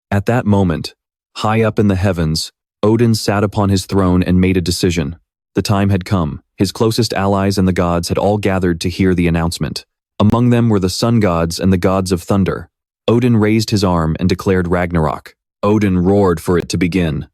At that moment, high up in the heavens, Odin sat upon his throne and made a decision. The time had come. His closest allies and the gods had all gathered to hear the announcement. Among them were the sun gods and the gods of thunder. Odin raised his arm and declared Ragnarok. Odin roared for it to begin.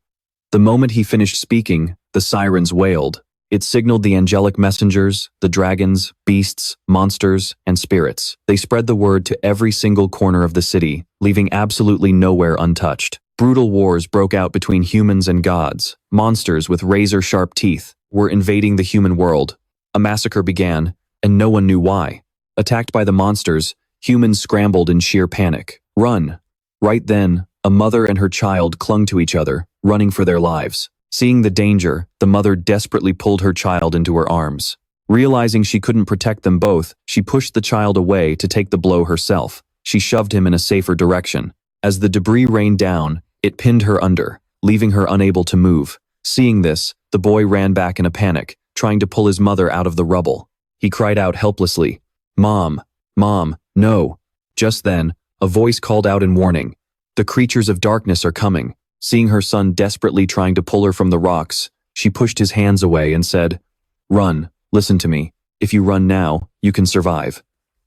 The moment he finished speaking, the sirens wailed. It signaled the angelic messengers, the dragons, beasts, monsters, and spirits. They spread the word to every single corner of the city, leaving absolutely nowhere untouched. Brutal wars broke out between humans and gods. Monsters with razor-sharp teeth were invading the human world. A massacre began, and no one knew why. Attacked by the monsters, humans scrambled in sheer panic. Run! Right then, a mother and her child clung to each other, running for their lives. Seeing the danger, the mother desperately pulled her child into her arms. Realizing she couldn't protect them both, she pushed the child away to take the blow herself. She shoved him in a safer direction. As the debris rained down, it pinned her under, leaving her unable to move. Seeing this, the boy ran back in a panic, trying to pull his mother out of the rubble. He cried out helplessly, "Mom! Mom, no!" Just then, a voice called out in warning. The creatures of darkness are coming. Seeing her son desperately trying to pull her from the rocks, she pushed his hands away and said, "Run, listen to me. If you run now, you can survive."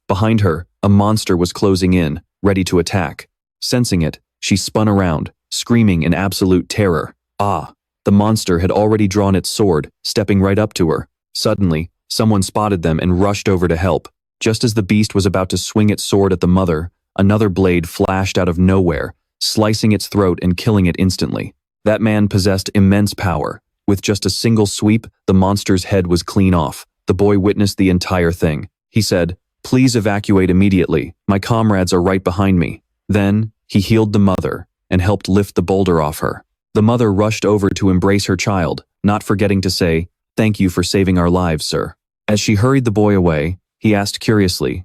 Behind her, a monster was closing in, ready to attack. Sensing it, she spun around, screaming in absolute terror. Ah! The monster had already drawn its sword, stepping right up to her. Suddenly, someone spotted them and rushed over to help. Just as the beast was about to swing its sword at the mother, another blade flashed out of nowhere, slicing its throat and killing it instantly. That man possessed immense power. With just a single sweep, the monster's head was clean off. The boy witnessed the entire thing. He said, "Please evacuate immediately. My comrades are right behind me." Then, he healed the mother and helped lift the boulder off her. The mother rushed over to embrace her child, not forgetting to say, "Thank you for saving our lives, sir." As she hurried the boy away, he asked curiously,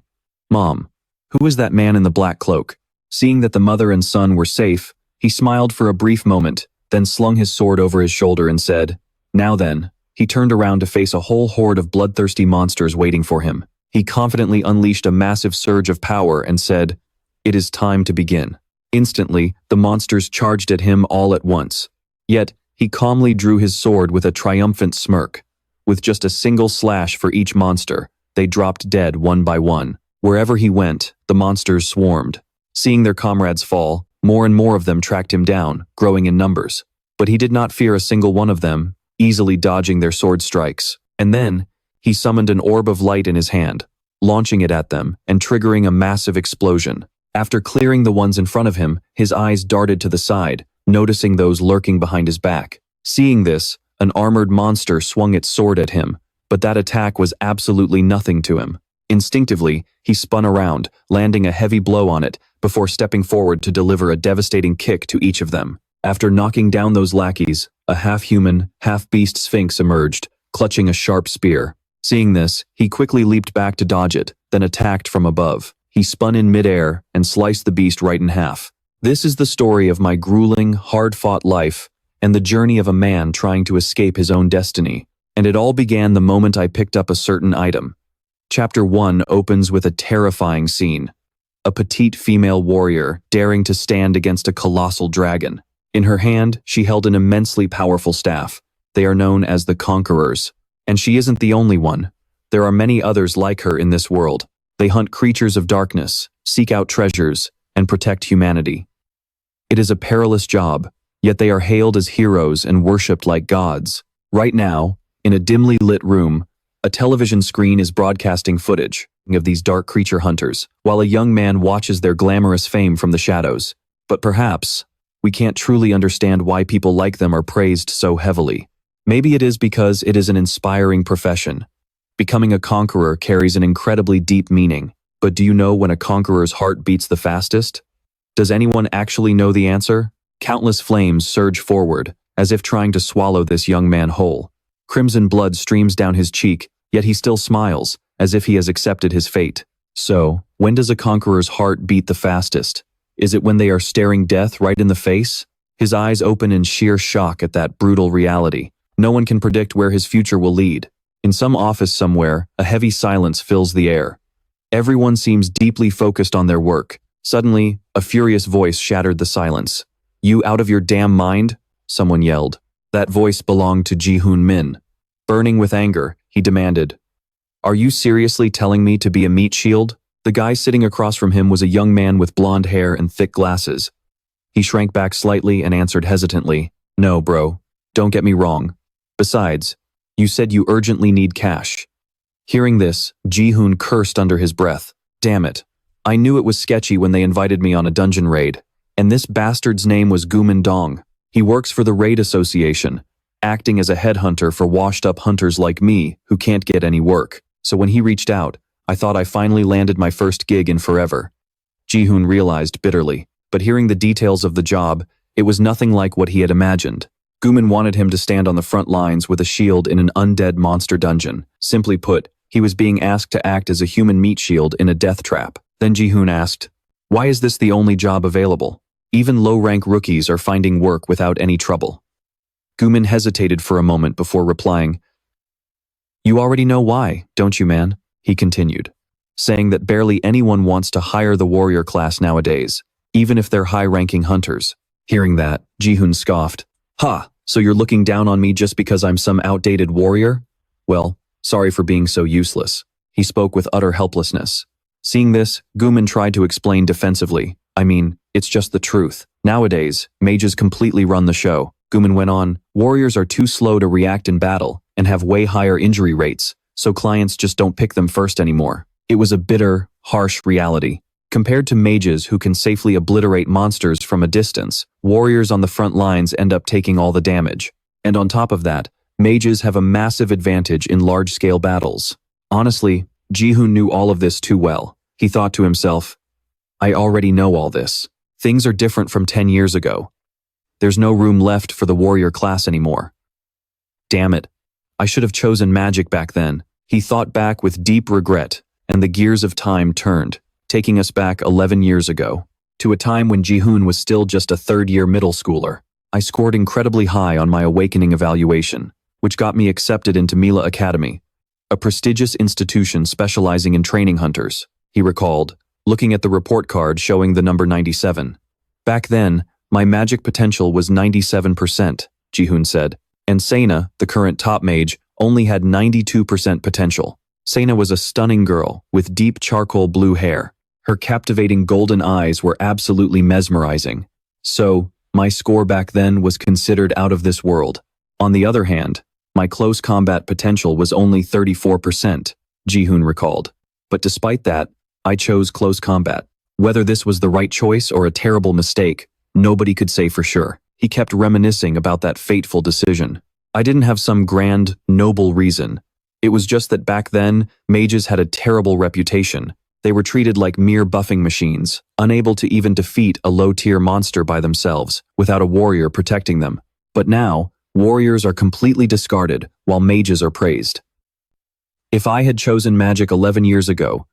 "Mom, who is that man in the black cloak?" Seeing that the mother and son were safe, he smiled for a brief moment, then slung his sword over his shoulder and said, "Now then." He turned around to face a whole horde of bloodthirsty monsters waiting for him. He confidently unleashed a massive surge of power and said, "It is time to begin." Instantly, the monsters charged at him all at once. Yet, he calmly drew his sword with a triumphant smirk. With just a single slash for each monster, they dropped dead one by one. Wherever he went, the monsters swarmed. Seeing their comrades fall, more and more of them tracked him down, growing in numbers. But he did not fear a single one of them, easily dodging their sword strikes. And then, he summoned an orb of light in his hand, launching it at them and triggering a massive explosion. After clearing the ones in front of him, his eyes darted to the side, noticing those lurking behind his back. Seeing this, an armored monster swung its sword at him, but that attack was absolutely nothing to him. Instinctively, he spun around, landing a heavy blow on it, before stepping forward to deliver a devastating kick to each of them. After knocking down those lackeys, a half-human, half-beast sphinx emerged, clutching a sharp spear. Seeing this, he quickly leaped back to dodge it, then attacked from above. He spun in midair and sliced the beast right in half. This is the story of my grueling, hard-fought life and the journey of a man trying to escape his own destiny. And it all began the moment I picked up a certain item. Chapter 1 opens with a terrifying scene. A petite female warrior daring to stand against a colossal dragon. In her hand, she held an immensely powerful staff. They are known as the Conquerors. And she isn't the only one. There are many others like her in this world. They hunt creatures of darkness, seek out treasures, and protect humanity. It is a perilous job, yet they are hailed as heroes and worshipped like gods. Right now, in a dimly lit room, a television screen is broadcasting footage of these dark creature hunters, while a young man watches their glamorous fame from the shadows. But perhaps, we can't truly understand why people like them are praised so heavily. Maybe it is because it is an inspiring profession. Becoming a conqueror carries an incredibly deep meaning. But do you know when a conqueror's heart beats the fastest? Does anyone actually know the answer? Countless flames surge forward, as if trying to swallow this young man whole. Crimson blood streams down his cheek, yet he still smiles, as if he has accepted his fate. So, when does a conqueror's heart beat the fastest? Is it when they are staring death right in the face? His eyes open in sheer shock at that brutal reality. No one can predict where his future will lead. In some office somewhere, a heavy silence fills the air. Everyone seems deeply focused on their work. Suddenly, a furious voice shattered the silence. You out of your damn mind? Someone yelled. That voice belonged to Jaehyun Min. Burning with anger, he demanded, Are you seriously telling me to be a meat shield? The guy sitting across from him was a young man with blonde hair and thick glasses. He shrank back slightly and answered hesitantly, No, bro. Don't get me wrong. Besides, you said you urgently need cash. Hearing this, Jaehyun cursed under his breath. Damn it. I knew it was sketchy when they invited me on a dungeon raid. And this bastard's name was Gumin Dong. He works for the Raid Association, acting as a headhunter for washed-up hunters like me who can't get any work. So when he reached out, I thought I finally landed my first gig in forever. Jaehyun realized bitterly, but hearing the details of the job, it was nothing like what he had imagined. Gumin wanted him to stand on the front lines with a shield in an undead monster dungeon. Simply put, he was being asked to act as a human meat shield in a death trap. Then Jaehyun asked, Why is this the only job available? Even low-rank rookies are finding work without any trouble. Gumin hesitated for a moment before replying, You already know why, don't you, man? He continued, saying that barely anyone wants to hire the warrior class nowadays, even if they're high-ranking hunters. Hearing that, Jaehyun scoffed. Ha, so you're looking down on me just because I'm some outdated warrior? Well, sorry for being so useless. He spoke with utter helplessness. Seeing this, Gumin tried to explain defensively. I mean, it's just the truth. Nowadays, mages completely run the show. Gumin went on, warriors are too slow to react in battle and have way higher injury rates, so clients just don't pick them first anymore. It was a bitter, harsh reality. Compared to mages who can safely obliterate monsters from a distance, warriors on the front lines end up taking all the damage. And on top of that, mages have a massive advantage in large-scale battles. Honestly, Jaehyun knew all of this too well. He thought to himself, I already know all this. Things are different from 10 years ago. There's no room left for the warrior class anymore. Damn it. I should have chosen magic back then. He thought back with deep regret, and the gears of time turned, taking us back 11 years ago, to a time when Jaehyun was still just a third-year middle schooler. I scored incredibly high on my awakening evaluation, which got me accepted into Mila Academy, a prestigious institution specializing in training hunters, he recalled, looking at the report card showing the number 97. Back then, my magic potential was 97%, Jaehyun said, and Sena, the current top mage, only had 92% potential. Sena was a stunning girl with deep charcoal blue hair. Her captivating golden eyes were absolutely mesmerizing. So, my score back then was considered out of this world. On the other hand, my close combat potential was only 34%, Jaehyun recalled. But despite that, I chose close combat. Whether this was the right choice or a terrible mistake, nobody could say for sure. He kept reminiscing about that fateful decision. I didn't have some grand, noble reason. It was just that back then, mages had a terrible reputation. They were treated like mere buffing machines, unable to even defeat a low-tier monster by themselves, without a warrior protecting them. But now, warriors are completely discarded, while mages are praised. If I had chosen magic 11 years ago,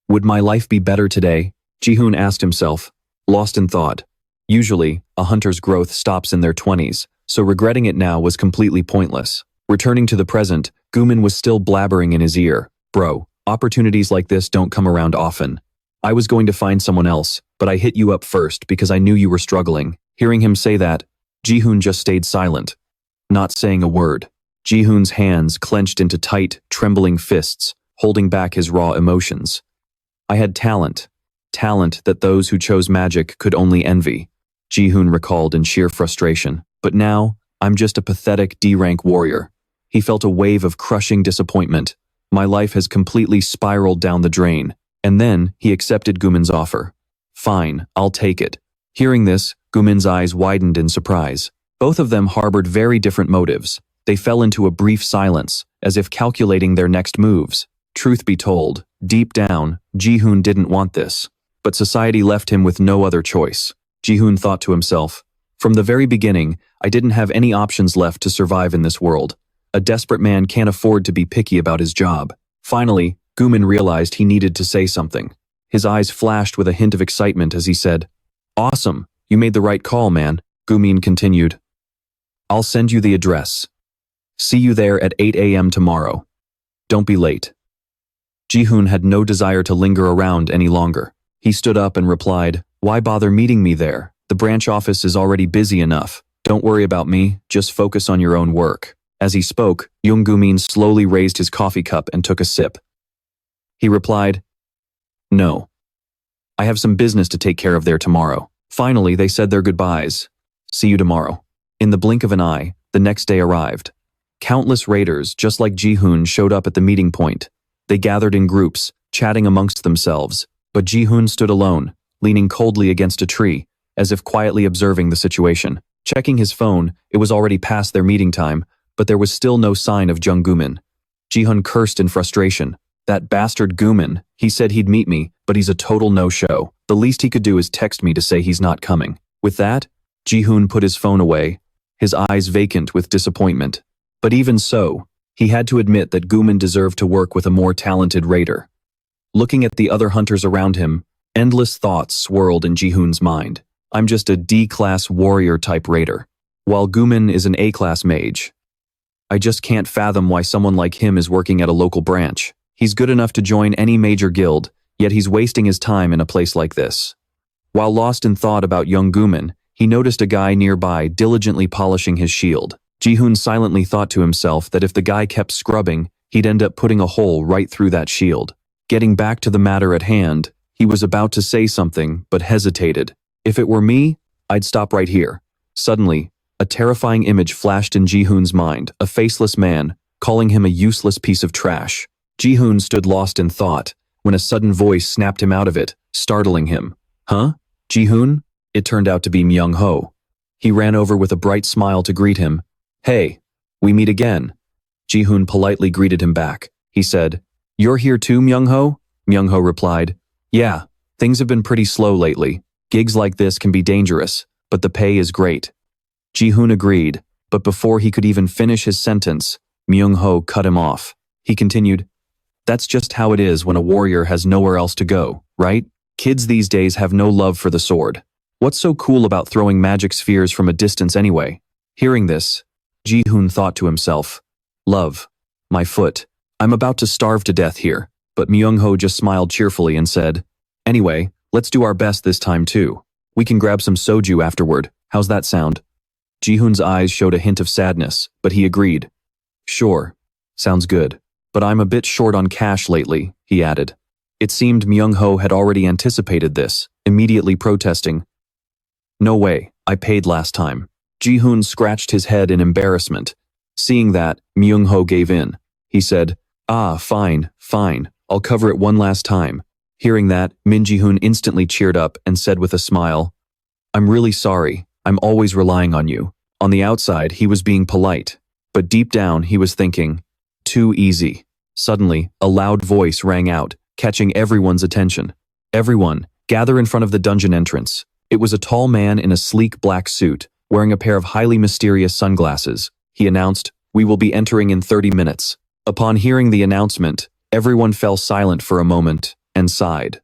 would my life be better today? Jaehyun asked himself, lost in thought. Usually, a hunter's growth stops in their 20s, so regretting it now was completely pointless. Returning to the present, Gumin was still blabbering in his ear. Bro, opportunities like this don't come around often. I was going to find someone else, but I hit you up first because I knew you were struggling. Hearing him say that, Jaehyun just stayed silent, not saying a word. Jaehyun's hands clenched into tight, trembling fists, holding back his raw emotions. I had talent that those who chose magic could only envy, Jaehyun recalled in sheer frustration. But now, I'm just a pathetic D-rank warrior. He felt a wave of crushing disappointment. My life has completely spiraled down the drain. And then, he accepted Gumin's offer. Fine, I'll take it. Hearing this, Gumin's eyes widened in surprise. Both of them harbored very different motives. They fell into a brief silence, as if calculating their next moves. Truth be told, deep down, Jaehyun didn't want this. But society left him with no other choice. Jaehyun thought to himself, from the very beginning, I didn't have any options left to survive in this world. A desperate man can't afford to be picky about his job. Finally, Gumin realized he needed to say something. His eyes flashed with a hint of excitement as he said, Awesome, you made the right call, man. Gumin continued, I'll send you the address. See you there at 8 a.m. tomorrow. Don't be late. Jaehyun had no desire to linger around any longer. He stood up and replied, Why bother meeting me there? The branch office is already busy enough. Don't worry about me, just focus on your own work. As he spoke, Young-gumin slowly raised his coffee cup and took a sip. He replied, "No. I have some business to take care of there tomorrow." Finally, they said their goodbyes. "See you tomorrow." In the blink of an eye, the next day arrived. Countless raiders, just like Jaehyun, showed up at the meeting point. They gathered in groups, chatting amongst themselves, but Jaehyun stood alone, leaning coldly against a tree, as if quietly observing the situation. Checking his phone, it was already past their meeting time, but there was still no sign of Jung-gumin. Jaehyun cursed in frustration. That bastard Gumin, he said he'd meet me, but he's a total no-show. The least he could do is text me to say he's not coming. With that, Jaehyun put his phone away, his eyes vacant with disappointment. But even so, he had to admit that Gumin deserved to work with a more talented raider. Looking at the other hunters around him, endless thoughts swirled in Jaehyun's mind. I'm just a D-class warrior-type raider, while Gumin is an A-class mage. I just can't fathom why someone like him is working at a local branch. He's good enough to join any major guild, yet he's wasting his time in a place like this. While lost in thought about young Gumin, he noticed a guy nearby diligently polishing his shield. Jaehyun silently thought to himself that if the guy kept scrubbing, he'd end up putting a hole right through that shield. Getting back to the matter at hand, he was about to say something, but hesitated. If it were me, I'd stop right here. Suddenly, a terrifying image flashed in Jaehyun's mind, a faceless man, calling him a useless piece of trash. Jaehyun stood lost in thought, when a sudden voice snapped him out of it, startling him. Huh? Jaehyun? It turned out to be Myung-ho. He ran over with a bright smile to greet him. Hey, we meet again. Jaehyun politely greeted him back. He said, You're here too, Myung-ho? Myung-ho replied, Yeah, things have been pretty slow lately. Gigs like this can be dangerous, but the pay is great. Jaehyun agreed, but before he could even finish his sentence, Myung-ho cut him off. He continued, That's just how it is when a warrior has nowhere else to go, right? Kids these days have no love for the sword. What's so cool about throwing magic spheres from a distance anyway? Hearing this, Jaehyun thought to himself, Love, my foot. I'm about to starve to death here. But Myung-ho just smiled cheerfully and said, Anyway, let's do our best this time too. We can grab some soju afterward. How's that sound? Jaehyun's eyes showed a hint of sadness, but he agreed. Sure, sounds good. But I'm a bit short on cash lately, he added. It seemed Myung-ho had already anticipated this, immediately protesting. No way, I paid last time. Jaehyun scratched his head in embarrassment. Seeing that, Myung-ho gave in. He said, fine, I'll cover it one last time. Hearing that, Min Jaehyun instantly cheered up and said with a smile, I'm really sorry, I'm always relying on you. On the outside, he was being polite, but deep down he was thinking, too easy. Suddenly, a loud voice rang out, catching everyone's attention. Everyone, gather in front of the dungeon entrance. It was a tall man in a sleek black suit, wearing a pair of highly mysterious sunglasses. He announced, We will be entering in 30 minutes. Upon hearing the announcement, everyone fell silent for a moment and sighed.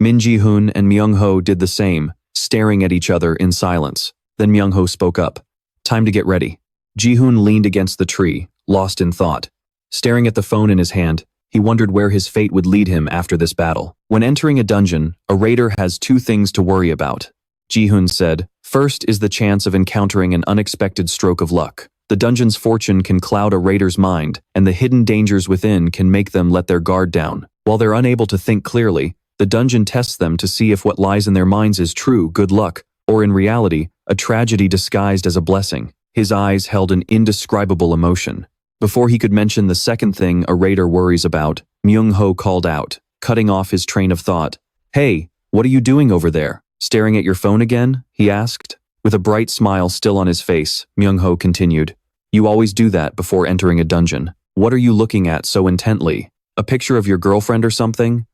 Min Jaehyun and Myung-ho did the same, staring at each other in silence. Then Myung-ho spoke up. Time to get ready. Jaehyun leaned against the tree, lost in thought. Staring at the phone in his hand, he wondered where his fate would lead him after this battle. When entering a dungeon, a raider has two things to worry about. Jaehyun said, First is the chance of encountering an unexpected stroke of luck. The dungeon's fortune can cloud a raider's mind, and the hidden dangers within can make them let their guard down. While they're unable to think clearly, the dungeon tests them to see if what lies in their minds is true good luck, or in reality, a tragedy disguised as a blessing. His eyes held an indescribable emotion. Before he could mention the second thing a raider worries about, Myung-ho called out, cutting off his train of thought. Hey, what are you doing over there? Staring at your phone again? He asked. With a bright smile still on his face, Myung-ho continued, You always do that before entering a dungeon. What are you looking at so intently? A picture of your girlfriend or something?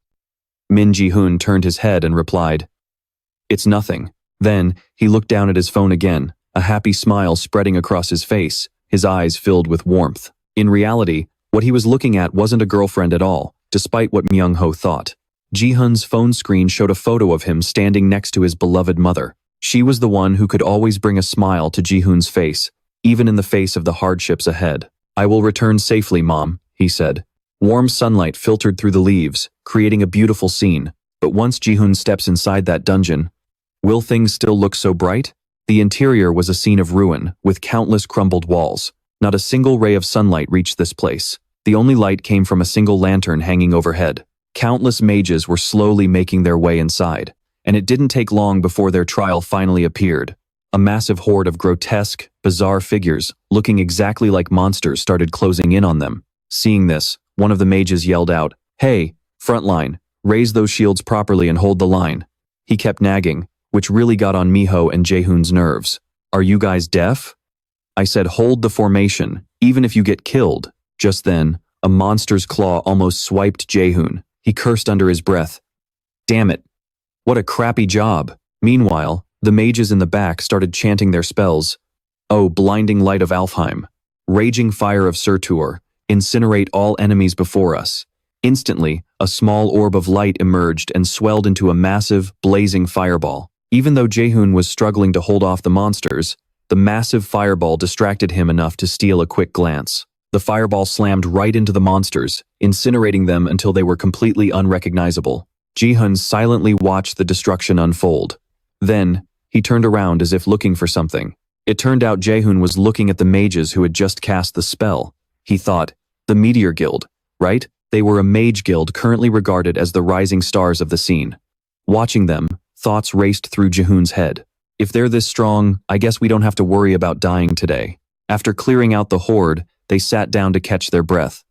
Min Jaehyun turned his head and replied, It's nothing. Then, he looked down at his phone again, a happy smile spreading across his face, his eyes filled with warmth. In reality, what he was looking at wasn't a girlfriend at all, despite what Myung-ho thought. Jaehyun's phone screen showed a photo of him standing next to his beloved mother. She was the one who could always bring a smile to Jaehyun's face, even in the face of the hardships ahead. I will return safely, Mom, he said. Warm sunlight filtered through the leaves, creating a beautiful scene. But once Jaehyun steps inside that dungeon, Will things still look so bright? The interior was a scene of ruin, with countless crumbled walls. Not a single ray of sunlight reached this place. The only light came from a single lantern hanging overhead. Countless mages were slowly making their way inside, and it didn't take long before their trial finally appeared. A massive horde of grotesque, bizarre figures, looking exactly like monsters, started closing in on them. Seeing this, one of the mages yelled out, "Hey, frontline, raise those shields properly and hold the line." He kept nagging, which really got on Miho and Jaehoon's nerves. "Are you guys deaf? I said hold the formation, even if you get killed." Just then, a monster's claw almost swiped Jaehoon. He cursed under his breath. "Damn it. What a crappy job." Meanwhile, the mages in the back started chanting their spells. "Oh, blinding light of Alfheim. Raging fire of Surtur. Incinerate all enemies before us." Instantly, a small orb of light emerged and swelled into a massive, blazing fireball. Even though Jaehoon was struggling to hold off the monsters, the massive fireball distracted him enough to steal a quick glance. The fireball slammed right into the monsters, incinerating them until they were completely unrecognizable. Jaehoon silently watched the destruction unfold. Then, he turned around as if looking for something. It turned out Jaehoon was looking at the mages who had just cast the spell. He thought, the Meteor Guild, right? They were a mage guild currently regarded as the rising stars of the scene. Watching them, thoughts raced through Jaehoon's head. If they're this strong, I guess we don't have to worry about dying today. After clearing out the horde, they sat down to catch their breath.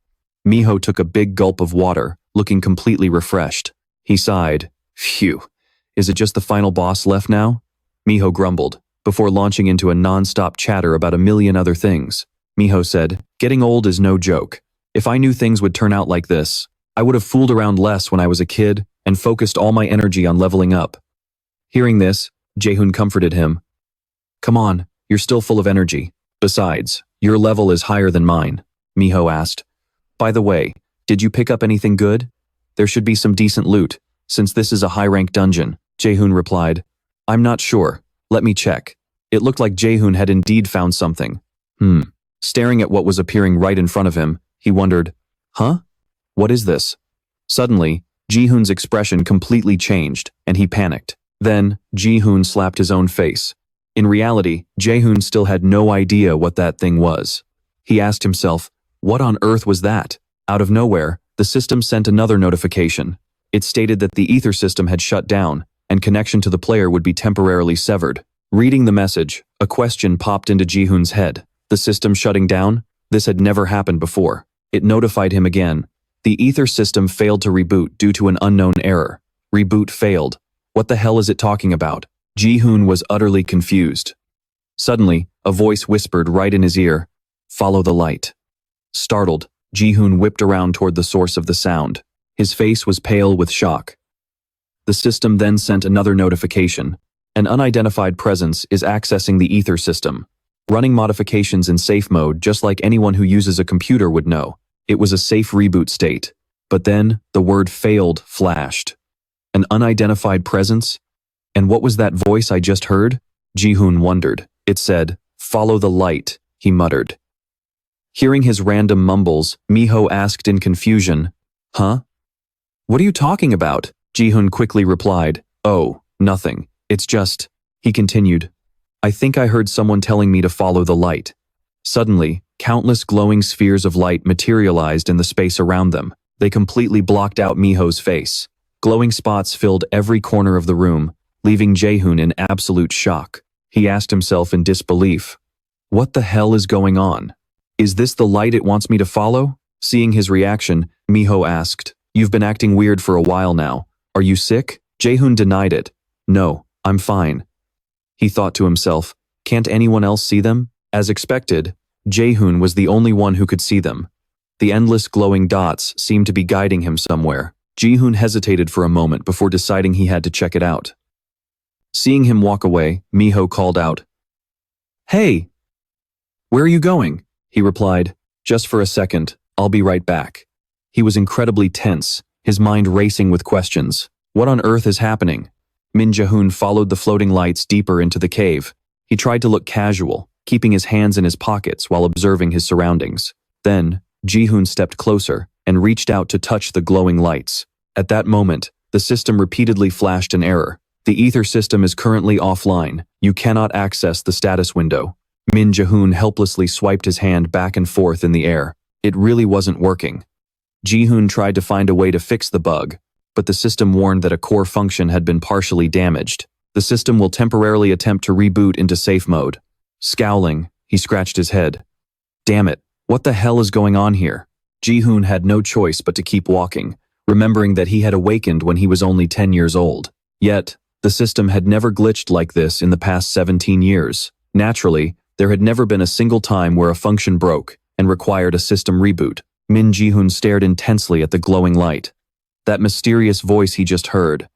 Miho took a big gulp of water, looking completely refreshed. He sighed. Phew. Is it just the final boss left now? Miho grumbled, before launching into a non-stop chatter about a million other things. Miho said, "Getting old is no joke. If I knew things would turn out like this, I would have fooled around less when I was a kid and focused all my energy on leveling up." Hearing this, Jaehoon comforted him. "Come on, you're still full of energy. Besides, your level is higher than mine," Miho asked. "By the way, did you pick up anything good? There should be some decent loot, since this is a high-rank dungeon," Jaehoon replied. "I'm not sure. Let me check." It looked like Jaehoon had indeed found something. Staring at what was appearing right in front of him, he wondered, "Huh? What is this?" Suddenly, Jaehoon's expression completely changed, and he panicked. Then, Jaehoon slapped his own face. In reality, Jaehoon still had no idea what that thing was. He asked himself, what on earth was that? Out of nowhere, the system sent another notification. It stated that the ether system had shut down, and connection to the player would be temporarily severed. Reading the message, a question popped into Jaehoon's head. The system shutting down? This had never happened before. It notified him again. The ether system failed to reboot due to an unknown error. Reboot failed. What the hell is it talking about? Jaehoon was utterly confused. Suddenly, a voice whispered right in his ear, "Follow the light." Startled, Jaehoon whipped around toward the source of the sound. His face was pale with shock. The system then sent another notification. An unidentified presence is accessing the ether system. Running modifications in safe mode just like anyone who uses a computer would know. It was a safe reboot state. But then, the word failed flashed. An unidentified presence? And what was that voice I just heard? Jaehoon wondered. It said, "Follow the light," he muttered. Hearing his random mumbles, Miho asked in confusion, "Huh? What are you talking about?" Jaehoon quickly replied, "Oh, nothing. It's just," he continued, "I think I heard someone telling me to follow the light." Suddenly, countless glowing spheres of light materialized in the space around them. They completely blocked out Miho's face. Glowing spots filled every corner of the room, leaving Jaehoon in absolute shock. He asked himself in disbelief, "What the hell is going on? Is this the light it wants me to follow?" Seeing his reaction, Miho asked, "You've been acting weird for a while now. Are you sick?" Jaehoon denied it. "No, I'm fine." He thought to himself, "Can't anyone else see them?" As expected, Jaehoon was the only one who could see them. The endless glowing dots seemed to be guiding him somewhere. Jaehoon hesitated for a moment before deciding he had to check it out. Seeing him walk away, Miho called out, "Hey! Where are you going?" He replied, "Just for a second, I'll be right back." He was incredibly tense, his mind racing with questions. What on earth is happening? Min Jaehyun followed the floating lights deeper into the cave. He tried to look casual, keeping his hands in his pockets while observing his surroundings. Then, Jaehyun stepped closer and reached out to touch the glowing lights. At that moment, the system repeatedly flashed an error. The ether system is currently offline. You cannot access the status window. Min Jaehyun helplessly swiped his hand back and forth in the air. It really wasn't working. Jaehyun tried to find a way to fix the bug, but the system warned that a core function had been partially damaged. The system will temporarily attempt to reboot into safe mode. Scowling, he scratched his head. Damn it, what the hell is going on here? Jaehyun had no choice but to keep walking, remembering that he had awakened when he was only 10 years old. Yet, the system had never glitched like this in the past 17 years. Naturally, there had never been a single time where a function broke and required a system reboot. Min Jaehyun stared intensely at the glowing light. That mysterious voice he just heard.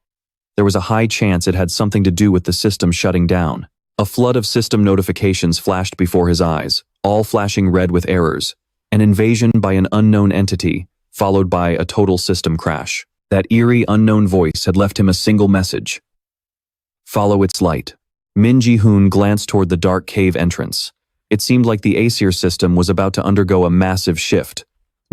There was a high chance it had something to do with the system shutting down. A flood of system notifications flashed before his eyes, all flashing red with errors. An invasion by an unknown entity, followed by a total system crash. That eerie, unknown voice had left him a single message. Follow its light. Min Jaehyun glanced toward the dark cave entrance. It seemed like the Aesir system was about to undergo a massive shift.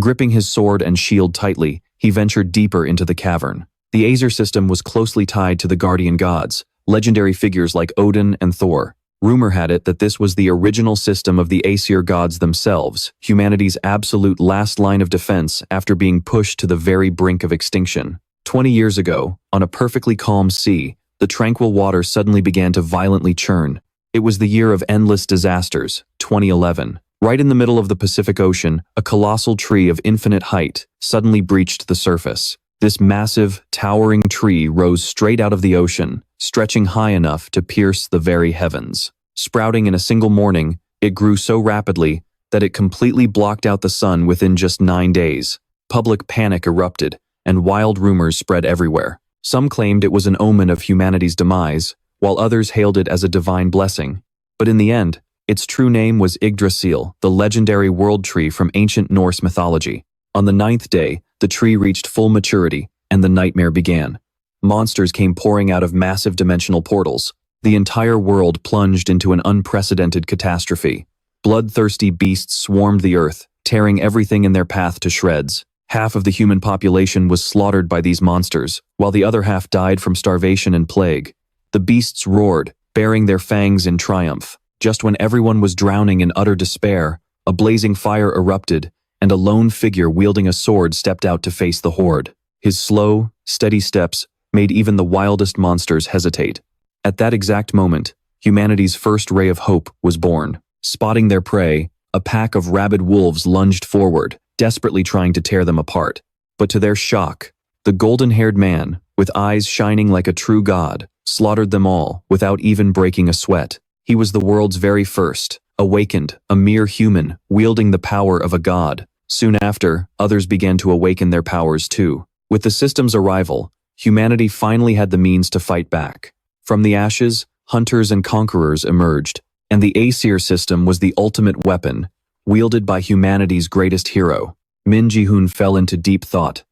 Gripping his sword and shield tightly, he ventured deeper into the cavern. The Aesir system was closely tied to the guardian gods, legendary figures like Odin and Thor. Rumor had it that this was the original system of the Aesir gods themselves, humanity's absolute last line of defense after being pushed to the very brink of extinction. 20 years ago, on a perfectly calm sea, the tranquil water suddenly began to violently churn. It was the year of endless disasters, 2011. Right in the middle of the Pacific Ocean, a colossal tree of infinite height suddenly breached the surface. This massive, towering tree rose straight out of the ocean, stretching high enough to pierce the very heavens. Sprouting in a single morning, it grew so rapidly that it completely blocked out the sun within just 9 days. Public panic erupted, and wild rumors spread everywhere. Some claimed it was an omen of humanity's demise, while others hailed it as a divine blessing. But in the end, its true name was Yggdrasil, the legendary world tree from ancient Norse mythology. On the 9th day, the tree reached full maturity, and the nightmare began. Monsters came pouring out of massive dimensional portals. The entire world plunged into an unprecedented catastrophe. Bloodthirsty beasts swarmed the earth, tearing everything in their path to shreds. Half of the human population was slaughtered by these monsters, while the other half died from starvation and plague. The beasts roared, baring their fangs in triumph. Just when everyone was drowning in utter despair, a blazing fire erupted, and a lone figure wielding a sword stepped out to face the horde. His slow, steady steps made even the wildest monsters hesitate. At that exact moment, humanity's first ray of hope was born. Spotting their prey, a pack of rabid wolves lunged forward, desperately trying to tear them apart. But to their shock, the golden-haired man, with eyes shining like a true god, slaughtered them all without even breaking a sweat. He was the world's very first, awakened, a mere human, wielding the power of a god. Soon after, others began to awaken their powers too. With the system's arrival, humanity finally had the means to fight back. From the ashes, hunters and conquerors emerged, and the Aesir system was the ultimate weapon, wielded by humanity's greatest hero. Min Jaehyun fell into deep thought.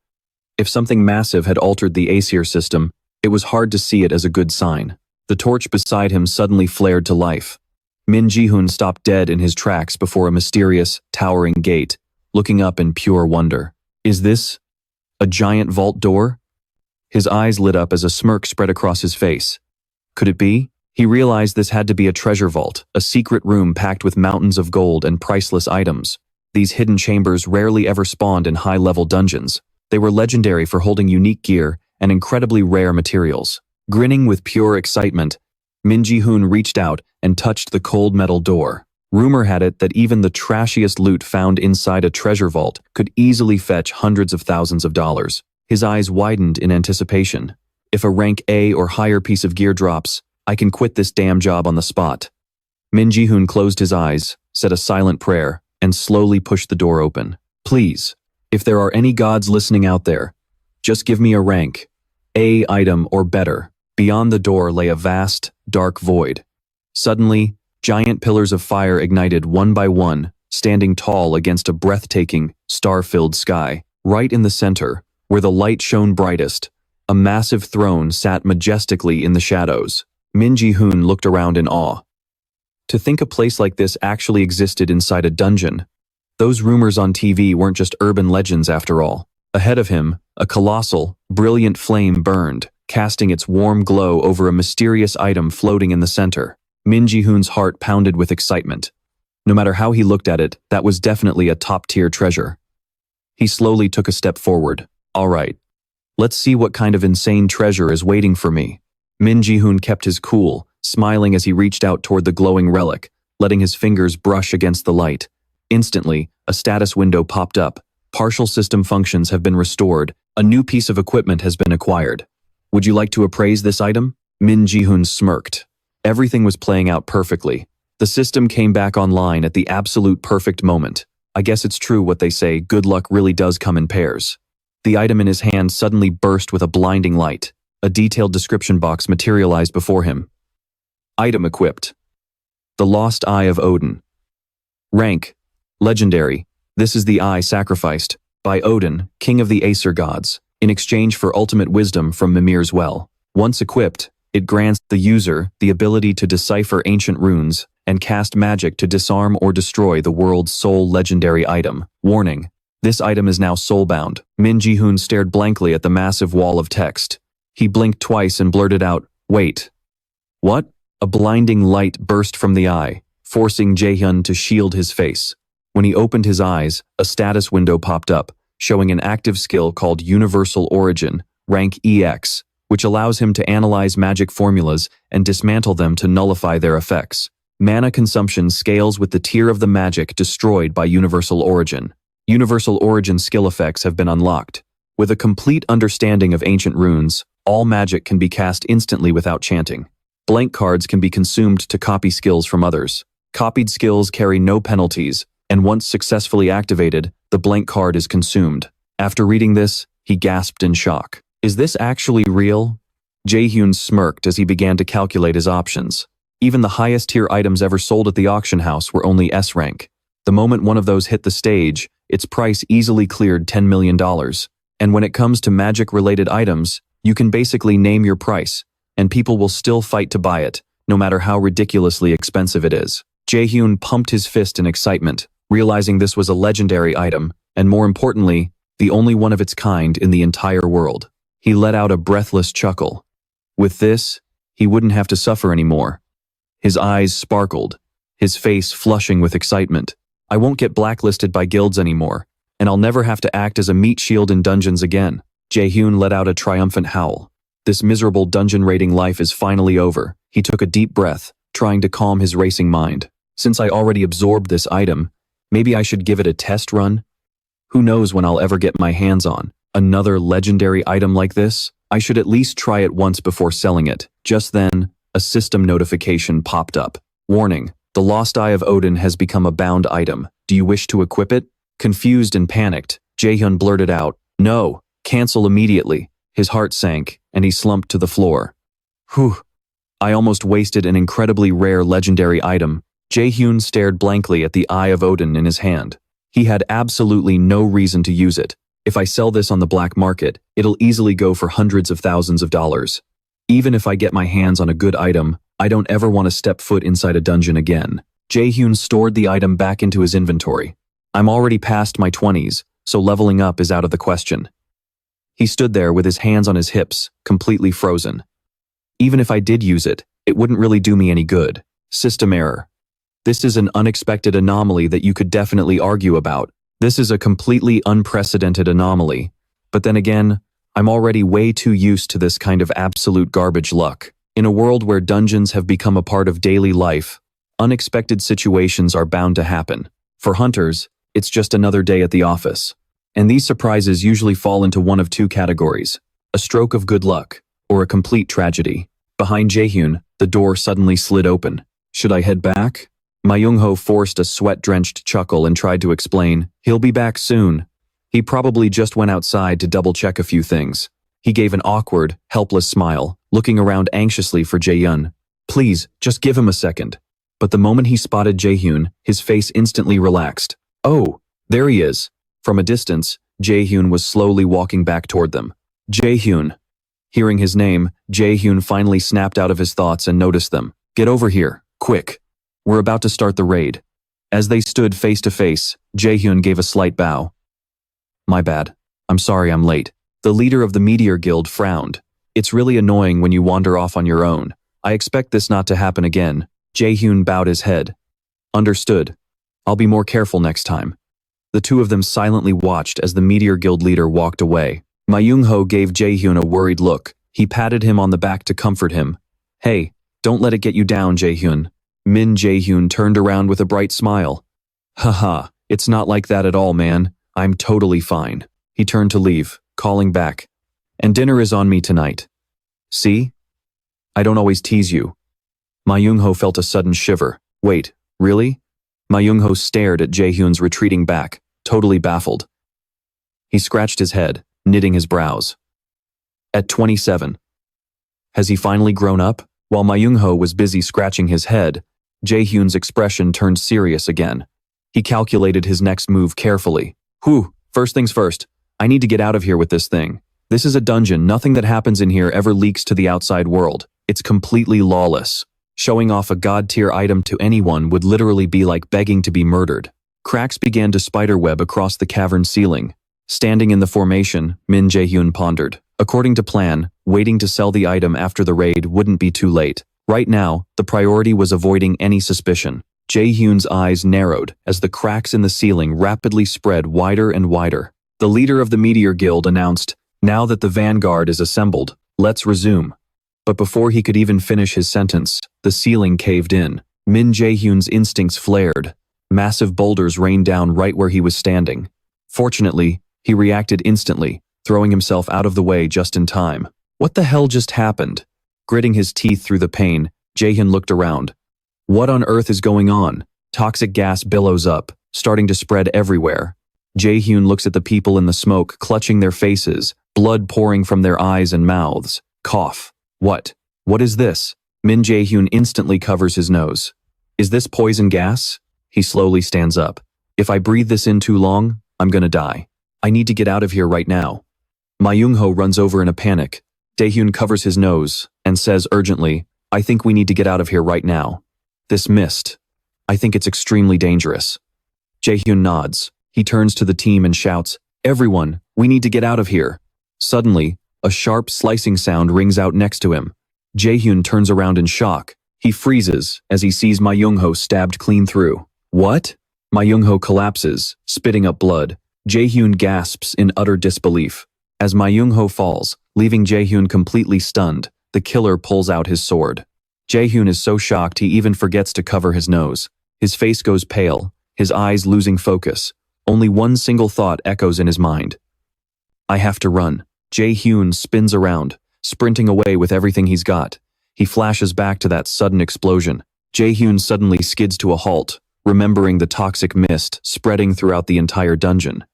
If something massive had altered the Aesir system, it was hard to see it as a good sign. The torch beside him suddenly flared to life. Min Jaehyun stopped dead in his tracks before a mysterious, towering gate, looking up in pure wonder. Is this a giant vault door? His eyes lit up as a smirk spread across his face. Could it be? He realized this had to be a treasure vault, a secret room packed with mountains of gold and priceless items. These hidden chambers rarely ever spawned in high-level dungeons. They were legendary for holding unique gear and incredibly rare materials. Grinning with pure excitement, Min Jaehyun reached out and touched the cold metal door. Rumor had it that even the trashiest loot found inside a treasure vault could easily fetch hundreds of thousands of dollars. His eyes widened in anticipation. If a rank A or higher piece of gear drops, I can quit this damn job on the spot. Min Jaehyun closed his eyes, said a silent prayer, and slowly pushed the door open. Please, if there are any gods listening out there, just give me a rank A item or better. Beyond the door lay a vast, dark void. Suddenly, giant pillars of fire ignited one by one, standing tall against a breathtaking, star-filled sky. Right in the center, where the light shone brightest, a massive throne sat majestically in the shadows. Min Jaehyun looked around in awe. To think a place like this actually existed inside a dungeon. Those rumors on TV weren't just urban legends after all. Ahead of him, a colossal, brilliant flame burned, casting its warm glow over a mysterious item floating in the center. Min Jaehyun's heart pounded with excitement. No matter how he looked at it, that was definitely a top-tier treasure. He slowly took a step forward. All right. Let's see what kind of insane treasure is waiting for me. Min Jaehyun kept his cool, smiling as he reached out toward the glowing relic, letting his fingers brush against the light. Instantly, a status window popped up. Partial system functions have been restored. A new piece of equipment has been acquired. Would you like to appraise this item? Min Jaehyun smirked. Everything was playing out perfectly. The system came back online at the absolute perfect moment. I guess it's true what they say, good luck really does come in pairs. The item in his hand suddenly burst with a blinding light. A detailed description box materialized before him. Item equipped. The Lost Eye of Odin. Rank: Legendary. This is the eye sacrificed by Odin, king of the Aesir gods, in exchange for ultimate wisdom from Mimir's well. Once equipped, it grants the user the ability to decipher ancient runes and cast magic to disarm or destroy the world's sole legendary item. Warning: this item is now soulbound. Min Jaehyun stared blankly at the massive wall of text. He blinked twice and blurted out, "Wait. What?" A blinding light burst from the eye, forcing Jaehyun to shield his face. When he opened his eyes, a status window popped up, showing an active skill called Universal Origin, rank EX, which allows him to analyze magic formulas and dismantle them to nullify their effects. Mana consumption scales with the tier of the magic destroyed by Universal Origin. Universal Origin skill effects have been unlocked. With a complete understanding of ancient runes, all magic can be cast instantly without chanting. Blank cards can be consumed to copy skills from others. Copied skills carry no penalties, and once successfully activated, the blank card is consumed. After reading this, he gasped in shock. Is this actually real? Jaehyun smirked as he began to calculate his options. Even the highest tier items ever sold at the auction house were only S rank. The moment one of those hit the stage, its price easily cleared $10 million. And when it comes to magic-related items, you can basically name your price, and people will still fight to buy it, no matter how ridiculously expensive it is. Jaehyun pumped his fist in excitement, realizing this was a legendary item, and more importantly, the only one of its kind in the entire world. He let out a breathless chuckle. With this, he wouldn't have to suffer anymore. His eyes sparkled, his face flushing with excitement. I won't get blacklisted by guilds anymore, and I'll never have to act as a meat shield in dungeons again. Jaehyun let out a triumphant howl. This miserable dungeon raiding life is finally over. He took a deep breath, trying to calm his racing mind. Since I already absorbed this item, maybe I should give it a test run? Who knows when I'll ever get my hands on another legendary item like this? I should at least try it once before selling it. Just then, a system notification popped up. Warning: the Lost Eye of Odin has become a bound item. Do you wish to equip it? Confused and panicked, Jaehyun blurted out, "No, cancel immediately." His heart sank, and he slumped to the floor. Whew. I almost wasted an incredibly rare legendary item. Jaehyun stared blankly at the Eye of Odin in his hand. He had absolutely no reason to use it. If I sell this on the black market, it'll easily go for hundreds of thousands of dollars. Even if I get my hands on a good item, I don't ever want to step foot inside a dungeon again. Jaehyun stored the item back into his inventory. I'm already past my 20s, so leveling up is out of the question. He stood there with his hands on his hips, completely frozen. Even if I did use it, it wouldn't really do me any good. System error. This is an unexpected anomaly that you could definitely argue about. This is a completely unprecedented anomaly. But then again, I'm already way too used to this kind of absolute garbage luck. In a world where dungeons have become a part of daily life, unexpected situations are bound to happen. For hunters, it's just another day at the office. And these surprises usually fall into one of two categories: a stroke of good luck, or a complete tragedy. Behind Jaehyun, the door suddenly slid open. Should I head back? Myung-ho forced a sweat-drenched chuckle and tried to explain, he'll be back soon. He probably just went outside to double-check a few things. He gave an awkward, helpless smile, looking around anxiously for Jaehyun. Please, just give him a second. But the moment he spotted Jaehyun, his face instantly relaxed. Oh, there he is. From a distance, Jaehyun was slowly walking back toward them. Jaehyun. Hearing his name, Jaehyun finally snapped out of his thoughts and noticed them. Get over here, quick. We're about to start the raid. As they stood face to face, Jaehyun gave a slight bow. My bad. I'm sorry I'm late. The leader of the Meteor Guild frowned. It's really annoying when you wander off on your own. I expect this not to happen again. Jaehyun bowed his head. Understood. I'll be more careful next time. The two of them silently watched as the Meteor Guild leader walked away. Myung-ho gave Jaehyun a worried look. He patted him on the back to comfort him. Hey, don't let it get you down, Jaehyun. Min Jaehyun turned around with a bright smile. Haha, it's not like that at all, man. I'm totally fine. He turned to leave, calling back. And dinner is on me tonight. See? I don't always tease you. Myung-ho felt a sudden shiver. Wait, really? Myung-ho stared at Jaehyun's retreating back, totally baffled. He scratched his head, knitting his brows. At 27. Has he finally grown up? While Myung-ho was busy scratching his head, Jaehyun's expression turned serious again. He calculated his next move carefully. Whew, first things first. I need to get out of here with this thing. This is a dungeon. Nothing that happens in here ever leaks to the outside world. It's completely lawless. Showing off a god-tier item to anyone would literally be like begging to be murdered. Cracks began to spiderweb across the cavern ceiling. Standing in the formation, Min Jaehyun pondered. According to plan, waiting to sell the item after the raid wouldn't be too late. Right now, the priority was avoiding any suspicion. Jaehyun's eyes narrowed as the cracks in the ceiling rapidly spread wider and wider. The leader of the Meteor Guild announced, "Now that the vanguard is assembled, let's resume." But before he could even finish his sentence, the ceiling caved in. Min Jaehyun's instincts flared. Massive boulders rained down right where he was standing. Fortunately, he reacted instantly, throwing himself out of the way just in time. What the hell just happened? Gritting his teeth through the pain, Jaehyun looked around. What on earth is going on? Toxic gas billows up, starting to spread everywhere. Jaehyun looks at the people in the smoke, clutching their faces, blood pouring from their eyes and mouths. Cough. What? What is this? Min Jaehyun instantly covers his nose. Is this poison gas? He slowly stands up. If I breathe this in too long, I'm gonna die. I need to get out of here right now. Myung-ho runs over in a panic. Jaehyun covers his nose and says urgently, I think we need to get out of here right now. This mist. I think it's extremely dangerous. Jaehyun nods. He turns to the team and shouts, Everyone, we need to get out of here. Suddenly, a sharp slicing sound rings out next to him. Jaehyun turns around in shock. He freezes as he sees Myung-ho stabbed clean through. What? Myung-ho collapses, spitting up blood. Jaehyun gasps in utter disbelief. As Myung-ho falls, leaving Jaehyun completely stunned, the killer pulls out his sword. Jaehyun is so shocked he even forgets to cover his nose. His face goes pale, his eyes losing focus. Only one single thought echoes in his mind. I have to run. Jaehyun spins around, sprinting away with everything he's got. He flashes back to that sudden explosion. Jaehyun suddenly skids to a halt, remembering the toxic mist spreading throughout the entire dungeon.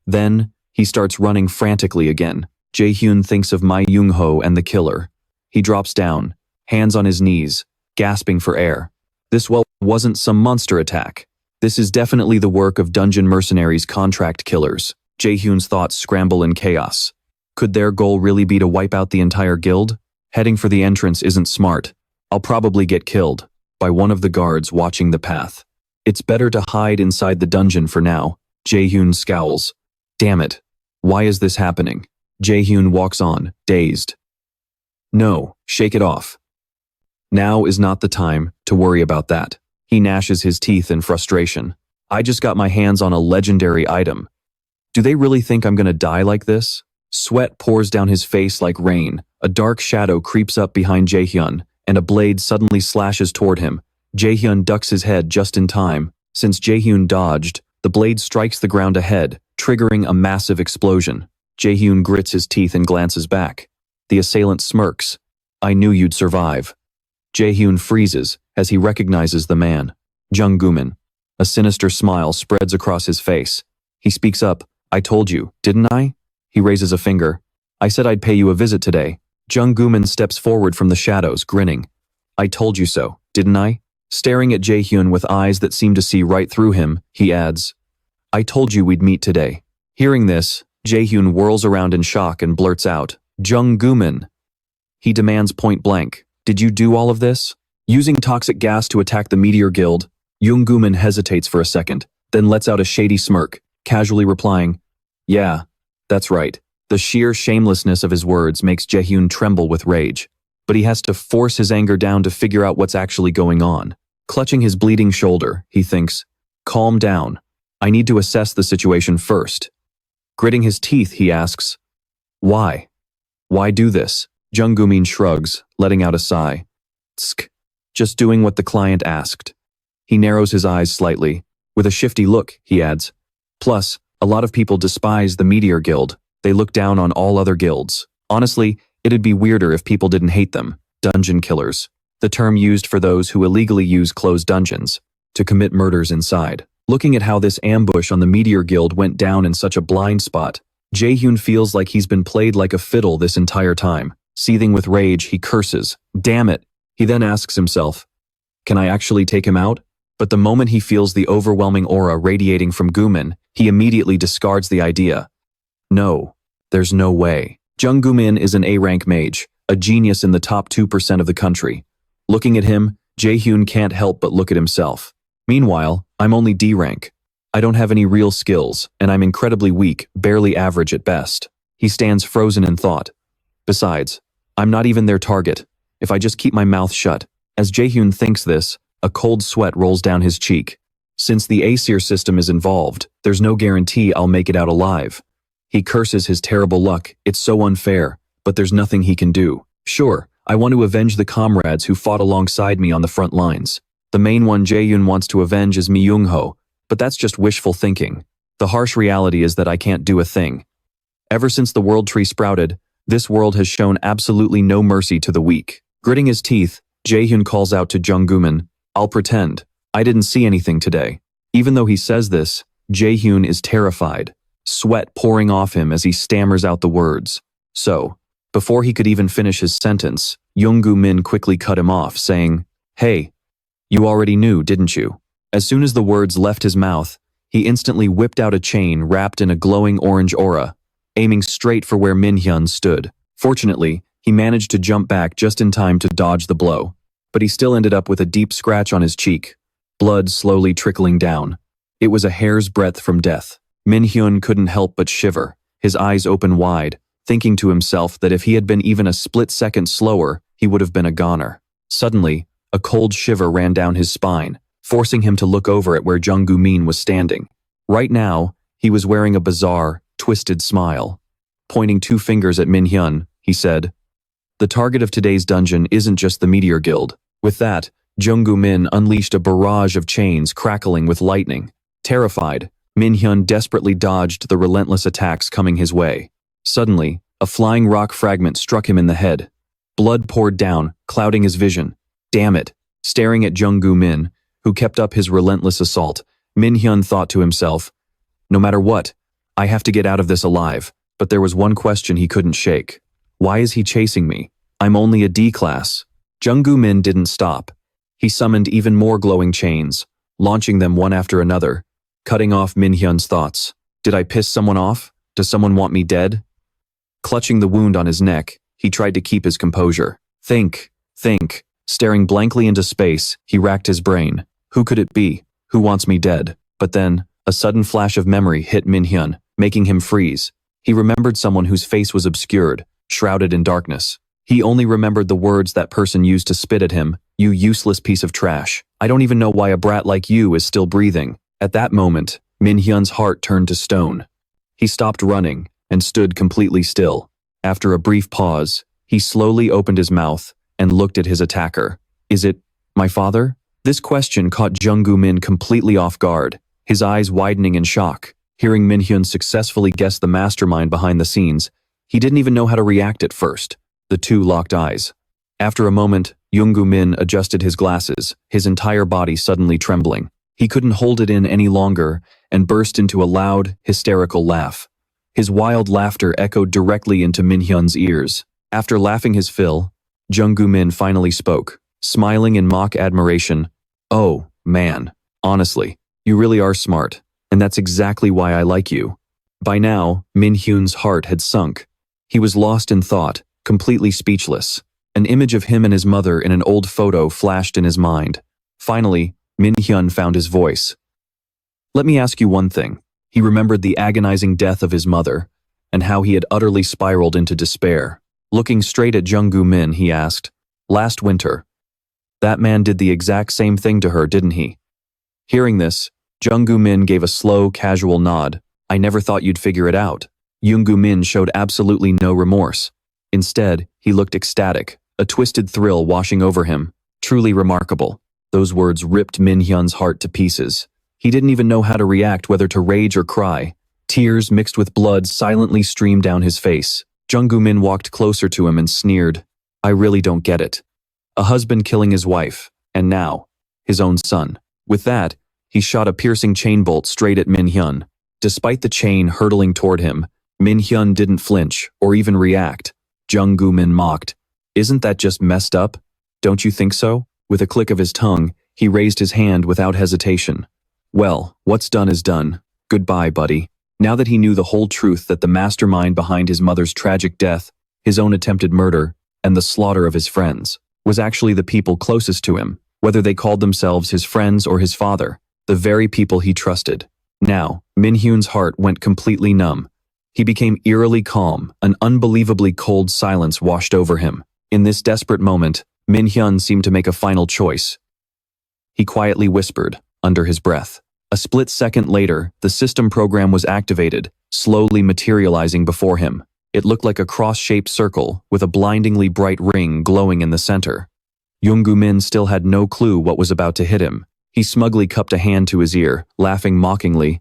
Then, he starts running frantically again. Jaehyun thinks of Myung-ho and the killer. He drops down, hands on his knees, gasping for air. This wasn't some monster attack. This is definitely the work of dungeon mercenaries, contract killers. Jaehyun's thoughts scramble in chaos. Could their goal really be to wipe out the entire guild? Heading for the entrance isn't smart. I'll probably get killed by one of the guards watching the path. It's better to hide inside the dungeon for now. Jaehyun scowls. Damn it. Why is this happening? Jaehyun walks on, dazed. No, shake it off. Now is not the time to worry about that. He gnashes his teeth in frustration. I just got my hands on a legendary item. Do they really think I'm gonna die like this? Sweat pours down his face like rain. A dark shadow creeps up behind Jaehyun, and a blade suddenly slashes toward him. Jaehyun ducks his head just in time. Since Jaehyun dodged, the blade strikes the ground ahead, triggering a massive explosion. Jaehyun grits his teeth and glances back. The assailant smirks. I knew you'd survive. Jaehyun freezes as he recognizes the man. Jung Gumin. A sinister smile spreads across his face. He speaks up. I told you, didn't I? He raises a finger. I said I'd pay you a visit today. Jung Gumin steps forward from the shadows, grinning. I told you so, didn't I? Staring at Jaehyun with eyes that seem to see right through him, he adds, I told you we'd meet today. Hearing this, Jaehyun whirls around in shock and blurts out, Jung Gumin. He demands point blank, did you do all of this? Using toxic gas to attack the Meteor Guild, Jung Gumin hesitates for a second, then lets out a shady smirk, casually replying, yeah, that's right. The sheer shamelessness of his words makes Jaehyun tremble with rage, but he has to force his anger down to figure out what's actually going on. Clutching his bleeding shoulder, he thinks, "Calm down. I need to assess the situation first." Gritting his teeth, he asks, "Why? Why do this?" Jung-gu-min shrugs, letting out a sigh. "Tsk. Just doing what the client asked." He narrows his eyes slightly. With a shifty look, he adds, "Plus, a lot of people despise the Meteor Guild. They look down on all other guilds. Honestly, it'd be weirder if people didn't hate them. Dungeon killers. The term used for those who illegally use closed dungeons to commit murders inside." Looking at how this ambush on the Meteor Guild went down in such a blind spot, Jaehyun feels like he's been played like a fiddle this entire time. Seething with rage, he curses, "Damn it." He then asks himself, "Can I actually take him out?" But the moment he feels the overwhelming aura radiating from Gumin, he immediately discards the idea. No, there's no way. Jung Gumin is an A-rank mage, a genius in the top 2% of the country. Looking at him, Jaehyun can't help but look at himself. Meanwhile, I'm only D-rank. I don't have any real skills, and I'm incredibly weak, barely average at best. He stands frozen in thought. Besides, I'm not even their target. If I just keep my mouth shut. As Jaehyun thinks this, a cold sweat rolls down his cheek. Since the Aesir system is involved, there's no guarantee I'll make it out alive. He curses his terrible luck. It's so unfair, but there's nothing he can do. Sure, I want to avenge the comrades who fought alongside me on the front lines. The main one Jaehyun wants to avenge is Mi Young-ho, but that's just wishful thinking. The harsh reality is that I can't do a thing. Ever since the world tree sprouted, this world has shown absolutely no mercy to the weak. Gritting his teeth, Jaehyun calls out to Jung Gumin, "I'll pretend. I didn't see anything today." Even though he says this, Jaehyun is terrified, sweat pouring off him as he stammers out the words. So, before he could even finish his sentence, Jung Gumin quickly cut him off, saying, "Hey, you already knew, didn't you?" As soon as the words left his mouth, he instantly whipped out a chain wrapped in a glowing orange aura, aiming straight for where Min Jaehyun stood. Fortunately, he managed to jump back just in time to dodge the blow, but he still ended up with a deep scratch on his cheek, blood slowly trickling down. It was a hair's breadth from death. Min Jaehyun couldn't help but shiver, his eyes open wide, thinking to himself that if he had been even a split second slower, he would have been a goner. Suddenly, a cold shiver ran down his spine, forcing him to look over at where Jung Gumin was standing. Right now, he was wearing a bizarre, twisted smile. Pointing two fingers at Min Jaehyun, he said, "The target of today's dungeon isn't just the Meteor Guild." With that, Jung Gumin unleashed a barrage of chains crackling with lightning. Terrified, Min Jaehyun desperately dodged the relentless attacks coming his way. Suddenly, a flying rock fragment struck him in the head. Blood poured down, clouding his vision. Damn it. Staring at Jung Gumin, who kept up his relentless assault, Min Jaehyun thought to himself, "No matter what, I have to get out of this alive." But there was one question he couldn't shake. Why is he chasing me? I'm only a D-class. Jung Gumin didn't stop. He summoned even more glowing chains, launching them one after another, cutting off Min Hyun's thoughts. Did I piss someone off? Does someone want me dead? Clutching the wound on his neck, he tried to keep his composure. Think. Staring blankly into space, he racked his brain. Who could it be? Who wants me dead? But then, a sudden flash of memory hit Min Jaehyun, making him freeze. He remembered someone whose face was obscured, shrouded in darkness. He only remembered the words that person used to spit at him, "You useless piece of trash. I don't even know why a brat like you is still breathing." At that moment, Min Hyun's heart turned to stone. He stopped running and stood completely still. After a brief pause, he slowly opened his mouth and looked at his attacker. "Is it my father?" This question caught Jung Gumin completely off guard, his eyes widening in shock. Hearing Min Hyun successfully guess the mastermind behind the scenes, he didn't even know how to react at first. The two locked eyes. After a moment, Jung Gumin adjusted his glasses, his entire body suddenly trembling. He couldn't hold it in any longer and burst into a loud, hysterical laugh. His wild laughter echoed directly into Min Hyun's ears. After laughing his fill, Jung Gumin finally spoke, smiling in mock admiration. "Oh, man, honestly, you really are smart, and that's exactly why I like you." By now, Min Hyun's heart had sunk. He was lost in thought, completely speechless. An image of him and his mother in an old photo flashed in his mind. Finally, Min Hyun found his voice. "Let me ask you one thing." He remembered the agonizing death of his mother, and how he had utterly spiraled into despair. Looking straight at Jung-gu Min, he asked, "Last winter, that man did the exact same thing to her, didn't he?" Hearing this, Jung-gu Min gave a slow, casual nod. "I never thought you'd figure it out." Jung-gu Min showed absolutely no remorse. Instead, he looked ecstatic, a twisted thrill washing over him. Truly remarkable. Those words ripped Min Hyun's heart to pieces. He didn't even know how to react, whether to rage or cry. Tears mixed with blood silently streamed down his face. Jung-gu Min walked closer to him and sneered, "I really don't get it. A husband killing his wife, and now, his own son." With that, he shot a piercing chain bolt straight at Min Hyun. Despite the chain hurtling toward him, Min Hyun didn't flinch or even react. Jung-gu Min mocked, "Isn't that just messed up? Don't you think so?" With a click of his tongue, he raised his hand without hesitation. "Well, what's done is done. Goodbye, buddy." Now that he knew the whole truth, that the mastermind behind his mother's tragic death, his own attempted murder, and the slaughter of his friends, was actually the people closest to him, whether they called themselves his friends or his father, the very people he trusted. Now, Min Hyun's heart went completely numb. He became eerily calm, an unbelievably cold silence washed over him. In this desperate moment, Min Hyun seemed to make a final choice. He quietly whispered, under his breath. A split second later, the system program was activated, slowly materializing before him. It looked like a cross-shaped circle, with a blindingly bright ring glowing in the center. Jung-gu Min still had no clue what was about to hit him. He smugly cupped a hand to his ear, laughing mockingly.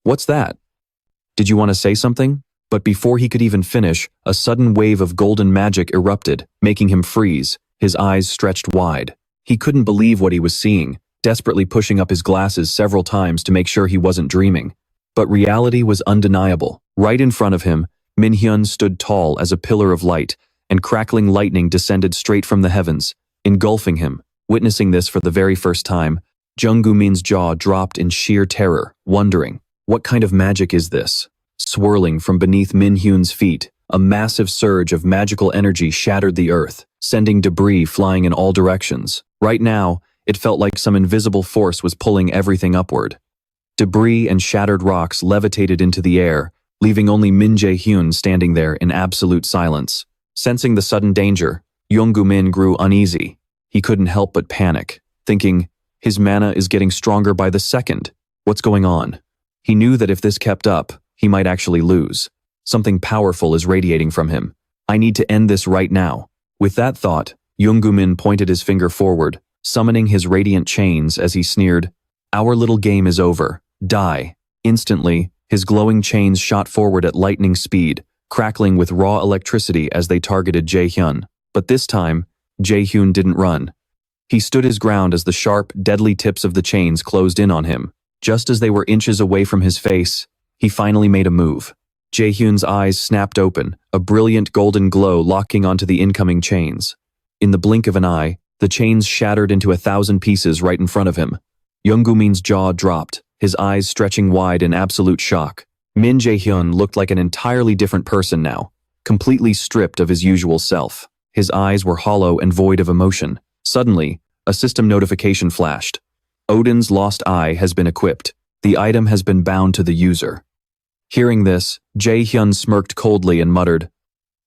"What's that? Did you want to say something?" But before he could even finish, a sudden wave of golden magic erupted, making him freeze, his eyes stretched wide. He couldn't believe what he was seeing, desperately pushing up his glasses several times to make sure he wasn't dreaming. But reality was undeniable. Right in front of him, Min Hyun stood tall as a pillar of light, and crackling lightning descended straight from the heavens, engulfing him. Witnessing this for the very first time, Jung-gu Min's jaw dropped in sheer terror, wondering, what kind of magic is this? Swirling from beneath Min Hyun's feet, a massive surge of magical energy shattered the earth, sending debris flying in all directions. Right now, it felt like some invisible force was pulling everything upward. Debris and shattered rocks levitated into the air, leaving only Min Jaehyun standing there in absolute silence. Sensing the sudden danger, Jung-gu Min grew uneasy. He couldn't help but panic, thinking, his mana is getting stronger by the second. What's going on? He knew that if this kept up, he might actually lose. Something powerful is radiating from him. I need to end this right now. With that thought, Jung-gu Min pointed his finger forward, summoning his radiant chains as he sneered, "Our little game is over. Die." Instantly, his glowing chains shot forward at lightning speed, crackling with raw electricity as they targeted Jaehyun. But this time, Jaehyun didn't run. He stood his ground as the sharp, deadly tips of the chains closed in on him. Just as they were inches away from his face, he finally made a move. Jaehyun's eyes snapped open, a brilliant golden glow locking onto the incoming chains. In the blink of an eye, the chains shattered into 1,000 pieces right in front of him. Jung-gu Min's jaw dropped, his eyes stretching wide in absolute shock. Min Jaehyun looked like an entirely different person now, completely stripped of his usual self. His eyes were hollow and void of emotion. Suddenly, a system notification flashed. Odin's lost eye has been equipped. The item has been bound to the user. Hearing this, Jaehyun smirked coldly and muttered,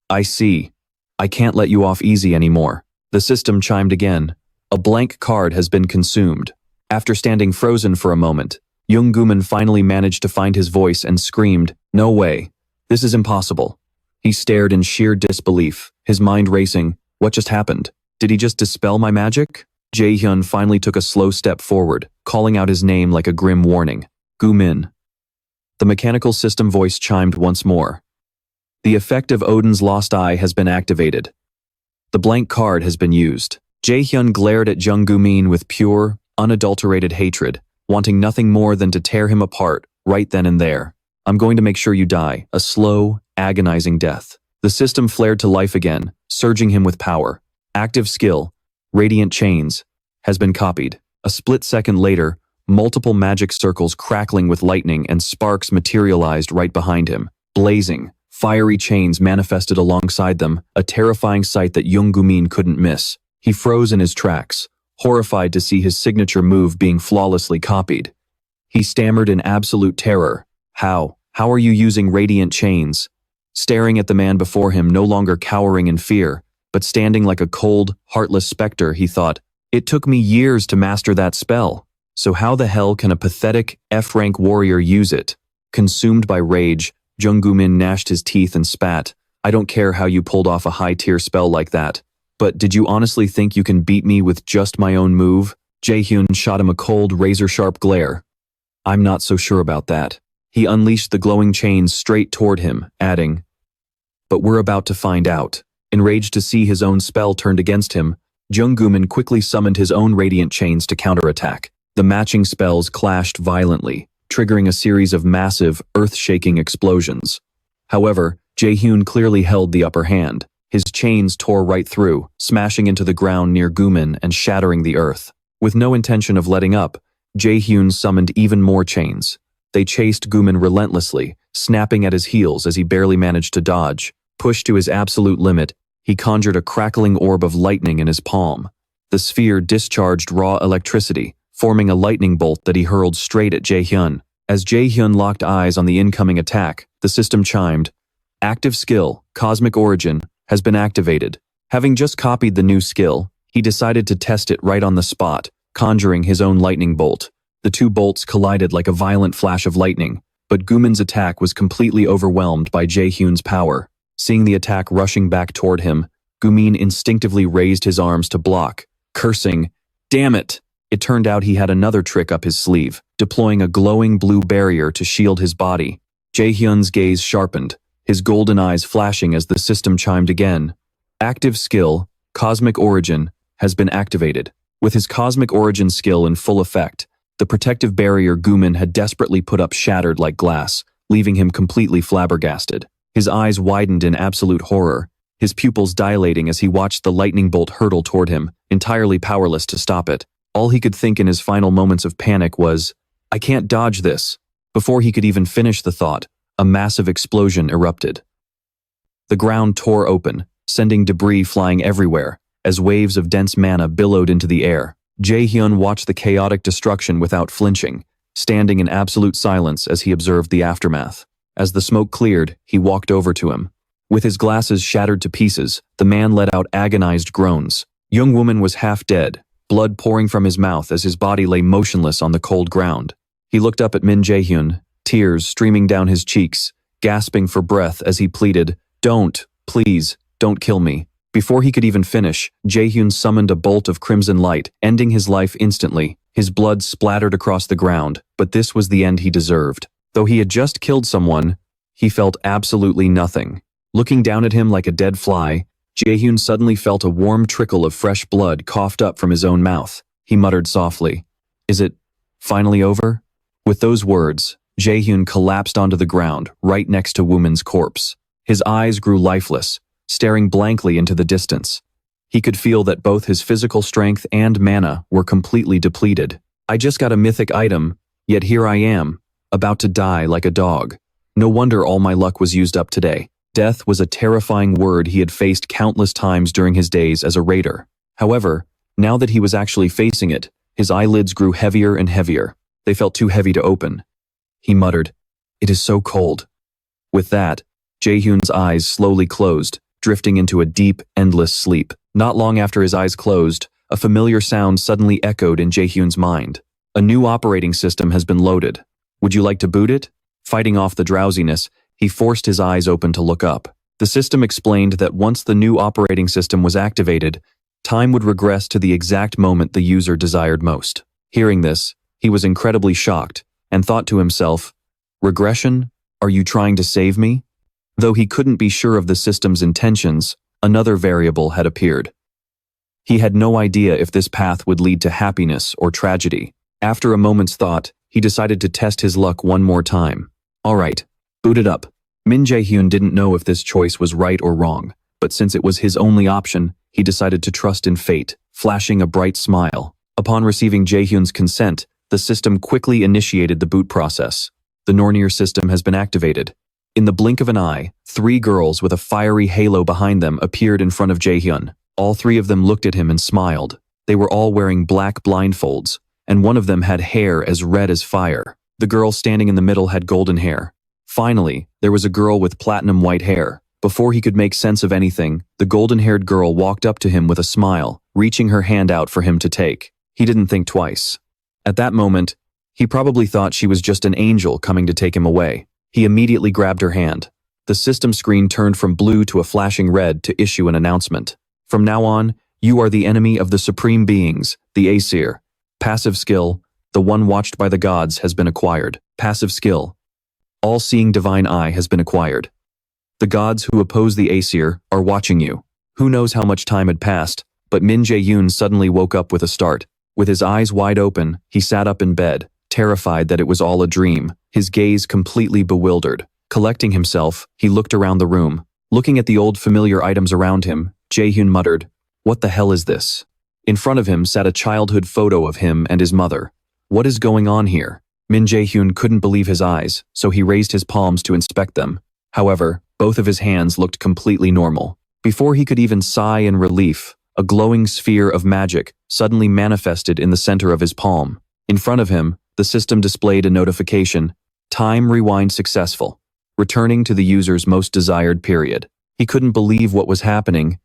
"I see. I can't let you off easy anymore." The system chimed again. A blank card has been consumed. After standing frozen for a moment, Jung-gu Min finally managed to find his voice and screamed, "No way. This is impossible." He stared in sheer disbelief, his mind racing. What just happened? Did he just dispel my magic? Jaehyun finally took a slow step forward, calling out his name like a grim warning. "Gu Min." The mechanical system voice chimed once more. "The effect of Odin's lost eye has been activated. The blank card has been used." Jaehyun glared at Jung-gu Min with pure, unadulterated hatred, wanting nothing more than to tear him apart right then and there. "I'm going to make sure you die, a slow, agonizing death." The system flared to life again, surging him with power. Active skill, radiant chains, has been copied. A split second later, multiple magic circles crackling with lightning and sparks materialized right behind him. Blazing, fiery chains manifested alongside them, a terrifying sight that Jung-gu Min couldn't miss. He froze in his tracks, horrified to see his signature move being flawlessly copied. He stammered in absolute terror. How are you using radiant chains?" staring at the man before him, no longer cowering in fear, but standing like a cold, heartless specter. He thought, "It took me years to master that spell, so how the hell can a pathetic F-rank warrior use it?" Consumed by rage, Junggumin gnashed his teeth and spat. "I don't care how you pulled off a high-tier spell like that, but did you honestly think you can beat me with just my own move?" Jaehyun shot him a cold, razor-sharp glare. "I'm not so sure about that." He unleashed the glowing chains straight toward him, adding, "But we're about to find out." Enraged to see his own spell turned against him, Junggumin quickly summoned his own radiant chains to counterattack. The matching spells clashed violently, triggering a series of massive, earth-shaking explosions. However, Jaehyun clearly held the upper hand. His chains tore right through, smashing into the ground near Gumin and shattering the earth. With no intention of letting up, Jaehyun summoned even more chains. They chased Gumin relentlessly, snapping at his heels as he barely managed to dodge. Pushed to his absolute limit, he conjured a crackling orb of lightning in his palm. The sphere discharged raw electricity, forming a lightning bolt that he hurled straight at Jaehyun. As Jaehyun locked eyes on the incoming attack, the system chimed, "Active skill, Cosmic Origin, has been activated." Having just copied the new skill, he decided to test it right on the spot, conjuring his own lightning bolt. The two bolts collided like a violent flash of lightning, but Gumin's attack was completely overwhelmed by Jaehyun's power. Seeing the attack rushing back toward him, Gumin instinctively raised his arms to block, cursing, "Damn it!" It turned out he had another trick up his sleeve, deploying a glowing blue barrier to shield his body. Jaehyun's gaze sharpened, his golden eyes flashing as the system chimed again. "Active skill, Cosmic Origin, has been activated." With his Cosmic Origin skill in full effect, the protective barrier Gumin had desperately put up shattered like glass, leaving him completely flabbergasted. His eyes widened in absolute horror, his pupils dilating as he watched the lightning bolt hurtle toward him, entirely powerless to stop it. All he could think in his final moments of panic was, "I can't dodge this." Before he could even finish the thought, a massive explosion erupted. The ground tore open, sending debris flying everywhere, as waves of dense mana billowed into the air. Jaehyun watched the chaotic destruction without flinching, standing in absolute silence as he observed the aftermath. As the smoke cleared, he walked over to him. With his glasses shattered to pieces, the man let out agonized groans. Young woman was half dead, blood pouring from his mouth as his body lay motionless on the cold ground. He looked up at Min Jaehyun, tears streaming down his cheeks, gasping for breath as he pleaded, "Don't, please, don't kill me." Before he could even finish, Jaehyun summoned a bolt of crimson light, ending his life instantly. His blood splattered across the ground, but this was the end he deserved. Though he had just killed someone, he felt absolutely nothing. Looking down at him like a dead fly, Jaehyun suddenly felt a warm trickle of fresh blood coughed up from his own mouth. He muttered softly, "Is it finally over?" With those words, Jaehyun collapsed onto the ground right next to Woman's corpse. His eyes grew lifeless, staring blankly into the distance. He could feel that both his physical strength and mana were completely depleted. "I just got a mythic item, yet here I am, about to die like a dog. No wonder all my luck was used up today." Death was a terrifying word he had faced countless times during his days as a raider. However, now that he was actually facing it, his eyelids grew heavier and heavier. They felt too heavy to open. He muttered, "It is so cold." With that, Jaehyun's eyes slowly closed, drifting into a deep, endless sleep. Not long after his eyes closed, a familiar sound suddenly echoed in Jaehyun's mind. "A new operating system has been loaded. Would you like to boot it?" Fighting off the drowsiness, he forced his eyes open to look up. The system explained that once the new operating system was activated, time would regress to the exact moment the user desired most. Hearing this, he was incredibly shocked and thought to himself, "Regression? Are you trying to save me?" Though he couldn't be sure of the system's intentions, another variable had appeared. He had no idea if this path would lead to happiness or tragedy. After a moment's thought, he decided to test his luck one more time. "All right, boot it up." Min Jaehyun didn't know if this choice was right or wrong, but since it was his only option, he decided to trust in fate, flashing a bright smile. Upon receiving Jaehyun's consent, the system quickly initiated the boot process. "The Nornir system has been activated." In the blink of an eye, 3 girls with a fiery halo behind them appeared in front of Jaehyun. All 3 of them looked at him and smiled. They were all wearing black blindfolds, and one of them had hair as red as fire. The girl standing in the middle had golden hair. Finally, there was a girl with platinum white hair. Before he could make sense of anything, the golden-haired girl walked up to him with a smile, reaching her hand out for him to take. He didn't think twice. At that moment, he probably thought she was just an angel coming to take him away. He immediately grabbed her hand. The system screen turned from blue to a flashing red to issue an announcement. From now on, you are the enemy of the supreme beings, the Aesir. Passive skill, the one watched by the gods, has been acquired. Passive skill, all-seeing divine eye has been acquired. The gods who oppose the Aesir are watching you. Who knows how much time had passed, but Min Jaehyun suddenly woke up with a start. With his eyes wide open, he sat up in bed, terrified that it was all a dream, his gaze completely bewildered. Collecting himself, he looked around the room. Looking at the old familiar items around him, Jaehyun muttered, "What the hell is this?" In front of him sat a childhood photo of him and his mother. What is going on here? Min Jaehyun couldn't believe his eyes, so he raised his palms to inspect them. However, both of his hands looked completely normal. Before he could even sigh in relief, a glowing sphere of magic suddenly manifested in the center of his palm. In front of him, the system displayed a notification, "Time rewind successful," returning to the user's most desired period. He couldn't believe what was happening,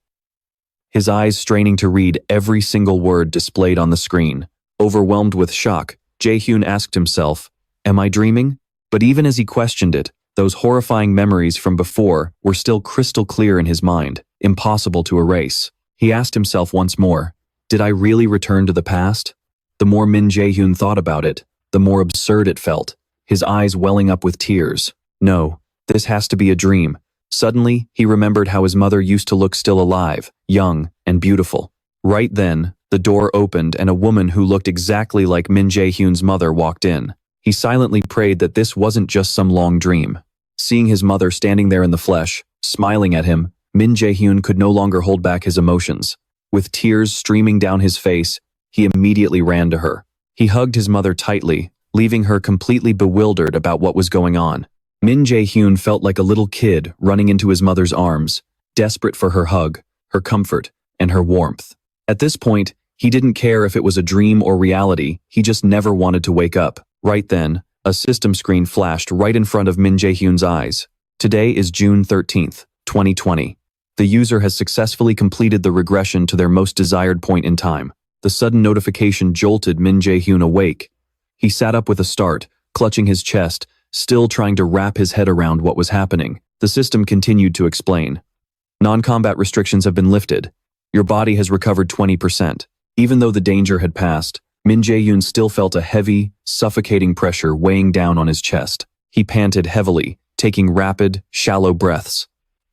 his eyes straining to read every single word displayed on the screen. Overwhelmed with shock, Jaehyun asked himself, "Am I dreaming?" But even as he questioned it, those horrifying memories from before were still crystal clear in his mind, impossible to erase. He asked himself once more, "Did I really return to the past?" The more Min Jaehyun thought about it, the more absurd it felt, his eyes welling up with tears. No, this has to be a dream. Suddenly, he remembered how his mother used to look still alive, young, and beautiful. Right then, the door opened and a woman who looked exactly like Min Jaehyun's mother walked in. He silently prayed that this wasn't just some long dream. Seeing his mother standing there in the flesh, smiling at him, Min Jaehyun could no longer hold back his emotions. With tears streaming down his face, he immediately ran to her. He hugged his mother tightly, leaving her completely bewildered about what was going on. Min Jaehyun felt like a little kid running into his mother's arms, desperate for her hug, her comfort, and her warmth. At this point, he didn't care if it was a dream or reality, he just never wanted to wake up. Right then, a system screen flashed right in front of Min Jaehyun's eyes. Today is June 13th, 2020. The user has successfully completed the regression to their most desired point in time. The sudden notification jolted Min Jaehyun awake. He sat up with a start, clutching his chest, still trying to wrap his head around what was happening. The system continued to explain. Non-combat restrictions have been lifted. Your body has recovered 20%. Even though the danger had passed, Min Jaehyun still felt a heavy, suffocating pressure weighing down on his chest. He panted heavily, taking rapid, shallow breaths.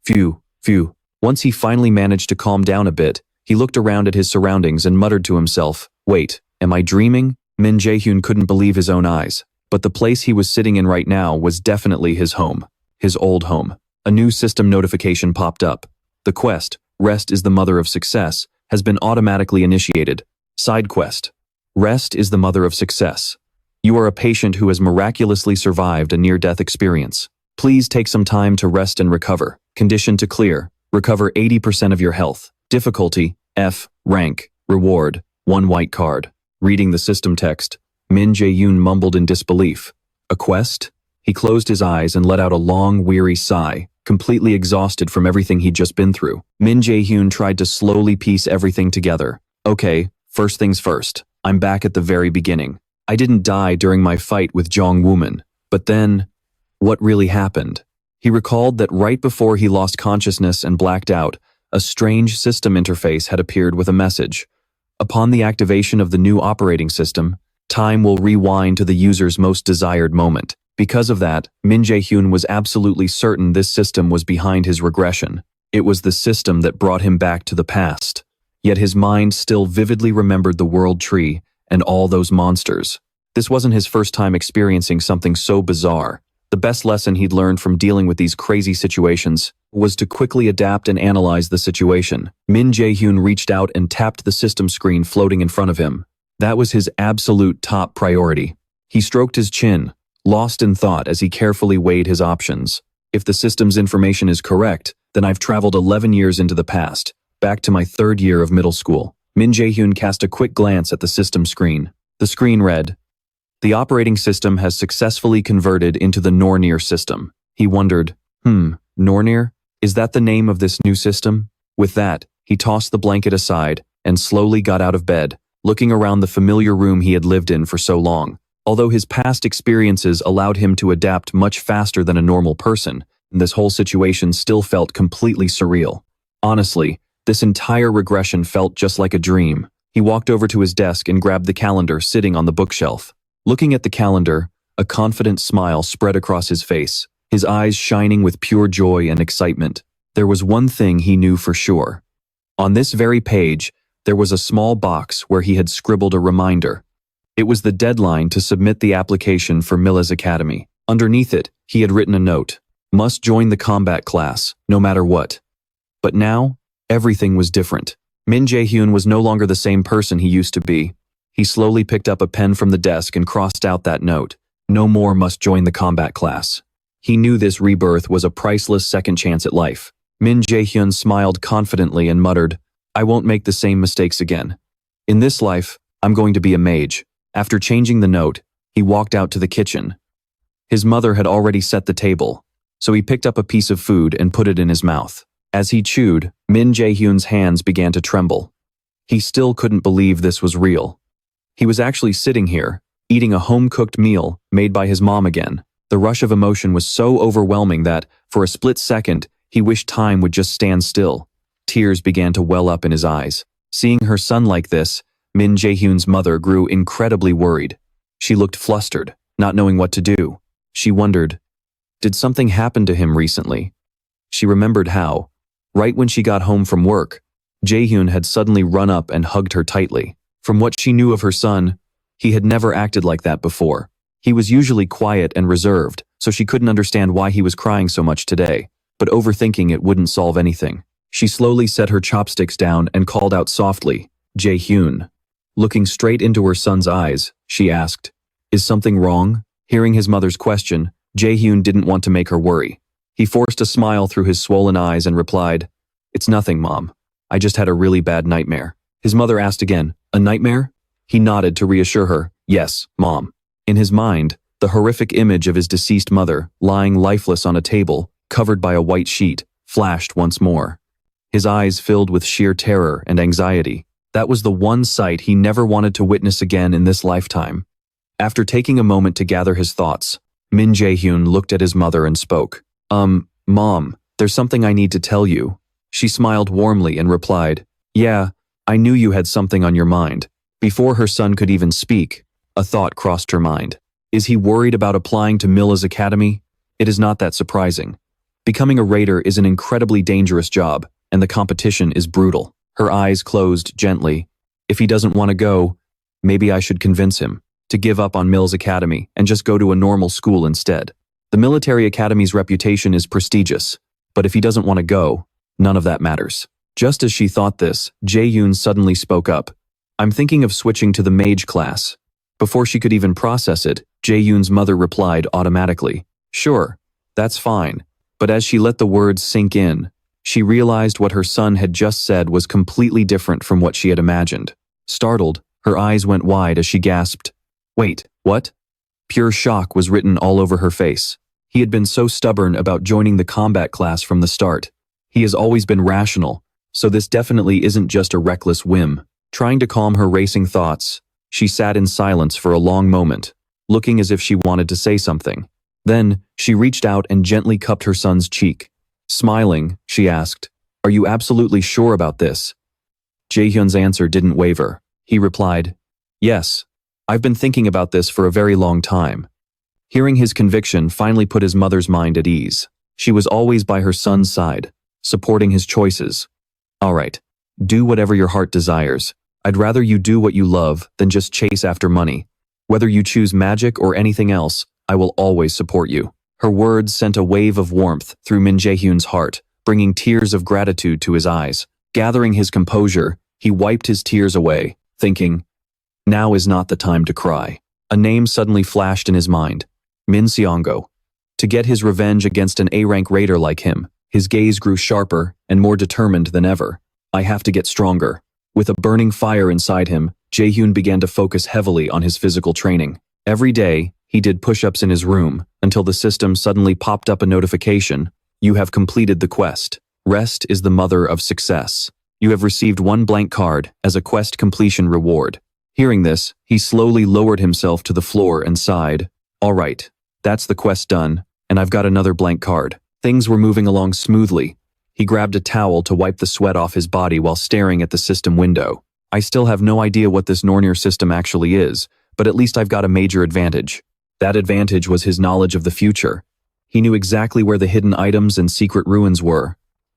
Phew, phew. Once he finally managed to calm down a bit, he looked around at his surroundings and muttered to himself, "Wait, am I dreaming?" Min Jaehyun couldn't believe his own eyes. But the place he was sitting in right now was definitely his home. His old home. A new system notification popped up. The quest, Rest is the Mother of Success, has been automatically initiated. Side quest. Rest is the Mother of Success. You are a patient who has miraculously survived a near-death experience. Please take some time to rest and recover. Condition to clear. Recover 80% of your health. Difficulty, F. Rank. Reward, 1 white card. Reading the system text, Min Jaehyun mumbled in disbelief. A quest? He closed his eyes and let out a long, weary sigh, completely exhausted from everything he'd just been through. Min Jaehyun tried to slowly piece everything together. Okay, first things first. I'm back at the very beginning. I didn't die during my fight with Jong Wooman. But then, what really happened? He recalled that right before he lost consciousness and blacked out, a strange system interface had appeared with a message. Upon the activation of the new operating system, time will rewind to the user's most desired moment. Because of that, Min Jaehyun was absolutely certain this system was behind his regression. It was the system that brought him back to the past. Yet his mind still vividly remembered the world tree and all those monsters. This wasn't his first time experiencing something so bizarre. The best lesson he'd learned from dealing with these crazy situations was to quickly adapt and analyze the situation. Min Jaehyun reached out and tapped the system screen floating in front of him. That was his absolute top priority. He stroked his chin, lost in thought as he carefully weighed his options. If the system's information is correct, then I've traveled 11 years into the past, back to my 3rd year of middle school. Min Jaehyun cast a quick glance at the system screen. The screen read, "The operating system has successfully converted into the Nornir system." He wondered, Nornir? Is that the name of this new system? With that, he tossed the blanket aside and slowly got out of bed, looking around the familiar room he had lived in for so long. Although his past experiences allowed him to adapt much faster than a normal person, this whole situation still felt completely surreal. Honestly, this entire regression felt just like a dream. He walked over to his desk and grabbed the calendar sitting on the bookshelf. Looking at the calendar, a confident smile spread across his face, his eyes shining with pure joy and excitement. There was one thing he knew for sure. On this very page, there was a small box where he had scribbled a reminder. It was the deadline to submit the application for Mila's Academy. Underneath it, he had written a note. Must join the combat class, no matter what. But now, everything was different. Min Jaehyun was no longer the same person he used to be. He slowly picked up a pen from the desk and crossed out that note. No more must join the combat class. He knew this rebirth was a priceless second chance at life. Min Jaehyun smiled confidently and muttered, I won't make the same mistakes again. In this life, I'm going to be a mage. After changing the note, he walked out to the kitchen. His mother had already set the table, so he picked up a piece of food and put it in his mouth. As he chewed, Min Jaehyun's hands began to tremble. He still couldn't believe this was real. He was actually sitting here, eating a home-cooked meal made by his mom again. The rush of emotion was so overwhelming that, for a split second, he wished time would just stand still. Tears began to well up in his eyes. Seeing her son like this, Min Jaehyun's mother grew incredibly worried. She looked flustered, not knowing what to do. She wondered, did something happen to him recently? She remembered how, right when she got home from work, Jaehyun had suddenly run up and hugged her tightly. From what she knew of her son, he had never acted like that before. He was usually quiet and reserved, so she couldn't understand why he was crying so much today. But overthinking it wouldn't solve anything. She slowly set her chopsticks down and called out softly, Jaehyun. Looking straight into her son's eyes, she asked, is something wrong? Hearing his mother's question, Jaehyun didn't want to make her worry. He forced a smile through his swollen eyes and replied, it's nothing, Mom. I just had a really bad nightmare. His mother asked again, a nightmare? He nodded to reassure her, yes, Mom. In his mind, the horrific image of his deceased mother, lying lifeless on a table, covered by a white sheet, flashed once more. His eyes filled with sheer terror and anxiety. That was the one sight he never wanted to witness again in this lifetime. After taking a moment to gather his thoughts, Min Jaehyun looked at his mother and spoke. Mom, there's something I need to tell you. She smiled warmly and replied, yeah, I knew you had something on your mind. Before her son could even speak, a thought crossed her mind. Is he worried about applying to Mila's Academy? It is not that surprising. Becoming a raider is an incredibly dangerous job, and the competition is brutal. Her eyes closed gently. If he doesn't want to go, maybe I should convince him to give up on Mila's Academy and just go to a normal school instead. The military academy's reputation is prestigious, but if he doesn't want to go, none of that matters. Just as she thought this, Jaehyun suddenly spoke up. I'm thinking of switching to the mage class. Before she could even process it, Jaehyun's mother replied automatically, sure, that's fine. But as she let the words sink in, she realized what her son had just said was completely different from what she had imagined. Startled, her eyes went wide as she gasped, wait, what? Pure shock was written all over her face. He had been so stubborn about joining the combat class from the start. He has always been rational, so this definitely isn't just a reckless whim. Trying to calm her racing thoughts, she sat in silence for a long moment, looking as if she wanted to say something. Then, she reached out and gently cupped her son's cheek. Smiling, she asked, are you absolutely sure about this? Jaehyun's answer didn't waver. He replied, yes, I've been thinking about this for a very long time. Hearing his conviction finally put his mother's mind at ease. She was always by her son's side, supporting his choices. All right, do whatever your heart desires. I'd rather you do what you love than just chase after money. Whether you choose magic or anything else, I will always support you. Her words sent a wave of warmth through Min Jaehyun's heart, bringing tears of gratitude to his eyes. Gathering his composure, he wiped his tears away, thinking, now is not the time to cry. A name suddenly flashed in his mind, Min Jaehyun. To get his revenge against an A-rank raider like him, his gaze grew sharper and more determined than ever. I have to get stronger. With a burning fire inside him, Jaehyun began to focus heavily on his physical training. Every day, he did push-ups in his room, until the system suddenly popped up a notification. You have completed the quest. Rest is the mother of success. You have received 1 blank card as a quest completion reward. Hearing this, he slowly lowered himself to the floor and sighed. All right, that's the quest done, and I've got another blank card. Things were moving along smoothly. He grabbed a towel to wipe the sweat off his body while staring at the system window. I still have no idea what this Nornir system actually is, but at least I've got a major advantage. That advantage was his knowledge of the future. He knew exactly where the hidden items and secret ruins were.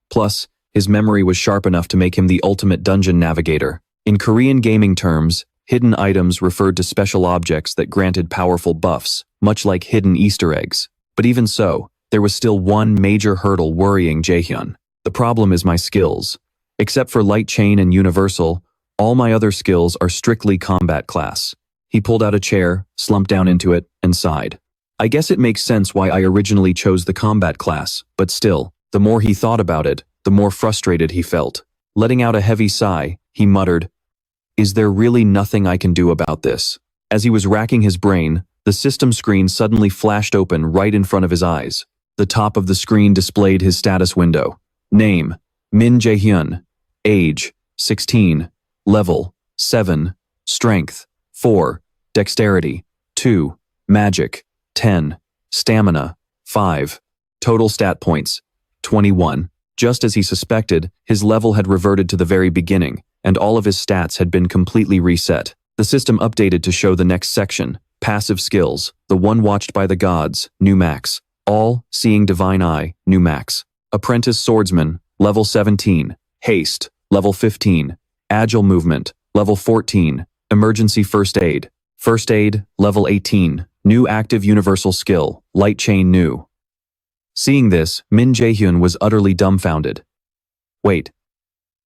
Plus, his memory was sharp enough to make him the ultimate dungeon navigator. In Korean gaming terms, hidden items referred to special objects that granted powerful buffs, much like hidden Easter eggs. But even so, there was still one major hurdle worrying Jaehyun. The problem is my skills. Except for light chain and universal, all my other skills are strictly combat class. He pulled out a chair, slumped down into it, and sighed. I guess it makes sense why I originally chose the combat class, but still, the more he thought about it, the more frustrated he felt. Letting out a heavy sigh, he muttered, "Is there really nothing I can do about this?" As he was racking his brain, the system screen suddenly flashed open right in front of his eyes. The top of the screen displayed his status window. Name, Min Jaehyun. Age, 16. Level, 7. Strength, 4. Dexterity, 2. Magic, 10. Stamina, 5. Total stat points, 21. Just as he suspected, his level had reverted to the very beginning, and all of his stats had been completely reset. The system updated to show the next section, passive skills, the one watched by the gods, new max. All, seeing divine eye, new max. Apprentice swordsman, level 17. Haste, level 15. Agile movement, level 14. Emergency first aid. First aid, level 18. New active universal skill, light chain new. Seeing this, Min Jaehyun was utterly dumbfounded. Wait,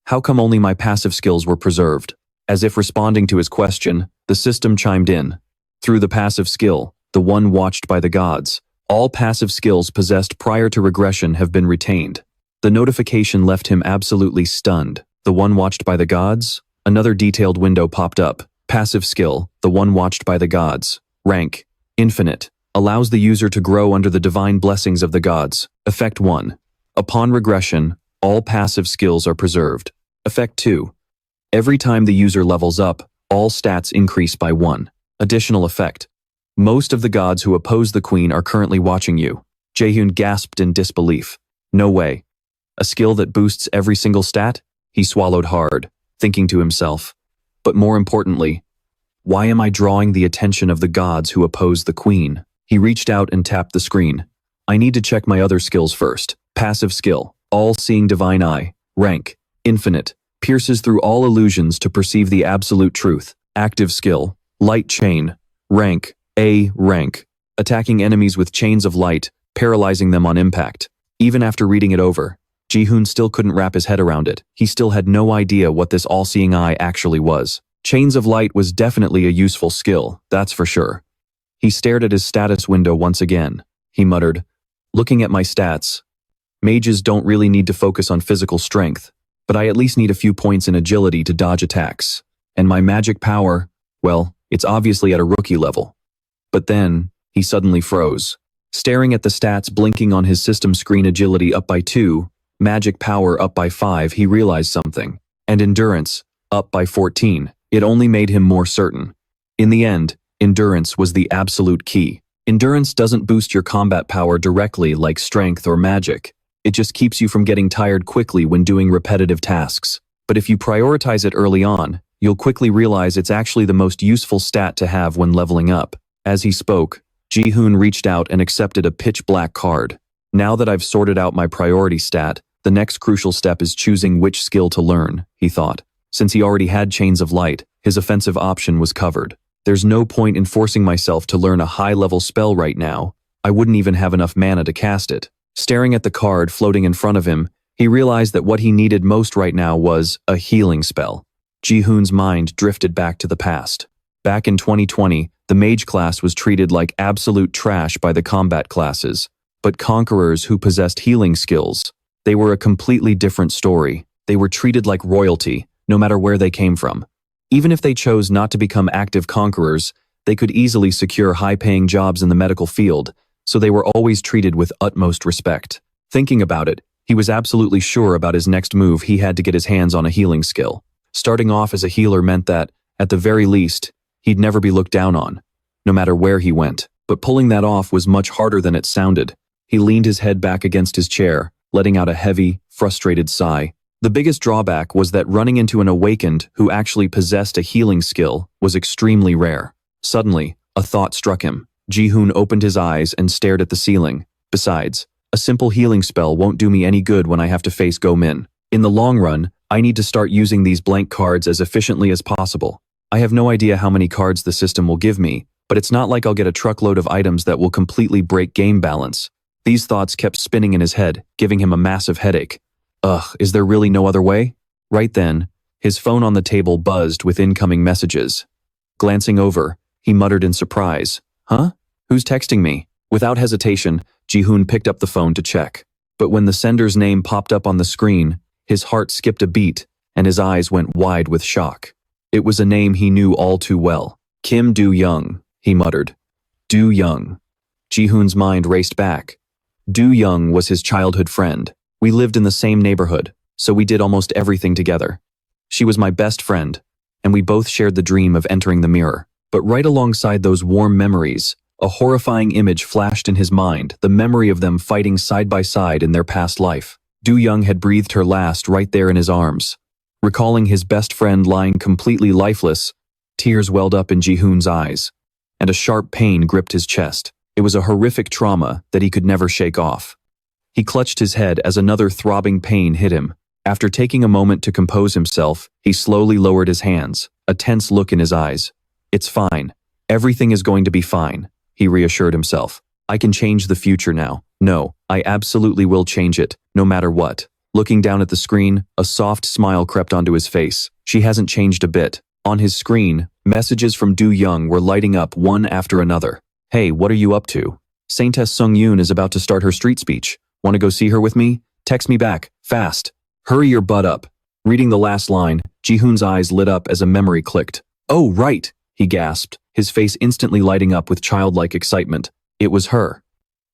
how come only my passive skills were preserved? As if responding to his question, the system chimed in. Through the passive skill, the one watched by the gods, all passive skills possessed prior to regression have been retained. The notification left him absolutely stunned. The one watched by the gods? Another detailed window popped up. Passive skill, the one watched by the gods. Rank, infinite. Allows the user to grow under the divine blessings of the gods. Effect 1. Upon regression, all passive skills are preserved. Effect 2. Every time the user levels up, all stats increase by 1. Additional effect. Most of the gods who oppose the queen are currently watching you. Jaehyun gasped in disbelief. No way. A skill that boosts every single stat? He swallowed hard, thinking to himself. But more importantly, why am I drawing the attention of the gods who oppose the queen? He reached out and tapped the screen. I need to check my other skills first. Passive skill, all-seeing divine eye. Rank, infinite. Pierces through all illusions to perceive the absolute truth. Active skill, light chain. Rank, A rank. Attacking enemies with chains of light, paralyzing them on impact. Even after reading it over, Jaehyun still couldn't wrap his head around it. He still had no idea what this all-seeing eye actually was. Chains of light was definitely a useful skill, that's for sure. He stared at his status window once again. He muttered, looking at my stats. Mages don't really need to focus on physical strength, but I at least need a few points in agility to dodge attacks. And my magic power, well, it's obviously at a rookie level. But then, he suddenly froze. Staring at the stats blinking on his system screen, agility up by 2, magic power up by 5, he realized something. And endurance, up by 14. It only made him more certain. In the end, endurance was the absolute key. Endurance doesn't boost your combat power directly like strength or magic. It just keeps you from getting tired quickly when doing repetitive tasks. But if you prioritize it early on, you'll quickly realize it's actually the most useful stat to have when leveling up. As he spoke, Jaehyun reached out and accepted a pitch-black card. Now that I've sorted out my priority stat, the next crucial step is choosing which skill to learn, he thought. Since he already had Chains of Light, his offensive option was covered. There's no point in forcing myself to learn a high-level spell right now. I wouldn't even have enough mana to cast it. Staring at the card floating in front of him, he realized that what he needed most right now was a healing spell. Jaehyun's mind drifted back to the past. Back in 2020, the mage class was treated like absolute trash by the combat classes. But conquerors who possessed healing skills, they were a completely different story. They were treated like royalty, no matter where they came from. Even if they chose not to become active conquerors, they could easily secure high-paying jobs in the medical field, so they were always treated with utmost respect. Thinking about it, he was absolutely sure about his next move. He had to get his hands on a healing skill. Starting off as a healer meant that, at the very least, he'd never be looked down on, no matter where he went. But pulling that off was much harder than it sounded. He leaned his head back against his chair, letting out a heavy, frustrated sigh. The biggest drawback was that running into an awakened who actually possessed a healing skill was extremely rare. Suddenly, a thought struck him. Jaehyun opened his eyes and stared at the ceiling. Besides, a simple healing spell won't do me any good when I have to face Min. In the long run, I need to start using these blank cards as efficiently as possible. I have no idea how many cards the system will give me, but it's not like I'll get a truckload of items that will completely break game balance. These thoughts kept spinning in his head, giving him a massive headache. Ugh, is there really no other way? Right then, his phone on the table buzzed with incoming messages. Glancing over, he muttered in surprise, "Huh? Who's texting me?" Without hesitation, Jaehyun picked up the phone to check. But when the sender's name popped up on the screen, his heart skipped a beat, and his eyes went wide with shock. It was a name he knew all too well. Kim Do-young, he muttered. Do-young. Jaehyun's mind raced back. Do-young was his childhood friend. We lived in the same neighborhood, so we did almost everything together. She was my best friend, and we both shared the dream of entering the mirror. But right alongside those warm memories, a horrifying image flashed in his mind, the memory of them fighting side by side in their past life. Do-young had breathed her last right there in his arms. Recalling his best friend lying completely lifeless, tears welled up in Jaehyun's eyes, and a sharp pain gripped his chest. It was a horrific trauma that he could never shake off. He clutched his head as another throbbing pain hit him. After taking a moment to compose himself, he slowly lowered his hands, a tense look in his eyes. "It's fine. Everything is going to be fine," he reassured himself. "I can change the future now. No, I absolutely will change it, no matter what." Looking down at the screen, a soft smile crept onto his face. She hasn't changed a bit. On his screen, messages from Do-young were lighting up one after another. "Hey, what are you up to? Saintess Sung-yoon is about to start her street speech. Want to go see her with me? Text me back, fast. Hurry your butt up." Reading the last line, Jaehyun's eyes lit up as a memory clicked. "Oh, right," he gasped, his face instantly lighting up with childlike excitement. It was her.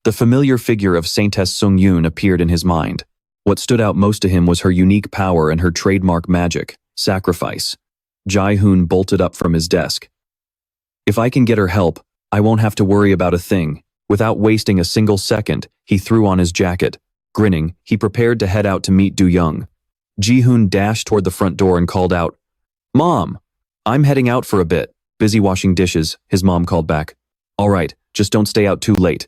The familiar figure of Saintess Sung-yoon appeared in his mind. What stood out most to him was her unique power and her trademark magic, sacrifice. Jaehyun bolted up from his desk. "If I can get her help, I won't have to worry about a thing." Without wasting a single second, he threw on his jacket. Grinning, he prepared to head out to meet Do-young. Jaehyun dashed toward the front door and called out, "Mom, I'm heading out for a bit." "Busy washing dishes," his mom called back. "All right, just don't stay out too late."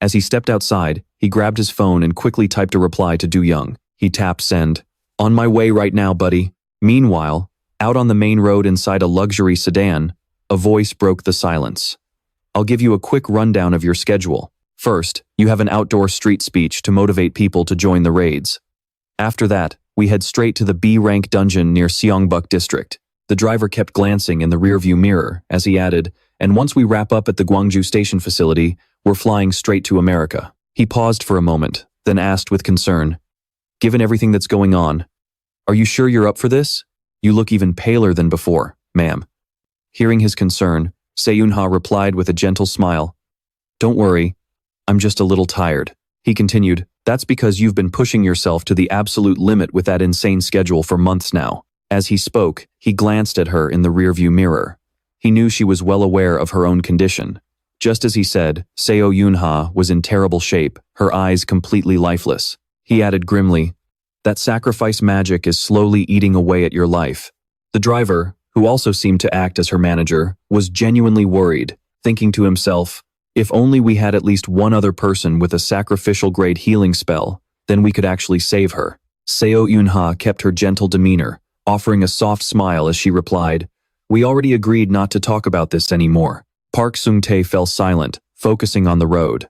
As he stepped outside, he grabbed his phone and quickly typed a reply to Do-young. He tapped send. "On my way right now, buddy." Meanwhile, out on the main road inside a luxury sedan, a voice broke the silence. "I'll give you a quick rundown of your schedule. First, you have an outdoor street speech to motivate people to join the raids. After that, we head straight to the B-rank dungeon near Seongbuk District." The driver kept glancing in the rearview mirror as he added, "And once we wrap up at the Gwangju station facility, we're flying straight to America." He paused for a moment, then asked with concern, "Given everything that's going on, are you sure you're up for this? You look even paler than before, ma'am." Hearing his concern, Se-Eun-ha replied with a gentle smile, "Don't worry, I'm just a little tired." He continued, "That's because you've been pushing yourself to the absolute limit with that insane schedule for months now." As he spoke, he glanced at her in the rearview mirror. He knew she was well aware of her own condition. Just as he said, Se-Eun-ha was in terrible shape, her eyes completely lifeless. He added grimly, "That sacrifice magic is slowly eating away at your life." The driver, who also seemed to act as her manager, was genuinely worried, thinking to himself, "If only we had at least one other person with a sacrificial-grade healing spell, then we could actually save her." Se-Eun-ha kept her gentle demeanor, offering a soft smile as she replied, "We already agreed not to talk about this anymore." Park Sung-tae fell silent, focusing on the road.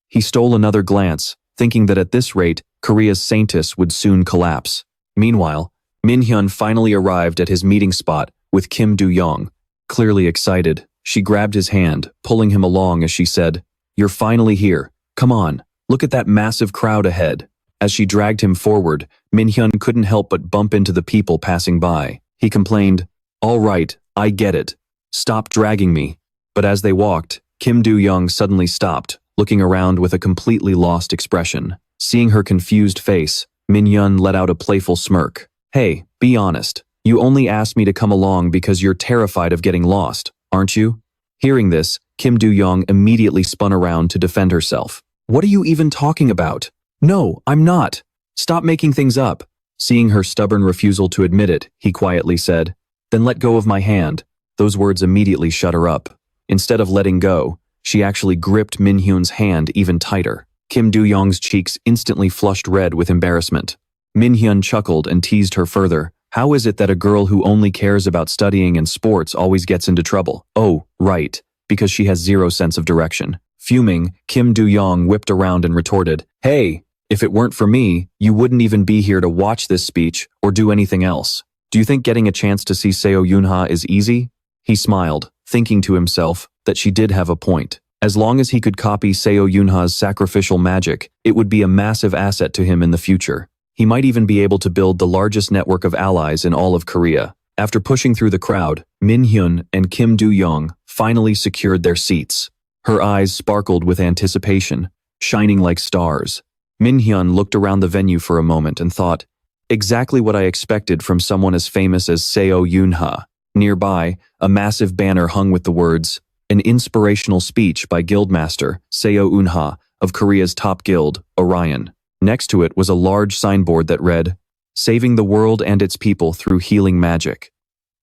He stole another glance, thinking that at this rate, Korea's saintess would soon collapse. Meanwhile, Min Jaehyun finally arrived at his meeting spot with Kim Do-young. Clearly excited, she grabbed his hand, pulling him along as she said, "You're finally here. Come on, look at that massive crowd ahead." As she dragged him forward, Min Jaehyun couldn't help but bump into the people passing by. He complained, "All right, I get it. Stop dragging me." But as they walked, Kim Do-young suddenly stopped, looking around with a completely lost expression. Seeing her confused face, Min Jaehyun let out a playful smirk. Hey, be honest. You only asked me to come along because you're terrified of getting lost, aren't you? Hearing this, Kim Do-young immediately spun around to defend herself. What are you even talking about? No, I'm not. Stop making things up. Seeing her stubborn refusal to admit it, he quietly said, Then let go of my hand. Those words immediately shut her up. Instead of letting go, she actually gripped Min Hyun's hand even tighter. Kim Do-young's cheeks instantly flushed red with embarrassment. Min Hyun chuckled and teased her further. How is it that a girl who only cares about studying and sports always gets into trouble? Oh, right, because she has zero sense of direction. Fuming, Kim Do-young whipped around and retorted, Hey, if it weren't for me, you wouldn't even be here to watch this speech or do anything else. Do you think getting a chance to see Seo Yunha is easy? He smiled, thinking to himself that she did have a point. As long as he could copy Seo Yunha's sacrificial magic, it would be a massive asset to him in the future. He might even be able to build the largest network of allies in all of Korea. After pushing through the crowd, Min Hyun and Kim Do-young finally secured their seats. Her eyes sparkled with anticipation, shining like stars. Min Hyun looked around the venue for a moment and thought, exactly what I expected from someone as famous as Seo Yunha. Nearby, a massive banner hung with the words, an inspirational speech by Guildmaster Seo Yunha of Korea's top guild, Orion. Next to it was a large signboard that read, Saving the world and its people through healing magic.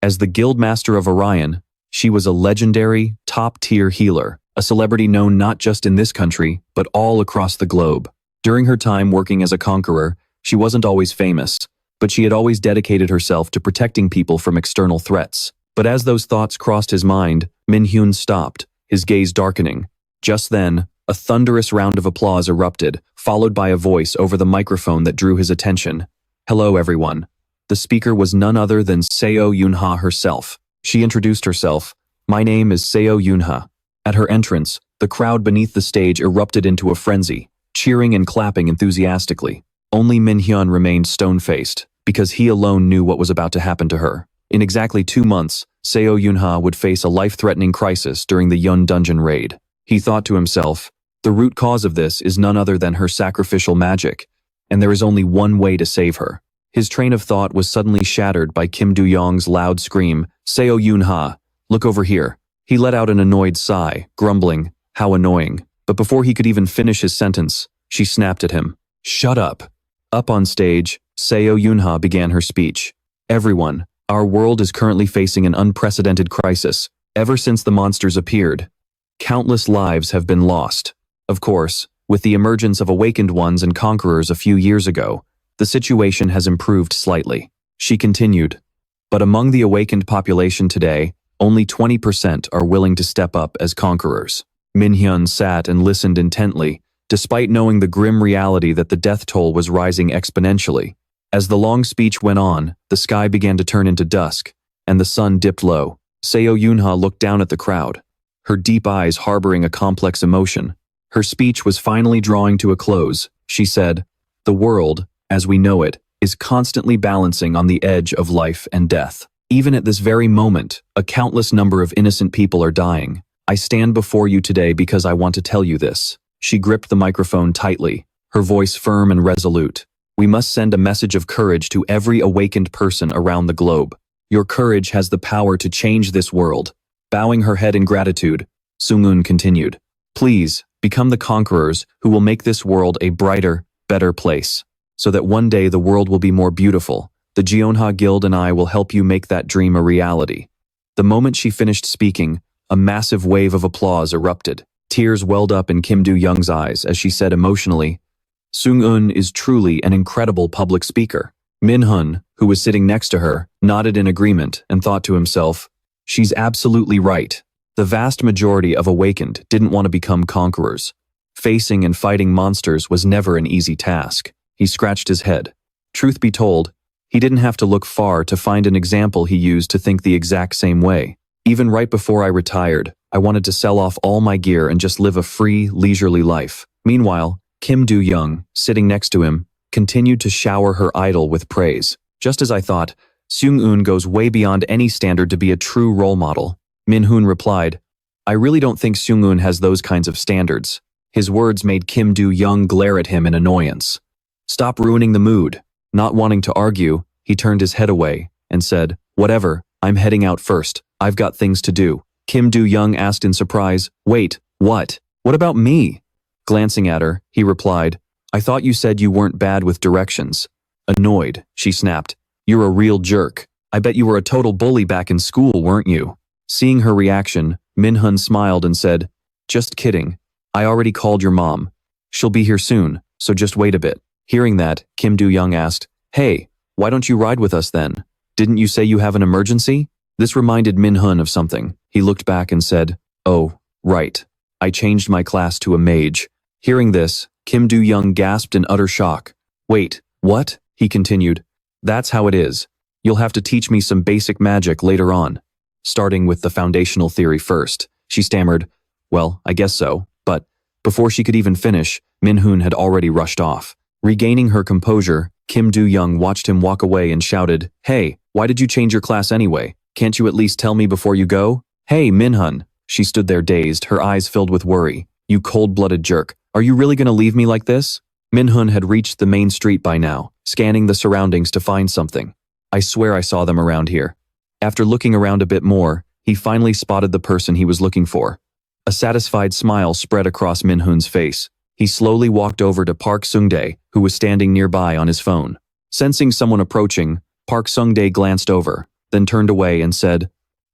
As the Guildmaster of Orion, she was a legendary, top-tier healer, a celebrity known not just in this country, but all across the globe. During her time working as a conqueror, she wasn't always famous, but she had always dedicated herself to protecting people from external threats. But as those thoughts crossed his mind, Min Hyun stopped, his gaze darkening. Just then, a thunderous round of applause erupted, followed by a voice over the microphone that drew his attention. Hello, everyone. The speaker was none other than Seo Yunha herself. She introduced herself. My name is Seo Yunha. At her entrance, the crowd beneath the stage erupted into a frenzy, cheering and clapping enthusiastically. Only Min Hyun remained stone-faced, because he alone knew what was about to happen to her. In exactly 2 months, Seo Yunha would face a life-threatening crisis during the Yun dungeon raid. He thought to himself, the root cause of this is none other than her sacrificial magic, and there is only one way to save her. His train of thought was suddenly shattered by Kim Do-young's loud scream, Seo Yunha, look over here. He let out an annoyed sigh, grumbling, how annoying. But before he could even finish his sentence, she snapped at him. Shut up. Up on stage, Seo Yunha began her speech. Everyone, our world is currently facing an unprecedented crisis. Ever since the monsters appeared, countless lives have been lost. Of course, with the emergence of awakened ones and conquerors a few years ago, the situation has improved slightly. She continued, but among the awakened population today, only 20% are willing to step up as conquerors. Min Hyun sat and listened intently, despite knowing the grim reality that the death toll was rising exponentially. As the long speech went on, the sky began to turn into dusk, and the sun dipped low. Seo Yunha looked down at the crowd, her deep eyes harboring a complex emotion. Her speech was finally drawing to a close. She said, the world, as we know it, is constantly balancing on the edge of life and death. Even at this very moment, a countless number of innocent people are dying. I stand before you today because I want to tell you this. She gripped the microphone tightly, her voice firm and resolute. We must send a message of courage to every awakened person around the globe. Your courage has the power to change this world. Bowing her head in gratitude, Sung-eun continued, please, become the conquerors who will make this world a brighter, better place, so that one day the world will be more beautiful. The Jeonha Guild and I will help you make that dream a reality. The moment she finished speaking, a massive wave of applause erupted. Tears welled up in Kim Do-young's eyes as she said emotionally, Sung-eun is truly an incredible public speaker. Min Hyun, who was sitting next to her, nodded in agreement and thought to himself, she's absolutely right. The vast majority of awakened didn't want to become conquerors. Facing and fighting monsters was never an easy task. He scratched his head. Truth be told, he didn't have to look far to find an example he used to think the exact same way. Even right before I retired, I wanted to sell off all my gear and just live a free, leisurely life. Meanwhile, Kim Do-young, sitting next to him, continued to shower her idol with praise. Just as I thought, Sung-eun goes way beyond any standard to be a true role model. Min Hyun replied, I really don't think Sung-eun has those kinds of standards. His words made Kim Do-young glare at him in annoyance. "Stop ruining the mood." Not wanting to argue, he turned his head away and said, "Whatever, I'm heading out first. I've got things to do." Kim Do-young asked in surprise, "Wait, what? What about me?" Glancing at her, he replied, "I thought you said you weren't bad with directions." Annoyed, she snapped, "You're a real jerk. I bet you were a total bully back in school, weren't you?" Seeing her reaction, Min-hun smiled and said, "Just kidding. I already called your mom. She'll be here soon, so just wait a bit." Hearing that, Kim Do-young asked, "Hey, why don't you ride with us then? Didn't you say you have an emergency?" This reminded Min-hun of something. He looked back and said, "Oh, right. I changed my class to a mage." Hearing this, Kim Do-young gasped in utter shock. "Wait, what?" he continued. "That's how it is. You'll have to teach me some basic magic later on." Starting with the foundational theory first, she stammered, "Well, I guess so," but before she could even finish, Min-hun had already rushed off. Regaining her composure, Kim Do-young watched him walk away and shouted, "Hey, why did you change your class anyway? Can't you at least tell me before you go?" "Hey, Min-hun." She stood there dazed, her eyes filled with worry. "You cold-blooded jerk. Are you really gonna leave me like this?" Min-hun had reached the main street by now, scanning the surroundings to find something. "I swear I saw them around here." After looking around a bit more, he finally spotted the person he was looking for. A satisfied smile spread across Min-hun's face. He slowly walked over to Park Sung-dae, who was standing nearby on his phone. Sensing someone approaching, Park Sung-dae glanced over, then turned away and said,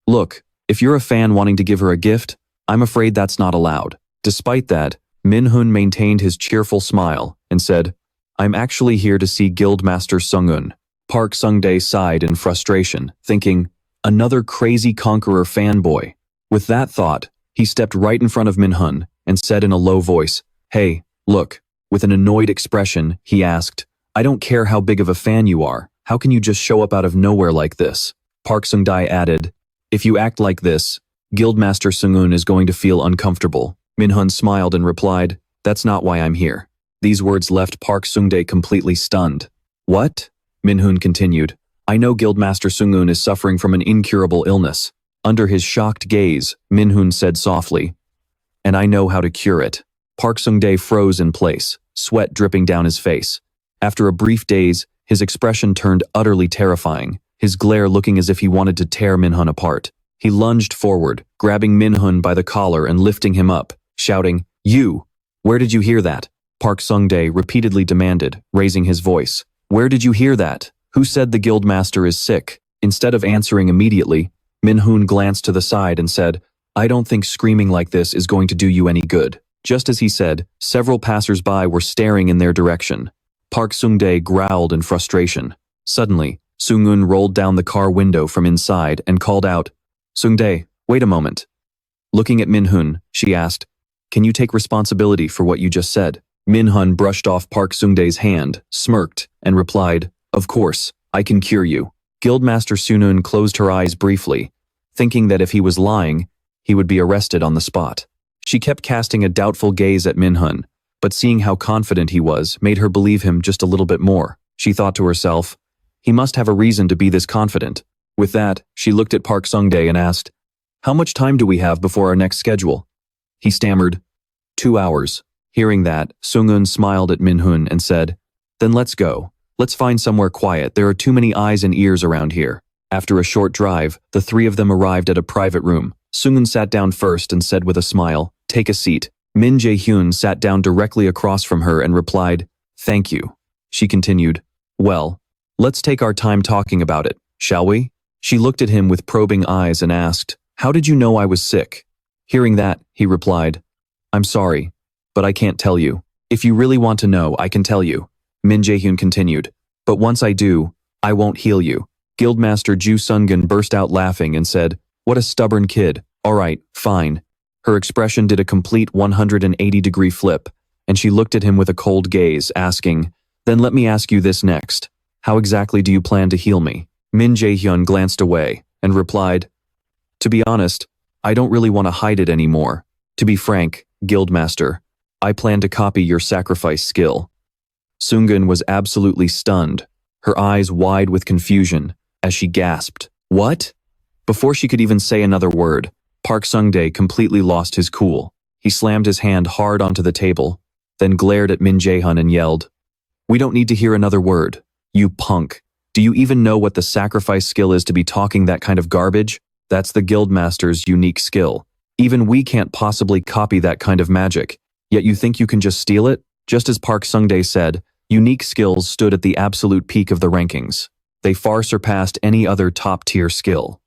"Look, if you're a fan wanting to give her a gift, I'm afraid that's not allowed." Despite that, Min-hun maintained his cheerful smile and said, "I'm actually here to see Guildmaster Sung-un." Park Sung-dae sighed in frustration, thinking, "Another crazy conqueror fanboy." With that thought, he stepped right in front of Min-hun and said in a low voice, "Hey, look." With an annoyed expression, he asked, "I don't care how big of a fan you are. How can you just show up out of nowhere like this?" Park Sung-dae added, "If you act like this, Guildmaster Sung-un is going to feel uncomfortable." Min-hun smiled and replied, "That's not why I'm here." These words left Park Sung-dae completely stunned. "What?" Min-hun continued, "I know Guildmaster Sung-un is suffering from an incurable illness." Under his shocked gaze, Min-hun said softly, "And I know how to cure it." Park Sung-dae froze in place, sweat dripping down his face. After a brief daze, his expression turned utterly terrifying, his glare looking as if he wanted to tear Min-hun apart. He lunged forward, grabbing Min-hun by the collar and lifting him up, shouting, "You! Where did you hear that?" Park Sung-dae repeatedly demanded, raising his voice. "Where did you hear that? Who said the guildmaster is sick?" Instead of answering immediately, Min-hun glanced to the side and said, "I don't think screaming like this is going to do you any good." Just as he said, several passers-by were staring in their direction. Park Sung-dae growled in frustration. Suddenly, Sung-un rolled down the car window from inside and called out, "Sung-dae, wait a moment." Looking at Min-hun, she asked, "Can you take responsibility for what you just said?" Min-hun brushed off Park Sung-dae's hand, smirked, and replied, "Of course, I can cure you." Guildmaster Sung-un closed her eyes briefly, thinking that if he was lying, he would be arrested on the spot. She kept casting a doubtful gaze at Min-hun, but seeing how confident he was made her believe him just a little bit more. She thought to herself, he must have a reason to be this confident. With that, she looked at Park Sung-dae and asked, "How much time do we have before our next schedule?" He stammered, 2 hours. Hearing that, Sung-un smiled at Min-hun and said, "Then let's go. Let's find somewhere quiet. There are too many eyes and ears around here." After a short drive, the three of them arrived at a private room. Sung-un sat down first and said with a smile, "Take a seat." Min Jaehyun sat down directly across from her and replied, "Thank you." She continued, "Well, let's take our time talking about it, shall we?" She looked at him with probing eyes and asked, "How did you know I was sick?" Hearing that, he replied, "I'm sorry, but I can't tell you. If you really want to know, I can tell you." Min Jaehyun continued, "But once I do, I won't heal you." Guildmaster Ju Sungun burst out laughing and said, "What a stubborn kid. All right, fine." Her expression did a complete 180-degree flip, and she looked at him with a cold gaze, asking, "Then let me ask you this next. How exactly do you plan to heal me?" Min Jaehyun glanced away and replied, "To be honest, I don't really want to hide it anymore. To be frank, Guildmaster, I plan to copy your sacrifice skill." Sungun was absolutely stunned, her eyes wide with confusion, as she gasped, "What?" Before she could even say another word, Park Sung-dae completely lost his cool. He slammed his hand hard onto the table, then glared at Min Jaehyun and yelled, "We don't need to hear another word. You punk. Do you even know what the sacrifice skill is to be talking that kind of garbage? That's the Guildmaster's unique skill. Even we can't possibly copy that kind of magic, yet you think you can just steal it?" Just as Park Sung-dae said, unique skills stood at the absolute peak of the rankings. They far surpassed any other top-tier skill.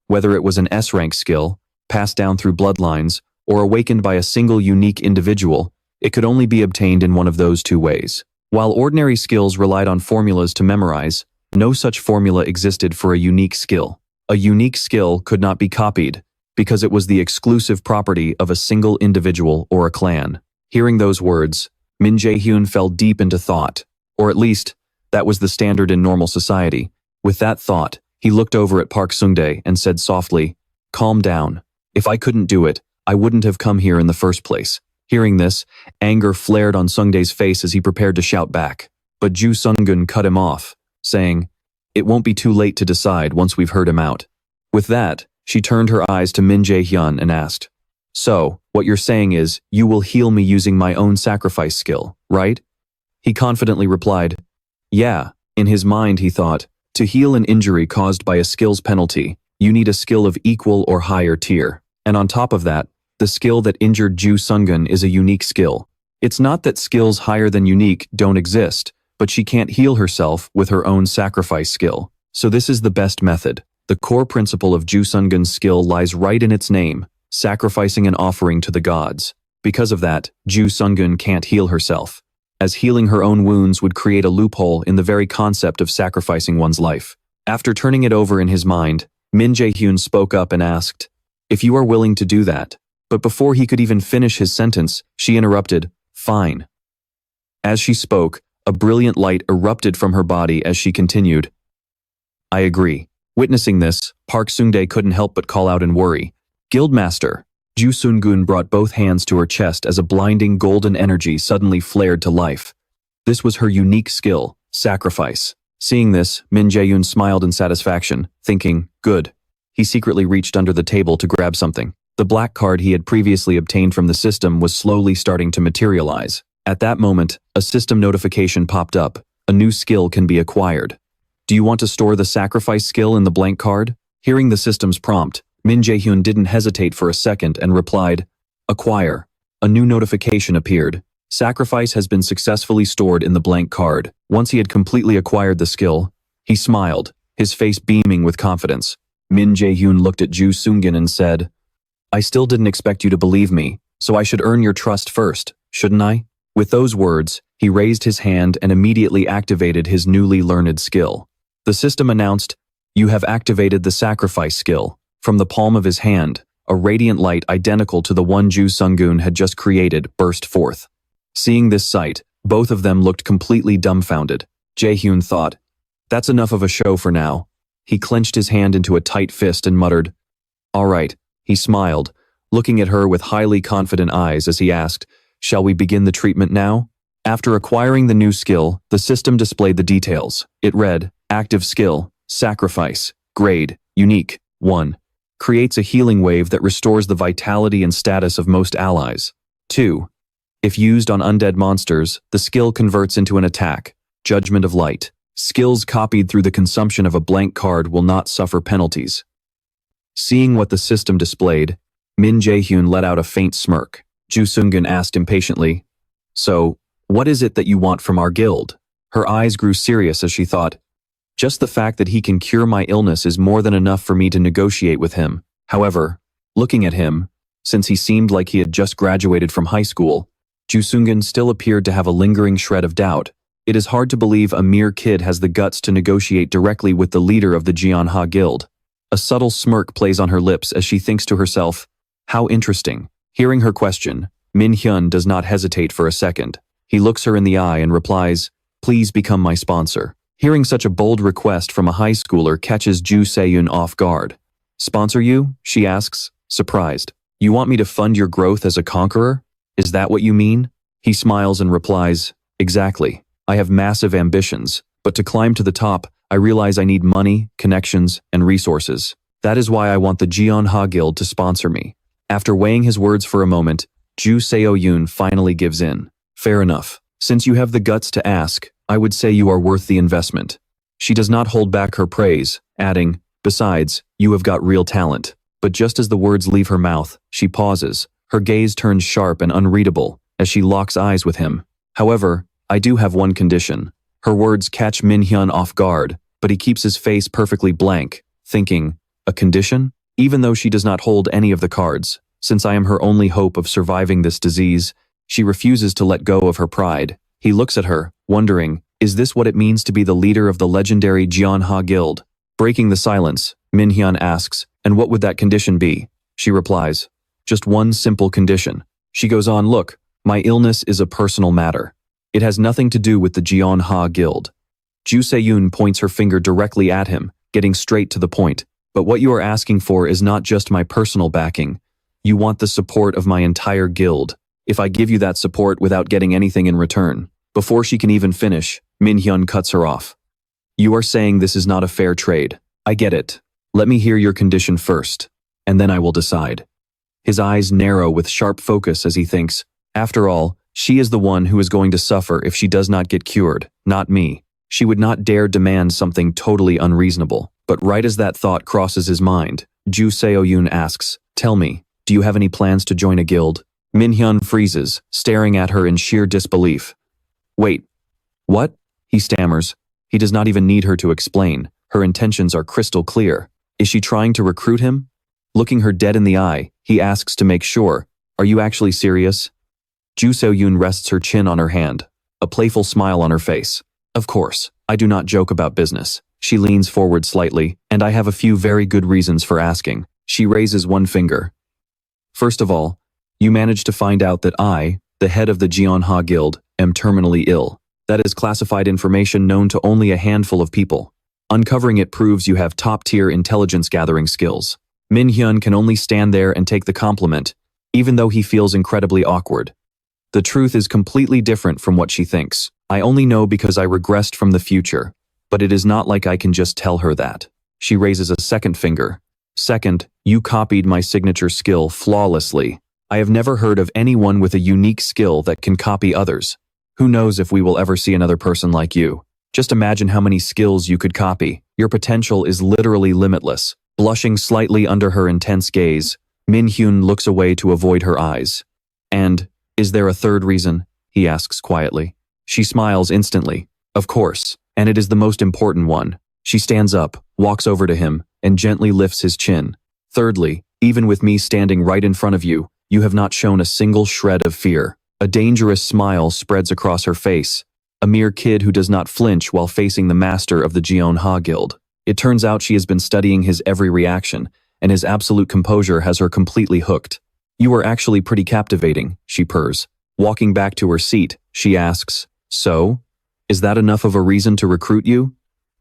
Whether it was an S-rank skill, passed down through bloodlines, or awakened by a single unique individual, it could only be obtained in one of those two ways. While ordinary skills relied on formulas to memorize, no such formula existed for a unique skill. A unique skill could not be copied, because it was the exclusive property of a single individual or a clan. Hearing those words, Min Jaehyun fell deep into thought, or at least, that was the standard in normal society. With that thought, he looked over at Park Sung-dae and said softly, "Calm down. If I couldn't do it, I wouldn't have come here in the first place." Hearing this, anger flared on Sung-dae's face as he prepared to shout back. But Ju Sung-gun cut him off, saying, "It won't be too late to decide once we've heard him out." With that, she turned her eyes to Min Jaehyun and asked, "So, what you're saying is, you will heal me using my own sacrifice skill, right?" He confidently replied, "Yeah." In his mind he thought, to heal an injury caused by a skill's penalty, you need a skill of equal or higher tier. And on top of that, the skill that injured Ju Sung-gun is a unique skill. It's not that skills higher than unique don't exist, but she can't heal herself with her own sacrifice skill. So this is the best method. The core principle of Ju Sung-gun's skill lies right in its name, sacrificing an offering to the gods. Because of that, Ju Sung-gun can't heal herself, as healing her own wounds would create a loophole in the very concept of sacrificing one's life. After turning it over in his mind, Min Jaehyun spoke up and asked, "If you are willing to do that." But before he could even finish his sentence, she interrupted, "Fine." As she spoke, a brilliant light erupted from her body as she continued, "I agree." Witnessing this, Park Sung-dae couldn't help but call out in worry, "Guildmaster!" Ju Sung-gun brought both hands to her chest as a blinding golden energy suddenly flared to life. This was her unique skill, sacrifice. Seeing this, Min Jaehyun smiled in satisfaction, thinking, "Good." He secretly reached under the table to grab something. The black card he had previously obtained from the system was slowly starting to materialize. At that moment, a system notification popped up. A new skill can be acquired. "Do you want to store the sacrifice skill in the blank card?" Hearing the system's prompt, Min Jaehyun didn't hesitate for a second and replied, "Acquire." A new notification appeared. Sacrifice has been successfully stored in the blank card. Once he had completely acquired the skill, he smiled, his face beaming with confidence. Min Jaehyun looked at Ju Sung-gun and said, "I still didn't expect you to believe me, so I should earn your trust first, shouldn't I?" With those words, he raised his hand and immediately activated his newly learned skill. The system announced, "You have activated the sacrifice skill." From the palm of his hand, a radiant light identical to the one Ju Sung-gun had just created burst forth. Seeing this sight, both of them looked completely dumbfounded. Jaehyun thought, "That's enough of a show for now." He clenched his hand into a tight fist and muttered, "All right." He smiled, looking at her with highly confident eyes as he asked, "Shall we begin the treatment now?" After acquiring the new skill, the system displayed the details. It read, "Active skill, sacrifice, grade, unique, 1. Creates a healing wave that restores the vitality and status of most allies. 2. If used on undead monsters, the skill converts into an attack, Judgment of Light. Skills copied through the consumption of a blank card will not suffer penalties." Seeing what the system displayed, Min Jaehyun let out a faint smirk. Ju Sung-gun asked impatiently, "So, what is it that you want from our guild?" Her eyes grew serious as she thought, "Just the fact that he can cure my illness is more than enough for me to negotiate with him." However, looking at him, since he seemed like he had just graduated from high school, Ju Sung-gun still appeared to have a lingering shred of doubt. It is hard to believe a mere kid has the guts to negotiate directly with the leader of the Jeonha Guild. A subtle smirk plays on her lips as she thinks to herself, "How interesting." Hearing her question, Min Hyun does not hesitate for a second. He looks her in the eye and replies, "Please become my sponsor." Hearing such a bold request from a high schooler catches Ju Seyun off guard. "Sponsor you?" she asks, surprised. "You want me to fund your growth as a conqueror? Is that what you mean?" He smiles and replies, "Exactly. I have massive ambitions, but to climb to the top, I realize I need money, connections, and resources. That is why I want the Jeonha Guild to sponsor me." After weighing his words for a moment, Ju Seo-yoon finally gives in. Fair enough. Since you have the guts to ask, I would say you are worth the investment. She does not hold back her praise, adding, besides, you have got real talent. But just as the words leave her mouth, she pauses. Her gaze turns sharp and unreadable as she locks eyes with him. However, I do have one condition. Her words catch Min Hyun off guard, but he keeps his face perfectly blank, thinking, a condition? Even though she does not hold any of the cards, since I am her only hope of surviving this disease, she refuses to let go of her pride. He looks at her, wondering, is this what it means to be the leader of the legendary Jeonha Guild? Breaking the silence, Min Hyun asks, and what would that condition be? She replies, just one simple condition. She goes on, look, my illness is a personal matter. It has nothing to do with the Jeonha Guild. Ju Se-yoon points her finger directly at him, getting straight to the point. But what you are asking for is not just my personal backing. You want the support of my entire guild. If I give you that support without getting anything in return. Before she can even finish, Min Hyun cuts her off. You are saying this is not a fair trade. I get it. Let me hear your condition first, and then I will decide. His eyes narrow with sharp focus as he thinks, after all, she is the one who is going to suffer if she does not get cured, not me. She would not dare demand something totally unreasonable. But right as that thought crosses his mind, Ju Seo-yoon asks, tell me, do you have any plans to join a guild? Min Hyun freezes, staring at her in sheer disbelief. Wait, what? He stammers. He does not even need her to explain. Her intentions are crystal clear. Is she trying to recruit him? Looking her dead in the eye, he asks to make sure, are you actually serious? Ju Seo-yoon rests her chin on her hand, a playful smile on her face. Of course, I do not joke about business. She leans forward slightly, and I have a few very good reasons for asking. She raises one finger. First of all, you managed to find out that I, the head of the Jeonha Guild, am terminally ill. That is classified information known to only a handful of people. Uncovering it proves you have top-tier intelligence-gathering skills. Min Hyun can only stand there and take the compliment, even though he feels incredibly awkward. The truth is completely different from what she thinks. I only know because I regressed from the future, but it is not like I can just tell her that. She raises a second finger. Second, you copied my signature skill flawlessly. I have never heard of anyone with a unique skill that can copy others. Who knows if we will ever see another person like you. Just imagine how many skills you could copy. Your potential is literally limitless. Blushing slightly under her intense gaze, Min Hyun looks away to avoid her eyes. And, is there a third reason? He asks quietly. She smiles instantly. Of course, and it is the most important one. She stands up, walks over to him, and gently lifts his chin. Thirdly, even with me standing right in front of you, you have not shown a single shred of fear. A dangerous smile spreads across her face. A mere kid who does not flinch while facing the master of the Jeonha Guild. It turns out she has been studying his every reaction, and his absolute composure has her completely hooked. You are actually pretty captivating, she purrs. Walking back to her seat, she asks, so? Is that enough of a reason to recruit you?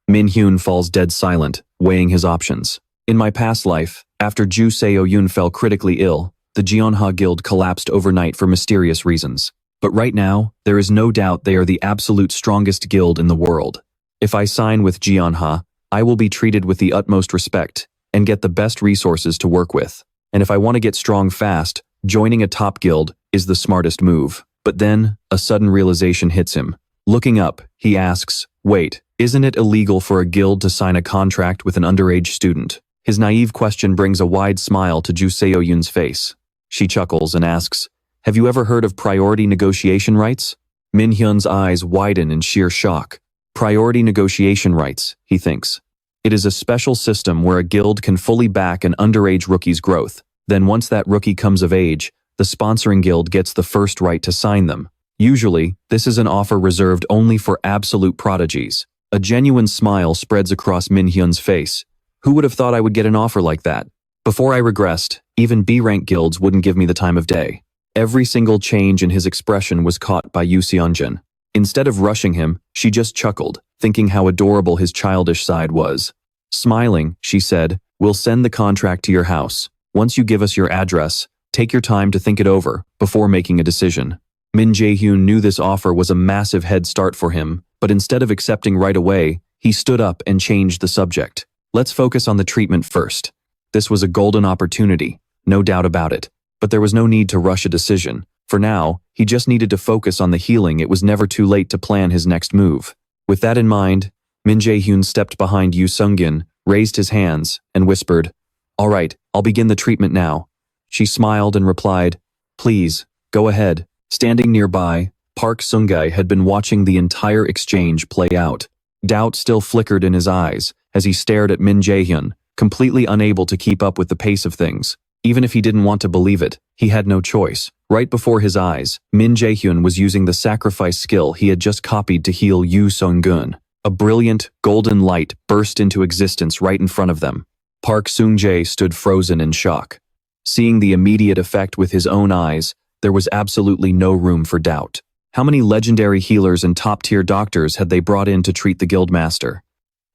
Min Hyun falls dead silent, weighing his options. In my past life, after Ju Seo-yoon fell critically ill, the Jeonha Guild collapsed overnight for mysterious reasons. But right now, there is no doubt they are the absolute strongest guild in the world. If I sign with Jeonha, I will be treated with the utmost respect and get the best resources to work with. And if I want to get strong fast, joining a top guild is the smartest move. But then, a sudden realization hits him. Looking up, he asks, wait, isn't it illegal for a guild to sign a contract with an underage student? His naive question brings a wide smile to Ju Seo-yoon's face. She chuckles and asks, have you ever heard of priority negotiation rights? Min Hyun's eyes widen in sheer shock. Priority negotiation rights, he thinks. It is a special system where a guild can fully back an underage rookie's growth. Then once that rookie comes of age, the sponsoring guild gets the first right to sign them. Usually, this is an offer reserved only for absolute prodigies. A genuine smile spreads across Min Hyun's face. Who would have thought I would get an offer like that? Before I regressed, even B-rank guilds wouldn't give me the time of day. Every single change in his expression was caught by Yu Seonjin. Instead of rushing him, she just chuckled, thinking how adorable his childish side was. Smiling, she said, we'll send the contract to your house. Once you give us your address, take your time to think it over before making a decision. Min Jaehyun knew this offer was a massive head start for him, but instead of accepting right away, he stood up and changed the subject. Let's focus on the treatment first. This was a golden opportunity, no doubt about it. but there was no need to rush a decision. For now, he just needed to focus on the healing. It was never too late to plan his next move. With that in mind, Min Jaehyun stepped behind Yoo Sung-gin, raised his hands, and whispered, "All right, I'll begin the treatment now." She smiled and replied, "Please, go ahead." Standing nearby, Park Sung-gae had been watching the entire exchange play out. Doubt still flickered in his eyes as he stared at Min Jaehyun, completely unable to keep up with the pace of things. Even if he didn't want to believe it, he had no choice. Right before his eyes, Min Jaehyun was using the sacrifice skill he had just copied to heal Yoo Sung-gun. A brilliant, golden light burst into existence right in front of them. Park Sung-jae stood frozen in shock. Seeing the immediate effect with his own eyes, there was absolutely no room for doubt. How many legendary healers and top-tier doctors had they brought in to treat the guildmaster?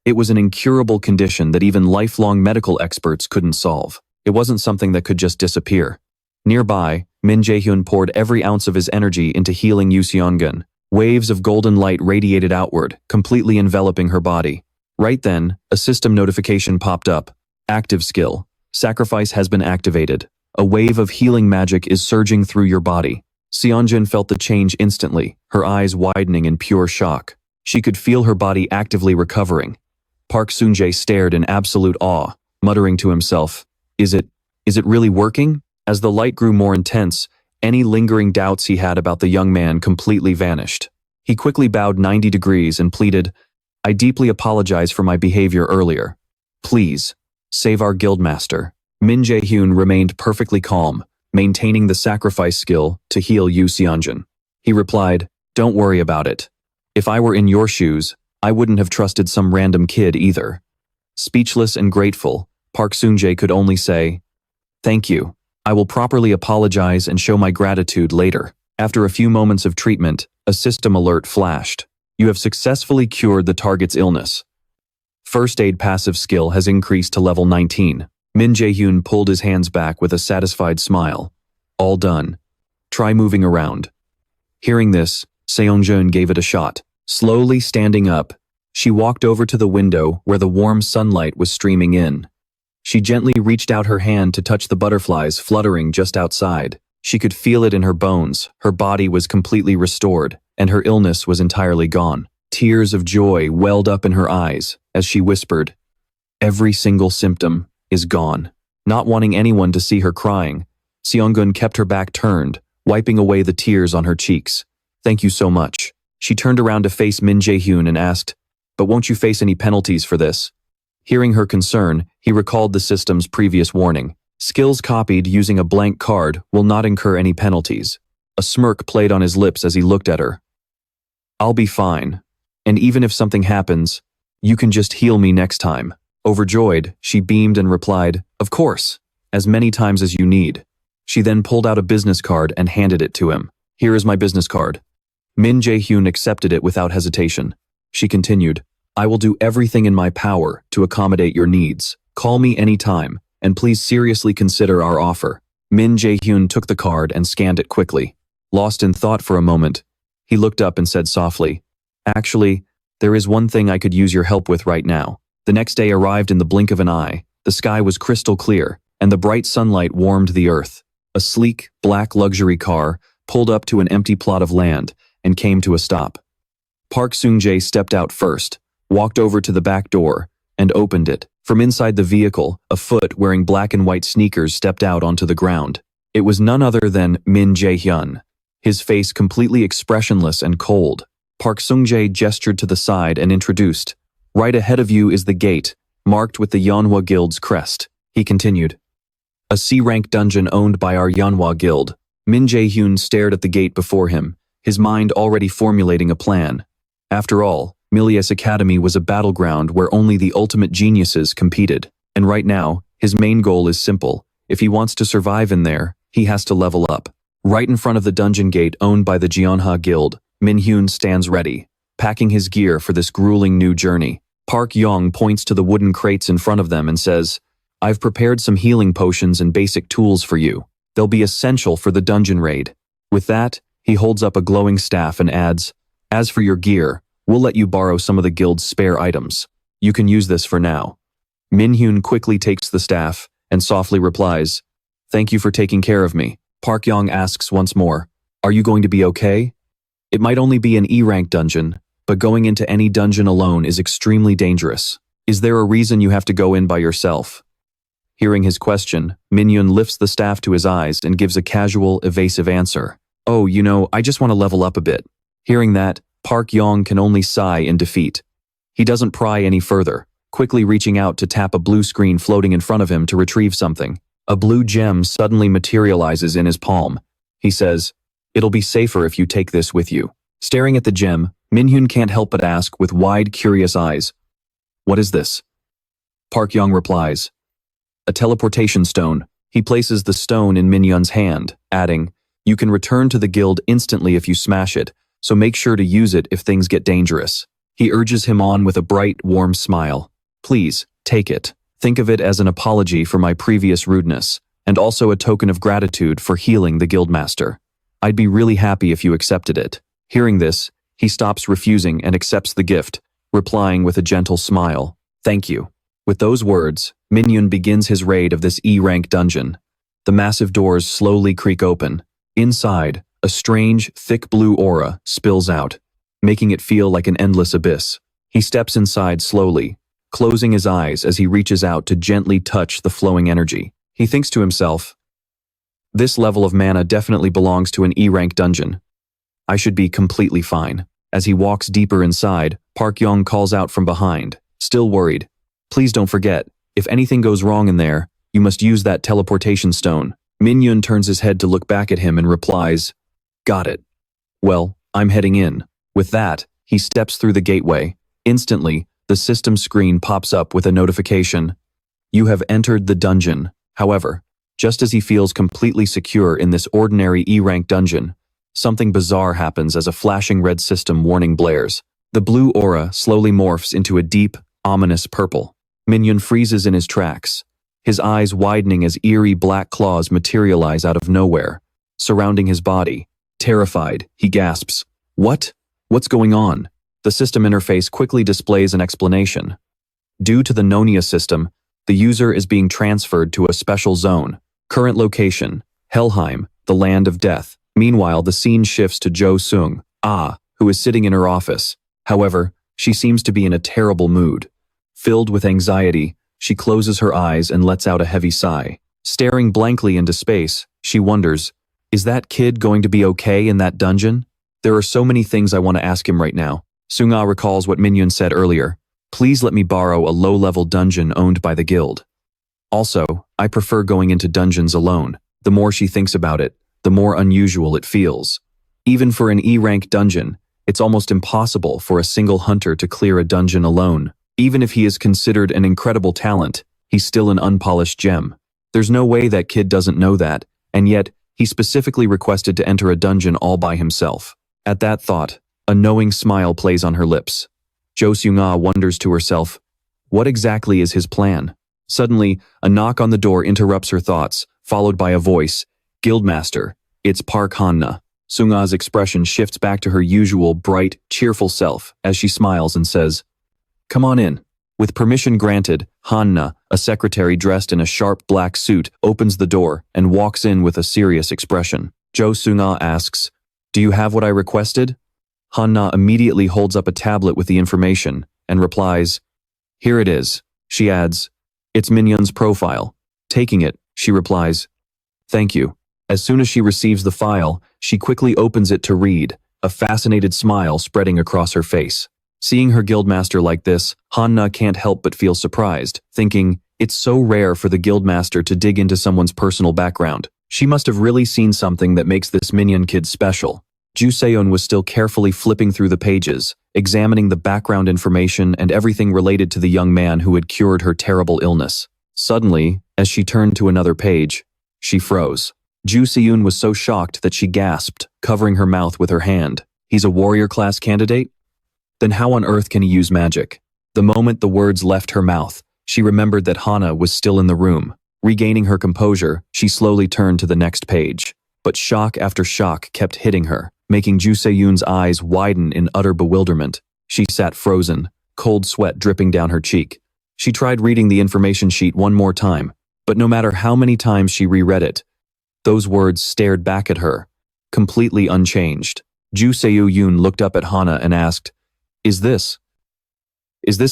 It was an incurable condition that even lifelong medical experts couldn't solve. It wasn't something that could just disappear. Nearby, Min Jaehyun poured every ounce of his energy into healing Yoo Sung-gun. Waves of golden light radiated outward, completely enveloping her body. Right then, a system notification popped up. Active skill. Sacrifice has been activated. A wave of healing magic is surging through your body. Seongjin felt the change instantly, her eyes widening in pure shock. She could feel her body actively recovering. Park Sung-jae stared in absolute awe, muttering to himself, Is it really working?" As the light grew more intense, any lingering doubts he had about the young man completely vanished. He quickly bowed 90 degrees and pleaded, "I deeply apologize for my behavior earlier. Please, save our guildmaster." Min Jaehyun remained perfectly calm, maintaining the sacrifice skill to heal Yoo Sung-jin. He replied, "Don't worry about it. If I were in your shoes, I wouldn't have trusted some random kid either." Speechless and grateful, Park Sung-jae could only say, "Thank you. I will properly apologize and show my gratitude later." After a few moments of treatment, a system alert flashed. "You have successfully cured the target's illness. First aid passive skill has increased to level 19. Min Jaehyun pulled his hands back with a satisfied smile. "All done. Try moving around." Hearing this, Seongjin gave it a shot. Slowly standing up, she walked over to the window where the warm sunlight was streaming in. She gently reached out her hand to touch the butterflies fluttering just outside. She could feel it in her bones, her body was completely restored, and her illness was entirely gone. Tears of joy welled up in her eyes as she whispered, "Every single symptom is gone." Not wanting anyone to see her crying, Seongun kept her back turned, wiping away the tears on her cheeks. "Thank you so much." She turned around to face Min Jaehyun and asked, "But won't you face any penalties for this?" Hearing her concern, he recalled the system's previous warning. Skills copied using a blank card will not incur any penalties. A smirk played on his lips as he looked at her. "I'll be fine. And even if something happens, you can just heal me next time." Overjoyed, she beamed and replied, "Of course, as many times as you need." She then pulled out a business card and handed it to him. "Here is my business card." Min Jaehyun accepted it without hesitation. She continued, "I will do everything in my power to accommodate your needs. Call me anytime, and please seriously consider our offer." Min Jaehyun took the card and scanned it quickly. Lost in thought for a moment, he looked up and said softly, "Actually, there is one thing I could use your help with right now." The next day arrived in the blink of an eye. The sky was crystal clear, and the bright sunlight warmed the earth. A sleek, black luxury car pulled up to an empty plot of land and came to a stop. Park Sung-jae stepped out first, walked over to the back door, and opened it. From inside the vehicle, a foot wearing black and white sneakers stepped out onto the ground. It was none other than Min Jaehyun, his face completely expressionless and cold. Park Sung-jae gestured to the side and introduced, "Right ahead of you is the gate, marked with the Yanhwa Guild's crest." He continued, "A C-rank dungeon owned by our Yanhwa Guild." Min Jaehyun stared at the gate before him, his mind already formulating a plan. After all, Milius Academy was a battleground where only the ultimate geniuses competed. And right now, his main goal is simple. If he wants to survive in there, he has to level up. Right in front of the dungeon gate owned by the Jeonha Guild, Min Hyun stands ready, packing his gear for this grueling new journey. Park Yong points to the wooden crates in front of them and says, "I've prepared some healing potions and basic tools for you. They'll be essential for the dungeon raid." With that, he holds up a glowing staff and adds, "As for your gear, we'll let you borrow some of the guild's spare items. You can use this for now." Min Hyun quickly takes the staff and softly replies, Thank you for taking care of me. Park Yong asks once more, are you going to be okay? It might only be an E-rank dungeon, but going into any dungeon alone is extremely dangerous. Is there a reason you have to go in by yourself? Hearing his question, Min Jaehyun lifts the staff to his eyes and gives a casual, evasive answer. Oh, I just want to level up a bit. Hearing that, Park Yong can only sigh in defeat. He doesn't pry any further, quickly reaching out to tap a blue screen floating in front of him to retrieve something. A blue gem suddenly materializes in his palm. He says, it'll be safer if you take this with you. Staring at the gem, Min Jaehyun can't help but ask with wide, curious eyes, what is this? Park Yong replies, a teleportation stone. He places the stone in Min Jaehyun's hand, adding, you can return to the guild instantly if you smash it, so make sure to use it if things get dangerous. He urges him on with a bright, warm smile. Please, take it. Think of it as an apology for my previous rudeness, and also a token of gratitude for healing the guildmaster. I'd be really happy if you accepted it. Hearing this, he stops refusing and accepts the gift, replying with a gentle smile. Thank you. With those words, Min Jaehyun begins his raid of this E-rank dungeon. The massive doors slowly creak open. Inside, a strange, thick blue aura spills out, making it feel like an endless abyss. He steps inside slowly, closing his eyes as he reaches out to gently touch the flowing energy. He thinks to himself, this level of mana definitely belongs to an E-rank dungeon. I should be completely fine. As he walks deeper inside, Park Yong calls out from behind, still worried. Please don't forget, if anything goes wrong in there, you must use that teleportation stone. Min Jaehyun turns his head to look back at him and replies, got it. Well, I'm heading in. With that, he steps through the gateway. Instantly, the system screen pops up with a notification. You have entered the dungeon. However, just as he feels completely secure in this ordinary E-rank dungeon, something bizarre happens as a flashing red system warning blares. The blue aura slowly morphs into a deep, ominous purple. Min Jaehyun freezes in his tracks, his eyes widening as eerie black claws materialize out of nowhere, surrounding his body. Terrified, he gasps, what? What's going on? The system interface quickly displays an explanation. Due to the Nonia system, the user is being transferred to a special zone. Current location, Helheim, the land of death. Meanwhile, the scene shifts to Jo Seung, who is sitting in her office. However, she seems to be in a terrible mood. Filled with anxiety, she closes her eyes and lets out a heavy sigh. Staring blankly into space, she wonders, is that kid going to be okay in that dungeon? There are so many things I want to ask him right now. Seung recalls what Min Jaehyun said earlier. Please let me borrow a low-level dungeon owned by the guild. Also, I prefer going into dungeons alone. The more she thinks about it, the more unusual it feels. Even for an E-rank dungeon, it's almost impossible for a single hunter to clear a dungeon alone. Even if he is considered an incredible talent, he's still an unpolished gem. There's no way that kid doesn't know that, and yet, he specifically requested to enter a dungeon all by himself. At that thought, a knowing smile plays on her lips. Jo Seung wonders to herself, what exactly is his plan? Suddenly, a knock on the door interrupts her thoughts, followed by a voice, Guildmaster, it's Park Hanna. Seung's expression shifts back to her usual bright, cheerful self as she smiles and says, come on in. With permission granted, Hanna, a secretary dressed in a sharp black suit, opens the door and walks in with a serious expression. Jo Seung asks, do you have what I requested? Hanna immediately holds up a tablet with the information and replies, here it is. She adds, it's Min Jaehyun's profile. Taking it, she replies, thank you. As soon as she receives the file, she quickly opens it to read, a fascinated smile spreading across her face. Seeing her guildmaster like this, Hanna can't help but feel surprised, thinking, it's so rare for the guildmaster to dig into someone's personal background. She must have really seen something that makes this Min Jaehyun kid special. Jo Seung was still carefully flipping through the pages, examining the background information and everything related to the young man who had cured her terrible illness. Suddenly, as she turned to another page, she froze. Jo Seung was so shocked that she gasped, covering her mouth with her hand. He's a warrior class candidate? Then how on earth can he use magic? The moment the words left her mouth, she remembered that Hanna was still in the room. Regaining her composure, she slowly turned to the next page. But shock after shock kept hitting her, making Jo Seung's eyes widen in utter bewilderment. She sat frozen, cold sweat dripping down her cheek. She tried reading the information sheet one more time, But no matter how many times she reread it, those words stared back at her, completely unchanged. Ju Seoo-yoon looked up at Hana and asked, Is this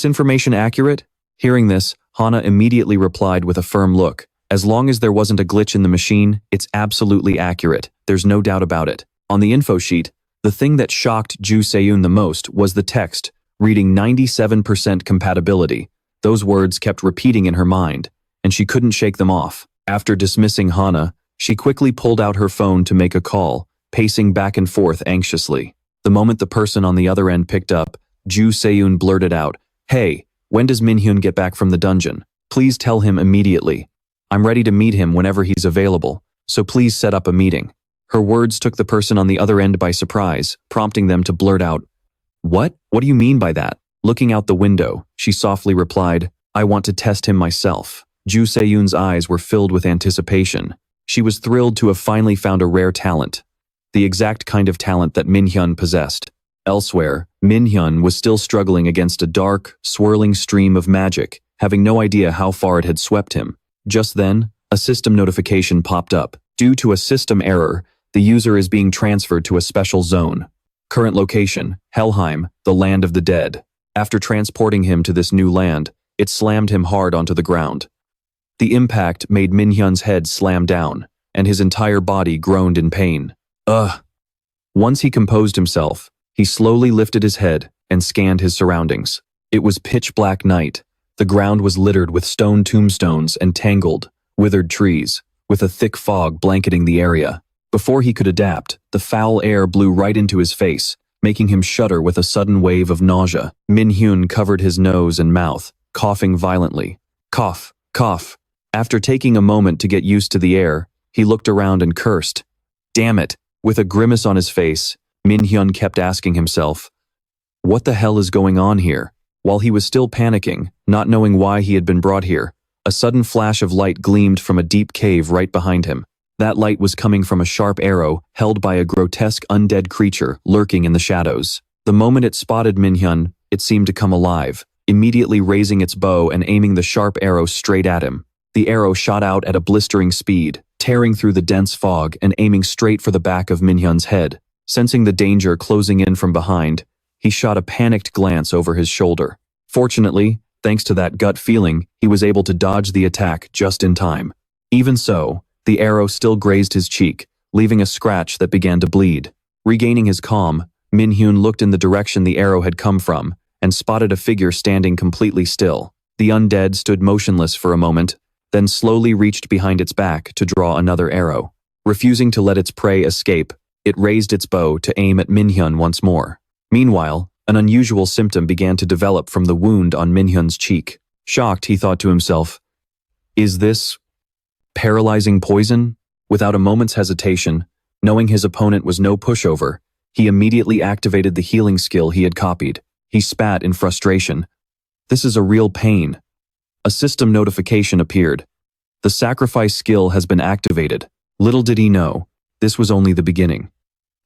information accurate? Hearing this, Hana immediately replied with a firm look. As long as there wasn't a glitch in the machine, it's absolutely accurate. There's no doubt about it. On the info sheet, the thing that shocked Ju Seoo-yoon the most was the text, reading 97% compatibility. Those words kept repeating in her mind, and she couldn't shake them off. After dismissing Hana, she quickly pulled out her phone to make a call, pacing back and forth anxiously. The moment the person on the other end picked up, Ju Seoo-yoon blurted out, Hey, when does Min Jaehyun get back from the dungeon? Please tell him immediately. I'm ready to meet him whenever he's available, so please set up a meeting. Her words took the person on the other end by surprise, prompting them to blurt out, What? What do you mean by that? Looking out the window, she softly replied, I want to test him myself. Ju Seoo-yoon's eyes were filled with anticipation. She was thrilled to have finally found a rare talent, the exact kind of talent that Min Jaehyun possessed. Elsewhere, Min Jaehyun was still struggling against a dark, swirling stream of magic, having no idea how far it had swept him. Just then, a system notification popped up. Due to a system error, the user is being transferred to a special zone. Current location, Helheim, the land of the dead. After transporting him to this new land, it slammed him hard onto the ground. The impact made Min Hyun's head slam down, and his entire body groaned in pain. Ugh! Once he composed himself, he slowly lifted his head and scanned his surroundings. It was pitch black night. The ground was littered with stone tombstones and tangled, withered trees, with a thick fog blanketing the area. Before he could adapt, the foul air blew right into his face, making him shudder with a sudden wave of nausea. Min Jaehyun covered his nose and mouth, coughing violently. Cough, cough. After taking a moment to get used to the air, he looked around and cursed. Damn it! With a grimace on his face, Min Jaehyun kept asking himself, What the hell is going on here? While he was still panicking, not knowing why he had been brought here, a sudden flash of light gleamed from a deep cave right behind him. That light was coming from a sharp arrow held by a grotesque undead creature lurking in the shadows. The moment it spotted Min Jaehyun, it seemed to come alive, immediately raising its bow and aiming the sharp arrow straight at him. The arrow shot out at a blistering speed, tearing through the dense fog and aiming straight for the back of Min Hyun's head. Sensing the danger closing in from behind, he shot a panicked glance over his shoulder. Fortunately, thanks to that gut feeling, he was able to dodge the attack just in time. Even so, the arrow still grazed his cheek, leaving a scratch that began to bleed. Regaining his calm, Min Jaehyun looked in the direction the arrow had come from and spotted a figure standing completely still. The undead stood motionless for a moment, then slowly reached behind its back to draw another arrow. Refusing to let its prey escape, it raised its bow to aim at Min Jaehyun once more. Meanwhile, an unusual symptom began to develop from the wound on Min Hyun's cheek. Shocked, he thought to himself, Is this paralyzing poison? Without a moment's hesitation, knowing his opponent was no pushover, he immediately activated the healing skill he had copied. He spat in frustration. This is a real pain. A system notification appeared. The sacrifice skill has been activated. Little did he know, this was only the beginning.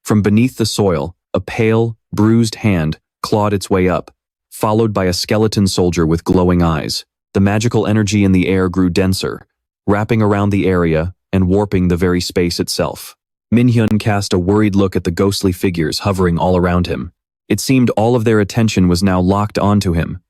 From beneath the soil, a pale, bruised hand clawed its way up, followed by a skeleton soldier with glowing eyes. The magical energy in the air grew denser, wrapping around the area and warping the very space itself. Min Jaehyun cast a worried look at the ghostly figures hovering all around him. It seemed all of their attention was now locked onto him.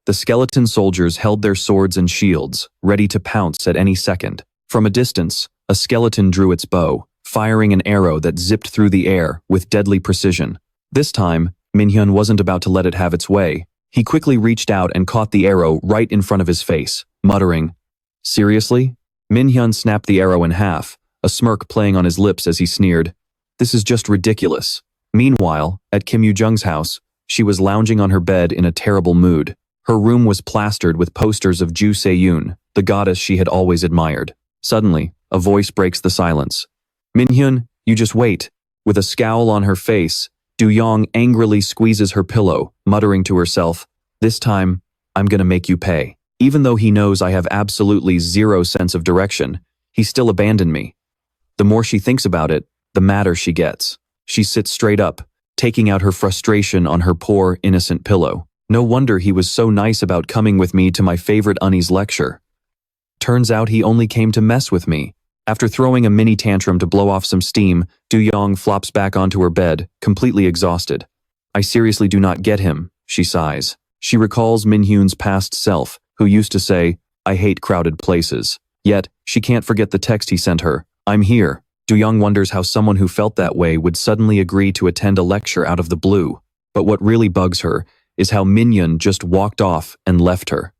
The skeleton soldiers held their swords and shields, ready to pounce at any second. From a distance, a skeleton drew its bow, firing an arrow that zipped through the air with deadly precision. This time, Min Jaehyun wasn't about to let it have its way. He quickly reached out and caught the arrow right in front of his face, muttering, Seriously? Min Jaehyun snapped the arrow in half, a smirk playing on his lips as he sneered, This is just ridiculous. Meanwhile, at Kim Yoo-jung's house, she was lounging on her bed in a terrible mood. Her room was plastered with posters of Ju Seoo-yoon, the goddess she had always admired. Suddenly, a voice breaks the silence. Min Jaehyun, you just wait. With a scowl on her face, Du-young angrily squeezes her pillow, muttering to herself, This time, I'm gonna make you pay. Even though he knows I have absolutely zero sense of direction, he still abandoned me. The more she thinks about it, the madder she gets. She sits straight up, taking out her frustration on her poor, innocent pillow. No wonder he was so nice about coming with me to my favorite Unnie's lecture. Turns out he only came to mess with me. After throwing a mini tantrum to blow off some steam, Du-yong flops back onto her bed, completely exhausted. I seriously do not get him, she sighs. She recalls Min Hyun's past self, who used to say, I hate crowded places. Yet, she can't forget the text he sent her, I'm here. Du-yong wonders how someone who felt that way would suddenly agree to attend a lecture out of the blue. But what really bugs her is how Min Hyun just walked off and left her.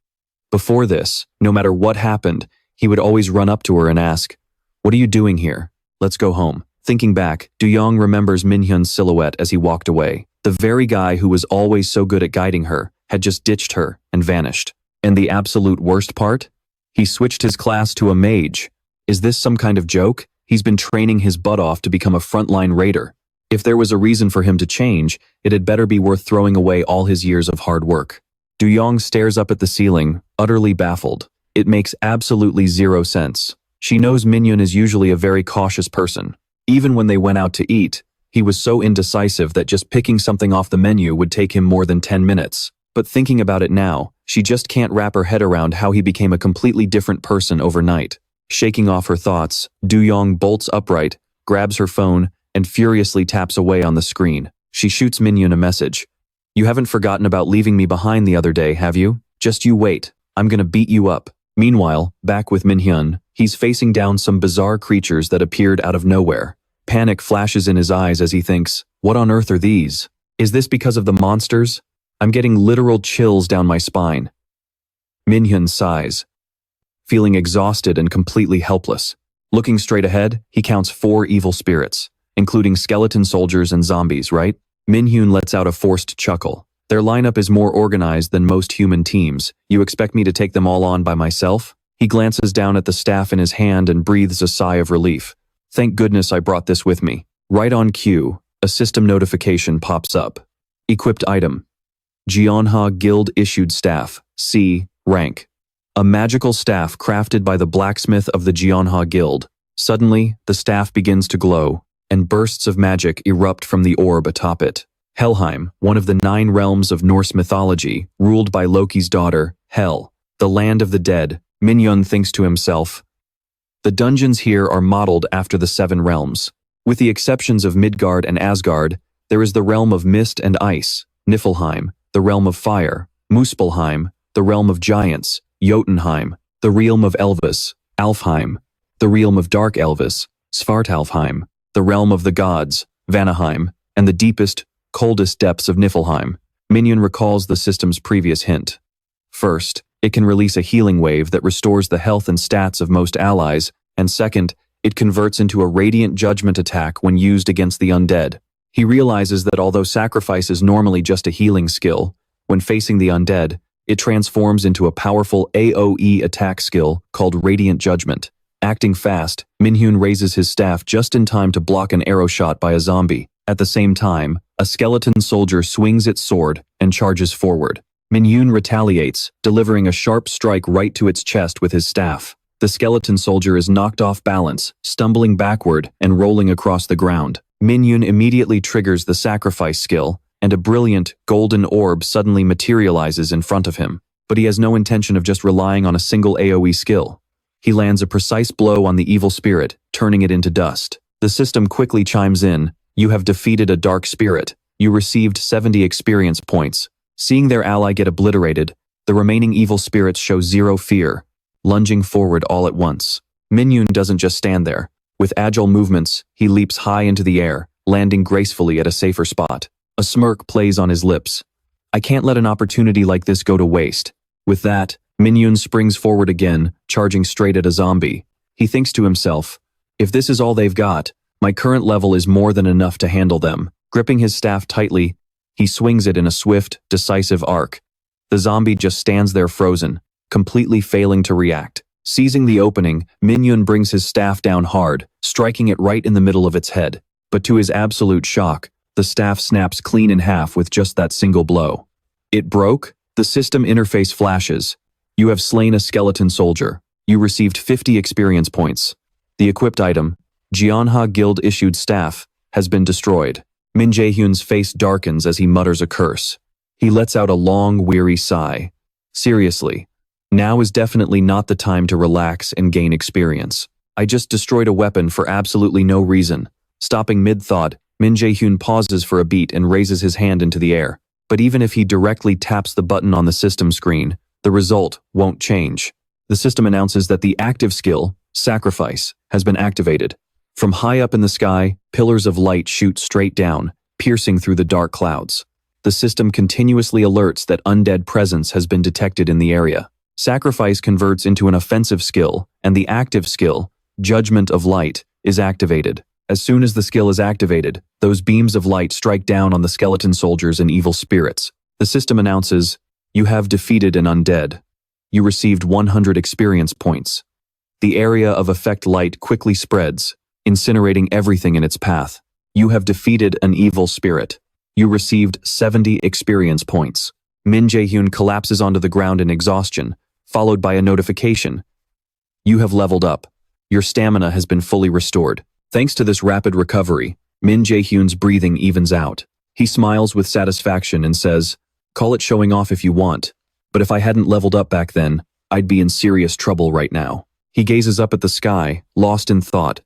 Before this, no matter what happened, he would always run up to her and ask, what are you doing here? Let's go home. Thinking back, Du-yong remembers Min Hyun's silhouette as he walked away. The very guy who was always so good at guiding her had just ditched her and vanished. And the absolute worst part? He switched his class to a mage. Is this some kind of joke? He's been training his butt off to become a frontline raider. If there was a reason for him to change, it had better be worth throwing away all his years of hard work. Du-yong stares up at the ceiling, utterly baffled. It makes absolutely zero sense. She knows Min Hyun is usually a very cautious person. Even when they went out to eat, he was so indecisive that just picking something off the menu would take him more than 10 minutes. But thinking about it now, she just can't wrap her head around how he became a completely different person overnight. Shaking off her thoughts, Du-yong bolts upright, grabs her phone, and furiously taps away on the screen. She shoots Min Hyun a message. You haven't forgotten about leaving me behind the other day, have you? Just you wait. I'm gonna beat you up. Meanwhile, back with Min Hyun, he's facing down some bizarre creatures that appeared out of nowhere. Panic flashes in his eyes as he thinks, what on earth are these? Is this because of the monsters? I'm getting literal chills down my spine. Min Hyun sighs, feeling exhausted and completely helpless. Looking straight ahead, he counts 4 evil spirits, including skeleton soldiers and zombies, right? Min Hyun lets out a forced chuckle. Their lineup is more organized than most human teams. You expect me to take them all on by myself? He glances down at the staff in his hand and breathes a sigh of relief. Thank goodness I brought this with me. Right on cue, a system notification pops up. Equipped item. Jeonha Guild issued staff, C, rank. A magical staff crafted by the blacksmith of the Jeonha Guild. Suddenly, the staff begins to glow, and bursts of magic erupt from the orb atop it. Helheim, one of the 9 realms of Norse mythology, ruled by Loki's daughter, Hel, the land of the dead. Min Hyun thinks to himself, the dungeons here are modeled after the 7 realms. With the exceptions of Midgard and Asgard, there is the realm of mist and ice, Niflheim, the realm of fire, Muspelheim, the realm of giants, Jotunheim, the realm of Elvis, Alfheim, the realm of dark Elvis, Svartalfheim, the realm of the gods, Vanaheim, and the deepest, coldest depths of Niflheim. Min Hyun recalls the system's previous hint. First, it can release a healing wave that restores the health and stats of most allies, and second, it converts into a radiant judgment attack when used against the undead. He realizes that although sacrifice is normally just a healing skill, when facing the undead, it transforms into a powerful AoE attack skill called Radiant Judgment. Acting fast, Min Hyun raises his staff just in time to block an arrow shot by a zombie. At the same time, a skeleton soldier swings its sword and charges forward. Min Hyun retaliates, delivering a sharp strike right to its chest with his staff. The skeleton soldier is knocked off balance, stumbling backward and rolling across the ground. Min Hyun immediately triggers the sacrifice skill, and a brilliant, golden orb suddenly materializes in front of him. But he has no intention of just relying on a single AoE skill. He lands a precise blow on the evil spirit, turning it into dust. The system quickly chimes in, you have defeated a dark spirit. You received 70 experience points. Seeing their ally get obliterated, the remaining evil spirits show zero fear, lunging forward all at once. Min Hyun doesn't just stand there. With agile movements, he leaps high into the air, landing gracefully at a safer spot. A smirk plays on his lips. I can't let an opportunity like this go to waste. With that, Min Hyun springs forward again, charging straight at a zombie. He thinks to himself, if this is all they've got, my current level is more than enough to handle them. Gripping his staff tightly, he swings it in a swift, decisive arc. The zombie just stands there frozen, completely failing to react. Seizing the opening, Min Hyun brings his staff down hard, striking it right in the middle of its head. But to his absolute shock, the staff snaps clean in half with just that single blow. It broke? The system interface flashes. You have slain a skeleton soldier. You received 50 experience points. The equipped item, Jeonha Guild issued staff, has been destroyed. Min Jaehyun's face darkens as he mutters a curse. He lets out a long, weary sigh. Seriously, Now is definitely not the time to relax and gain experience. I just destroyed a weapon for absolutely no reason. Stopping mid-thought, Min Jaehyun pauses for a beat and raises his hand into the air. But even if he directly taps the button on the system screen, the result won't change. The system announces that the active skill, Sacrifice, has been activated. From high up in the sky, pillars of light shoot straight down, piercing through the dark clouds. The system continuously alerts that undead presence has been detected in the area. Sacrifice converts into an offensive skill, and the active skill, Judgment of Light, is activated. As soon as the skill is activated, those beams of light strike down on the skeleton soldiers and evil spirits. The system announces, "You have defeated an undead. You received 100 experience points." The area of effect light quickly spreads, incinerating everything in its path. "You have defeated an evil spirit. You received 70 experience points." Min Jaehyun collapses onto the ground in exhaustion, followed by a notification. "You have leveled up. Your stamina has been fully restored." Thanks to this rapid recovery, Min Jaehyun's breathing evens out. He smiles with satisfaction and says, "Call it showing off if you want, but if I hadn't leveled up back then, I'd be in serious trouble right now." He gazes up at the sky, lost in thought.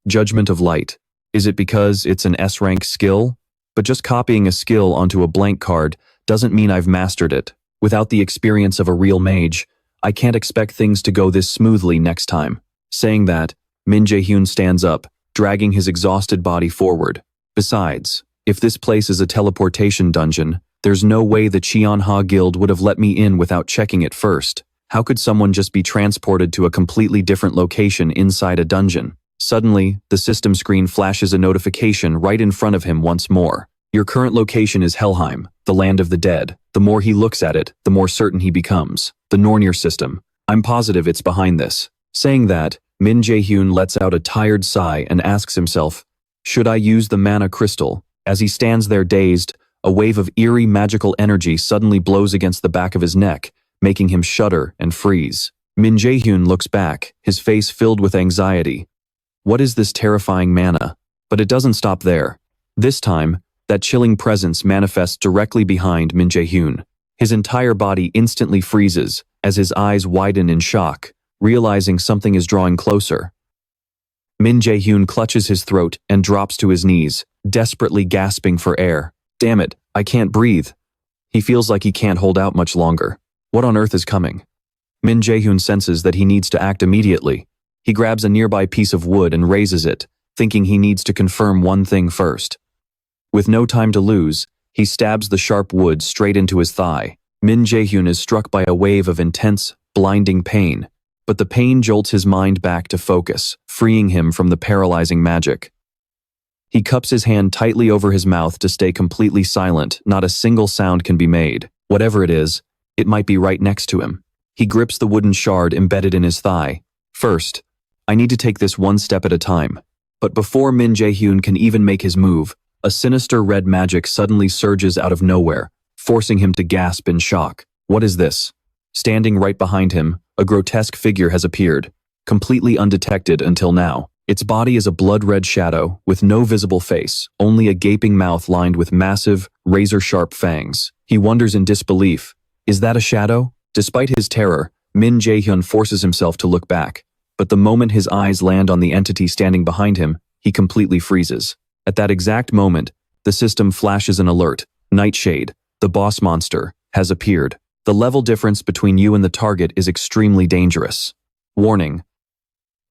Judgment of Light. Is it because it's an S-rank skill? But just copying a skill onto a blank card doesn't mean I've mastered it. Without the experience of a real mage, I can't expect things to go this smoothly next time. Saying that, Min Jaehyun stands up, dragging his exhausted body forward. Besides, if this place is a teleportation dungeon, there's no way the Cheonha Guild would have let me in without checking it first. How could someone just be transported to a completely different location inside a dungeon? Suddenly, the system screen flashes a notification right in front of him once more. Your current location is Helheim, the land of the dead. The more he looks at it, the more certain he becomes. The Nornir system. I'm positive it's behind this. Saying that, Min Jaehyun lets out a tired sigh and asks himself, should I use the mana crystal? As he stands there dazed, a wave of eerie magical energy suddenly blows against the back of his neck, making him shudder and freeze. Min Jaehyun looks back, his face filled with anxiety. What is this terrifying mana? But it doesn't stop there. This time, that chilling presence manifests directly behind Min Jaehyun. His entire body instantly freezes as his eyes widen in shock, realizing something is drawing closer. Min Jaehyun clutches his throat and drops to his knees, desperately gasping for air. Damn it, I can't breathe. He feels like he can't hold out much longer. What on earth is coming? Min Jaehyun senses that he needs to act immediately. He grabs a nearby piece of wood and raises it, thinking he needs to confirm one thing first. With no time to lose, he stabs the sharp wood straight into his thigh. Min Jaehyun is struck by a wave of intense, blinding pain, but the pain jolts his mind back to focus, freeing him from the paralyzing magic. He cups his hand tightly over his mouth to stay completely silent. Not a single sound can be made. Whatever it is, it might be right next to him. He grips the wooden shard embedded in his thigh. First, I need to take this one step at a time. But before Min Jaehyun can even make his move, a sinister red magic suddenly surges out of nowhere, forcing him to gasp in shock. What is this? Standing right behind him, a grotesque figure has appeared, completely undetected until now. Its body is a blood-red shadow, with no visible face, only a gaping mouth lined with massive, razor-sharp fangs. He wonders in disbelief. Is that a shadow? Despite his terror, Min Jaehyun forces himself to look back. But the moment his eyes land on the entity standing behind him, he completely freezes. At that exact moment, the system flashes an alert. Nightshade, the boss monster, has appeared. The level difference between you and the target is extremely dangerous. Warning.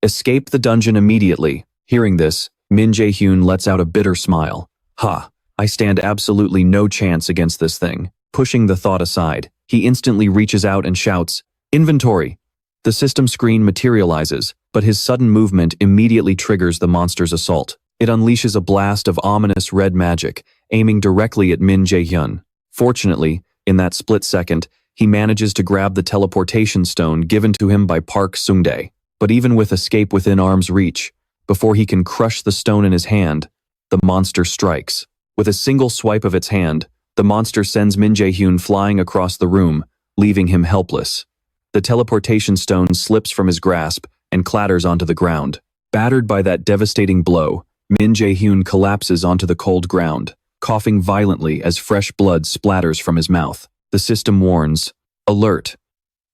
Escape the dungeon immediately. Hearing this, Min Jaehyun lets out a bitter smile. Ha, I stand absolutely no chance against this thing. Pushing the thought aside, he instantly reaches out and shouts, "Inventory!" The system screen materializes, but his sudden movement immediately triggers the monster's assault. It unleashes a blast of ominous red magic, aiming directly at Min Jaehyun. Fortunately, in that split second, he manages to grab the teleportation stone given to him by Park Sungdae. But even with escape within arm's reach, before he can crush the stone in his hand, the monster strikes. With a single swipe of its hand, the monster sends Min Jaehyun flying across the room, leaving him helpless. The teleportation stone slips from his grasp and clatters onto the ground. Battered by that devastating blow, Min Jaehyun collapses onto the cold ground, coughing violently as fresh blood splatters from his mouth. The system warns, "Alert!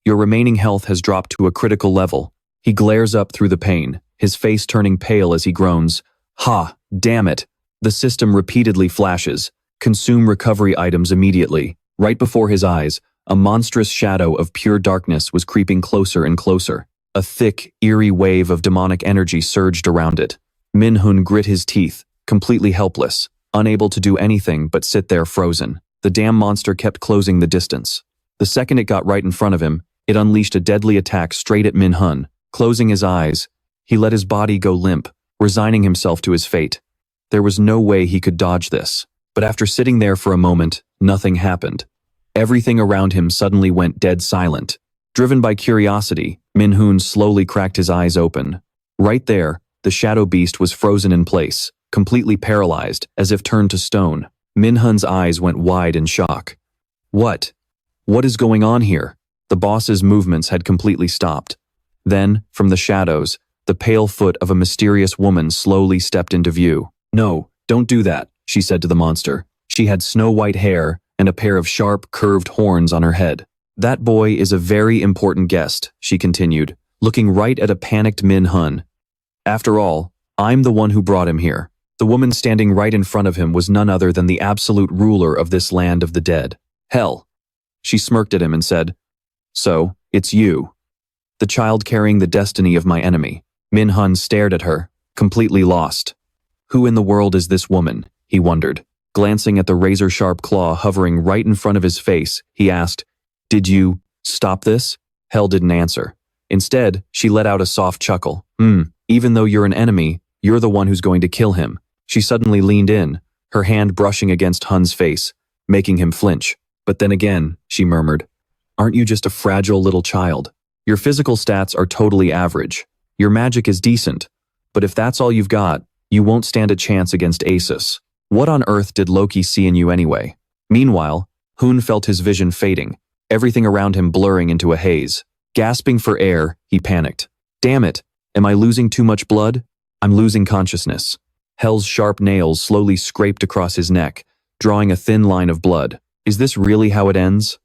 Your remaining health has dropped to a critical level. He glares up through the pain, his face turning pale as he groans. Ha, damn it. The system repeatedly flashes. Consume recovery items immediately. Right before his eyes, a monstrous shadow of pure darkness was creeping closer and closer. A thick, eerie wave of demonic energy surged around it. Min-hun grit his teeth, completely helpless, unable to do anything but sit there frozen. The damn monster kept closing the distance. The second it got right in front of him, it unleashed a deadly attack straight at Min-hun. Closing his eyes, he let his body go limp, resigning himself to his fate. There was no way he could dodge this. But after sitting there for a moment, nothing happened. Everything around him suddenly went dead silent. Driven by curiosity, Min-hun slowly cracked his eyes open. Right there, the shadow beast was frozen in place, completely paralyzed, as if turned to stone. Min-hun's eyes went wide in shock. What? What is going on here? The boss's movements had completely stopped. Then, from the shadows, the pale foot of a mysterious woman slowly stepped into view. No, don't do that, she said to the monster. She had snow-white hair and a pair of sharp, curved horns on her head. That boy is a very important guest, she continued, looking right at a panicked Min-hun. After all, I'm the one who brought him here. The woman standing right in front of him was none other than the absolute ruler of this land of the dead. Hell. She smirked at him and said, "So, it's you. The child carrying the destiny of my enemy." Min-hun stared at her, completely lost. Who in the world is this woman? He wondered. Glancing at the razor-sharp claw hovering right in front of his face, he asked, "Did you stop this?" Hell didn't answer. Instead, she let out a soft chuckle. Even though you're an enemy, you're the one who's going to kill him." She suddenly leaned in, her hand brushing against Hun's face, making him flinch. "But then again," she murmured, "aren't you just a fragile little child? Your physical stats are totally average. Your magic is decent. But if that's all you've got, you won't stand a chance against Asus. What on earth did Loki see in you anyway?" Meanwhile, Hun felt his vision fading, everything around him blurring into a haze. Gasping for air, he panicked. Damn it, am I losing too much blood? I'm losing consciousness. Hell's sharp nails slowly scraped across his neck, drawing a thin line of blood. Is this really how it ends?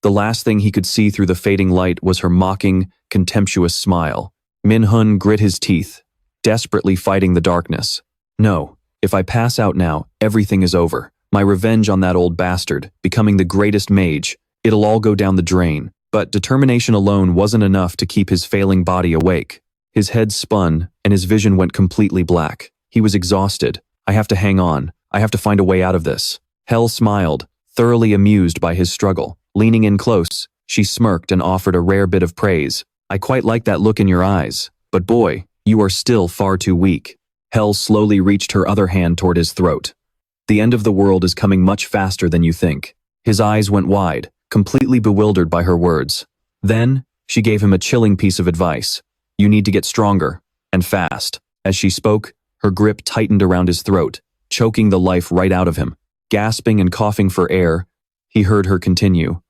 The last thing he could see through the fading light was her mocking, contemptuous smile. Min-hun grit his teeth, desperately fighting the darkness. No, if I pass out now, everything is over. My revenge on that old bastard, becoming the greatest mage, it'll all go down the drain. But determination alone wasn't enough to keep his failing body awake. His head spun, and his vision went completely black. He was exhausted. I have to hang on. I have to find a way out of this. Hell smiled, thoroughly amused by his struggle. Leaning in close, she smirked and offered a rare bit of praise. I quite like that look in your eyes. But boy, you are still far too weak. Hell slowly reached her other hand toward his throat. The end of the world is coming much faster than you think. His eyes went wide, completely bewildered by her words. Then, she gave him a chilling piece of advice. You need to get stronger, and fast. As she spoke, her grip tightened around his throat, choking the life right out of him. Gasping and coughing for air, he heard her continue.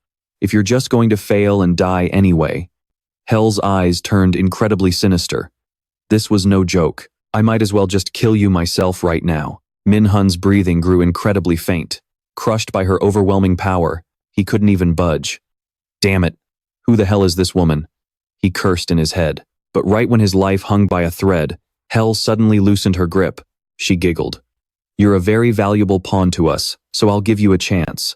If you're just going to fail and die anyway. Hell's eyes turned incredibly sinister. This was no joke. I might as well just kill you myself right now. Min-hun's breathing grew incredibly faint. Crushed by her overwhelming power, he couldn't even budge. Damn it. Who the hell is this woman? He cursed in his head. But right when his life hung by a thread, Hell suddenly loosened her grip. She giggled. You're a very valuable pawn to us, so I'll give you a chance.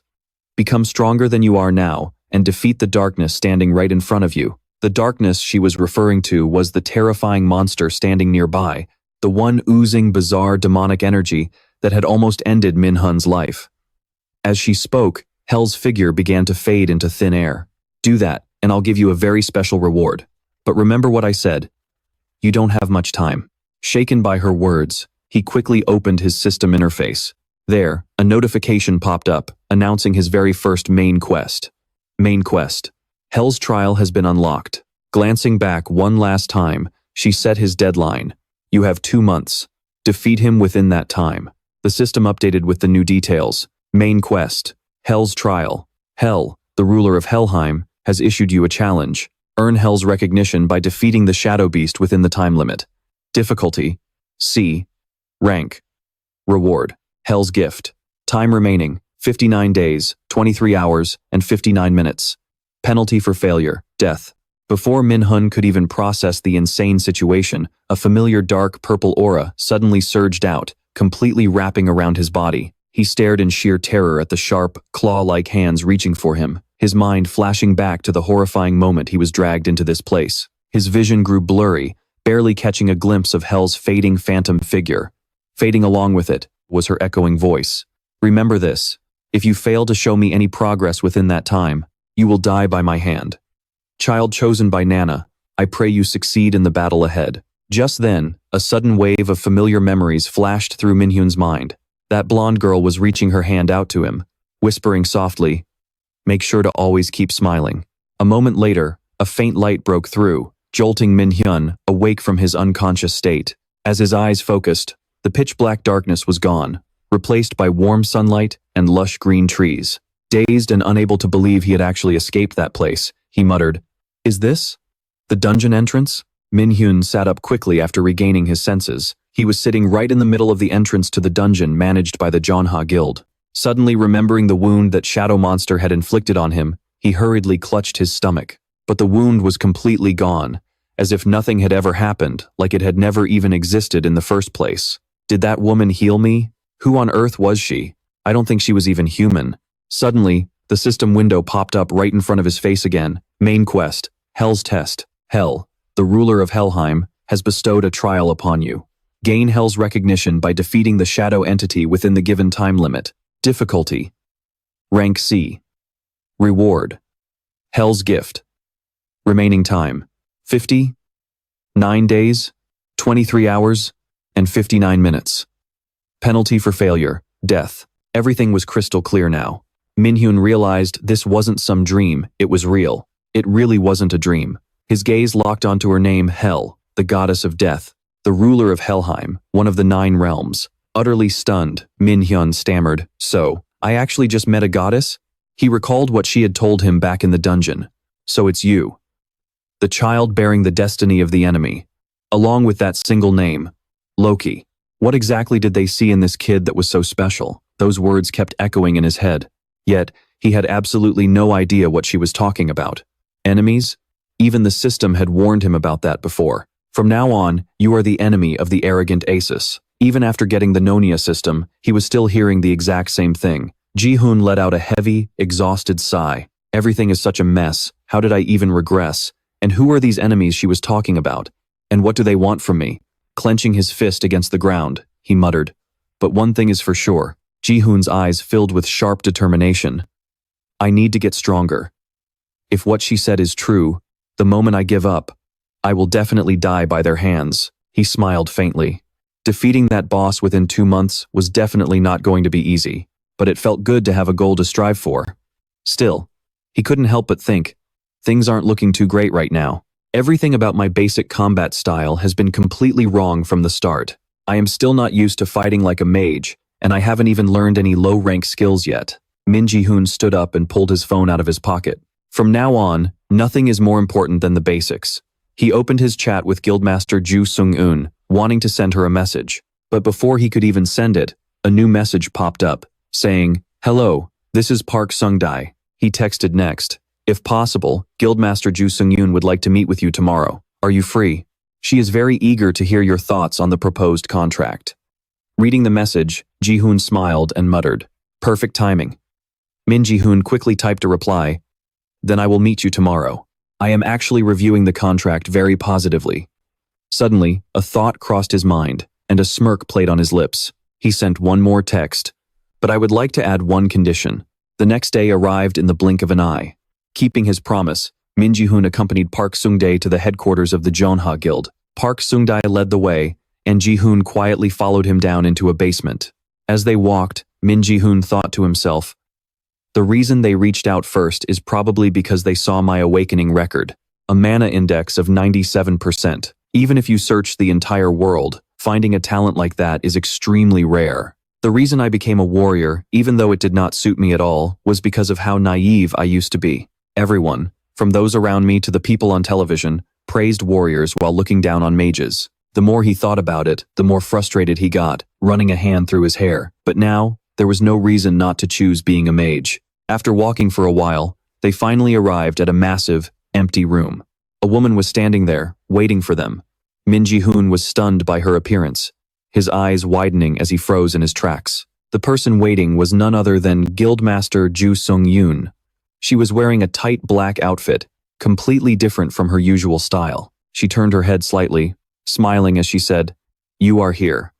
Become stronger than you are now, and defeat the darkness standing right in front of you. The darkness she was referring to was the terrifying monster standing nearby, the one oozing bizarre demonic energy that had almost ended Min-hun's life. As she spoke, Hell's figure began to fade into thin air. Do that, and I'll give you a very special reward. But remember what I said. You don't have much time. Shaken by her words, he quickly opened his system interface. There, a notification popped up, announcing his very first main quest. Main quest. Hell's trial has been unlocked. Glancing back one last time, she set his deadline. You have 2 months. Defeat him within that time. The system updated with the new details. Main quest. Hell's trial. Hell, the ruler of Helheim, has issued you a challenge. Earn Hell's recognition by defeating the Shadow Beast within the time limit. Difficulty: C. Rank. Reward: Hell's gift. Time remaining: 59 days, 23 hours, and 59 minutes. Penalty for failure: Death. Before Min Jaehyun could even process the insane situation, a familiar dark purple aura suddenly surged out, completely wrapping around his body. He stared in sheer terror at the sharp, claw-like hands reaching for him, his mind flashing back to the horrifying moment he was dragged into this place. His vision grew blurry, barely catching a glimpse of Hell's fading phantom figure. Fading along with it was her echoing voice. "Remember this. If you fail to show me any progress within that time, you will die by my hand. Child chosen by Nana, I pray you succeed in the battle ahead." Just then, a sudden wave of familiar memories flashed through Min Jaehyun's mind. That blonde girl was reaching her hand out to him, whispering softly, "Make sure to always keep smiling." A moment later, a faint light broke through, jolting Min Jaehyun awake from his unconscious state. As his eyes focused, the pitch-black darkness was gone, replaced by warm sunlight and lush green trees. Dazed and unable to believe he had actually escaped that place, he muttered, "Is this the dungeon entrance?" Min Jaehyun sat up quickly after regaining his senses. He was sitting right in the middle of the entrance to the dungeon managed by the Jeonha Guild. Suddenly remembering the wound that Shadow Monster had inflicted on him, he hurriedly clutched his stomach. But the wound was completely gone, as if nothing had ever happened, like it had never even existed in the first place. Did that woman heal me? Who on earth was she? I don't think she was even human. Suddenly, the system window popped up right in front of his face again. Main quest, Hell's Test. Hell, the ruler of Helheim, has bestowed a trial upon you. Gain Hell's recognition by defeating the shadow entity within the given time limit. Difficulty: Rank C. Reward: Hell's Gift. Remaining time: 59 days, 23 hours, and 59 minutes. Penalty for failure: death. Everything was crystal clear now. Min Jaehyun realized this wasn't some dream, it was real. It really wasn't a dream. His gaze locked onto her name, Hel, the goddess of death, the ruler of Helheim, one of the 9 realms. Utterly stunned, Min Jaehyun stammered, "So, I actually just met a goddess?" He recalled what she had told him back in the dungeon. "So it's you. The child bearing the destiny of the enemy. Along with that single name, Loki." What exactly did they see in this kid that was so special? Those words kept echoing in his head. Yet, he had absolutely no idea what she was talking about. Enemies? Even the system had warned him about that before. From now on, you are the enemy of the arrogant Asus. Even after getting the Nonia system, he was still hearing the exact same thing. Jaehyun let out a heavy, exhausted sigh. Everything is such a mess. How did I even regress? And who are these enemies she was talking about? And what do they want from me? Clenching his fist against the ground, he muttered. But one thing is for sure. Jaehyun's eyes filled with sharp determination. I need to get stronger. If what she said is true, the moment I give up, I will definitely die by their hands. He smiled faintly. Defeating that boss within 2 months was definitely not going to be easy, but it felt good to have a goal to strive for. Still, he couldn't help but think, things aren't looking too great right now. Everything about my basic combat style has been completely wrong from the start. I am still not used to fighting like a mage, and I haven't even learned any low-rank skills yet. Min Jaehyun stood up and pulled his phone out of his pocket. From now on, nothing is more important than the basics. He opened his chat with Guildmaster Ju Sung-eun, wanting to send her a message. But before he could even send it, a new message popped up, saying, "Hello, this is Park Sung-dae." He texted next, "If possible, Guildmaster Ju Sung-eun would like to meet with you tomorrow. Are you free? She is very eager to hear your thoughts on the proposed contract." Reading the message, Jaehyun smiled and muttered, "Perfect timing." Min Jaehyun quickly typed a reply, "Then I will meet you tomorrow. I am actually reviewing the contract very positively." Suddenly, a thought crossed his mind, and a smirk played on his lips. He sent one more text, "But I would like to add one condition." The next day arrived in the blink of an eye. Keeping his promise, Min Jaehyun accompanied Park Sung-dae to the headquarters of the Jeonha Guild. Park Sung-dae led the way, and Jaehyun quietly followed him down into a basement. As they walked, Min Jaehyun thought to himself, the reason they reached out first is probably because they saw my awakening record, a mana index of 97%. Even if you search the entire world, finding a talent like that is extremely rare. The reason I became a warrior, even though it did not suit me at all, was because of how naive I used to be. Everyone, from those around me to the people on television, praised warriors while looking down on mages. The more he thought about it, the more frustrated he got, running a hand through his hair. But now, there was no reason not to choose being a mage. After walking for a while, they finally arrived at a massive, Empty room. A woman was standing there, waiting for them. Min Jaehyun was stunned by her appearance, his eyes widening as he froze in his tracks. The person waiting was none other than Guildmaster Ju Sung-yoon. She was wearing a tight black outfit, completely different from her usual style. She turned her head slightly, smiling as she said, "You are here."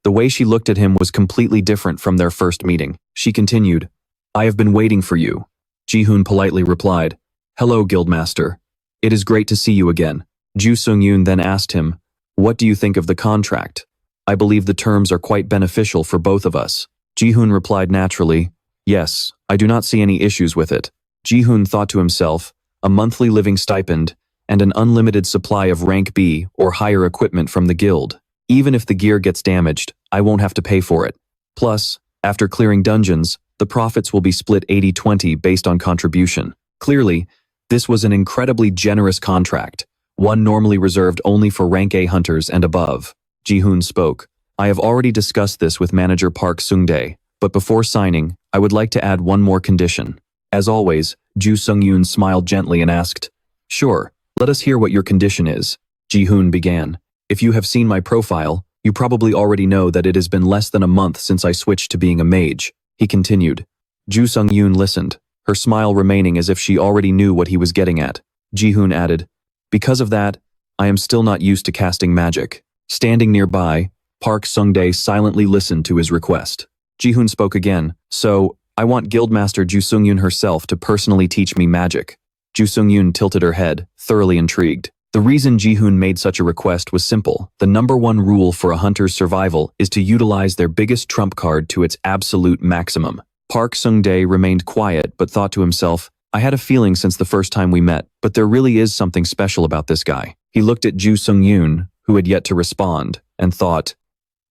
The way she looked at him was completely different from their first meeting. She continued, "I have been waiting for you." Jaehyun politely replied, "Hello, Guildmaster. It is great to see you again." Ju Sung-yoon then asked him, "What do you think of the contract? I believe the terms are quite beneficial for both of us." Jaehyun replied naturally, "Yes, I do not see any issues with it." Jaehyun thought to himself, a monthly living stipend, and an unlimited supply of rank B or higher equipment from the guild. Even if the gear gets damaged, I won't have to pay for it. Plus, after clearing dungeons, the profits will be split 80-20 based on contribution. Clearly, this was an incredibly generous contract, one normally reserved only for rank A hunters and above. Jaehyun spoke, "I have already discussed this with manager Park Sung-dae, but before signing, I would like to add one more condition." As always, Ju Sung-yoon smiled gently and asked, "Sure, let us hear what your condition is." Jaehyun began, "If you have seen my profile, you probably already know that it has been less than a month since I switched to being a mage." He continued. Ju Sung-yoon listened, her smile remaining as if she already knew what he was getting at. Jaehyun added, "Because of that, I am still not used to casting magic." Standing nearby, Park Sung-dae silently listened to his request. Jaehyun spoke again, "So, I want Guildmaster Ju Sung-yoon herself to personally teach me magic." Ju Sung-yoon tilted her head, thoroughly intrigued. The reason Jaehyun made such a request was simple. The number one rule for a hunter's survival is to utilize their biggest trump card to its absolute maximum. Park Sung-dae remained quiet but thought to himself, "I had a feeling since the first time we met, but there really is something special about this guy." He looked at Ju Sung-yoon, who had yet to respond, and thought,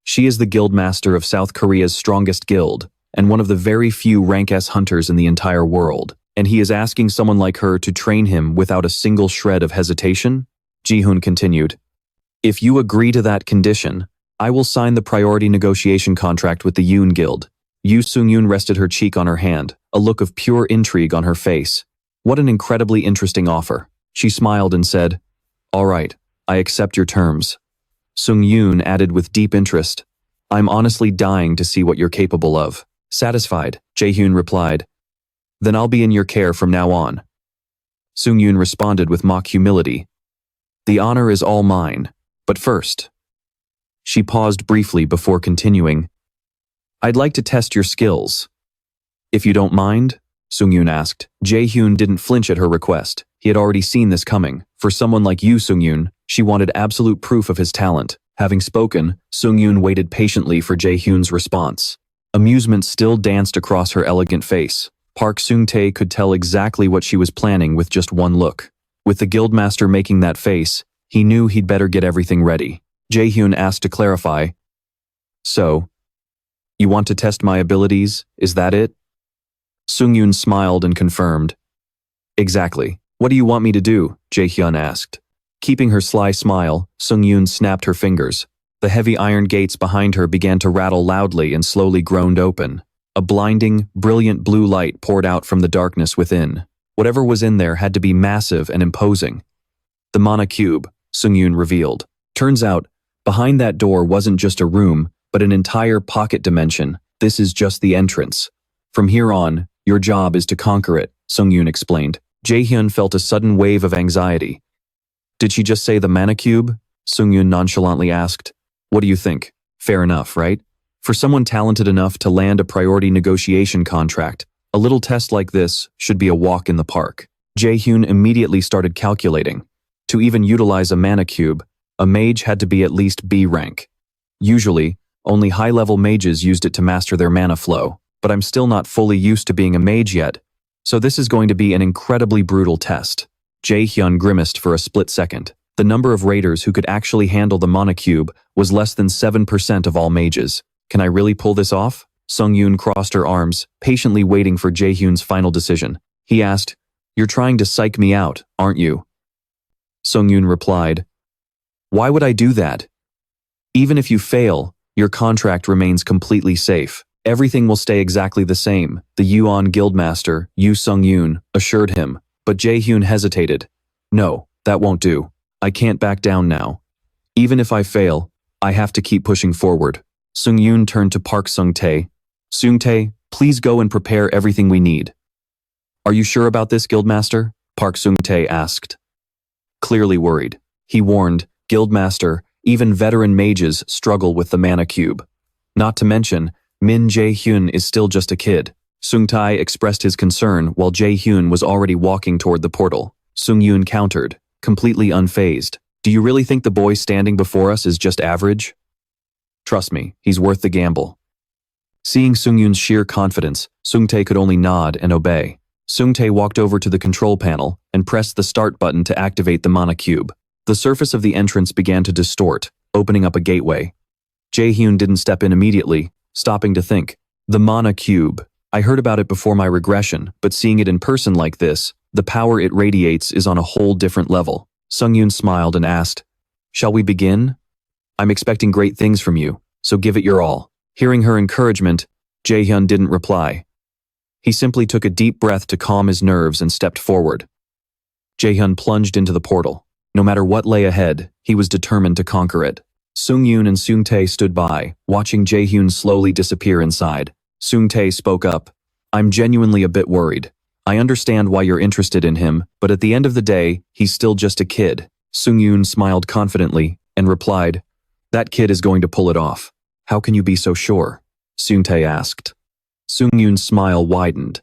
"She is the guildmaster of South Korea's strongest guild, and one of the very few rank S hunters in the entire world, and he is asking someone like her to train him without a single shred of hesitation?" Jaehyun continued, "If you agree to that condition, I will sign the priority negotiation contract with the Yoon Guild." Ju Sung-yoon rested her cheek on her hand, a look of pure intrigue on her face. What an incredibly interesting offer. She smiled and said, "All right, I accept your terms." Sung-yoon added with deep interest, "I'm honestly dying to see what you're capable of." Satisfied, Jaehyun replied, "Then I'll be in your care from now on." Sung-yoon responded with mock humility, "The honor is all mine, but first." She paused briefly before continuing, "I'd like to test your skills." "If you don't mind?" Sung-yoon asked. Jaehyun didn't flinch at her request. He had already seen this coming. For someone like Ju Sung-yoon, she wanted absolute proof of his talent. Having spoken, Sung-yoon waited patiently for Jaehyun's response. Amusement still danced across her elegant face. Park Sung-tae could tell exactly what she was planning with just one look. With the guildmaster making that face, he knew he'd better get everything ready. Jaehyun asked to clarify, "So, you want to test my abilities, is that it?" Sung-yoon smiled and confirmed, "Exactly. What do you want me to do?" Jaehyun asked. Keeping her sly smile, Sung-yoon snapped her fingers. The heavy iron gates behind her began to rattle loudly and slowly groaned open. A blinding, brilliant blue light poured out from the darkness within. Whatever was in there had to be massive and imposing. "The Mana Cube," Sung-yoon revealed. Turns out, behind that door wasn't just a room, but an entire pocket dimension. "This is just the entrance. From here on, your job is to conquer it," Sung-yoon explained. Jaehyun felt a sudden wave of anxiety. "Did she just say the Mana Cube?" Sung-yoon nonchalantly asked. "What do you think? Fair enough, right? For someone talented enough to land a priority negotiation contract, a little test like this should be a walk in the park." Jaehyun immediately started calculating. To even utilize a Mana Cube, a mage had to be at least B rank. Usually, only high-level mages used it to master their mana flow, but I'm still not fully used to being a mage yet, so this is going to be an incredibly brutal test. Jaehyun grimaced for a split second. The number of raiders who could actually handle the Mana Cube was less than 7% of all mages. Can I really pull this off? Sung-yoon crossed her arms, patiently waiting for Jaehyun's final decision. He asked, "You're trying to psych me out, aren't you?" Sung-yoon replied, "Why would I do that? Even if you fail, your contract remains completely safe. Everything will stay exactly the same," the Yuan Guildmaster, Ju Sung-yoon, assured him. But Jaehyun hesitated. No, that won't do. I can't back down now. Even if I fail, I have to keep pushing forward. Sung-yoon turned to Park Sung-tae. Sung-tae, please go and prepare everything we need. Are you sure about this, Guildmaster? Park Sung-tae asked. Clearly worried. He warned, Guildmaster, even veteran mages struggle with the mana cube. Not to mention, Min Jaehyun is still just a kid. Sung-tae expressed his concern while Jaehyun was already walking toward the portal. Sung-yoon countered, completely unfazed. Do you really think the boy standing before us is just average? Trust me, he's worth the gamble. Seeing Sung-yoon's sheer confidence, Sung-tae could only nod and obey. Sung-tae walked over to the control panel and pressed the start button to activate the mana cube. The surface of the entrance began to distort, opening up a gateway. Jaehyun didn't step in immediately, stopping to think. The mana cube. I heard about it before my regression, but seeing it in person like this, the power it radiates is on a whole different level. Sung-yoon smiled and asked, Shall we begin? I'm expecting great things from you, so give it your all. Hearing her encouragement, Jaehyun didn't reply. He simply took a deep breath to calm his nerves and stepped forward. Jaehyun plunged into the portal. No matter what lay ahead, he was determined to conquer it. Sung-yoon and Sung-tae stood by, watching Jaehyun slowly disappear inside. Sung-tae spoke up. I'm genuinely a bit worried. I understand why you're interested in him, but at the end of the day, he's still just a kid. Sung-yoon smiled confidently and replied, That kid is going to pull it off. How can you be so sure? Sung-tae asked. Sung-yoon's smile widened.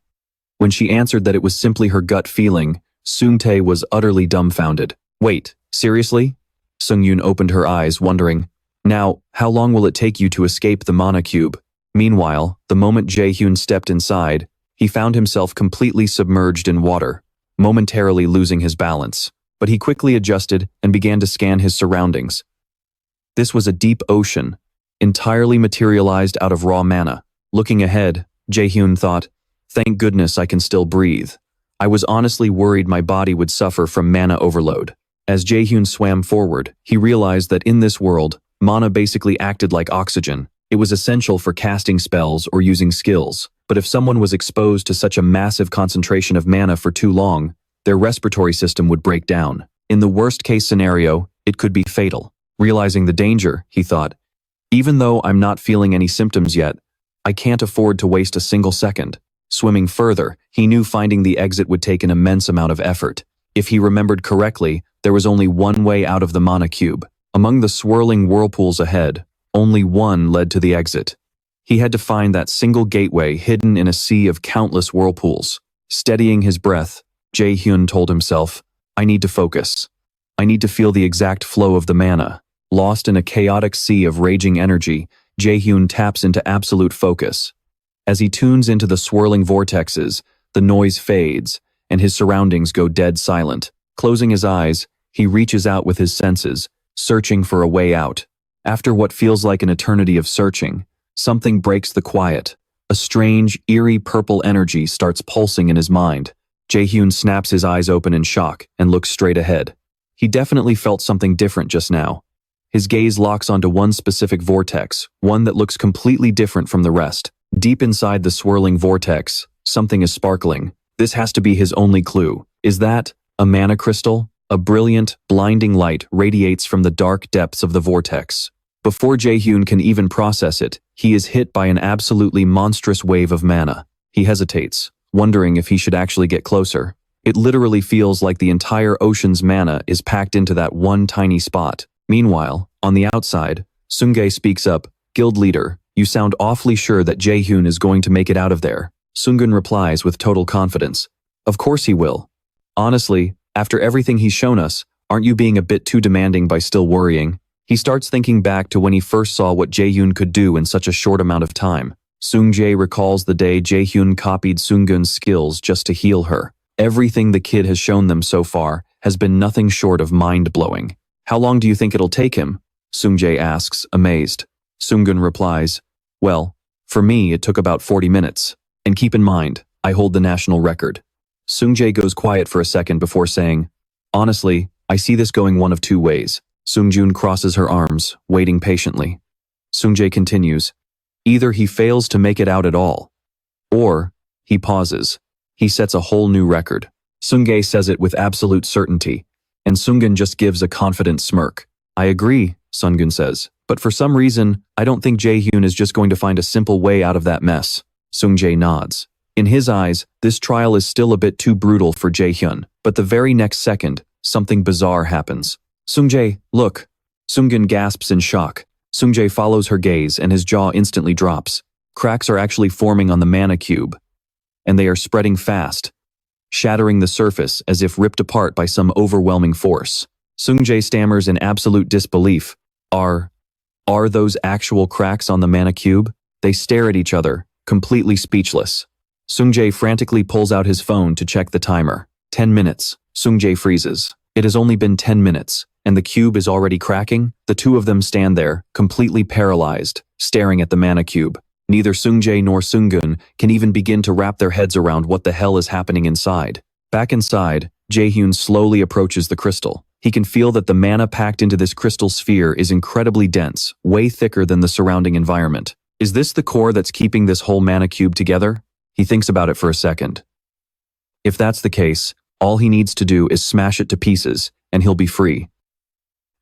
When she answered that it was simply her gut feeling, Sung-tae was utterly dumbfounded. Wait, seriously? Sung-yoon opened her eyes, wondering, Now, how long will it take you to escape the mana cube? Meanwhile, the moment Jaehyun stepped inside, he found himself completely submerged in water, momentarily losing his balance. But he quickly adjusted and began to scan his surroundings. This was a deep ocean, entirely materialized out of raw mana. Looking ahead, Jaehyun thought, Thank goodness I can still breathe. I was honestly worried my body would suffer from mana overload. As Jaehyun swam forward, he realized that in this world, mana basically acted like oxygen. It was essential for casting spells or using skills, but if someone was exposed to such a massive concentration of mana for too long, their respiratory system would break down. In the worst-case scenario, it could be fatal. Realizing the danger, he thought, Even though I'm not feeling any symptoms yet, I can't afford to waste a single second. Swimming further, he knew finding the exit would take an immense amount of effort. If he remembered correctly, there was only one way out of the mana cube. Among the swirling whirlpools ahead, only one led to the exit. He had to find that single gateway hidden in a sea of countless whirlpools. Steadying his breath, Jaehyun told himself, I need to focus. I need to feel the exact flow of the mana. Lost in a chaotic sea of raging energy, Jaehyun taps into absolute focus. As he tunes into the swirling vortexes, the noise fades, and his surroundings go dead silent. Closing his eyes, he reaches out with his senses, searching for a way out. After what feels like an eternity of searching, something breaks the quiet. A strange, eerie purple energy starts pulsing in his mind. Jaehyun snaps his eyes open in shock and looks straight ahead. He definitely felt something different just now. His gaze locks onto one specific vortex, one that looks completely different from the rest. Deep inside the swirling vortex, something is sparkling. This has to be his only clue. Is that a mana crystal? A brilliant, blinding light radiates from the dark depths of the vortex. Before Jaehyun can even process it, he is hit by an absolutely monstrous wave of mana. He hesitates, wondering if he should actually get closer. It literally feels like the entire ocean's mana is packed into that one tiny spot. Meanwhile, on the outside, Sung-gae speaks up, Guild leader, you sound awfully sure that Jaehyun is going to make it out of there. Sung-gun replies with total confidence, Of course he will. Honestly, after everything he's shown us, aren't you being a bit too demanding by still worrying? He starts thinking back to when he first saw what Jaehyun could do in such a short amount of time. Sung-jae recalls the day Jaehyun copied Sung-gun's skills just to heal her. Everything the kid has shown them so far has been nothing short of mind-blowing. How long do you think it'll take him? Sung-jae asks, amazed. Sung-gun replies, Well, for me it took about 40 minutes. And keep in mind, I hold the national record. Sung-jae goes quiet for a second before saying, Honestly, I see this going one of two ways. Sung-jun crosses her arms, waiting patiently. Sung-jae continues, Either he fails to make it out at all, or he pauses. He sets a whole new record. Sungjae says it with absolute certainty, and Sungun just gives a confident smirk. I agree, Sungun says, but for some reason, I don't think Jaehyun is just going to find a simple way out of that mess. Sungjae nods. In his eyes, this trial is still a bit too brutal for Jaehyun, but the very next second, something bizarre happens. Sungjae, look. Sungun gasps in shock. Sungjae follows her gaze and his jaw instantly drops. Cracks are actually forming on the mana cube, and they are spreading fast, shattering the surface as if ripped apart by some overwhelming force. Sungjae stammers in absolute disbelief. Are those actual cracks on the mana cube? They stare at each other, completely speechless. Sungjae frantically pulls out his phone to check the timer. 10 minutes. Sungjae freezes. It has only been 10 minutes, and the cube is already cracking? The two of them stand there, completely paralyzed, staring at the mana cube. Neither Sungjae nor Sungun can even begin to wrap their heads around what the hell is happening inside. Back inside, Jaehyun slowly approaches the crystal. He can feel that the mana packed into this crystal sphere is incredibly dense, way thicker than the surrounding environment. Is this the core that's keeping this whole mana cube together? He thinks about it for a second. If that's the case, all he needs to do is smash it to pieces, and he'll be free.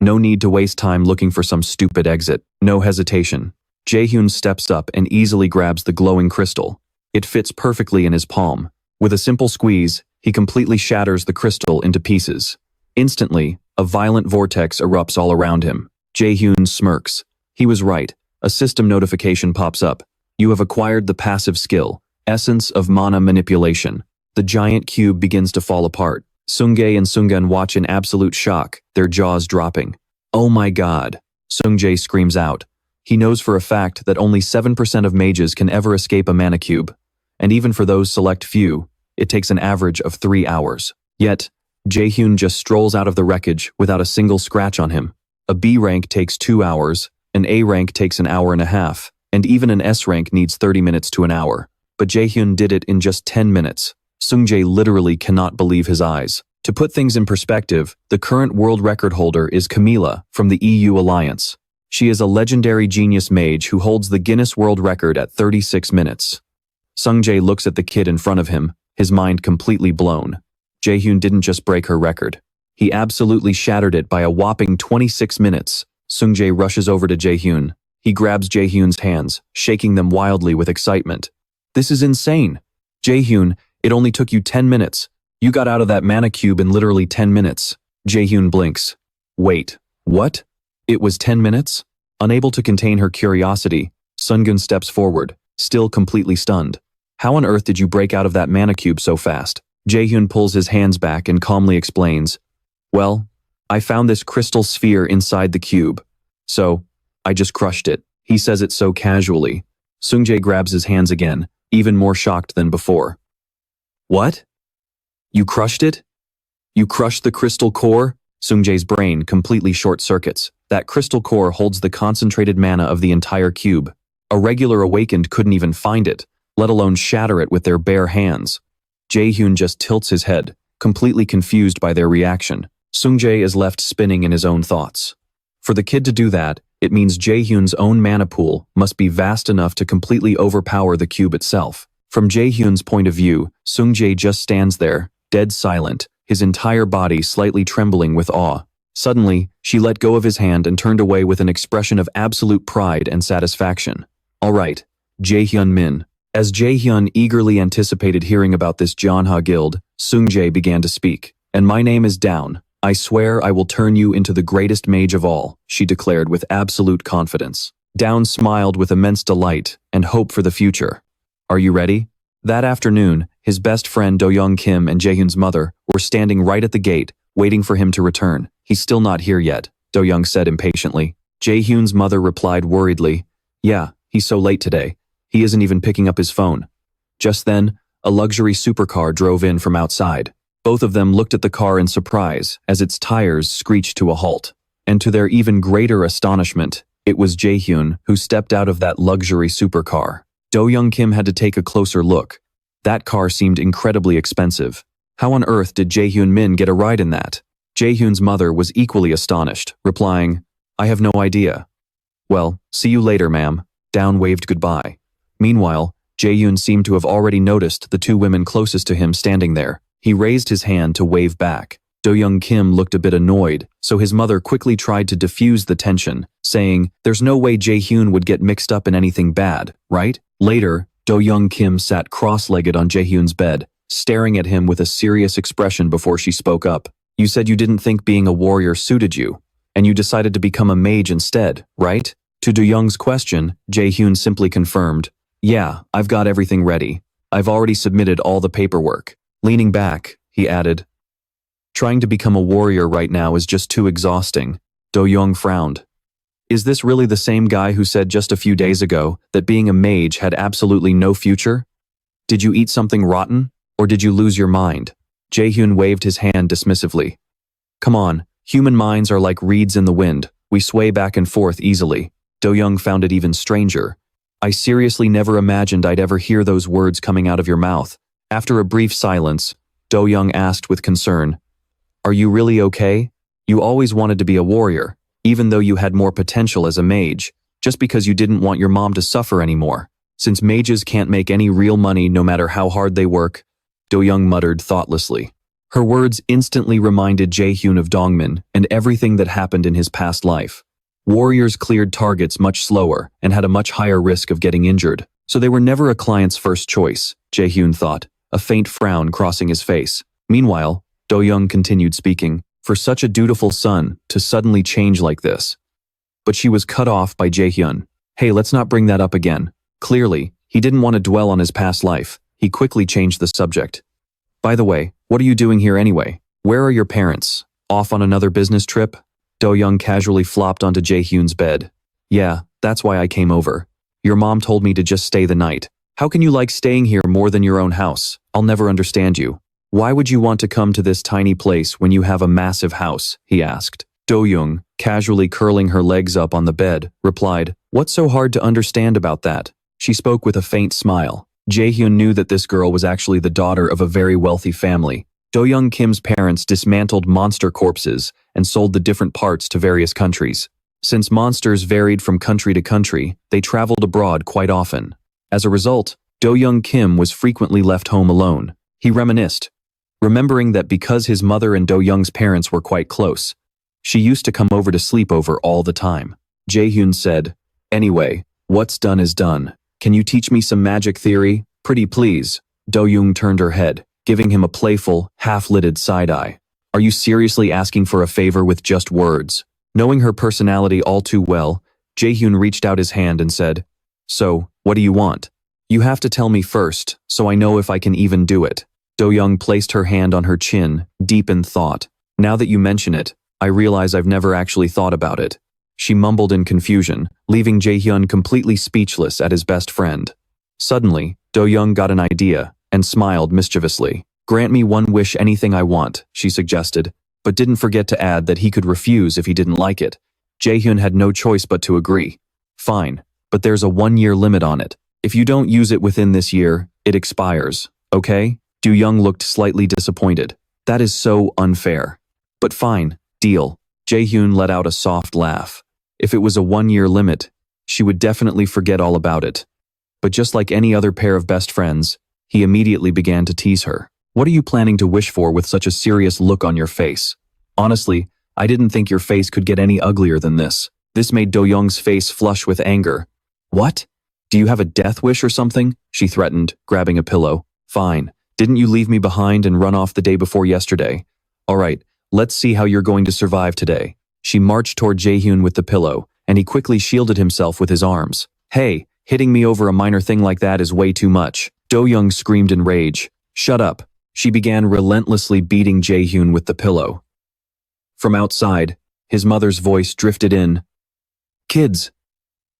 No need to waste time looking for some stupid exit. No hesitation. Jaehyun steps up and easily grabs the glowing crystal. It fits perfectly in his palm. With a simple squeeze, he completely shatters the crystal into pieces. Instantly, a violent vortex erupts all around him. Jaehyun smirks. He was right. A system notification pops up. You have acquired the passive skill, Essence of Mana Manipulation. The giant cube begins to fall apart. Sungjae and Sungun watch in absolute shock, their jaws dropping. Oh my god. Sungjae screams out. He knows for a fact that only 7% of mages can ever escape a mana cube. And even for those select few, it takes an average of 3 hours. Yet, Jaehyun just strolls out of the wreckage without a single scratch on him. A B rank takes 2 hours, an A rank takes an hour and a half, and even an S rank needs 30 minutes to an hour. But Jaehyun did it in just 10 minutes. Sungjae literally cannot believe his eyes. To put things in perspective, the current world record holder is Camila from the EU Alliance. She is a legendary genius mage who holds the Guinness World Record at 36 minutes. Sungjae looks at the kid in front of him, his mind completely blown. Jaehyun didn't just break her record. He absolutely shattered it by a whopping 26 minutes. Sungjae rushes over to Jaehyun. He grabs Jaehyun's hands, shaking them wildly with excitement. This is insane. Jaehyun, it only took you 10 minutes. You got out of that mana cube in literally 10 minutes. Jaehyun blinks. Wait, what? It was 10 minutes? Unable to contain her curiosity, Sungun steps forward, still completely stunned. How on earth did you break out of that mana cube so fast? Jaehyun pulls his hands back and calmly explains. Well, I found this crystal sphere inside the cube. So, I just crushed it. He says it so casually. Sungjae grabs his hands again, even more shocked than before. What? You crushed it? You crushed the crystal core? Sungjae's brain completely short-circuits. That crystal core holds the concentrated mana of the entire cube. A regular awakened couldn't even find it, let alone shatter it with their bare hands. Jaehyun just tilts his head, completely confused by their reaction. Sungjae is left spinning in his own thoughts. For the kid to do that, it means Jaehyun's own mana pool must be vast enough to completely overpower the cube itself. From Jaehyun's point of view, Sungjae just stands there, dead silent, his entire body slightly trembling with awe. Suddenly, she let go of his hand and turned away with an expression of absolute pride and satisfaction. All right, Jaehyun Min. As Jaehyun eagerly anticipated hearing about this Jeonha guild, Sungjae began to speak. And my name is Down. I swear I will turn you into the greatest mage of all, she declared with absolute confidence. Down smiled with immense delight and hope for the future. Are you ready? That afternoon, his best friend Do-young Kim and Jaehyun's mother were standing right at the gate, waiting for him to return. He's still not here yet, Do-young said impatiently. Jaehyun's mother replied worriedly, Yeah, he's so late today. He isn't even picking up his phone. Just then, a luxury supercar drove in from outside. Both of them looked at the car in surprise as its tires screeched to a halt. And to their even greater astonishment, it was Jaehyun who stepped out of that luxury supercar. Do-young Kim had to take a closer look. That car seemed incredibly expensive. How on earth did Jaehyun Min get a ride in that? Jaehyun's mother was equally astonished, replying, I have no idea. Well, see you later, ma'am. Down waved goodbye. Meanwhile, Jaehyun seemed to have already noticed the two women closest to him standing there. He raised his hand to wave back. Do-young Kim looked a bit annoyed, so his mother quickly tried to diffuse the tension, saying, "There's no way Jaehyun would get mixed up in anything bad, right?" Later, Do-young Kim sat cross-legged on Jaehyun's bed, staring at him with a serious expression before she spoke up. "You said you didn't think being a warrior suited you, and you decided to become a mage instead, right?" To Do-young's question, Jaehyun simply confirmed, "Yeah, I've got everything ready. I've already submitted all the paperwork." Leaning back, he added, "Trying to become a warrior right now is just too exhausting." Do-young frowned. "Is this really the same guy who said just a few days ago that being a mage had absolutely no future? Did you eat something rotten, or did you lose your mind?" Jaehyun waved his hand dismissively. "Come on, human minds are like reeds in the wind. We sway back and forth easily." Do-young found it even stranger. "I seriously never imagined I'd ever hear those words coming out of your mouth." After a brief silence, Do-young asked with concern, "Are you really okay? You always wanted to be a warrior, even though you had more potential as a mage, just because you didn't want your mom to suffer anymore. Since mages can't make any real money no matter how hard they work," Do-young muttered thoughtlessly. Her words instantly reminded Jaehyun of Dongmin and everything that happened in his past life. Warriors cleared targets much slower and had a much higher risk of getting injured, so they were never a client's first choice, Jaehyun thought, a faint frown crossing his face. Meanwhile, Do-young continued speaking, "For such a dutiful son to suddenly change like this." But she was cut off by Jaehyun. "Hey, let's not bring that up again." Clearly, he didn't want to dwell on his past life. He quickly changed the subject. "By the way, what are you doing here anyway? Where are your parents? Off on another business trip?" Do-young casually flopped onto Jaehyun's bed. "Yeah, that's why I came over. Your mom told me to just stay the night. How can you like staying here more than your own house? I'll never understand you. Why would you want to come to this tiny place when you have a massive house?" he asked. Do-young, casually curling her legs up on the bed, replied, "What's so hard to understand about that?" She spoke with a faint smile. Jaehyun knew that this girl was actually the daughter of a very wealthy family. Do-young Kim's parents dismantled monster corpses and sold the different parts to various countries. Since monsters varied from country to country, they traveled abroad quite often. As a result, Do-young Kim was frequently left home alone. He reminisced, remembering that because his mother and Do-young's parents were quite close, she used to come over to sleep over all the time. Jaehyun said, "Anyway, what's done is done. Can you teach me some magic theory? Pretty please." Do-young turned her head, giving him a playful, half-lidded side-eye. "Are you seriously asking for a favor with just words?" Knowing her personality all too well, Jaehyun reached out his hand and said, "So, what do you want?" "You have to tell me first, so I know if I can even do it." Do-young placed her hand on her chin, deep in thought. "Now that you mention it, I realize I've never actually thought about it." She mumbled in confusion, leaving Jaehyun completely speechless at his best friend. Suddenly, Do-young got an idea and smiled mischievously. "Grant me one wish, anything I want," she suggested, but didn't forget to add that he could refuse if he didn't like it. Jaehyun had no choice but to agree. "Fine, but there's a 1-year limit on it. If you don't use it within this year, it expires, okay?" Do-young looked slightly disappointed. "That is so unfair." "But fine, deal." Jaehyun let out a soft laugh. If it was a 1-year limit, she would definitely forget all about it. But just like any other pair of best friends, he immediately began to tease her. "What are you planning to wish for with such a serious look on your face? Honestly, I didn't think your face could get any uglier than this." This made Do-young's face flush with anger. "What? Do you have a death wish or something?" she threatened, grabbing a pillow. "Fine. Didn't you leave me behind and run off the day before yesterday? All right, let's see how you're going to survive today." She marched toward Jaehyun with the pillow, and he quickly shielded himself with his arms. "Hey, hitting me over a minor thing like that is way too much." Do-young screamed in rage. "Shut up." She began relentlessly beating Jaehyun with the pillow. From outside, his mother's voice drifted in. "Kids,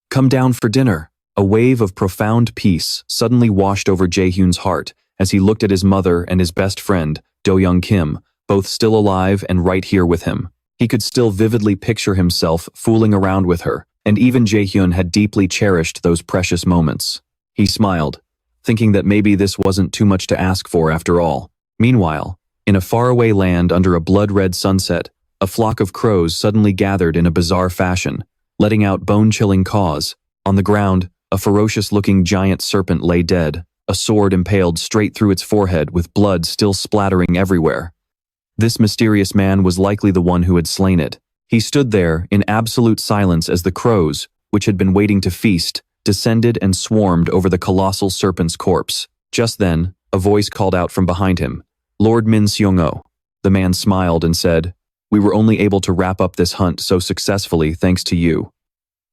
come down for dinner." A wave of profound peace suddenly washed over Jaehyun's heart as he looked at his mother and his best friend, Do-young Kim, both still alive and right here with him. He could still vividly picture himself fooling around with her, and even Jaehyun had deeply cherished those precious moments. He smiled, thinking that maybe this wasn't too much to ask for after all. Meanwhile, in a faraway land under a blood-red sunset, a flock of crows suddenly gathered in a bizarre fashion, letting out bone-chilling caws. On the ground, a ferocious-looking giant serpent lay dead, a sword impaled straight through its forehead with blood still splattering everywhere. This mysterious man was likely the one who had slain it. He stood there in absolute silence as the crows, which had been waiting to feast, descended and swarmed over the colossal serpent's corpse. Just then, a voice called out from behind him, "Lord Min Jaehyun." The man smiled and said, "We were only able to wrap up this hunt so successfully thanks to you.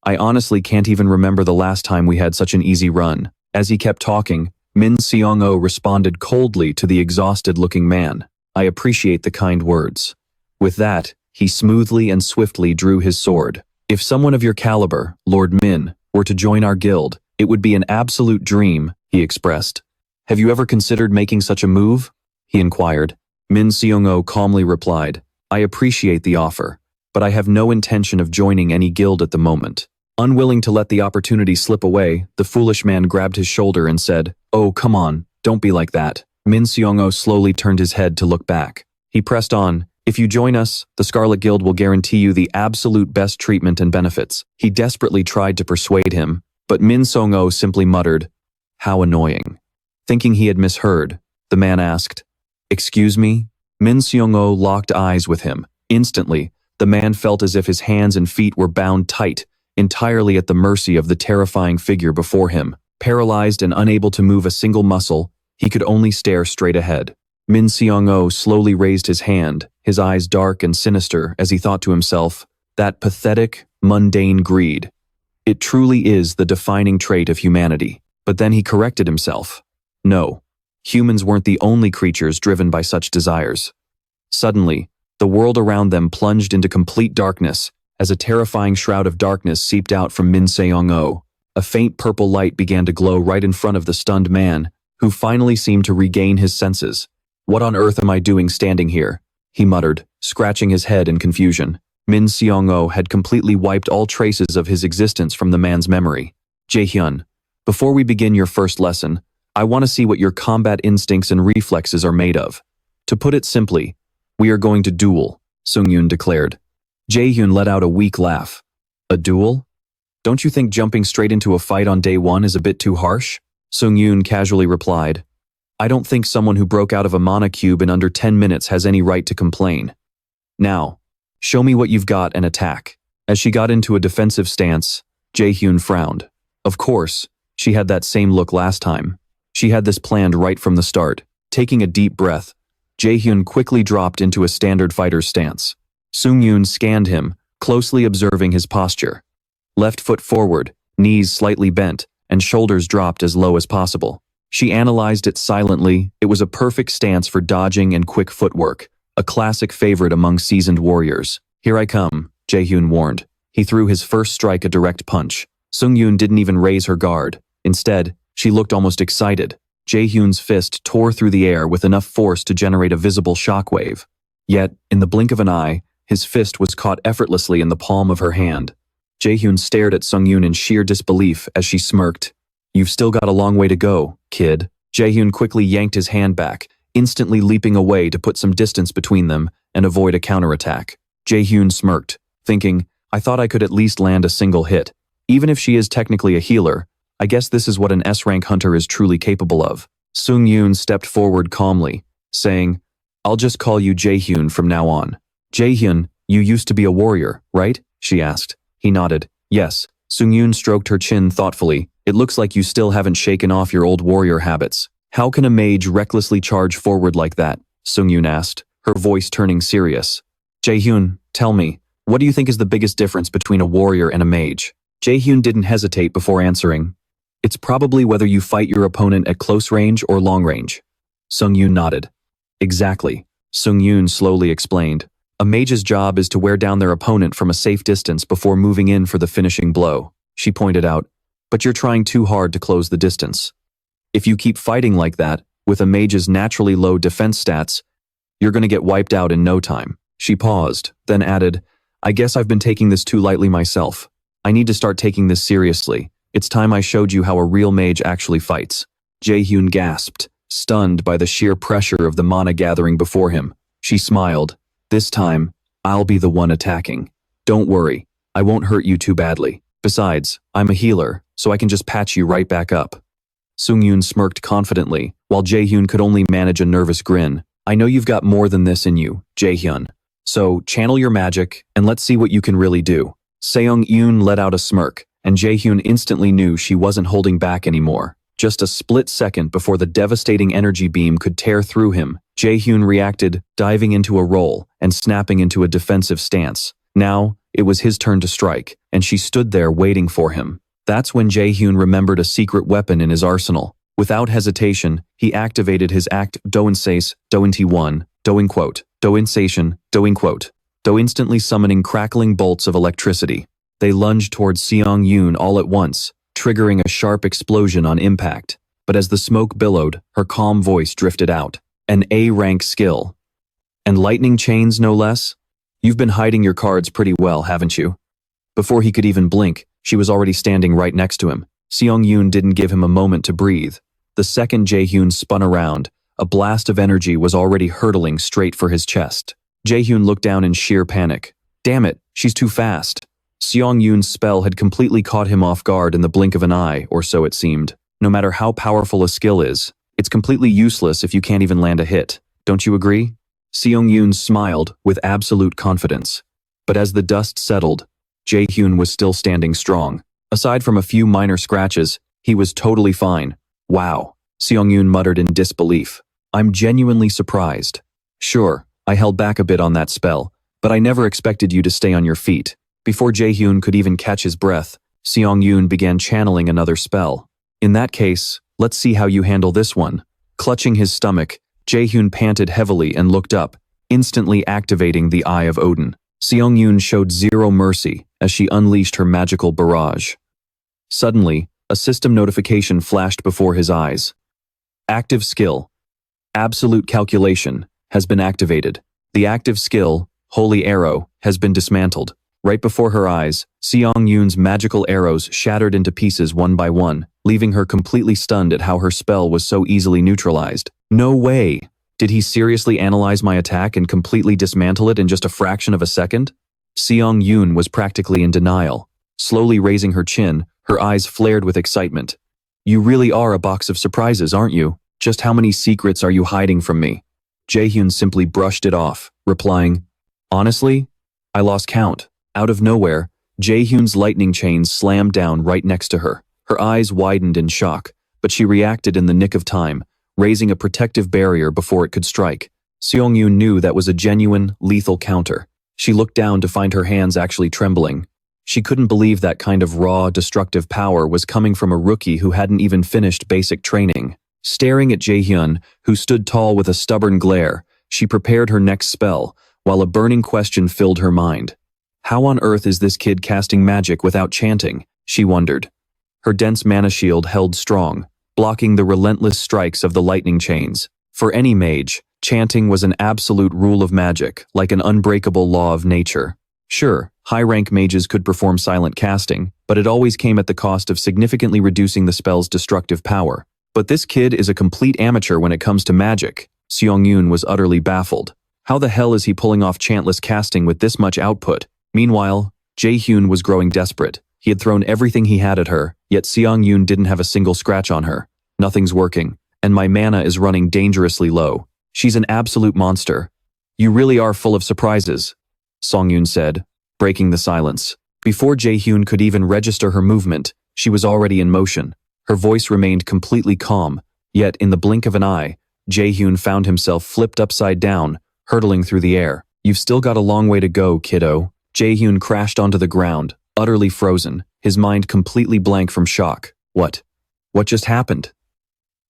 I honestly can't even remember the last time we had such an easy run." As he kept talking, Min Jaehyun responded coldly to the exhausted-looking man. "I appreciate the kind words." With that, he smoothly and swiftly drew his sword. "If someone of your caliber, Lord Min, were to join our guild, it would be an absolute dream," he expressed. "Have you ever considered making such a move?" he inquired. Min Jaehyun calmly replied, "I appreciate the offer, but I have no intention of joining any guild at the moment." Unwilling to let the opportunity slip away, the foolish man grabbed his shoulder and said, "Oh, come on, don't be like that." Min Jaehyun slowly turned his head to look back. He pressed on, "If you join us, the Scarlet Guild will guarantee you the absolute best treatment and benefits." He desperately tried to persuade him, but Min Jaehyun simply muttered, "How annoying." Thinking he had misheard, the man asked, "Excuse me?" Min Jaehyun locked eyes with him. Instantly, the man felt as if his hands and feet were bound tight, entirely at the mercy of the terrifying figure before him. Paralyzed and unable to move a single muscle, he could only stare straight ahead. Min Jaehyun slowly raised his hand, his eyes dark and sinister as he thought to himself, "That pathetic, mundane greed. It truly is the defining trait of humanity." But then he corrected himself. No, humans weren't the only creatures driven by such desires. Suddenly, the world around them plunged into complete darkness, as a terrifying shroud of darkness seeped out from Min Jaehyun. A faint purple light began to glow right in front of the stunned man, who finally seemed to regain his senses. "What on earth am I doing standing here?" he muttered, scratching his head in confusion. Min Jaehyun had completely wiped all traces of his existence from the man's memory. "Jaehyun, before we begin your first lesson, I want to see what your combat instincts and reflexes are made of. To put it simply, we are going to duel," Seung-yoon declared. Jaehyun let out a weak laugh. "A duel? Don't you think jumping straight into a fight on day one is a bit too harsh?" Seung-yoon casually replied, "I don't think someone who broke out of a mana cube in under 10 minutes has any right to complain. Now, show me what you've got and attack." As she got into a defensive stance, Jaehyun frowned. Of course, she had that same look last time. She had this planned right from the start. Taking a deep breath, Jaehyun quickly dropped into a standard fighter's stance. Seung-yoon scanned him, closely observing his posture. Left foot forward, knees slightly bent, and shoulders dropped as low as possible. She analyzed it silently. It was a perfect stance for dodging and quick footwork, a classic favorite among seasoned warriors. "Here I come," Jaehyun warned. He threw his first strike a direct punch. Seung-yoon didn't even raise her guard. Instead, she looked almost excited. Jaehyun's fist tore through the air with enough force to generate a visible shockwave. Yet, in the blink of an eye, his fist was caught effortlessly in the palm of her hand. Jaehyun stared at Seung-yoon in sheer disbelief as she smirked. "You've still got a long way to go, kid." Jaehyun quickly yanked his hand back, instantly leaping away to put some distance between them and avoid a counterattack. Jaehyun smirked, thinking, "I thought I could at least land a single hit. Even if she is technically a healer, I guess this is what an S-rank hunter is truly capable of." Seung-yoon stepped forward calmly, saying, "I'll just call you Jaehyun from now on." "Jaehyun, you used to be a warrior, right?" she asked. He nodded. "Yes." Seung-yoon stroked her chin thoughtfully. "It looks like you still haven't shaken off your old warrior habits." "How can a mage recklessly charge forward like that?" Seung-yoon asked, her voice turning serious. "Jaehyun, tell me, what do you think is the biggest difference between a warrior and a mage?" Jaehyun didn't hesitate before answering. "It's probably whether you fight your opponent at close range or long range." Seung-yoon nodded. "Exactly," Seung-yoon slowly explained. "A mage's job is to wear down their opponent from a safe distance before moving in for the finishing blow," she pointed out. "But you're trying too hard to close the distance. If you keep fighting like that, with a mage's naturally low defense stats, you're going to get wiped out in no time." She paused, then added, "I guess I've been taking this too lightly myself. I need to start taking this seriously. It's time I showed you how a real mage actually fights." Jaehyun gasped, stunned by the sheer pressure of the mana gathering before him. She smiled. "This time, I'll be the one attacking. Don't worry, I won't hurt you too badly. Besides, I'm a healer, so I can just patch you right back up." Seong-yoon smirked confidently, while Jaehyun could only manage a nervous grin. I know you've got more than this in you, Jaehyun. So, channel your magic, and let's see what you can really do. Seong-yoon let out a smirk, and Jaehyun instantly knew she wasn't holding back anymore. Just a split second before the devastating energy beam could tear through him, Jaehyun reacted, diving into a roll and snapping into a defensive stance. Now, it was his turn to strike, and she stood there waiting for him. That's when Jaehyun remembered a secret weapon in his arsenal. Without hesitation, he activated his act Doinsace, Dointi1, Doinquote, Doinsation, Doinquote, instantly summoning crackling bolts of electricity. They lunged towards Seong-yoon all at once, triggering a sharp explosion on impact. But as the smoke billowed, her calm voice drifted out. An A-rank skill. And lightning chains, no less? You've been hiding your cards pretty well, haven't you? Before he could even blink, she was already standing right next to him. Seong-yoon didn't give him a moment to breathe. The second Jaehyun spun around, a blast of energy was already hurtling straight for his chest. Jaehyun looked down in sheer panic. Damn it, she's too fast. Seong-yoon's spell had completely caught him off guard in the blink of an eye, or so it seemed. No matter how powerful a skill is, it's completely useless if you can't even land a hit. Don't you agree? Seong-yoon smiled with absolute confidence. But as the dust settled, Jaehyun was still standing strong. Aside from a few minor scratches, he was totally fine. Wow, Seong-yoon muttered in disbelief. I'm genuinely surprised. Sure, I held back a bit on that spell, but I never expected you to stay on your feet. Before Jaehyun could even catch his breath, Seong-yoon began channeling another spell. In that case, let's see how you handle this one. Clutching his stomach, Jaehyun panted heavily and looked up, instantly activating the Eye of Odin. Seong-yoon showed zero mercy as she unleashed her magical barrage. Suddenly, a system notification flashed before his eyes. Active skill. Absolute calculation has been activated. The active skill, Holy Arrow, has been dismantled. Right before her eyes, Seong-yoon's magical arrows shattered into pieces one by one, leaving her completely stunned at how her spell was so easily neutralized. No way! Did he seriously analyze my attack and completely dismantle it in just a fraction of a second? Seong-yoon was practically in denial. Slowly raising her chin, her eyes flared with excitement. You really are a box of surprises, aren't you? Just how many secrets are you hiding from me? Jaehyun simply brushed it off, replying, Honestly, I lost count. Out of nowhere, Jaehyun's lightning chains slammed down right next to her. Her eyes widened in shock, but she reacted in the nick of time, raising a protective barrier before it could strike. Seong-yoon knew that was a genuine, lethal counter. She looked down to find her hands actually trembling. She couldn't believe that kind of raw, destructive power was coming from a rookie who hadn't even finished basic training. Staring at Jaehyun, who stood tall with a stubborn glare, she prepared her next spell, while a burning question filled her mind. How on earth is this kid casting magic without chanting? She wondered. Her dense mana shield held strong, blocking the relentless strikes of the lightning chains. For any mage, chanting was an absolute rule of magic, like an unbreakable law of nature. Sure, high-rank mages could perform silent casting, but it always came at the cost of significantly reducing the spell's destructive power. But this kid is a complete amateur when it comes to magic. Seong-yoon was utterly baffled. How the hell is he pulling off chantless casting with this much output? Meanwhile, Jaehyun was growing desperate. He had thrown everything he had at her, yet Seong-yoon didn't have a single scratch on her. Nothing's working, and my mana is running dangerously low. She's an absolute monster. You really are full of surprises, Seong-yoon said, breaking the silence. Before Jaehyun could even register her movement, she was already in motion. Her voice remained completely calm, yet in the blink of an eye, Jaehyun found himself flipped upside down, hurtling through the air. You've still got a long way to go, kiddo. Jaehyun crashed onto the ground, utterly frozen, his mind completely blank from shock. What just happened?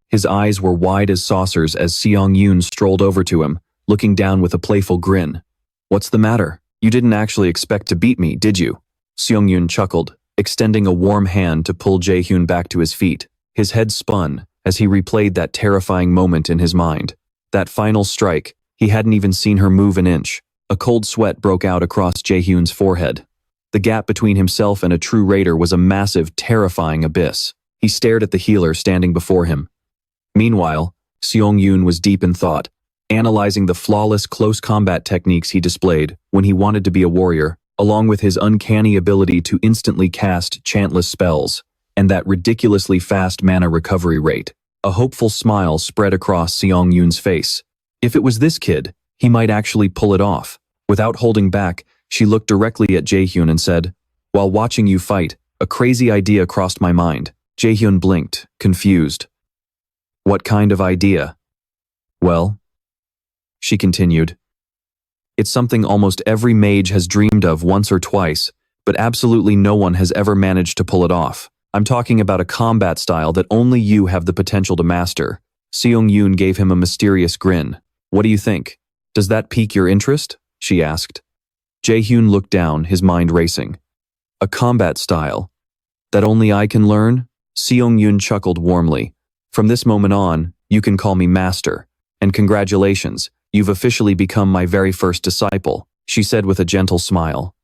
His eyes were wide as saucers as Seong-yoon strolled over to him, looking down with a playful grin. What's the matter? You didn't actually expect to beat me, did you? Seong-yoon chuckled, extending a warm hand to pull Jaehyun back to his feet. His head spun as he replayed that terrifying moment in his mind. That final strike, he hadn't even seen her move an inch. A cold sweat broke out across Jaehyun's forehead. The gap between himself and a true raider was a massive, terrifying abyss. He stared at the healer standing before him. Meanwhile, Seong-yoon was deep in thought, analyzing the flawless close combat techniques he displayed when he wanted to be a warrior, along with his uncanny ability to instantly cast chantless spells. and that ridiculously fast mana recovery rate. A hopeful smile spread across Seong Yoon's face. If it was this kid, he might actually pull it off. Without holding back, she looked directly at Jaehyun and said, "While watching you fight, a crazy idea crossed my mind." Jaehyun blinked, confused. "What kind of idea?" "Well," she continued, "it's something almost every mage has dreamed of once or twice, but absolutely no one has ever managed to pull it off. I'm talking about a combat style that only you have the potential to master." Seong Yoon gave him a mysterious grin. "What do you think? Does that pique your interest?" she asked. Jaehyun looked down, his mind racing. "A combat style that only I can learn?" Seong Yoon chuckled warmly. "From this moment on, you can call me master. And congratulations, you've officially become my very first disciple," she said with a gentle smile.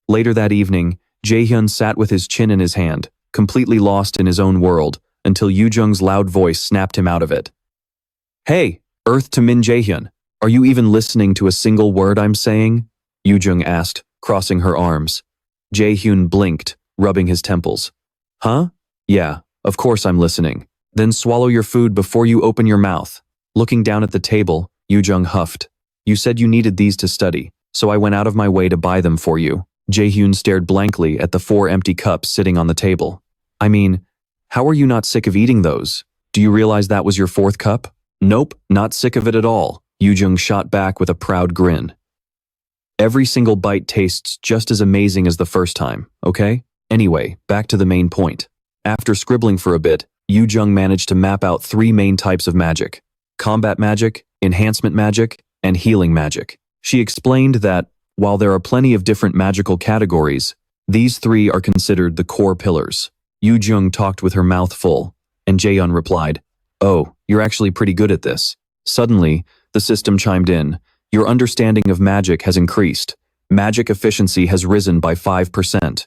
Later that evening, Jaehyun sat with his chin in his hand, completely lost in his own world, until Yoo-jung's loud voice snapped him out of it. "Hey, Earth to Min Jaehyun, are you even listening to a single word I'm saying?" Yoo-jung asked, crossing her arms. Jaehyun blinked, rubbing his temples. "Huh? Yeah, of course I'm listening. Then swallow your food before you open your mouth." Looking down at the table, Yoo-jung huffed. "You said you needed these to study, so I went out of my way to buy them for you." Jaehyun stared blankly at the 4 empty cups sitting on the table. "I mean, how are you not sick of eating those? Do you realize that was your 4th cup?" "Nope, not sick of it at all," Yoo-jung shot back with a proud grin. "Every single bite tastes just as amazing as the first time, okay? Anyway, back to the main point." After scribbling for a bit, Yoo-jung managed to map out 3 main types of magic: combat magic, enhancement magic, and healing magic. She explained that, while there are plenty of different magical categories, these 3 are considered the core pillars. Yoo-jung talked with her mouth full, and Jaehyun replied, "Oh, you're actually pretty good at this." Suddenly, the system chimed in. "Your understanding of magic has increased. Magic efficiency has risen by 5%.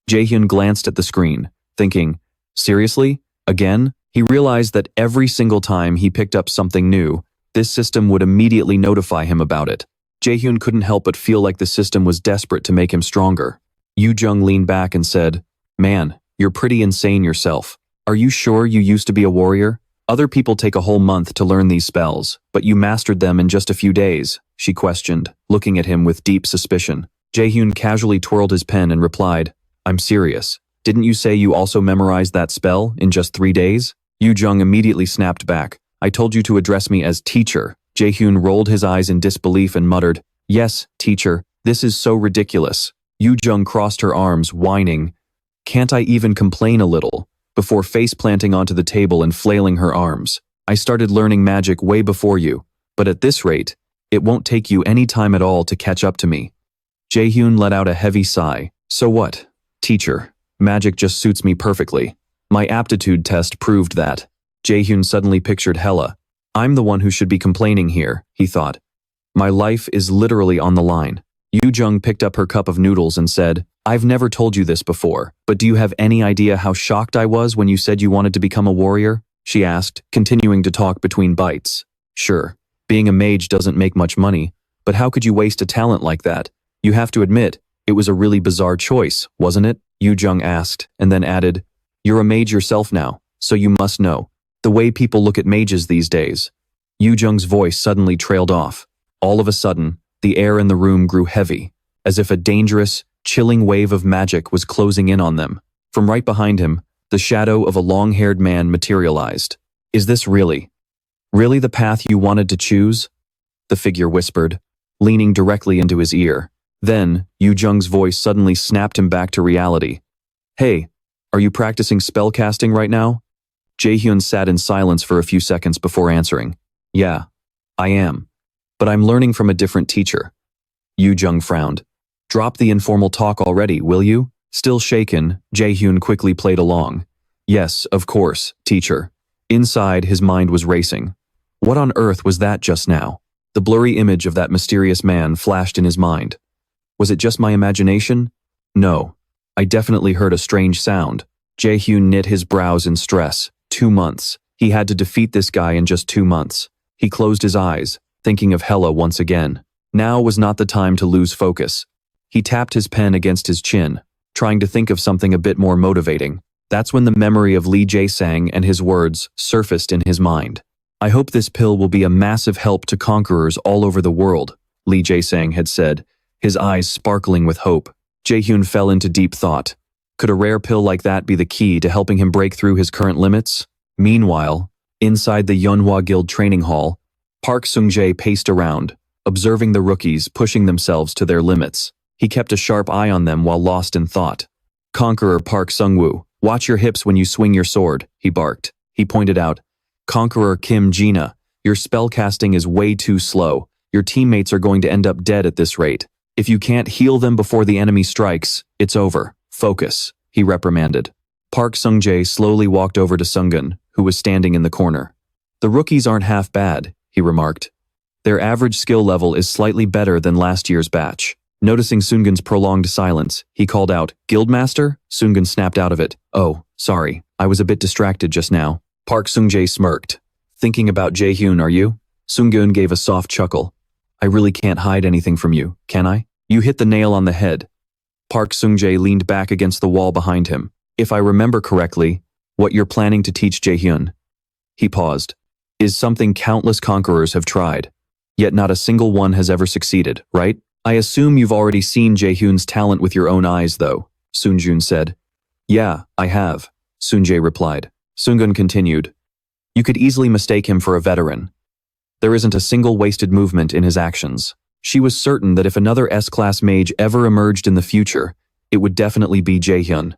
Jaehyun glanced at the screen, thinking, "Seriously? Again?" He realized that every single time he picked up something new, this system would immediately notify him about it. Jaehyun couldn't help but feel like the system was desperate to make him stronger. Yoo-jung leaned back and said, "Man, you're pretty insane yourself. Are you sure you used to be a warrior? Other people take a whole month to learn these spells, but you mastered them in just a few days," she questioned, looking at him with deep suspicion. Jaehyun casually twirled his pen and replied, "I'm serious. Didn't you say you also memorized that spell in just 3 days?" Yoo-jung immediately snapped back. "I told you to address me as teacher." Jaehyun rolled his eyes in disbelief and muttered, "Yes, teacher, this is so ridiculous." Yoo-jung crossed her arms, whining, "Can't I even complain a little?" before face-planting onto the table and flailing her arms. "I started learning magic way before you, but at this rate, it won't take you any time at all to catch up to me." Jaehyun let out a heavy sigh. "So what, teacher? Magic just suits me perfectly. My aptitude test proved that." Jaehyun suddenly pictured Hela. "I'm the one who should be complaining here," he thought. "My life is literally on the line." Yoo-jung picked up her cup of noodles and said, "I've never told you this before, but do you have any idea how shocked I was when you said you wanted to become a warrior?" she asked, continuing to talk between bites. "Sure, being a mage doesn't make much money, but how could you waste a talent like that? You have to admit, it was a really bizarre choice, wasn't it?" Yoo-jung asked, and then added, "You're a mage yourself now, so you must know the way people look at mages these days." Yoo-jung's voice suddenly trailed off. All of a sudden, the air in the room grew heavy, as if a dangerous, chilling wave of magic was closing in on them. From right behind him, the shadow of a long-haired man materialized. "Is this really the path you wanted to choose?" the figure whispered, leaning directly into his ear. Then, Yoo-jung's voice suddenly snapped him back to reality. "Hey, are you practicing spellcasting right now?" Jaehyun sat in silence for a few seconds before answering. "Yeah, I am. But I'm learning from a different teacher." Yoo-jung frowned. "Drop the informal talk already, will you?" Still shaken, Jaehyun quickly played along. "Yes, of course, teacher." Inside, his mind was racing. What on earth was that just now? The blurry image of that mysterious man flashed in his mind. Was it just my imagination? No. I definitely heard a strange sound. Jaehyun knit his brows in stress. 2 months. He had to defeat this guy in just 2 months. He closed his eyes, thinking of Hela once again. Now was not the time to lose focus. He tapped his pen against his chin, trying to think of something a bit more motivating. That's when the memory of Lee Jae-sang and his words surfaced in his mind. I hope this pill will be a massive help to conquerors all over the world, Lee Jae-sang had said, his eyes sparkling with hope. Jaehyun fell into deep thought. Could a rare pill like that be the key to helping him break through his current limits? Meanwhile, inside the Yeonhwa Guild training hall, Park Sung-jae paced around, observing the rookies pushing themselves to their limits. He kept a sharp eye on them while lost in thought. Conqueror Park Sung-woo, watch your hips when you swing your sword, he barked. He pointed out, Conqueror Kim Jina, your spellcasting is way too slow. Your teammates are going to end up dead at this rate. If you can't heal them before the enemy strikes, it's over. Focus, he reprimanded. Park Sung-jae slowly walked over to Sungun, who was standing in the corner. The rookies aren't half bad, he remarked. Their average skill level is slightly better than last year's batch. Noticing Sungun's prolonged silence, he called out, Guildmaster? Sungun snapped out of it. Oh, sorry, I was a bit distracted just now. Park Sung-jae smirked. Thinking about Jaehyun, are you? Sungun gave a soft chuckle. I really can't hide anything from you, can I? You hit the nail on the head. Park Sung-jae leaned back against the wall behind him. If I remember correctly, what you're planning to teach Jaehyun, he paused, is something countless conquerors have tried, yet not a single one has ever succeeded, right? I assume you've already seen Jaehyun's talent with your own eyes, though, Sunjun said. Yeah, I have, Sunjae replied. Sungun continued. You could easily mistake him for a veteran. There isn't a single wasted movement in his actions. She was certain that if another S-class mage ever emerged in the future, it would definitely be Jaehyun.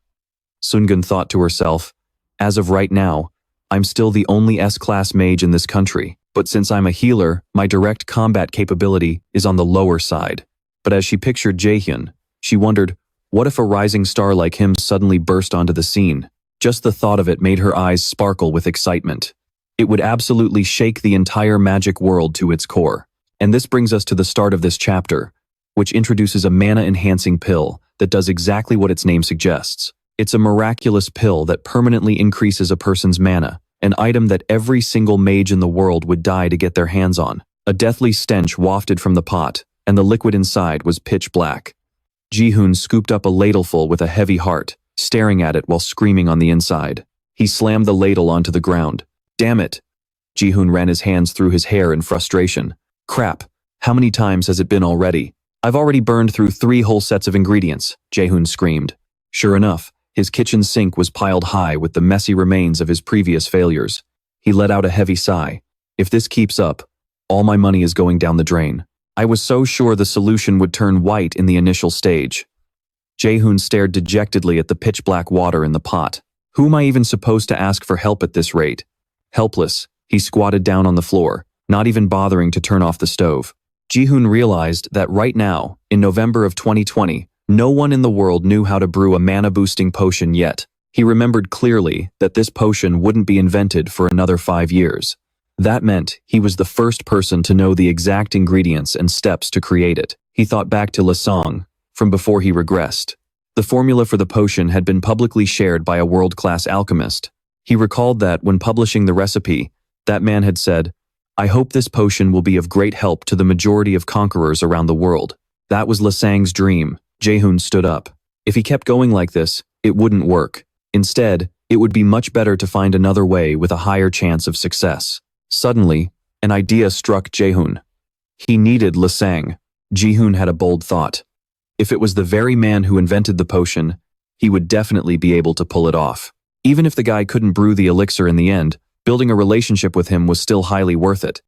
Sungun thought to herself, as of right now, I'm still the only S-class mage in this country, but since I'm a healer, my direct combat capability is on the lower side. But as she pictured Jaehyun, she wondered, what if a rising star like him suddenly burst onto the scene? Just the thought of it made her eyes sparkle with excitement. It would absolutely shake the entire magic world to its core. And this brings us to the start of this chapter, which introduces a mana-enhancing pill that does exactly what its name suggests. It's a miraculous pill that permanently increases a person's mana, an item that every single mage in the world would die to get their hands on. A deathly stench wafted from the pot, and the liquid inside was pitch black. Jaehyun scooped up a ladleful with a heavy heart, staring at it while screaming on the inside. He slammed the ladle onto the ground. Damn it! Jaehyun ran his hands through his hair in frustration. Crap, how many times has it been already? I've already burned through 3 whole sets of ingredients, Jaehyun screamed. Sure enough, his kitchen sink was piled high with the messy remains of his previous failures. He let out a heavy sigh. If this keeps up, all my money is going down the drain. I was so sure the solution would turn white in the initial stage. Jaehyun stared dejectedly at the pitch-black water in the pot. Who am I even supposed to ask for help at this rate? Helpless, he squatted down on the floor, not even bothering to turn off the stove. Jaehyun realized that right now, in November of 2020, no one in the world knew how to brew a mana-boosting potion yet. He remembered clearly that this potion wouldn't be invented for another 5 years. That meant he was the first person to know the exact ingredients and steps to create it. He thought back to Lasong, from before he regressed. The formula for the potion had been publicly shared by a world-class alchemist. He recalled that when publishing the recipe, that man had said, I hope this potion will be of great help to the majority of conquerors around the world. That was Lasang's dream. Jaehyun stood up. If he kept going like this, it wouldn't work. Instead, it would be much better to find another way with a higher chance of success. Suddenly, an idea struck Jaehyun. He needed Lasang. Jaehyun had a bold thought. If it was the very man who invented the potion, he would definitely be able to pull it off. Even if the guy couldn't brew the elixir in the end, building a relationship with him was still highly worth it.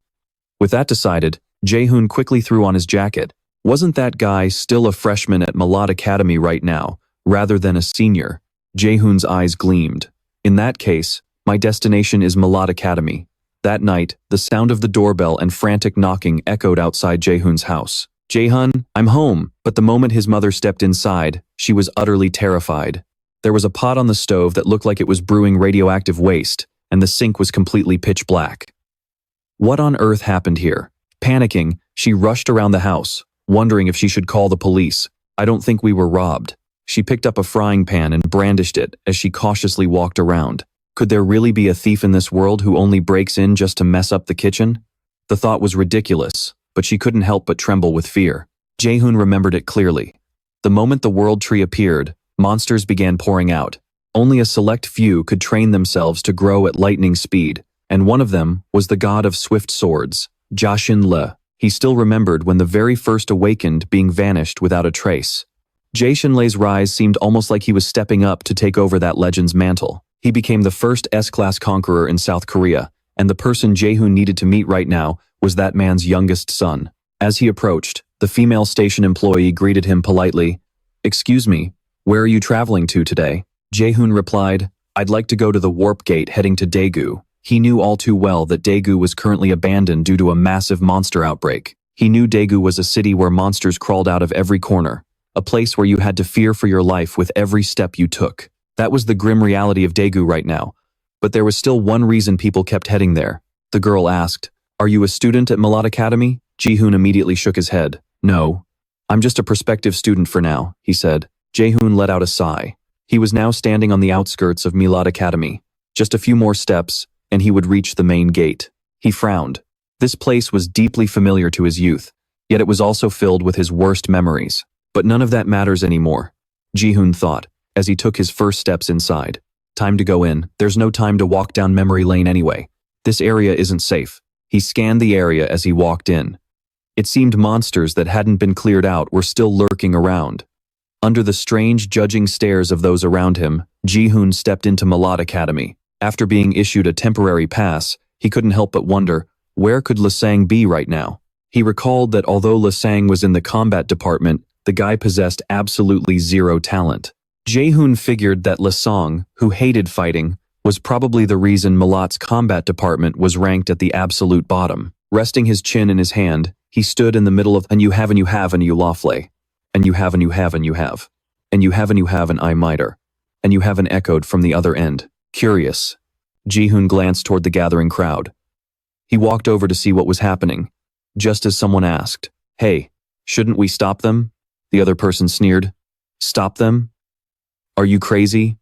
With that decided, Jaehyun quickly threw on his jacket. Wasn't that guy still a freshman at Malad Academy right now, rather than a senior? Jaehyun's eyes gleamed. In that case, my destination is Malad Academy. That night, the sound of the doorbell and frantic knocking echoed outside Jaehyun's house. Jaehyun, I'm home. But the moment his mother stepped inside, she was utterly terrified. There was a pot on the stove that looked like it was brewing radioactive waste, and the sink was completely pitch black. What on earth happened here? Panicking, she rushed around the house, wondering if she should call the police. I don't think we were robbed. She picked up a frying pan and brandished it as she cautiously walked around. Could there really be a thief in this world who only breaks in just to mess up the kitchen? The thought was ridiculous, but she couldn't help but tremble with fear. Jaehyun remembered it clearly. The moment the world tree appeared, monsters began pouring out. Only a select few could train themselves to grow at lightning speed, and one of them was the god of swift swords, Jaehyun Le. He still remembered when the very first awakened being vanished without a trace. Jaehyun Le's rise seemed almost like he was stepping up to take over that legend's mantle. He became the first S-class conqueror in South Korea, and the person Jaehyun needed to meet right now was that man's youngest son. As he approached, the female station employee greeted him politely. "Excuse me, where are you traveling to today?" Jaehyun replied, "I'd like to go to the warp gate heading to Daegu." He knew all too well that Daegu was currently abandoned due to a massive monster outbreak. He knew Daegu was a city where monsters crawled out of every corner, a place where you had to fear for your life with every step you took. That was the grim reality of Daegu right now. But there was still one reason people kept heading there. The girl asked, "Are you a student at Milad Academy?" Jaehyun immediately shook his head. "No. I'm just a prospective student for now," he said. Jaehyun let out a sigh. He was now standing on the outskirts of Milad Academy. Just a few more steps, and he would reach the main gate. He frowned. This place was deeply familiar to his youth, yet it was also filled with his worst memories. But none of that matters anymore, Jaehyun thought, as he took his first steps inside. Time to go in. There's no time to walk down memory lane anyway. This area isn't safe. He scanned the area as he walked in. It seemed monsters that hadn't been cleared out were still lurking around. Under the strange judging stares of those around him, Jaehyun stepped into Milad Academy. After being issued a temporary pass, he couldn't help but wonder, where could Lasang be right now? He recalled that although Lasang was in the combat department, the guy possessed absolutely zero talent. Jaehyun figured that Lasang, who hated fighting, was probably the reason Milad's combat department was ranked at the absolute bottom. Resting his chin in his hand, he stood in the middle of "and you have and you have and you lawfully. And you have and you have and you have. And you have and you have and I miter. And you have an echoed from the other end. Curious. Jaehyun glanced toward the gathering crowd. He walked over to see what was happening, just as someone asked, "Hey, shouldn't we stop them?" The other person sneered. "Stop them? Are you crazy?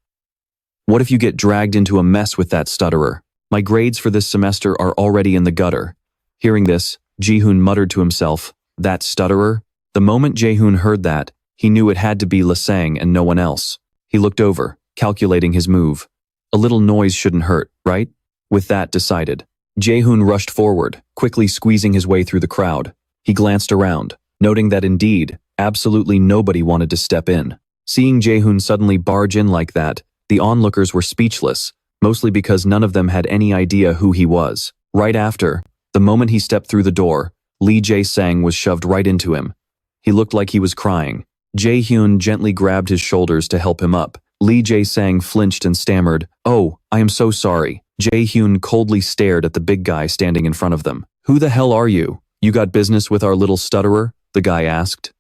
What if you get dragged into a mess with that stutterer? My grades for this semester are already in the gutter." Hearing this, Jaehyun muttered to himself, "That stutterer?" The moment Jaehyun heard that, he knew it had to be Lasang and no one else. He looked over, calculating his move. A little noise shouldn't hurt, right? With that decided, Jaehyun rushed forward, quickly squeezing his way through the crowd. He glanced around, noting that indeed, absolutely nobody wanted to step in. Seeing Jaehyun suddenly barge in like that, the onlookers were speechless, mostly because none of them had any idea who he was. Right after, the moment he stepped through the door, Lee Jae-sang was shoved right into him. He looked like he was crying. Jaehyun gently grabbed his shoulders to help him up. Lee Jae-sang flinched and stammered, "Oh, I am so sorry." Jaehyun coldly stared at the big guy standing in front of them. "Who the hell are you? You got business with our little stutterer?" the guy asked.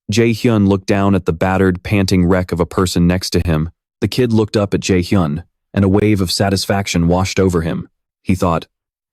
Jaehyun looked down at the battered, panting wreck of a person next to him. The kid looked up at Jaehyun, and a wave of satisfaction washed over him. He thought,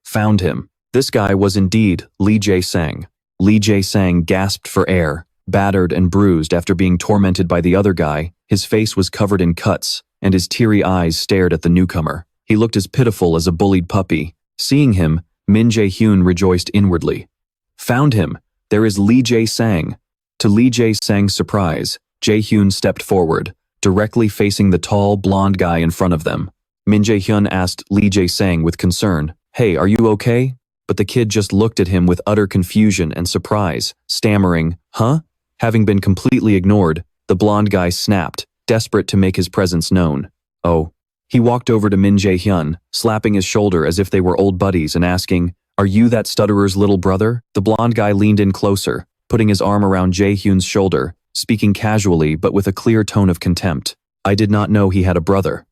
"Found him." This guy was indeed Lee Jae-sang. Lee Jae-sang gasped for air, battered and bruised after being tormented by the other guy. His face was covered in cuts, and his teary eyes stared at the newcomer. He looked as pitiful as a bullied puppy. Seeing him, Min Jaehyun rejoiced inwardly. "Found him! There is Lee Jae-sang." To Lee Jae-sang's surprise, Jaehyun stepped forward, directly facing the tall, blonde guy in front of them. Min Jaehyun asked Lee Jae-sang with concern, "Hey, are you okay?" But the kid just looked at him with utter confusion and surprise, stammering, "Huh?" Having been completely ignored, the blonde guy snapped, desperate to make his presence known. "Oh." He walked over to Min Jaehyun, slapping his shoulder as if they were old buddies and asking, "Are you that stutterer's little brother?" The blonde guy leaned in closer, putting his arm around Jaehyun's shoulder, speaking casually but with a clear tone of contempt. "I did not know he had a brother.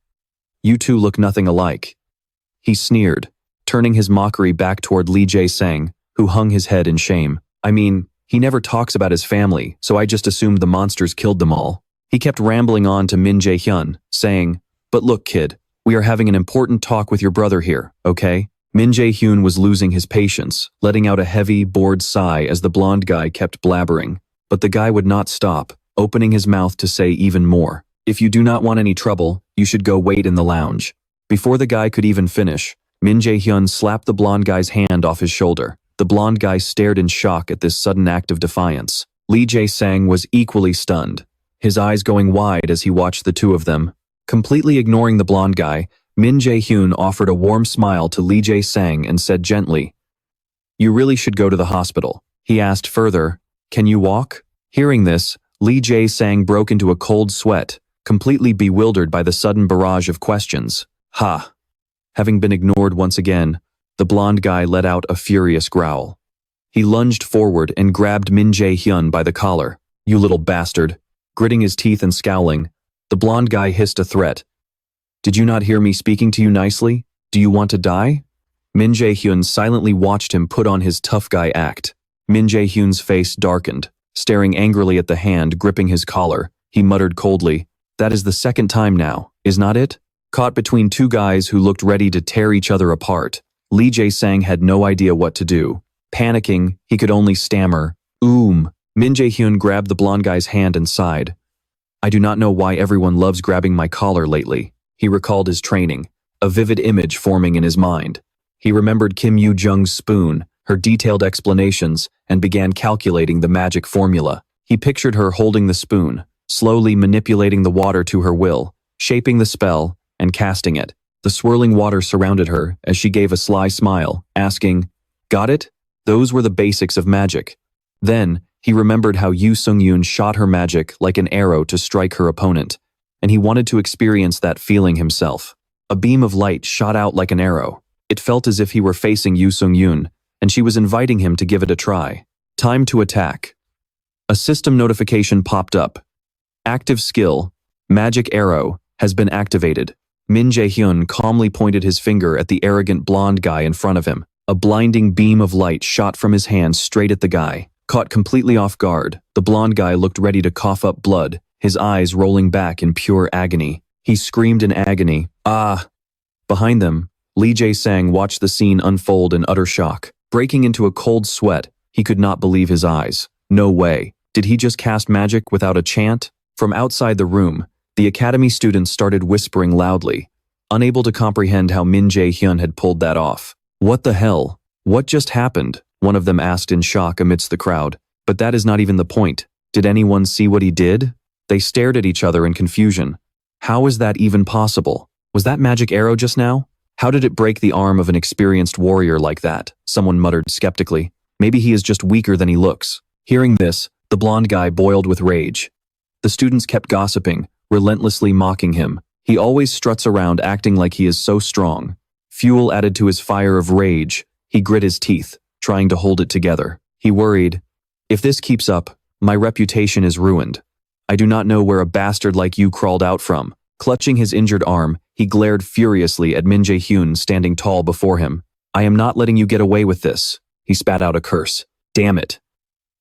You two look nothing alike." He sneered, turning his mockery back toward Lee Jae-sang, who hung his head in shame. "I mean, he never talks about his family, so I just assumed the monsters killed them all." He kept rambling on to Min Jaehyun, saying, "But look, kid, we are having an important talk with your brother here, okay?" Min Jaehyun was losing his patience, letting out a heavy, bored sigh as the blonde guy kept blabbering. But the guy would not stop, opening his mouth to say even more. "If you do not want any trouble, you should go wait in the lounge." Before the guy could even finish, Min Jaehyun slapped the blonde guy's hand off his shoulder. The blonde guy stared in shock at this sudden act of defiance. Lee Jae-sang was equally stunned, his eyes going wide as he watched the two of them. Completely ignoring the blonde guy, Min Jaehyun offered a warm smile to Lee Jae-sang and said gently, "You really should go to the hospital." He asked further, "Can you walk?" Hearing this, Lee Jae-sang broke into a cold sweat, completely bewildered by the sudden barrage of questions. Ha! Having been ignored once again, the blonde guy let out a furious growl. He lunged forward and grabbed Min Jae-hyun by the collar. "You little bastard." Gritting his teeth and scowling, the blonde guy hissed a threat. "Did you not hear me speaking to you nicely? Do you want to die?" Min Jae-hyun silently watched him put on his tough guy act. Min Jae-hyun's face darkened. Staring angrily at the hand gripping his collar, he muttered coldly, "That is the second time now, is not it?" Caught between two guys who looked ready to tear each other apart, Lee Jae-sang had no idea what to do. Panicking, he could only stammer, Min Jae-hyun grabbed the blonde guy's hand and sighed. "I do not know why everyone loves grabbing my collar lately." He recalled his training, a vivid image forming in his mind. He remembered Kim Yoo-jung's spoon, her detailed explanations, and began calculating the magic formula. He pictured her holding the spoon, slowly manipulating the water to her will, shaping the spell, and casting it. The swirling water surrounded her as she gave a sly smile, asking, "Got it?" Those were the basics of magic. Then, he remembered how Yoo Sung-yoon shot her magic like an arrow to strike her opponent, and he wanted to experience that feeling himself. A beam of light shot out like an arrow. It felt as if he were facing Yoo Sung-yoon, and she was inviting him to give it a try. Time to attack. A system notification popped up. Active skill, Magic Arrow, has been activated. Min Jae-hyun calmly pointed his finger at the arrogant blonde guy in front of him. A blinding beam of light shot from his hand straight at the guy. Caught completely off guard, the blonde guy looked ready to cough up blood, his eyes rolling back in pure agony. He screamed in agony, "Ah!" Behind them, Lee Jae-sang watched the scene unfold in utter shock. Breaking into a cold sweat, he could not believe his eyes. No way. Did he just cast magic without a chant? From outside the room, the academy students started whispering loudly, unable to comprehend how Min Jae-hyun had pulled that off. "What the hell? What just happened?" one of them asked in shock amidst the crowd. "But that is not even the point. Did anyone see what he did?" They stared at each other in confusion. How is that even possible? Was that magic arrow just now? How did it break the arm of an experienced warrior like that? Someone muttered skeptically. Maybe he is just weaker than he looks. Hearing this, the blonde guy boiled with rage. The students kept gossiping, relentlessly mocking him. He always struts around acting like he is so strong. Fuel added to his fire of rage. He grit his teeth, trying to hold it together. He worried, "If this keeps up, my reputation is ruined. I do not know where a bastard like you crawled out from." Clutching his injured arm, he glared furiously at Min Jae-hyun standing tall before him. "I am not letting you get away with this." He spat out a curse. "Damn it."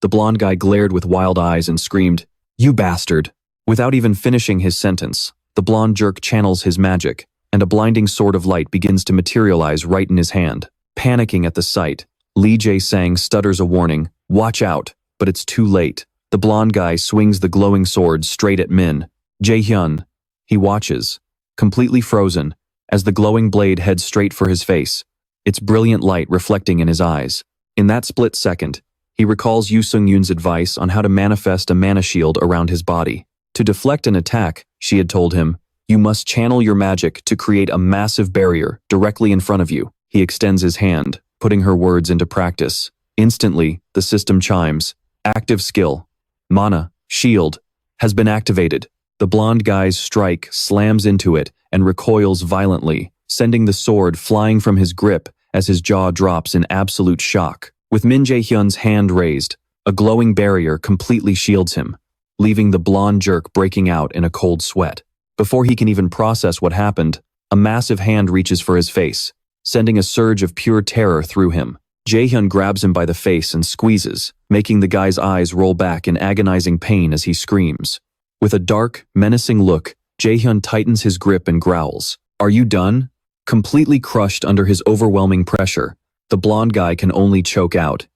The blonde guy glared with wild eyes and screamed, "You bastard." Without even finishing his sentence, the blonde jerk channels his magic, and a blinding sword of light begins to materialize right in his hand. Panicking at the sight, Lee Jae-sang stutters a warning, "Watch out," but it's too late. The blonde guy swings the glowing sword straight at Min Jae-hyun. He watches, completely frozen, as the glowing blade heads straight for his face, its brilliant light reflecting in his eyes. In that split second, he recalls Yoo Sung-yoon's advice on how to manifest a mana shield around his body. To deflect an attack, she had told him, "You must channel your magic to create a massive barrier directly in front of you." He extends his hand, putting her words into practice. Instantly, the system chimes. Active skill, mana, shield, has been activated. The blonde guy's strike slams into it and recoils violently, sending the sword flying from his grip as his jaw drops in absolute shock. With Min Jae-hyun's hand raised, a glowing barrier completely shields him, leaving the blonde jerk breaking out in a cold sweat. Before he can even process what happened, a massive hand reaches for his face, sending a surge of pure terror through him. Jaehyun grabs him by the face and squeezes, making the guy's eyes roll back in agonizing pain as he screams. With a dark, menacing look, Jaehyun tightens his grip and growls, "Are you done?" Completely crushed under his overwhelming pressure, the blonde guy can only choke out,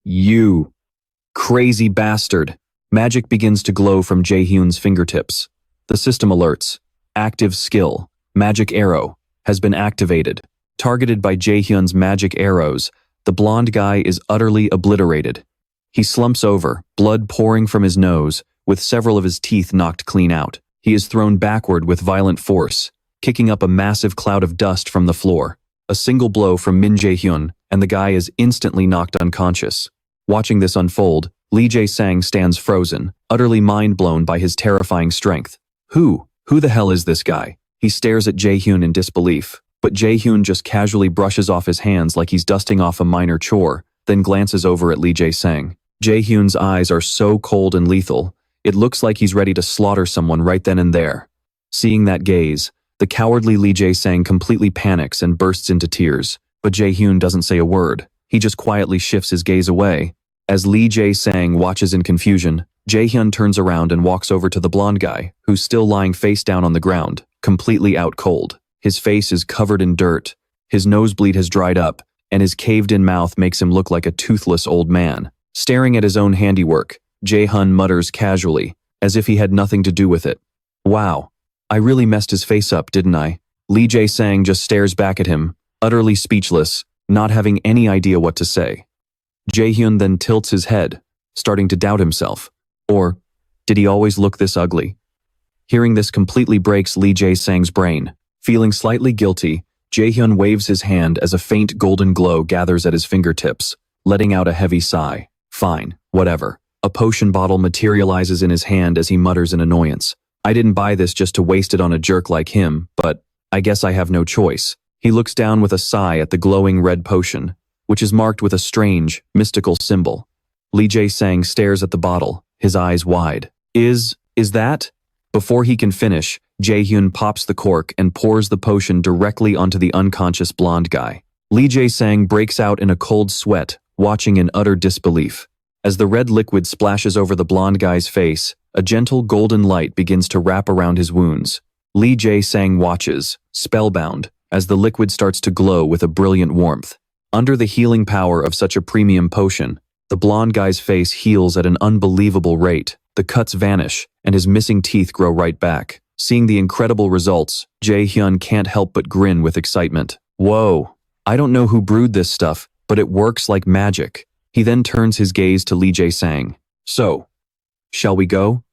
"You crazy bastard." Magic begins to glow from Jaehyun's fingertips. The system alerts. Active skill, Magic Arrow, has been activated. Targeted by Jaehyun's magic arrows, the blonde guy is utterly obliterated. He slumps over, blood pouring from his nose, with several of his teeth knocked clean out. He is thrown backward with violent force, kicking up a massive cloud of dust from the floor. A single blow from Min Jaehyun, and the guy is instantly knocked unconscious. Watching this unfold, Lee Jae-sang stands frozen, utterly mind-blown by his terrifying strength. Who the hell is this guy? He stares at Jaehyun in disbelief, but Jaehyun just casually brushes off his hands like he's dusting off a minor chore, then glances over at Lee Jae-sang. Jaehyun's eyes are so cold and lethal, it looks like he's ready to slaughter someone right then and there. Seeing that gaze, the cowardly Lee Jae-sang completely panics and bursts into tears, but Jaehyun doesn't say a word. He just quietly shifts his gaze away. As Lee Jae-sang watches in confusion, Jaehyun turns around and walks over to the blonde guy, who's still lying face down on the ground, completely out cold. His face is covered in dirt, his nosebleed has dried up, and his caved-in mouth makes him look like a toothless old man. Staring at his own handiwork, Jaehyun mutters casually, as if he had nothing to do with it. Wow, I really messed his face up, didn't I? Lee Jae-sang just stares back at him, utterly speechless, not having any idea what to say. Jaehyun then tilts his head, starting to doubt himself. Or, did he always look this ugly? Hearing this completely breaks Lee Jae-sang's brain. Feeling slightly guilty, Jaehyun waves his hand as a faint golden glow gathers at his fingertips, letting out a heavy sigh. Fine, whatever. A potion bottle materializes in his hand as he mutters in annoyance. I didn't buy this just to waste it on a jerk like him, but I guess I have no choice. He looks down with a sigh at the glowing red potion, which is marked with a strange, mystical symbol. Lee Jae-sang stares at the bottle, his eyes wide. Is that? Before he can finish, Jaehyun pops the cork and pours the potion directly onto the unconscious blonde guy. Lee Jae-sang breaks out in a cold sweat, watching in utter disbelief. As the red liquid splashes over the blonde guy's face, a gentle golden light begins to wrap around his wounds. Lee Jae-sang watches, spellbound, as the liquid starts to glow with a brilliant warmth. Under the healing power of such a premium potion, the blonde guy's face heals at an unbelievable rate. The cuts vanish, and his missing teeth grow right back. Seeing the incredible results, Jaehyun can't help but grin with excitement. Whoa, I don't know who brewed this stuff, but it works like magic. He then turns his gaze to Lee Jae-sang. So, shall we go?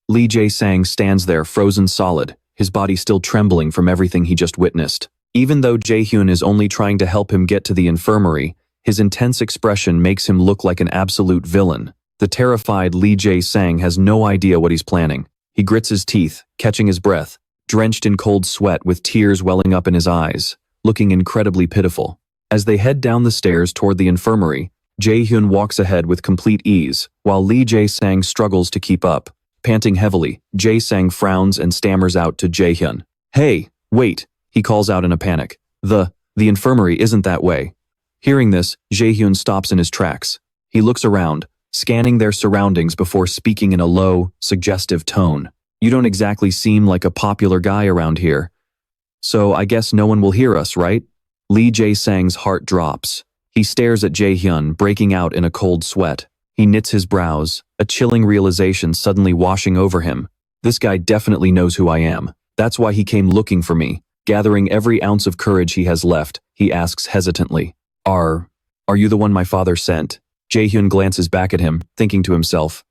Lee Jae-sang stands there frozen solid, his body still trembling from everything he just witnessed. Even though Jaehyun is only trying to help him get to the infirmary, his intense expression makes him look like an absolute villain. The terrified Lee Jae-sang has no idea what he's planning. He grits his teeth, catching his breath, drenched in cold sweat with tears welling up in his eyes, looking incredibly pitiful. As they head down the stairs toward the infirmary, Jaehyun walks ahead with complete ease, while Lee Jae-sang struggles to keep up. Panting heavily, Jae-sang frowns and stammers out to Jaehyun. Hey, wait, he calls out in a panic. The infirmary isn't that way. Hearing this, Jaehyun stops in his tracks. He looks around, scanning their surroundings before speaking in a low, suggestive tone. You don't exactly seem like a popular guy around here. So I guess no one will hear us, right? Lee Jae-sang's heart drops. He stares at Jaehyun, breaking out in a cold sweat. He knits his brows, a chilling realization suddenly washing over him. This guy definitely knows who I am. That's why he came looking for me. Gathering every ounce of courage he has left, he asks hesitantly, Are you the one my father sent? Jaehyun glances back at him, thinking to himself,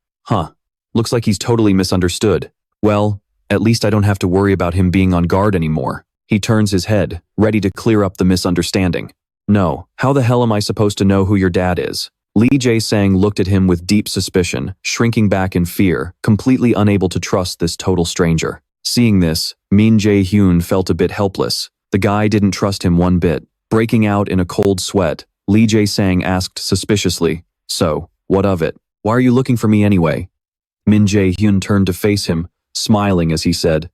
looks like he's totally misunderstood. Well, at least I don't have to worry about him being on guard anymore. He turns his head, ready to clear up the misunderstanding. No, how the hell am I supposed to know who your dad is? Lee Jae-sang looked at him with deep suspicion, shrinking back in fear, completely unable to trust this total stranger. Seeing this, Min Jaehyun felt a bit helpless. The guy didn't trust him one bit. Breaking out in a cold sweat, Lee Jae-sang asked suspiciously, So, what of it? Why are you looking for me anyway? Min Jaehyun turned to face him, smiling as he said,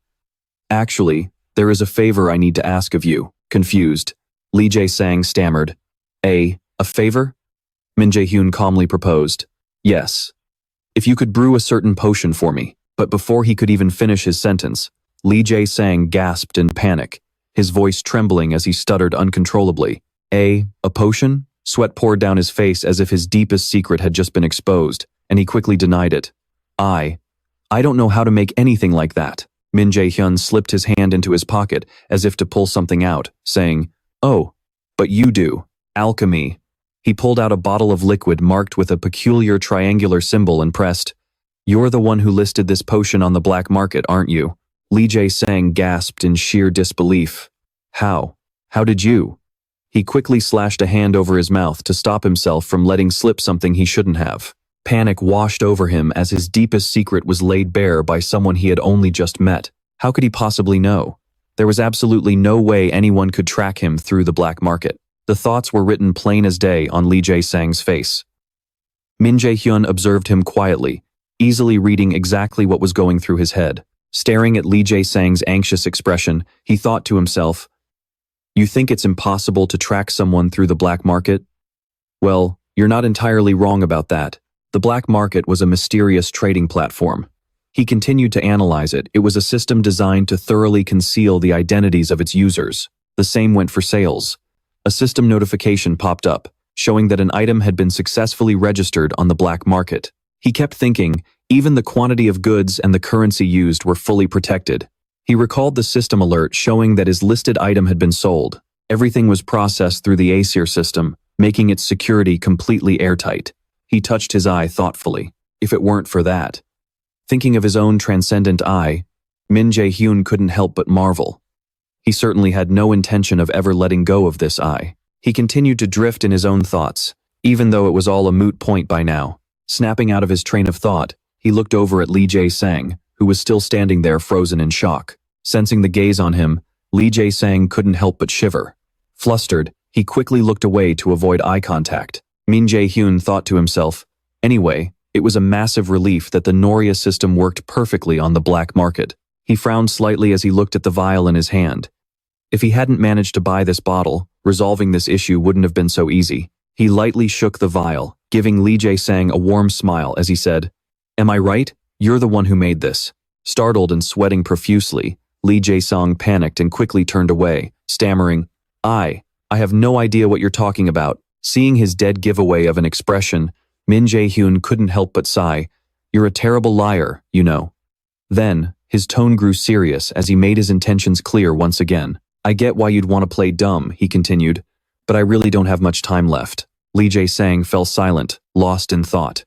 Actually, there is a favor I need to ask of you. Confused, Lee Jae-sang stammered. A favor? Min Jaehyun calmly proposed. Yes. If you could brew a certain potion for me. But before he could even finish his sentence, Lee Jae-sang gasped in panic, his voice trembling as he stuttered uncontrollably. A potion? Sweat poured down his face as if his deepest secret had just been exposed, and he quickly denied it. I don't know how to make anything like that. Min Jaehyun slipped his hand into his pocket as if to pull something out, saying, Oh, but you do. Alchemy. He pulled out a bottle of liquid marked with a peculiar triangular symbol and pressed. You're the one who listed this potion on the black market, aren't you? Lee Jae-sang gasped in sheer disbelief. How? How did you? He quickly slashed a hand over his mouth to stop himself from letting slip something he shouldn't have. Panic washed over him as his deepest secret was laid bare by someone he had only just met. How could he possibly know? There was absolutely no way anyone could track him through the black market. The thoughts were written plain as day on Lee Jae-sang's face. Min Jaehyun observed him quietly, easily reading exactly what was going through his head. Staring at Lee Jae-sang's anxious expression, he thought to himself, "You think it's impossible to track someone through the black market? Well, you're not entirely wrong about that. The black market was a mysterious trading platform." He continued to analyze it. It was a system designed to thoroughly conceal the identities of its users. The same went for sales. A system notification popped up, showing that an item had been successfully registered on the black market. He kept thinking, even the quantity of goods and the currency used were fully protected. He recalled the system alert showing that his listed item had been sold. Everything was processed through the ASIR system, making its security completely airtight. He touched his eye thoughtfully. If it weren't for that. Thinking of his own transcendent eye, Min Jaehyun couldn't help but marvel. He certainly had no intention of ever letting go of this eye. He continued to drift in his own thoughts, even though it was all a moot point by now. Snapping out of his train of thought, he looked over at Lee Jae-sang, who was still standing there frozen in shock. Sensing the gaze on him, Lee Jae-sang couldn't help but shiver. Flustered, he quickly looked away to avoid eye contact. Min Jaehyun thought to himself, anyway, it was a massive relief that the Noria system worked perfectly on the black market. He frowned slightly as he looked at the vial in his hand. If he hadn't managed to buy this bottle, resolving this issue wouldn't have been so easy. He lightly shook the vial, giving Lee Jae-sang a warm smile as he said, "Am I right? You're the one who made this." Startled and sweating profusely, Lee Jae-sang panicked and quickly turned away, stammering, I have no idea what you're talking about." Seeing his dead giveaway of an expression, Min Jaehyun couldn't help but sigh. "You're a terrible liar, you know." Then, his tone grew serious as he made his intentions clear once again. "I get why you'd want to play dumb," he continued, "but I really don't have much time left." Lee Jae-sang fell silent, lost in thought.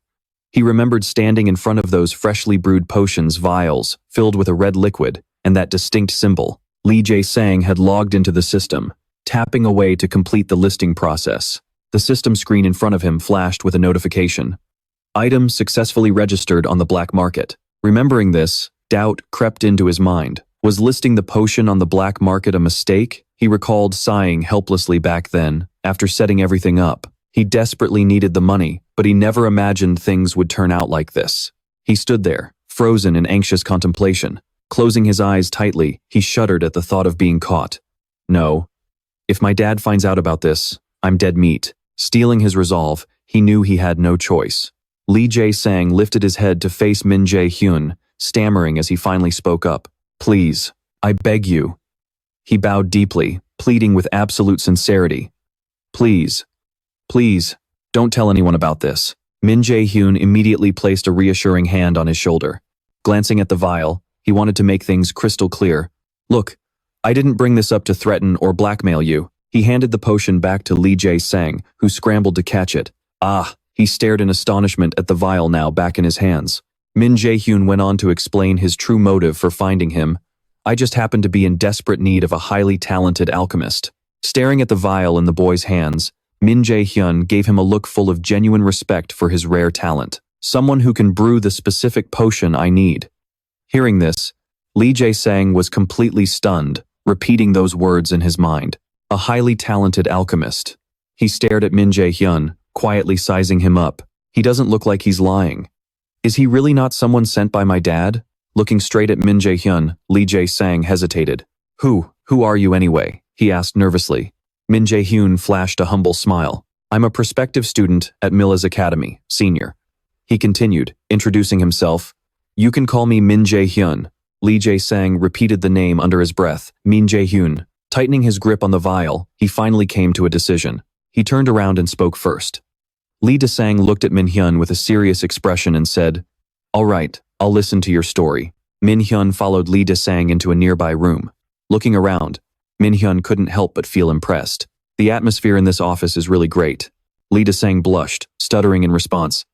He remembered standing in front of those freshly brewed potions vials, filled with a red liquid, and that distinct symbol. Lee Jae-sang had logged into the system, tapping away to complete the listing process. The system screen in front of him flashed with a notification. Item successfully registered on the black market. Remembering this, doubt crept into his mind. Was listing the potion on the black market a mistake? He recalled sighing helplessly back then, after setting everything up. He desperately needed the money, but he never imagined things would turn out like this. He stood there, frozen in anxious contemplation. Closing his eyes tightly, he shuddered at the thought of being caught. No. If my dad finds out about this, I'm dead meat. Steeling his resolve, he knew he had no choice. Lee Jae-sang lifted his head to face Min Jaehyun, stammering as he finally spoke up. "Please, I beg you." He bowed deeply, pleading with absolute sincerity. Please, don't tell anyone about this." Min Jaehyun immediately placed a reassuring hand on his shoulder. Glancing at the vial, he wanted to make things crystal clear. "Look, I didn't bring this up to threaten or blackmail you." He handed the potion back to Lee Jae-sang, who scrambled to catch it. He stared in astonishment at the vial now back in his hands. Min Jaehyun went on to explain his true motive for finding him. "I just happened to be in desperate need of a highly talented alchemist." Staring at the vial in the boy's hands, Min Jaehyun gave him a look full of genuine respect for his rare talent. "Someone who can brew the specific potion I need." Hearing this, Lee Jae-sang was completely stunned, repeating those words in his mind. A highly talented alchemist. He stared at Min Jaehyun, quietly sizing him up. He doesn't look like he's lying. Is he really not someone sent by my dad? Looking straight at Min Jaehyun, Lee Jae-sang hesitated. Who are you anyway?" he asked nervously. Min Jaehyun flashed a humble smile. "I'm a prospective student at Mila's Academy, senior." He continued, introducing himself. "You can call me Min Jaehyun." Lee Jae-sang repeated the name under his breath, Min Jaehyun. Tightening his grip on the vial, he finally came to a decision. He turned around and spoke first. Lee Jae-sang looked at Min Hyun with a serious expression and said, "All right, I'll listen to your story." Min Hyun followed Lee Jae-sang into a nearby room. Looking around, Min Hyun couldn't help but feel impressed. "The atmosphere in this office is really great." Lee Jae-sang blushed, stuttering in response.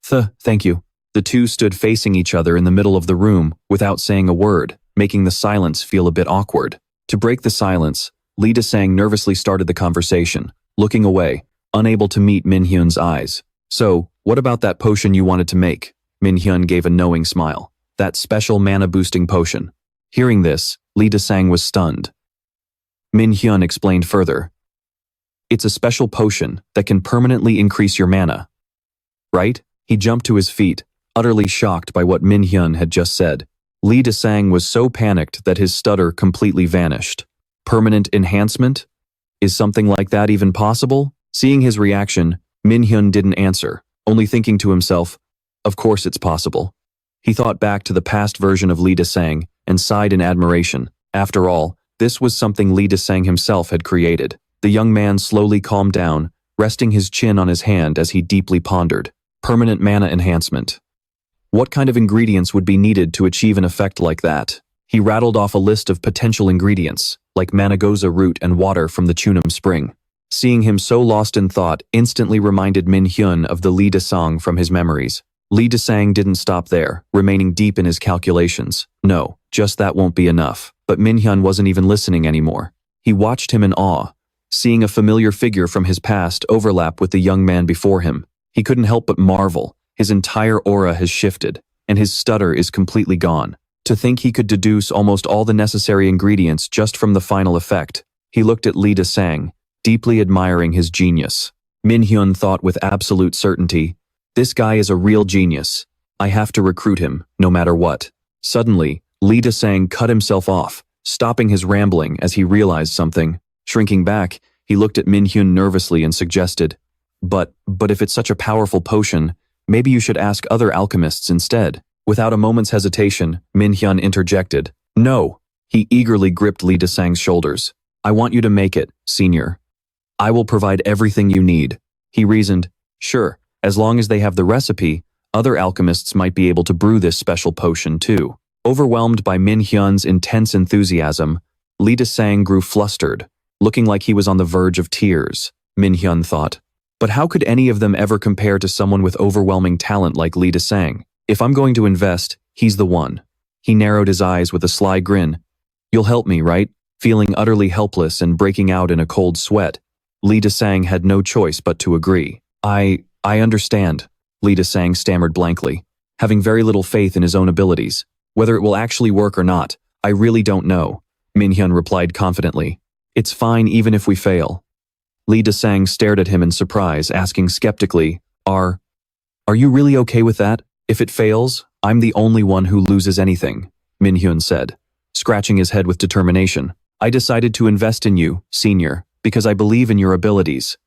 Thank you." The two stood facing each other in the middle of the room without saying a word, making the silence feel a bit awkward. To break the silence, Lee Desang nervously started the conversation, looking away, unable to meet Min Hyun's eyes. So, what about that potion you wanted to make? Min Hyun gave a knowing smile. That special mana-boosting potion. Hearing this, Lee Desang was stunned. Min Hyun explained further. It's a special potion that can permanently increase your mana. Right? He jumped to his feet, utterly shocked by what Min Hyun had just said. Lee Desang was so panicked that his stutter completely vanished. Permanent enhancement? Is something like that even possible? Seeing his reaction, Min Hyun didn't answer, only thinking to himself, of course it's possible. He thought back to the past version of Lee Desang and sighed in admiration. After all, this was something Lee Desang himself had created. The young man slowly calmed down, resting his chin on his hand as he deeply pondered. Permanent mana enhancement. What kind of ingredients would be needed to achieve an effect like that? He rattled off a list of potential ingredients, like Managoza root and water from the Chunam spring. Seeing him so lost in thought instantly reminded Min Hyun of the Lee Desang from his memories. Lee Desang didn't stop there, remaining deep in his calculations. No, just that won't be enough. But Min Hyun wasn't even listening anymore. He watched him in awe, seeing a familiar figure from his past overlap with the young man before him. He couldn't help but marvel. His entire aura has shifted, and his stutter is completely gone. To think he could deduce almost all the necessary ingredients just from the final effect. He looked at Lee Desang, deeply admiring his genius. Min Hyun thought with absolute certainty, this guy is a real genius. I have to recruit him, no matter what. Suddenly, Lee Desang cut himself off, stopping his rambling as he realized something. Shrinking back, he looked at Min Hyun nervously and suggested, But if it's such a powerful potion, maybe you should ask other alchemists instead. Without a moment's hesitation, Min Hyun interjected, No. He eagerly gripped Lee Desang's shoulders. I want you to make it, senior. I will provide everything you need. He reasoned, Sure, as long as they have the recipe, other alchemists might be able to brew this special potion too. Overwhelmed by Min Hyun's intense enthusiasm, Lee Desang grew flustered, looking like he was on the verge of tears. Min Hyun thought, but how could any of them ever compare to someone with overwhelming talent like Lee Desang? If I'm going to invest, he's the one. He narrowed his eyes with a sly grin. You'll help me, right? Feeling utterly helpless and breaking out in a cold sweat, Lee Desang had no choice but to agree. I understand, Lee Desang stammered blankly, having very little faith in his own abilities. Whether it will actually work or not, I really don't know, Min Hyun replied confidently. It's fine even if we fail. Lee Desang stared at him in surprise, asking skeptically, Are you really okay with that? If it fails, I'm the only one who loses anything, Min Hyun said, scratching his head with determination. I decided to invest in you, senior, because I believe in your abilities.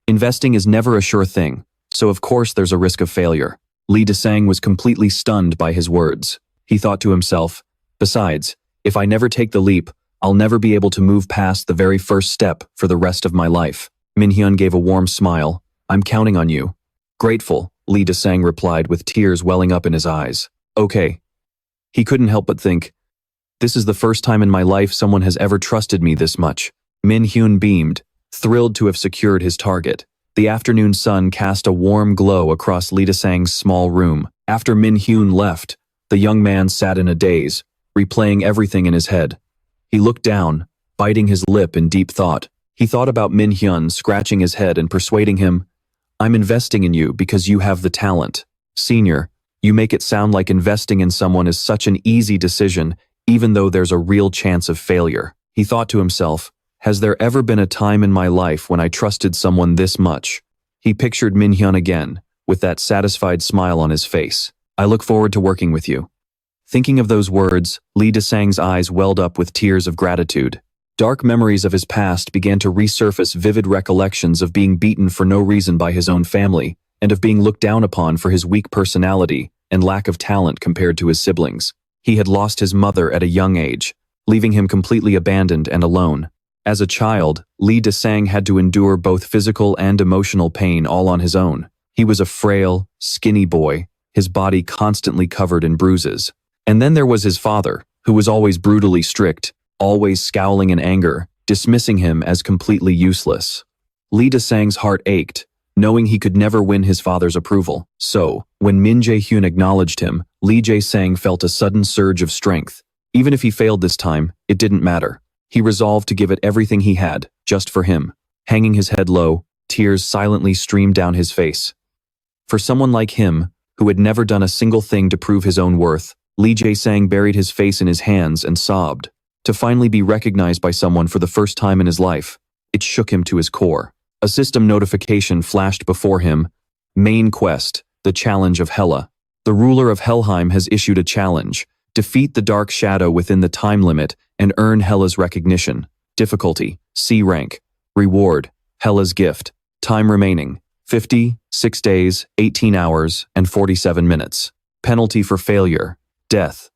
Investing is never a sure thing, so of course there's a risk of failure. Lee Desang was completely stunned by his words. He thought to himself, besides, if I never take the leap, I'll never be able to move past the very first step for the rest of my life. Min Hyun gave a warm smile. I'm counting on you. Grateful, Lee Desang replied with tears welling up in his eyes. Okay. He couldn't help but think, this is the first time in my life someone has ever trusted me this much. Min Hyun beamed, thrilled to have secured his target. The afternoon sun cast a warm glow across Lee Desang's small room. After Min Hyun left, the young man sat in a daze, replaying everything in his head. He looked down, biting his lip in deep thought. He thought about Min Hyun scratching his head and persuading him, I'm investing in you because you have the talent. Senior, you make it sound like investing in someone is such an easy decision, even though there's a real chance of failure. He thought to himself, has there ever been a time in my life when I trusted someone this much? He pictured Min Hyun again, with that satisfied smile on his face. I look forward to working with you. Thinking of those words, Lee Desang's eyes welled up with tears of gratitude. Dark memories of his past began to resurface, vivid recollections of being beaten for no reason by his own family, and of being looked down upon for his weak personality and lack of talent compared to his siblings. He had lost his mother at a young age, leaving him completely abandoned and alone. As a child, Lee Desang had to endure both physical and emotional pain all on his own. He was a frail, skinny boy, his body constantly covered in bruises. And then there was his father, who was always brutally strict, always scowling in anger, dismissing him as completely useless. Lee Desang's heart ached, knowing he could never win his father's approval. So, when Min Jaehyun acknowledged him, Lee Jae-sang felt a sudden surge of strength. Even if he failed this time, it didn't matter. He resolved to give it everything he had, just for him. Hanging his head low, tears silently streamed down his face. For someone like him, who had never done a single thing to prove his own worth, Lee Jae-sang buried his face in his hands and sobbed. To finally be recognized by someone for the first time in his life, it shook him to his core. A system notification flashed before him. Main quest, the challenge of Hela. The ruler of Helheim has issued a challenge. Defeat the dark shadow within the time limit and earn Hela's recognition. Difficulty, C rank. Reward, Hela's gift. Time remaining, 50, 6 days, 18 hours, and 47 minutes. Penalty for failure, death.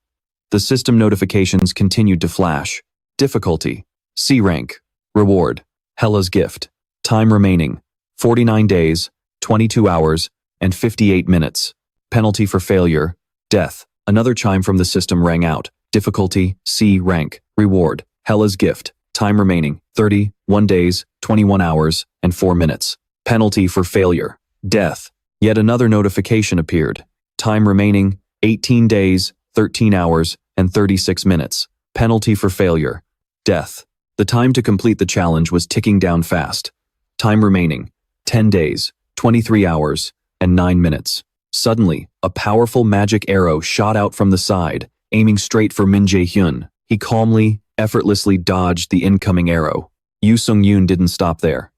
The system notifications continued to flash. Difficulty, C rank. Reward, Hela's gift. Time remaining, 49 days, 22 hours, and 58 minutes. Penalty for failure, death. Another chime from the system rang out. Difficulty, C rank. Reward, Hela's gift. Time remaining, 31 days, 21 hours, and 4 minutes. Penalty for failure, death. Yet another notification appeared. Time remaining, 18 days, 13 hours, and 36 minutes. Penalty for failure, death. The time to complete the challenge was ticking down fast. Time remaining, 10 days, 23 hours, and 9 minutes. Suddenly, a powerful magic arrow shot out from the side, aiming straight for Min Jaehyun. He calmly, effortlessly dodged the incoming arrow. Yoo Sung-yoon didn't stop there.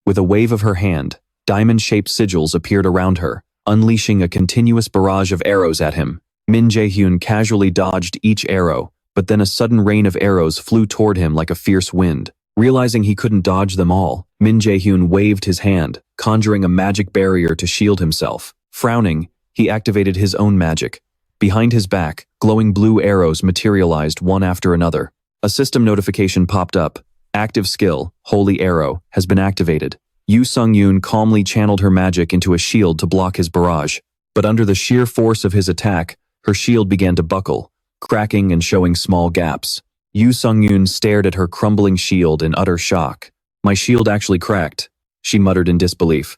With a wave of her hand, diamond-shaped sigils appeared around her, unleashing a continuous barrage of arrows at him. Min Jaehyun casually dodged each arrow, but then a sudden rain of arrows flew toward him like a fierce wind. Realizing he couldn't dodge them all, Min Jaehyun waved his hand, conjuring a magic barrier to shield himself. Frowning, he activated his own magic. Behind his back, glowing blue arrows materialized one after another. A system notification popped up. Active skill, Holy Arrow, has been activated. Yoo Sung-yoon calmly channeled her magic into a shield to block his barrage. But under the sheer force of his attack, her shield began to buckle, cracking and showing small gaps. Yoo Sung-yoon stared at her crumbling shield in utter shock. My shield actually cracked, she muttered in disbelief.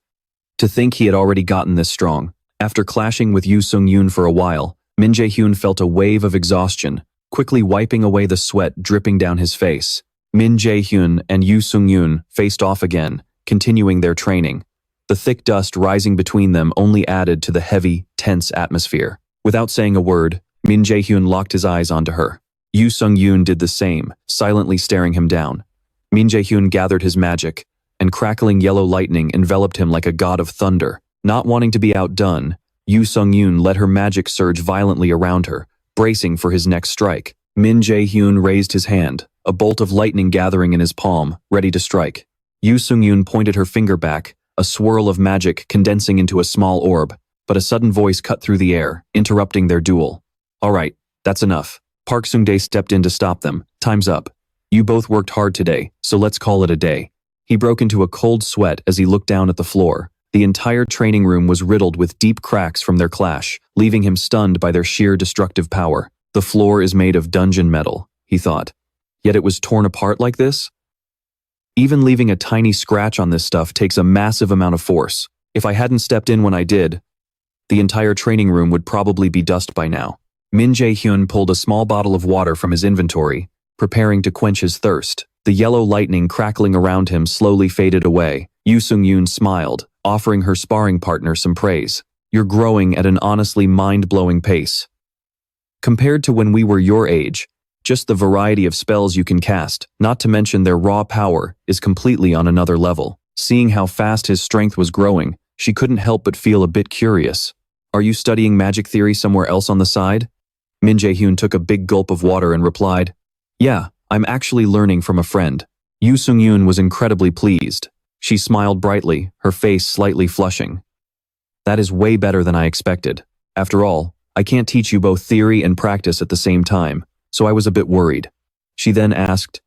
To think he had already gotten this strong. After clashing with Yoo Sung-yoon for a while, Min Jaehyun felt a wave of exhaustion, quickly wiping away the sweat dripping down his face. Min Jaehyun and Yoo Sung-yoon faced off again, continuing their training. The thick dust rising between them only added to the heavy, tense atmosphere. Without saying a word, Min Jaehyun locked his eyes onto her. Yoo Sung-yoon did the same, silently staring him down. Min Jaehyun gathered his magic, and crackling yellow lightning enveloped him like a god of thunder. Not wanting to be outdone, Yoo Sung-yoon let her magic surge violently around her, bracing for his next strike. Min Jaehyun raised his hand, a bolt of lightning gathering in his palm, ready to strike. Yoo Sung-yoon pointed her finger back, a swirl of magic condensing into a small orb, but a sudden voice cut through the air, interrupting their duel. All right, that's enough. Park Seung-dae stepped in to stop them. Time's up. You both worked hard today, so let's call it a day. He broke into a cold sweat as he looked down at the floor. The entire training room was riddled with deep cracks from their clash, leaving him stunned by their sheer destructive power. The floor is made of dungeon metal, he thought. Yet it was torn apart like this? Even leaving a tiny scratch on this stuff takes a massive amount of force. If I hadn't stepped in when I did, the entire training room would probably be dust by now. Min Jaehyun pulled a small bottle of water from his inventory, preparing to quench his thirst. The yellow lightning crackling around him slowly faded away. Yoo Sung-yoon smiled, offering her sparring partner some praise. You're growing at an honestly mind-blowing pace. Compared to when we were your age, just the variety of spells you can cast, not to mention their raw power, is completely on another level. Seeing how fast his strength was growing, she couldn't help but feel a bit curious. Are you studying magic theory somewhere else on the side? Min Jaehyun took a big gulp of water and replied, Yeah, I'm actually learning from a friend. Yoo Sung-yoon was incredibly pleased. She smiled brightly, her face slightly flushing. That is way better than I expected. After all, I can't teach you both theory and practice at the same time, so I was a bit worried. She then asked,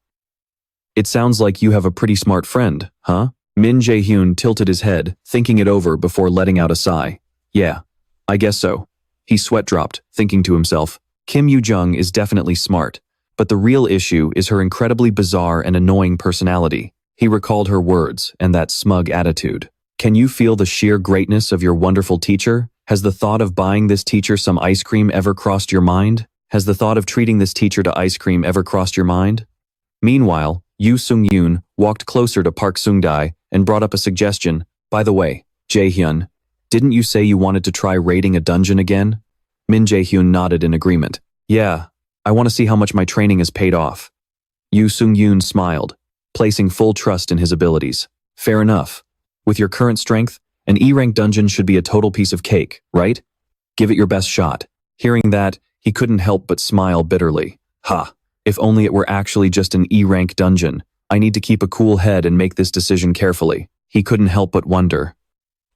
It sounds like you have a pretty smart friend, huh? Min Jaehyun tilted his head, thinking it over before letting out a sigh. Yeah, I guess so. He sweat dropped, thinking to himself, Kim Yoo-jung is definitely smart, but the real issue is her incredibly bizarre and annoying personality. He recalled her words and that smug attitude. Can you feel the sheer greatness of your wonderful teacher? Has the thought of buying this teacher some ice cream ever crossed your mind? Has the thought of treating this teacher to ice cream ever crossed your mind? Meanwhile, Yoo Sung-yoon walked closer to Park Sung-dae and brought up a suggestion. By the way, Jaehyun, didn't you say you wanted to try raiding a dungeon again? Min Jaehyun nodded in agreement. Yeah, I want to see how much my training has paid off. Yoo Sung-yoon smiled, placing full trust in his abilities. Fair enough. With your current strength, an E-rank dungeon should be a total piece of cake, right? Give it your best shot. Hearing that, he couldn't help but smile bitterly. Ha! If only it were actually just an E-rank dungeon. I need to keep a cool head and make this decision carefully. He couldn't help but wonder.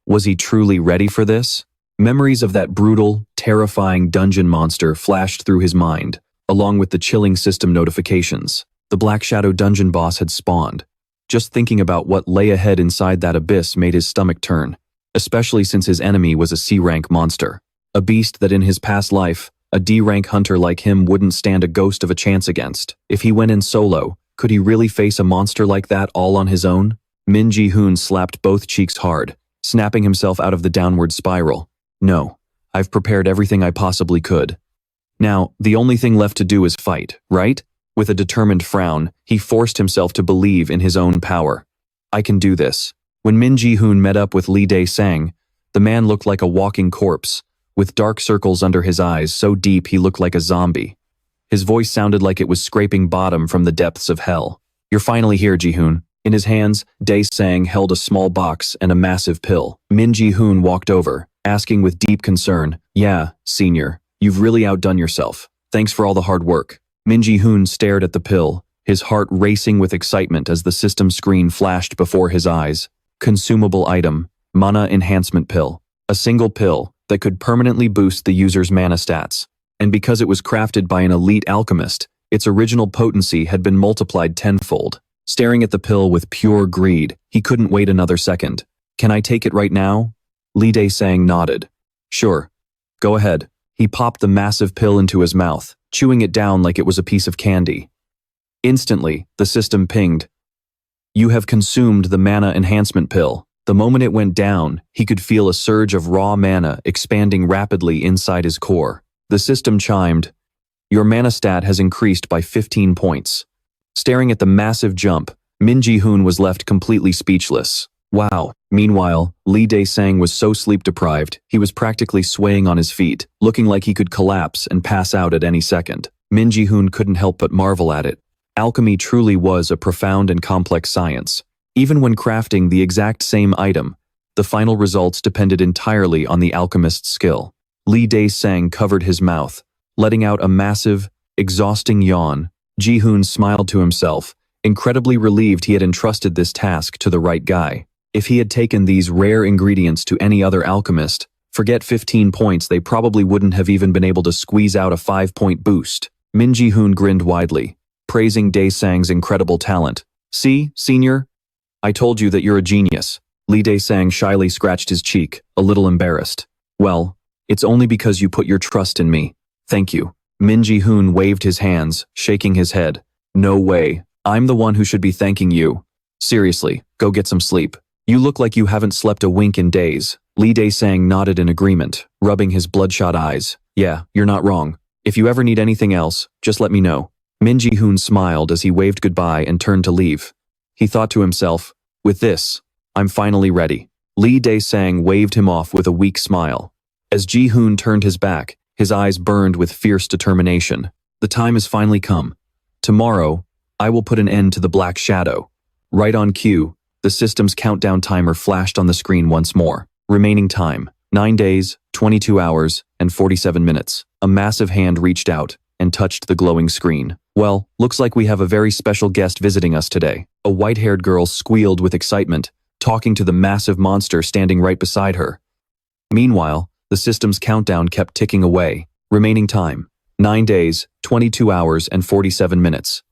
Was he truly ready for this? Memories of that brutal, terrifying dungeon monster flashed through his mind, along with the chilling system notifications. The Black Shadow dungeon boss had spawned. Just thinking about what lay ahead inside that abyss made his stomach turn, especially since his enemy was a C-rank monster. A beast that in his past life, a D-rank hunter like him wouldn't stand a ghost of a chance against. If he went in solo, could he really face a monster like that all on his own? Min Jaehyun slapped both cheeks hard, snapping himself out of the downward spiral. No, I've prepared everything I possibly could. Now, the only thing left to do is fight, right? With a determined frown, he forced himself to believe in his own power. I can do this. When Min Jaehyun met up with Lee Dae-sang, the man looked like a walking corpse, with dark circles under his eyes so deep he looked like a zombie. His voice sounded like it was scraping bottom from the depths of hell. You're finally here, Jaehyun. In his hands, Dae-sang held a small box and a massive pill. Min Jaehyun walked over, asking with deep concern, Yeah, senior, you've really outdone yourself. Thanks for all the hard work. Min Jaehyun stared at the pill, his heart racing with excitement as the system screen flashed before his eyes. Consumable item, Mana Enhancement Pill. A single pill that could permanently boost the user's mana stats. And because it was crafted by an elite alchemist, its original potency had been multiplied tenfold. Staring at the pill with pure greed, he couldn't wait another second. Can I take it right now? Lee Dae-sang nodded. Sure. Go ahead. He popped the massive pill into his mouth, chewing it down like it was a piece of candy. Instantly, the system pinged. You have consumed the mana enhancement pill. The moment it went down, he could feel a surge of raw mana expanding rapidly inside his core. The system chimed. Your mana stat has increased by 15 points. Staring at the massive jump, Min Jaehyun was left completely speechless. Wow. Meanwhile, Lee Dae-sang was so sleep-deprived, he was practically swaying on his feet, looking like he could collapse and pass out at any second. Min Jaehyun couldn't help but marvel at it. Alchemy truly was a profound and complex science. Even when crafting the exact same item, the final results depended entirely on the alchemist's skill. Lee Dae-sang covered his mouth, letting out a massive, exhausting yawn. Jaehyun smiled to himself, incredibly relieved he had entrusted this task to the right guy. If he had taken these rare ingredients to any other alchemist, forget 15 points, they probably wouldn't have even been able to squeeze out a 5-point boost. Min Jaehyun grinned widely, praising Dae-sang's incredible talent. See, senior? I told you that you're a genius. Lee Dae-sang shyly scratched his cheek, a little embarrassed. Well, it's only because you put your trust in me. Thank you. Min Jaehyun waved his hands, shaking his head. No way. I'm the one who should be thanking you. Seriously, go get some sleep. You look like you haven't slept a wink in days. Lee Dae-sang nodded in agreement, rubbing his bloodshot eyes. Yeah, you're not wrong. If you ever need anything else, just let me know. Min Jaehyun smiled as he waved goodbye and turned to leave. He thought to himself, with this, I'm finally ready. Lee Dae-sang waved him off with a weak smile. As Jaehyun turned his back, his eyes burned with fierce determination. The time has finally come. Tomorrow, I will put an end to the Black Shadow. Right on cue, the system's countdown timer flashed on the screen once more. Remaining time, 9 days, 22 hours, and 47 minutes. A massive hand reached out and touched the glowing screen. Well, looks like we have a very special guest visiting us today. A white-haired girl squealed with excitement, talking to the massive monster standing right beside her. Meanwhile, the system's countdown kept ticking away. Remaining time, 9 days, 22 hours, and 47 minutes.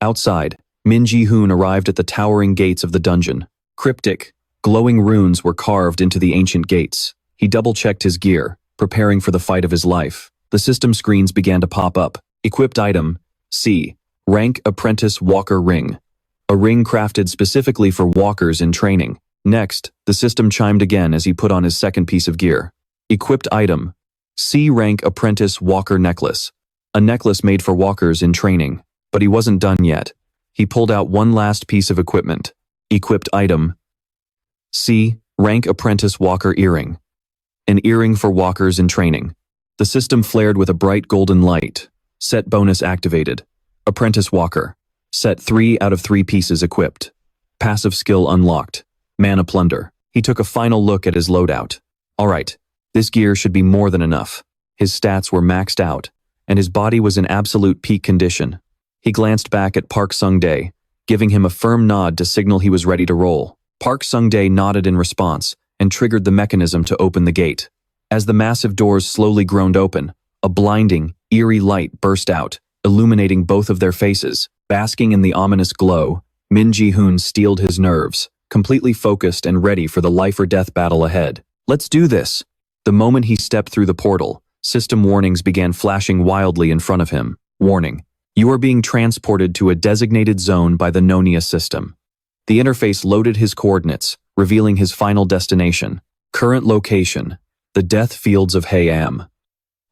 Outside, Min Jaehyun arrived at the towering gates of the dungeon. Cryptic, glowing runes were carved into the ancient gates. He double-checked his gear, preparing for the fight of his life. The system screens began to pop up. Equipped item, C. Rank Apprentice Walker Ring. A ring crafted specifically for walkers in training. Next, the system chimed again as he put on his second piece of gear. Equipped item. C-rank apprentice walker necklace. A necklace made for walkers in training. But he wasn't done yet. He pulled out one last piece of equipment. Equipped item. C-rank apprentice walker earring. An earring for walkers in training. The system flared with a bright golden light. Set bonus activated. Apprentice walker. Set 3 out of 3 pieces equipped. Passive skill unlocked. Mana plunder. He took a final look at his loadout. Alright, this gear should be more than enough. His stats were maxed out, and his body was in absolute peak condition. He glanced back at Park Sung-dae, giving him a firm nod to signal he was ready to roll. Park Sung-dae nodded in response and triggered the mechanism to open the gate. As the massive doors slowly groaned open, a blinding, eerie light burst out, illuminating both of their faces. Basking in the ominous glow, Min Jaehyun steeled his nerves, completely focused and ready for the life-or-death battle ahead. Let's do this! The moment he stepped through the portal, system warnings began flashing wildly in front of him. Warning: you are being transported to a designated zone by the Nonia system. The interface loaded his coordinates, revealing his final destination. Current location: the death fields of Hayam.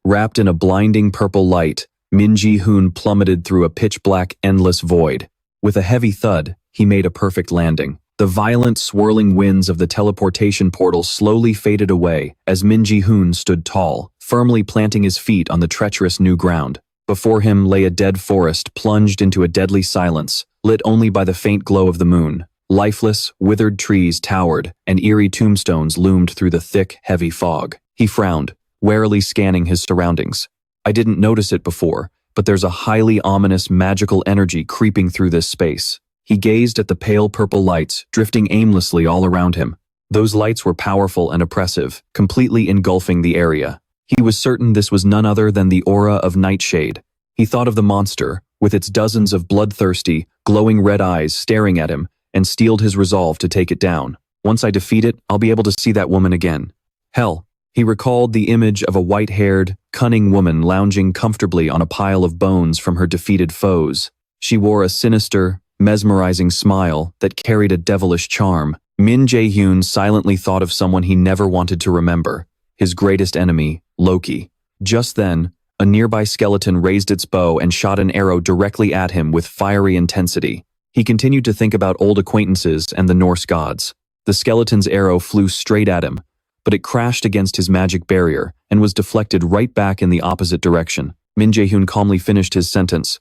Wrapped in a blinding purple light, Min Jaehyun plummeted through a pitch-black, endless void. With a heavy thud, he made a perfect landing. The violent, swirling winds of the teleportation portal slowly faded away as Min Jaehyun stood tall, firmly planting his feet on the treacherous new ground. Before him lay a dead forest plunged into a deadly silence, lit only by the faint glow of the moon. Lifeless, withered trees towered, and eerie tombstones loomed through the thick, heavy fog. He frowned, warily scanning his surroundings. I didn't notice it before, but there's a highly ominous magical energy creeping through this space. He gazed at the pale purple lights drifting aimlessly all around him. Those lights were powerful and oppressive, completely engulfing the area. He was certain this was none other than the aura of Nightshade. He thought of the monster, with its dozens of bloodthirsty, glowing red eyes staring at him, and steeled his resolve to take it down. Once I defeat it, I'll be able to see that woman again. Hell. He recalled the image of a white-haired, cunning woman lounging comfortably on a pile of bones from her defeated foes. She wore a sinister, mesmerizing smile that carried a devilish charm. Min Jaehyun silently thought of someone he never wanted to remember, his greatest enemy, Loki. Just then, a nearby skeleton raised its bow and shot an arrow directly at him with fiery intensity. He continued to think about old acquaintances and the Norse gods. The skeleton's arrow flew straight at him, but it crashed against his magic barrier and was deflected right back in the opposite direction. Min Jaehyun calmly finished his sentence.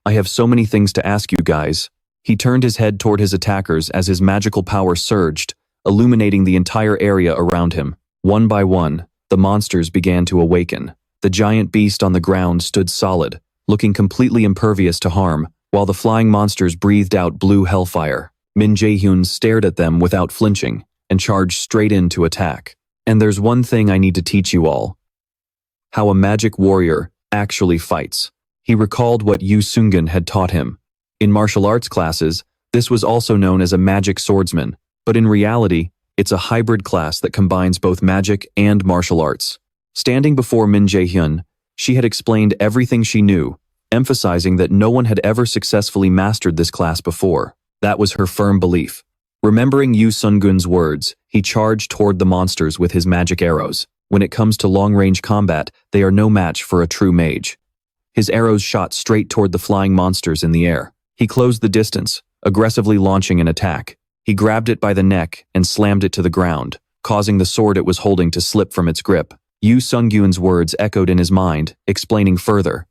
I have so many things to ask you guys. He turned his head toward his attackers as his magical power surged, illuminating the entire area around him. One by one, the monsters began to awaken. The giant beast on the ground stood solid, looking completely impervious to harm, while the flying monsters breathed out blue hellfire. Min Jaehyun stared at them without flinching and charged straight in to attack. And there's one thing I need to teach you all. How a magic warrior actually fights. He recalled what Yu Sungun had taught him. In martial arts classes, this was also known as a magic swordsman, but in reality, it's a hybrid class that combines both magic and martial arts. Standing before Min Jaehyun, she had explained everything she knew, emphasizing that no one had ever successfully mastered this class before. That was her firm belief. Remembering Yu Sungun's words, he charged toward the monsters with his magic arrows. When it comes to long-range combat, they are no match for a true mage. His arrows shot straight toward the flying monsters in the air. He closed the distance, aggressively launching an attack. He grabbed it by the neck and slammed it to the ground, causing the sword it was holding to slip from its grip. Yu Sungun's words echoed in his mind, explaining further.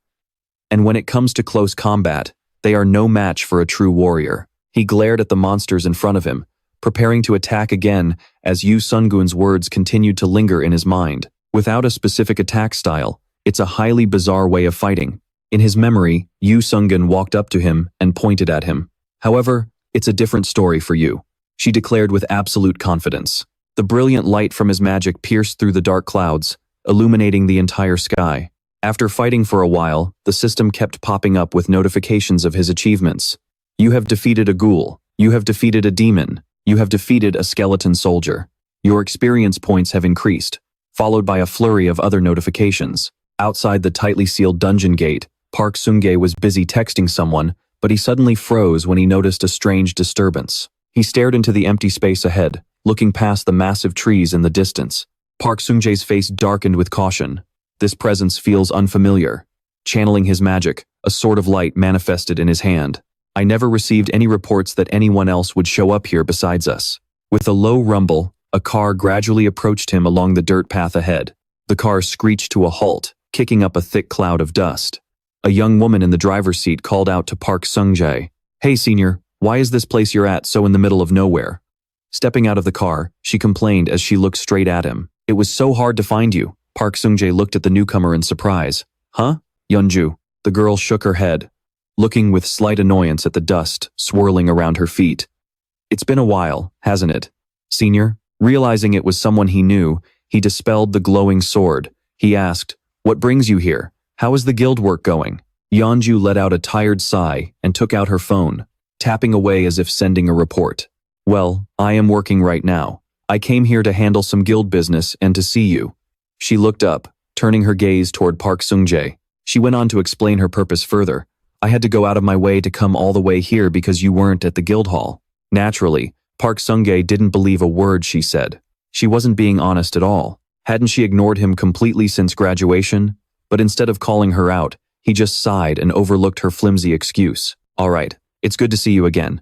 And when it comes to close combat, they are no match for a true warrior. He glared at the monsters in front of him, preparing to attack again as Yu Sungun's words continued to linger in his mind. Without a specific attack style, it's a highly bizarre way of fighting. In his memory, Yu Sungun walked up to him and pointed at him. However, it's a different story for you, she declared with absolute confidence. The brilliant light from his magic pierced through the dark clouds, illuminating the entire sky. After fighting for a while, the system kept popping up with notifications of his achievements. You have defeated a ghoul. You have defeated a demon. You have defeated a skeleton soldier. Your experience points have increased, followed by a flurry of other notifications. Outside the tightly sealed dungeon gate, Park Sung-dae was busy texting someone, but he suddenly froze when he noticed a strange disturbance. He stared into the empty space ahead, looking past the massive trees in the distance. Park Sung-jae's face darkened with caution. This presence feels unfamiliar. Channeling his magic, a sword of light manifested in his hand. I never received any reports that anyone else would show up here besides us. With a low rumble, a car gradually approached him along the dirt path ahead. The car screeched to a halt, kicking up a thick cloud of dust. A young woman in the driver's seat called out to Park Sung-jae. "Hey, senior, why is this place you're at so in the middle of nowhere?" Stepping out of the car, she complained as she looked straight at him. "It was so hard to find you." Park Sung-jae looked at the newcomer in surprise. "Huh? Yeonju." The girl shook her head, looking with slight annoyance at the dust swirling around her feet. "It's been a while, hasn't it, senior?" Realizing it was someone he knew, he dispelled the glowing sword. He asked, "What brings you here? How is the guild work going?" Yeonju let out a tired sigh and took out her phone, tapping away as if sending a report. "Well, I am working right now. I came here to handle some guild business and to see you." She looked up, turning her gaze toward Park Sung-jae. She went on to explain her purpose further. "I had to go out of my way to come all the way here because you weren't at the guild hall." Naturally, Park Sung-jae didn't believe a word she said. She wasn't being honest at all. Hadn't she ignored him completely since graduation? But instead of calling her out, he just sighed and overlooked her flimsy excuse. "All right, it's good to see you again."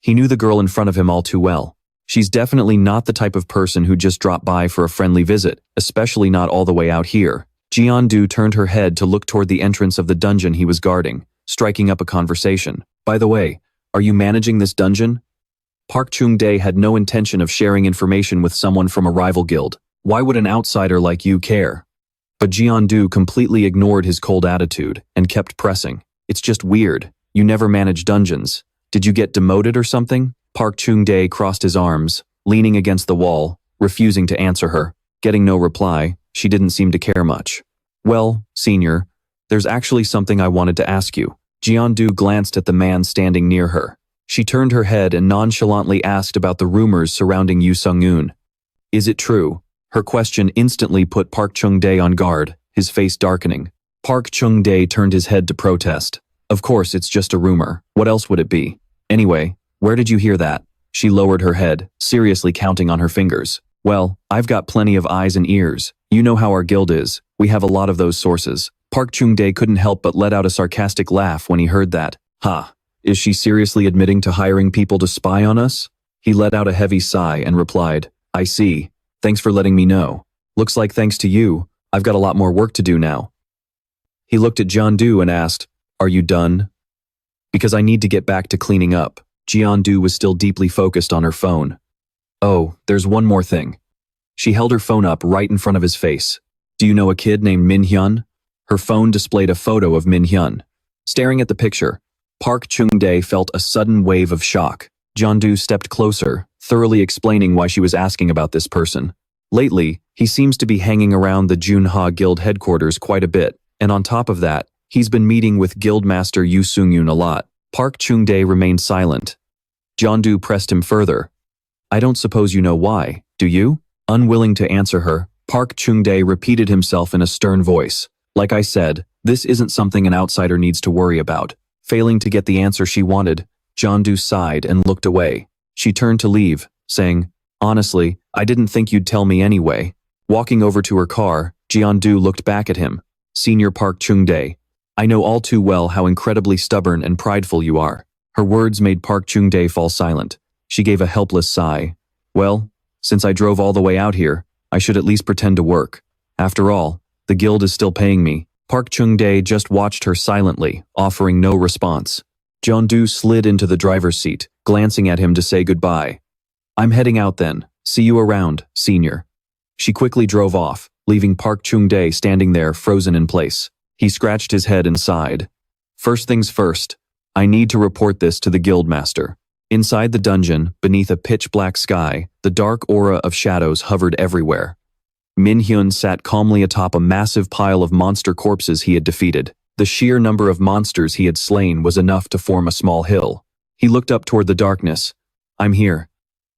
He knew the girl in front of him all too well. She's definitely not the type of person who just dropped by for a friendly visit, especially not all the way out here. Jeon-du turned her head to look toward the entrance of the dungeon he was guarding, striking up a conversation. "By the way, are you managing this dungeon?" Park Chung-dae had no intention of sharing information with someone from a rival guild. Why would an outsider like you care? But Jeon-du completely ignored his cold attitude and kept pressing. "It's just weird. You never manage dungeons. Did you get demoted or something?" Park Chung-dae crossed his arms, leaning against the wall, refusing to answer her. Getting no reply, she didn't seem to care much. "Well, senior, there's actually something I wanted to ask you." Jeon-du glanced at the man standing near her. She turned her head and nonchalantly asked about the rumors surrounding Yu Sung-eun. "Is it true?" Her question instantly put Park Chung-dae on guard, his face darkening. Park Chung-dae turned his head to protest. "Of course, it's just a rumor. What else would it be? Anyway, where did you hear that?" She lowered her head, seriously counting on her fingers. "Well, I've got plenty of eyes and ears. You know how our guild is. We have a lot of those sources." Park Chung-dae couldn't help but let out a sarcastic laugh when he heard that. "Ha, is she seriously admitting to hiring people to spy on us?" He let out a heavy sigh and replied, "I see. Thanks for letting me know. Looks like thanks to you, I've got a lot more work to do now." He looked at Jeon-du and asked, "Are you done?" "Because I need to get back to cleaning up." Jeon-du was still deeply focused on her phone. "Oh, there's one more thing." She held her phone up right in front of his face. "Do you know a kid named Min Hyun?" Her phone displayed a photo of Min Hyun. Staring at the picture, Park Chung-dae felt a sudden wave of shock. Jeon-du stepped closer, thoroughly explaining why she was asking about this person. Lately, he seems to be hanging around the Junha Guild headquarters quite a bit, and on top of that, he's been meeting with Guildmaster Yu Sung-eun a lot. Park Chung-dae remained silent. Jeon-du pressed him further. "I don't suppose you know why, do you?" Unwilling to answer her, Park Chung-dae repeated himself in a stern voice. "Like I said, this isn't something an outsider needs to worry about." Failing to get the answer she wanted, Jeon-du sighed and looked away. She turned to leave, saying, "Honestly, I didn't think you'd tell me anyway." Walking over to her car, Jeon-du looked back at him. "Senior Park Chung-dae, I know all too well how incredibly stubborn and prideful you are." Her words made Park Chung-dae fall silent. She gave a helpless sigh. "Well, since I drove all the way out here, I should at least pretend to work. After all, the guild is still paying me." Park Chung-dae just watched her silently, offering no response. Jeon-du slid into the driver's seat, glancing at him to say goodbye. "I'm heading out then. See you around, senior." She quickly drove off, leaving Park Chung-dae standing there frozen in place. He scratched his head and sighed. "First things first, I need to report this to the guildmaster." Inside the dungeon, beneath a pitch-black sky, the dark aura of shadows hovered everywhere. Min Hyun sat calmly atop a massive pile of monster corpses he had defeated. The sheer number of monsters he had slain was enough to form a small hill. He looked up toward the darkness. "I'm here."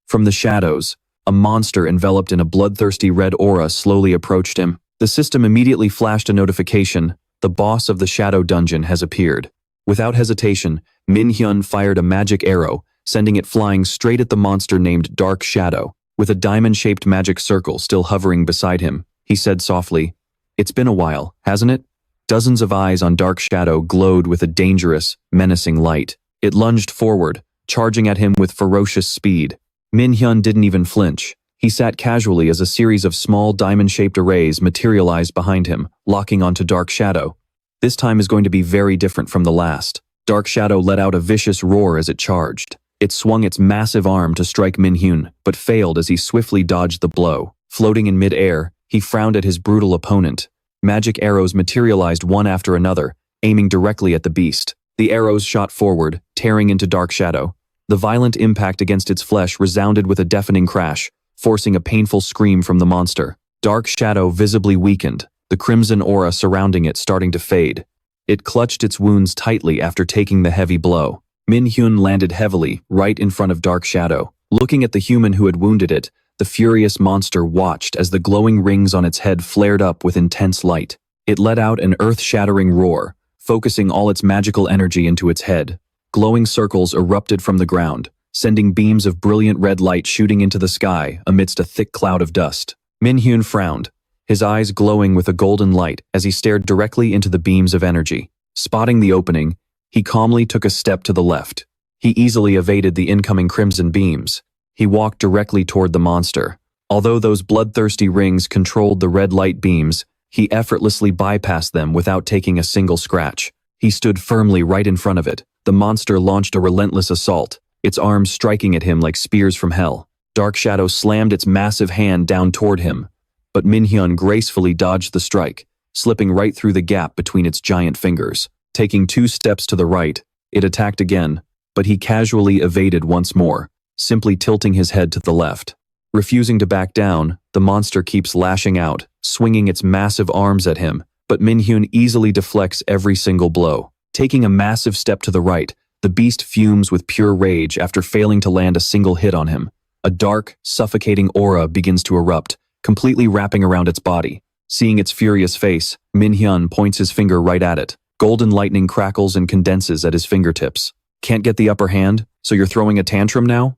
From the shadows, a monster enveloped in a bloodthirsty red aura slowly approached him. The system immediately flashed a notification. The boss of the shadow dungeon has appeared. Without hesitation, Min Hyun fired a magic arrow, sending it flying straight at the monster named Dark Shadow. With a diamond-shaped magic circle still hovering beside him, he said softly, "It's been a while, hasn't it?" Dozens of eyes on Dark Shadow glowed with a dangerous, menacing light. It lunged forward, charging at him with ferocious speed. Min Hyun didn't even flinch. He sat casually as a series of small diamond-shaped arrays materialized behind him, locking onto Dark Shadow. This time is going to be very different from the last. Dark Shadow let out a vicious roar as it charged. It swung its massive arm to strike Min Hyun, but failed as he swiftly dodged the blow. Floating in mid-air, he frowned at his brutal opponent. Magic arrows materialized one after another, aiming directly at the beast. The arrows shot forward, tearing into Dark Shadow. The violent impact against its flesh resounded with a deafening crash, forcing a painful scream from the monster. Dark Shadow visibly weakened, the crimson aura surrounding it starting to fade. It clutched its wounds tightly after taking the heavy blow. Min Hyun landed heavily, right in front of Dark Shadow. Looking at the human who had wounded it, the furious monster watched as the glowing rings on its head flared up with intense light. It let out an earth-shattering roar, focusing all its magical energy into its head. Glowing circles erupted from the ground, sending beams of brilliant red light shooting into the sky amidst a thick cloud of dust. Min Hyun frowned, his eyes glowing with a golden light as he stared directly into the beams of energy. Spotting the opening, he calmly took a step to the left. He easily evaded the incoming crimson beams. He walked directly toward the monster. Although those bloodthirsty rings controlled the red light beams, he effortlessly bypassed them without taking a single scratch. He stood firmly right in front of it. The monster launched a relentless assault, its arms striking at him like spears from hell. Dark Shadow slammed its massive hand down toward him, but Min Hyun gracefully dodged the strike, slipping right through the gap between its giant fingers. Taking 2 steps to the right, it attacked again, but he casually evaded once more, simply tilting his head to the left. Refusing to back down, the monster keeps lashing out, swinging its massive arms at him, but Min Hyun easily deflects every single blow. Taking a massive step to the right, the beast fumes with pure rage after failing to land a single hit on him. A dark, suffocating aura begins to erupt, completely wrapping around its body. Seeing its furious face, Min Hyun points his finger right at it. Golden lightning crackles and condenses at his fingertips. Can't get the upper hand, so you're throwing a tantrum now?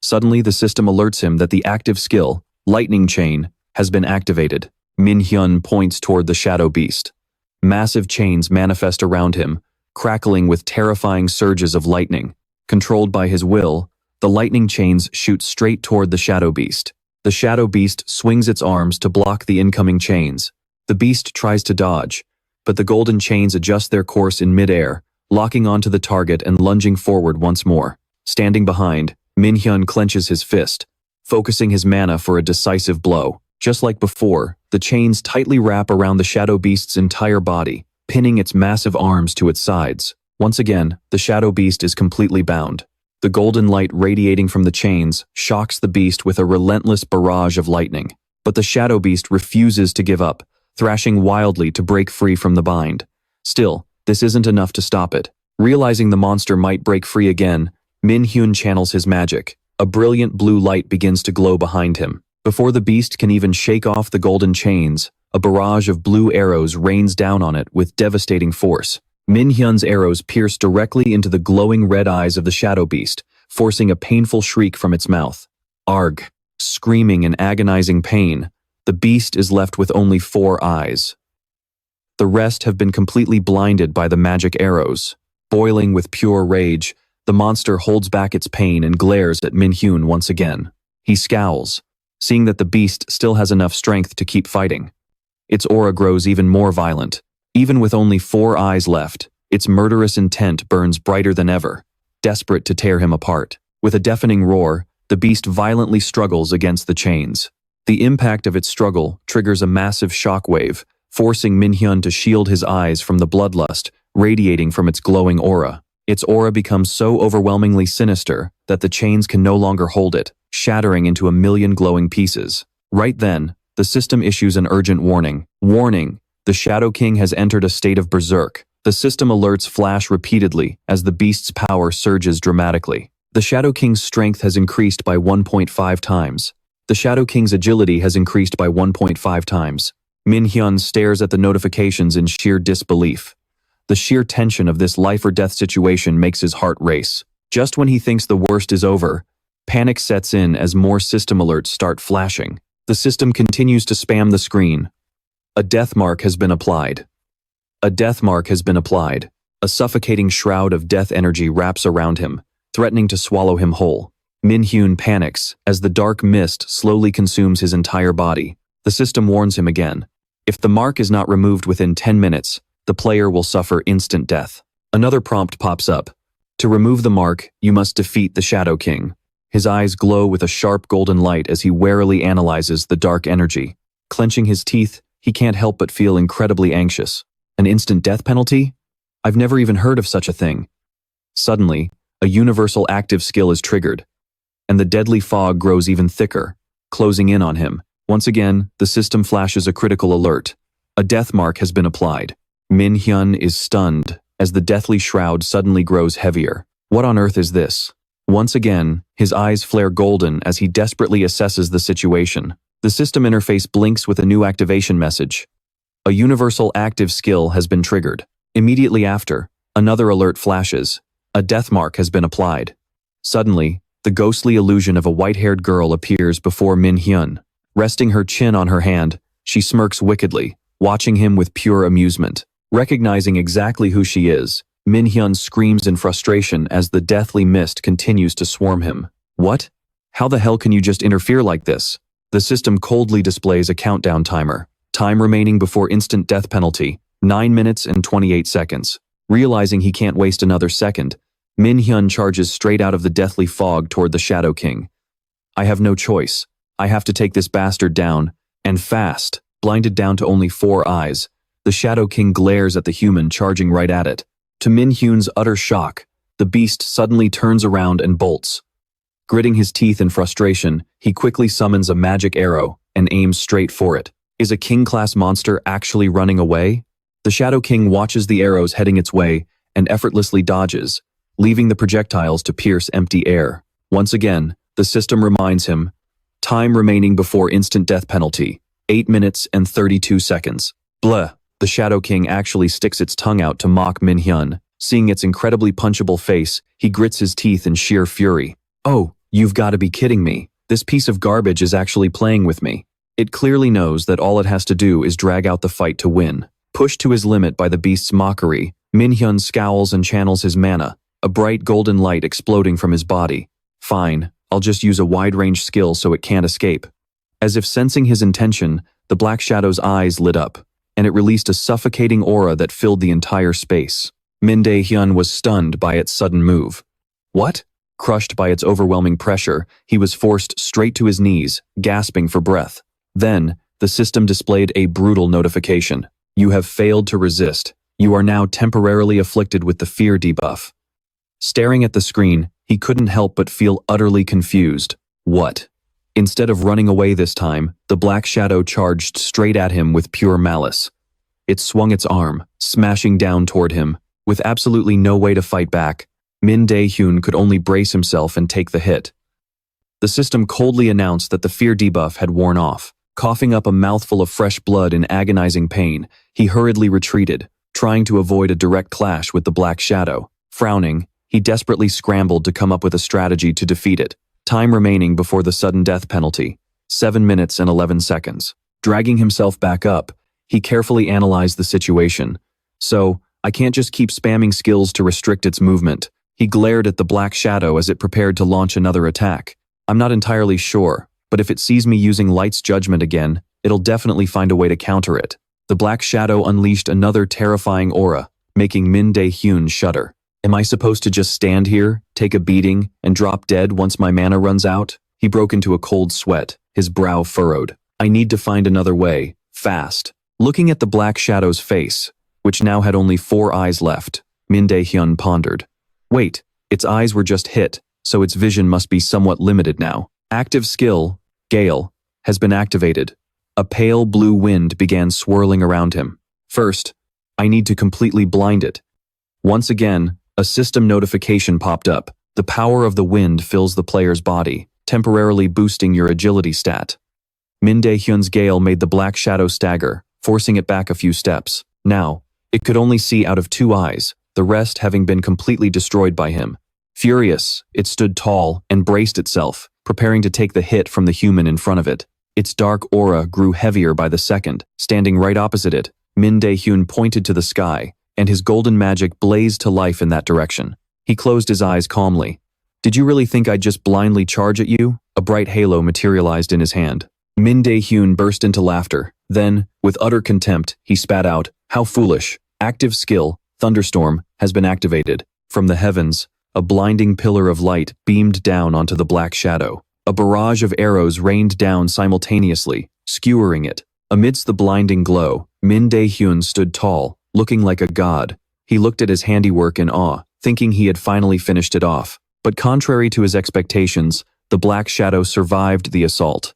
Suddenly, the system alerts him that the active skill, Lightning Chain, has been activated. Min Hyun points toward the shadow beast. Massive chains manifest around him, crackling with terrifying surges of lightning. Controlled by his will, the lightning chains shoot straight toward the shadow beast. The shadow beast swings its arms to block the incoming chains. The beast tries to dodge, but the golden chains adjust their course in mid-air, locking onto the target and lunging forward once more. Standing behind, Min Hyun clenches his fist, focusing his mana for a decisive blow. Just like before, the chains tightly wrap around the shadow beast's entire body, pinning its massive arms to its sides. Once again, the shadow beast is completely bound. The golden light radiating from the chains shocks the beast with a relentless barrage of lightning. But the shadow beast refuses to give up, thrashing wildly to break free from the bind. Still, this isn't enough to stop it. Realizing the monster might break free again, Min Hyun channels his magic. A brilliant blue light begins to glow behind him. Before the beast can even shake off the golden chains, a barrage of blue arrows rains down on it with devastating force. Min Hyun's arrows pierce directly into the glowing red eyes of the shadow beast, forcing a painful shriek from its mouth. Arg! Screaming in agonizing pain, the beast is left with only 4 eyes. The rest have been completely blinded by the magic arrows. Boiling with pure rage, the monster holds back its pain and glares at Min Hyun once again. He scowls, seeing that the beast still has enough strength to keep fighting. Its aura grows even more violent. Even with only 4 eyes left, its murderous intent burns brighter than ever, desperate to tear him apart. With a deafening roar, the beast violently struggles against the chains. The impact of its struggle triggers a massive shockwave, forcing Min Hyun to shield his eyes from the bloodlust radiating from its glowing aura. Its aura becomes so overwhelmingly sinister that the chains can no longer hold it, shattering into a million glowing pieces. Right then, the system issues an urgent warning. Warning! The Shadow King has entered a state of berserk. The system alerts flash repeatedly as the beast's power surges dramatically. The Shadow King's strength has increased by 1.5 times. The Shadow King's agility has increased by 1.5 times. Min Hyun stares at the notifications in sheer disbelief. The sheer tension of this life-or-death situation makes his heart race. Just when he thinks the worst is over, Panic sets in as more system alerts start flashing. The system continues to spam the screen. A death mark has been applied. A death mark has been applied. A suffocating shroud of death energy wraps around him, threatening to swallow him whole. Min Jaehyun panics as the dark mist slowly consumes his entire body. The system warns him again. If the mark is not removed within 10 minutes, the player will suffer instant death. Another prompt pops up. To remove the mark, you must defeat the Shadow King. His eyes glow with a sharp golden light as he warily analyzes the dark energy. Clenching his teeth, he can't help but feel incredibly anxious. An instant death penalty? I've never even heard of such a thing. Suddenly, a universal active skill is triggered, and the deadly fog grows even thicker, closing in on him. Once again, the system flashes a critical alert. A death mark has been applied. Min Jaehyun is stunned as the deathly shroud suddenly grows heavier. What on earth is this? Once again, his eyes flare golden as he desperately assesses the situation. The system interface blinks with a new activation message. A universal active skill has been triggered. Immediately after, another alert flashes. A death mark has been applied. Suddenly, the ghostly illusion of a white-haired girl appears before Min Jaehyun. Resting her chin on her hand, she smirks wickedly, watching him with pure amusement. Recognizing exactly who she is, Min Jaehyun screams in frustration as the deathly mist continues to swarm him. What? How the hell can you just interfere like this? The system coldly displays a countdown timer. Time remaining before instant death penalty, 9 minutes and 28 seconds. Realizing he can't waste another second, Min Jaehyun charges straight out of the deathly fog toward the Shadow King. I have no choice. I have to take this bastard down, and fast. Blinded down to only 4 eyes, the Shadow King glares at the human charging right at it. To Min Jaehyun's utter shock, the beast suddenly turns around and bolts. Gritting his teeth in frustration, he quickly summons a magic arrow and aims straight for it. Is a king-class monster actually running away? The Shadow King watches the arrows heading its way and effortlessly dodges, leaving the projectiles to pierce empty air. Once again, the system reminds him, time remaining before instant death penalty, 8 minutes and 32 seconds. Bleh. The Shadow King actually sticks its tongue out to mock Min Jaehyun. Seeing its incredibly punchable face, he grits his teeth in sheer fury. Oh, you've got to be kidding me. This piece of garbage is actually playing with me. It clearly knows that all it has to do is drag out the fight to win. Pushed to his limit by the beast's mockery, Min Jaehyun scowls and channels his mana, a bright golden light exploding from his body. Fine, I'll just use a wide-range skill so it can't escape. As if sensing his intention, the Black Shadow's eyes lit up, and it released a suffocating aura that filled the entire space. Min Jaehyun was stunned by its sudden move. What? Crushed by its overwhelming pressure, he was forced straight to his knees, gasping for breath. Then, the system displayed a brutal notification. You have failed to resist. You are now temporarily afflicted with the fear debuff. Staring at the screen, he couldn't help but feel utterly confused. What? Instead of running away this time, the Black Shadow charged straight at him with pure malice. It swung its arm, smashing down toward him. With absolutely no way to fight back, Min Jaehyun could only brace himself and take the hit. The system coldly announced that the fear debuff had worn off. Coughing up a mouthful of fresh blood in agonizing pain, he hurriedly retreated, trying to avoid a direct clash with the Black Shadow. Frowning, he desperately scrambled to come up with a strategy to defeat it. Time remaining before the sudden death penalty, 7 minutes and 11 seconds. Dragging himself back up, he carefully analyzed the situation. So, I can't just keep spamming skills to restrict its movement. He glared at the Black Shadow as it prepared to launch another attack. I'm not entirely sure, but if it sees me using Light's Judgment again, it'll definitely find a way to counter it. The Black Shadow unleashed another terrifying aura, making Min Jaehyun shudder. Am I supposed to just stand here, take a beating, and drop dead once my mana runs out? He broke into a cold sweat, his brow furrowed. I need to find another way, fast. Looking at the Black Shadow's face, which now had only 4 eyes left, Min Jaehyun pondered. Wait, its eyes were just hit, so its vision must be somewhat limited now. Active skill, Gale, has been activated. A pale blue wind began swirling around him. First, I need to completely blind it. Once again, a system notification popped up. The power of the wind fills the player's body, temporarily boosting your agility stat. Min Jaehyun's Gale made the Black Shadow stagger, forcing it back a few steps. Now, it could only see out of 2 eyes, the rest having been completely destroyed by him. Furious, it stood tall and braced itself, preparing to take the hit from the human in front of it. Its dark aura grew heavier by the second. Standing right opposite it, Min Jaehyun pointed to the sky, and his golden magic blazed to life in that direction. He closed his eyes calmly. "Did you really think I'd just blindly charge at you?" A bright halo materialized in his hand. Min Jaehyun burst into laughter. Then, with utter contempt, he spat out, "How foolish. Active skill, Thunderstorm, has been activated." From the heavens, a blinding pillar of light beamed down onto the black shadow. A barrage of arrows rained down simultaneously, skewering it. Amidst the blinding glow, Min Jaehyun stood tall, looking like a god. He looked at his handiwork in awe, thinking he had finally finished it off. But contrary to his expectations, the black shadow survived the assault.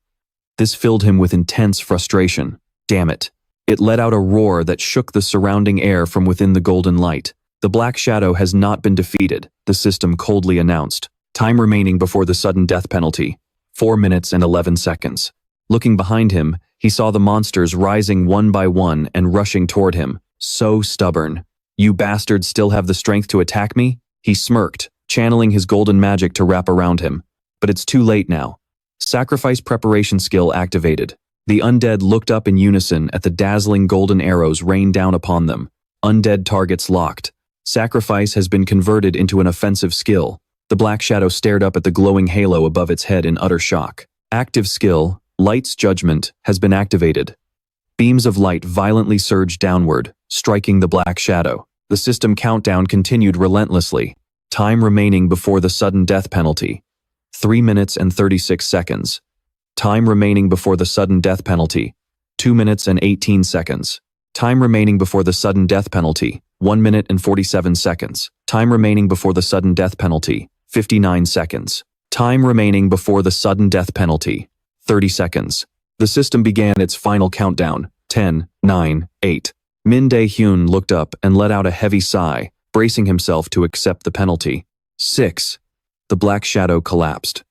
This filled him with intense frustration. Damn it. It let out a roar that shook the surrounding air from within the golden light. "The black shadow has not been defeated," the system coldly announced. "Time remaining before the sudden death penalty. 4 minutes and 11 seconds. Looking behind him, he saw the monsters rising one by one and rushing toward him. So stubborn. "You bastards still have the strength to attack me?" He smirked, channeling his golden magic to wrap around him. But it's too late now. Sacrifice preparation skill activated. The undead looked up in unison at the dazzling golden arrows rain down upon them. Undead targets locked. Sacrifice has been converted into an offensive skill. The black shadow stared up at the glowing halo above its head in utter shock. Active skill, Light's Judgment, has been activated. Beams of light violently surged downward, striking the black shadow. The system countdown continued relentlessly. Time remaining before the sudden death penalty. 3 minutes and 36 seconds. Time remaining before the sudden death penalty. 2 minutes and 18 seconds. Time remaining before the sudden death penalty. 1 minute and 47 seconds. Time remaining before the sudden death penalty. 59 seconds. Time remaining before the sudden death penalty. 30 seconds. The system began its final countdown. 10, 9, 8. Min Jaehyun looked up and let out a heavy sigh, bracing himself to accept the penalty. 6. The black shadow collapsed.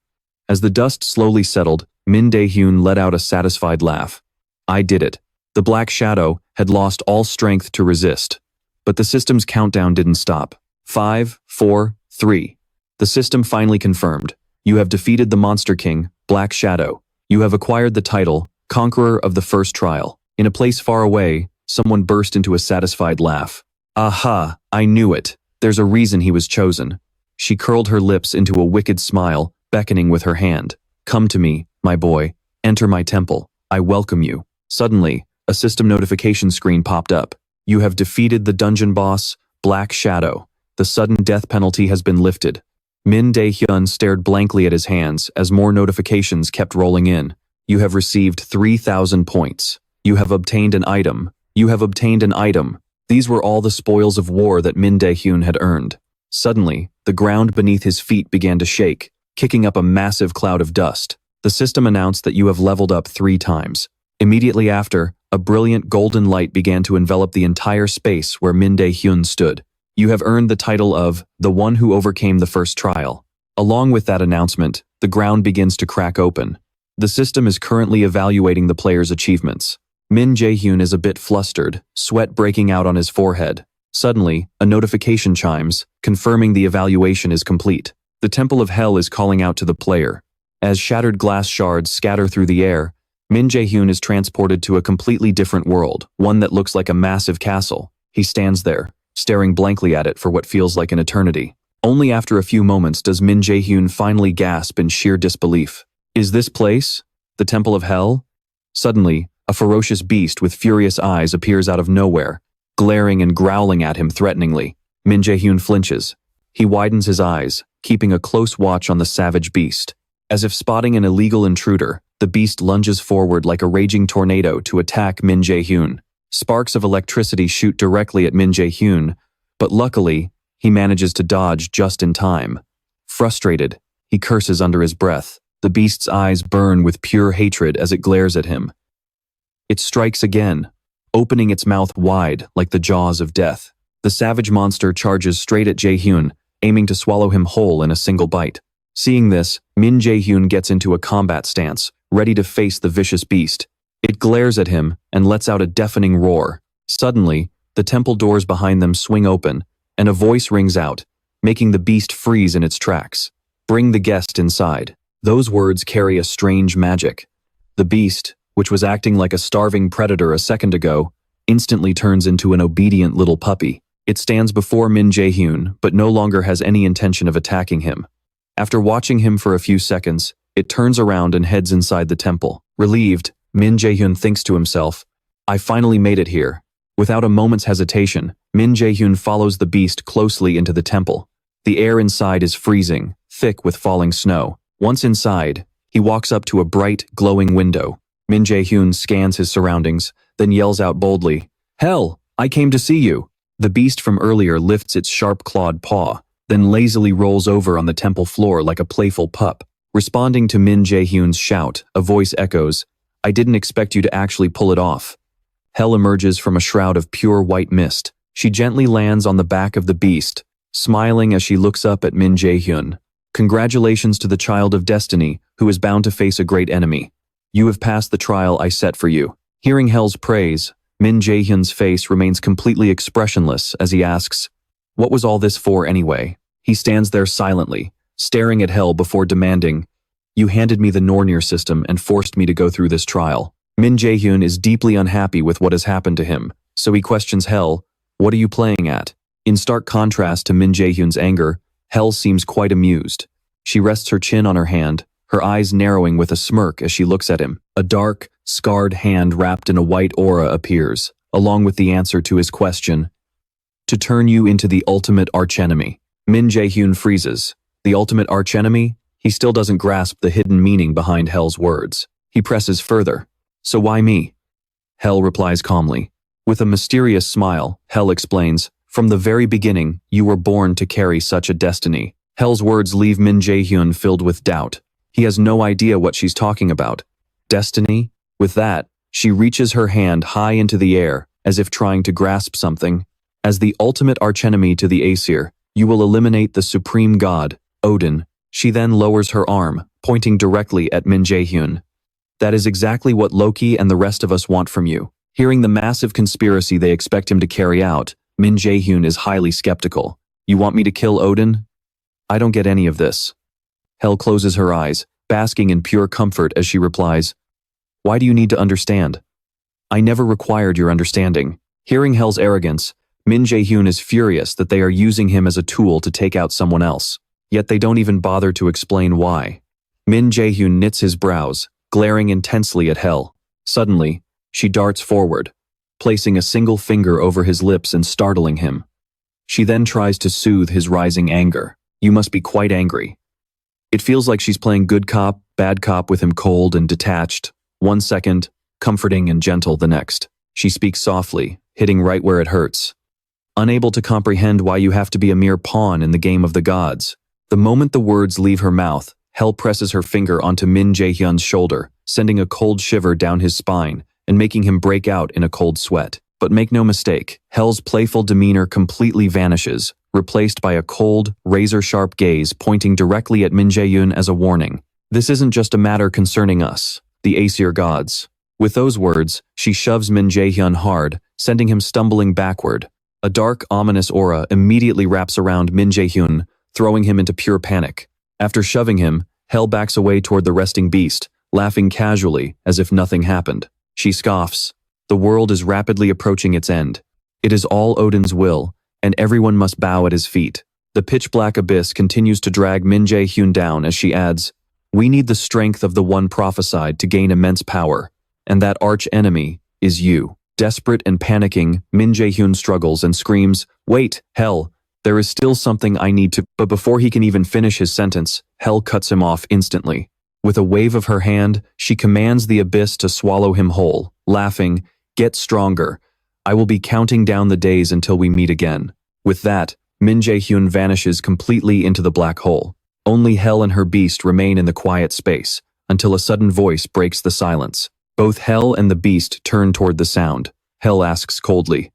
As the dust slowly settled, Min Jaehyun let out a satisfied laugh. "I did it." The black shadow had lost all strength to resist. But the system's countdown didn't stop. 5, 4, 3. The system finally confirmed. "You have defeated the Monster King, Black Shadow. You have acquired the title, Conqueror of the First Trial." In a place far away, someone burst into a satisfied laugh. "Aha, I knew it. There's a reason he was chosen." She curled her lips into a wicked smile, beckoning with her hand. "Come to me, my boy. Enter my temple. I welcome you." Suddenly, a system notification screen popped up. "You have defeated the dungeon boss, Black Shadow. The sudden death penalty has been lifted." Min Jaehyun stared blankly at his hands as more notifications kept rolling in. "You have received 3,000 points. You have obtained an item. You have obtained an item." These were all the spoils of war that Min Jaehyun had earned. Suddenly, the ground beneath his feet began to shake, kicking up a massive cloud of dust. The system announced that you have leveled up 3 times. Immediately after, a brilliant golden light began to envelop the entire space where Min Jaehyun stood. "You have earned the title of the one who overcame the first trial." Along with that announcement, the ground begins to crack open. The system is currently evaluating the player's achievements. Min Jaehyun is a bit flustered, sweat breaking out on his forehead. Suddenly, a notification chimes, confirming the evaluation is complete. The Temple of Hell is calling out to the player. As shattered glass shards scatter through the air, Min Jaehyun is transported to a completely different world, one that looks like a massive castle. He stands there, staring blankly at it for what feels like an eternity. Only after a few moments does Min Jaehyun finally gasp in sheer disbelief. "Is this place the Temple of Hell?" Suddenly, a ferocious beast with furious eyes appears out of nowhere, glaring and growling at him threateningly. Min Jaehyun flinches. He widens his eyes, keeping a close watch on the savage beast. As if spotting an illegal intruder, the beast lunges forward like a raging tornado to attack Min Jaehyun. Sparks of electricity shoot directly at Min Jaehyun, but luckily, he manages to dodge just in time. Frustrated, he curses under his breath. The beast's eyes burn with pure hatred as it glares at him. It strikes again, opening its mouth wide like the jaws of death. The savage monster charges straight at Jaehyun, aiming to swallow him whole in a single bite. Seeing this, Min Jaehyun gets into a combat stance, ready to face the vicious beast. It glares at him and lets out a deafening roar. Suddenly, the temple doors behind them swing open, and a voice rings out, making the beast freeze in its tracks. "Bring the guest inside." Those words carry a strange magic. The beast, which was acting like a starving predator a second ago, instantly turns into an obedient little puppy. It stands before Min Jaehyun, but no longer has any intention of attacking him. After watching him for a few seconds, it turns around and heads inside the temple. Relieved, Min Jaehyun thinks to himself, "I finally made it here." Without a moment's hesitation, Min Jaehyun follows the beast closely into the temple. The air inside is freezing, thick with falling snow. Once inside, he walks up to a bright, glowing window. Min Jaehyun scans his surroundings, then yells out boldly, "Hell, I came to see you." The beast from earlier lifts its sharp-clawed paw, then lazily rolls over on the temple floor like a playful pup. Responding to Min Jaehyun's shout, a voice echoes, "I didn't expect you to actually pull it off." Hell emerges from a shroud of pure white mist. She gently lands on the back of the beast, smiling as she looks up at Min Jaehyun. "Congratulations to the child of destiny, who is bound to face a great enemy. You have passed the trial I set for you." Hearing Hell's praise, Min Jaehyun's face remains completely expressionless as he asks, "What was all this for anyway?" He stands there silently, staring at Hell before demanding, "You handed me the Nornir system and forced me to go through this trial." Min Jaehyun is deeply unhappy with what has happened to him, so he questions Hell, "What are you playing at?" In stark contrast to Min Jaehyun's anger, Hell seems quite amused. She rests her chin on her hand, her eyes narrowing with a smirk as she looks at him. A dark, scarred hand wrapped in a white aura appears, along with the answer to his question, "To turn you into the ultimate archenemy." Min Jaehyun freezes. The ultimate archenemy? He still doesn't grasp the hidden meaning behind Hell's words. He presses further. "So why me?" Hell replies calmly. With a mysterious smile, Hell explains, "From the very beginning, you were born to carry such a destiny." Hell's words leave Min Jaehyun filled with doubt. He has no idea what she's talking about. Destiny? With that, she reaches her hand high into the air, as if trying to grasp something. "As the ultimate archenemy to the Aesir, you will eliminate the supreme god, Odin." She then lowers her arm, pointing directly at Min Jaehyun. "That is exactly what Loki and the rest of us want from you." Hearing the massive conspiracy they expect him to carry out, Min Jaehyun is highly skeptical. "You want me to kill Odin? I don't get any of this." Hell closes her eyes, basking in pure comfort as she replies, "Why do you need to understand? I never required your understanding." Hearing Hell's arrogance, Min Jaehyun is furious that they are using him as a tool to take out someone else, yet they don't even bother to explain why. Min Jaehyun knits his brows, glaring intensely at Hell. Suddenly, she darts forward, placing a single finger over his lips and startling him. She then tries to soothe his rising anger. "You must be quite angry." It feels like she's playing good cop, bad cop with him, cold and detached. One second, comforting and gentle the next. She speaks softly, hitting right where it hurts. "Unable to comprehend why you have to be a mere pawn in the game of the gods." The moment the words leave her mouth, Hell presses her finger onto Min Jaehyun's shoulder, sending a cold shiver down his spine and making him break out in a cold sweat. But make no mistake, Hell's playful demeanor completely vanishes, replaced by a cold, razor-sharp gaze pointing directly at Min Jaehyun as a warning. "This isn't just a matter concerning us, the Aesir gods." With those words, she shoves Min Jaehyun hard, sending him stumbling backward. A dark, ominous aura immediately wraps around Min Jaehyun, throwing him into pure panic. After shoving him, Hell backs away toward the resting beast, laughing casually as if nothing happened. She scoffs. The world is rapidly approaching its end. It is all Odin's will, and everyone must bow at his feet. The pitch-black abyss continues to drag Min Jaehyun down as she adds, "We need the strength of the one prophesied to gain immense power, and that arch-enemy is you." Desperate and panicking, Min Jaehyun struggles and screams, "Wait, Hell, there is still something I need to—" But before he can even finish his sentence, Hell cuts him off instantly. With a wave of her hand, she commands the abyss to swallow him whole, laughing, "Get stronger. I will be counting down the days until we meet again." With that, Min Jaehyun vanishes completely into the black hole. Only Hell and her beast remain in the quiet space, until a sudden voice breaks the silence. Both Hell and the beast turn toward the sound. Hell asks coldly,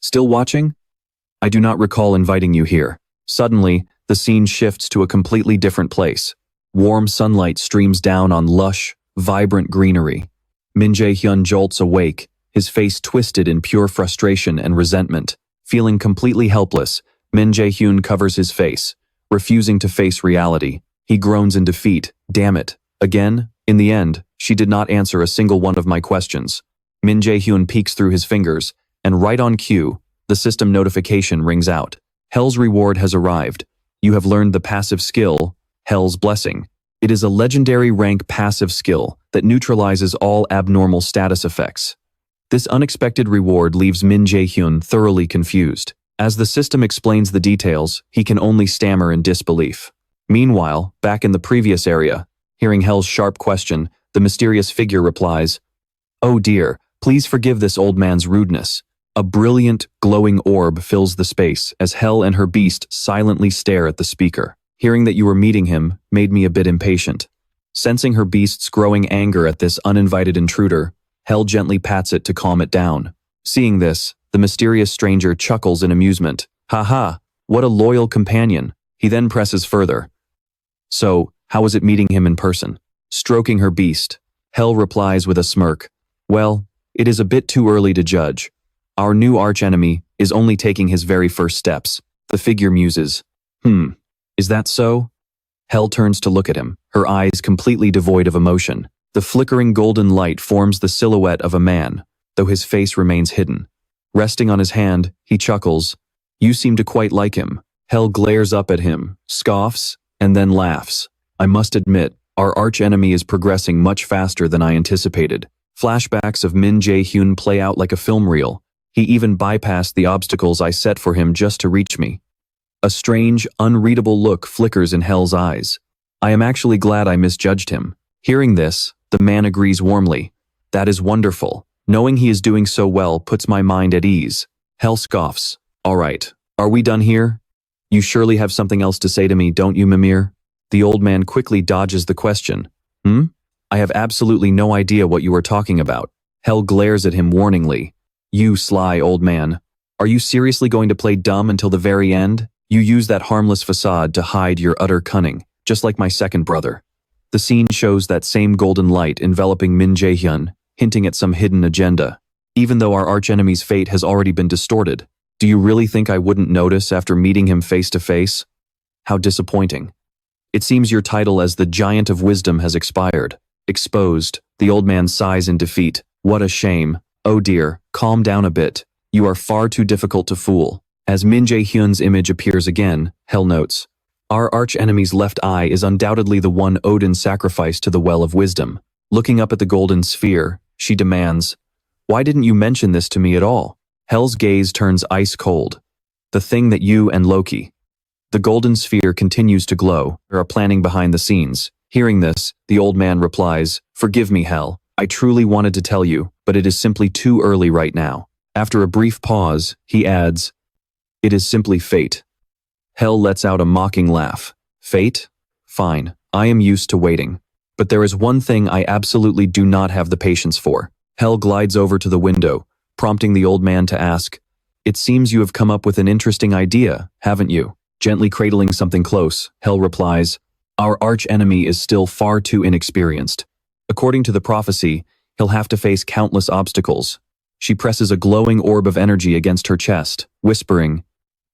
"Still watching? I do not recall inviting you here." Suddenly, the scene shifts to a completely different place. Warm sunlight streams down on lush, vibrant greenery. Min Jaehyun jolts awake, his face twisted in pure frustration and resentment. Feeling completely helpless, Min Jaehyun covers his face, refusing to face reality. He groans in defeat. Damn it. Again? In the end, she did not answer a single one of my questions. Min Jaehyun peeks through his fingers, and right on cue, the system notification rings out. Hell's reward has arrived. You have learned the passive skill, Hell's Blessing. It is a legendary rank passive skill that neutralizes all abnormal status effects. This unexpected reward leaves Min Jaehyun thoroughly confused. As the system explains the details, he can only stammer in disbelief. Meanwhile, back in the previous area, hearing Hell's sharp question, the mysterious figure replies, "Oh dear, please forgive this old man's rudeness." A brilliant, glowing orb fills the space as Hell and her beast silently stare at the speaker. Hearing that you were meeting him made me a bit impatient. Sensing her beast's growing anger at this uninvited intruder, Hell gently pats it to calm it down. Seeing this, the mysterious stranger chuckles in amusement. "Ha ha, what a loyal companion." He then presses further. "So, how was it meeting him in person?" Stroking her beast, Hell replies with a smirk. "Well, it is a bit too early to judge. Our new archenemy is only taking his very first steps." The figure muses. Is that so?" Hell turns to look at him, her eyes completely devoid of emotion. The flickering golden light forms the silhouette of a man, though his face remains hidden. Resting on his hand, he chuckles. "You seem to quite like him." Hell glares up at him, scoffs, and then laughs. "I must admit, our archenemy is progressing much faster than I anticipated." Flashbacks of Min Jaehyun play out like a film reel. He even bypassed the obstacles I set for him just to reach me. A strange, unreadable look flickers in Hell's eyes. "I am actually glad I misjudged him." Hearing this, the man agrees warmly. "That is wonderful. Knowing he is doing so well puts my mind at ease." Hell scoffs. "All right, are we done here? You surely have something else to say to me, don't you, Mimir?" The old man quickly dodges the question. "I have absolutely no idea what you are talking about." Hell glares at him warningly. "You sly old man. Are you seriously going to play dumb until the very end? You use that harmless facade to hide your utter cunning, just like my second brother." The scene shows that same golden light enveloping Min Jaehyun, hinting at some hidden agenda. Even though our archenemy's fate has already been distorted, do you really think I wouldn't notice after meeting him face to face? How disappointing. It seems your title as the Giant of Wisdom has expired. Exposed, the old man sighs in defeat. "What a shame. Oh dear, calm down a bit. You are far too difficult to fool." As Min Jaehyun's image appears again, Hell notes, "Our archenemy's left eye is undoubtedly the one Odin sacrificed to the Well of Wisdom." Looking up at the golden sphere, she demands, "Why didn't you mention this to me at all?" Hell's gaze turns ice cold. "The thing that you and Loki." The golden sphere continues to glow. There are planning behind the scenes. Hearing this, the old man replies, "Forgive me, Hell. I truly wanted to tell you, but it is simply too early right now." After a brief pause, he adds, "It is simply fate." Hell lets out a mocking laugh. "Fate? Fine, I am used to waiting. But there is one thing I absolutely do not have the patience for." Hell glides over to the window, prompting the old man to ask, "It seems you have come up with an interesting idea, haven't you?" Gently cradling something close, Hell replies, "Our archenemy is still far too inexperienced. According to the prophecy, he'll have to face countless obstacles." She presses a glowing orb of energy against her chest, whispering,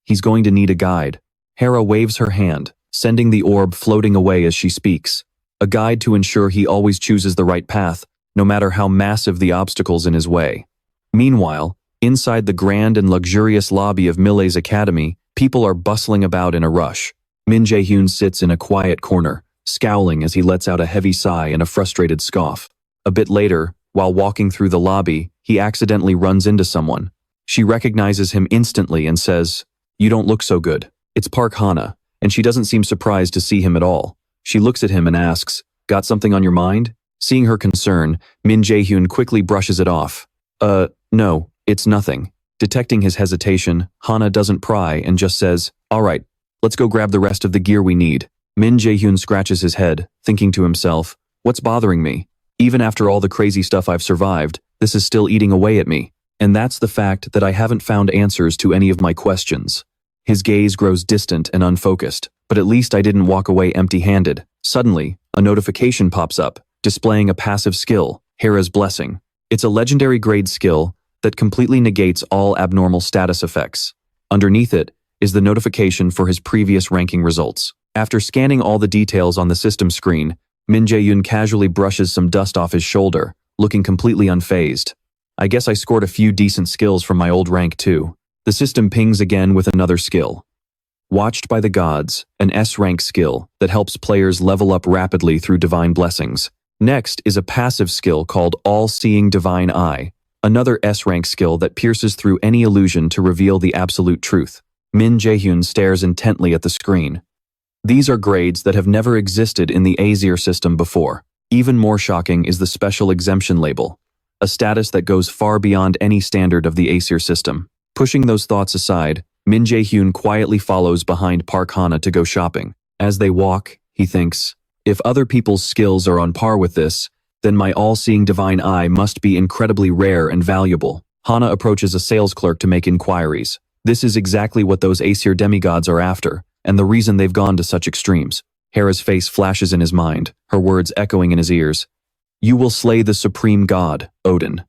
"He's going to need a guide." Hera waves her hand, sending the orb floating away as she speaks. A guide to ensure he always chooses the right path, no matter how massive the obstacles in his way. Meanwhile, inside the grand and luxurious lobby of Millet's academy, people are bustling about in a rush. Min Jaehyun sits in a quiet corner, scowling as he lets out a heavy sigh and a frustrated scoff. A bit later, while walking through the lobby, he accidentally runs into someone. She recognizes him instantly and says, "You don't look so good." It's Park Hana, and she doesn't seem surprised to see him at all. She looks at him and asks, "Got something on your mind?" Seeing her concern, Min Jaehyun quickly brushes it off. No, it's nothing." Detecting his hesitation, Hana doesn't pry and just says, "All right, let's go grab the rest of the gear we need." Min Jaehyun scratches his head, thinking to himself, "What's bothering me? Even after all the crazy stuff I've survived, this is still eating away at me. And that's the fact that I haven't found answers to any of my questions." His gaze grows distant and unfocused, but at least I didn't walk away empty-handed. Suddenly, a notification pops up, displaying a passive skill, Hera's Blessing. It's a legendary grade skill that completely negates all abnormal status effects. Underneath it, is the notification for his previous ranking results. After scanning all the details on the system screen, Min Jaehyun casually brushes some dust off his shoulder, looking completely unfazed. I guess I scored a few decent skills from my old rank too. The system pings again with another skill. Watched by the gods, an S-rank skill that helps players level up rapidly through divine blessings. Next is a passive skill called All-Seeing Divine Eye, another S-rank skill that pierces through any illusion to reveal the absolute truth. Min Jaehyun stares intently at the screen. These are grades that have never existed in the Aesir system before. Even more shocking is the special exemption label, a status that goes far beyond any standard of the Aesir system. Pushing those thoughts aside, Min Jaehyun quietly follows behind Park Hana to go shopping. As they walk, he thinks, if other people's skills are on par with this, then my all-seeing divine eye must be incredibly rare and valuable. Hana approaches a sales clerk to make inquiries. This is exactly what those Aesir demigods are after, and the reason they've gone to such extremes. Hera's face flashes in his mind, her words echoing in his ears. You will slay the supreme god, Odin.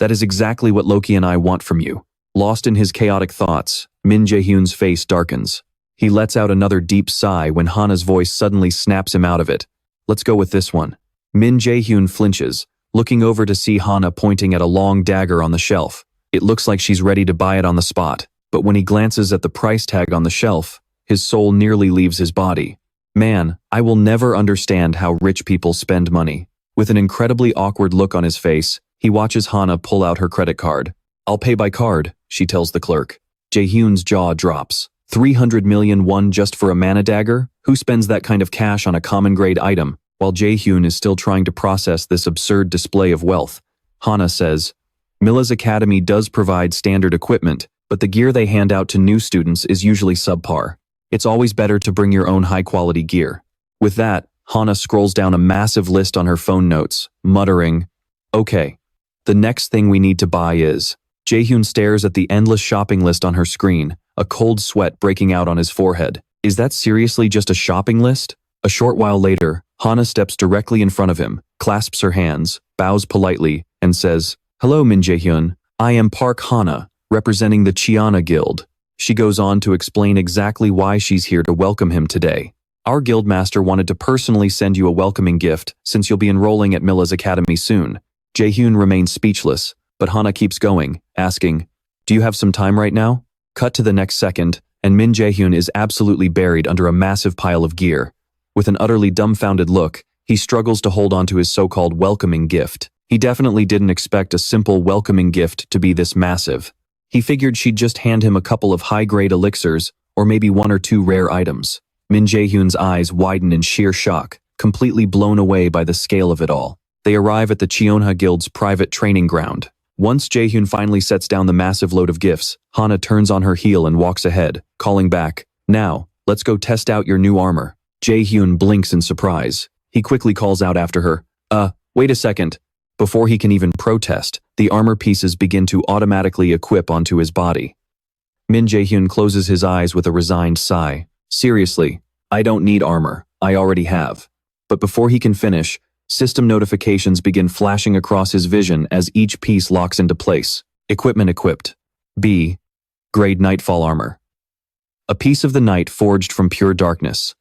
That is exactly what Loki and I want from you. Lost in his chaotic thoughts, Min Jaehyun's face darkens. He lets out another deep sigh when Hana's voice suddenly snaps him out of it. Let's go with this one. Min Jaehyun flinches, looking over to see Hana pointing at a long dagger on the shelf. It looks like she's ready to buy it on the spot, but when he glances at the price tag on the shelf, his soul nearly leaves his body. Man, I will never understand how rich people spend money. With an incredibly awkward look on his face, he watches Hana pull out her credit card. I'll pay by card, she tells the clerk. Jaehyun's jaw drops. 300 million won just for a mana dagger? Who spends that kind of cash on a common grade item? While Jaehyun is still trying to process this absurd display of wealth, Hana says, Mila's academy does provide standard equipment, but the gear they hand out to new students is usually subpar. It's always better to bring your own high-quality gear. With that, Hana scrolls down a massive list on her phone notes, muttering, Okay, the next thing we need to buy is... Jaehyun stares at the endless shopping list on her screen, a cold sweat breaking out on his forehead. Is that seriously just a shopping list? A short while later, Hana steps directly in front of him, clasps her hands, bows politely, and says, Hello, Min Jaehyun. I am Park Hana, representing the Chiana Guild. She goes on to explain exactly why she's here to welcome him today. Our guildmaster wanted to personally send you a welcoming gift since you'll be enrolling at Mila's academy soon. Jaehyun remains speechless, but Hana keeps going, asking, Do you have some time right now? Cut to the next second, and Min Jaehyun is absolutely buried under a massive pile of gear. With an utterly dumbfounded look, he struggles to hold on to his so-called welcoming gift. He definitely didn't expect a simple welcoming gift to be this massive. He figured she'd just hand him a couple of high-grade elixirs, or maybe one or two rare items. Min Jaehyun's eyes widen in sheer shock, completely blown away by the scale of it all. They arrive at the Cheonha Guild's private training ground. Once Jaehyun finally sets down the massive load of gifts, Hana turns on her heel and walks ahead, calling back, Now, let's go test out your new armor. Jaehyun blinks in surprise. He quickly calls out after her, Wait a second. Before he can even protest, the armor pieces begin to automatically equip onto his body. Min Jaehyun closes his eyes with a resigned sigh. Seriously, I don't need armor. I already have. But before he can finish, system notifications begin flashing across his vision as each piece locks into place. Equipment equipped. B. Grade Nightfall Armor. A piece of the night forged from pure darkness.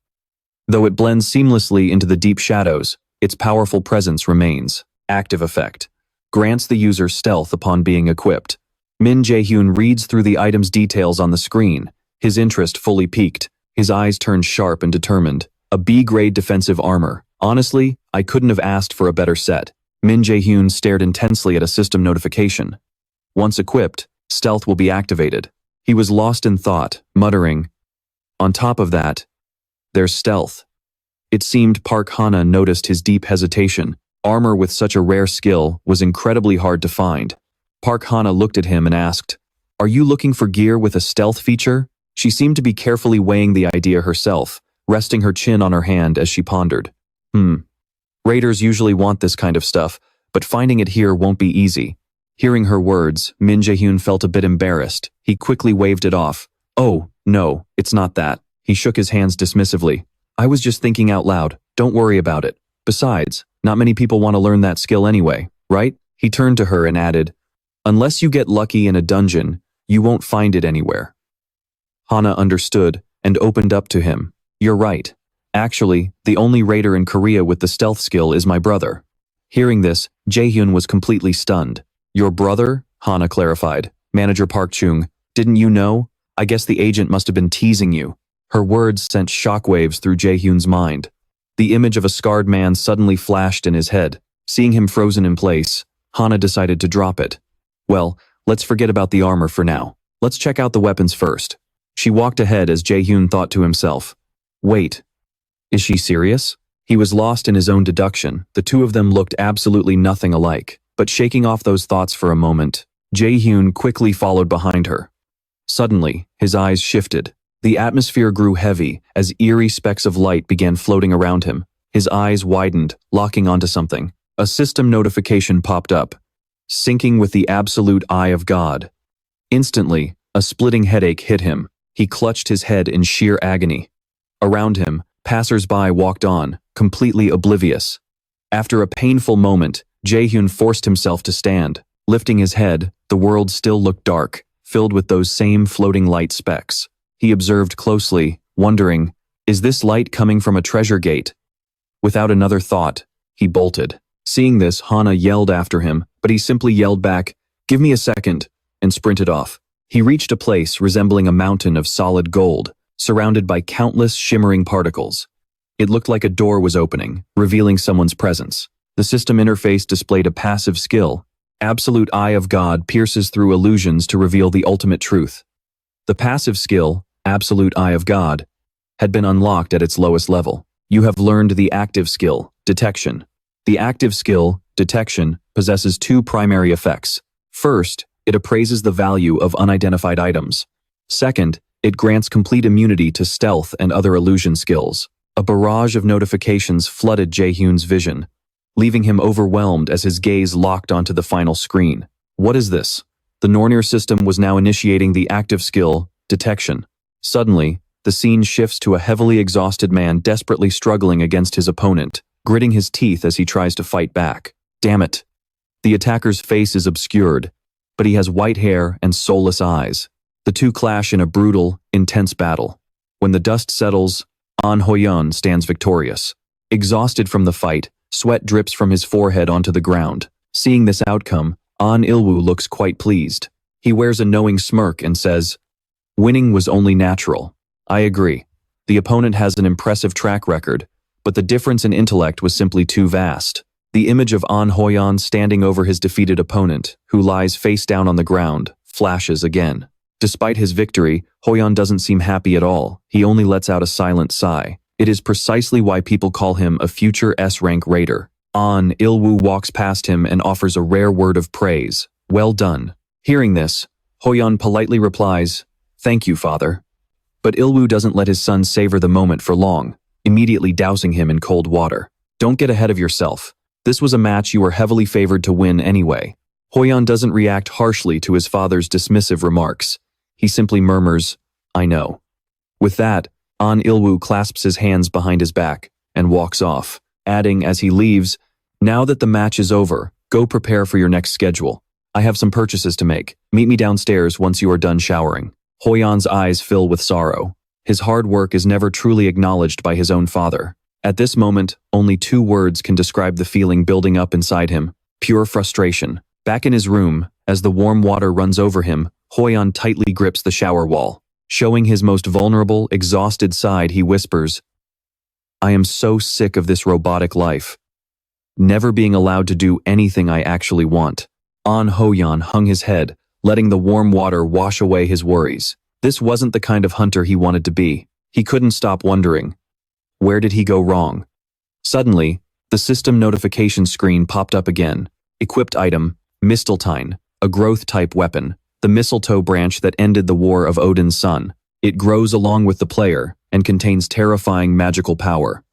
Though it blends seamlessly into the deep shadows, its powerful presence remains. Active effect. Grants the user stealth upon being equipped. Min Jaehyun reads through the item's details on the screen, his interest fully piqued, his eyes turned sharp and determined. A B-grade defensive armor. Honestly, I couldn't have asked for a better set. Min Jaehyun stared intensely at a system notification. Once equipped, stealth will be activated. He was lost in thought, muttering, On top of that, there's stealth. It seemed Park Hana noticed his deep hesitation. Armor with such a rare skill was incredibly hard to find. Park Hana looked at him and asked, Are you looking for gear with a stealth feature? She seemed to be carefully weighing the idea herself, resting her chin on her hand as she pondered. Raiders usually want this kind of stuff, but finding it here won't be easy. Hearing her words, Min Jaehyun felt a bit embarrassed. He quickly waved it off. Oh, no, it's not that. He shook his hands dismissively. I was just thinking out loud. Don't worry about it. Besides, not many people want to learn that skill anyway, right? He turned to her and added, Unless you get lucky in a dungeon, you won't find it anywhere. Hana understood and opened up to him. You're right. Actually, the only raider in Korea with the stealth skill is my brother. Hearing this, Jaehyun was completely stunned. Your brother? Hana clarified. Manager Park Chung, didn't you know? I guess the agent must have been teasing you. Her words sent shockwaves through Jaehyun's mind. The image of a scarred man suddenly flashed in his head. Seeing him frozen in place, Hana decided to drop it. Well, let's forget about the armor for now. Let's check out the weapons first. She walked ahead as Jaehyun thought to himself. Wait. Is she serious? He was lost in his own deduction. The two of them looked absolutely nothing alike. But shaking off those thoughts for a moment, Jaehyun quickly followed behind her. Suddenly, his eyes shifted. The atmosphere grew heavy as eerie specks of light began floating around him. His eyes widened, locking onto something. A system notification popped up. Syncing with the absolute eye of God. Instantly, a splitting headache hit him. He clutched his head in sheer agony. Around him, passers-by walked on, completely oblivious. After a painful moment, Jaehyun forced himself to stand. Lifting his head, the world still looked dark, filled with those same floating light specks. He observed closely, wondering, is this light coming from a treasure gate? Without another thought, he bolted. Seeing this, Hana yelled after him, but he simply yelled back, "Give me a second," and sprinted off. He reached a place resembling a mountain of solid gold, surrounded by countless shimmering particles. It looked like a door was opening, revealing someone's presence. The system interface displayed a passive skill. Absolute Eye of God pierces through illusions to reveal the ultimate truth. The passive skill, Absolute Eye of God, had been unlocked at its lowest level. You have learned the active skill, Detection. The active skill, Detection, possesses two primary effects. First, it appraises the value of unidentified items. Second, it grants complete immunity to stealth and other illusion skills. A barrage of notifications flooded Jaehyun's vision, leaving him overwhelmed as his gaze locked onto the final screen. What is this? The Nornir system was now initiating the active skill, Detection. Suddenly, the scene shifts to a heavily exhausted man desperately struggling against his opponent, gritting his teeth as he tries to fight back. Damn it. The attacker's face is obscured, but he has white hair and soulless eyes. The two clash in a brutal, intense battle. When the dust settles, An Hoyeon stands victorious. Exhausted from the fight, sweat drips from his forehead onto the ground. Seeing this outcome, An Ilwoo looks quite pleased. He wears a knowing smirk and says, "Winning was only natural. I agree. The opponent has an impressive track record, but the difference in intellect was simply too vast." The image of An Hoyeon standing over his defeated opponent, who lies face down on the ground, flashes again. Despite his victory, Hoyeon doesn't seem happy at all. He only lets out a silent sigh. It is precisely why people call him a future S-rank raider. An Ilwoo walks past him and offers a rare word of praise. Well done. Hearing this, Hoyeon politely replies, "Thank you, father." But Ilwoo doesn't let his son savor the moment for long, immediately dousing him in cold water. Don't get ahead of yourself. This was a match you were heavily favored to win anyway. Hoyeon doesn't react harshly to his father's dismissive remarks. He simply murmurs, "I know." With that, An Ilwoo clasps his hands behind his back and walks off, adding as he leaves, "Now that the match is over, go prepare for your next schedule. I have some purchases to make. Meet me downstairs once you are done showering." Hoyeon's eyes fill with sorrow. His hard work is never truly acknowledged by his own father. At this moment, only two words can describe the feeling building up inside him: pure frustration. Back in his room, as the warm water runs over him, Hoyeon tightly grips the shower wall. Showing his most vulnerable, exhausted side, he whispers, "I am so sick of this robotic life. Never being allowed to do anything I actually want." An Hoyeon hung his head, letting the warm water wash away his worries. This wasn't the kind of hunter he wanted to be. He couldn't stop wondering, where did he go wrong? Suddenly, the system notification screen popped up again. Equipped item, Mistletoe, a growth-type weapon, the mistletoe branch that ended the war of Odin's son. It grows along with the player and contains terrifying magical power.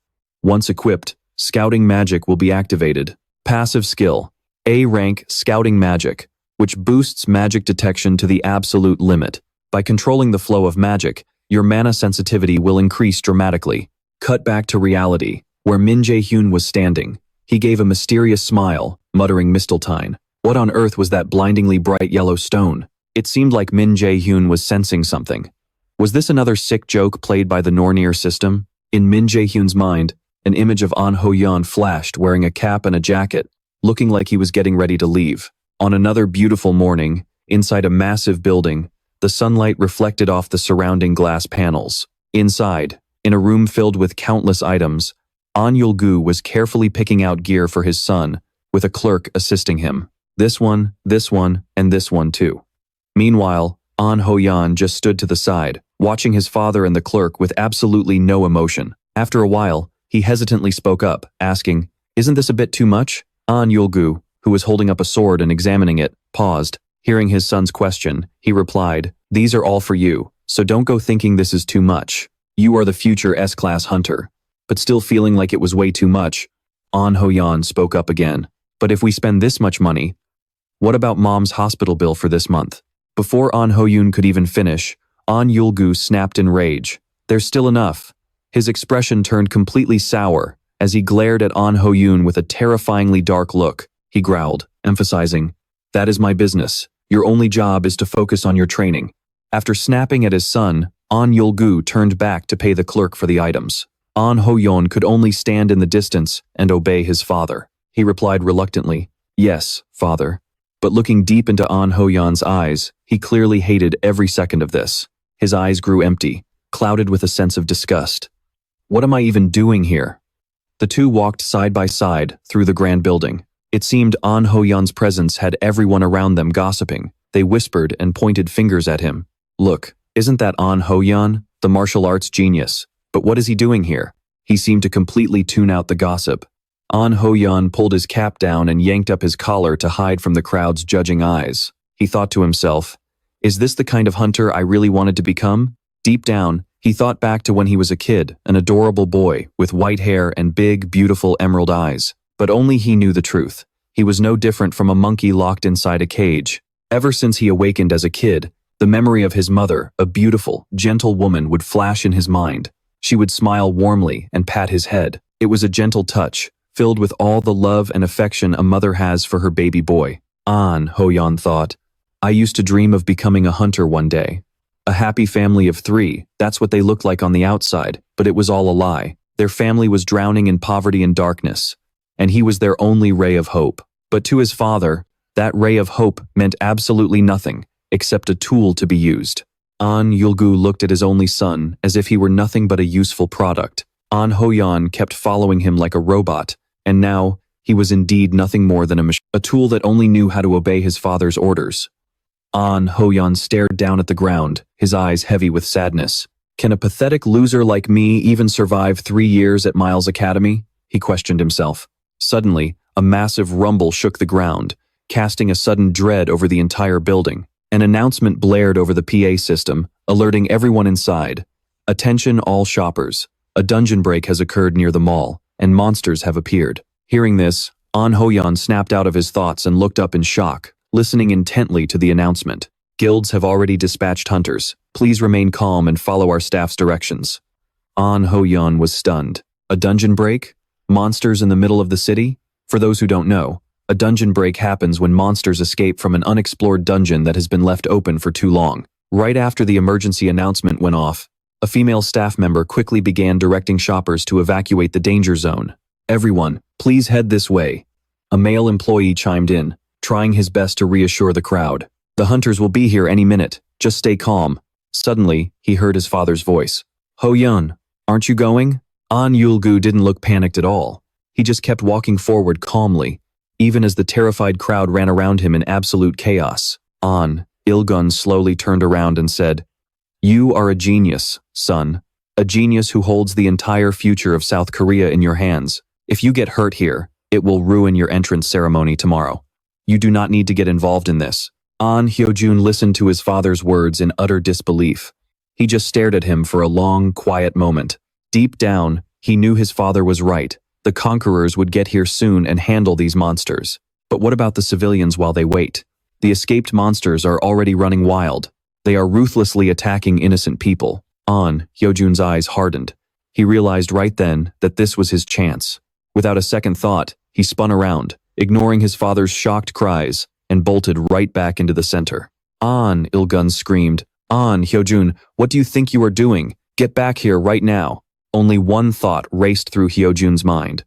Once equipped, Scouting Magic will be activated. Passive skill, A-rank Scouting Magic, which boosts magic detection to the absolute limit. By controlling the flow of magic, your mana sensitivity will increase dramatically. Cut back to reality, where Min Jaehyun was standing. He gave a mysterious smile, muttering Mistletoe. What on earth was that blindingly bright yellow stone? It seemed like Min Jaehyun was sensing something. Was this another sick joke played by the Nornir system? In Min Jaehyun's mind, an image of An Ho-yeon flashed wearing a cap and a jacket, looking like he was getting ready to leave. On another beautiful morning, inside a massive building, the sunlight reflected off the surrounding glass panels. Inside, in a room filled with countless items, An Yul-gu was carefully picking out gear for his son, with a clerk assisting him. This one, and this one too. Meanwhile, An Ho-yeon just stood to the side, watching his father and the clerk with absolutely no emotion. After a while, he hesitantly spoke up, asking, "Isn't this a bit too much?" An Yul-gu, who was holding up a sword and examining it, paused. Hearing his son's question, he replied, "These are all for you, so don't go thinking this is too much. You are the future S-class hunter." But still feeling like it was way too much, An Ho-yeon spoke up again. "But if we spend this much money, what about Mom's hospital bill for this month?" Before An Ho-yeon could even finish, An Yul-gu snapped in rage. "There's still enough." His expression turned completely sour as he glared at An Ho-yeon with a terrifyingly dark look. He growled, emphasizing, "That is my business. Your only job is to focus on your training." After snapping at his son, An Yul-gu turned back to pay the clerk for the items. An Ho-yeon could only stand in the distance and obey his father. He replied reluctantly, "Yes, father." But looking deep into An Ho-yeon's eyes, he clearly hated every second of this. His eyes grew empty, clouded with a sense of disgust. "What am I even doing here?" The two walked side by side through the grand building. It seemed An Ho-yeon's presence had everyone around them gossiping. They whispered and pointed fingers at him. "Look, isn't that An Ho-yeon, the martial arts genius? But what is he doing here?" He seemed to completely tune out the gossip. An Ho-yeon pulled his cap down and yanked up his collar to hide from the crowd's judging eyes. He thought to himself, "Is this the kind of hunter I really wanted to become?" Deep down, he thought back to when he was a kid, an adorable boy with white hair and big, beautiful emerald eyes. But only he knew the truth. He was no different from a monkey locked inside a cage. Ever since he awakened as a kid, the memory of his mother, a beautiful, gentle woman, would flash in his mind. She would smile warmly and pat his head. It was a gentle touch, filled with all the love and affection a mother has for her baby boy. An Ho-yeon thought, "I used to dream of becoming a hunter one day. A happy family of 3, that's what they looked like on the outside, but it was all a lie. Their family was drowning in poverty and darkness, and he was their only ray of hope." But to his father, that ray of hope meant absolutely nothing, except a tool to be used. An Yul-gu looked at his only son as if he were nothing but a useful product. An Ho-yeon kept following him like a robot, and now, he was indeed nothing more than a tool that only knew how to obey his father's orders. An Ho-yeon stared down at the ground, his eyes heavy with sadness. "Can a pathetic loser like me even survive 3 years at Miles Academy?" he questioned himself. Suddenly, a massive rumble shook the ground, casting a sudden dread over the entire building. An announcement blared over the PA system, alerting everyone inside. "Attention all shoppers. A dungeon break has occurred near the mall, and monsters have appeared." Hearing this, An Ho-yeon snapped out of his thoughts and looked up in shock, listening intently to the announcement. "Guilds have already dispatched hunters. Please remain calm and follow our staff's directions." An Ho-yeon was stunned. A dungeon break? Monsters in the middle of the city? For those who don't know, a dungeon break happens when monsters escape from an unexplored dungeon that has been left open for too long. Right after the emergency announcement went off, a female staff member quickly began directing shoppers to evacuate the danger zone. "Everyone, please head this way." A male employee chimed in, trying his best to reassure the crowd. "The hunters will be here any minute. Just stay calm." Suddenly, he heard his father's voice. "Ho-yeon, aren't you going?" An Yul-gu didn't look panicked at all. He just kept walking forward calmly, even as the terrified crowd ran around him in absolute chaos. An Il-gun slowly turned around and said, "You are a genius, son. A genius who holds the entire future of South Korea in your hands. If you get hurt here, it will ruin your entrance ceremony tomorrow. You do not need to get involved in this." An Hyojun listened to his father's words in utter disbelief. He just stared at him for a long, quiet moment. Deep down, he knew his father was right. The conquerors would get here soon and handle these monsters. But what about the civilians while they wait? The escaped monsters are already running wild. They are ruthlessly attacking innocent people. An Hyojun's eyes hardened. He realized right then that this was his chance. Without a second thought, he spun around, ignoring his father's shocked cries, and bolted right back into the center. An Il-gun screamed. "On, Hyojun, what do you think you are doing? Get back here right now." Only one thought raced through Hyojun's mind.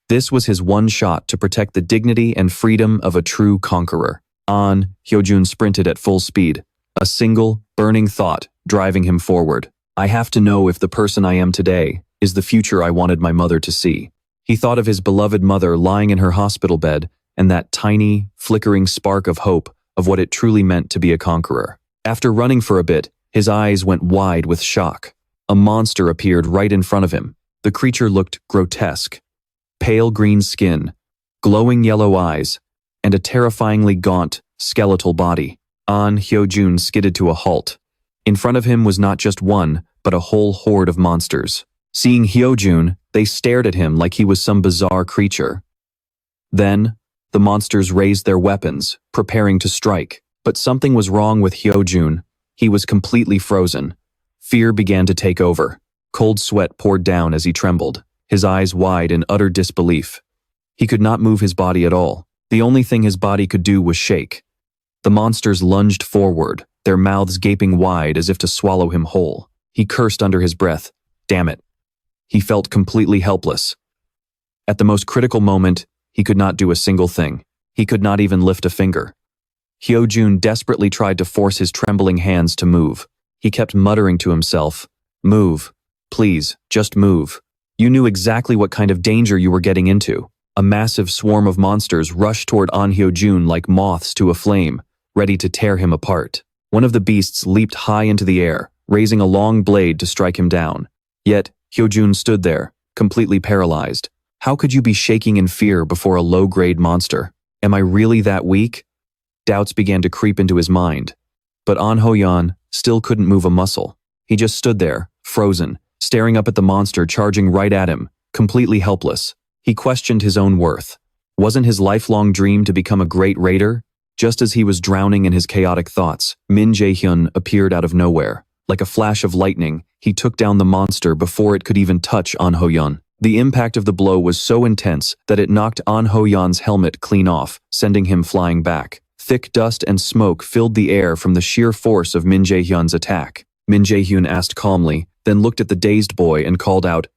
This was his one shot to protect the dignity and freedom of a true conqueror. On, Hyojun sprinted at full speed, a single, burning thought driving him forward. "I have to know if the person I am today is the future I wanted my mother to see." He thought of his beloved mother lying in her hospital bed and that tiny, flickering spark of hope of what it truly meant to be a conqueror. After running for a bit, his eyes went wide with shock. A monster appeared right in front of him. The creature looked grotesque. Pale green skin, glowing yellow eyes, and a terrifyingly gaunt, skeletal body. An Hyojun skidded to a halt. In front of him was not just one, but a whole horde of monsters. Seeing Hyojun, they stared at him like he was some bizarre creature. Then, the monsters raised their weapons, preparing to strike. But something was wrong with Hyojun. He was completely frozen. Fear began to take over. Cold sweat poured down as he trembled, his eyes wide in utter disbelief. He could not move his body at all. The only thing his body could do was shake. The monsters lunged forward, their mouths gaping wide as if to swallow him whole. He cursed under his breath. Damn it. He felt completely helpless. At the most critical moment, he could not do a single thing. He could not even lift a finger. Hyojun desperately tried to force his trembling hands to move. He kept muttering to himself, "Move. Please, just move." You knew exactly what kind of danger you were getting into. A massive swarm of monsters rushed toward An Hyojun like moths to a flame, ready to tear him apart. One of the beasts leaped high into the air, raising a long blade to strike him down. Yet, Hyojun stood there, completely paralyzed. How could you be shaking in fear before a low-grade monster? Am I really that weak? Doubts began to creep into his mind. But An Hyojun still couldn't move a muscle. He just stood there, frozen, staring up at the monster charging right at him, completely helpless. He questioned his own worth. Wasn't his lifelong dream to become a great raider? Just as he was drowning in his chaotic thoughts, Min Jaehyun appeared out of nowhere. Like a flash of lightning, he took down the monster before it could even touch An Hyojun. The impact of the blow was so intense that it knocked An Hyojun's helmet clean off, sending him flying back. Thick dust and smoke filled the air from the sheer force of Min Jaehyun's attack. Min Jaehyun asked calmly, then looked at the dazed boy and called out,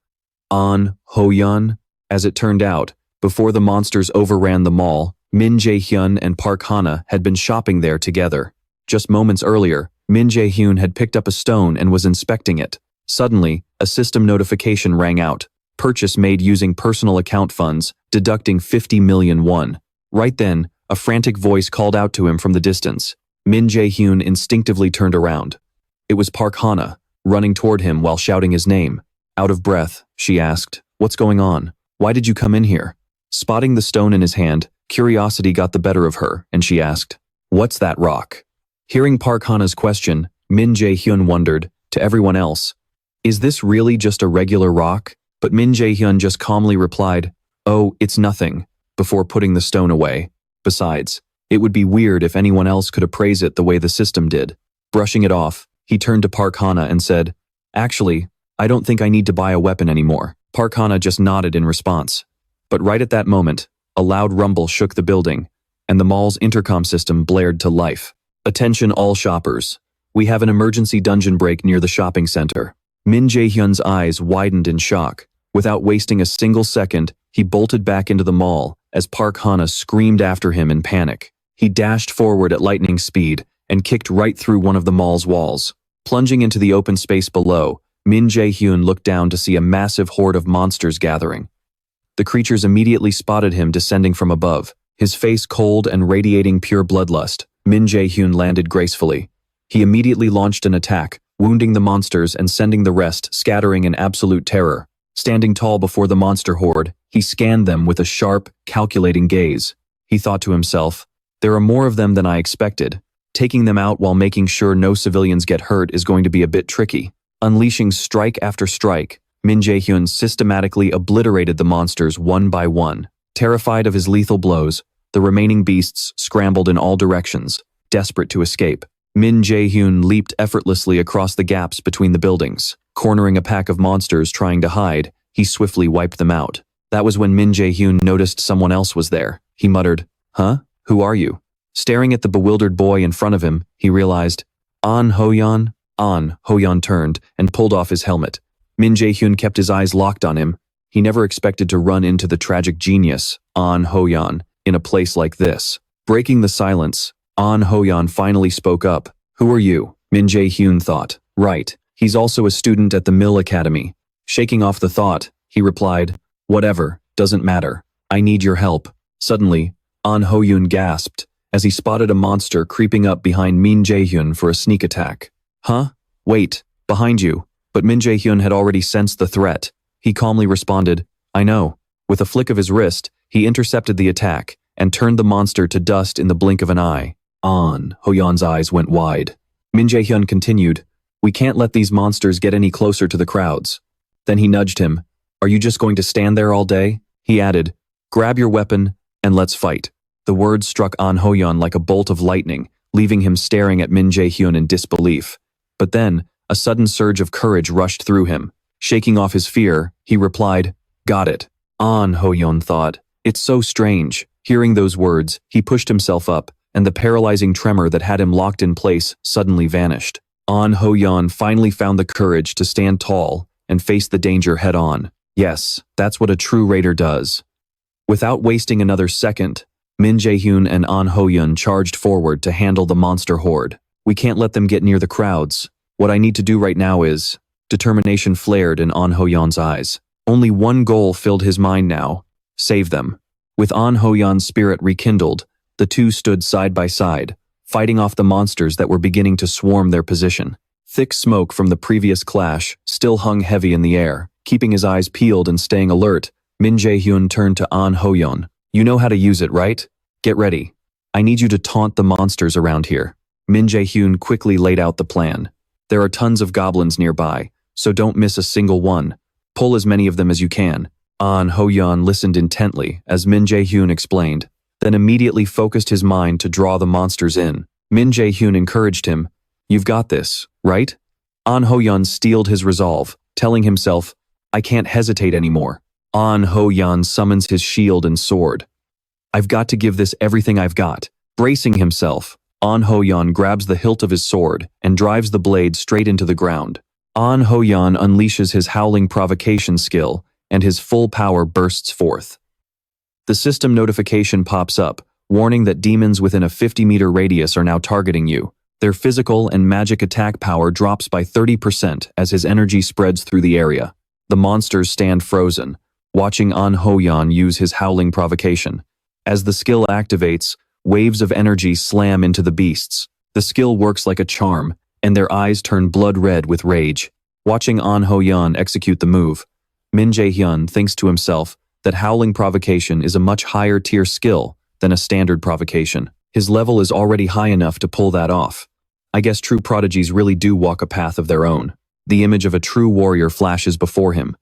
"An Hyojun?" As it turned out, before the monsters overran the mall, Min Jaehyun and Park Hana had been shopping there together. Just moments earlier, Min Jaehyun had picked up a stone and was inspecting it. Suddenly, a system notification rang out. Purchase made using personal account funds, deducting 50 million won. Right then, a frantic voice called out to him from the distance. Min Jaehyun instinctively turned around. It was Park Hana, running toward him while shouting his name. Out of breath, she asked, "What's going on? Why did you come in here?" Spotting the stone in his hand, curiosity got the better of her, and she asked, "What's that rock?" Hearing Park Hana's question, Min Jaehyun wondered, to everyone else, "Is this really just a regular rock?" But Min Jaehyun just calmly replied, "Oh, it's nothing," before putting the stone away. Besides, it would be weird if anyone else could appraise it the way the system did. Brushing it off, he turned to Park Hana and said, "Actually, I don't think I need to buy a weapon anymore." Park Hana just nodded in response. But right at that moment, a loud rumble shook the building, and the mall's intercom system blared to life. "Attention all shoppers. We have an emergency dungeon break near the shopping center." Min Jaehyun's eyes widened in shock. Without wasting a single second, he bolted back into the mall as Park Hana screamed after him in panic. He dashed forward at lightning speed and kicked right through one of the mall's walls. Plunging into the open space below, Min Jaehyun looked down to see a massive horde of monsters gathering. The creatures immediately spotted him descending from above. His face cold and radiating pure bloodlust, Min Jaehyun landed gracefully. He immediately launched an attack, wounding the monsters and sending the rest scattering in absolute terror. Standing tall before the monster horde, he scanned them with a sharp, calculating gaze. He thought to himself, "There are more of them than I expected. Taking them out while making sure no civilians get hurt is going to be a bit tricky." Unleashing strike after strike, Min Jaehyun systematically obliterated the monsters one by one. Terrified of his lethal blows, the remaining beasts scrambled in all directions, desperate to escape. Min Jaehyun leaped effortlessly across the gaps between the buildings. Cornering a pack of monsters trying to hide, he swiftly wiped them out. That was when Min Jaehyun noticed someone else was there. He muttered, "Huh? Who are you?" Staring at the bewildered boy in front of him, he realized, An Ho-yeon? An Ho-yeon turned and pulled off his helmet. Min Jaehyun kept his eyes locked on him. He never expected to run into the tragic genius, An Ho-yeon, in a place like this. Breaking the silence, An Ho-yeon finally spoke up. Who are you? Min Jaehyun thought. Right, he's also a student at the Mill Academy. Shaking off the thought, he replied, whatever, doesn't matter. I need your help. Suddenly, An Ho-yeon gasped as he spotted a monster creeping up behind Min Jaehyun for a sneak attack. Huh? Wait, behind you. But Min Jaehyun had already sensed the threat. He calmly responded, I know. With a flick of his wrist, he intercepted the attack and turned the monster to dust in the blink of an eye. An Ho-yeon's eyes went wide. Min Jaehyun continued, we can't let these monsters get any closer to the crowds. Then he nudged him. Are you just going to stand there all day? He added, grab your weapon and let's fight. The words struck An Ho-yeon like a bolt of lightning, leaving him staring at Min Jaehyun in disbelief. But then, a sudden surge of courage rushed through him. Shaking off his fear, he replied, got it. An Ho-yeon thought, it's so strange. Hearing those words, he pushed himself up, and the paralyzing tremor that had him locked in place suddenly vanished. An Ho-yeon finally found the courage to stand tall and face the danger head-on. Yes, that's what a true raider does. Without wasting another second, Min Jaehyun and An Ho-yeon charged forward to handle the monster horde. We can't let them get near the crowds. What I need to do right now is… Determination flared in An Ho-yeon's eyes. Only one goal filled his mind now: save them. With An Ho-yeon's spirit rekindled, the two stood side by side, fighting off the monsters that were beginning to swarm their position. Thick smoke from the previous clash still hung heavy in the air. Keeping his eyes peeled and staying alert, Min Jaehyun turned to An Ho-yeon. You know how to use it, right? Get ready. I need you to taunt the monsters around here. Min Jaehyun quickly laid out the plan. There are tons of goblins nearby, so don't miss a single one. Pull as many of them as you can. An Ho-yeon listened intently as Min Jaehyun explained, then immediately focused his mind to draw the monsters in. Min Jaehyun encouraged him. You've got this, right? An Ho-yeon steeled his resolve, telling himself, I can't hesitate anymore. An Ho-yeon summons his shield and sword. I've got to give this everything I've got. Bracing himself, An Ho-yeon grabs the hilt of his sword and drives the blade straight into the ground. An Ho-yeon unleashes his howling provocation skill, and his full power bursts forth. The system notification pops up, warning that demons within a 50-meter radius are now targeting you. Their physical and magic attack power drops by 30% as his energy spreads through the area. The monsters stand frozen, watching An Ho-yeon use his howling provocation. As the skill activates, waves of energy slam into the beasts. The skill works like a charm, and their eyes turn blood red with rage. Watching An Ho-yeon execute the move, Min Jaehyun thinks to himself that howling provocation is a much higher tier skill than a standard provocation. His level is already high enough to pull that off. I guess true prodigies really do walk a path of their own. The image of a true warrior flashes before him.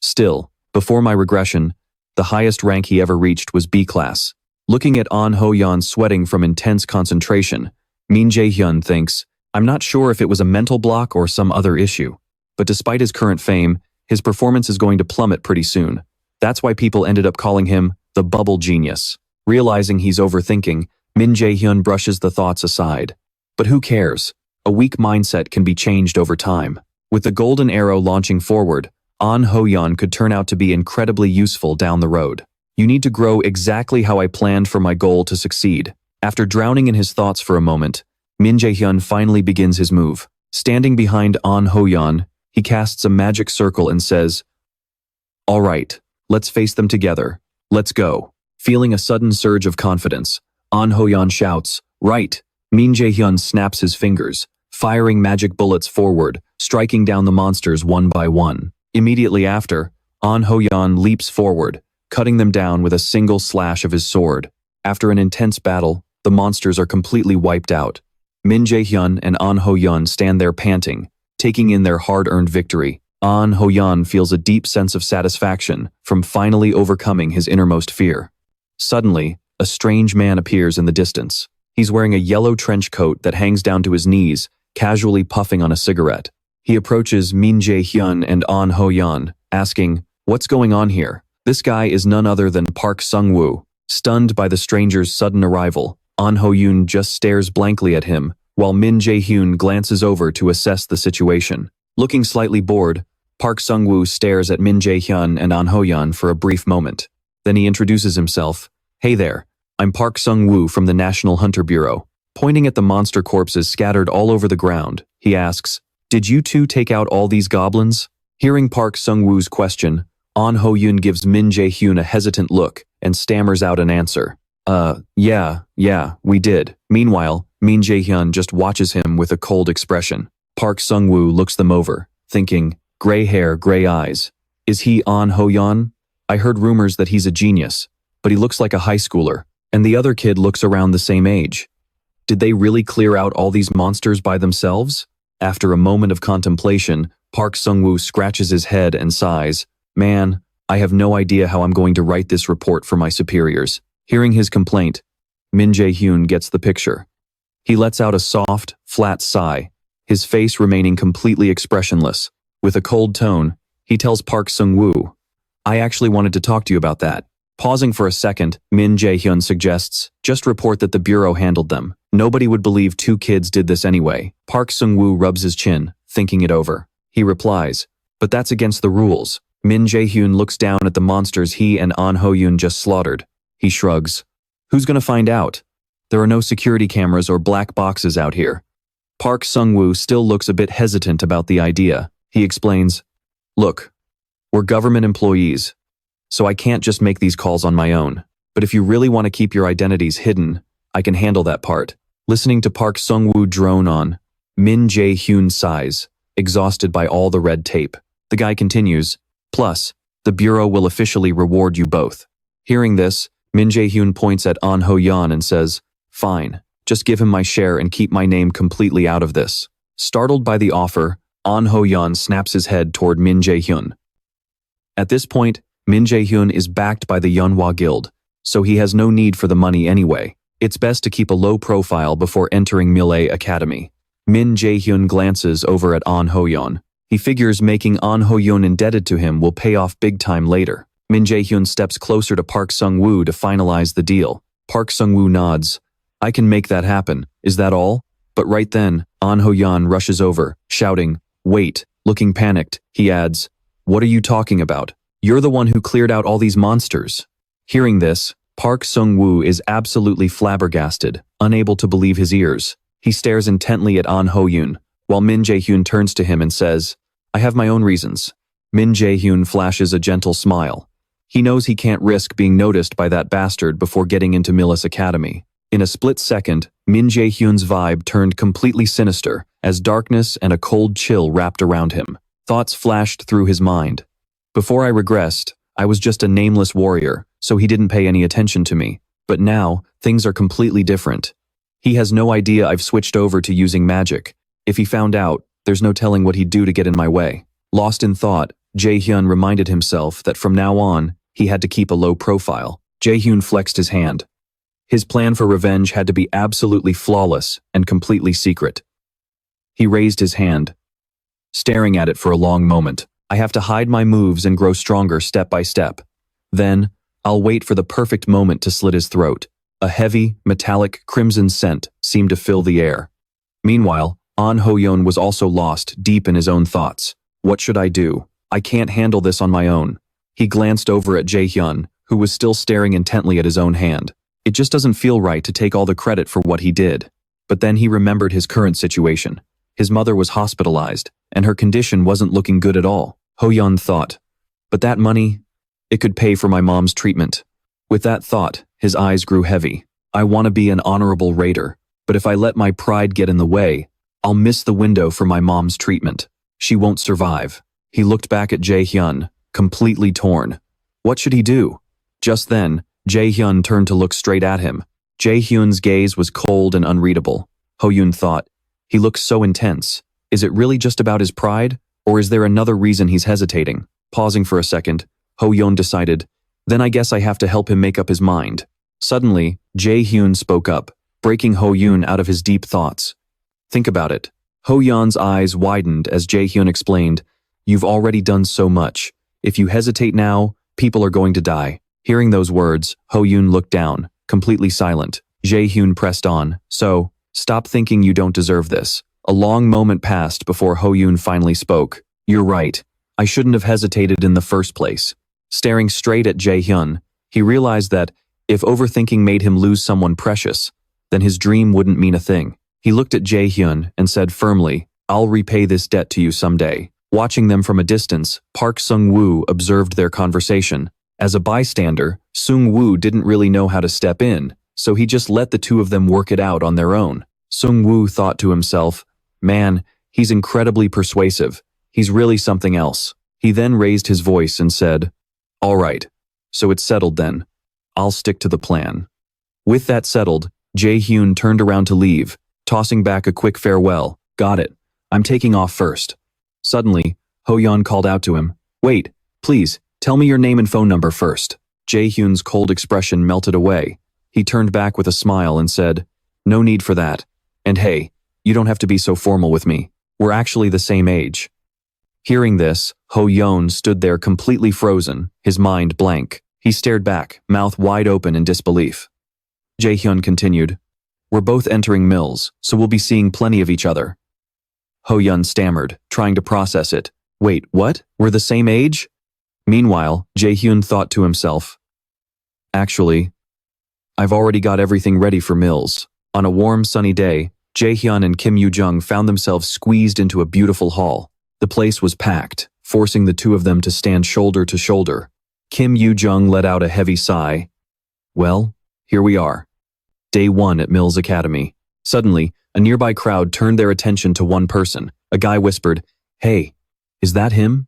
Still, before my regression, the highest rank he ever reached was B class. Looking at An Ho-yeon sweating from intense concentration, Min Jaehyun thinks, I'm not sure if it was a mental block or some other issue. But despite his current fame, his performance is going to plummet pretty soon. That's why people ended up calling him the bubble genius. Realizing he's overthinking, Min Jaehyun brushes the thoughts aside. But who cares? A weak mindset can be changed over time. With the golden arrow launching forward, An Ho-yeon could turn out to be incredibly useful down the road. You need to grow exactly how I planned for my goal to succeed. After drowning in his thoughts for a moment, Min Jaehyun finally begins his move. Standing behind An Ho-yeon, he casts a magic circle and says, all right, let's face them together. Let's go. Feeling a sudden surge of confidence, An Ho-yeon shouts, right. Min Jaehyun snaps his fingers, firing magic bullets forward, striking down the monsters one by one. Immediately after, An Ho-yeon leaps forward, cutting them down with a single slash of his sword. After an intense battle, the monsters are completely wiped out. Min Jaehyun and An Ho-yeon stand there panting, taking in their hard-earned victory. An Ho-yeon feels a deep sense of satisfaction from finally overcoming his innermost fear. Suddenly, a strange man appears in the distance. He's wearing a yellow trench coat that hangs down to his knees, casually puffing on a cigarette. He approaches Min Jaehyun and An Ho-yeon, asking, what's going on here? This guy is none other than Park Sung-woo. Stunned by the stranger's sudden arrival, An Ho-yeon just stares blankly at him, while Min Jaehyun glances over to assess the situation. Looking slightly bored, Park Sung-woo stares at Min Jaehyun and An Ho-yeon for a brief moment. Then he introduces himself. "Hey there, I'm Park Sung-woo from the National Hunter Bureau." Pointing at the monster corpses scattered all over the ground, he asks, "Did you two take out all these goblins?" Hearing Park Sung-woo's question, An Ho-yeon gives Min Jaehyun a hesitant look and stammers out an answer. Yeah, we did." Meanwhile, Min Jaehyun just watches him with a cold expression. Park Sung-woo looks them over, thinking, gray hair, gray eyes. Is he An Ho-yeon? I heard rumors that he's a genius, but he looks like a high schooler, and the other kid looks around the same age. Did they really clear out all these monsters by themselves? After a moment of contemplation, Park Sung-woo scratches his head and sighs, "Man, I have no idea how I'm going to write this report for my superiors." Hearing his complaint, Min Jaehyun gets the picture. He lets out a soft, flat sigh, his face remaining completely expressionless. With a cold tone, he tells Park Sung-woo, "I actually wanted to talk to you about that." Pausing for a second, Min Jaehyun suggests, "Just report that the Bureau handled them. Nobody would believe two kids did this anyway." Park Sung-woo rubs his chin, thinking it over. He replies, "But that's against the rules." Min Jaehyun looks down at the monsters he and An Ho-yeon just slaughtered. He shrugs. "Who's gonna find out? There are no security cameras or black boxes out here." Park Sung-woo still looks a bit hesitant about the idea. He explains, "Look, we're government employees, so I can't just make these calls on my own. But if you really want to keep your identities hidden, I can handle that part." Listening to Park Sung-woo drone on, Min Jae-hyun sighs, exhausted by all the red tape. The guy continues, "Plus, the Bureau will officially reward you both." Hearing this, Min Jae-hyun points at An Ho-yeon and says, "Fine, just give him my share and keep my name completely out of this." Startled by the offer, An Ho-yeon snaps his head toward Min Jae-hyun. At this point, Min Jae-hyun is backed by the Yeonhwa Guild, so he has no need for the money anyway. It's best to keep a low profile before entering Millet Academy. Min Jae-hyun glances over at An Ho-yeon. He figures making An Ho-yeon indebted to him will pay off big time later. Min Jae-hyun steps closer to Park Sung-woo to finalize the deal. Park Sung-woo nods. "I can make that happen, is that all?" But right then, An Ho-yeon rushes over, shouting, "Wait," looking panicked, he adds, "What are you talking about? You're the one who cleared out all these monsters." Hearing this, Park Sung-woo is absolutely flabbergasted, unable to believe his ears. He stares intently at An Ho-yeon, while Min Jae-hyun turns to him and says, "I have my own reasons." Min Jae-hyun flashes a gentle smile. He knows he can't risk being noticed by that bastard before getting into Millis Academy. In a split second, Min Jae-hyun's vibe turned completely sinister as darkness and a cold chill wrapped around him. Thoughts flashed through his mind. Before I regressed, I was just a nameless warrior, so he didn't pay any attention to me. But now, things are completely different. He has no idea I've switched over to using magic. If he found out, there's no telling what he'd do to get in my way. Lost in thought, Jae-hyun reminded himself that from now on, he had to keep a low profile. Jae-hyun flexed his hand. His plan for revenge had to be absolutely flawless and completely secret. He raised his hand, staring at it for a long moment. I have to hide my moves and grow stronger step by step. Then, I'll wait for the perfect moment to slit his throat. A heavy, metallic, crimson scent seemed to fill the air. Meanwhile, An Ho-yeon was also lost deep in his own thoughts. What should I do? I can't handle this on my own. He glanced over at Jae-hyun, who was still staring intently at his own hand. It just doesn't feel right to take all the credit for what he did. But then he remembered his current situation. His mother was hospitalized, and her condition wasn't looking good at all. Ho-yeon thought, but that money, it could pay for my mom's treatment. With that thought, his eyes grew heavy. I want to be an honorable raider, but if I let my pride get in the way, I'll miss the window for my mom's treatment. She won't survive. He looked back at Jae-hyun, completely torn. What should he do? Just then, Jae-hyun turned to look straight at him. Jae-hyun's gaze was cold and unreadable. Ho-yeon thought, he looks so intense. Is it really just about his pride? Or is there another reason he's hesitating? Pausing for a second, Ho-yeon decided, then I guess I have to help him make up his mind. Suddenly, Jae-hyun spoke up, breaking Ho-yeon out of his deep thoughts. Think about it. Ho-yeon's eyes widened as Jae-hyun explained, you've already done so much. If you hesitate now, people are going to die. Hearing those words, Ho-yeon looked down, completely silent. Jae-hyun pressed on, so, Stop thinking you don't deserve this. A long moment passed before Ho-yoon finally spoke. You're right. I shouldn't have hesitated in the first place. Staring straight at Jae-hyun, he realized that if overthinking made him lose someone precious, then his dream wouldn't mean a thing. He looked at Jae-hyun and said firmly, I'll repay this debt to you someday. Watching them from a distance, Park Sung-woo observed their conversation. As a bystander, Sung-woo didn't really know how to step in, so he just let the two of them work it out on their own. Sung-woo thought to himself, man, he's incredibly persuasive. He's really something else. He then raised his voice and said, all right, so it's settled then. I'll stick to the plan. With that settled, Jae-hyun turned around to leave, tossing back a quick farewell. Got it. I'm taking off first. Suddenly, Ho-yeon called out to him. Wait, please, tell me your name and phone number first. Jae-hyun's cold expression melted away. He turned back with a smile and said, no need for that. And hey, you don't have to be so formal with me. We're actually the same age. Hearing this, Ho-yeon stood there completely frozen, his mind blank. He stared back, mouth wide open in disbelief. Jae-hyun continued, we're both entering mills, so we'll be seeing plenty of each other. Ho-yeon stammered, trying to process it. Wait, what? We're the same age? Meanwhile, Jae-hyun thought to himself, actually, I've already got everything ready for mills. On a warm, sunny day, Jae-hyun and Kim Yoo-jung found themselves squeezed into a beautiful hall. The place was packed, forcing the two of them to stand shoulder to shoulder. Kim Yoo-jung let out a heavy sigh. Well, here we are. Day 1 at Mills Academy. Suddenly, a nearby crowd turned their attention to one person. A guy whispered, hey, is that him?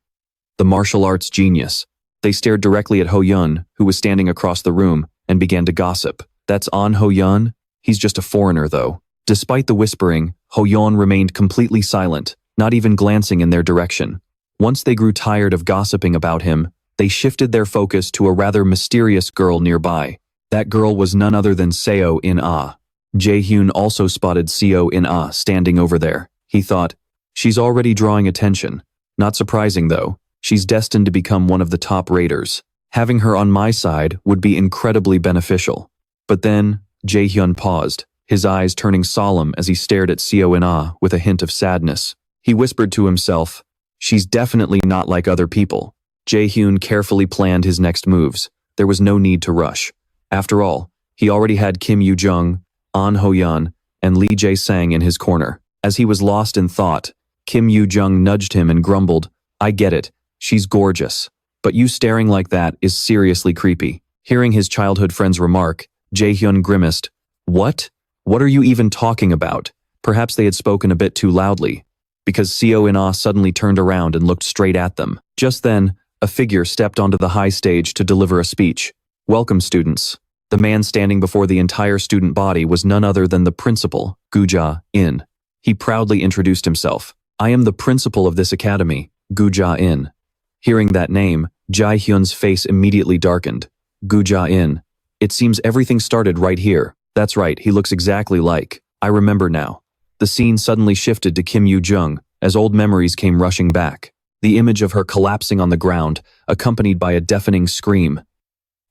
The martial arts genius. They stared directly at Ho-yeon, who was standing across the room, and began to gossip. That's on Ho-yeon? He's just a foreigner, though. Despite the whispering, Ho-yeon remained completely silent, not even glancing in their direction. Once they grew tired of gossiping about him, they shifted their focus to a rather mysterious girl nearby. That girl was none other than Seo In-ah. Jae-hyun also spotted Seo In-ah standing over there. He thought, she's already drawing attention. Not surprising though, she's destined to become one of the top raiders. Having her on my side would be incredibly beneficial. But then, Jae-hyun paused, his eyes turning solemn as he stared at Seo In-ah with a hint of sadness. He whispered to himself, she's definitely not like other people. Jae-hyun carefully planned his next moves. There was no need to rush. After all, he already had Kim Yoo-jung, An Ho-yeon, and Lee Jae-sang in his corner. As he was lost in thought, Kim Yoo-jung nudged him and grumbled, I get it, she's gorgeous. But you staring like that is seriously creepy. Hearing his childhood friend's remark, Jae-hyun grimaced. What? What are you even talking about? Perhaps they had spoken a bit too loudly, because Seo In-ah suddenly turned around and looked straight at them. Just then, a figure stepped onto the high stage to deliver a speech. Welcome, students. The man standing before the entire student body was none other than the principal, Gu Ja-in. He proudly introduced himself. I am the principal of this academy, Gu Ja-in. Hearing that name, Jae-hyun's face immediately darkened. Gu Ja-in. It seems everything started right here. That's right, he looks exactly like. I remember now. The scene suddenly shifted to Kim Yoo-jung as old memories came rushing back. The image of her collapsing on the ground, accompanied by a deafening scream.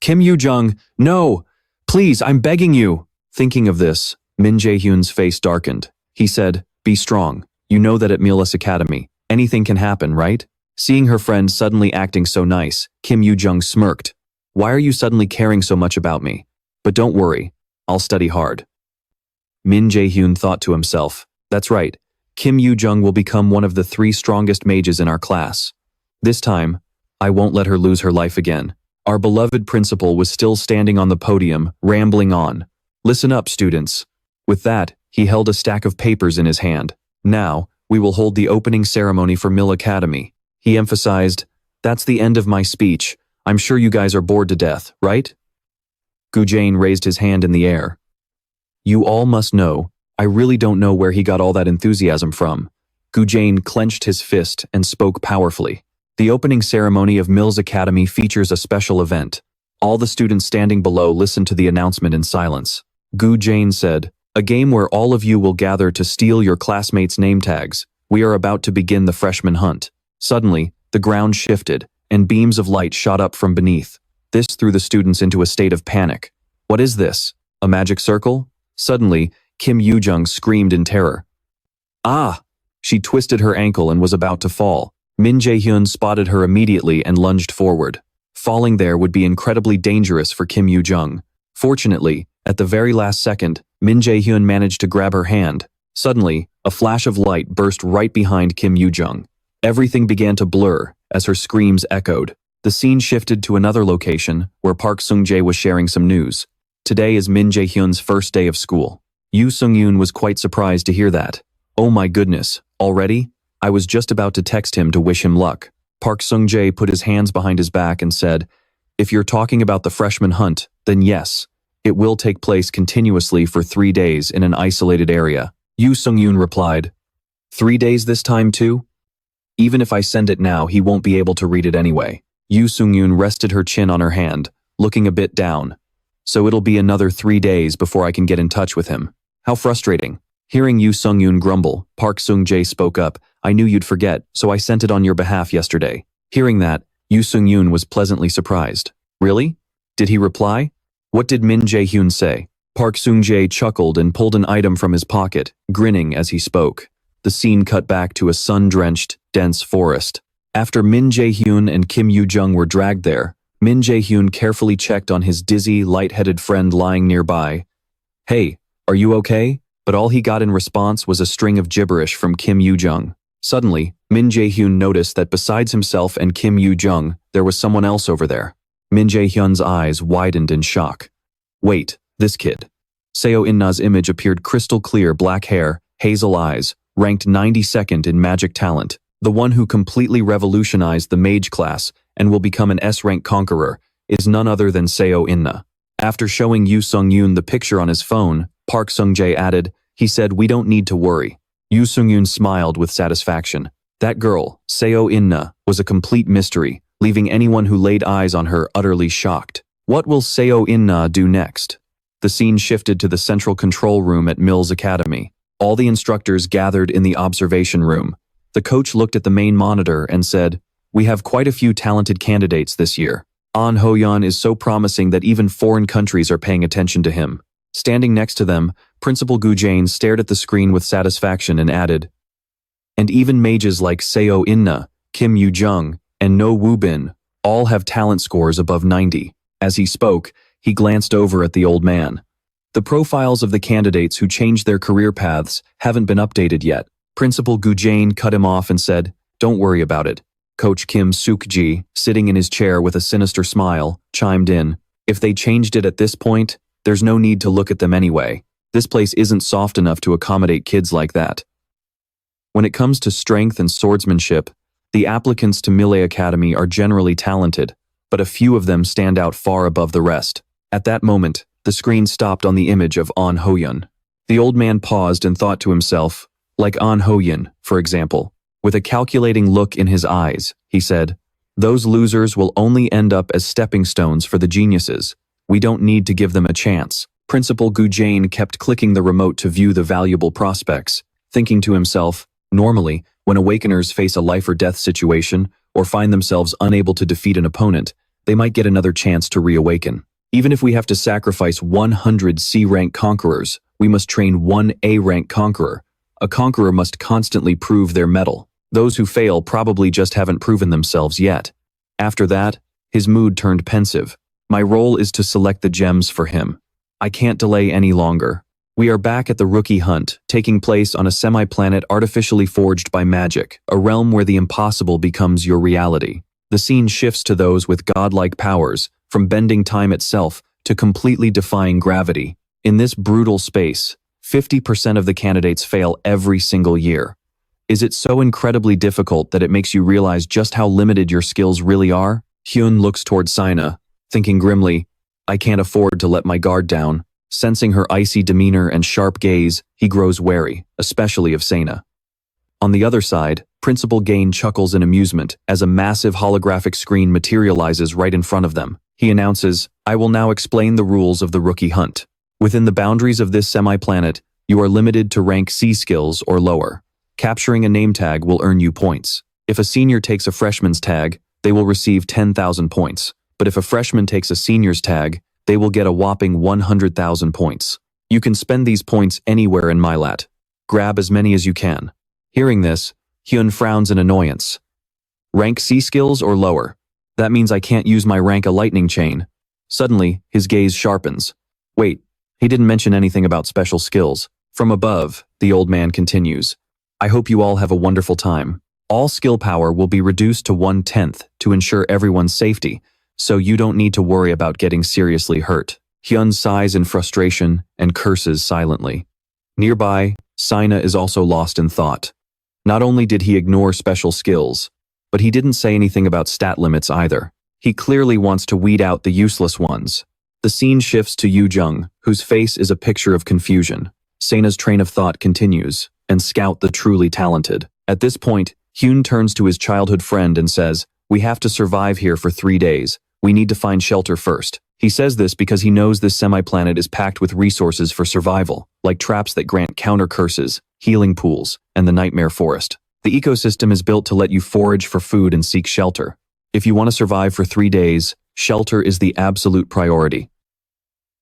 Kim Yoo-jung, no! Please, I'm begging you! Thinking of this, Min Jaehyun's face darkened. He said, be strong. You know that at Millis Academy, anything can happen, right? Seeing her friend suddenly acting so nice, Kim Yoo-jung smirked. Why are you suddenly caring so much about me? But don't worry, I'll study hard. Min Jaehyun thought to himself, that's right, Kim Yoo-jung will become one of the 3 strongest mages in our class. This time, I won't let her lose her life again. Our beloved principal was still standing on the podium, rambling on. Listen up, students. With that, he held a stack of papers in his hand. Now, we will hold the opening ceremony for Mill Academy. He emphasized, that's the end of my speech. I'm sure you guys are bored to death, right? Gu Jane raised his hand in the air. You all must know, I really don't know where he got all that enthusiasm from. Gu Jane clenched his fist and spoke powerfully. The opening ceremony of Mills Academy features a special event. All the students standing below listened to the announcement in silence. Gu Jane said, a game where all of you will gather to steal your classmates' name tags. We are about to begin the freshman hunt. Suddenly, the ground shifted, and beams of light shot up from beneath. This threw the students into a state of panic. What is this? A magic circle? Suddenly, Kim Yoo-jung screamed in terror. Ah! She twisted her ankle and was about to fall. Min Jaehyun spotted her immediately and lunged forward. Falling there would be incredibly dangerous for Kim Yoo-jung. Fortunately, at the very last second, Min Jaehyun managed to grab her hand. Suddenly, a flash of light burst right behind Kim Yoo-jung. Everything began to blur as her screams echoed. The scene shifted to another location where Park Sung-jae was sharing some news. Today is Min Jaehyun's first day of school. Yoo Sung-yoon was quite surprised to hear that. Oh my goodness, already? I was just about to text him to wish him luck. Park Sung-jae put his hands behind his back and said, "If you're talking about the freshman hunt, then yes. It will take place continuously for 3 days in an isolated area." Yoo Sung-yoon replied, 3 days this time too? Even if I send it now, he won't be able to read it anyway. Yoo Sung-yoon rested her chin on her hand, looking a bit down. So it'll be another 3 days before I can get in touch with him. How frustrating. Hearing Yoo Sung-yoon grumble, Park Sung-jae spoke up, "I knew you'd forget, so I sent it on your behalf yesterday." Hearing that, Yoo Sung-yoon was pleasantly surprised. Really? Did he reply? What did Min Jaehyun say? Park Sung-jae chuckled and pulled an item from his pocket, grinning as he spoke. The scene cut back to a sun-drenched, dense forest. After Min Jaehyun and Kim Yoo-jung were dragged there, Min Jaehyun carefully checked on his dizzy, light-headed friend lying nearby. "Hey, are you okay?" But all he got in response was a string of gibberish from Kim Yoo-jung. Suddenly, Min Jaehyun noticed that besides himself and Kim Yoo-jung, there was someone else over there. Min Jaehyun's eyes widened in shock. Wait, this kid. Seo In-na's image appeared crystal clear, black hair, hazel eyes, ranked 92nd in magic talent, the one who completely revolutionized the mage class and will become an S-rank conqueror, is none other than Seo In-na. After showing Yoo Sung-yoon the picture on his phone, Park Sung-jae added, "He said we don't need to worry." Yoo Sung-yoon smiled with satisfaction. That girl, Seo In-na, was a complete mystery, leaving anyone who laid eyes on her utterly shocked. What will Seo In-na do next? The scene shifted to the central control room at Mills Academy. All the instructors gathered in the observation room. The coach looked at the main monitor and said, "We have quite a few talented candidates this year. An Ho-yeon is so promising that even foreign countries are paying attention to him." Standing next to them, Principal Gu Jane stared at the screen with satisfaction and added, "And even mages like Seo In-na, Kim Yoo-jung, and No Woo-bin all have talent scores above 90. As he spoke, he glanced over at the old man. The profiles of the candidates who changed their career paths haven't been updated yet. Principal Gu Jane cut him off and said, "Don't worry about it." Coach Kim Suk-ji, sitting in his chair with a sinister smile, chimed in, "If they changed it at this point, there's no need to look at them anyway. This place isn't soft enough to accommodate kids like that." When it comes to strength and swordsmanship, the applicants to Millet Academy are generally talented, but a few of them stand out far above the rest. At that moment, the screen stopped on the image of An Ho-yeon. The old man paused and thought to himself, like An Ho-yeon, for example. With a calculating look in his eyes, he said, "Those losers will only end up as stepping stones for the geniuses. We don't need to give them a chance." Principal Gu Jane kept clicking the remote to view the valuable prospects, thinking to himself, normally, when awakeners face a life-or-death situation or find themselves unable to defeat an opponent, they might get another chance to reawaken. Even if we have to sacrifice 100 C-rank conquerors, we must train one A-rank conqueror. A conqueror must constantly prove their mettle. Those who fail probably just haven't proven themselves yet. After that, his mood turned pensive. My role is to select the gems for him. I can't delay any longer. We are back at the rookie hunt, taking place on a semi-planet artificially forged by magic, a realm where the impossible becomes your reality. The scene shifts to those with godlike powers, from bending time itself to completely defying gravity. In this brutal space, 50% of the candidates fail every single year. Is it so incredibly difficult that it makes you realize just how limited your skills really are? Hyun looks toward Sina, thinking grimly, I can't afford to let my guard down. Sensing her icy demeanor and sharp gaze, he grows wary, especially of Sena. On the other side, Principal Gain chuckles in amusement as a massive holographic screen materializes right in front of them. He announces, I will now explain the rules of the rookie hunt. Within the boundaries of this semi-planet, you are limited to rank C skills or lower. Capturing a name tag will earn you points. If a senior takes a freshman's tag, they will receive 10,000 points. But if a freshman takes a senior's tag, they will get a whopping 100,000 points. You can spend these points anywhere in Mylat. Grab as many as you can. Hearing this, Hyun frowns in annoyance. Rank C skills or lower? That means I can't use my rank a lightning chain. Suddenly, his gaze sharpens. Wait, he didn't mention anything about special skills. From above, the old man continues. I hope you all have a wonderful time. All skill power will be reduced to 1/10 to ensure everyone's safety, so you don't need to worry about getting seriously hurt. Hyun sighs in frustration and curses silently. Nearby, Sina is also lost in thought. Not only did he ignore special skills, but he didn't say anything about stat limits either. He clearly wants to weed out the useless ones. The scene shifts to Yu Jung, whose face is a picture of confusion. Sina's train of thought continues, and Scout the truly talented. At this point, Hyun turns to his childhood friend and says, "We have to survive here for 3 days. We need to find shelter first." He says this because he knows this semi-planet is packed with resources for survival, like traps that grant counter curses, healing pools, and the nightmare forest. The ecosystem is built to let you forage for food and seek shelter. If you want to survive for 3 days, shelter is the absolute priority.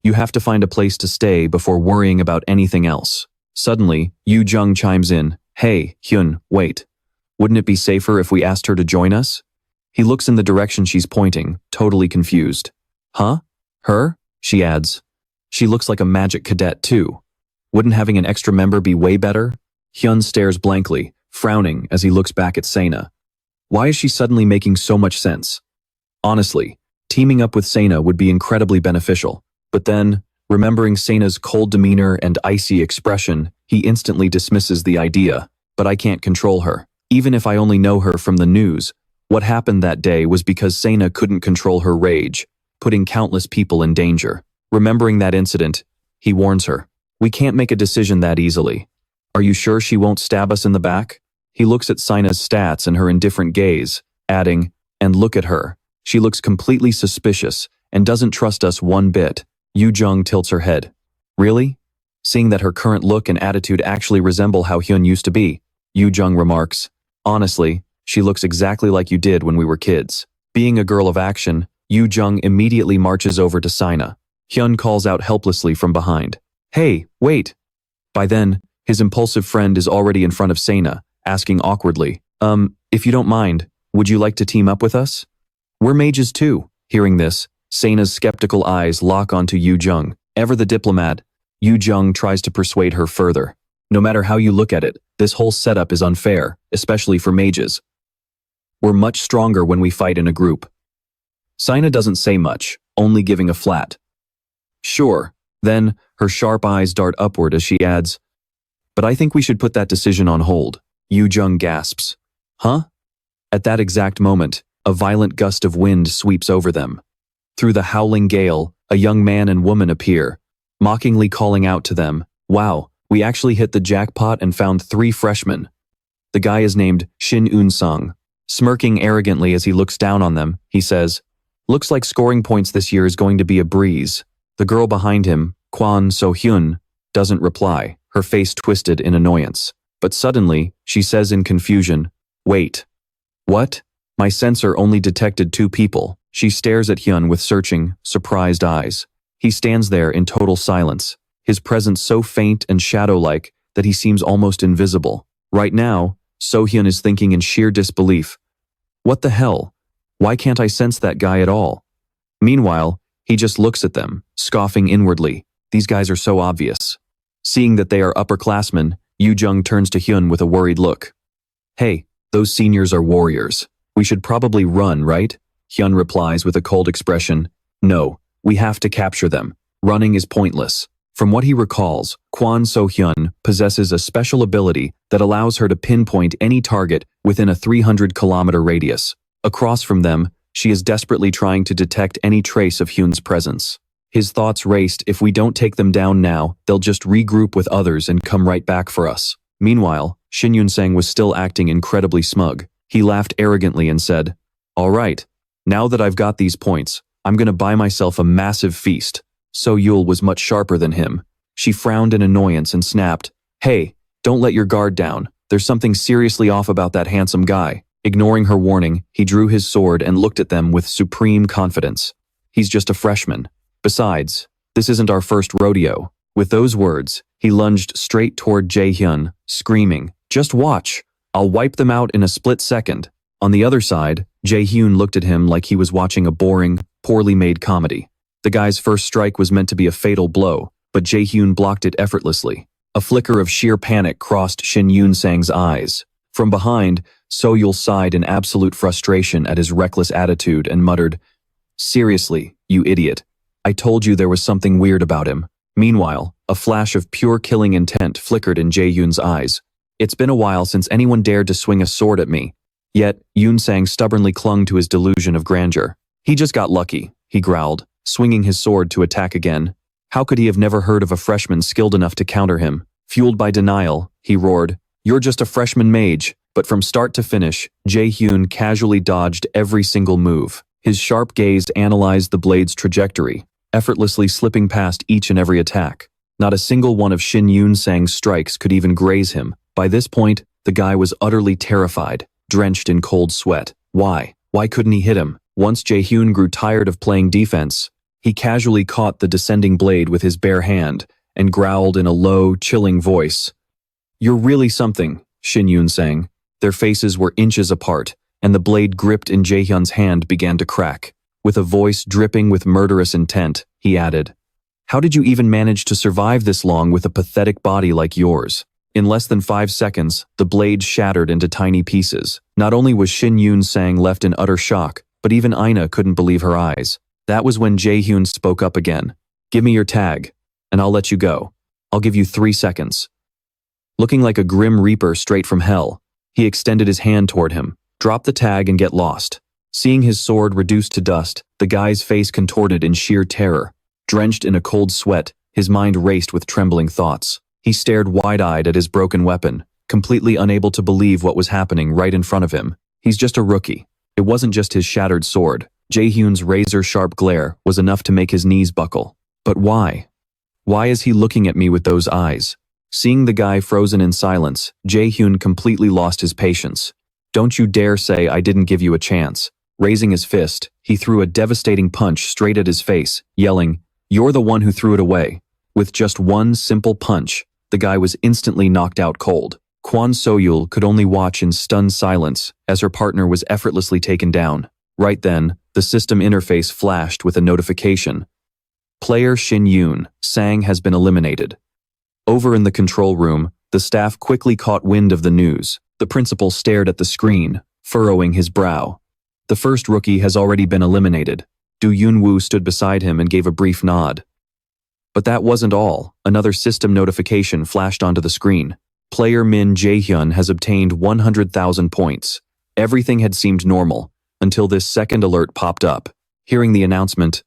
You have to find a place to stay before worrying about anything else. Suddenly, Yu Jung chimes in, "Hey, Hyun, wait. Wouldn't it be safer if we asked her to join us?" He looks in the direction she's pointing, totally confused. Huh? Her? She adds. She looks like a magic cadet too. Wouldn't having an extra member be way better? Hyun stares blankly, frowning as he looks back at Sena. Why is she suddenly making so much sense? Honestly, teaming up with Sena would be incredibly beneficial. But then, remembering Sena's cold demeanor and icy expression, he instantly dismisses the idea. But I can't control her. Even if I only know her from the news, what happened that day was because Sena couldn't control her rage, putting countless people in danger. Remembering that incident, he warns her. We can't make a decision that easily. Are you sure she won't stab us in the back? He looks at Sina's stats and her indifferent gaze, adding, and look at her. She looks completely suspicious and doesn't trust us one bit. Yu Jung tilts her head. Really? Seeing that her current look and attitude actually resemble how Hyun used to be, Yu Jung remarks, honestly, she looks exactly like you did when we were kids. Being a girl of action, Yu Jung immediately marches over to Sina. Hyun calls out helplessly from behind. Hey, wait! By then, his impulsive friend is already in front of Sena, asking awkwardly, if you don't mind, would you like to team up with us? We're mages too. Hearing this, Sena's skeptical eyes lock onto Yu Jung. Ever the diplomat, Yu Jung tries to persuade her further. No matter how you look at it, this whole setup is unfair, especially for mages. We're much stronger when we fight in a group. Sina doesn't say much, only giving a flat. Sure. Then, her sharp eyes dart upward as she adds, but I think we should put that decision on hold. Yu Jung gasps. Huh? At that exact moment, a violent gust of wind sweeps over them. Through the howling gale, a young man and woman appear, mockingly calling out to them, wow, we actually hit the jackpot and found 3 freshmen. The guy is named Shin Un-sung. Smirking arrogantly as he looks down on them, he says, looks like scoring points this year is going to be a breeze. The girl behind him, Kwon So-hyun, doesn't reply, her face twisted in annoyance. But suddenly, she says in confusion, wait. What? My sensor only detected 2 people. She stares at Hyun with searching, surprised eyes. He stands there in total silence, his presence so faint and shadow-like that he seems almost invisible. Right now, So-hyun is thinking in sheer disbelief. What the hell? Why can't I sense that guy at all? Meanwhile, he just looks at them, scoffing inwardly. These guys are so obvious. Seeing that they are upperclassmen, Yu Jung turns to Hyun with a worried look. Hey, those seniors are warriors. We should probably run, right? Hyun replies with a cold expression. No, we have to capture them. Running is pointless. From what he recalls, Kwon So-hyun possesses a special ability that allows her to pinpoint any target within a 300-kilometer radius. Across from them, she is desperately trying to detect any trace of Hyun's presence. His thoughts raced, if we don't take them down now, they'll just regroup with others and come right back for us. Meanwhile, Shin Yun-sang was still acting incredibly smug. He laughed arrogantly and said, all right, now that I've got these points, I'm gonna buy myself a massive feast. So-yul was much sharper than him. She frowned in annoyance and snapped, hey, don't let your guard down. There's something seriously off about that handsome guy. Ignoring her warning, he drew his sword and looked at them with supreme confidence. He's just a freshman. Besides, this isn't our first rodeo. With those words, he lunged straight toward Jaehyun, screaming, "Just watch! I'll wipe them out in a split second." On the other side, Jaehyun looked at him like he was watching a boring, poorly made comedy. The guy's first strike was meant to be a fatal blow, but Jaehyun blocked it effortlessly. A flicker of sheer panic crossed Shin Yun-sang's eyes. From behind, So-yul sighed in absolute frustration at his reckless attitude and muttered, "Seriously, you idiot. I told you there was something weird about him." Meanwhile, a flash of pure killing intent flickered in Jae-hyun's eyes. It's been a while since anyone dared to swing a sword at me. Yet, Yun-sang stubbornly clung to his delusion of grandeur. He just got lucky, he growled, swinging his sword to attack again. How could he have never heard of a freshman skilled enough to counter him? Fueled by denial, he roared, "You're just a freshman mage." But from start to finish, Jae-hyun casually dodged every single move. His sharp gaze analyzed the blade's trajectory, effortlessly slipping past each and every attack. Not a single one of Shin Yun-sang's strikes could even graze him. By this point, the guy was utterly terrified, drenched in cold sweat. Why? Why couldn't he hit him? Once Jae-hyun grew tired of playing defense, he casually caught the descending blade with his bare hand and growled in a low, chilling voice. "You're really something," Shin Yun sang. Their faces were inches apart, and the blade gripped in Jaehyun's hand began to crack. With a voice dripping with murderous intent, he added, "How did you even manage to survive this long with a pathetic body like yours?" In less than 5 seconds, the blade shattered into tiny pieces. Not only was Shin Yun-sang left in utter shock, but even Ina couldn't believe her eyes. That was when Jae-hyun spoke up again. "Give me your tag, and I'll let you go. I'll give you 3 seconds." Looking like a grim reaper straight from hell, he extended his hand toward him. "Drop the tag and get lost." Seeing his sword reduced to dust, the guy's face contorted in sheer terror. Drenched in a cold sweat, his mind raced with trembling thoughts. He stared wide-eyed at his broken weapon, completely unable to believe what was happening right in front of him. He's just a rookie. It wasn't just his shattered sword. Jae-hyun's razor-sharp glare was enough to make his knees buckle. But why? Why is he looking at me with those eyes? Seeing the guy frozen in silence, Jae-hyun completely lost his patience. "Don't you dare say I didn't give you a chance." Raising his fist, he threw a devastating punch straight at his face, yelling, "You're the one who threw it away." With just one simple punch, the guy was instantly knocked out cold. Kwon So-yul could only watch in stunned silence as her partner was effortlessly taken down. Right then, the system interface flashed with a notification. "Player Shin Yun-sang has been eliminated." Over in the control room, the staff quickly caught wind of the news. The principal stared at the screen, furrowing his brow. The first rookie has already been eliminated. Do Yun-woo stood beside him and gave a brief nod. But that wasn't all. Another system notification flashed onto the screen. Player Min Jaehyun has obtained 100,000 points. Everything had seemed normal, until this second alert popped up. Hearing the announcement,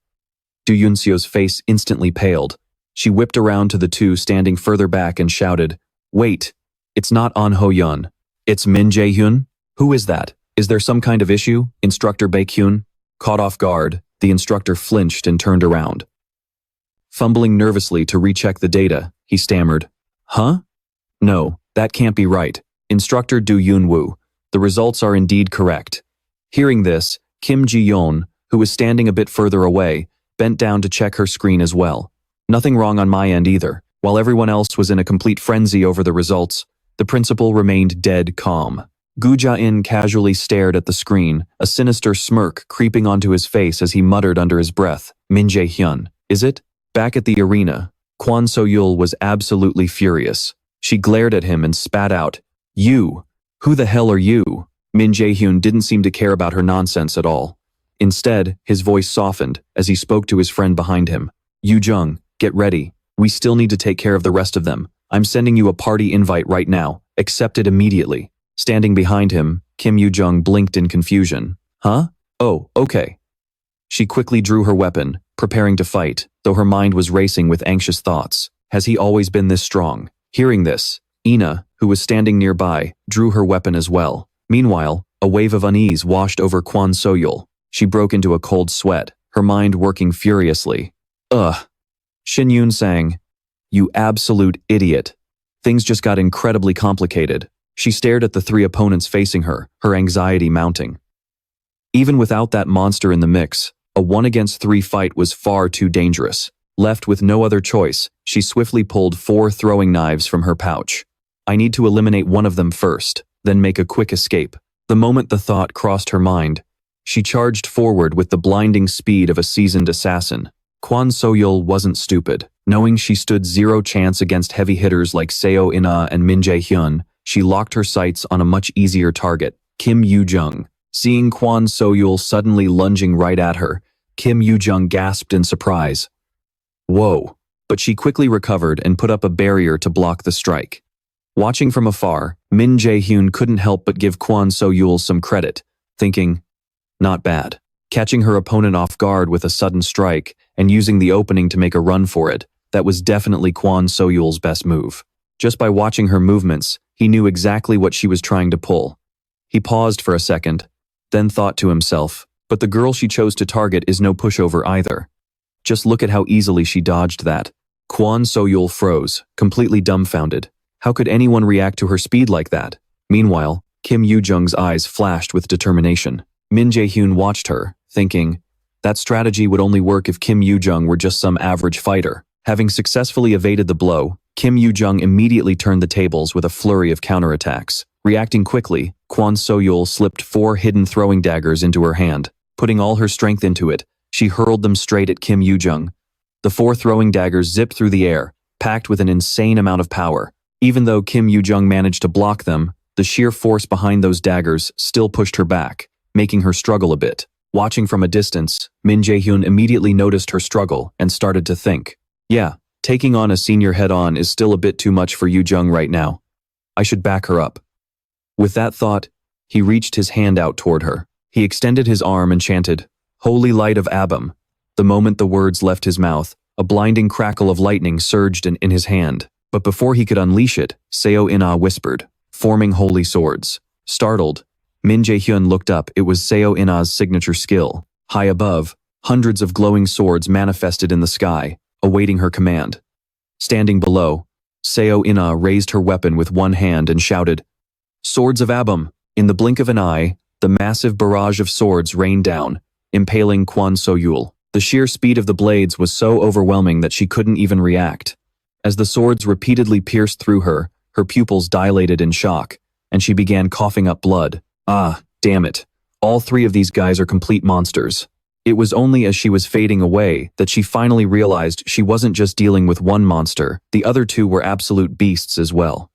Do Yunseo's face instantly paled. She whipped around to the two standing further back and shouted, "Wait, it's not An Ho-yeon. It's Min Jaehyun? Who is that? Is there some kind of issue, Instructor Baekhyun?" Caught off guard, the instructor flinched and turned around. Fumbling nervously to recheck the data, he stammered, "Huh? No, that can't be right. Instructor Do Yun-woo, the results are indeed correct." Hearing this, Kim Ji-yeon, who was standing a bit further away, bent down to check her screen as well. Nothing wrong on my end either. While everyone else was in a complete frenzy over the results, the principal remained dead calm. Gu Ja-in casually stared at the screen, a sinister smirk creeping onto his face as he muttered under his breath, "Min Jaehyun, is it?" Back at the arena, Kwon So-yul was absolutely furious. She glared at him and spat out, "You! Who the hell are you?" Min Jaehyun didn't seem to care about her nonsense at all. Instead, his voice softened as he spoke to his friend behind him. "Yu Jung, get ready. We still need to take care of the rest of them. I'm sending you a party invite right now. Accept it immediately." Standing behind him, Kim Yu-jung blinked in confusion. "Huh? Oh, okay." She quickly drew her weapon, preparing to fight, though her mind was racing with anxious thoughts. Has he always been this strong? Hearing this, Ina, who was standing nearby, drew her weapon as well. Meanwhile, a wave of unease washed over Kwon So-yul. She broke into a cold sweat, her mind working furiously. Ugh. Shin Yun sang, "You absolute idiot." Things just got incredibly complicated. She stared at the three opponents facing her, her anxiety mounting. Even without that monster in the mix, a 1-against-3 fight was far too dangerous. Left with no other choice, she swiftly pulled 4 throwing knives from her pouch. I need to eliminate one of them first, then make a quick escape. The moment the thought crossed her mind, she charged forward with the blinding speed of a seasoned assassin. Kwon So-yul wasn't stupid. Knowing she stood zero chance against heavy hitters like Seo In-ah and Min Jaehyun, she locked her sights on a much easier target, Kim Yoo-jung. Seeing Kwon So-yul suddenly lunging right at her, Kim Yoo-jung gasped in surprise. Whoa! But she quickly recovered and put up a barrier to block the strike. Watching from afar, Min Jaehyun couldn't help but give Kwon So-yul some credit, thinking, not bad. Catching her opponent off guard with a sudden strike and using the opening to make a run for it, that was definitely Kwon So-yul's best move. Just by watching her movements, he knew exactly what she was trying to pull. He paused for a second, then thought to himself, but the girl she chose to target is no pushover either. Just look at how easily she dodged that. Kwon So-yul froze, completely dumbfounded. How could anyone react to her speed like that? Meanwhile, Kim Yoo-jung's eyes flashed with determination. Min Jaehyun watched her, thinking, that strategy would only work if Kim Yoo-jung were just some average fighter. Having successfully evaded the blow, Kim Yoo-jung immediately turned the tables with a flurry of counterattacks. Reacting quickly, Kwon So-yul slipped 4 hidden throwing daggers into her hand. Putting all her strength into it, she hurled them straight at Kim Yoo-jung. The 4 throwing daggers zipped through the air, packed with an insane amount of power. Even though Kim Yoo-jung managed to block them, the sheer force behind those daggers still pushed her back, making her struggle a bit. Watching from a distance, Min Jaehyun immediately noticed her struggle and started to think, yeah, taking on a senior head-on is still a bit too much for Yoo-jung right now. I should back her up. With that thought, he reached his hand out toward her. He extended his arm and chanted, Holy Light of Abum. The moment the words left his mouth, a blinding crackle of lightning surged in his hand. But before he could unleash it, Seo In-ah whispered, forming holy swords. Startled, Min Jaehyun looked up. It was Seo In-ah's signature skill. High above, hundreds of glowing swords manifested in the sky, awaiting her command. Standing below, Seo In-ah raised her weapon with one hand and shouted, Swords of Abum! In the blink of an eye, the massive barrage of swords rained down, impaling Kwon So-yul. The sheer speed of the blades was so overwhelming that she couldn't even react. As the swords repeatedly pierced through her, her pupils dilated in shock, and she began coughing up blood. Ah, damn it. All 3 of these guys are complete monsters. It was only as she was fading away that she finally realized she wasn't just dealing with one monster, the other 2 were absolute beasts as well.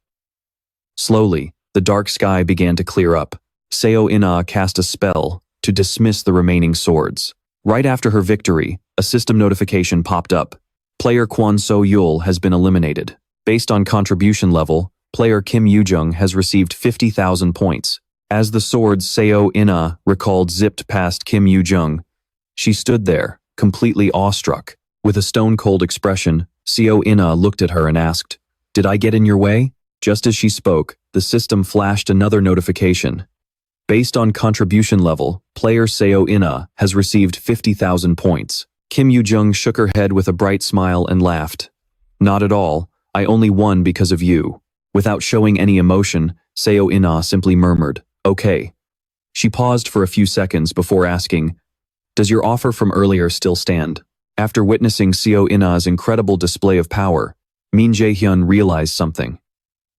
Slowly, the dark sky began to clear up. Seo In-ah cast a spell to dismiss the remaining swords. Right after her victory, a system notification popped up. Player Kwon So-yul has been eliminated. Based on contribution level, player Kim Yoo-jung has received 50,000 points. As the swords Seo In-ah recalled zipped past Kim Yoo-jung, she stood there, completely awestruck. With a stone-cold expression, Seo In-ah looked at her and asked, Did I get in your way? Just as she spoke, the system flashed another notification. Based on contribution level, player Seo In-ah has received 50,000 points. Kim Yoo-jung shook her head with a bright smile and laughed. Not at all, I only won because of you. Without showing any emotion, Seo In-ah simply murmured, Okay. She paused for a few seconds before asking, Does your offer from earlier still stand? After witnessing Seo In-ah's incredible display of power, Min Jaehyun realized something.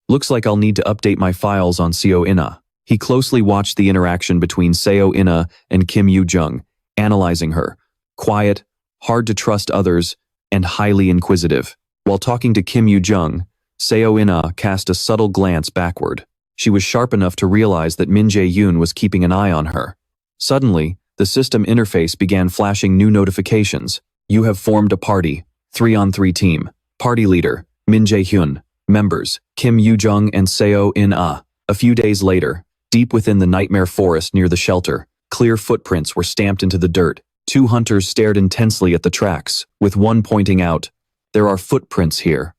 Looks like I'll need to update my files on Seo In-ah. He closely watched the interaction between Seo In-ah and Kim Yoo-jung, analyzing her. Quiet, hard to trust others, and highly inquisitive. While talking to Kim Yoo-jung, Seo In-ah cast a subtle glance backward. She was sharp enough to realize that Min Jaehyun was keeping an eye on her. Suddenly, the system interface began flashing new notifications. You have formed a party, 3-on-3 team. Party leader, Min Jaehyun. Members, Kim Yoo-jung and Seo In-ah. A few days later, deep within the nightmare forest near the shelter, clear footprints were stamped into the dirt. 2 hunters stared intensely at the tracks, with one pointing out, There are footprints here.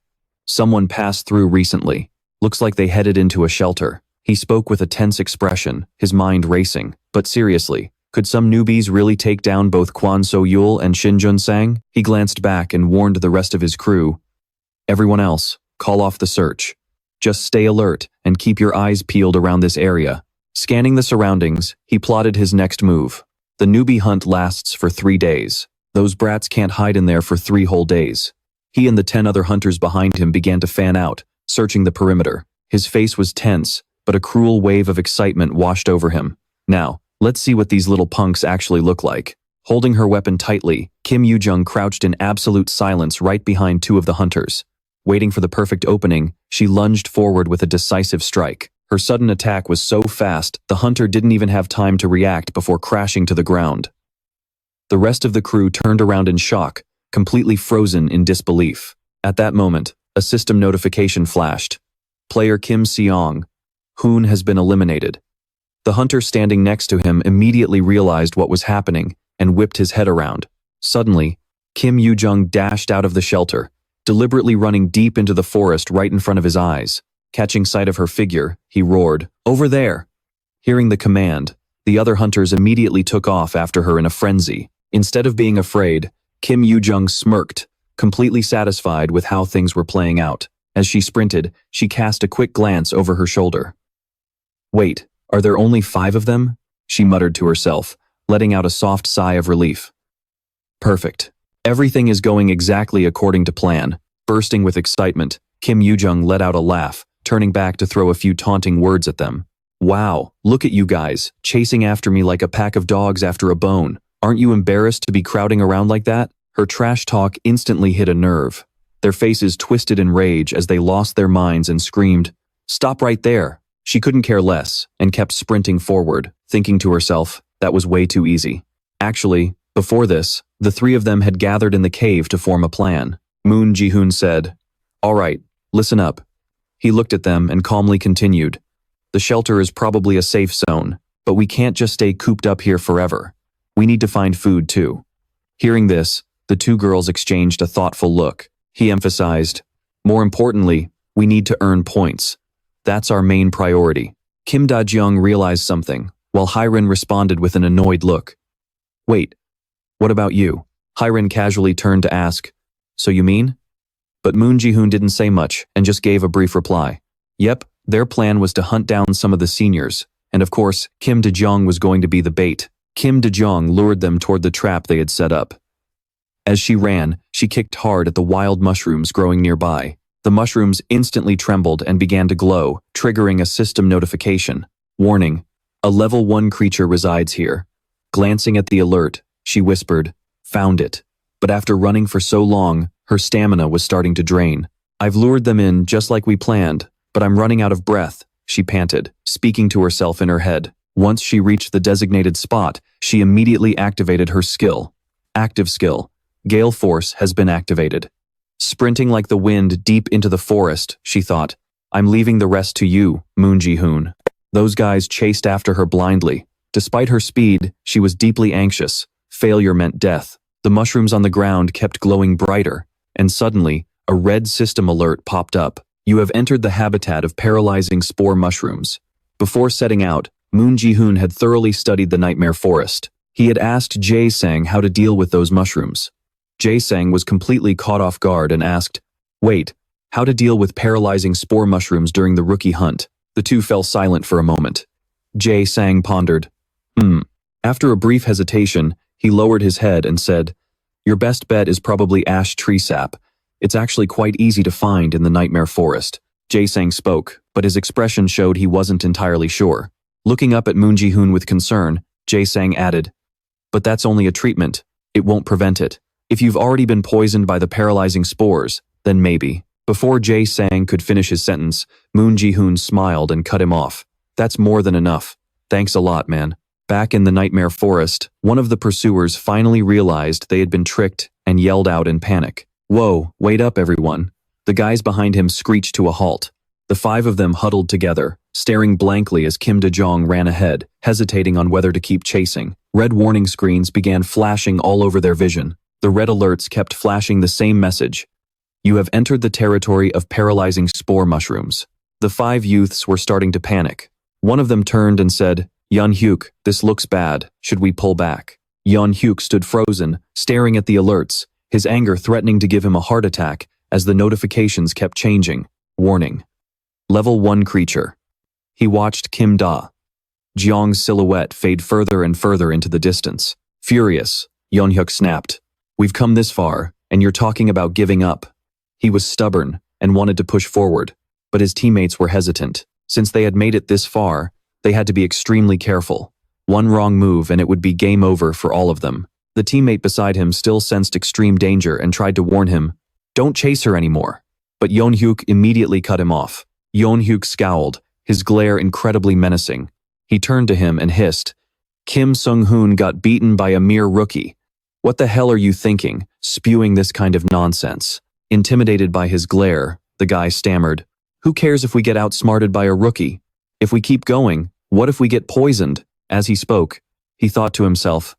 Someone passed through recently. Looks like they headed into a shelter. He spoke with a tense expression, his mind racing. But seriously, could some newbies really take down both Kwon So-yul and Shin Jun-sang? He glanced back and warned the rest of his crew. Everyone else, call off the search. Just stay alert and keep your eyes peeled around this area. Scanning the surroundings, he plotted his next move. The newbie hunt lasts for 3 days. Those brats can't hide in there for 3 whole days. He and the 10 other hunters behind him began to fan out, searching the perimeter. His face was tense, but a cruel wave of excitement washed over him. Now, let's see what these little punks actually look like. Holding her weapon tightly, Kim Yoo-jung crouched in absolute silence right behind 2 of the hunters. Waiting for the perfect opening, she lunged forward with a decisive strike. Her sudden attack was so fast, the hunter didn't even have time to react before crashing to the ground. The rest of the crew turned around in shock, completely frozen in disbelief. At that moment, a system notification flashed. Player Kim Seong-hoon has been eliminated. The hunter standing next to him immediately realized what was happening and whipped his head around. Suddenly, Kim Yoo-jung dashed out of the shelter, deliberately running deep into the forest right in front of his eyes. Catching sight of her figure, he roared, "Over there!" Hearing the command, the other hunters immediately took off after her in a frenzy. Instead of being afraid, Kim Yoo-jung smirked, completely satisfied with how things were playing out. As she sprinted, she cast a quick glance over her shoulder. "Wait, are there only 5 of them?" she muttered to herself, letting out a soft sigh of relief. Perfect. Everything is going exactly according to plan. Bursting with excitement, Kim Yoo-jung let out a laugh, turning back to throw a few taunting words at them. "Wow, look at you guys, chasing after me like a pack of dogs after a bone. Aren't you embarrassed to be crowding around like that?" Her trash talk instantly hit a nerve. Their faces twisted in rage as they lost their minds and screamed, "Stop right there!" She couldn't care less and kept sprinting forward, thinking to herself, that was way too easy. Actually, before this, the 3 of them had gathered in the cave to form a plan. Min Jaehyun said, "All right, listen up." He looked at them and calmly continued, "The shelter is probably a safe zone, but we can't just stay cooped up here forever. We need to find food too." Hearing this, the 2 girls exchanged a thoughtful look. He emphasized, "More importantly, we need to earn points. That's our main priority." Kim Da-jeong realized something, while Hyrin responded with an annoyed look. "Wait, what about you?" Hyrin casually turned to ask, "So you mean?" But Min Jaehyun didn't say much and just gave a brief reply. Yep, their plan was to hunt down some of the seniors, and of course, Kim Da-jeong was going to be the bait. Kim Da-jeong lured them toward the trap they had set up. As she ran, she kicked hard at the wild mushrooms growing nearby. The mushrooms instantly trembled and began to glow, triggering a system notification. Warning, a level 1 creature resides here. Glancing at the alert, she whispered, "Found it." But after running for so long, her stamina was starting to drain. "I've lured them in just like we planned, but I'm running out of breath," she panted, speaking to herself in her head. Once she reached the designated spot, she immediately activated her skill. Active skill. Gale Force has been activated. Sprinting like the wind deep into the forest, she thought, "I'm leaving the rest to you, Min Jaehyun." Those guys chased after her blindly. Despite her speed, she was deeply anxious. Failure meant death. The mushrooms on the ground kept glowing brighter, and suddenly, a red system alert popped up. "You have entered the habitat of paralyzing spore mushrooms." Before setting out, Min Jaehyun had thoroughly studied the nightmare forest. He had asked Jae-sang how to deal with those mushrooms. Jae-sang was completely caught off guard and asked, "Wait, how to deal with paralyzing spore mushrooms during the rookie hunt?" The 2 fell silent for a moment. Jae-sang pondered. After a brief hesitation, he lowered his head and said, "Your best bet is probably ash tree sap. It's actually quite easy to find in the nightmare forest." Jae-sang spoke, but his expression showed he wasn't entirely sure. Looking up at Min Jaehyun with concern, Jae-sang added, "But that's only a treatment. It won't prevent it. If you've already been poisoned by the paralyzing spores, then maybe." Before Jae-sang could finish his sentence, Min Jaehyun smiled and cut him off. "That's more than enough. Thanks a lot, man." Back in the nightmare forest, one of the pursuers finally realized they had been tricked and yelled out in panic. "Whoa, wait up everyone." The guys behind him screeched to a halt. The 5 of them huddled together, staring blankly as Kim Da-jeong ran ahead, hesitating on whether to keep chasing. Red warning screens began flashing all over their vision. The red alerts kept flashing the same message. "You have entered the territory of paralyzing spore mushrooms." The 5 youths were starting to panic. One of them turned and said, "Yeon-hyuk, this looks bad. Should we pull back?" Yeon-hyuk stood frozen, staring at the alerts, his anger threatening to give him a heart attack as the notifications kept changing. Warning. Level 1 creature. He watched Kim Da-jeong's silhouette fade further and further into the distance. Furious, Yeon-hyuk snapped, We've come this far, and you're talking about giving up. He was stubborn and wanted to push forward, but his teammates were hesitant. Since they had made it this far, they had to be extremely careful. One wrong move and it would be game over for all of them. The teammate beside him still sensed extreme danger and tried to warn him, "Don't chase her anymore." But Yeonhyuk immediately cut him off. Yeonhyuk scowled, his glare incredibly menacing. He turned to him and hissed, "Kim Sung-hoon got beaten by a mere rookie. What the hell are you thinking, spewing this kind of nonsense?" Intimidated by his glare, the guy stammered, "Who cares if we get outsmarted by a rookie? If we keep going, what if we get poisoned?" As he spoke, he thought to himself,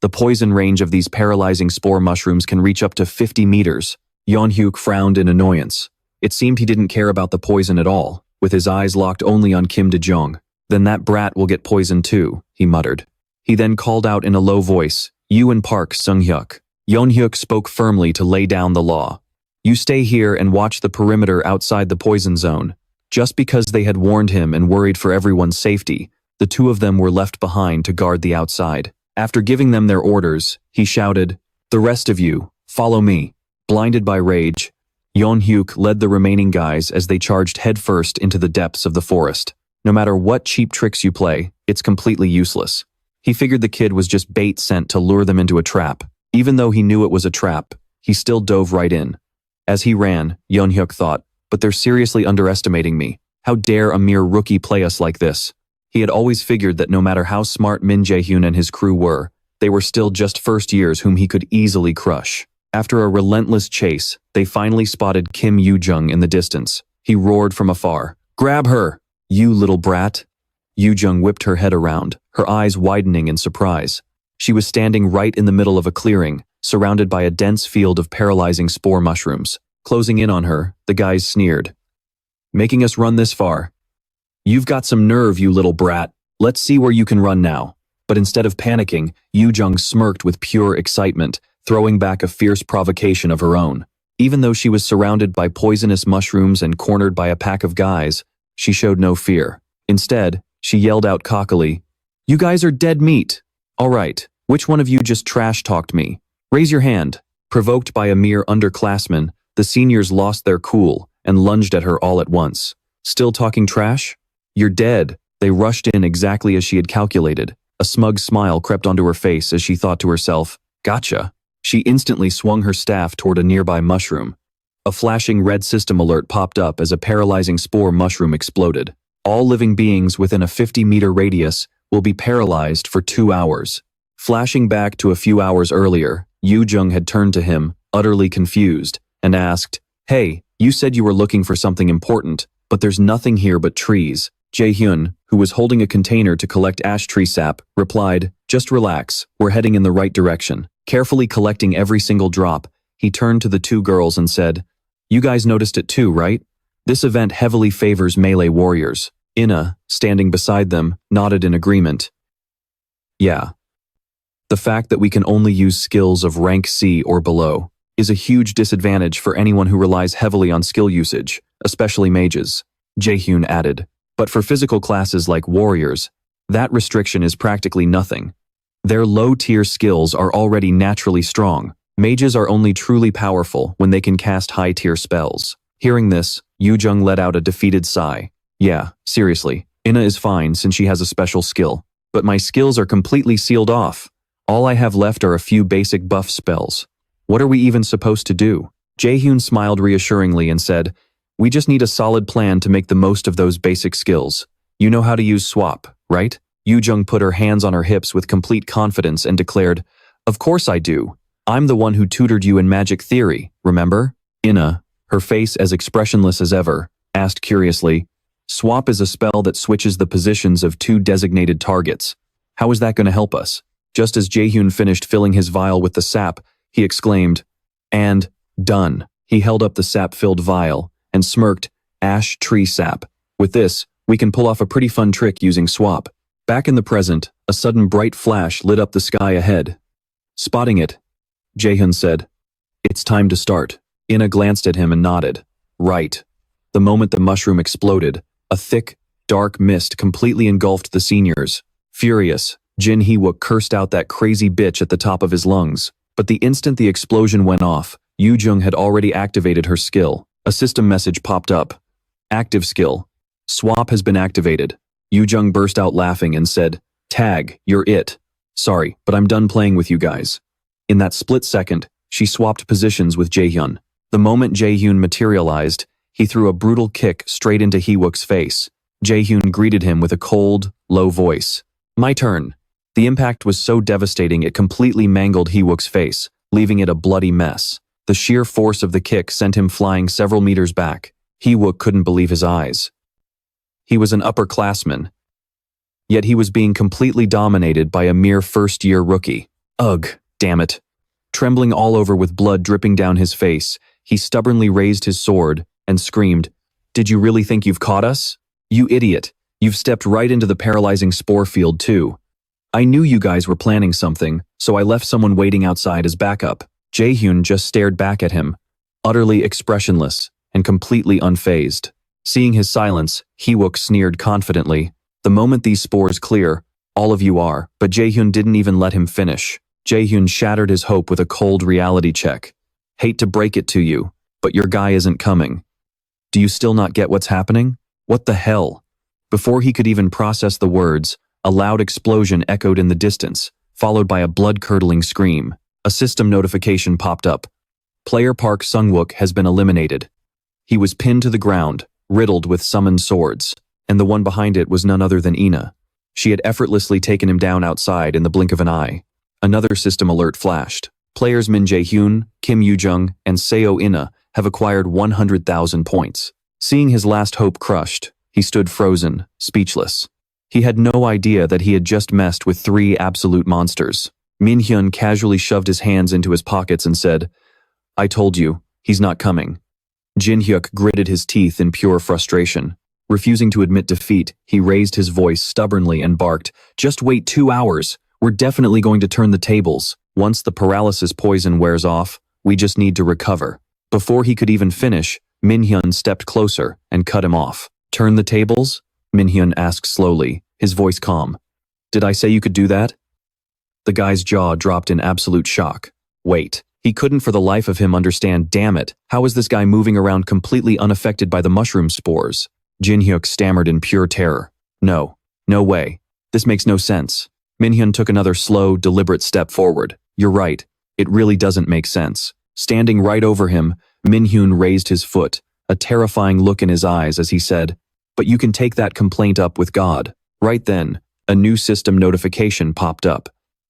"The poison range of these paralyzing spore mushrooms can reach up to 50 meters. Yeonhyuk frowned in annoyance. It seemed he didn't care about the poison at all, with his eyes locked only on Kim De-jong. "Then that brat will get poisoned too," he muttered. He then called out in a low voice, "You and Park Sung-hyuk." Yeonhyuk spoke firmly to lay down the law. "You stay here and watch the perimeter outside the poison zone." Just because they had warned him and worried for everyone's safety, the two of them were left behind to guard the outside. After giving them their orders, he shouted, "The rest of you, follow me." Blinded by rage, Yeonhyuk led the remaining guys as they charged headfirst into the depths of the forest. No matter what cheap tricks you play, it's completely useless. He figured the kid was just bait sent to lure them into a trap. Even though he knew it was a trap, he still dove right in. As he ran, Yeonhyuk thought, "But they're seriously underestimating me. How dare a mere rookie play us like this?" He had always figured that no matter how smart Min Jaehyun and his crew were, they were still just first years whom he could easily crush. After a relentless chase, they finally spotted Kim Yoo-jung in the distance. He roared from afar, "Grab her, you little brat!" Yoo-jung whipped her head around, her eyes widening in surprise. She was standing right in the middle of a clearing, surrounded by a dense field of paralyzing spore mushrooms. Closing in on her, the guys sneered, "Making us run this far? You've got some nerve, you little brat. Let's see where you can run now." But instead of panicking, Yoo-jung smirked with pure excitement, throwing back a fierce provocation of her own. Even though she was surrounded by poisonous mushrooms and cornered by a pack of guys, she showed no fear. Instead, she yelled out cockily, "You guys are dead meat. All right, which one of you just trash-talked me? Raise your hand." Provoked by a mere underclassman, the seniors lost their cool and lunged at her all at once. "Still talking trash? You're dead." They rushed in exactly as she had calculated. A smug smile crept onto her face as she thought to herself, "Gotcha." She instantly swung her staff toward a nearby mushroom. A flashing red system alert popped up as a paralyzing spore mushroom exploded. All living beings within a 50-meter radius will be paralyzed for 2 hours. Flashing back to a few hours earlier, Yoo-jung had turned to him, utterly confused, and asked, "Hey, you said you were looking for something important, but there's nothing here but trees." Jaehyun, who was holding a container to collect ash tree sap, replied, "Just relax, we're heading in the right direction." Carefully collecting every single drop, he turned to the two girls and said, "You guys noticed it too, right? This event heavily favors melee warriors." Ina, standing beside them, nodded in agreement. "Yeah. The fact that we can only use skills of rank C or below is a huge disadvantage for anyone who relies heavily on skill usage, especially mages," Jaehyun added. "But for physical classes like warriors, that restriction is practically nothing. Their low-tier skills are already naturally strong. Mages are only truly powerful when they can cast high-tier spells." Hearing this, Yoo-jung let out a defeated sigh. "Yeah, seriously, Ina is fine since she has a special skill. But my skills are completely sealed off. All I have left are a few basic buff spells. What are we even supposed to do?" Jaehyun smiled reassuringly and said, "We just need a solid plan to make the most of those basic skills. You know how to use swap, right?" Yoo-jung put her hands on her hips with complete confidence and declared, "Of course I do. I'm the one who tutored you in magic theory, remember?" Ina, her face as expressionless as ever, asked curiously, "Swap is a spell that switches the positions of two designated targets. How is that going to help us?" Just as Jaehyun finished filling his vial with the sap, he exclaimed, "And done." He held up the sap-filled vial and smirked, "Ash tree sap. With this, we can pull off a pretty fun trick using swap." Back in the present, a sudden bright flash lit up the sky ahead. Spotting it, Jaehyun said, "It's time to start." Ina glanced at him and nodded. "Right." The moment the mushroom exploded, a thick, dark mist completely engulfed the seniors. Furious, Jin Hee-wook cursed out that crazy bitch at the top of his lungs. But the instant the explosion went off, Yoo-jung had already activated her skill. A system message popped up. Active skill. Swap has been activated. Yoo-jung burst out laughing and said, "Tag, you're it. Sorry, but I'm done playing with you guys." In that split second, she swapped positions with Jaehyun. The moment Jaehyun materialized, he threw a brutal kick straight into Heewook's face. Jaehyun greeted him with a cold, low voice. "My turn." The impact was so devastating it completely mangled Heewook's face, leaving it a bloody mess. The sheer force of the kick sent him flying several meters back. Heewook couldn't believe his eyes. He was an upperclassman, yet he was being completely dominated by a mere first-year rookie. Ugh, damn it. Trembling all over with blood dripping down his face, he stubbornly raised his sword and screamed, "Did you really think you've caught us? You idiot. You've stepped right into the paralyzing spore field too. I knew you guys were planning something, so I left someone waiting outside as backup." Jaehyun just stared back at him, utterly expressionless and completely unfazed. Seeing his silence, Heewook sneered confidently, "The moment these spores clear, all of you are," but Jaehyun didn't even let him finish. Jaehyun shattered his hope with a cold reality check. "Hate to break it to you, but your guy isn't coming. Do you still not get what's happening? What the hell?" Before he could even process the words, a loud explosion echoed in the distance, followed by a blood-curdling scream. A system notification popped up. Player Park Sungwook has been eliminated. He was pinned to the ground, riddled with summoned swords, and the one behind it was none other than Ina. She had effortlessly taken him down outside in the blink of an eye. Another system alert flashed. Players Min Jaehyun, Kim Yoo-jung, and Seo Ina have acquired 100,000 points. Seeing his last hope crushed, he stood frozen, speechless. He had no idea that he had just messed with 3 absolute monsters. Min Hyun casually shoved his hands into his pockets and said, "I told you, he's not coming." Jin Hyuk gritted his teeth in pure frustration. Refusing to admit defeat, he raised his voice stubbornly and barked, "Just wait 2 hours. We're definitely going to turn the tables. Once the paralysis poison wears off, we just need to recover." Before he could even finish, Min Hyun stepped closer and cut him off. "Turn the tables?" Min Hyun asked slowly, his voice calm. "Did I say you could do that?" The guy's jaw dropped in absolute shock. Wait. He couldn't for the life of him understand. Damn it, how is this guy moving around completely unaffected by the mushroom spores? Jin Hyuk stammered in pure terror. No way. This makes no sense." Min Hyun took another slow, deliberate step forward. "You're right. It really doesn't make sense." Standing right over him, Min Hyun raised his foot, a terrifying look in his eyes as he said, "But you can take that complaint up with God." Right then, a new system notification popped up.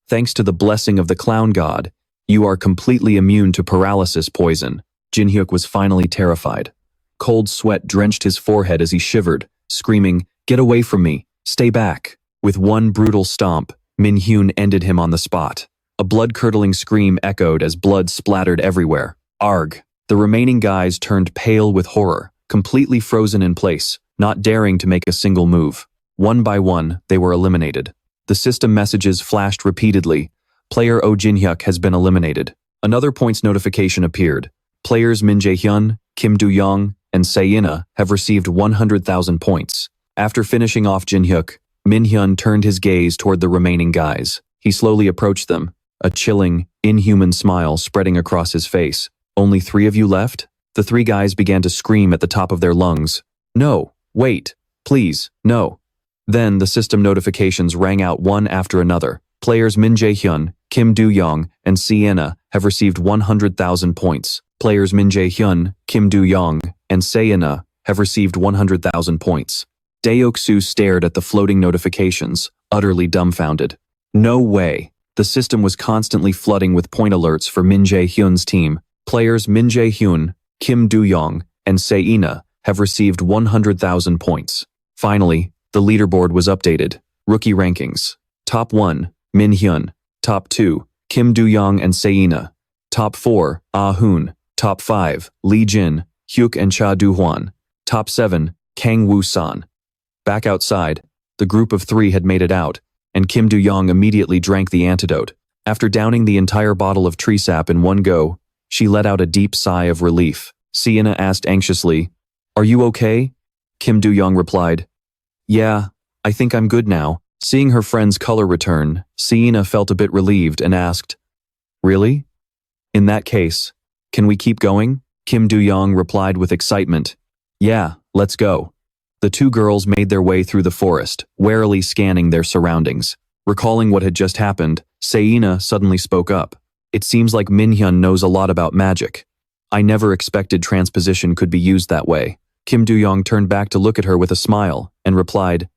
"Thanks to the blessing of the clown god, you are completely immune to paralysis poison." Jin Hyuk was finally terrified. Cold sweat drenched his forehead as he shivered, screaming, "Get away from me! Stay back!" With one brutal stomp, Min Hyun ended him on the spot. A blood-curdling scream echoed as blood splattered everywhere. Arg! The remaining guys turned pale with horror, completely frozen in place, not daring to make a single move. One by one, they were eliminated. The system messages flashed repeatedly. Player Oh Jin Hyuk has been eliminated. Another points notification appeared. Players Min Jaehyun, Kim Do-young, and Sae-ina have received 100,000 points. After finishing off Jin Hyuk, Min Hyun turned his gaze toward the remaining guys. He slowly approached them, a chilling, inhuman smile spreading across his face. "Only 3 of you left?" The 3 guys began to scream at the top of their lungs. "No, wait, please, no." Then the system notifications rang out one after another. Players Min Jaehyun, Kim Do-young, and Sae-ina have received 100,000 points. Players Min Jaehyun, Kim Do-young, and Sae-ina have received 100,000 points. Daeok-soo stared at the floating notifications, utterly dumbfounded. No way. The system was constantly flooding with point alerts for Min Jae-hyun's team. Players Min Jae-hyun, Kim Do-young, and Sae-ina have received 100,000 points. Finally, the leaderboard was updated. Rookie rankings. Top 1, Min Hyun. Top 2, Kim Do-young and Sae-ina. Top 4, Ah Hoon. Top 5, Lee Jin, Hyuk and Cha Do-hwan. Top 7, Kang Woo-san. Back outside, the group of 3 had made it out, and Kim Do-young immediately drank the antidote. After downing the entire bottle of tree sap in one go, she let out a deep sigh of relief. Sae-ina asked anxiously, "Are you okay?" Kim Do-young replied, "Yeah, I think I'm good now." Seeing her friend's color return, Sae-ina felt a bit relieved and asked, "Really? In that case, can we keep going? Kim Do-young replied with excitement. Yeah, let's go. The two girls made their way through the forest, warily scanning their surroundings. Recalling what had just happened, Saina suddenly spoke up. It seems like Min Jaehyun knows a lot about magic. I never expected transposition could be used that way. Kim Do-young turned back to look at her with a smile and replied,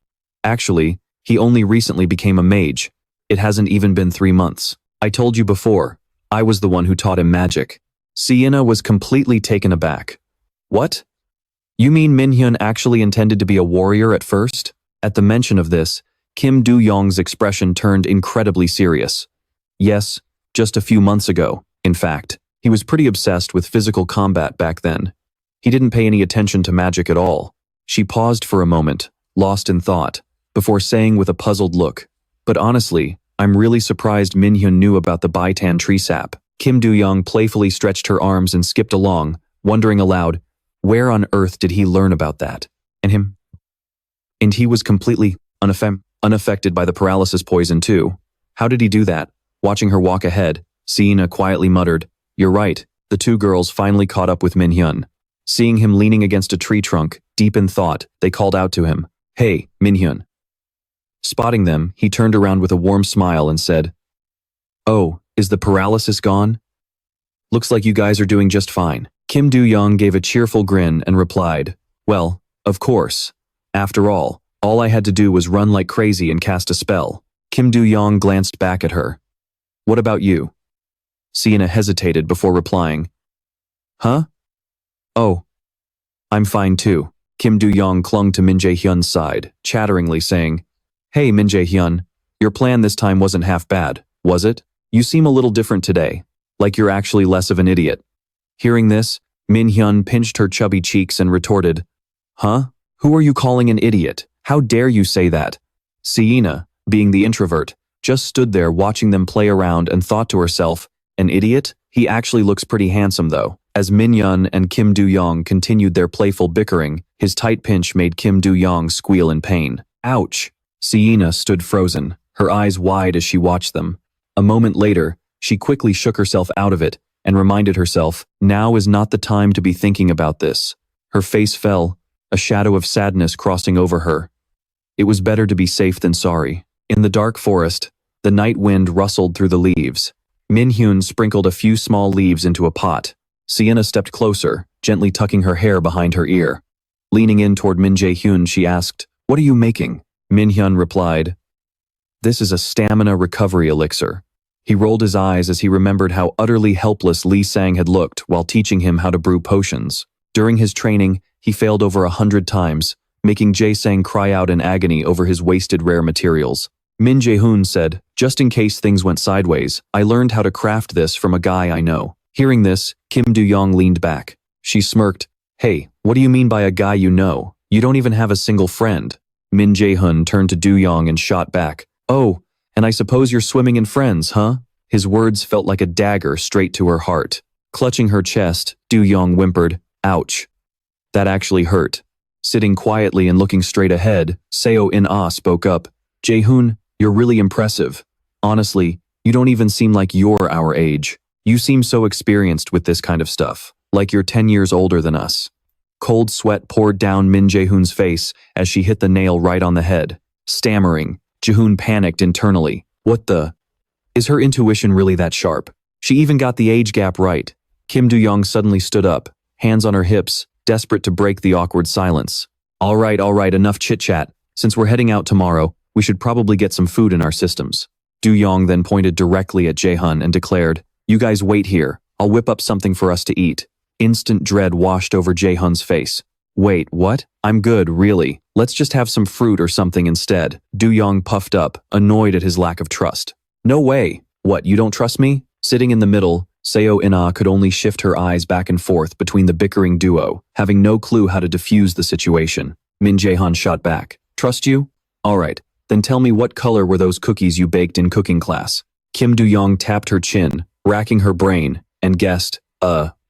Actually, he only recently became a mage. It hasn't even been 3 months. I told you before, I was the one who taught him magic. Sienna was completely taken aback. What? You mean Min Jaehyun actually intended to be a warrior at first? At the mention of this, Kim Do-young's expression turned incredibly serious. Yes, just a few months ago, in fact. He was pretty obsessed with physical combat back then. He didn't pay any attention to magic at all. She paused for a moment, lost in thought, before saying with a puzzled look, But honestly, I'm really surprised Min Jaehyun knew about the Baitan tree sap. Kim Do-young playfully stretched her arms and skipped along, wondering aloud, where on earth did he learn about that? And he was completely unaffected by the paralysis poison too. How did he do that? Watching her walk ahead, Sienna quietly muttered, You're right. The two girls finally caught up with Min Jaehyun. Seeing him leaning against a tree trunk, deep in thought, they called out to him, Hey, Min Jaehyun. Spotting them, he turned around with a warm smile and said, Oh, is the paralysis gone? Looks like you guys are doing just fine. Kim Do-young gave a cheerful grin and replied, Well, of course. After all I had to do was run like crazy and cast a spell. Kim Do-young glanced back at her. What about you? Sienna hesitated before replying, Huh? Oh, I'm fine too. Kim Do-young clung to Min Jaehyun's side, chatteringly saying, Hey Min Jaehyun, your plan this time wasn't half bad, was it? You seem a little different today, like you're actually less of an idiot. Hearing this, Min Jaehyun pinched her chubby cheeks and retorted, Huh? Who are you calling an idiot? How dare you say that? Sienna, being the introvert, just stood there watching them play around and thought to herself, An idiot? He actually looks pretty handsome though. As Min Jaehyun and Kim Do-young continued their playful bickering, his tight pinch made Kim Do-young squeal in pain. Ouch! Sienna stood frozen, her eyes wide as she watched them. A moment later, she quickly shook herself out of it and reminded herself, now is not the time to be thinking about this. Her face fell, a shadow of sadness crossing over her. It was better to be safe than sorry. In the dark forest, the night wind rustled through the leaves. Min Jaehyun sprinkled a few small leaves into a pot. Sienna stepped closer, gently tucking her hair behind her ear. Leaning in toward Min Jaehyun, she asked, What are you making? Min Jaehyun replied, This is a stamina recovery elixir. He rolled his eyes as he remembered how utterly helpless Lee Sang had looked while teaching him how to brew potions. During his training, he failed over 100 times, making Jae Sang cry out in agony over his wasted rare materials. Min Jaehyun said, Just in case things went sideways, I learned how to craft this from a guy I know. Hearing this, Kim Do-young leaned back. She smirked, Hey, what do you mean by a guy you know? You don't even have a single friend. Min Jaehyun turned to Do-young and shot back, Oh, and I suppose you're swimming in friends, huh? His words felt like a dagger straight to her heart. Clutching her chest, Do-young whimpered, Ouch. That actually hurt. Sitting quietly and looking straight ahead, Seo In-ah spoke up, Jaehyun, you're really impressive. Honestly, you don't even seem like you're our age. You seem so experienced with this kind of stuff, like you're 10 years older than us. Cold sweat poured down Min Jaehyun's face as she hit the nail right on the head. Stammering, Jaehyun panicked internally. What the? Is her intuition really that sharp? She even got the age gap right. Kim Do-young suddenly stood up, hands on her hips, desperate to break the awkward silence. All right, enough chit-chat. Since we're heading out tomorrow, we should probably get some food in our systems. Do-young then pointed directly at Jaehyun and declared, You guys wait here. I'll whip up something for us to eat. Instant dread washed over Jaehyun's face. Wait, what? I'm good, really. Let's just have some fruit or something instead. Do-young puffed up, annoyed at his lack of trust. No way. What, you don't trust me? Sitting in the middle, Seo In-ah could only shift her eyes back and forth between the bickering duo, having no clue how to defuse the situation. Min Jaehyun shot back. Trust you? All right, then tell me what color were those cookies you baked in cooking class? Kim Do-young tapped her chin, racking her brain, and guessed,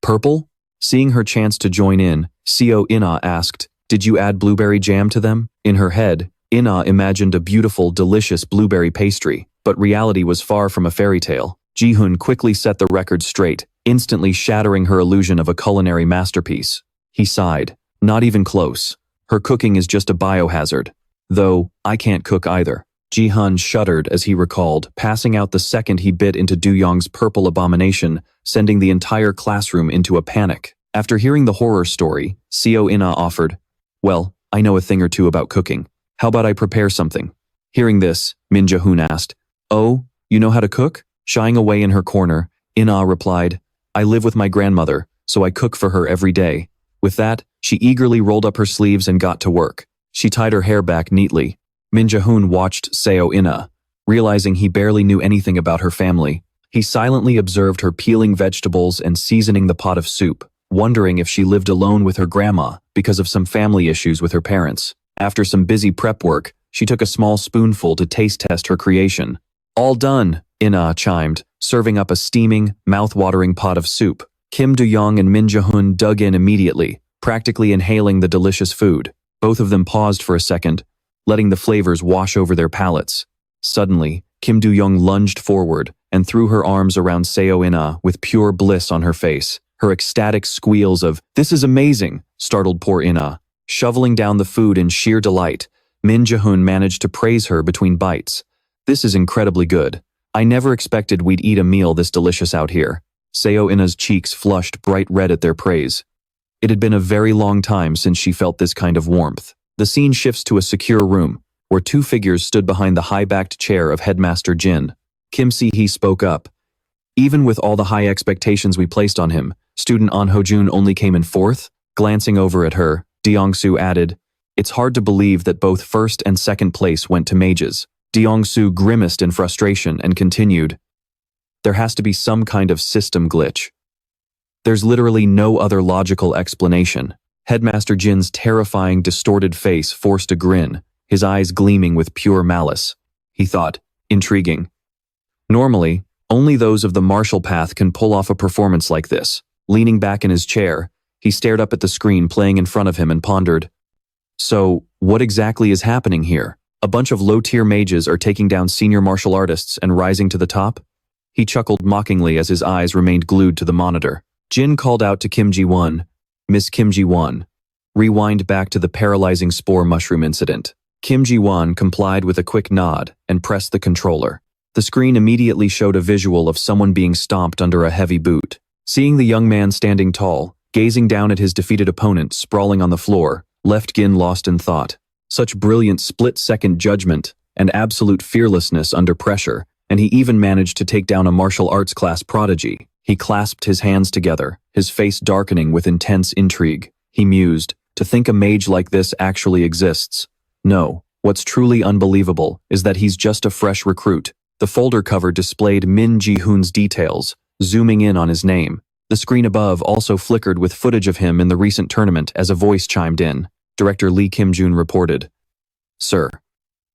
purple? Seeing her chance to join in, Seo In-ah asked, Did you add blueberry jam to them? In her head, In-ah imagined a beautiful, delicious blueberry pastry, but reality was far from a fairy tale. Jaehyun quickly set the record straight, instantly shattering her illusion of a culinary masterpiece. He sighed. Not even close. Her cooking is just a biohazard. Though, I can't cook either. Jaehyun shuddered as he recalled, passing out the second he bit into Do-young's purple abomination, sending the entire classroom into a panic. After hearing the horror story, Seo-ina offered, "Well, I know a thing or two about cooking. How about I prepare something?" Hearing this, Min Jaehyun asked, "Oh, you know how to cook?" Shying away in her corner, Ina replied, "I live with my grandmother, so I cook for her every day." With that, she eagerly rolled up her sleeves and got to work. She tied her hair back neatly. Min Jaehyun watched Seo-ina, realizing he barely knew anything about her family. He silently observed her peeling vegetables and seasoning the pot of soup, wondering if she lived alone with her grandma because of some family issues with her parents. After some busy prep work, she took a small spoonful to taste test her creation. "All done," Ina chimed, serving up a steaming, mouth-watering pot of soup. Kim Do-young and Min Jaehyun dug in immediately, practically inhaling the delicious food. Both of them paused for a second, letting the flavors wash over their palates. Suddenly, Kim Do-young lunged forward and threw her arms around Seo-ina with pure bliss on her face. Her ecstatic squeals of, "This is amazing," startled poor Ina. Shoveling down the food in sheer delight, Min Jaehyun managed to praise her between bites. "This is incredibly good. I never expected we'd eat a meal this delicious out here." Seo-ina's cheeks flushed bright red at their praise. It had been a very long time since she felt this kind of warmth. The scene shifts to a secure room, where two figures stood behind the high-backed chair of Headmaster Jin. Kim Si-hee spoke up. "Even with all the high expectations we placed on him, student An Ho-jun only came in fourth?" Glancing over at her, Deong-soo added, "It's hard to believe that both first and second place went to mages." Deong-soo grimaced in frustration and continued, "There has to be some kind of system glitch. There's literally no other logical explanation." Headmaster Jin's terrifying, distorted face forced a grin, his eyes gleaming with pure malice. He thought, intriguing. Normally, only those of the martial path can pull off a performance like this. Leaning back in his chair, he stared up at the screen playing in front of him and pondered. So, what exactly is happening here? A bunch of low-tier mages are taking down senior martial artists and rising to the top? He chuckled mockingly as his eyes remained glued to the monitor. Jin called out to Kim Ji-won, "Miss Kim Ji-won, rewind back to the paralyzing spore mushroom incident." Kim Ji-won complied with a quick nod and pressed the controller. The screen immediately showed a visual of someone being stomped under a heavy boot. Seeing the young man standing tall, gazing down at his defeated opponent sprawling on the floor, left Gin lost in thought. Such brilliant split-second judgment and absolute fearlessness under pressure, and he even managed to take down a martial arts class prodigy. He clasped his hands together, his face darkening with intense intrigue. He mused, to think a mage like this actually exists. No, what's truly unbelievable is that he's just a fresh recruit. The folder cover displayed Min Jaehyun's details, zooming in on his name. The screen above also flickered with footage of him in the recent tournament as a voice chimed in. Director Lee Kim-jun reported, "Sir,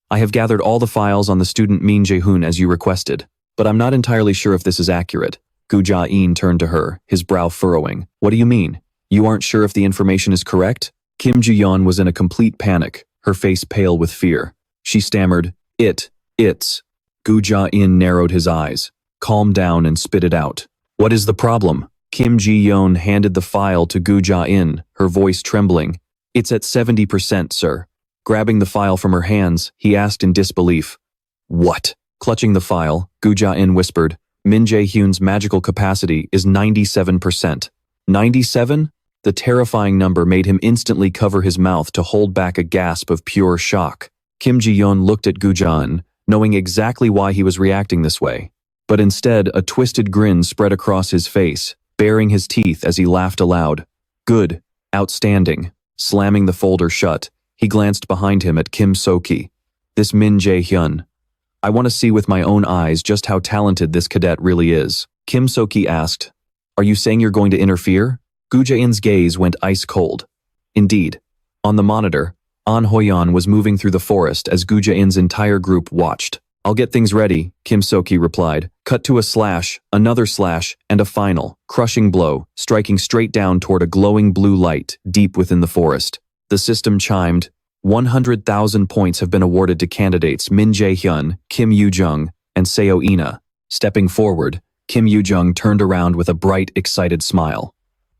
I have gathered all the files on the student Min Jaehyun as you requested, but I'm not entirely sure if this is accurate." Gu Ja-in turned to her, his brow furrowing. "What do you mean? You aren't sure if the information is correct?" Kim Ji-yeon was in a complete panic, her face pale with fear. She stammered, It's. Gu Ja-in narrowed his eyes, calmed down and spit it out. "What is the problem?" Kim Ji-yeon handed the file to Gu Ja-in, her voice trembling. "It's at 70%, sir." Grabbing the file from her hands, he asked in disbelief. "What?" Clutching the file, Gu Ja-in whispered, "Min Jae-hyun's magical capacity is 97%. 97? The terrifying number made him instantly cover his mouth to hold back a gasp of pure shock. Kim Ji-yeon looked at Gu Ja-in, knowing exactly why he was reacting this way. But instead, a twisted grin spread across his face, baring his teeth as he laughed aloud. "Good. Outstanding." Slamming the folder shut, he glanced behind him at Kim So-ki. "This Min Jae-hyun. I want to see with my own eyes just how talented this cadet really is." Kim So-ki asked, "Are you saying you're going to interfere?" Gu Ja-in's gaze went ice cold. Indeed. On the monitor, An Ho-yeon was moving through the forest as Gu Ja-in's entire group watched. "I'll get things ready," Kim So-ki replied. Cut to a slash, another slash, and a final, crushing blow, striking straight down toward a glowing blue light deep within the forest. The system chimed. 100,000 points have been awarded to candidates Min Jae-hyun, Kim Yoo-jung, and Seo-ina. Stepping forward, Kim Yoo-jung turned around with a bright, excited smile.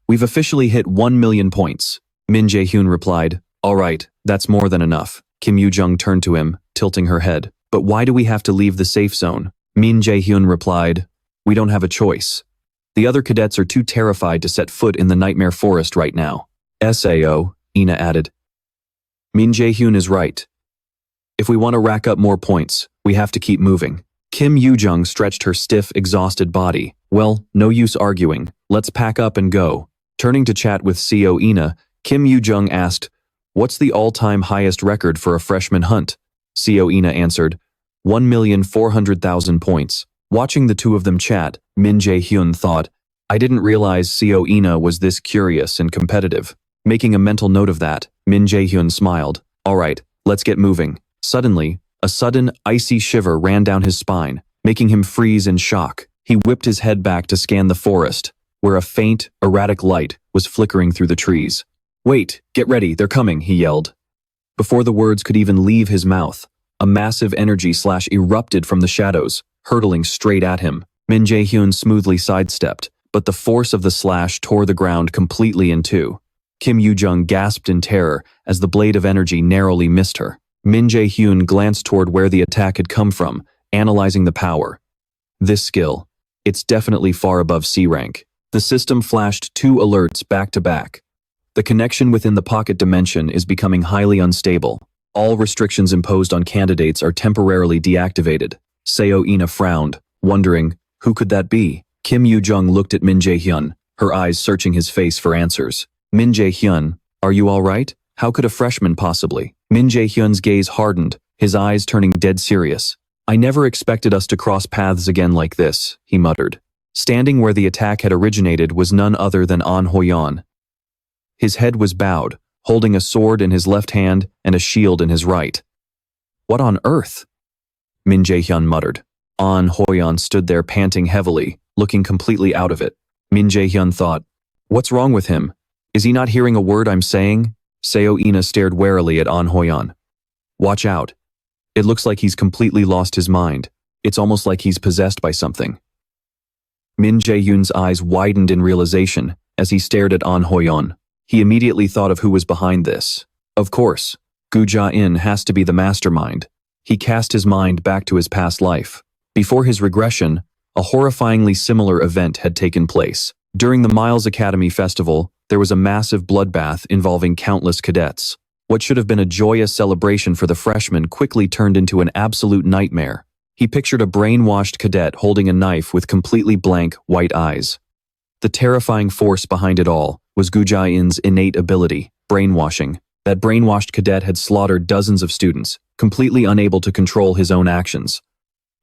We've officially hit 1 million points. Min Jaehyun replied, all right, that's more than enough. Kim Yoo-jung turned to him, tilting her head. But why do we have to leave the safe zone? Min Jaehyun replied, we don't have a choice. The other cadets are too terrified to set foot in the nightmare forest right now. SAO, Ina added. Min Jaehyun is right. If we want to rack up more points, we have to keep moving. Kim Yoo-jung stretched her stiff, exhausted body. Well, no use arguing. Let's pack up and go. Turning to chat with CO Ina, Kim Yoo-jung asked, what's the all-time highest record for a freshman hunt? CO Ina answered, 1,400,000 points. Watching the two of them chat, Min Jaehyun thought, I didn't realize CO Ina was this curious and competitive. Making a mental note of that, Min Jaehyun smiled. All right, let's get moving. Suddenly, a sudden, icy shiver ran down his spine, making him freeze in shock. He whipped his head back to scan the forest, where a faint, erratic light was flickering through the trees. Wait, get ready, they're coming, he yelled. Before the words could even leave his mouth, a massive energy slash erupted from the shadows, hurtling straight at him. Min Jaehyun smoothly sidestepped, but the force of the slash tore the ground completely in two. Kim Yoo-jung gasped in terror as the blade of energy narrowly missed her. Min Jaehyun glanced toward where the attack had come from, analyzing the power. This skill, it's definitely far above C rank. The system flashed 2 alerts back to back. The connection within the pocket dimension is becoming highly unstable. All restrictions imposed on candidates are temporarily deactivated. Seo Ina frowned, wondering, who could that be? Kim Yoo-jung looked at Min Jaehyun, her eyes searching his face for answers. Min Jaehyun, are you all right? How could a freshman possibly? Min Jaehyun's gaze hardened, his eyes turning dead serious. I never expected us to cross paths again like this, he muttered. Standing where the attack had originated was none other than An Hyo-yeon. His head was bowed, holding a sword in his left hand and a shield in his right. What on earth? Min Jaehyun muttered. An Hyo-yeon stood there panting heavily, looking completely out of it. Min Jaehyun thought, what's wrong with him? Is he not hearing a word I'm saying? Seo Ina stared warily at An Hyo-yeon. Watch out. It looks like he's completely lost his mind. It's almost like he's possessed by something. Min Jaehyun's eyes widened in realization as he stared at An Hyo-yeon. He immediately thought of who was behind this. Of course, Gu Ja-in has to be the mastermind. He cast his mind back to his past life. Before his regression, a horrifyingly similar event had taken place. During the Miles Academy Festival, there was a massive bloodbath involving countless cadets. What should have been a joyous celebration for the freshmen quickly turned into an absolute nightmare. He pictured a brainwashed cadet holding a knife with completely blank, white eyes. The terrifying force behind it all was Gu Ja-in's innate ability, brainwashing. That brainwashed cadet had slaughtered dozens of students, completely unable to control his own actions.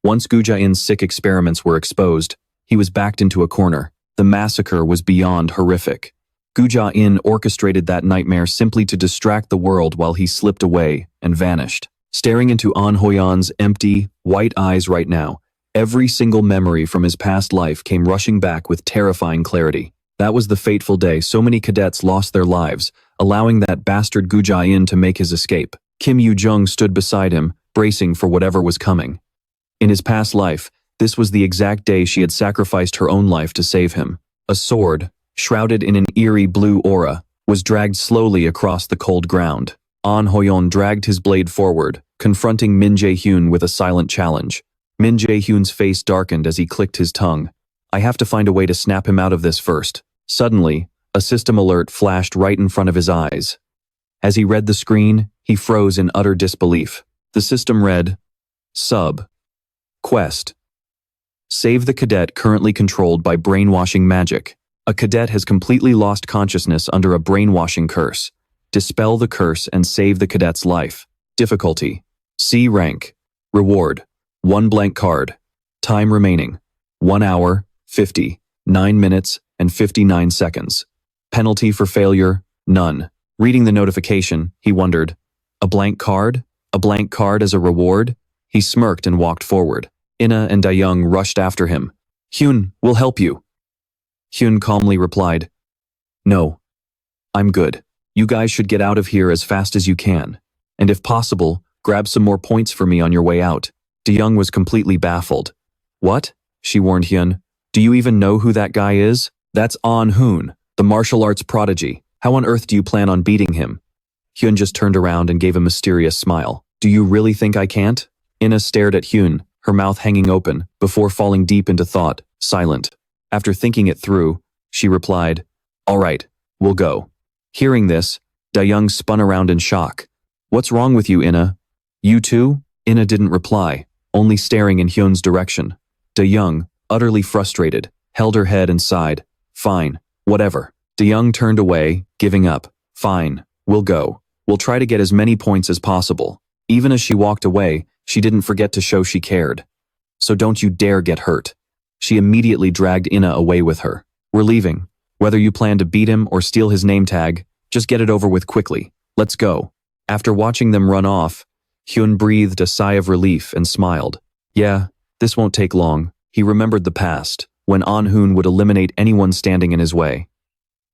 Once Gu Ja-in's sick experiments were exposed, he was backed into a corner. The massacre was beyond horrific. Gu Ja-in orchestrated that nightmare simply to distract the world while he slipped away and vanished. Staring into An Hyo-yeon's empty, white eyes right now, every single memory from his past life came rushing back with terrifying clarity. That was the fateful day so many cadets lost their lives, allowing that bastard Gu Ja-in to make his escape. Kim Yoo-jung stood beside him, bracing for whatever was coming. In his past life, this was the exact day she had sacrificed her own life to save him. A sword, shrouded in an eerie blue aura, was dragged slowly across the cold ground. An Hyo-yeon dragged his blade forward, confronting Min Jaehyun with a silent challenge. Min Jaehyun's face darkened as he clicked his tongue. I have to find a way to snap him out of this first. Suddenly, a system alert flashed right in front of his eyes. As he read the screen, he froze in utter disbelief. The system read, Sub. Quest. Save the cadet currently controlled by brainwashing magic. A cadet has completely lost consciousness under a brainwashing curse. Dispel the curse and save the cadet's life. Difficulty. C rank. Reward. 1 blank card. Time remaining. 1 hour, 9 minutes, and 59 seconds. Penalty for failure, none. Reading the notification, he wondered, a blank card? A blank card as a reward? He smirked and walked forward. Ina and Dayoung rushed after him. Hyun, we'll help you. Hyun calmly replied, no. I'm good. You guys should get out of here as fast as you can. And if possible, grab some more points for me on your way out. Dayoung was completely baffled. What? She warned Hyun. Do you even know who that guy is? That's Hyun, the martial arts prodigy. How on earth do you plan on beating him? Hyun just turned around and gave a mysterious smile. Do you really think I can't? Ina stared at Hyun, her mouth hanging open, before falling deep into thought, silent. After thinking it through, she replied, "All right, we'll go." Hearing this, Jaehyun spun around in shock. "What's wrong with you, Ina?" "You too?" Ina didn't reply, only staring in Hyun's direction. Jaehyun, utterly frustrated, held her head and sighed. "Fine, whatever." Jaehyun turned away, giving up. "Fine, we'll go. We'll try to get as many points as possible." Even as she walked away, she didn't forget to show she cared. "So don't you dare get hurt." She immediately dragged Ina away with her. "We're leaving. Whether you plan to beat him or steal his name tag, just get it over with quickly. Let's go." After watching them run off, Hyun breathed a sigh of relief and smiled. Yeah, this won't take long. He remembered the past, when Hyun would eliminate anyone standing in his way.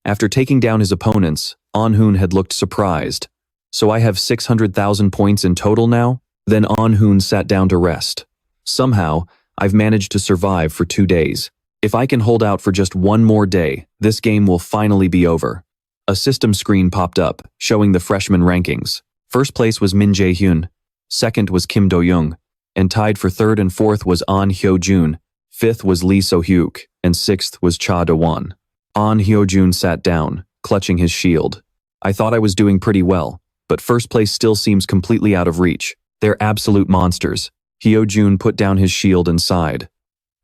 After taking down his opponents, Hyun had looked surprised. "So I have 600,000 points in total now?" Then Hyun sat down to rest. "Somehow, I've managed to survive for 2 days. If I can hold out for just one more day, this game will finally be over." A system screen popped up, showing the freshman rankings. First place was Min Jaehyun, second was Kim Do-young, and tied for third and fourth was An Hyo-jun, fifth was Lee So-hyuk, and sixth was Cha Do-won. An Hyo-jun sat down, clutching his shield. "I thought I was doing pretty well, but first place still seems completely out of reach. They're absolute monsters." Hyo-jun put down his shield and sighed.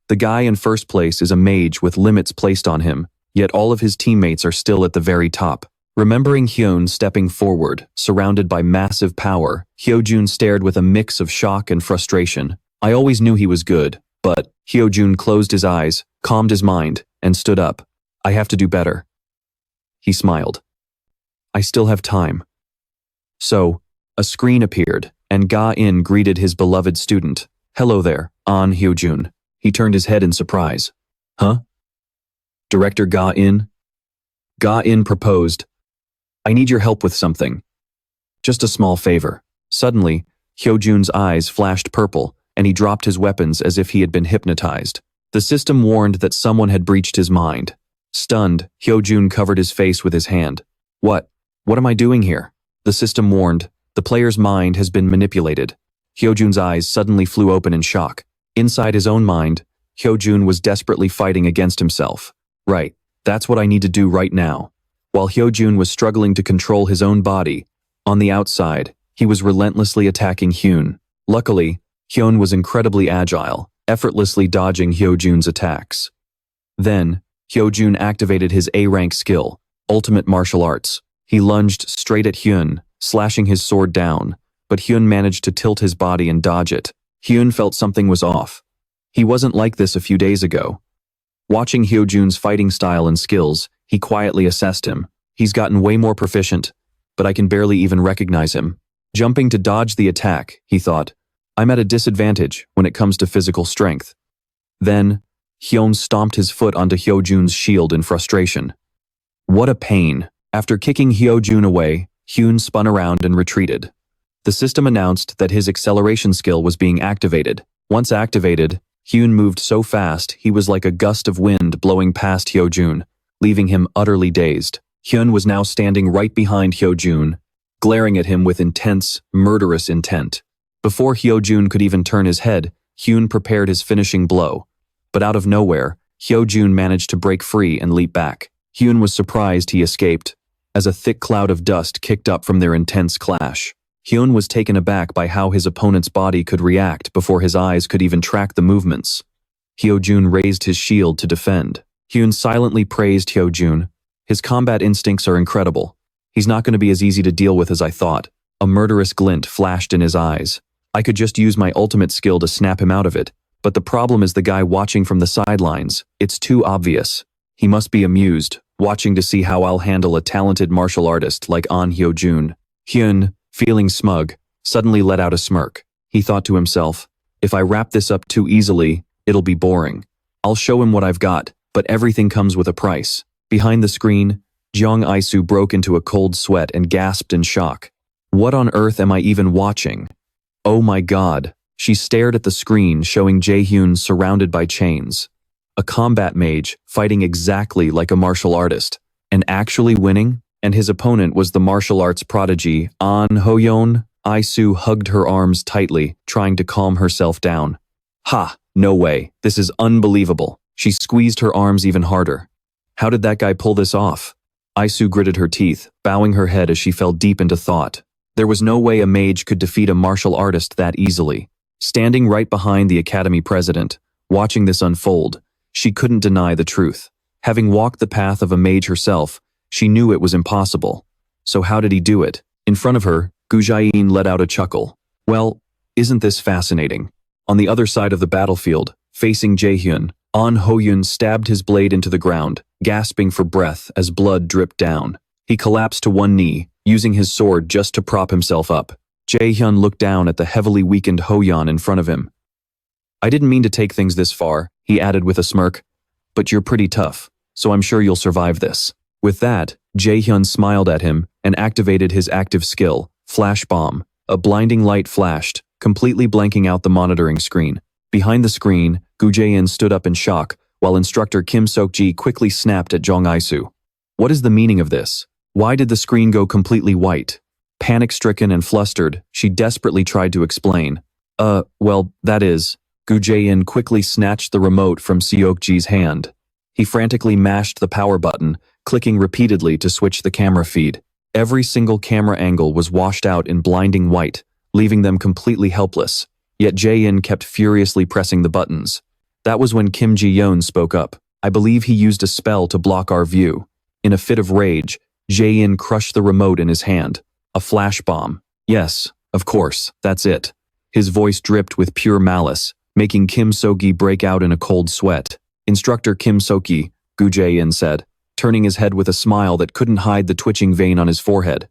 The guy in first place is a mage with limits placed on him, yet all of his teammates are still at the very top. Remembering Hyun stepping forward, surrounded by massive power, Hyo-jun stared with a mix of shock and frustration. "I always knew he was good, but..." Hyo-jun closed his eyes, calmed his mind, and stood up. "I have to do better." He smiled. "I still have time." So, a screen appeared, and Ga-in greeted his beloved student. "Hello there, An Hyo-jun." He turned his head in surprise. "Huh? Director Ga-in?" Ga-in proposed, "I need your help with something. Just a small favor." Suddenly, Hyo-jun's eyes flashed purple, and he dropped his weapons as if he had been hypnotized. The system warned that someone had breached his mind. Stunned, Hyo-jun covered his face with his hand. What am I doing here?" The system warned, "The player's mind has been manipulated." Hyo-jun's eyes suddenly flew open in shock. Inside his own mind, Hyo-jun was desperately fighting against himself. "Right, that's what I need to do right now." While Hyo-jun was struggling to control his own body, on the outside, he was relentlessly attacking Hyun. Luckily, Hyun was incredibly agile, effortlessly dodging Hyo-jun's attacks. Then, Hyo-jun activated his A-rank skill, Ultimate Martial Arts. He lunged straight at Hyun, slashing his sword down, but Hyun managed to tilt his body and dodge it. Hyun felt something was off. He wasn't like this a few days ago. Watching Hyo-jun's fighting style and skills, he quietly assessed him. He's gotten way more proficient, but I can barely even recognize him. Jumping to dodge the attack, he thought, I'm at a disadvantage when it comes to physical strength. Then, Hyun stomped his foot onto Hyo-jun's shield in frustration. What a pain. After kicking Hyo-jun away, Hyun spun around and retreated. The system announced that his acceleration skill was being activated. Once activated, Hyun moved so fast he was like a gust of wind blowing past Hyo-jun, leaving him utterly dazed. Hyun was now standing right behind Hyo-jun, glaring at him with intense, murderous intent. Before Hyo-jun could even turn his head, Hyun prepared his finishing blow. But out of nowhere, Hyo-jun managed to break free and leap back. Hyun was surprised he escaped, as a thick cloud of dust kicked up from their intense clash. Hyun was taken aback by how his opponent's body could react before his eyes could even track the movements. Hyo-jun raised his shield to defend. Hyun silently praised Hyo-jun. His combat instincts are incredible. He's not going to be as easy to deal with as I thought. A murderous glint flashed in his eyes. I could just use my ultimate skill to snap him out of it, but the problem is the guy watching from the sidelines. It's too obvious. He must be amused, watching to see how I'll handle a talented martial artist like An Hyo-jun. Hyun, feeling smug, suddenly let out a smirk. He thought to himself, if I wrap this up too easily, it'll be boring. I'll show him what I've got, but everything comes with a price. Behind the screen, Jong Isu broke into a cold sweat and gasped in shock. What on earth am I even watching? Oh my god. She stared at the screen showing Jaehyun surrounded by chains. a combat mage fighting exactly like a martial artist, and actually winning? And his opponent was the martial arts prodigy An Ho-yeon. Isu hugged her arms tightly, trying to calm herself down. Ha, no way, this is unbelievable. She squeezed her arms even harder. How did that guy pull this off? Isu gritted her teeth, bowing her head as she fell deep into thought. There was no way a mage could defeat a martial artist that easily. Standing right behind the academy president, watching this unfold, she couldn't deny the truth. Having walked the path of a mage herself, she knew it was impossible. So how did he do it? In front of her, Gu Jiayin let out a chuckle. Well, isn't this fascinating? On the other side of the battlefield, facing Jaehyun, An Ho-yeon stabbed his blade into the ground, gasping for breath as blood dripped down. He collapsed to one knee, using his sword just to prop himself up. Jaehyun looked down at the heavily weakened Ho-yeon in front of him. I didn't mean to take things this far, he added with a smirk, but you're pretty tough, so I'm sure you'll survive this. With that, Jaehyun smiled at him and activated his active skill, Flash Bomb. A blinding light flashed, completely blanking out the monitoring screen. Behind the screen, Gu Jiayin stood up in shock, while instructor Kim Sok-ji quickly snapped at Jong Isu. What is the meaning of this? Why did the screen go completely white? Panic-stricken and flustered, she desperately tried to explain. Well, that is. Gu Jiayin quickly snatched the remote from Seok-ji's hand. He frantically mashed the power button, clicking repeatedly to switch the camera feed. Every single camera angle was washed out in blinding white, leaving them completely helpless. Yet Jaehyun kept furiously pressing the buttons. That was when Kim Ji-yeon spoke up. I believe he used a spell to block our view. In a fit of rage, Jaehyun crushed the remote in his hand. A flash bomb. Yes, of course, that's it. His voice dripped with pure malice, making Kim So-gi break out in a cold sweat. Instructor Kim So-gi, Gu Jiayin said, turning his head with a smile that couldn't hide the twitching vein on his forehead.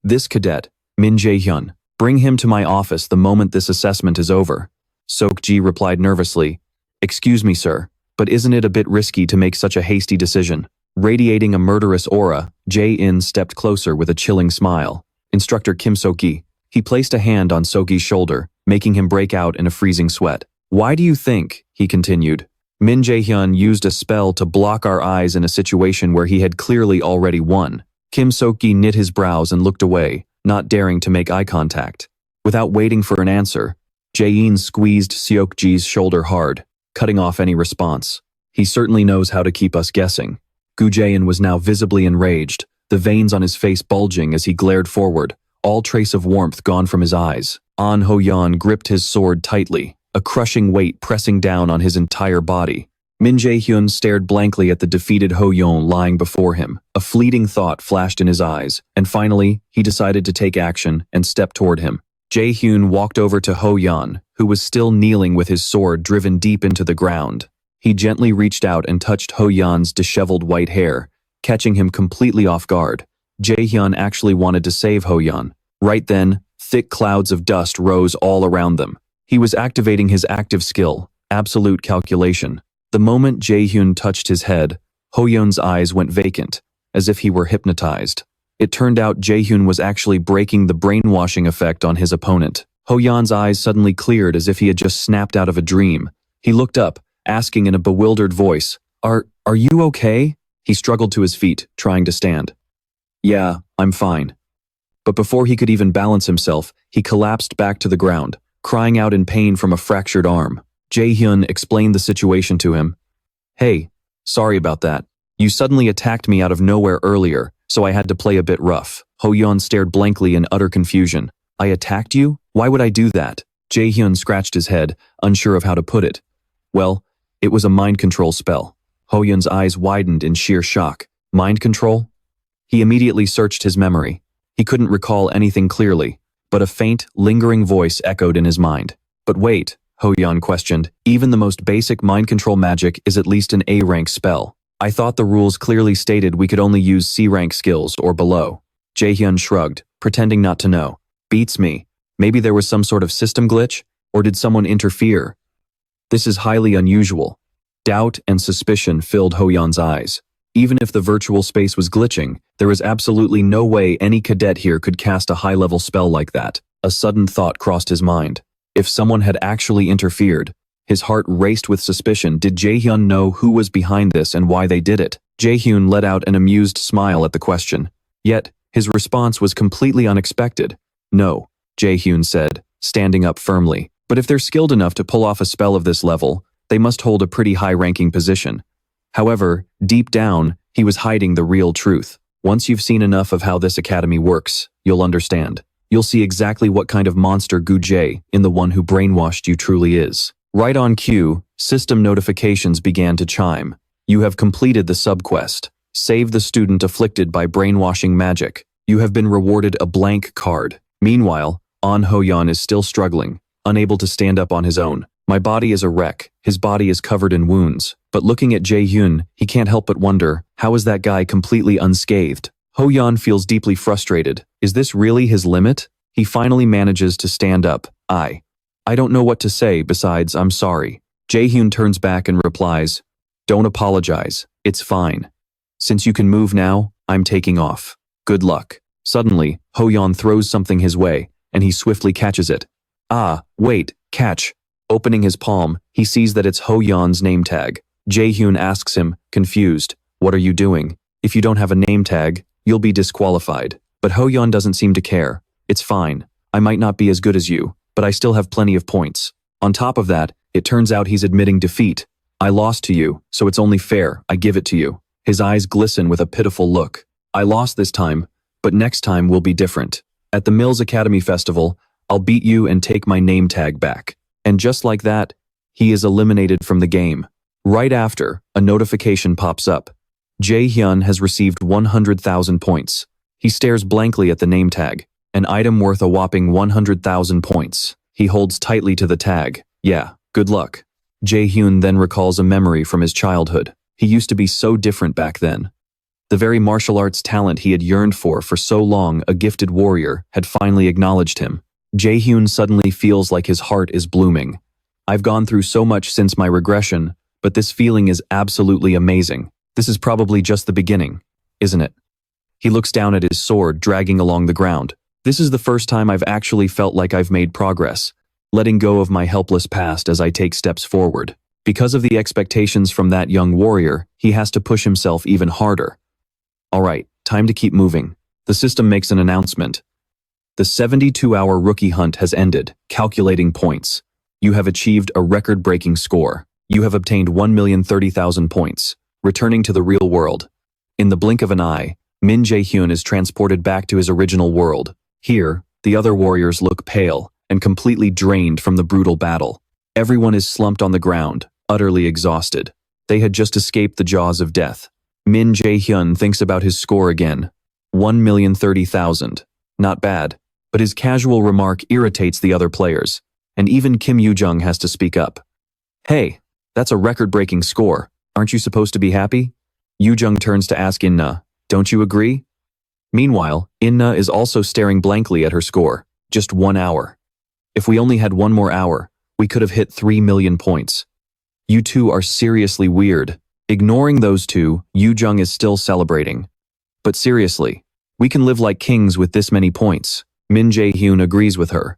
This cadet, Min Jaehyun, bring him to my office the moment this assessment is over. Sok-ji replied nervously. Excuse me, sir, but isn't it a bit risky to make such a hasty decision? Radiating a murderous aura, Jae-in stepped closer with a chilling smile. Instructor Kim So-gi. He placed a hand on So-gi's shoulder, making him break out in a freezing sweat. Why do you think, he continued, Min Jaehyun used a spell to block our eyes in a situation where he had clearly already won? Kim So-gi knit his brows and looked away, not daring to make eye contact. Without waiting for an answer, Jae-in squeezed Seok-ji's shoulder hard, cutting off any response. He certainly knows how to keep us guessing. Gu Jiayin was now visibly enraged, the veins on his face bulging as he glared forward, all trace of warmth gone from his eyes. An Ho-yeon gripped his sword tightly, a crushing weight pressing down on his entire body. Min Jaehyun stared blankly at the defeated Ho-yeon lying before him. A fleeting thought flashed in his eyes, and finally, he decided to take action and step toward him. Jaehyun walked over to Ho-yeon, who was still kneeling with his sword driven deep into the ground. He gently reached out and touched Ho-yeon's disheveled white hair, catching him completely off guard. Jaehyun actually wanted to save Ho-yeon. Right then, thick clouds of dust rose all around them. He was activating his active skill, absolute calculation. The moment Jaehyun touched his head, Ho-yeon's eyes went vacant, as if he were hypnotized. It turned out Jaehyun was actually breaking the brainwashing effect on his opponent. Ho-yeon's eyes suddenly cleared as if he had just snapped out of a dream. He looked up, asking in a bewildered voice, Are you okay? He struggled to his feet, trying to stand. Yeah, I'm fine. But before he could even balance himself, he collapsed back to the ground, crying out in pain from a fractured arm. Jaehyun explained the situation to him. Hey, sorry about that. You suddenly attacked me out of nowhere earlier, so I had to play a bit rough. Ho-yeon stared blankly in utter confusion. I attacked you? Why would I do that? Jaehyun scratched his head, unsure of how to put it. Well, it was a mind control spell. Ho-yeon's eyes widened in sheer shock. Mind control? He immediately searched his memory. He couldn't recall anything clearly, but a faint, lingering voice echoed in his mind. But wait, Ho-yeon questioned, even the most basic mind control magic is at least an A-rank spell. I thought the rules clearly stated we could only use C-rank skills or below. Jaehyun shrugged, pretending not to know. Beats me. Maybe there was some sort of system glitch, or did someone interfere? This is highly unusual. Doubt and suspicion filled Ho-yeon's eyes. Even if the virtual space was glitching, there was absolutely no way any cadet here could cast a high-level spell like that. A sudden thought crossed his mind. If someone had actually interfered, His heart raced with suspicion. Did Jaehyun know who was behind this and why they did it? Jaehyun let out an amused smile at the question. Yet, his response was completely unexpected. No, Jaehyun said, standing up firmly. But if they're skilled enough to pull off a spell of this level, they must hold a pretty high-ranking position. However, deep down, he was hiding the real truth. Once you've seen enough of how this academy works, you'll understand. You'll see exactly what kind of monster Gu Jae in the one who brainwashed you truly is. Right on cue, system notifications began to chime. You have completed the subquest. Save the student afflicted by brainwashing magic. You have been rewarded a blank card. Meanwhile, An Ho-yeon is still struggling, unable to stand up on his own. My body is a wreck. His body is covered in wounds. But looking at Jaehyun, he can't help but wonder, how is that guy completely unscathed? Ho-yeon feels deeply frustrated. Is this really his limit? He finally manages to stand up. I don't know what to say besides I'm sorry. Jaehyun turns back and replies, don't apologize, it's fine. Since you can move now, I'm taking off. Good luck. Suddenly, Ho-yeon throws something his way, and he swiftly catches it. Wait, catch. Opening his palm, he sees that it's Ho-yeon's name tag. Jaehyun asks him, confused, what are you doing? If you don't have a name tag, you'll be disqualified. But Ho-yeon doesn't seem to care. It's fine. I might not be as good as you, but I still have plenty of points. On top of that, it turns out he's admitting defeat. I lost to you, so it's only fair I give it to you. His eyes glisten with a pitiful look. I lost this time, but next time will be different. At the Mills Academy Festival, I'll beat you and take my name tag back. And just like that, he is eliminated from the game. Right after, a notification pops up. Jaehyun has received 100,000 points. He stares blankly at the name tag, an item worth a whopping 100,000 points. He holds tightly to the tag. Yeah, good luck. Jaehyun then recalls a memory from his childhood. He used to be so different back then. The very martial arts talent he had yearned for so long, a gifted warrior, had finally acknowledged him. Jaehyun suddenly feels like his heart is blooming. I've gone through so much since my regression, but this feeling is absolutely amazing. This is probably just the beginning, isn't it? He looks down at his sword dragging along the ground. This is the first time I've actually felt like I've made progress, letting go of my helpless past as I take steps forward. Because of the expectations from that young warrior, he has to push himself even harder. All right, time to keep moving. The system makes an announcement. The 72-hour rookie hunt has ended, calculating points. You have achieved a record-breaking score. You have obtained 1,030,000 points, returning to the real world. In the blink of an eye, Min Jaehyun is transported back to his original world. Here, the other warriors look pale and completely drained from the brutal battle. Everyone is slumped on the ground, utterly exhausted. They had just escaped the jaws of death. Min Jaehyun thinks about his score again. 1,030,000. Not bad. But his casual remark irritates the other players, and even Kim Yoo-jung has to speak up. Hey, that's a record-breaking score. Aren't you supposed to be happy? Yoo-jung turns to ask Inna, don't you agree? Meanwhile, Inna is also staring blankly at her score. Just 1 hour. If we only had 1 more hour, we could have hit 3 million points. You two are seriously weird. Ignoring those two, Yoo-jung is still celebrating. But seriously, we can live like kings with this many points. Min Jaehyun agrees with her.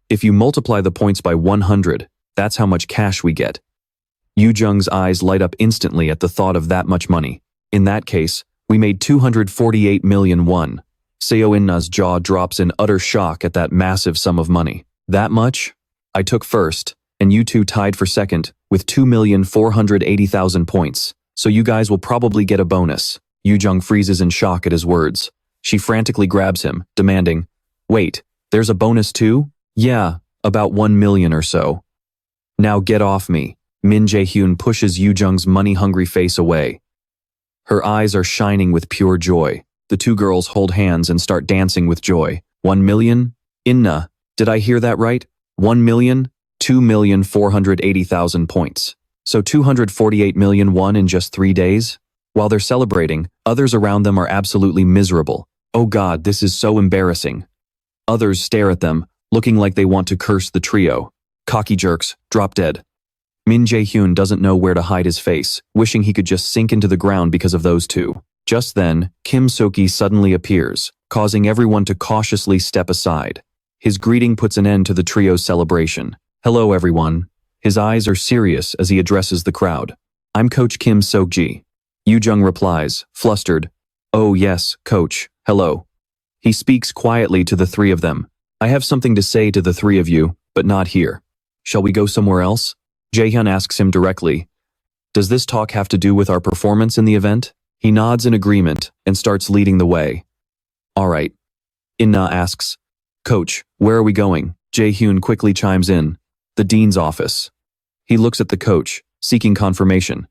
If you multiply the points by 100, that's how much cash we get. Yoo-jung's eyes light up instantly at the thought of that much money. In that case, we made 248 million won. Seo Inna's jaw drops in utter shock at that massive sum of money. That much? I took first, and you two tied for second with 2,480,000 points, so you guys will probably get a bonus. Yoo-jung freezes in shock at his words. She frantically grabs him, demanding, wait, there's a bonus too? Yeah, about 1 million or so. Now get off me. Min Jaehyun pushes Yoo-jung's money-hungry face away. Her eyes are shining with pure joy. The two girls hold hands and start dancing with joy. 1 million? Inna, did I hear that right? 1 million? 2,480,000 points. So 248 million won in just 3 days? While they're celebrating, others around them are absolutely miserable. Oh God, this is so embarrassing. Others stare at them, looking like they want to curse the trio. Cocky jerks, drop dead. Min Jaehyun doesn't know where to hide his face, wishing he could just sink into the ground because of those two. Just then, Kim So-ki suddenly appears, causing everyone to cautiously step aside. His greeting puts an end to the trio's celebration. Hello everyone. His eyes are serious as he addresses the crowd. I'm Coach Kim Sok-ji. Yoo-jung replies, flustered. Oh yes, Coach, hello. He speaks quietly to the three of them. I have something to say to the three of you, but not here. Shall we go somewhere else? Jaehyun asks him directly. Does this talk have to do with our performance in the event? He nods in agreement and starts leading the way. All right. In-na asks, Coach, where are we going? Jaehyun quickly chimes in. The dean's office. He looks at the coach, seeking confirmation.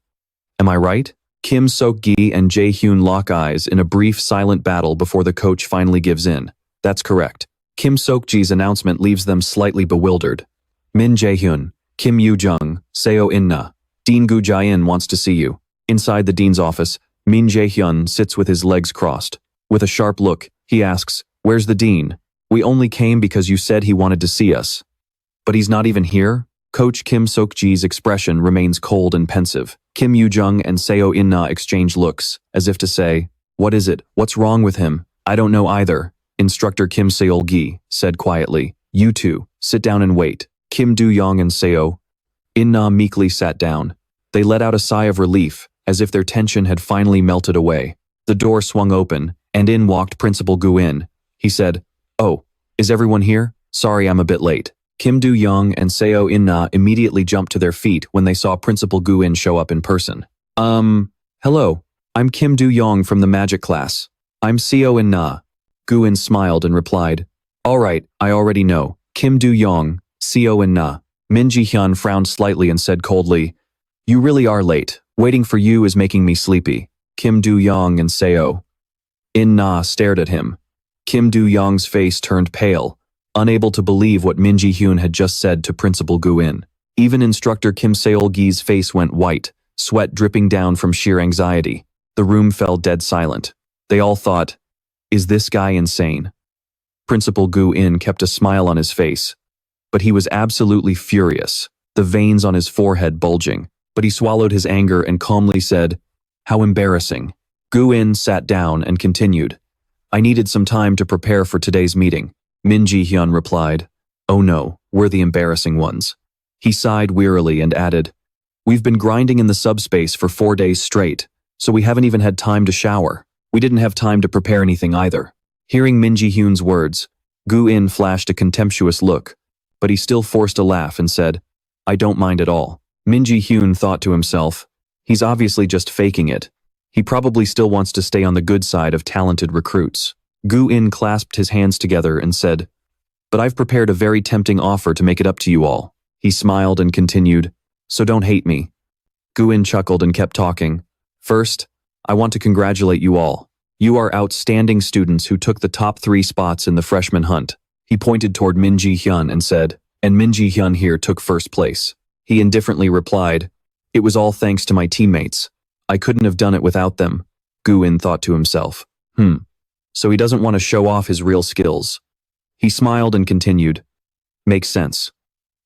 Am I right? Kim Sok-gi and Jaehyun lock eyes in a brief silent battle before the coach finally gives in. That's correct. Kim Sok-ji's announcement leaves them slightly bewildered. Min Jaehyun, Kim Yoo-jung, Seo In-na. Dean Gu Jae-in wants to see you. Inside the dean's office, Min Jaehyun sits with his legs crossed. With a sharp look, he asks, Where's the dean? We only came because you said he wanted to see us. But he's not even here? Coach Kim Sok-ji's expression remains cold and pensive. Kim Yoo-jung and Seo In-na exchange looks, as if to say, What is it? What's wrong with him? I don't know either. Instructor Kim Seol-gi said quietly, You two, sit down and wait. Kim Do-young and Seo In-na meekly sat down. They let out a sigh of relief, as if their tension had finally melted away. The door swung open, and in walked Principal Gu-in. He said, Oh, is everyone here? Sorry I'm a bit late. Kim Do-young and Seo In-na immediately jumped to their feet when they saw Principal Gu-in show up in person. Hello. I'm Kim Do-young from the magic class. I'm Seo In-na. Gu-in smiled and replied, All right, I already know. Kim Do-young, Seo In-na. Min Jaehyun frowned slightly and said coldly, You really are late. Waiting for you is making me sleepy. Kim Do-young and Seo In-na stared at him. Kim Do-young's face turned pale, unable to believe what Min Jaehyun had just said to Principal Gu-in. Even instructor Kim Seol-gi's face went white, sweat dripping down from sheer anxiety. The room fell dead silent. They all thought, Is this guy insane? Principal Gu-in kept a smile on his face, but he was absolutely furious, the veins on his forehead bulging. But he swallowed his anger and calmly said, How embarrassing. Gu-in sat down and continued, I needed some time to prepare for today's meeting. Min Jaehyun replied, Oh no, we're the embarrassing ones. He sighed wearily and added, We've been grinding in the subspace for 4 days straight, so we haven't even had time to shower. We didn't have time to prepare anything either. Hearing Min Jaehyun's words, Gu-in flashed a contemptuous look, but he still forced a laugh and said, I don't mind at all. Min Jaehyun thought to himself, He's obviously just faking it. He probably still wants to stay on the good side of talented recruits. Gu-in clasped his hands together and said, But I've prepared a very tempting offer to make it up to you all. He smiled and continued, So don't hate me. Gu-in chuckled and kept talking. First, I want to congratulate you all. You are outstanding students who took the top 3 spots in the freshman hunt. He pointed toward Min Jaehyun and said, And Min Jaehyun here took first place. He indifferently replied, It was all thanks to my teammates. I couldn't have done it without them. Gu-in thought to himself, So he doesn't want to show off his real skills. He smiled and continued, Makes sense.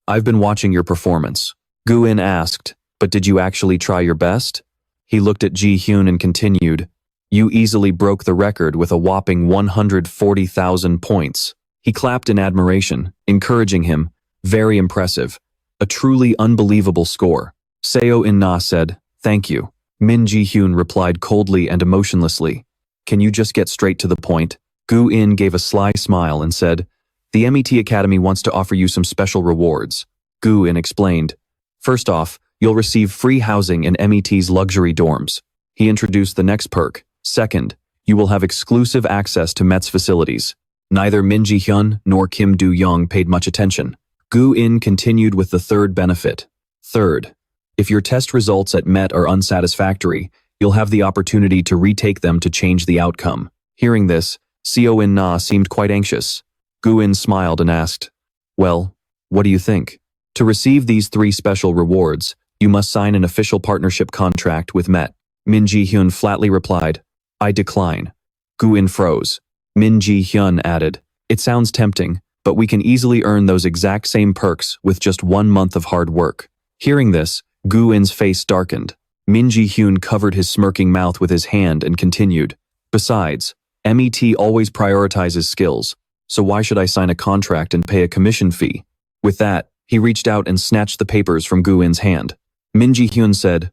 I've been watching your performance. Gu-in asked, But did you actually try your best? He looked at Jaehyun and continued, You easily broke the record with a whopping 140,000 points. He clapped in admiration, encouraging him, Very impressive. A truly unbelievable score. Seo In-na said, Thank you. Min Jaehyun replied coldly and emotionlessly, Can you just get straight to the point? Gu-in gave a sly smile and said, The MET Academy wants to offer you some special rewards. Gu-in explained, First off, you'll receive free housing in MET's luxury dorms. He introduced the next perk. Second, you will have exclusive access to MET's facilities. Neither Min Jaehyun nor Kim Do-young paid much attention. Gu-in continued with the third benefit. Third, if your test results at MET are unsatisfactory, you'll have the opportunity to retake them to change the outcome. Hearing this, Seo In-na seemed quite anxious. Gu-in smiled and asked, Well, what do you think? To receive these 3 special rewards, you must sign an official partnership contract with MET. Min Jaehyun flatly replied, I decline. Gu-in froze. Min Jaehyun added, It sounds tempting, but we can easily earn those exact same perks with just 1 month of hard work. Hearing this, Gu-in's face darkened. Min Jaehyun covered his smirking mouth with his hand and continued, Besides, MET always prioritizes skills, so why should I sign a contract and pay a commission fee? With that, He reached out and snatched the papers from Gu-in's hand. Min Jaehyun said,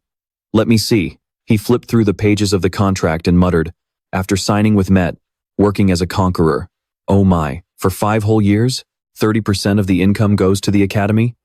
"Let me see." He flipped through the pages of the contract and muttered, "After signing with Met, working as a conqueror. Oh my, for 5 whole years? 30% of the income goes to the academy?"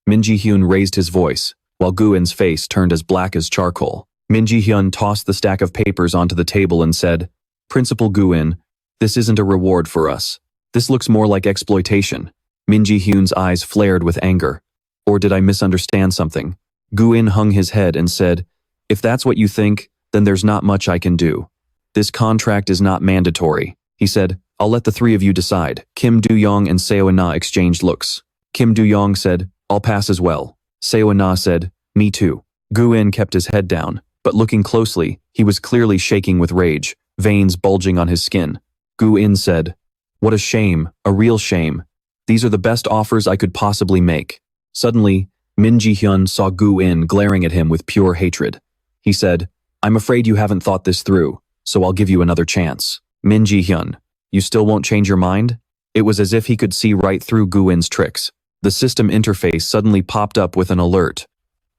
Min Jaehyun raised his voice, while Gu-in's face turned as black as charcoal. Min Jaehyun tossed the stack of papers onto the table and said, "Principal Gu-in, this isn't a reward for us. This looks more like exploitation." Min Jaehyun's eyes flared with anger. Or did I misunderstand something? Gu-in hung his head and said, "If that's what you think, then there's not much I can do. This contract is not mandatory." He said, "I'll let the 3 of you decide." Kim Do-young and Seo-in-na exchanged looks. Kim Do-young said, "I'll pass as well." Seo-in-na said, "Me too." Gu-in kept his head down, but looking closely, he was clearly shaking with rage, veins bulging on his skin. Gu-in said, "What a shame, a real shame. These are the best offers I could possibly make." Suddenly, Min Jaehyun saw Gu-in glaring at him with pure hatred. He said, "I'm afraid you haven't thought this through, so I'll give you another chance." Min Jaehyun, "You still won't change your mind?" It was as if he could see right through Gu-in's tricks. The system interface suddenly popped up with an alert.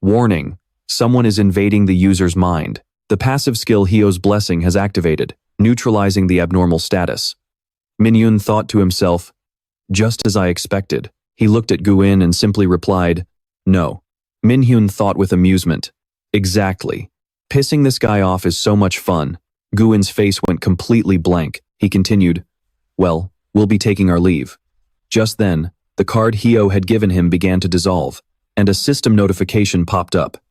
"Warning, someone is invading the user's mind. The passive skill Hio's Blessing has activated, neutralizing the abnormal status." Min-hyun thought to himself, "Just as I expected." He looked at Gu-in and simply replied, "No." Min-hyun thought with amusement, "Exactly. Pissing this guy off is so much fun." Gu-in's face went completely blank. He continued, "Well, we'll be taking our leave." Just then, the card Hio had given him began to dissolve, and a system notification popped up.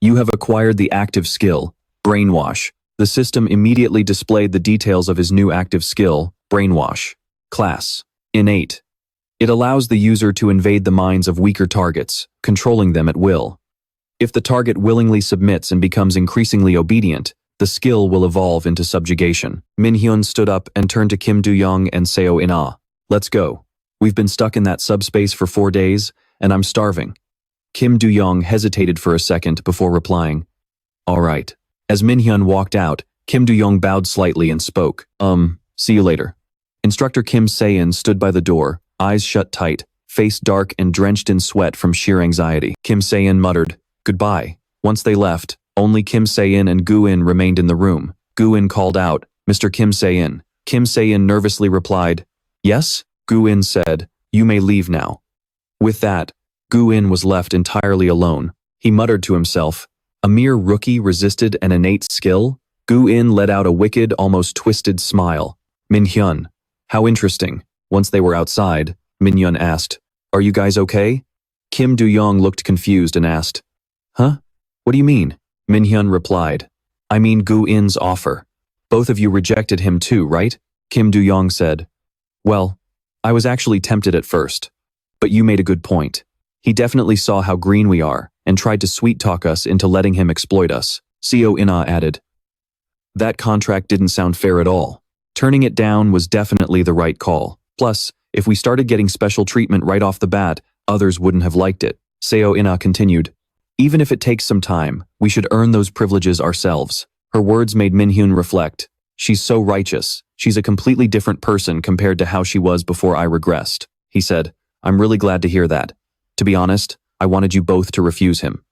"You have acquired the active skill, Brainwash." The system immediately displayed the details of his new active skill, Brainwash. Class: Innate. It allows the user to invade the minds of weaker targets, controlling them at will. If the target willingly submits and becomes increasingly obedient, the skill will evolve into subjugation. Min-hyun stood up and turned to Kim Do-young and Seo-in-na. "Let's go. We've been stuck in that subspace for 4 days, and I'm starving." Kim Do-young hesitated for a second before replying, "All right." As Min-hyun walked out, Kim Do-young bowed slightly and spoke, "See you later." Instructor Kim Se-in stood by the door, eyes shut tight, face dark and drenched in sweat from sheer anxiety. Kim Se-in muttered, "Goodbye." Once they left, only Kim Se-in and Gu-in remained in the room. Gu-in called out, "Mr. Kim Se-in." Kim Se-in nervously replied, "Yes?" Gu-in said, "You may leave now." With that, Gu-in was left entirely alone. He muttered to himself, "A mere rookie resisted an innate skill?" Gu-in let out a wicked, almost twisted smile. "Min-hyun, how interesting." Once they were outside, Min-hyun asked, "Are you guys okay?" Kim Do-young looked confused and asked, "Huh? What do you mean?" Min-hyun replied, "I mean Gu-in's offer. Both of you rejected him too, right?" Kim Do-young said, "Well, I was actually tempted at first. But you made a good point. He definitely saw how green we are and tried to sweet-talk us into letting him exploit us." Seo-in-na added, "That contract didn't sound fair at all. Turning it down was definitely the right call. Plus, if we started getting special treatment right off the bat, others wouldn't have liked it." Seo-in-na continued, "Even if it takes some time, we should earn those privileges ourselves." Her words made Min-hyun reflect. "She's so righteous. She's a completely different person compared to how she was before I regressed." He said, "I'm really glad to hear that. To be honest, I wanted you both to refuse him."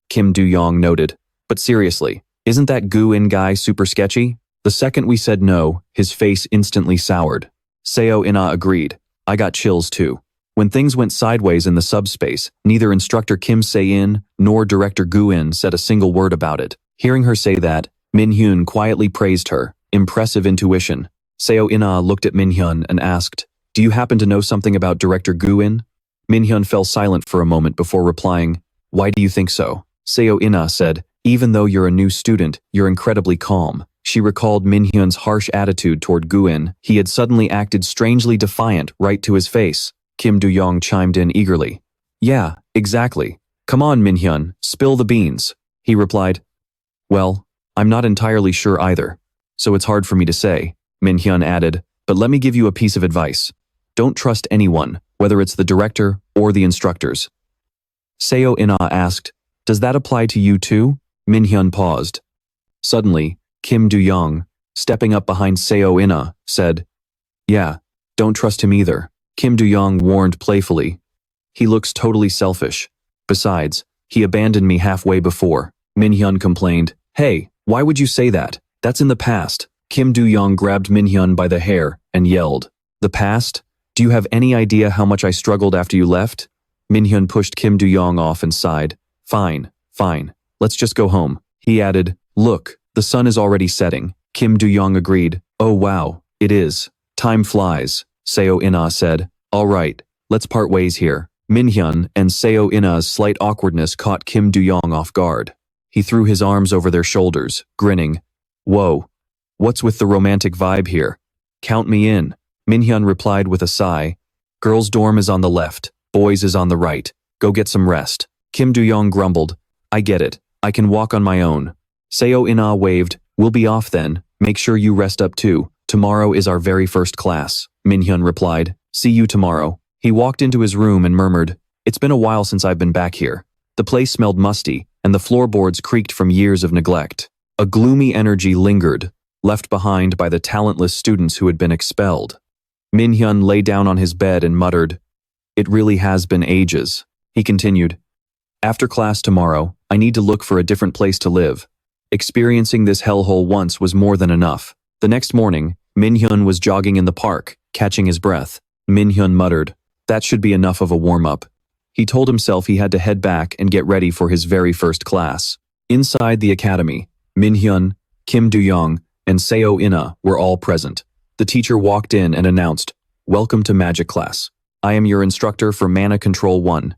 Kim Do-young noted, "But seriously, isn't that Gu-in guy super sketchy?" The second we said no, his face instantly soured. Seo-in-na agreed. "I got chills too." When things went sideways in the subspace, neither Instructor Kim Se-in nor Director Gu-in said a single word about it. Hearing her say that, Min-hyun quietly praised her. Impressive intuition. Seo-in-na looked at Min-hyun and asked, "Do you happen to know something about Director Gu-in?" Min-hyun fell silent for a moment before replying, "Why do you think so?" Seo-in-na said, "Even though you're a new student, you're incredibly calm." She recalled Min-hyun's harsh attitude toward Gu-in. He had suddenly acted strangely defiant right to his face. Kim Do-young chimed in eagerly. "Yeah, exactly. Come on, Min-hyun, spill the beans." He replied, "Well, I'm not entirely sure either, so it's hard for me to say." Min-hyun added, "But let me give you a piece of advice. Don't trust anyone, whether it's the director or the instructors." Seo-in-na asked, "Does that apply to you too?" Min-hyun paused. Suddenly, Kim Do-young, stepping up behind Seo-in-na, said, "Yeah, don't trust him either." Kim Do-young warned playfully, He looks totally selfish. Besides, he abandoned me halfway before. Min Hyun complained. Hey, why would you say that? That's in the past. Kim Do-young grabbed Min Hyun by the hair and yelled. The past? Do you have any idea how much I struggled after you left? Min Hyun pushed Kim Do-young off and sighed. Fine, fine. Let's just go home. He added, look, the sun is already setting. Kim Do-young agreed. Oh wow, it is. Time flies, Seo In-ah said. All right, let's part ways here. Min Hyun and Seo In-ah's slight awkwardness caught Kim Do-young off guard. He threw his arms over their shoulders, grinning. Whoa, what's with the romantic vibe here? Count me in. Min Hyun replied with a sigh. Girls' dorm is on the left, boys is on the right. Go get some rest. Kim Do-young grumbled. I get it. I can walk on my own. Seo In-ah waved. We'll be off then. Make sure you rest up too. Tomorrow is our very first class. Min Hyun replied. See you tomorrow. He walked into his room and murmured, it's been a while since I've been back here. The place smelled musty, and the floorboards creaked from years of neglect. A gloomy energy lingered, left behind by the talentless students who had been expelled. Min Hyun lay down on his bed and muttered, it really has been ages. He continued, after class tomorrow, I need to look for a different place to live. Experiencing this hellhole once was more than enough. The next morning, Min Hyun was jogging in the park, catching his breath. Min Hyun muttered, that should be enough of a warm-up. He told himself he had to head back and get ready for his very first class. Inside the academy, Min Hyun, Kim Do-young, and Seo In-ah were all present. The teacher walked in and announced, welcome to magic class. I am your instructor for Mana Control 1.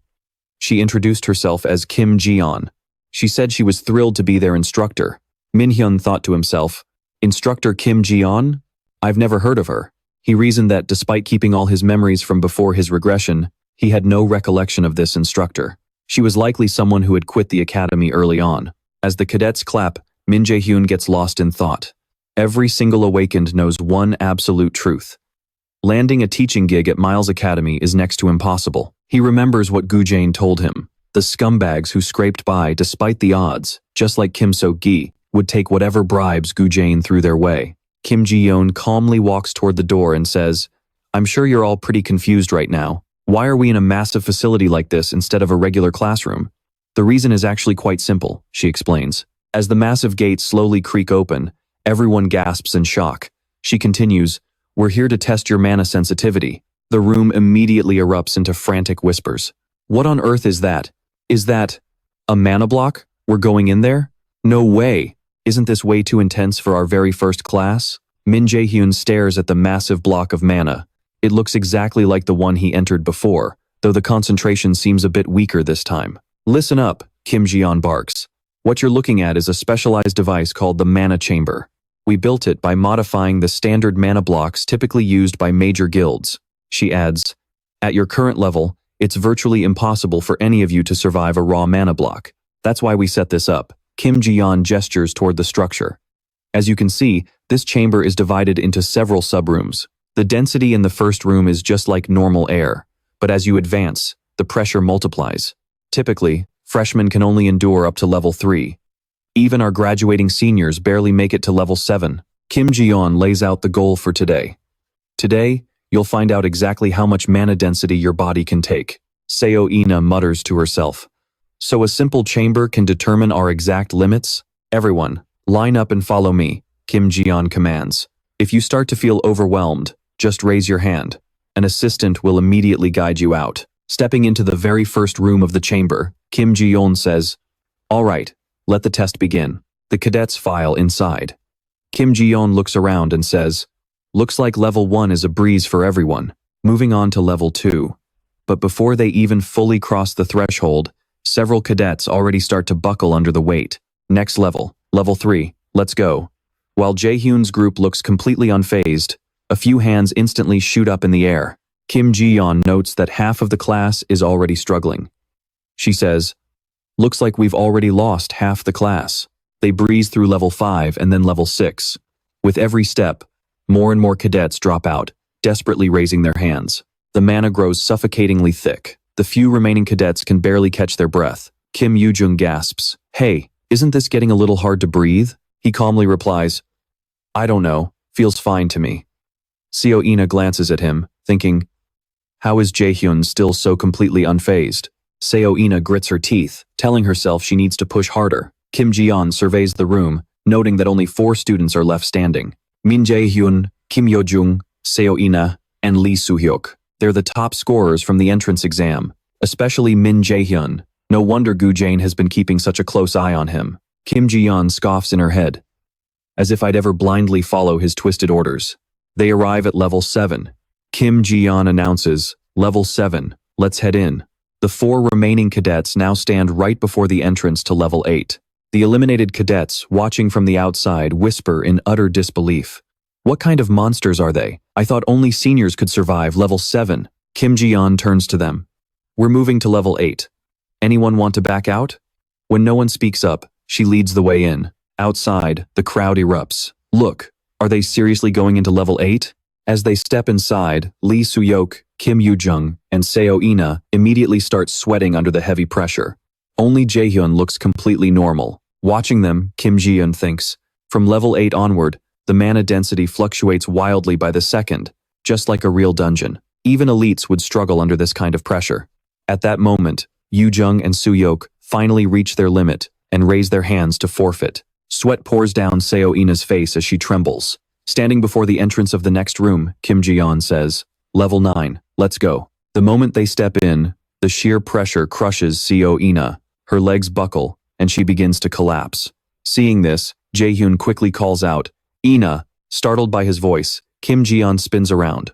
She introduced herself as Kim Jaehyun. She said she was thrilled to be their instructor. Min Hyun thought to himself, Instructor Kim Jaehyun? I've never heard of her. He reasoned that despite keeping all his memories from before his regression, he had no recollection of this instructor. She was likely someone who had quit the academy early on. As the cadets clap, Min Jaehyun gets lost in thought. Every single awakened knows one absolute truth. Landing a teaching gig at Miles Academy is next to impossible. He remembers what Gu Jane told him. The scumbags who scraped by despite the odds, just like Kim So-gi, would take whatever bribes Gu Jane threw their way. Kim Ji-yeon calmly walks toward the door and says, I'm sure you're all pretty confused right now. Why are we in a massive facility like this instead of a regular classroom? The reason is actually quite simple, she explains. As the massive gates slowly creak open, everyone gasps in shock. She continues, we're here to test your mana sensitivity. The room immediately erupts into frantic whispers. What on earth is that? Is that a mana block? We're going in there? No way. Isn't this way too intense for our very first class? Min Jaehyun stares at the massive block of mana. It looks exactly like the one he entered before, though the concentration seems a bit weaker this time. Listen up, Kim Ji-yeon barks. What you're looking at is a specialized device called the mana chamber. We built it by modifying the standard mana blocks typically used by major guilds. She adds, at your current level, it's virtually impossible for any of you to survive a raw mana block. That's why we set this up. Kim Ji-yeon gestures toward the structure. As you can see, this chamber is divided into several subrooms. The density in the first room is just like normal air, but as you advance, the pressure multiplies. Typically, freshmen can only endure up to level 3. Even our graduating seniors barely make it to level 7. Kim Ji-yeon lays out the goal for today. Today, you'll find out exactly how much mana density your body can take. Seo In-ah mutters to herself. So a simple chamber can determine our exact limits? Everyone, line up and follow me, Kim Ji-yeon commands. If you start to feel overwhelmed, just raise your hand. An assistant will immediately guide you out. Stepping into the very first room of the chamber, Kim Ji-yeon says, all right, let the test begin. The cadets file inside. Kim Ji-yeon looks around and says, looks like level 1 is a breeze for everyone. Moving on to level 2. But before they even fully cross the threshold, several cadets already start to buckle under the weight. Next level, level 3, let's go. While Jaehyun's group looks completely unfazed, a few hands instantly shoot up in the air. Kim Ji-yeon notes that half of the class is already struggling. She says, looks like we've already lost half the class. They breeze through level 5 and then level 6. With every step, more and more cadets drop out, desperately raising their hands. The mana grows suffocatingly thick. The few remaining cadets can barely catch their breath. Kim Yoo-jung gasps, hey, isn't this getting a little hard to breathe? He calmly replies, I don't know, feels fine to me. Seo In-ah glances at him, thinking, How is Jaehyun still so completely unfazed? Seo Ina grits her teeth, telling herself she needs to push harder. Kim Ji-yeon surveys the room, noting that only 4 students are left standing. Min Jaehyun, Kim Yo-jung, Seo Ina, and Lee Soo-hyuk. They're the top scorers from the entrance exam, especially Min Jaehyun. No wonder Gu Jane has been keeping such a close eye on him. Kim Ji-yeon scoffs in her head, as if I'd ever blindly follow his twisted orders. They arrive at level 7. Kim Ji-yeon announces, "Level 7, let's head in." The 4 remaining cadets now stand right before the entrance to level 8. The eliminated cadets, watching from the outside, whisper in utter disbelief. What kind of monsters are they? I thought only seniors could survive level 7. Kim Ji-yeon turns to them. We're moving to level 8. Anyone want to back out? When no one speaks up, she leads the way in. Outside, the crowd erupts. Look, are they seriously going into level 8? As they step inside, Lee Soo-hyuk, Kim Yoo-jung, and Seo Ina immediately start sweating under the heavy pressure. Only Jaehyun looks completely normal. Watching them, Kim Ji-yeon thinks, from level 8 onward, the mana density fluctuates wildly by the second, just like a real dungeon. Even elites would struggle under this kind of pressure. At that moment, Yoo-jung and Soo-hyuk finally reach their limit and raise their hands to forfeit. Sweat pours down Seo Ina's face as she trembles. Standing before the entrance of the next room, Kim Ji-yeon says, "Level 9, let's go." The moment they step in, the sheer pressure crushes Seo Ina. Her legs buckle, and she begins to collapse. Seeing this, Jaehyun quickly calls out, "Ina!" Startled by his voice, Kim Ji-yeon spins around.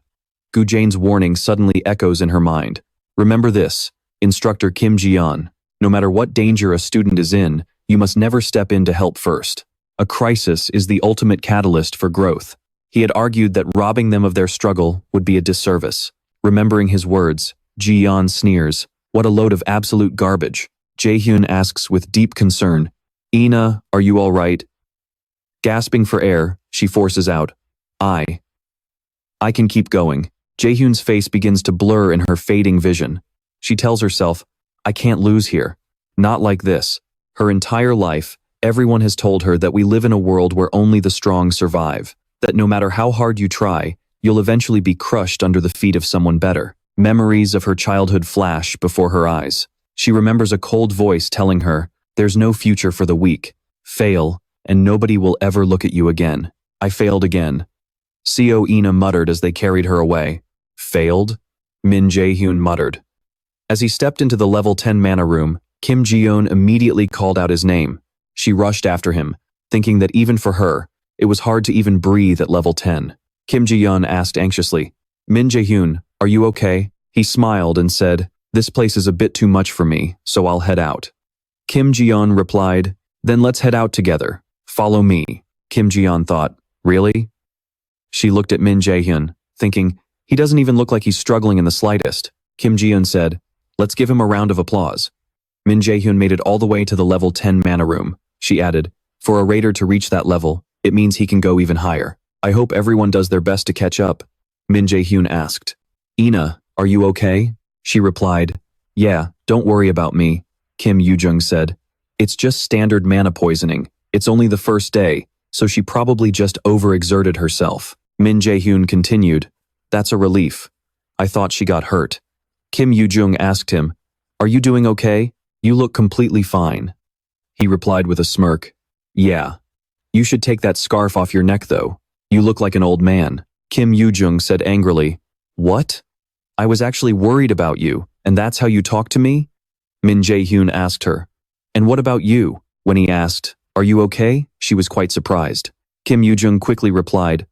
Gu Jane's warning suddenly echoes in her mind. Remember this, Instructor Kim Ji-yeon. No matter what danger a student is in, you must never step in to help first. A crisis is the ultimate catalyst for growth. He had argued that robbing them of their struggle would be a disservice. Remembering his words, Ji-yeon sneers, "What a load of absolute garbage." Jaehyun asks with deep concern, "Ina, are you all right?" Gasping for air, she forces out, I can keep going." Jaehyun's face begins to blur in her fading vision. She tells herself, "I can't lose here. Not like this." Her entire life, everyone has told her that we live in a world where only the strong survive, that no matter how hard you try, you'll eventually be crushed under the feet of someone better. Memories of her childhood flash before her eyes. She remembers a cold voice telling her, "There's no future for the weak. Fail, and nobody will ever look at you again." I failed again. Seo Ina muttered as they carried her away. Failed? Min Jaehyun muttered. As he stepped into the level 10 mana room, Kim Ji-yeon immediately called out his name. She rushed after him, thinking that even for her, it was hard to even breathe at level 10. Kim Ji-yeon asked anxiously, "Min Jaehyun, are you okay?" He smiled and said, "This place is a bit too much for me, so I'll head out." Kim Ji-yeon replied, "Then let's head out together. Follow me." Kim Ji-yeon thought, "Really?" She looked at Min Jaehyun, thinking, he doesn't even look like he's struggling in the slightest. Kim Ji-yeon said, "Let's give him a round of applause." Min Jaehyun made it all the way to the level 10 mana room. She added, "For a raider to reach that level, it means he can go even higher. I hope everyone does their best to catch up." Min Jaehyun asked, "Ina, are you okay?" She replied, "Yeah, don't worry about me." Kim Yoo-jung said, "It's just standard mana poisoning. It's only the first day, so she probably just overexerted herself." Min Jaehyun continued, "That's a relief. I thought she got hurt." Kim Yoo-jung asked him, "Are you doing okay? You look completely fine." He replied with a smirk, "Yeah. You should take that scarf off your neck though. You look like an old man." Kim Yoo-jung said angrily, "What? I was actually worried about you, and that's how you talk to me?" Min Jaehyun asked her, "And what about you?" When he asked, "Are you okay?" she was quite surprised. Kim Yoo-jung quickly replied,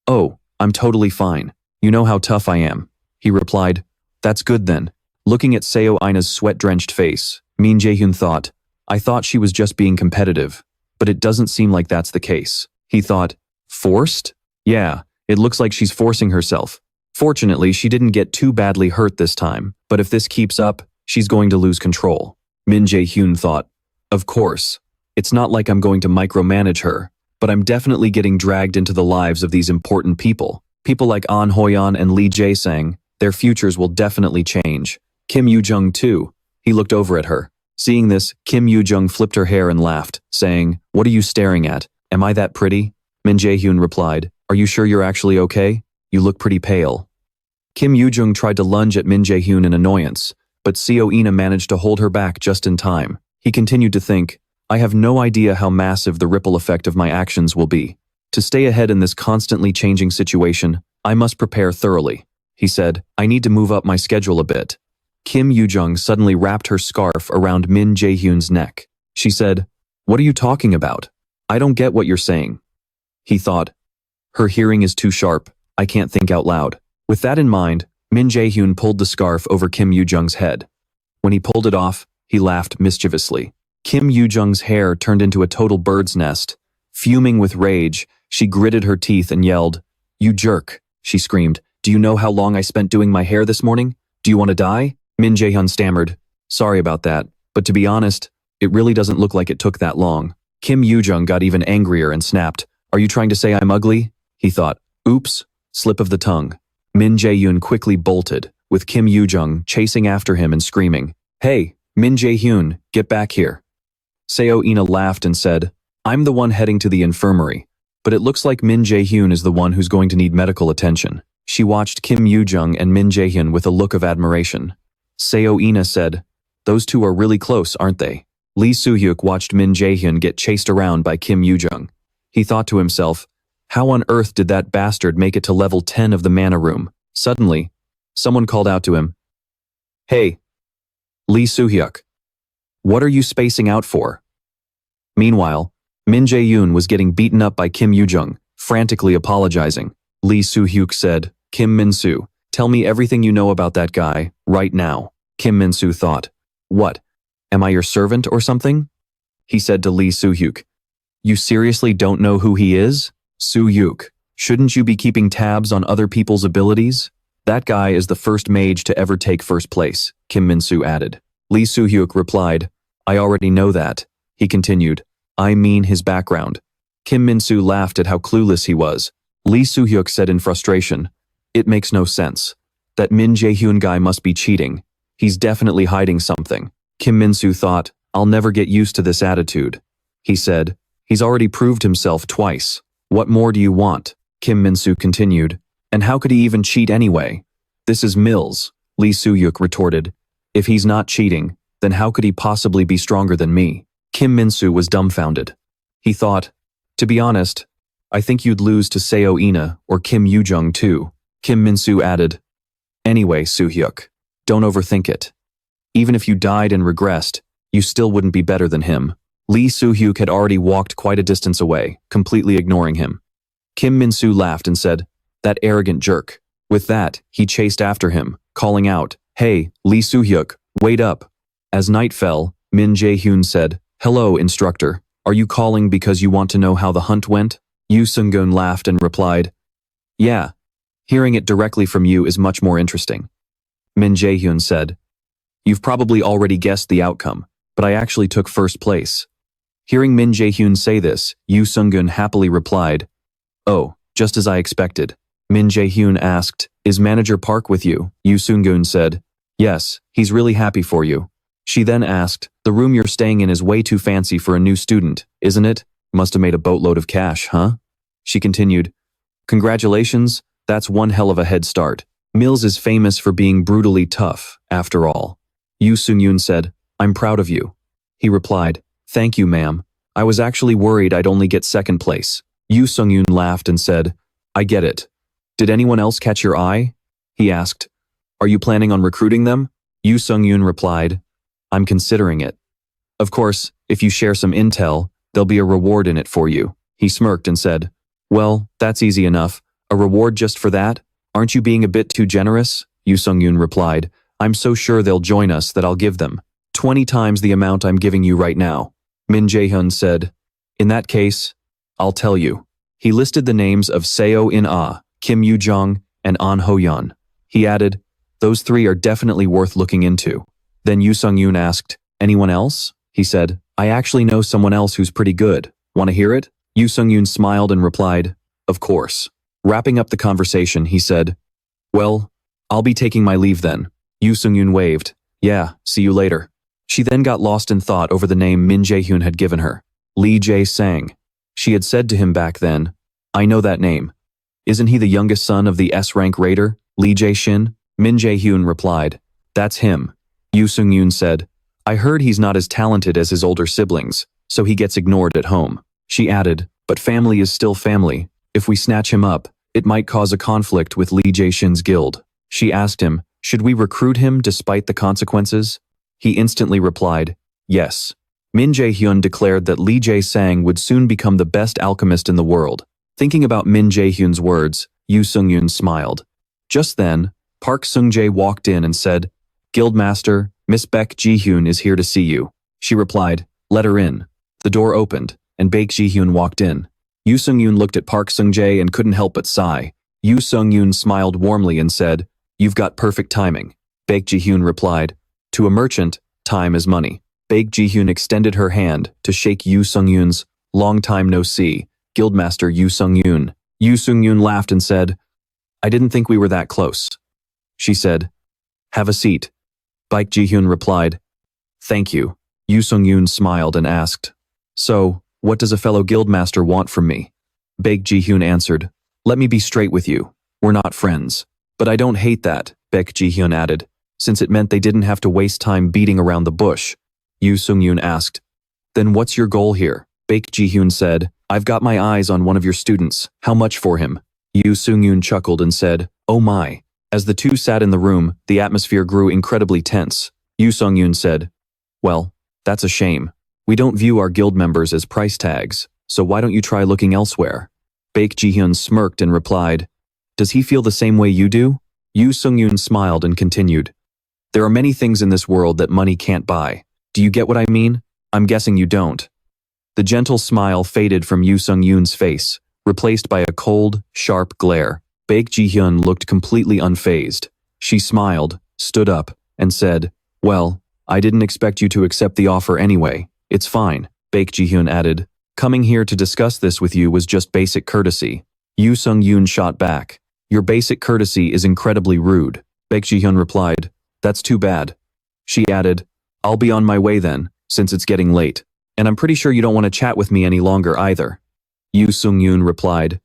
"Oh, I'm totally fine. You know how tough I am." He replied, "That's good then." Looking at Seo Ina's sweat-drenched face, Min Jaehyun thought, "I thought she was just being competitive, but it doesn't seem like that's the case." He thought, "Forced? Yeah, it looks like she's forcing herself. Fortunately, she didn't get too badly hurt this time, but if this keeps up, she's going to lose control." Min Jaehyun thought, "Of course. It's not like I'm going to micromanage her, but I'm definitely getting dragged into the lives of these important people. People like An Hoyan and Lee Jae-sang, their futures will definitely change." Kim Yoo-jung too. He looked over at her. Seeing this, Kim Yoo-jung flipped her hair and laughed, saying, "What are you staring at? Am I that pretty?" Min Jaehyun replied, "Are you sure you're actually okay? You look pretty pale." Kim Yoo-jung tried to lunge at Min Jaehyun in annoyance, but Seo Ina managed to hold her back just in time. He continued to think, I have no idea how massive the ripple effect of my actions will be. To stay ahead in this constantly changing situation, I must prepare thoroughly. He said, I need to move up my schedule a bit. Kim Yoo-jung suddenly wrapped her scarf around Min Jaehyun's neck. She said, What are you talking about? I don't get what you're saying. He thought, her hearing is too sharp, I can't think out loud. With that in mind, Min Jaehyun pulled the scarf over Kim Yoo-jung's head. When he pulled it off, he laughed mischievously. Kim Yoo-jung's hair turned into a total bird's nest. Fuming with rage, she gritted her teeth and yelled, You jerk, she screamed. Do you know how long I spent doing my hair this morning? Do you want to die? Min Jaehyun stammered, Sorry about that, but to be honest, it really doesn't look like it took that long. Kim Yoo-jung got even angrier and snapped, Are you trying to say I'm ugly? He thought, Oops, slip of the tongue. Min Jaehyun quickly bolted, with Kim Yoo-jung chasing after him and screaming, Hey, Min Jaehyun, get back here. Seo Ina laughed and said, I'm the one heading to the infirmary, but it looks like Min Jaehyun is the one who's going to need medical attention. She watched Kim Yoo-jung and Min Jaehyun with a look of admiration. Seo Ina said, Those two are really close, aren't they? Lee Soo-hyuk watched Min Jaehyun get chased around by Kim Yoo-jung. He thought to himself, How on earth did that bastard make it to level 10 of the mana room? Suddenly, someone called out to him, Hey, Lee Soo-hyuk, what are you spacing out for? Meanwhile, Min Jaehyun was getting beaten up by Kim Yoo-jung, frantically apologizing. Lee Soo-hyuk said, Kim Min-soo, tell me everything you know about that guy, right now. Kim Min-soo thought, What, am I your servant or something? He said to Lee Soo-hyuk, You seriously don't know who he is? Soo-hyuk, shouldn't you be keeping tabs on other people's abilities? That guy is the first mage to ever take first place, Kim Min-soo added. Lee Soo-hyuk replied, I already know that. He continued, I mean his background. Kim Min-soo laughed at how clueless he was. Lee Soo-hyuk said in frustration, It makes no sense. That Min Jaehyun guy must be cheating. He's definitely hiding something. Kim Min-soo thought, I'll never get used to this attitude. He said, He's already proved himself twice. What more do you want? Kim Min-soo continued, And how could he even cheat anyway? This is Mills, Lee Soo-hyuk retorted. If he's not cheating, then how could he possibly be stronger than me? Kim Min-soo was dumbfounded. He thought, To be honest, I think you'd lose to Seo Ina or Kim Yoo-jung too. Kim Min-soo added, Anyway, Soo-hyuk, don't overthink it. Even if you died and regressed, you still wouldn't be better than him. Lee Soo-hyuk had already walked quite a distance away, completely ignoring him. Kim Min-soo laughed and said, That arrogant jerk. With that, he chased after him, calling out, Hey, Lee Soo-hyuk, wait up. As night fell, Min Jaehyun said, Hello, instructor. Are you calling because you want to know how the hunt went? Yoo Sung-gun laughed and replied, Yeah. Hearing it directly from you is much more interesting. Min Jaehyun said, You've probably already guessed the outcome, but I actually took first place. Hearing Min Jaehyun say this, Yoo Sung-gun happily replied, Oh, just as I expected. Min Jaehyun asked, Is Manager Park with you? Yoo Sung-gun said, Yes, he's really happy for you. She then asked, The room you're staying in is way too fancy for a new student, isn't it? Must have made a boatload of cash, huh? She continued, Congratulations, that's one hell of a head start. Mills is famous for being brutally tough, after all. Yoo Sung-yoon said, I'm proud of you. He replied, Thank you, ma'am. I was actually worried I'd only get second place. Yoo Sung-yoon laughed and said, I get it. Did anyone else catch your eye? He asked, Are you planning on recruiting them? Yoo Sung-yoon replied, I'm considering it. Of course, if you share some intel, there'll be a reward in it for you. He smirked and said, Well, that's easy enough. A reward just for that? Aren't you being a bit too generous? Yoo Sung-yoon replied, I'm so sure they'll join us that I'll give them 20 times the amount I'm giving you right now. Min Jaehyun said, In that case, I'll tell you. He listed the names of Seo In-ah, Kim Yoo-jung, and An Ho-yeon. He added, Those three are definitely worth looking into. Then Yoo Sung-yoon asked, Anyone else? He said, I actually know someone else who's pretty good. Want to hear it? Yoo Sung-yoon smiled and replied, Of course. Wrapping up the conversation, he said, Well, I'll be taking my leave then. Yoo Sung-yoon waved. Yeah, see you later. She then got lost in thought over the name Min Jaehyun had given her. Lee Jae-sang. She had said to him back then, I know that name. Isn't he the youngest son of the S-rank raider? Lee Jae-shin? Min Jaehyun replied. That's him. Yoo Sung-yoon said. I heard he's not as talented as his older siblings, so he gets ignored at home. She added, but family is still family. If we snatch him up, it might cause a conflict with Lee Jae-shin's guild. She asked him, should we recruit him despite the consequences? He instantly replied, yes. Min Jaehyun declared that Lee Jae-sang would soon become the best alchemist in the world. Thinking about Min Jaehyun's words, Yoo Sung-yoon smiled. Just then, Park Sung-jae walked in and said, Guildmaster, Miss Baek Ji-hyun is here to see you. She replied, let her in. The door opened, and Baek Ji-hyun walked in. Yoo Sung-yoon looked at Park Sung-jae and couldn't help but sigh. Yoo Sung-yoon smiled warmly and said, you've got perfect timing. Baek Ji-hyun replied, to a merchant, time is money. Baek Ji-hyun extended her hand to shake Yoo Sung-yoon's, long time no see, Guildmaster Yoo Sung-yoon. Yoo Sung-yoon laughed and said, I didn't think we were that close. She said, have a seat. Baek Ji-hyun replied, thank you. Yoo Sung-yoon smiled and asked, so, what does a fellow guildmaster want from me? Baek Ji-hyun answered, let me be straight with you. We're not friends. But I don't hate that, Baek Ji-hyun added, since it meant they didn't have to waste time beating around the bush. Yoo Sung-yoon asked, then what's your goal here? Baek Ji-hyun said, I've got my eyes on one of your students. How much for him? Yoo Sung-yoon chuckled and said, oh my. As the two sat in the room, the atmosphere grew incredibly tense. Yoo Sung-yoon said, well, that's a shame. We don't view our guild members as price tags, so why don't you try looking elsewhere? Baek Ji-hyun smirked and replied, does he feel the same way you do? Yoo Sung-yoon smiled and continued, there are many things in this world that money can't buy. Do you get what I mean? I'm guessing you don't. The gentle smile faded from Yoo Sung-yoon's face, replaced by a cold, sharp glare. Baek Ji-hyun looked completely unfazed. She smiled, stood up, and said, well, I didn't expect you to accept the offer anyway. It's fine, Baek Ji-hyun added. Coming here to discuss this with you was just basic courtesy. Yoo Sung-yoon shot back. Your basic courtesy is incredibly rude. Baek Ji-hyun replied, that's too bad. She added, I'll be on my way then, since it's getting late. And I'm pretty sure you don't want to chat with me any longer either. Yoo Sung-yoon replied,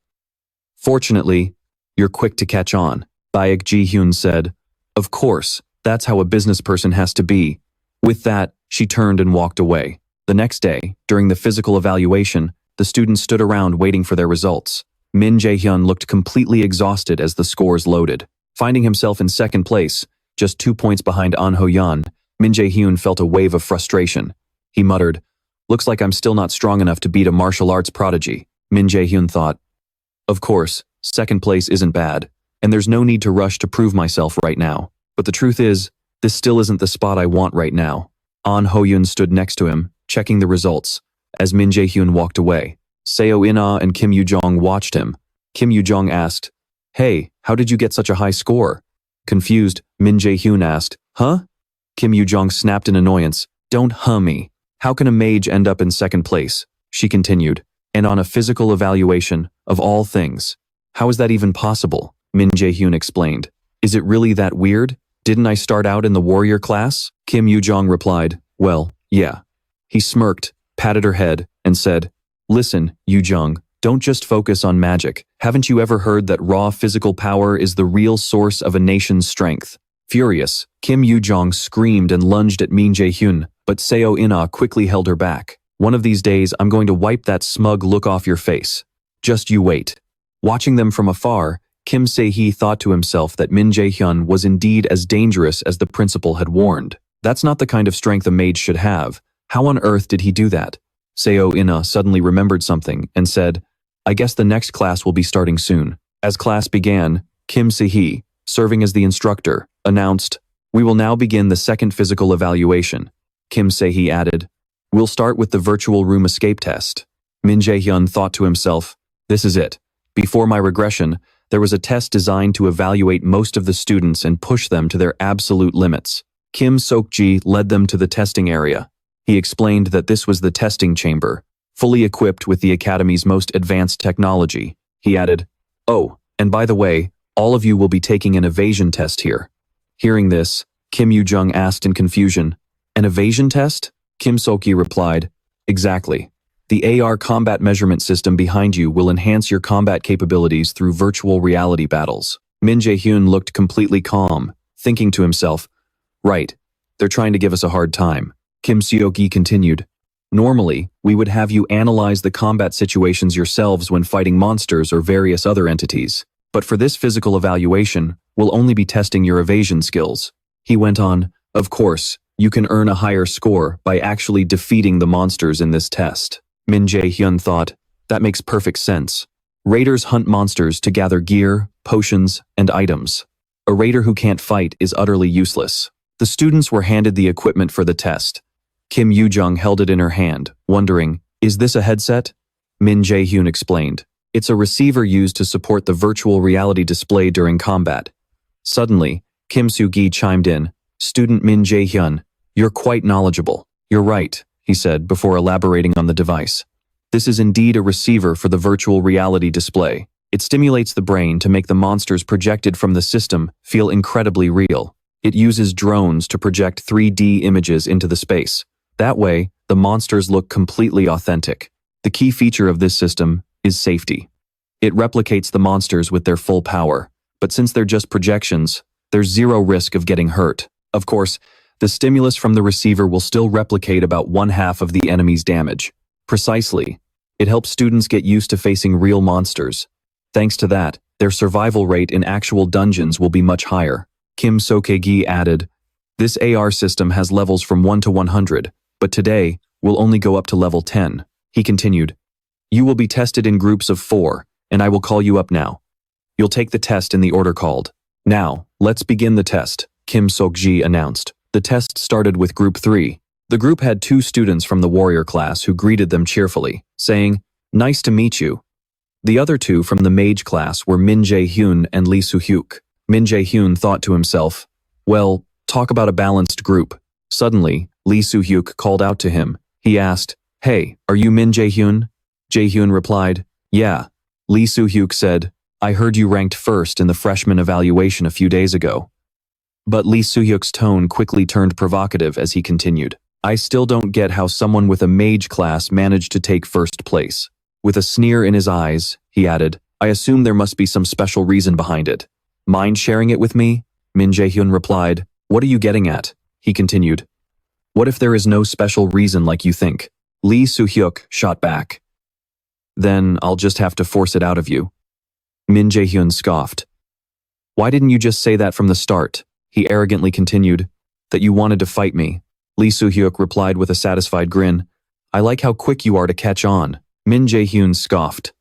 fortunately, you're quick to catch on. Baek Ji-hyun said, of course, that's how a business person has to be. With that, she turned and walked away. The next day, during the physical evaluation, the students stood around waiting for their results. Min Jaehyun looked completely exhausted as the scores loaded. Finding himself in second place, just 2 points behind An Ho-yeon, Min Jaehyun felt a wave of frustration. He muttered, looks like I'm still not strong enough to beat a martial arts prodigy. Min Jaehyun thought, of course, second place isn't bad, and there's no need to rush to prove myself right now. But the truth is, this still isn't the spot I want right now. An Ho-yeon stood next to him, checking the results. As Min Jaehyun walked away, Seo In-ah and Kim Yoo-jong watched him. Kim Yoo-jong asked, hey, how did you get such a high score? Confused, Min Jaehyun asked, huh? Kim Yoo-jong snapped in annoyance, don't huh me. How can a mage end up in second place? She continued, and on a physical evaluation, of all things. How is that even possible? Min Jaehyun explained. Is it really that weird? Didn't I start out in the warrior class? Kim Yoo-jong replied, well, yeah. He smirked, patted her head, and said, listen, Yoo-jong, don't just focus on magic. Haven't you ever heard that raw physical power is the real source of a nation's strength? Furious, Kim Yoo-jong screamed and lunged at Min Jaehyun, but Seo In-ah quickly held her back. One of these days, I'm going to wipe that smug look off your face. Just you wait. Watching them from afar, Kim Se-hee thought to himself that Min Jaehyun was indeed as dangerous as the principal had warned. That's not the kind of strength a mage should have. How on earth did he do that? Seo In-ah suddenly remembered something and said, I guess the next class will be starting soon. As class began, Kim Se-hee, serving as the instructor, announced, we will now begin the second physical evaluation. Kim Se-hee added, we'll start with the virtual room escape test. Min Jaehyun thought to himself, this is it. Before my regression, there was a test designed to evaluate most of the students and push them to their absolute limits. Kim Sok-ji led them to the testing area. He explained that this was the testing chamber, fully equipped with the Academy's most advanced technology. He added, oh, and by the way, all of you will be taking an evasion test here. Hearing this, Kim Yoo-jong asked in confusion, an evasion test? Kim Sok-ji replied, exactly. The AR combat measurement system behind you will enhance your combat capabilities through virtual reality battles. Min Jaehyun looked completely calm, thinking to himself, right, they're trying to give us a hard time. Kim Seok-gi continued, normally, we would have you analyze the combat situations yourselves when fighting monsters or various other entities. But for this physical evaluation, we'll only be testing your evasion skills. He went on, of course, you can earn a higher score by actually defeating the monsters in this test. Min Jaehyun thought, that makes perfect sense. Raiders hunt monsters to gather gear, potions, and items. A raider who can't fight is utterly useless. The students were handed the equipment for the test. Kim Yoo-jung held it in her hand, wondering, is this a headset? Min Jaehyun explained, it's a receiver used to support the virtual reality display during combat. Suddenly, Kim Soo-gi chimed in, student Min Jaehyun, you're quite knowledgeable. You're right, he said before elaborating on the device. This is indeed a receiver for the virtual reality display. It stimulates the brain to make the monsters projected from the system feel incredibly real. It uses drones to project 3D images into the space. That way, the monsters look completely authentic. The key feature of this system is safety. It replicates the monsters with their full power, but since they're just projections, there's zero risk of getting hurt. Of course, the stimulus from the receiver will still replicate about 1/2 of the enemy's damage. Precisely. It helps students get used to facing real monsters. Thanks to that, their survival rate in actual dungeons will be much higher. Kim Seok-gi added, this AR system has levels from 1 to 100, but today, we'll only go up to level 10. He continued, you will be tested in groups of 4, and I will call you up now. You'll take the test in the order called. Now, let's begin the test, Kim Seok-gi announced. The test started with Group 3. The group had 2 students from the warrior class who greeted them cheerfully, saying, nice to meet you. The other 2 from the mage class were Min Jaehyun and Lee Soo-hyuk. Min Jaehyun thought to himself, well, talk about a balanced group. Suddenly, Lee Soo-hyuk called out to him. He asked, hey, are you Min Jaehyun? Jaehyun replied, yeah. Lee Soo-hyuk said, I heard you ranked first in the freshman evaluation a few days ago. But Lee Soo-hyuk's tone quickly turned provocative as he continued. I still don't get how someone with a mage class managed to take first place. With a sneer in his eyes, he added, I assume there must be some special reason behind it. Mind sharing it with me? Min Jaehyun replied, what are you getting at? He continued. What if there is no special reason like you think? Lee Soo-hyuk shot back. Then I'll just have to force it out of you. Min Jaehyun scoffed. Why didn't you just say that from the start? He arrogantly continued, that you wanted to fight me. Lee Soo-hyuk replied with a satisfied grin. I like how quick you are to catch on. Min Jaehyun scoffed.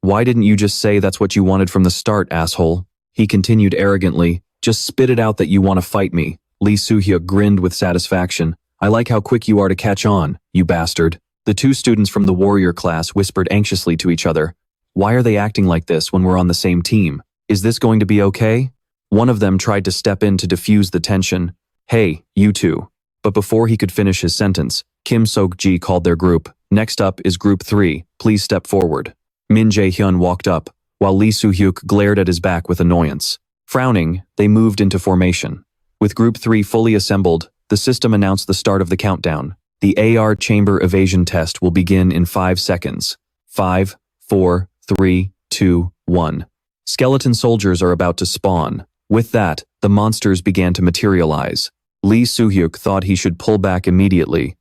Why didn't you just say that's what you wanted from the start, asshole? He continued arrogantly. Just spit it out that you want to fight me. Lee Soo-hyuk grinned with satisfaction. I like how quick you are to catch on, you bastard. The 2 students from the warrior class whispered anxiously to each other. Why are they acting like this when we're on the same team? Is this going to be okay? One of them tried to step in to diffuse the tension. Hey, you 2. But before he could finish his sentence, Kim Seok-gi called their group. Next up is Group 3. Please step forward. Min Jaehyun walked up, while Lee Soo-hyuk glared at his back with annoyance. Frowning, they moved into formation. With Group 3 fully assembled, the system announced the start of the countdown. The AR chamber evasion test will begin in 5 seconds. 5, 4, 3, 2, 1. Skeleton soldiers are about to spawn. With that, the monsters began to materialize. Lee Soo-hyuk thought he should pull back immediately.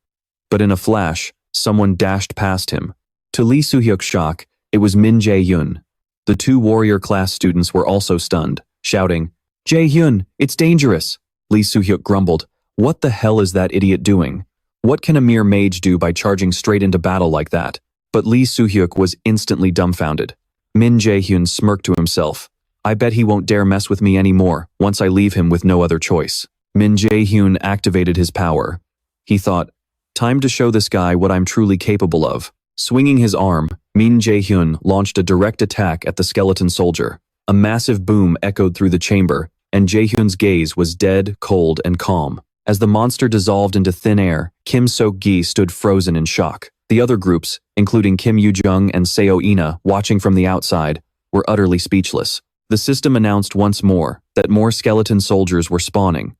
But in a flash, someone dashed past him. To Lee Soo-hyuk's shock, it was Min Jaehyun. The 2 warrior class students were also stunned, shouting, Jaehyun, it's dangerous. Lee Soo-hyuk grumbled, what the hell is that idiot doing? What can a mere mage do by charging straight into battle like that? But Lee Soo-hyuk was instantly dumbfounded. Min Jaehyun smirked to himself. I bet he won't dare mess with me anymore once I leave him with no other choice. Min Jaehyun activated his power. He thought, time to show this guy what I'm truly capable of. Swinging his arm, Min Jaehyun launched a direct attack at the skeleton soldier. A massive boom echoed through the chamber, and Jaehyun's gaze was dead, cold, and calm. As the monster dissolved into thin air, Kim Seok-gi stood frozen in shock. The other groups, including Kim Yoo-jung and Seo Ina, watching from the outside, were utterly speechless. The system announced once more that more skeleton soldiers were spawning.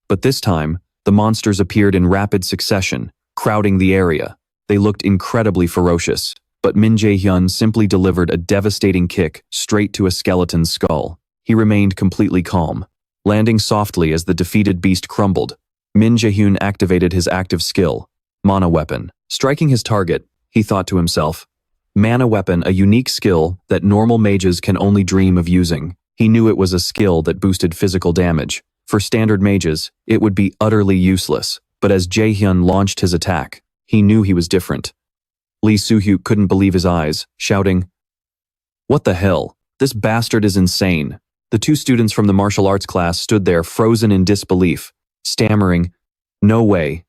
But this time, the monsters appeared in rapid succession, crowding the area. They looked incredibly ferocious. but Min Jaehyun simply delivered a devastating kick straight to a skeleton's skull. He remained completely calm, landing softly as the defeated beast crumbled. Min Jaehyun activated his active skill, Mana Weapon. Striking his target, he thought to himself, Mana Weapon, a unique skill that normal mages can only dream of using. He knew it was a skill that boosted physical damage. For standard mages, it would be utterly useless, but as Jaehyun launched his attack, he knew he was different. Lee Soo-hyuk couldn't believe his eyes, shouting, "What the hell? This bastard is insane." The two students from the martial arts class stood there frozen in disbelief, stammering, "No way.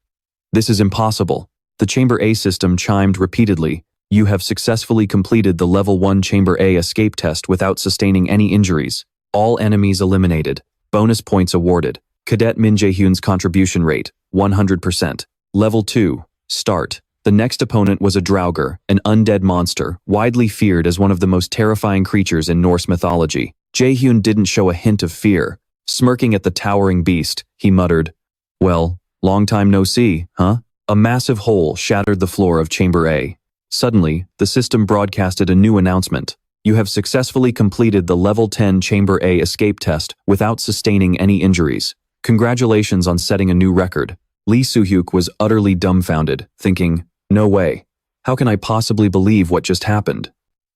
This is impossible." The Chamber A system chimed repeatedly. "You have successfully completed the Level 1 Chamber A escape test without sustaining any injuries. All enemies eliminated. Bonus points awarded. Cadet Min Jaehyun's contribution rate, 100%. Level 2. Start." The next opponent was a Draugr, an undead monster, widely feared as one of the most terrifying creatures in Norse mythology. Jaehyun didn't show a hint of fear. Smirking at the towering beast, he muttered, "Well, long time no see, huh?" A massive hole shattered the floor of Chamber A. Suddenly, the system broadcasted a new announcement. "You have successfully completed the Level 10 Chamber A escape test without sustaining any injuries. Congratulations on setting a new record." Lee Soo-hyuk was utterly dumbfounded, thinking, "No way. How can I possibly believe what just happened?"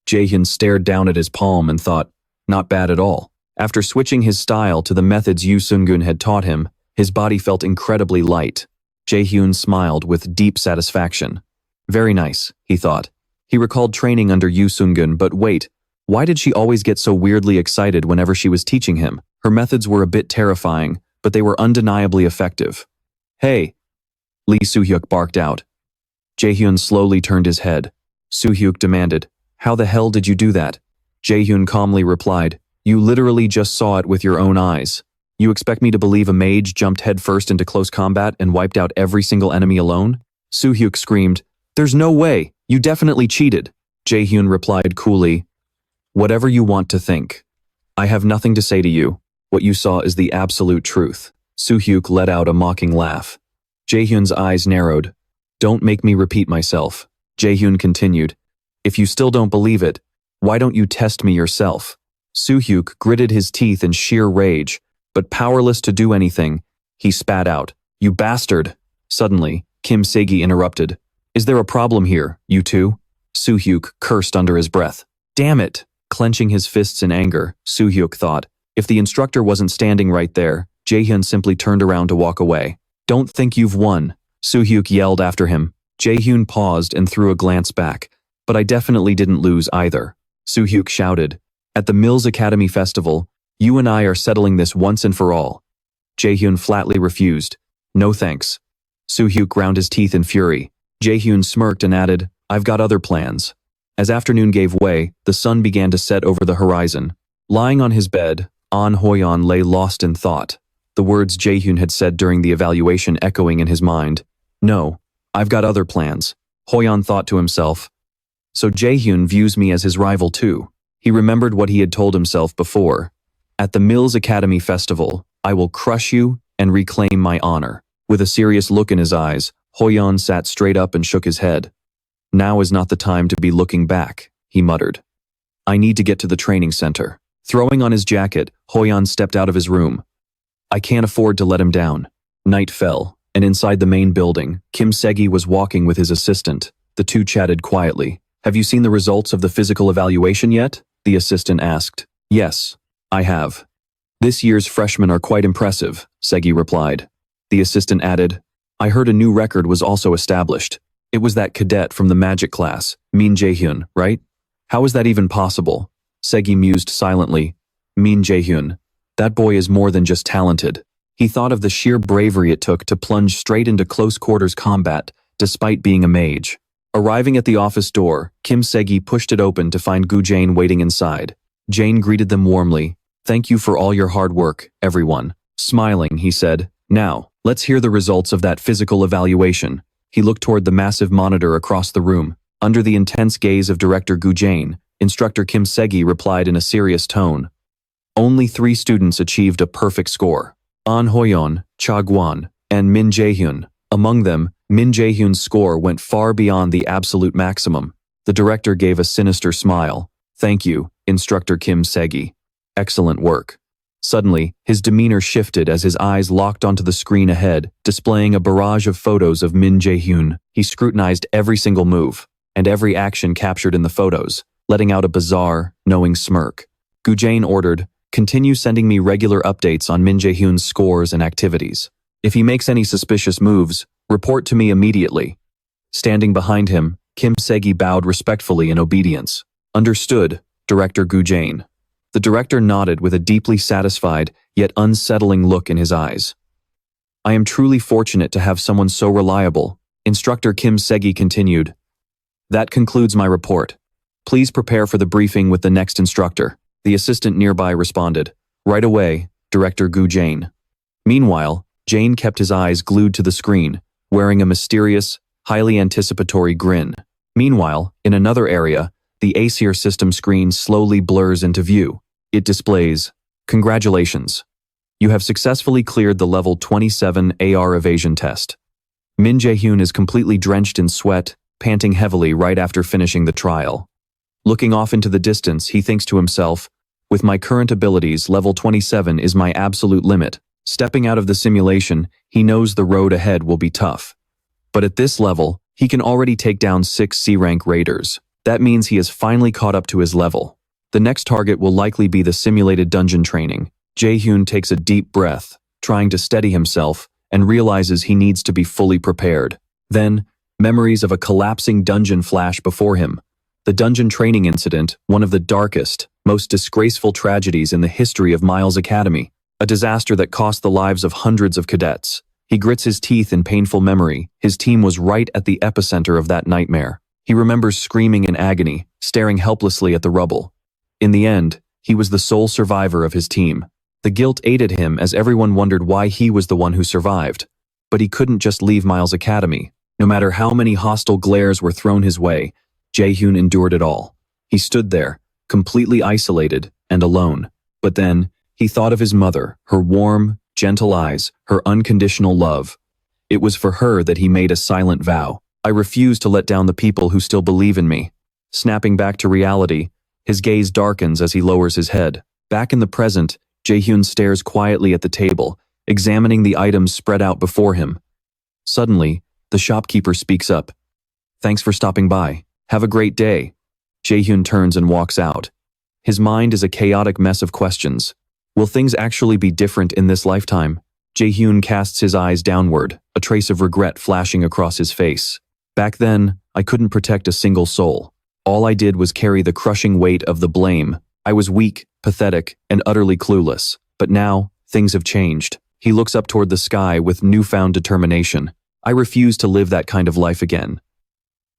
Jaehyun stared down at his palm and thought, "Not bad at all." After switching his style to the methods Yu Sun-gun had taught him, his body felt incredibly light. Jaehyun smiled with deep satisfaction. "Very nice," he thought. He recalled training under Yu Sun-gun, but wait, why did she always get so weirdly excited whenever she was teaching him? Her methods were a bit terrifying, but they were undeniably effective. "Hey!" Lee Soo-hyuk barked out. Jaehyun slowly turned his head. Soo-hyuk demanded, "How the hell did you do that?" Jaehyun calmly replied, "You literally just saw it with your own eyes. You expect me to believe a mage jumped headfirst into close combat and wiped out every single enemy alone?" Soo-hyuk screamed, "There's no way! You definitely cheated." Jaehyun replied coolly, "Whatever you want to think. I have nothing to say to you. What you saw is the absolute truth." Soo-hyuk let out a mocking laugh. Jaehyun's eyes narrowed. "Don't make me repeat myself." Jaehyun continued, "If you still don't believe it, why don't you test me yourself?" Soo-hyuk gritted his teeth in sheer rage, but powerless to do anything, he spat out, "You bastard!" Suddenly, Kim Se-gi interrupted. "Is there a problem here, you two?" Soo-hyuk cursed under his breath. "Damn it!" Clenching his fists in anger, Soo-hyuk thought, if the instructor wasn't standing right there, Jaehyun simply turned around to walk away. "Don't think you've won," Soo-hyuk yelled after him. Jaehyun paused and threw a glance back. "But I definitely didn't lose either," Soo-hyuk shouted. "At the Mills Academy Festival, you and I are settling this once and for all." Jaehyun flatly refused. "No thanks." Soo-hyuk ground his teeth in fury. Jaehyun smirked and added, "I've got other plans." As afternoon gave way, the sun began to set over the horizon. Lying on his bed, An Hoyeon lay lost in thought, the words Jaehyun had said during the evaluation echoing in his mind. "No, I've got other plans," Hoyeon thought to himself. "So Jaehyun views me as his rival too." He remembered what he had told himself before. "At the Mills Academy Festival, I will crush you and reclaim my honor." With a serious look in his eyes, Hoyeon sat straight up and shook his head. "Now is not the time to be looking back," he muttered. "I need to get to the training center." Throwing on his jacket, Hoyeon stepped out of his room. "I can't afford to let him down." Night fell, and inside the main building, Kim Se-gi was walking with his assistant. The two chatted quietly. "Have you seen the results of the physical evaluation yet?" the assistant asked. "Yes, I have. This year's freshmen are quite impressive," Se-gi replied. The assistant added, "I heard a new record was also established. It was that cadet from the magic class, Min Jaehyun, right? How is that even possible?" Se-gi mused silently. Min Jaehyun. That boy is more than just talented. He thought of the sheer bravery it took to plunge straight into close-quarters combat, despite being a mage. Arriving at the office door, Kim Se-gi pushed it open to find Gu Jane waiting inside. Jane greeted them warmly. "Thank you for all your hard work, everyone." Smiling, he said, "Now, let's hear the results of that physical evaluation." He looked toward the massive monitor across the room. Under the intense gaze of Director Gu Jane, Instructor Kim Se-gi replied in a serious tone. Only 3 students achieved a perfect score. An Hoyeon, Cha Gwan, and Min Jaehyun. Among them, Min Jaehyun's score went far beyond the absolute maximum. The director gave a sinister smile. Thank you, Instructor Kim Segi. Excellent work. Suddenly, his demeanor shifted as his eyes locked onto the screen ahead, displaying a barrage of photos of Min Jaehyun. He scrutinized every single move, and every action captured in the photos, letting out a bizarre, knowing smirk. Gu Jane ordered, "Continue sending me regular updates on Min Jaehyun's scores and activities. If he makes any suspicious moves, report to me immediately." Standing behind him, Kim Segi bowed respectfully in obedience. Understood, Director Gu Jane. The director nodded with a deeply satisfied, yet unsettling look in his eyes. I am truly fortunate to have someone so reliable, Instructor Kim Segi continued. That concludes my report. Please prepare for the briefing with the next instructor. The assistant nearby responded. Right away, Director Gu Jane. Meanwhile, Jane kept his eyes glued to the screen, wearing a mysterious, highly anticipatory grin. Meanwhile, in another area, the ASIR system screen slowly blurs into view. It displays, "Congratulations. You have successfully cleared the level 27 AR evasion test." Min Jaehyun is completely drenched in sweat, panting heavily right after finishing the trial. Looking off into the distance, he thinks to himself, with my current abilities, level 27 is my absolute limit. Stepping out of the simulation, he knows the road ahead will be tough. But at this level, he can already take down 6 C-rank raiders. That means he has finally caught up to his level. The next target will likely be the simulated dungeon training. Jaehyun takes a deep breath, trying to steady himself, and realizes he needs to be fully prepared. Then, memories of a collapsing dungeon flash before him. The dungeon training incident, one of the darkest, most disgraceful tragedies in the history of Miles Academy. A disaster that cost the lives of hundreds of cadets. He grits his teeth in painful memory. His team was right at the epicenter of that nightmare. He remembers screaming in agony, staring helplessly at the rubble. In the end, he was the sole survivor of his team. The guilt aided him as everyone wondered why he was the one who survived. But he couldn't just leave Miles Academy. No matter how many hostile glares were thrown his way, Jaehyun endured it all. He stood there, completely isolated and alone. But then, he thought of his mother, her warm, gentle eyes, her unconditional love. It was for her that he made a silent vow. I refuse to let down the people who still believe in me. Snapping back to reality, his gaze darkens as he lowers his head. Back in the present, Jaehyun stares quietly at the table, examining the items spread out before him. Suddenly, the shopkeeper speaks up. Thanks for stopping by. Have a great day. Jaehyun turns and walks out. His mind is a chaotic mess of questions. Will things actually be different in this lifetime? Jaehyun casts his eyes downward, a trace of regret flashing across his face. Back then, I couldn't protect a single soul. All I did was carry the crushing weight of the blame. I was weak, pathetic, and utterly clueless. But now, things have changed. He looks up toward the sky with newfound determination. I refuse to live that kind of life again.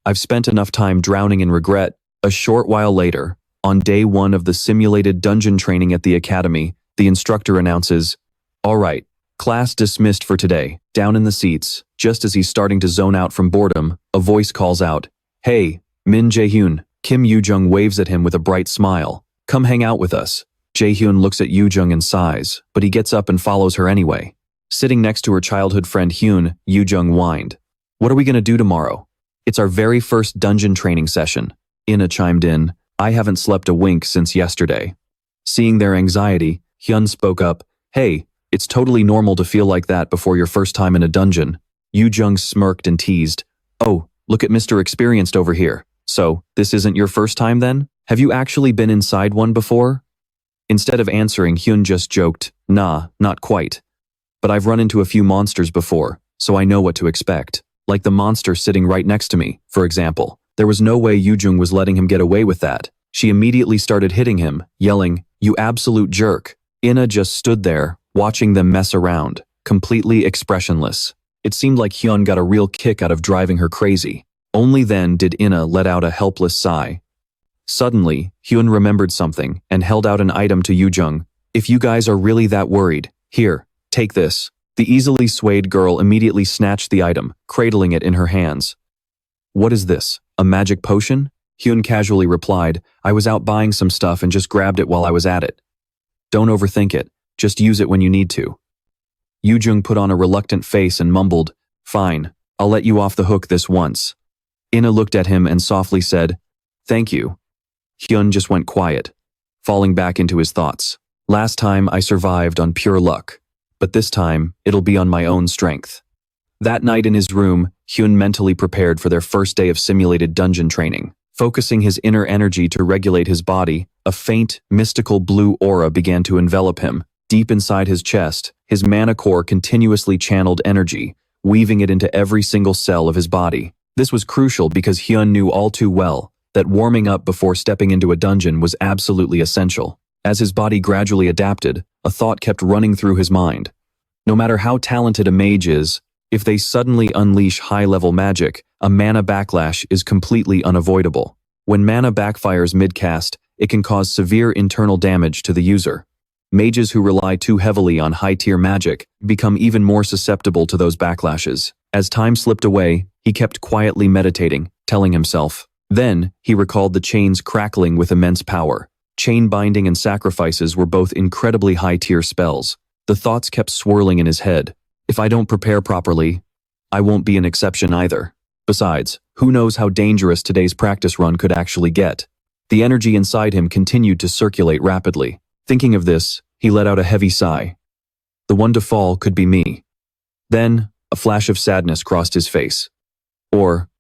I've spent enough time drowning in regret. A short while later, on day 1 of the simulated dungeon training at the academy, the instructor announces, "All right, class dismissed for today." Down in the seats, just as he's starting to zone out from boredom, a voice calls out, "Hey, Min Jaehyun." Kim Yoo-jung waves at him with a bright smile. "Come hang out with us." Jaehyun looks at Yoo-jung and sighs, but he gets up and follows her anyway. Sitting next to her childhood friend Hyun, Yoo-jung whined. "What are we gonna do tomorrow?" "It's our very first dungeon training session." Ina chimed in, "I haven't slept a wink since yesterday." Seeing their anxiety, Hyun spoke up, "Hey, it's totally normal to feel like that before your first time in a dungeon." Yoo-jung smirked and teased, "Oh, look at Mr. Experienced over here. So, this isn't your first time then? Have you actually been inside one before?" Instead of answering, Hyun just joked, "Nah, not quite. But I've run into a few monsters before, so I know what to expect. Like the monster sitting right next to me, for example. There was no way Yoo-jung was letting him get away with that. She immediately started hitting him, yelling, "You absolute jerk." Ina just stood there, watching them mess around, completely expressionless. It seemed like Hyun got a real kick out of driving her crazy. Only then did Ina let out a helpless sigh. Suddenly, Hyun remembered something and held out an item to Yoo-jung. "If you guys are really that worried, here, take this." The easily swayed girl immediately snatched the item, cradling it in her hands. "What is this, a magic potion?" Hyun casually replied, "I was out buying some stuff and just grabbed it while I was at it." "Don't overthink it, just use it when you need to." Yoo-jung put on a reluctant face and mumbled, "Fine, I'll let you off the hook this once." Ina looked at him and softly said, Thank you. Hyun just went quiet, falling back into his thoughts. Last time I survived on pure luck, but this time it'll be on my own strength. That night in his room, Hyun mentally prepared for their first day of simulated dungeon training. Focusing his inner energy to regulate his body, a faint, mystical blue aura began to envelop him. Deep inside his chest, his mana core continuously channeled energy, weaving it into every single cell of his body. This was crucial because Hyun knew all too well that warming up before stepping into a dungeon was absolutely essential. As his body gradually adapted, a thought kept running through his mind. No matter how talented a mage is, if they suddenly unleash high-level magic, a mana backlash is completely unavoidable. When mana backfires mid-cast, it can cause severe internal damage to the user. Mages who rely too heavily on high-tier magic become even more susceptible to those backlashes. As time slipped away, he kept quietly meditating, telling himself. Then, he recalled the chains crackling with immense power. Chain binding and sacrifices were both incredibly high-tier spells. The thoughts kept swirling in his head. If I don't prepare properly, I won't be an exception either. Besides, who knows how dangerous today's practice run could actually get. The energy inside him continued to circulate rapidly. Thinking of this, he let out a heavy sigh. The one to fall could be me. Then, a flash of sadness crossed his face. Or,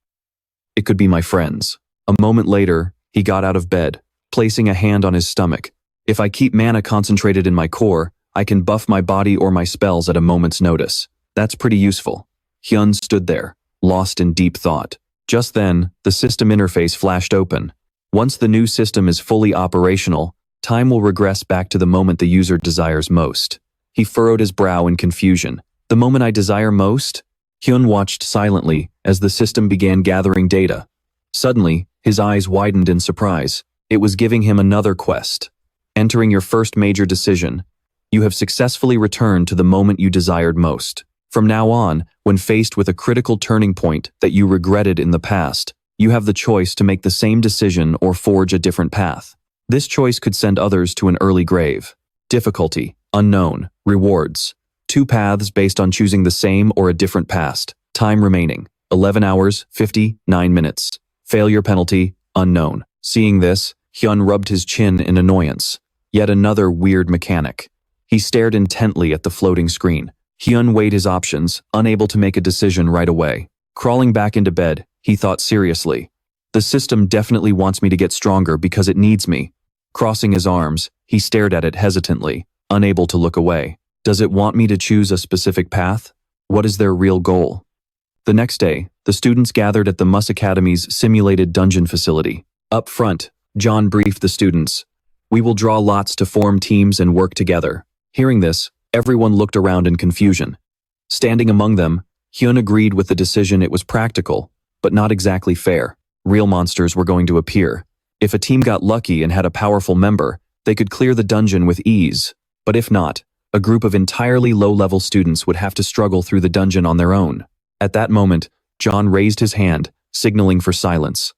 it could be my friends. A moment later, he got out of bed, placing a hand on his stomach. If I keep mana concentrated in my core, I can buff my body or my spells at a moment's notice. That's pretty useful. Hyun stood there, lost in deep thought. Just then, the system interface flashed open. Once the new system is fully operational, time will regress back to the moment the user desires most. He furrowed his brow in confusion. The moment I desire most? Hyun watched silently as the system began gathering data. Suddenly, his eyes widened in surprise. It was giving him another quest. Entering your first major decision, you have successfully returned to the moment you desired most. From now on, when faced with a critical turning point that you regretted in the past, you have the choice to make the same decision or forge a different path. This choice could send others to an early grave. Difficulty, unknown, rewards. 2 paths based on choosing the same or a different past. Time remaining, 11 hours, 59 minutes. Failure penalty, unknown. Seeing this, Hyun rubbed his chin in annoyance. Yet another weird mechanic. He stared intently at the floating screen. Hyun weighed his options, unable to make a decision right away. Crawling back into bed, he thought seriously. The system definitely wants me to get stronger because it needs me. Crossing his arms, he stared at it hesitantly, unable to look away. Does it want me to choose a specific path? What is their real goal? The next day, the students gathered at the Mus Academy's simulated dungeon facility. Up front, John briefed the students. We will draw lots to form teams and work together. Hearing this, everyone looked around in confusion. Standing among them, Hyun agreed with the decision. It was practical, but not exactly fair. Real monsters were going to appear. If a team got lucky and had a powerful member, they could clear the dungeon with ease. But if not, a group of entirely low-level students would have to struggle through the dungeon on their own. At that moment, John raised his hand, signaling for silence.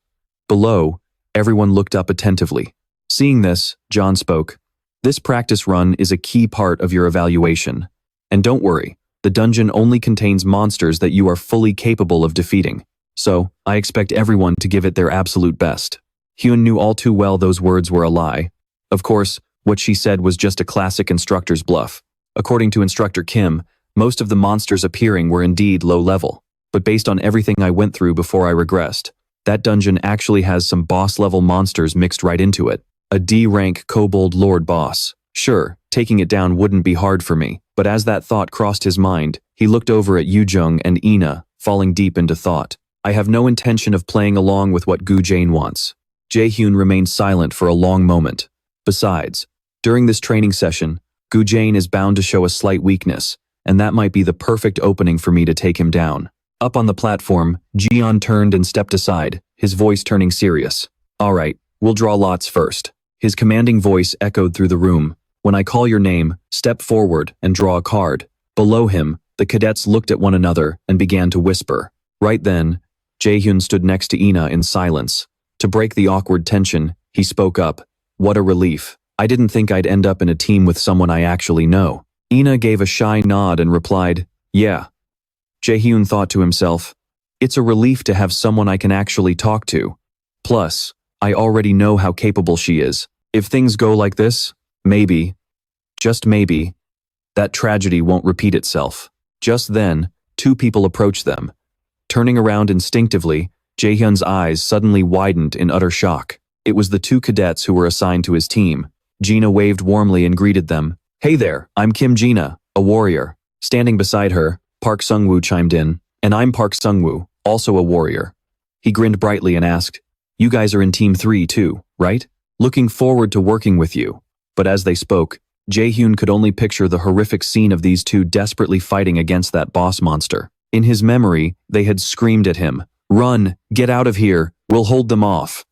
Below, everyone looked up attentively. Seeing this, John spoke. This practice run is a key part of your evaluation. And don't worry, the dungeon only contains monsters that you are fully capable of defeating. So, I expect everyone to give it their absolute best. Hyun knew all too well those words were a lie. Of course, what she said was just a classic instructor's bluff. According to Instructor Kim, most of the monsters appearing were indeed low level. But based on everything I went through before I regressed, that dungeon actually has some boss-level monsters mixed right into it. A D-rank Kobold Lord boss. Sure, taking it down wouldn't be hard for me, but as that thought crossed his mind, he looked over at Yoojung and Ina, falling deep into thought. I have no intention of playing along with what Gu Jane wants. Jaehyun remained silent for a long moment. Besides, during this training session, Gu Jane is bound to show a slight weakness, and that might be the perfect opening for me to take him down. Up on the platform, Jian turned and stepped aside, his voice turning serious. All right, we'll draw lots first. His commanding voice echoed through the room. When I call your name, step forward and draw a card. Below him, the cadets looked at one another and began to whisper. Right then, Jaehyun stood next to Ina in silence. To break the awkward tension, he spoke up. What a relief. I didn't think I'd end up in a team with someone I actually know. Ina gave a shy nod and replied, yeah. Jaehyun thought to himself, it's a relief to have someone I can actually talk to. Plus, I already know how capable she is. If things go like this, maybe, just maybe, that tragedy won't repeat itself. Just then, two people approached them. Turning around instinctively, Jaehyun's eyes suddenly widened in utter shock. It was the two cadets who were assigned to his team. Gina waved warmly and greeted them. Hey there, I'm Kim Gina, a warrior. Standing beside her, Park Sungwoo chimed in. And I'm Park Sungwoo, also a warrior. He grinned brightly and asked, You guys are in Team 3 too, right? Looking forward to working with you. But as they spoke, Jaehyun could only picture the horrific scene of these two desperately fighting against that boss monster. In his memory, they had screamed at him, Run, get out of here, we'll hold them off.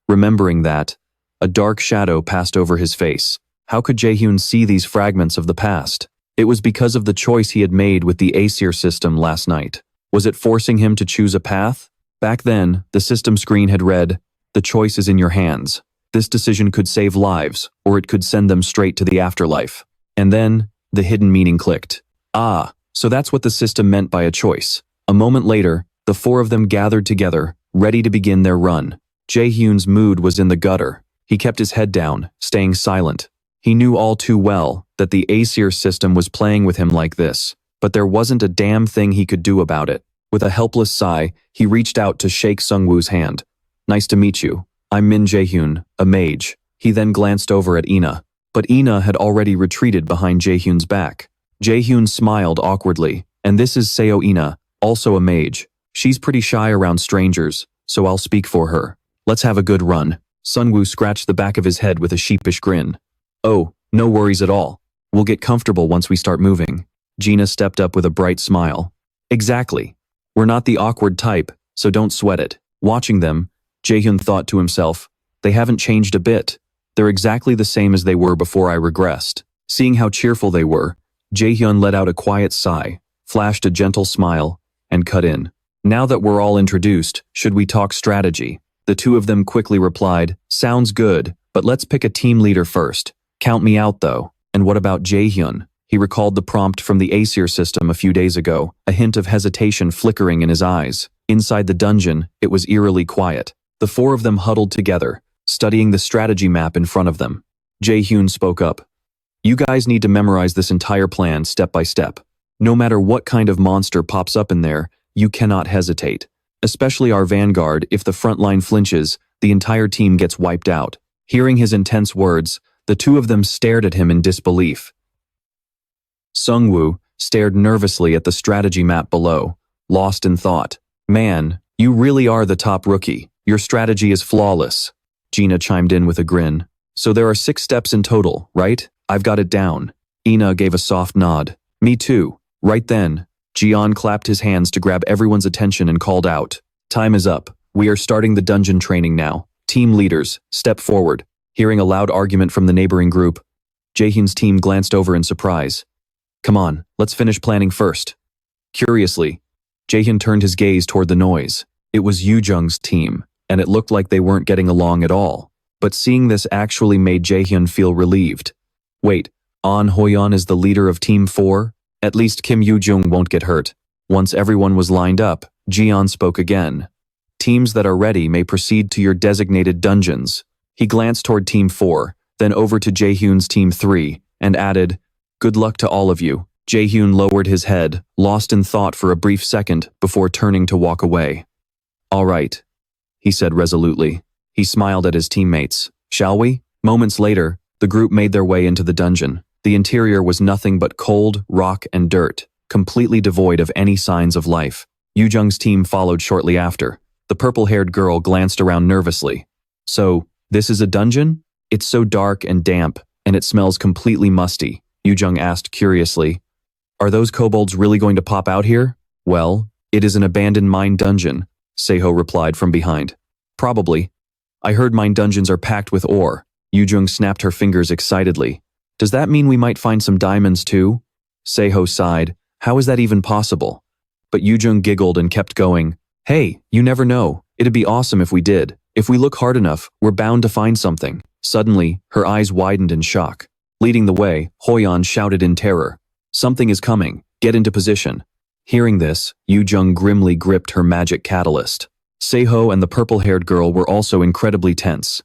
Remembering that, a dark shadow passed over his face. How could Jaehyun see these fragments of the past? It was because of the choice he had made with the Aesir system last night. Was it forcing him to choose a path? Back then, the system screen had read, The choice is in your hands. This decision could save lives, or it could send them straight to the afterlife. And then, the hidden meaning clicked. Ah, so that's what the system meant by a choice. A moment later, the four of them gathered together, ready to begin their run. Jaehyun's mood was in the gutter. He kept his head down, staying silent. He knew all too well that the Aesir system was playing with him like this, but there wasn't a damn thing he could do about it. With a helpless sigh, he reached out to shake Sungwoo's hand. Nice to meet you. I'm Min Jaehyun, a mage. He then glanced over at Ina, but Ina had already retreated behind Jaehyun's back. Jaehyun smiled awkwardly, and this is Seo Ina, also a mage. She's pretty shy around strangers, so I'll speak for her. Let's have a good run. Sungwoo scratched the back of his head with a sheepish grin. Oh, no worries at all. We'll get comfortable once we start moving. Gina stepped up with a bright smile. Exactly. We're not the awkward type, so don't sweat it. Watching them, Jaehyun thought to himself, they haven't changed a bit. They're exactly the same as they were before I regressed. Seeing how cheerful they were, Jaehyun let out a quiet sigh, flashed a gentle smile, and cut in. Now that we're all introduced, should we talk strategy? The two of them quickly replied, Sounds good, but let's pick a team leader first. Count me out though. And what about Jaehyun? He recalled the prompt from the Aesir system a few days ago, a hint of hesitation flickering in his eyes. Inside the dungeon, it was eerily quiet. The four of them huddled together, studying the strategy map in front of them. Jaehyun spoke up. You guys need to memorize this entire plan step by step. No matter what kind of monster pops up in there, you cannot hesitate. Especially our vanguard, if the front line flinches, the entire team gets wiped out. Hearing his intense words, the two of them stared at him in disbelief. Sungwoo stared nervously at the strategy map below, lost in thought. Man, you really are the top rookie. Your strategy is flawless. Gina chimed in with a grin. So there are 6 steps in total, right? I've got it down. Ina gave a soft nod. Me too. Right then, Jian clapped his hands to grab everyone's attention and called out. Time is up. We are starting the dungeon training now. Team leaders, step forward. Hearing a loud argument from the neighboring group, Jaehyun's team glanced over in surprise. Come on, let's finish planning first. Curiously, Jaehyun turned his gaze toward the noise. It was Yoojung's team, and it looked like they weren't getting along at all. But seeing this actually made Jaehyun feel relieved. Wait, An Hoyeon is the leader of Team 4? At least Kim Yoojung won't get hurt. Once everyone was lined up, Jian spoke again. Teams that are ready may proceed to your designated dungeons. He glanced toward Team 4, then over to Jaehyun's Team 3, and added, Good luck to all of you. Jaehyun lowered his head, lost in thought for a brief second before turning to walk away. All right, he said resolutely. He smiled at his teammates. Shall we? Moments later, the group made their way into the dungeon. The interior was nothing but cold, rock, and dirt, completely devoid of any signs of life. Yoojung's team followed shortly after. The purple-haired girl glanced around nervously. So, this is a dungeon? It's so dark and damp, and it smells completely musty. Yoojung asked curiously. Are those kobolds really going to pop out here? Well, it is an abandoned mine dungeon, Seo replied from behind. Probably. I heard mine dungeons are packed with ore. Yoojung snapped her fingers excitedly. Does that mean we might find some diamonds too? Seo sighed. How is that even possible? But Yoojung giggled and kept going. Hey, you never know. It'd be awesome if we did. If we look hard enough, we're bound to find something. Suddenly, her eyes widened in shock. Leading the way, Hoyeon shouted in terror. Something is coming. Get into position. Hearing this, Yoojung grimly gripped her magic catalyst. Seiho and the purple-haired girl were also incredibly tense.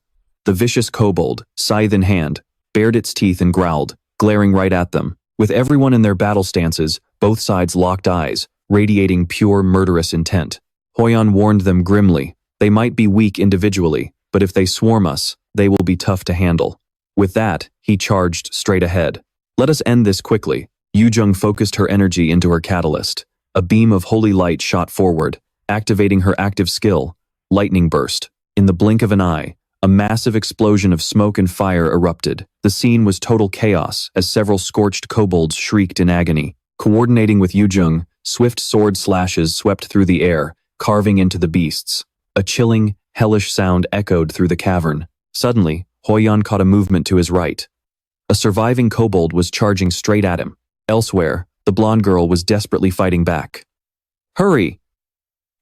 The vicious kobold, scythe in hand, bared its teeth and growled, glaring right at them. With everyone in their battle stances, both sides locked eyes, radiating pure murderous intent. Hoyon warned them grimly. They might be weak individually, but if they swarm us, they will be tough to handle. With that, he charged straight ahead. Let us end this quickly. Yujung focused her energy into her catalyst. A beam of holy light shot forward, activating her active skill. Lightning burst. In the blink of an eye, a massive explosion of smoke and fire erupted. The scene was total chaos as several scorched kobolds shrieked in agony. Coordinating with Yujung, swift sword slashes swept through the air, carving into the beasts. A chilling, hellish sound echoed through the cavern. Suddenly, Hoyon caught a movement to his right. A surviving kobold was charging straight at him. Elsewhere, the blonde girl was desperately fighting back. Hurry!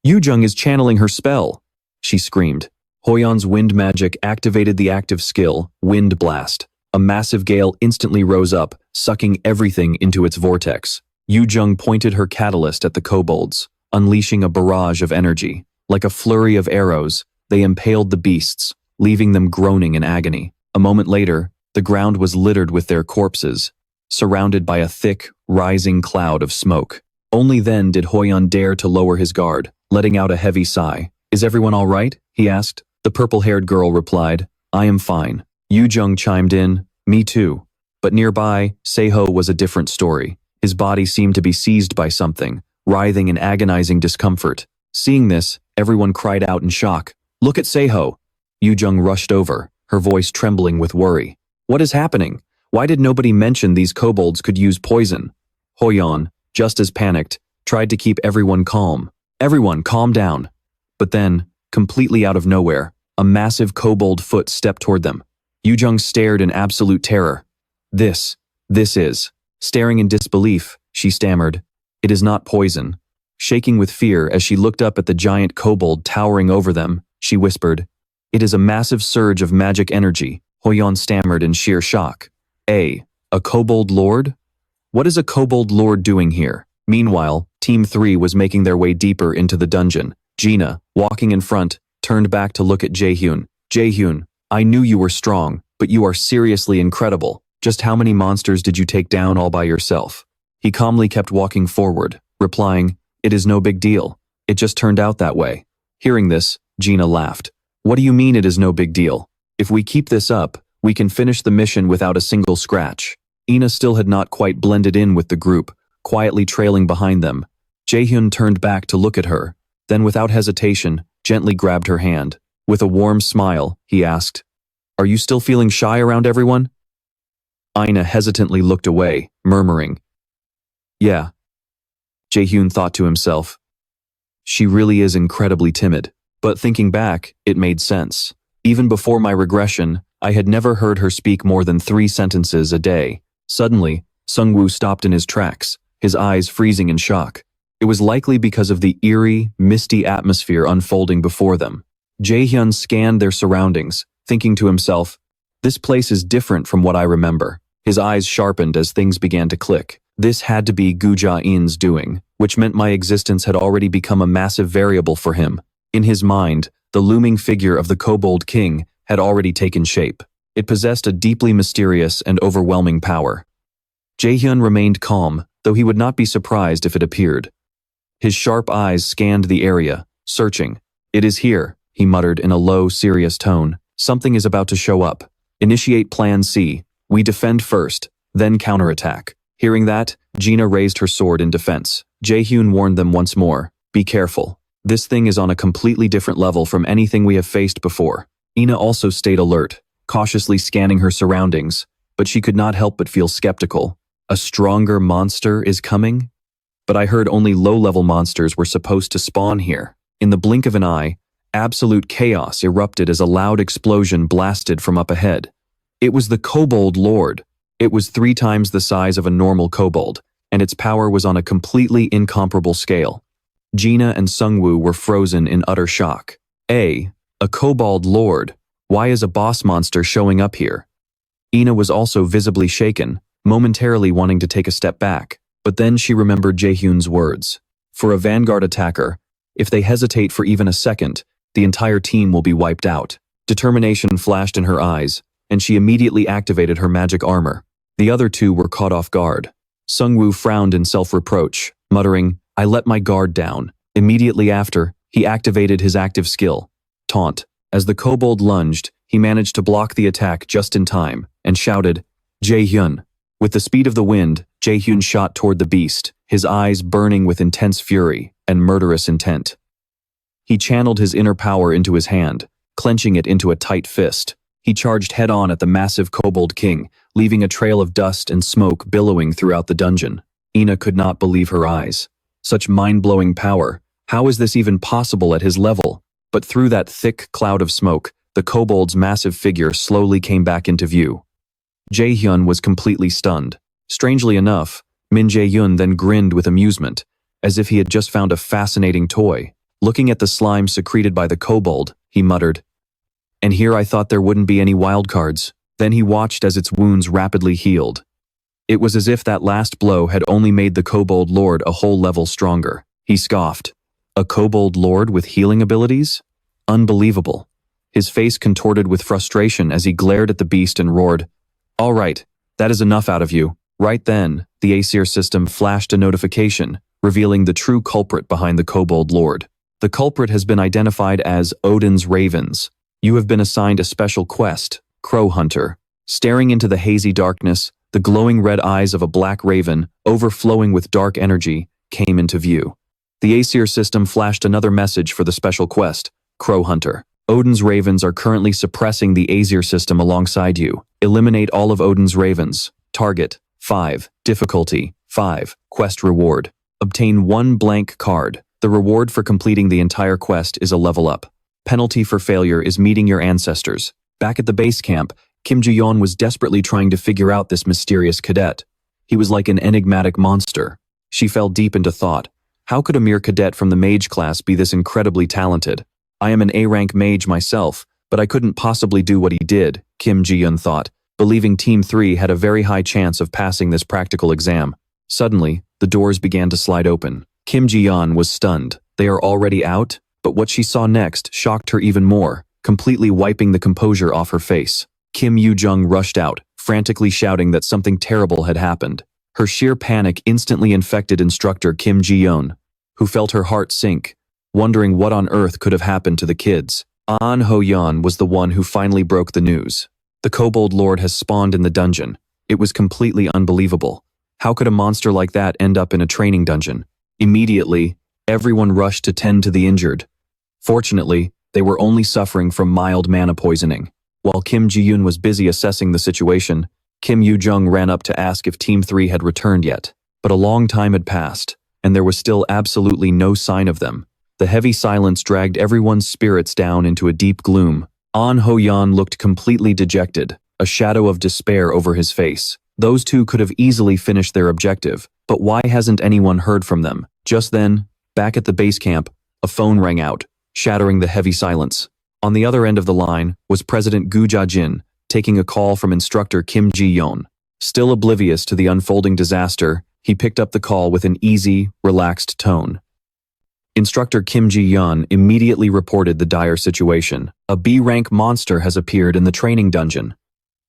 Yujung is channeling her spell, she screamed. Hoyon's wind magic activated the active skill, Wind Blast. A massive gale instantly rose up, sucking everything into its vortex. Yujung pointed her catalyst at the kobolds, unleashing a barrage of energy. Like a flurry of arrows, they impaled the beasts, leaving them groaning in agony. A moment later, the ground was littered with their corpses, surrounded by a thick, rising cloud of smoke. Only then did Hoyon dare to lower his guard, letting out a heavy sigh. Is everyone all right? He asked. The purple-haired girl replied, I am fine. Yujung chimed in, me too. But nearby, Seiho was a different story. His body seemed to be seized by something, writhing in agonizing discomfort. Seeing this, everyone cried out in shock. Look at Seiho! Yujung rushed over, her voice trembling with worry. What is happening? Why did nobody mention these kobolds could use poison? Hoyon, just as panicked, tried to keep everyone calm. Everyone, calm down. But then, completely out of nowhere, a massive kobold foot stepped toward them. Yujung stared in absolute terror. This is. Staring in disbelief, she stammered. It is not poison. Shaking with fear as she looked up at the giant kobold towering over them, she whispered, It is a massive surge of magic energy. Hoyon stammered in sheer shock. A kobold lord? What is a kobold lord doing here? Meanwhile, Team 3 was making their way deeper into the dungeon. Gina, walking in front, turned back to look at Jaehyun. Jaehyun, I knew you were strong, but you are seriously incredible. Just how many monsters did you take down all by yourself? He calmly kept walking forward, replying, It is no big deal. It just turned out that way. Hearing this, Gina laughed. What do you mean it is no big deal? If we keep this up, we can finish the mission without a single scratch. Ina still had not quite blended in with the group, quietly trailing behind them. Jaehyun turned back to look at her, then without hesitation, gently grabbed her hand. With a warm smile, he asked, Are you still feeling shy around everyone? Ina hesitantly looked away, murmuring, Yeah. Jaehyun thought to himself, She really is incredibly timid. But thinking back, it made sense. Even before my regression, I had never heard her speak more than 3 sentences a day. Suddenly, Sungwoo stopped in his tracks, his eyes freezing in shock. It was likely because of the eerie, misty atmosphere unfolding before them. Jaehyun scanned their surroundings, thinking to himself, This place is different from what I remember. His eyes sharpened as things began to click. This had to be Gu Ja-in's doing, which meant my existence had already become a massive variable for him. In his mind, the looming figure of the Kobold King had already taken shape. It possessed a deeply mysterious and overwhelming power. Jaehyun remained calm, though he would not be surprised if it appeared. His sharp eyes scanned the area, searching. It is here, he muttered in a low, serious tone. Something is about to show up. Initiate Plan C. We defend first, then counterattack. Hearing that, Gina raised her sword in defense. Jaehyun warned them once more. Be careful. This thing is on a completely different level from anything we have faced before. Ina also stayed alert, cautiously scanning her surroundings, but she could not help but feel skeptical. A stronger monster is coming? But I heard only low-level monsters were supposed to spawn here. In the blink of an eye, absolute chaos erupted as a loud explosion blasted from up ahead. It was the Kobold Lord. It was 3 times the size of a normal kobold, and its power was on a completely incomparable scale. Gina and Sungwoo were frozen in utter shock. A Kobold Lord? Why is a boss monster showing up here? Ina was also visibly shaken, momentarily wanting to take a step back, but then she remembered Jaehyun's words. For a vanguard attacker, If they hesitate for even a second, the entire team will be wiped out. Determination flashed in her eyes, and she immediately activated her magic armor. The other two were caught off guard. Sungwoo frowned in self-reproach, muttering, "I let my guard down." Immediately after, he activated his active skill, Taunt. As the kobold lunged, he managed to block the attack just in time, and shouted, "Jaehyun." With the speed of the wind, Jaehyun shot toward the beast, his eyes burning with intense fury and murderous intent. He channeled his inner power into his hand, clenching it into a tight fist. He charged head-on at the massive kobold king, leaving a trail of dust and smoke billowing throughout the dungeon. Ina could not believe her eyes. Such mind-blowing power. How is this even possible at his level? But through that thick cloud of smoke, the kobold's massive figure slowly came back into view. Jaehyun was completely stunned. Strangely enough, Min Jaehyun then grinned with amusement, as if he had just found a fascinating toy. Looking at the slime secreted by the kobold, he muttered, "And here I thought there wouldn't be any wildcards." Then he watched as its wounds rapidly healed. It was as if that last blow had only made the kobold lord a whole level stronger. He scoffed. A kobold lord with healing abilities? Unbelievable. His face contorted with frustration as he glared at the beast and roared, "All right, that is enough out of you." Right then, the Aesir system flashed a notification, revealing the true culprit behind the kobold lord. The culprit has been identified as Odin's ravens. You have been assigned a special quest, Crow Hunter. Staring into the hazy darkness, the glowing red eyes of a black raven, overflowing with dark energy, came into view. The Aesir system flashed another message for the special quest, Crow Hunter. Odin's ravens are currently suppressing the Aesir system alongside you. Eliminate all of Odin's ravens. Target, 5. Difficulty, 5. Quest reward. Obtain 1 blank card. The reward for completing the entire quest is a level up. Penalty for failure is meeting your ancestors. Back at the base camp, Kim Jaehyun was desperately trying to figure out this mysterious cadet. He was like an enigmatic monster. She fell deep into thought. How could a mere cadet from the mage class be this incredibly talented? I am an A-rank mage myself, but I couldn't possibly do what he did, Kim Jaehyun thought, believing Team 3 had a very high chance of passing this practical exam. Suddenly, the doors began to slide open. Kim Jaehyun was stunned. They are already out? But what she saw next shocked her even more, completely wiping the composure off her face. Kim Yoo-jung rushed out, frantically shouting that something terrible had happened. Her sheer panic instantly infected instructor Kim Jaehyun, who felt her heart sink, wondering what on earth could have happened to the kids. An Ho-yeon was the one who finally broke the news. The kobold lord has spawned in the dungeon. It was completely unbelievable. How could a monster like that end up in a training dungeon? Immediately, everyone rushed to tend to the injured. Fortunately, they were only suffering from mild mana poisoning. While Kim Jaehyun was busy assessing the situation, Kim Yoo-jung ran up to ask if Team 3 had returned yet. But a long time had passed, and there was still absolutely no sign of them. The heavy silence dragged everyone's spirits down into a deep gloom. An Ho-yeon looked completely dejected, a shadow of despair over his face. Those two could have easily finished their objective, but why hasn't anyone heard from them? Just then, back at the base camp, a phone rang out, shattering the heavy silence. On the other end of the line was President Gu Ja-jin, taking a call from instructor Kim Jaehyun. Still oblivious to the unfolding disaster, he picked up the call with an easy, relaxed tone. Instructor Kim Jaehyun immediately reported the dire situation. A B-rank monster has appeared in the training dungeon.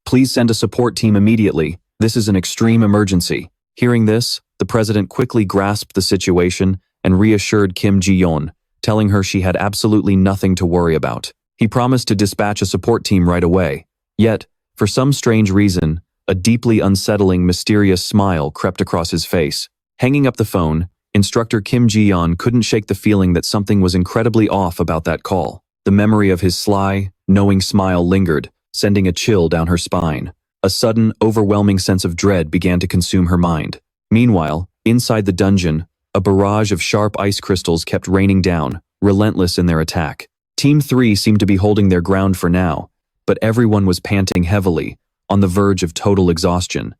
Please send a support team immediately. This is an extreme emergency. Hearing this, the president quickly grasped the situation and reassured Kim Jaehyun, telling her she had absolutely nothing to worry about. He promised to dispatch a support team right away. Yet, for some strange reason, a deeply unsettling, mysterious smile crept across his face. Hanging up the phone, Instructor Kim Jaehyun couldn't shake the feeling that something was incredibly off about that call. The memory of his sly, knowing smile lingered, sending a chill down her spine. A sudden, overwhelming sense of dread began to consume her mind. Meanwhile, inside the dungeon, a barrage of sharp ice crystals kept raining down, relentless in their attack. Team 3 seemed to be holding their ground for now, but everyone was panting heavily, on the verge of total exhaustion.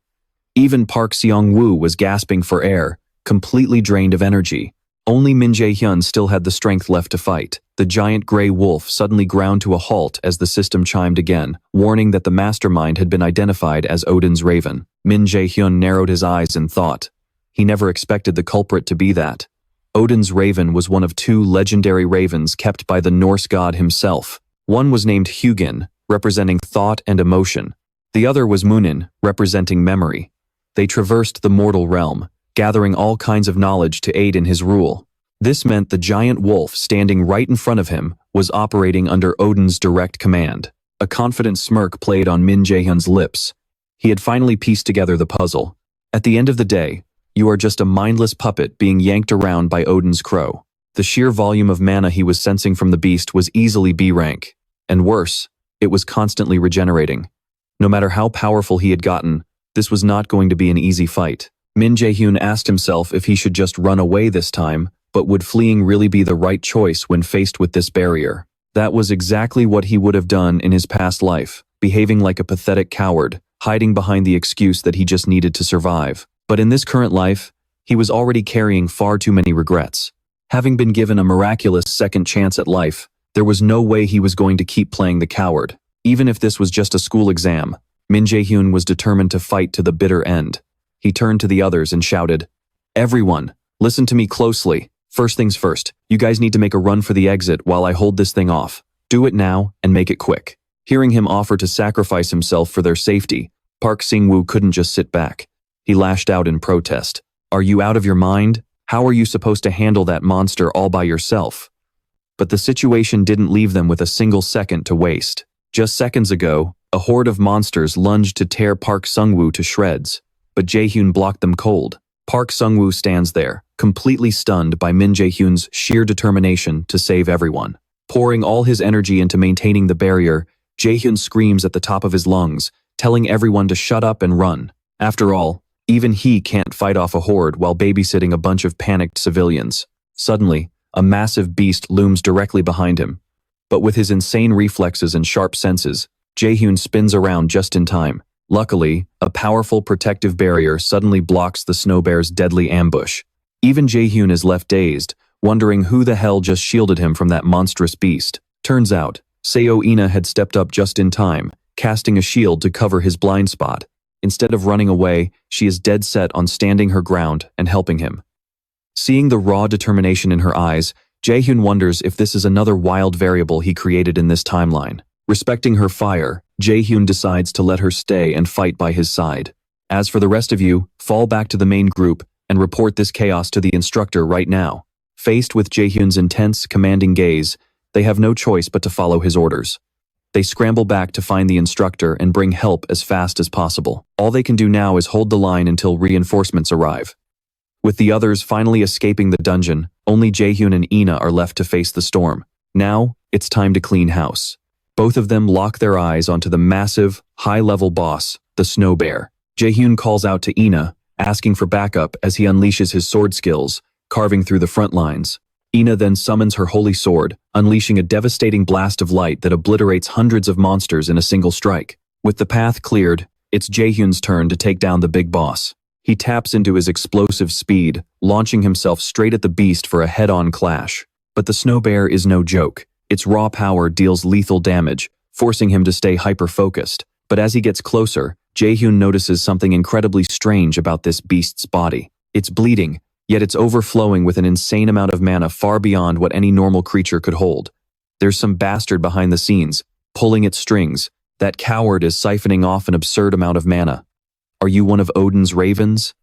Even Park Seong-woo was gasping for air, completely drained of energy. Only Min Jaehyun still had the strength left to fight. The giant gray wolf suddenly ground to a halt as the system chimed again, warning that the mastermind had been identified as Odin's raven. Min Jaehyun narrowed his eyes in thought. He never expected the culprit to be that. Odin's raven was one of two legendary ravens kept by the Norse god himself. One was named Hugin, representing thought and emotion. The other was Munin, representing memory. They traversed the mortal realm, gathering all kinds of knowledge to aid in his rule. This meant the giant wolf standing right in front of him was operating under Odin's direct command. A confident smirk played on Min Jaehyun's lips. He had finally pieced together the puzzle. At the end of the day, you are just a mindless puppet being yanked around by Odin's crow. The sheer volume of mana he was sensing from the beast was easily B rank. And worse, it was constantly regenerating. No matter how powerful he had gotten, this was not going to be an easy fight. Min Jaehyun asked himself if he should just run away this time, but would fleeing really be the right choice when faced with this barrier? That was exactly what he would have done in his past life, behaving like a pathetic coward, hiding behind the excuse that he just needed to survive. But in this current life, he was already carrying far too many regrets. Having been given a miraculous second chance at life, there was no way he was going to keep playing the coward. Even if this was just a school exam, Min Jaehyun was determined to fight to the bitter end. He turned to the others and shouted, "Everyone, listen to me closely. First things first, you guys need to make a run for the exit while I hold this thing off. Do it now and make it quick." Hearing him offer to sacrifice himself for their safety, Park Sing-woo couldn't just sit back. He lashed out in protest. "Are you out of your mind? How are you supposed to handle that monster all by yourself?" But the situation didn't leave them with a single second to waste. Just seconds ago, a horde of monsters lunged to tear Park Sung-woo to shreds, but Jaehyun blocked them cold. Park Sung-woo stands there, completely stunned by Min Jaehyun's sheer determination to save everyone. Pouring all his energy into maintaining the barrier, Jaehyun screams at the top of his lungs, telling everyone to shut up and run. After all, even he can't fight off a horde while babysitting a bunch of panicked civilians. Suddenly, a massive beast looms directly behind him. But with his insane reflexes and sharp senses, Jaehyun spins around just in time. Luckily, a powerful protective barrier suddenly blocks the snow bear's deadly ambush. Even Jaehyun is left dazed, wondering who the hell just shielded him from that monstrous beast. Turns out, Seo Ina had stepped up just in time, casting a shield to cover his blind spot. Instead of running away, she is dead set on standing her ground and helping him. Seeing the raw determination in her eyes, Jaehyun wonders if this is another wild variable he created in this timeline. Respecting her fire, Jaehyun decides to let her stay and fight by his side. As for the rest of you, fall back to the main group and report this chaos to the instructor right now. Faced with Jaehyun's intense, commanding gaze, they have no choice but to follow his orders. They scramble back to find the instructor and bring help as fast as possible. All they can do now is hold the line until reinforcements arrive. With the others finally escaping the dungeon, only Jaehyun and Ina are left to face the storm. Now, it's time to clean house. Both of them lock their eyes onto the massive, high-level boss, the Snow Bear. Jaehyun calls out to Ina, asking for backup as he unleashes his sword skills, carving through the front lines. Ina then summons her holy sword, unleashing a devastating blast of light that obliterates hundreds of monsters in a single strike. With the path cleared, it's Jaehyun's turn to take down the big boss. He taps into his explosive speed, launching himself straight at the beast for a head-on clash. But the Snow Bear is no joke. Its raw power deals lethal damage, forcing him to stay hyper-focused. But as he gets closer, Jaehyun notices something incredibly strange about this beast's body. It's bleeding, yet it's overflowing with an insane amount of mana far beyond what any normal creature could hold. There's some bastard behind the scenes, pulling its strings. That coward is siphoning off an absurd amount of mana. Are you one of Odin's ravens?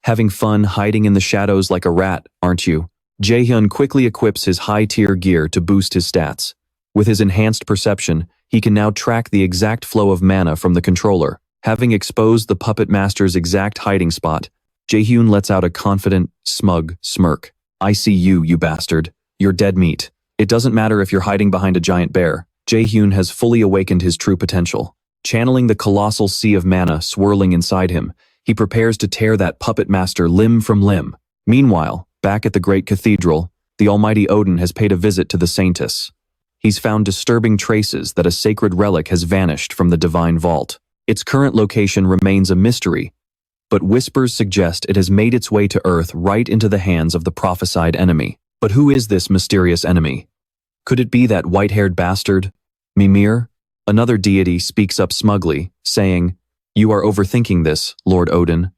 Having fun hiding in the shadows like a rat, aren't you? Jaehyun quickly equips his high-tier gear to boost his stats. With his enhanced perception, he can now track the exact flow of mana from the controller. Having exposed the puppet master's exact hiding spot, Jaehyun lets out a confident, smug smirk. "I see you, you bastard. You're dead meat. It doesn't matter if you're hiding behind a giant bear." Jaehyun has fully awakened his true potential. Channeling the colossal sea of mana swirling inside him, he prepares to tear that puppet master limb from limb. Meanwhile, back at the Great Cathedral, the almighty Odin has paid a visit to the Saintess. He's found disturbing traces that a sacred relic has vanished from the divine vault. Its current location remains a mystery, but whispers suggest it has made its way to Earth right into the hands of the prophesied enemy. But who is this mysterious enemy? Could it be that white-haired bastard, Mimir? Another deity speaks up smugly, saying, "You are overthinking this, Lord Odin.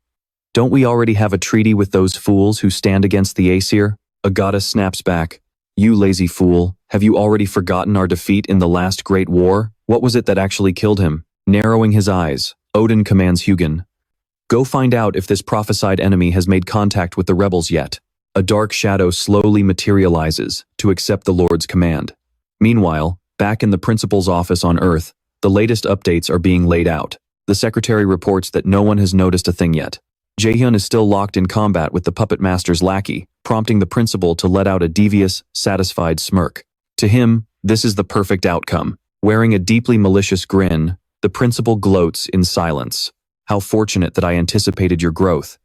Don't we already have a treaty with those fools who stand against the Aesir?" A goddess snaps back. You lazy fool, have you already forgotten our defeat in the last great war? What was it that actually killed him? Narrowing his eyes, Odin commands Hugin. Go find out if this prophesied enemy has made contact with the rebels yet. A dark shadow slowly materializes to accept the Lord's command. Meanwhile, back in the principal's office on Earth, the latest updates are being laid out. The secretary reports that no one has noticed a thing yet. Jaehyun is still locked in combat with the puppet master's lackey, prompting the principal to let out a devious, satisfied smirk. To him, this is the perfect outcome. Wearing a deeply malicious grin, the principal gloats in silence. How fortunate that I anticipated your growth.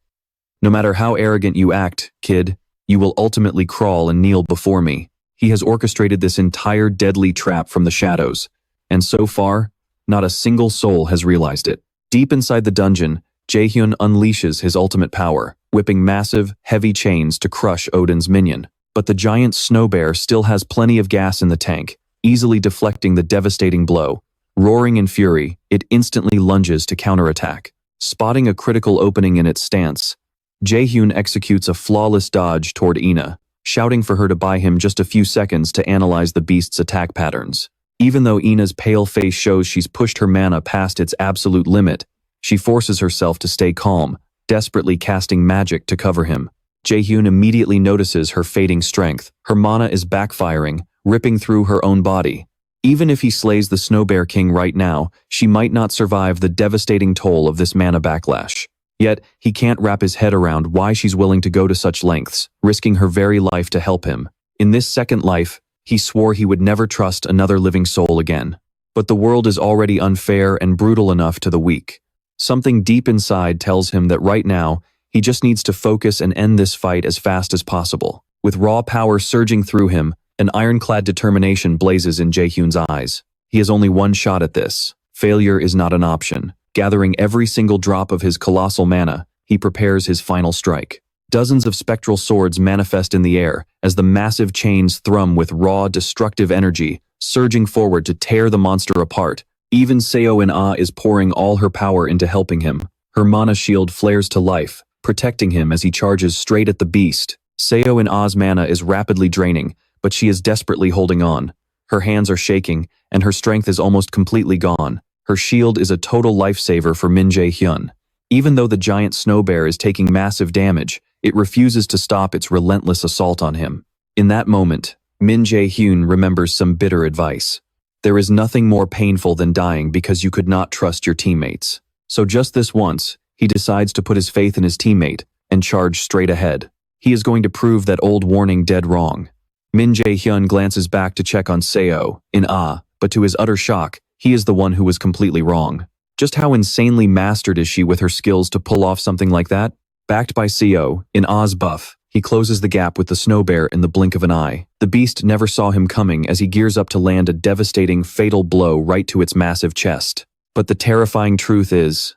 No matter how arrogant you act, kid, you will ultimately crawl and kneel before me. He has orchestrated this entire deadly trap from the shadows, and so far, not a single soul has realized it. Deep inside the dungeon, Jaehyun unleashes his ultimate power, whipping massive, heavy chains to crush Odin's minion. But the giant snow bear still has plenty of gas in the tank, easily deflecting the devastating blow. Roaring in fury, it instantly lunges to counterattack. Spotting a critical opening in its stance, Jaehyun executes a flawless dodge toward Ina, shouting for her to buy him just a few seconds to analyze the beast's attack patterns. Even though Ina's pale face shows she's pushed her mana past its absolute limit, she forces herself to stay calm, desperately casting magic to cover him. Jaehyun immediately notices her fading strength. Her mana is backfiring, ripping through her own body. Even if he slays the Snow Bear King right now, she might not survive the devastating toll of this mana backlash. Yet, he can't wrap his head around why she's willing to go to such lengths, risking her very life to help him. In this second life, he swore he would never trust another living soul again. But the world is already unfair and brutal enough to the weak. Something deep inside tells him that right now, he just needs to focus and end this fight as fast as possible. With raw power surging through him, an ironclad determination blazes in Jaehyun's eyes. He has only one shot at this. Failure is not an option. Gathering every single drop of his colossal mana, he prepares his final strike. Dozens of spectral swords manifest in the air as the massive chains thrum with raw, destructive energy, surging forward to tear the monster apart. Even Seo in Ah is pouring all her power into helping him. Her mana shield flares to life, protecting him as he charges straight at the beast. Seo in Ah's mana is rapidly draining, but she is desperately holding on. Her hands are shaking, and her strength is almost completely gone. Her shield is a total lifesaver for Min Jaehyun. Even though the giant snow bear is taking massive damage, it refuses to stop its relentless assault on him. In that moment, Min Jaehyun remembers some bitter advice. There is nothing more painful than dying because you could not trust your teammates. So just this once, he decides to put his faith in his teammate and charge straight ahead. He is going to prove that old warning dead wrong. Min Jaehyun glances back to check on Seo in Ah, but to his utter shock, he is the one who was completely wrong. Just how insanely mastered is she with her skills to pull off something like that? Backed by Seo in Ah's buff, he closes the gap with the snow bear in the blink of an eye. The beast never saw him coming as he gears up to land a devastating, fatal blow right to its massive chest. But the terrifying truth is,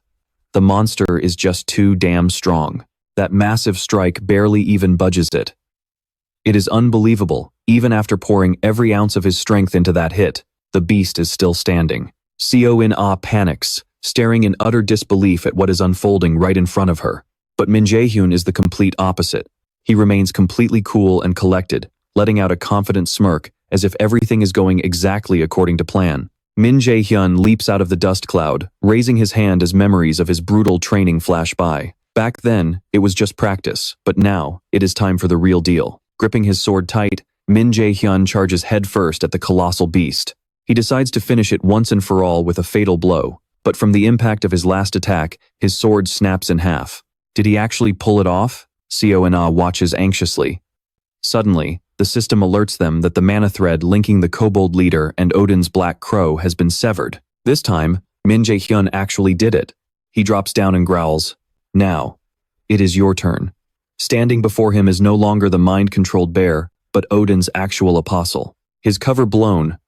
the monster is just too damn strong. That massive strike barely even budges it. It is unbelievable, even after pouring every ounce of his strength into that hit, the beast is still standing. Seo in Ah panics, staring in utter disbelief at what is unfolding right in front of her. But Min Jaehyun is the complete opposite. He remains completely cool and collected, letting out a confident smirk as if everything is going exactly according to plan. Min Jaehyun leaps out of the dust cloud, raising his hand as memories of his brutal training flash by. Back then, it was just practice, but now, it is time for the real deal. Gripping his sword tight, Min Jaehyun charges headfirst at the colossal beast. He decides to finish it once and for all with a fatal blow, but from the impact of his last attack, his sword snaps in half. Did he actually pull it off? Seo in Ah watches anxiously. Suddenly, the system alerts them that the mana thread linking the kobold leader and Odin's black crow has been severed. This time, Min Jaehyun actually did it. He drops down and growls, "Now, it is your turn." Standing before him is no longer the mind-controlled bear, but Odin's actual apostle. His cover blown,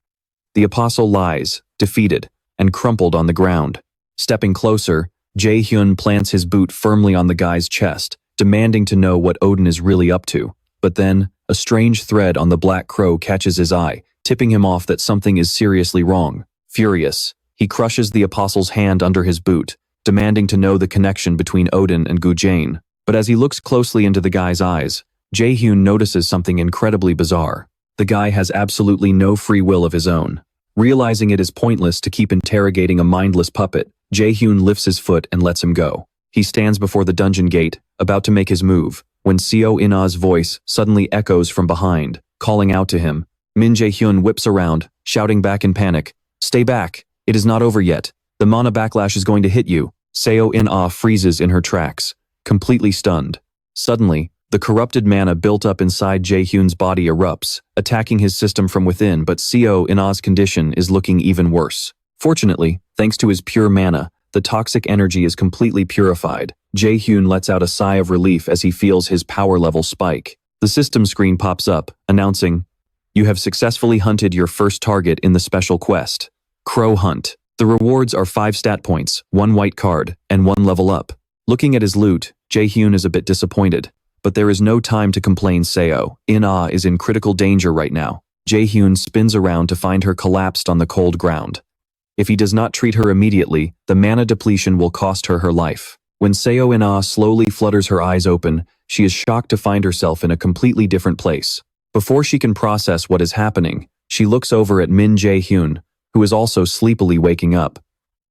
the apostle lies, defeated, and crumpled on the ground. Stepping closer, Jaehyun plants his boot firmly on the guy's chest, demanding to know what Odin is really up to. But then, a strange thread on the black crow catches his eye, tipping him off that something is seriously wrong. Furious, he crushes the apostle's hand under his boot, demanding to know the connection between Odin and Gujane. But as he looks closely into the guy's eyes, Jaehyun notices something incredibly bizarre. The guy has absolutely no free will of his own. Realizing it is pointless to keep interrogating a mindless puppet, Jaehyun lifts his foot and lets him go. He stands before the dungeon gate, about to make his move, when Seo In-ah's voice suddenly echoes from behind, calling out to him. Min Jaehyun whips around, shouting back in panic, "Stay back! It is not over yet. The mana backlash is going to hit you." Seo In-ah freezes in her tracks, completely stunned. Suddenly, the corrupted mana built up inside Jaehyun's body erupts, attacking his system from within, but Seo In-ah's condition is looking even worse. Fortunately, thanks to his pure mana, the toxic energy is completely purified. Jaehyun lets out a sigh of relief as he feels his power level spike. The system screen pops up, announcing, "You have successfully hunted your first target in the special quest, Crow Hunt. The rewards are 5 stat points, 1 white card, and 1 level up." Looking at his loot, Jaehyun is a bit disappointed, but there is no time to complain. Seo In-ah is in critical danger right now. Jaehyun spins around to find her collapsed on the cold ground. If he does not treat her immediately, the mana depletion will cost her her life. When Seo In-ah slowly flutters her eyes open, she is shocked to find herself in a completely different place. Before she can process what is happening, she looks over at Min Jaehyun, who is also sleepily waking up.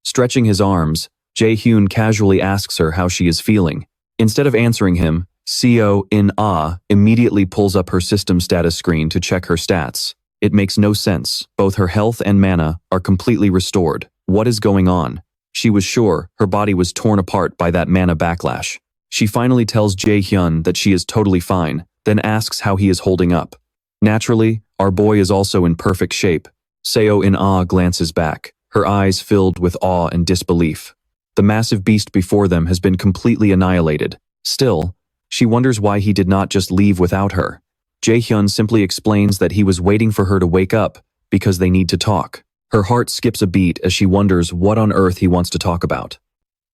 Stretching his arms, Jaehyun casually asks her how she is feeling. Instead of answering him, Seo In-ah immediately pulls up her system status screen to check her stats. It makes no sense. Both her health and mana are completely restored. What is going on? She was sure her body was torn apart by that mana backlash. She finally tells Jaehyun that she is totally fine, then asks how he is holding up. Naturally, our boy is also in perfect shape. Seo In-ah glances back, her eyes filled with awe and disbelief. The massive beast before them has been completely annihilated. Still, she wonders why he did not just leave without her. Jaehyun simply explains that he was waiting for her to wake up because they need to talk. Her heart skips a beat as she wonders what on earth he wants to talk about.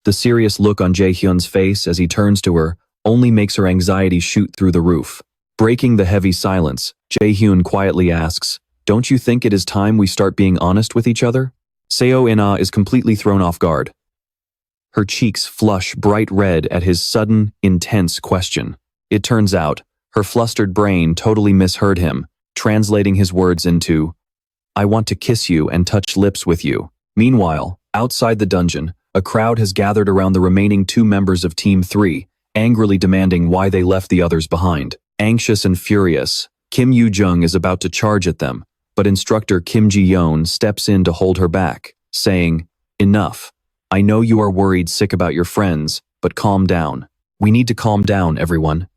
The serious look on Jaehyun's face as he turns to her only makes her anxiety shoot through the roof. Breaking the heavy silence, Jaehyun quietly asks, "Don't you think it is time we start being honest with each other?" Seo In-ah is completely thrown off guard. Her cheeks flush bright red at his sudden, intense question. It turns out, her flustered brain totally misheard him, translating his words into, "I want to kiss you and touch lips with you." Meanwhile, outside the dungeon, a crowd has gathered around the remaining 2 members of Team 3, angrily demanding why they left the others behind. Anxious and furious, Kim Yoo-jung is about to charge at them, but instructor Kim Ji-yeon steps in to hold her back, saying, "Enough. I know you are worried sick about your friends, but calm down. We need to calm down, everyone."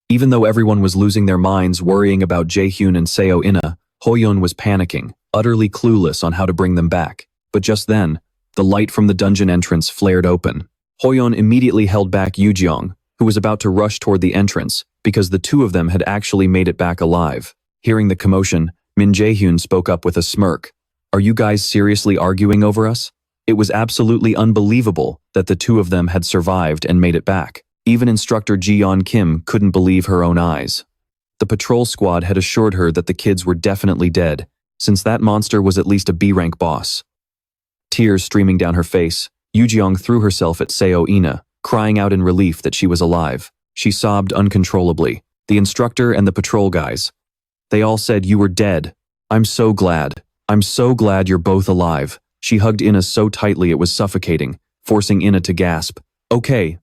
Even though everyone was losing their minds worrying about Jaehyun and Seo In-ah, Hoyeon was panicking, utterly clueless on how to bring them back. But just then, the light from the dungeon entrance flared open. Hoyeon immediately held back Yoo-jung, who was about to rush toward the entrance, because the 2 of them had actually made it back alive. Hearing the commotion, Min Jaehyun spoke up with a smirk. "Are you guys seriously arguing over us?" It was absolutely unbelievable that the 2 of them had survived and made it back. Even instructor Ji-yeon Kim couldn't believe her own eyes. The patrol squad had assured her that the kids were definitely dead, since that monster was at least a B-rank boss. Tears streaming down her face, Yoo-jung threw herself at Seo In-ah, crying out in relief that she was alive. She sobbed uncontrollably. The instructor and the patrol guys. They all said, "You were dead. I'm so glad. I'm so glad you're both alive." She hugged In-ah so tightly it was suffocating, forcing In-ah to gasp. Okay,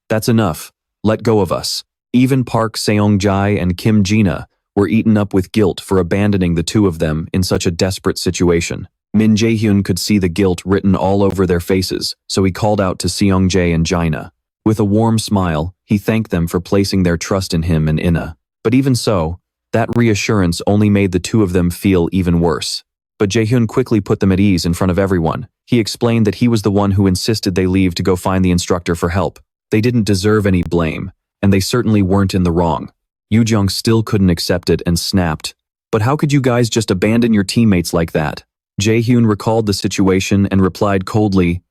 that's enough. Let go of us." Even Park Seong-jae and Kim Jina were eaten up with guilt for abandoning the 2 of them in such a desperate situation. Min Jaehyun could see the guilt written all over their faces, so he called out to Seong-jae and Jina. With a warm smile, he thanked them for placing their trust in him and In-ah. But even so, that reassurance only made the 2 of them feel even worse. But Jaehyun quickly put them at ease in front of everyone. He explained that he was the one who insisted they leave to go find the instructor for help. They didn't deserve any blame, and they certainly weren't in the wrong. Yoo-jung still couldn't accept it and snapped. "But how could you guys just abandon your teammates like that?" Jaehyun recalled the situation and replied coldly,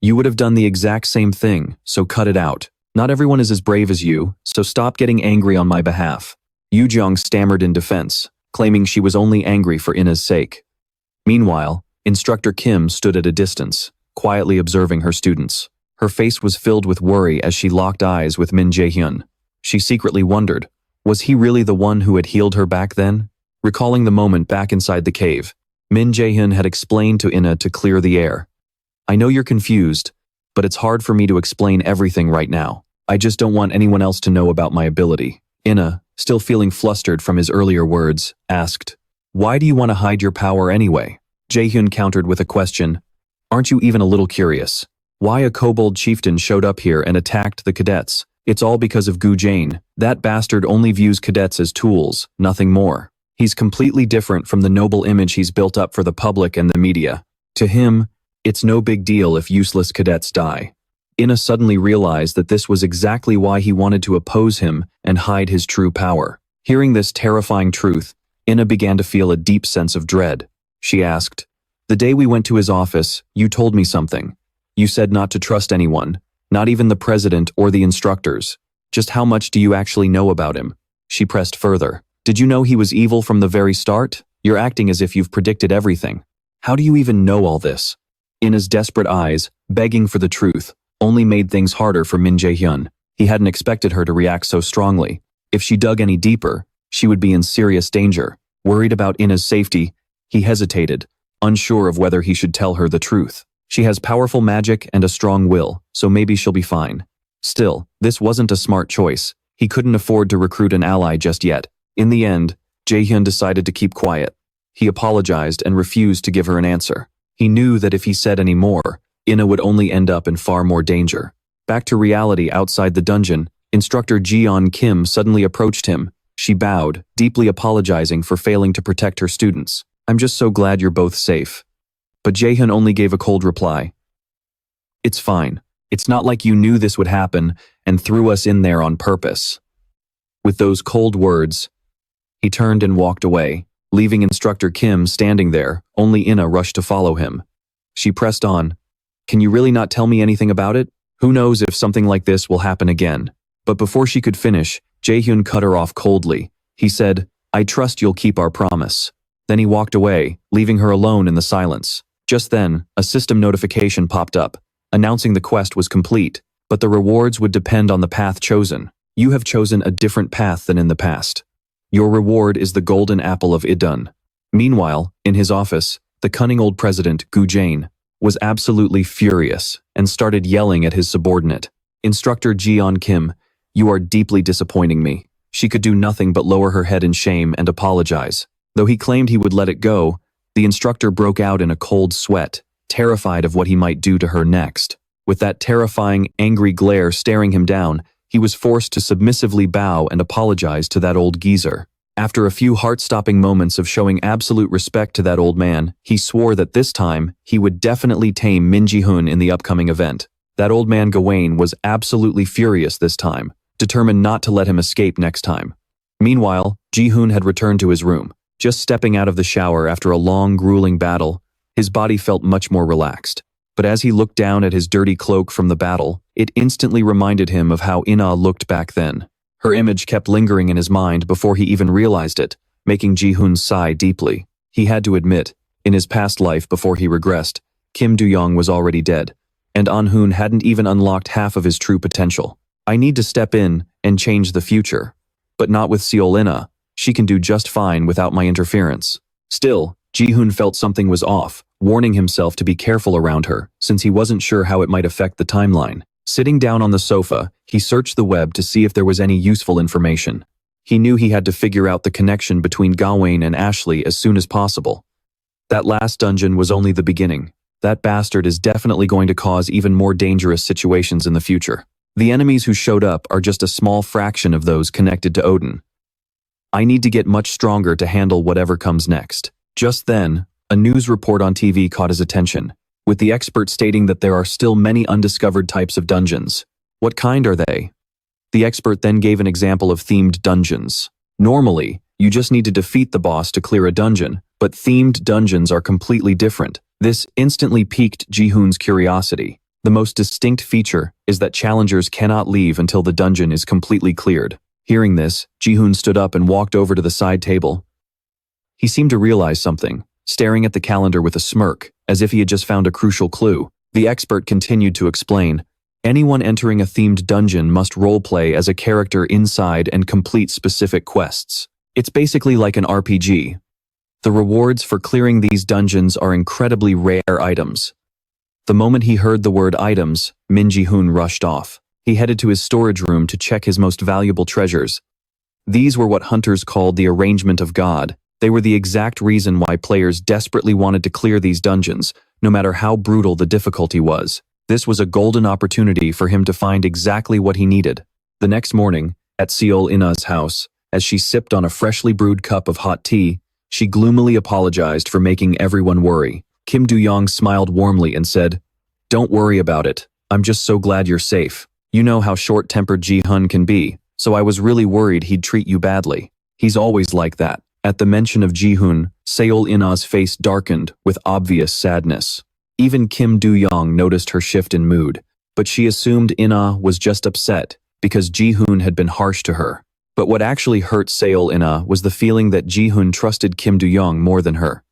"You would have done the exact same thing, so cut it out. Not everyone is as brave as you, so stop getting angry on my behalf." Yoo-jung stammered in defense, claiming she was only angry for In-ah's sake. Meanwhile, Instructor Kim stood at a distance, quietly observing her students. Her face was filled with worry as she locked eyes with Min Jaehyun. She secretly wondered, Was he really the one who had healed her back then? Recalling the moment back inside the cave, Min Jaehyun had explained to Inna to clear the air. I know you're confused, but it's hard for me to explain everything right now. I just don't want anyone else to know about my ability. Inna, still feeling flustered from his earlier words, asked, Why do you want to hide your power anyway? Jaehyun countered with a question. Aren't you even a little curious? Why a kobold chieftain showed up here and attacked the cadets? It's all because of Gu Jane. That bastard only views cadets as tools, nothing more. He's completely different from the noble image he's built up for the public and the media. To him, it's no big deal if useless cadets die. Inna suddenly realized that this was exactly why he wanted to oppose him and hide his true power. Hearing this terrifying truth, Inna began to feel a deep sense of dread. She asked, The day we went to his office, you told me something. You said not to trust anyone, not even the president or the instructors. Just how much do you actually know about him? She pressed further. Did you know he was evil from the very start? You're acting as if you've predicted everything. How do you even know all this? Inna's desperate eyes, begging for the truth, only made things harder for Min Jaehyun. He hadn't expected her to react so strongly. If she dug any deeper, she would be in serious danger. Worried about Inna's safety, he hesitated, unsure of whether he should tell her the truth. She has powerful magic and a strong will, so maybe she'll be fine. Still, this wasn't a smart choice. He couldn't afford to recruit an ally just yet. In the end, Jaehyun decided to keep quiet. He apologized and refused to give her an answer. He knew that if he said any more, Inna would only end up in far more danger. Back to reality outside the dungeon, Instructor Jeon Kim suddenly approached him. She bowed, deeply apologizing for failing to protect her students. I'm just so glad you're both safe. But Jaehyun only gave a cold reply. It's fine. It's not like you knew this would happen and threw us in there on purpose. With those cold words, he turned and walked away, leaving Instructor Kim standing there. Only Inna rushed to follow him. She pressed on. Can you really not tell me anything about it? Who knows if something like this will happen again? But before she could finish, Jaehyun cut her off coldly. He said, I trust you'll keep our promise. Then he walked away, leaving her alone in the silence. Just then, a system notification popped up, announcing the quest was complete, but the rewards would depend on the path chosen. You have chosen a different path than in the past. Your reward is the golden apple of Idun. Meanwhile, in his office, the cunning old president, Gu Jane, was absolutely furious and started yelling at his subordinate. Instructor Jeon Kim, you are deeply disappointing me. She could do nothing but lower her head in shame and apologize. Though he claimed he would let it go, the instructor broke out in a cold sweat, terrified of what he might do to her next. With that terrifying, angry glare staring him down, he was forced to submissively bow and apologize to that old geezer. After a few heart-stopping moments of showing absolute respect to that old man, he swore that this time, he would definitely tame Min Jaehyun in the upcoming event. That old man Gawain was absolutely furious this time, determined not to let him escape next time. Meanwhile, Jaehyun had returned to his room. Just stepping out of the shower after a long, grueling battle, his body felt much more relaxed. But as he looked down at his dirty cloak from the battle, it instantly reminded him of how Inna looked back then. Her image kept lingering in his mind before he even realized it, making Jaehyun sigh deeply. He had to admit, in his past life before he regressed, Kim Do-young was already dead, and An-hoon hadn't even unlocked half of his true potential. I need to step in and change the future. But not with Seol Inna. She can do just fine without my interference. Still, Jaehyun felt something was off, warning himself to be careful around her, since he wasn't sure how it might affect the timeline. Sitting down on the sofa, he searched the web to see if there was any useful information. He knew he had to figure out the connection between Gawain and Ashley as soon as possible. That last dungeon was only the beginning. That bastard is definitely going to cause even more dangerous situations in the future. The enemies who showed up are just a small fraction of those connected to Odin. I need to get much stronger to handle whatever comes next. Just then, a news report on TV caught his attention, with the expert stating that there are still many undiscovered types of dungeons. What kind are they? The expert then gave an example of themed dungeons. Normally, you just need to defeat the boss to clear a dungeon, but themed dungeons are completely different. This instantly piqued Jaehyun's curiosity. The most distinct feature is that challengers cannot leave until the dungeon is completely cleared. Hearing this, Jaehyun stood up and walked over to the side table. He seemed to realize something, staring at the calendar with a smirk, as if he had just found a crucial clue. The expert continued to explain. Anyone entering a themed dungeon must roleplay as a character inside and complete specific quests. It's basically like an RPG. The rewards for clearing these dungeons are incredibly rare items. The moment he heard the word items, Min Jaehyun rushed off. He headed to his storage room to check his most valuable treasures. These were what hunters called the arrangement of God. They were the exact reason why players desperately wanted to clear these dungeons, no matter how brutal the difficulty was. This was a golden opportunity for him to find exactly what he needed. The next morning, at Seol Ina's house, as she sipped on a freshly brewed cup of hot tea, she gloomily apologized for making everyone worry. Kim Do-young smiled warmly and said, "Don't worry about it. I'm just so glad you're safe. You know how short-tempered Ji-hun can be, so I was really worried he'd treat you badly. He's always like that." At the mention of Ji-hun, Seol Ina's face darkened with obvious sadness. Even Kim Do-young noticed her shift in mood, but she assumed Ina was just upset because Ji-hun had been harsh to her. But what actually hurt Seol Ina was the feeling that Ji-hun trusted Kim Do-young more than her.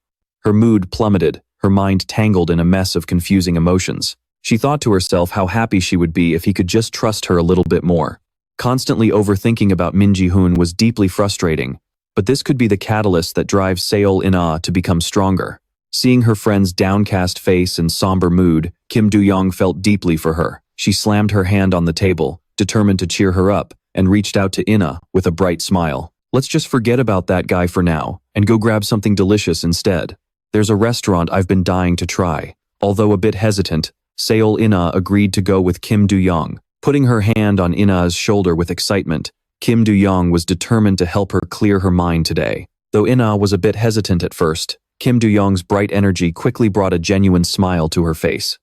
Her mood plummeted, her mind tangled in a mess of confusing emotions. She thought to herself how happy she would be if he could just trust her a little bit more. Constantly overthinking about Min Jaehyun was deeply frustrating, but this could be the catalyst that drives Seol Ina to become stronger. Seeing her friend's downcast face and somber mood, Kim Do-young felt deeply for her. She slammed her hand on the table, determined to cheer her up, and reached out to Ina with a bright smile. "Let's just forget about that guy for now, and go grab something delicious instead. There's a restaurant I've been dying to try." Although a bit hesitant, Seol Ina agreed to go with Kim Do-young. Putting her hand on Ina's shoulder with excitement, Kim Do-young was determined to help her clear her mind today. Though Ina was a bit hesitant at first, Kim Do-young's bright energy quickly brought a genuine smile to her face.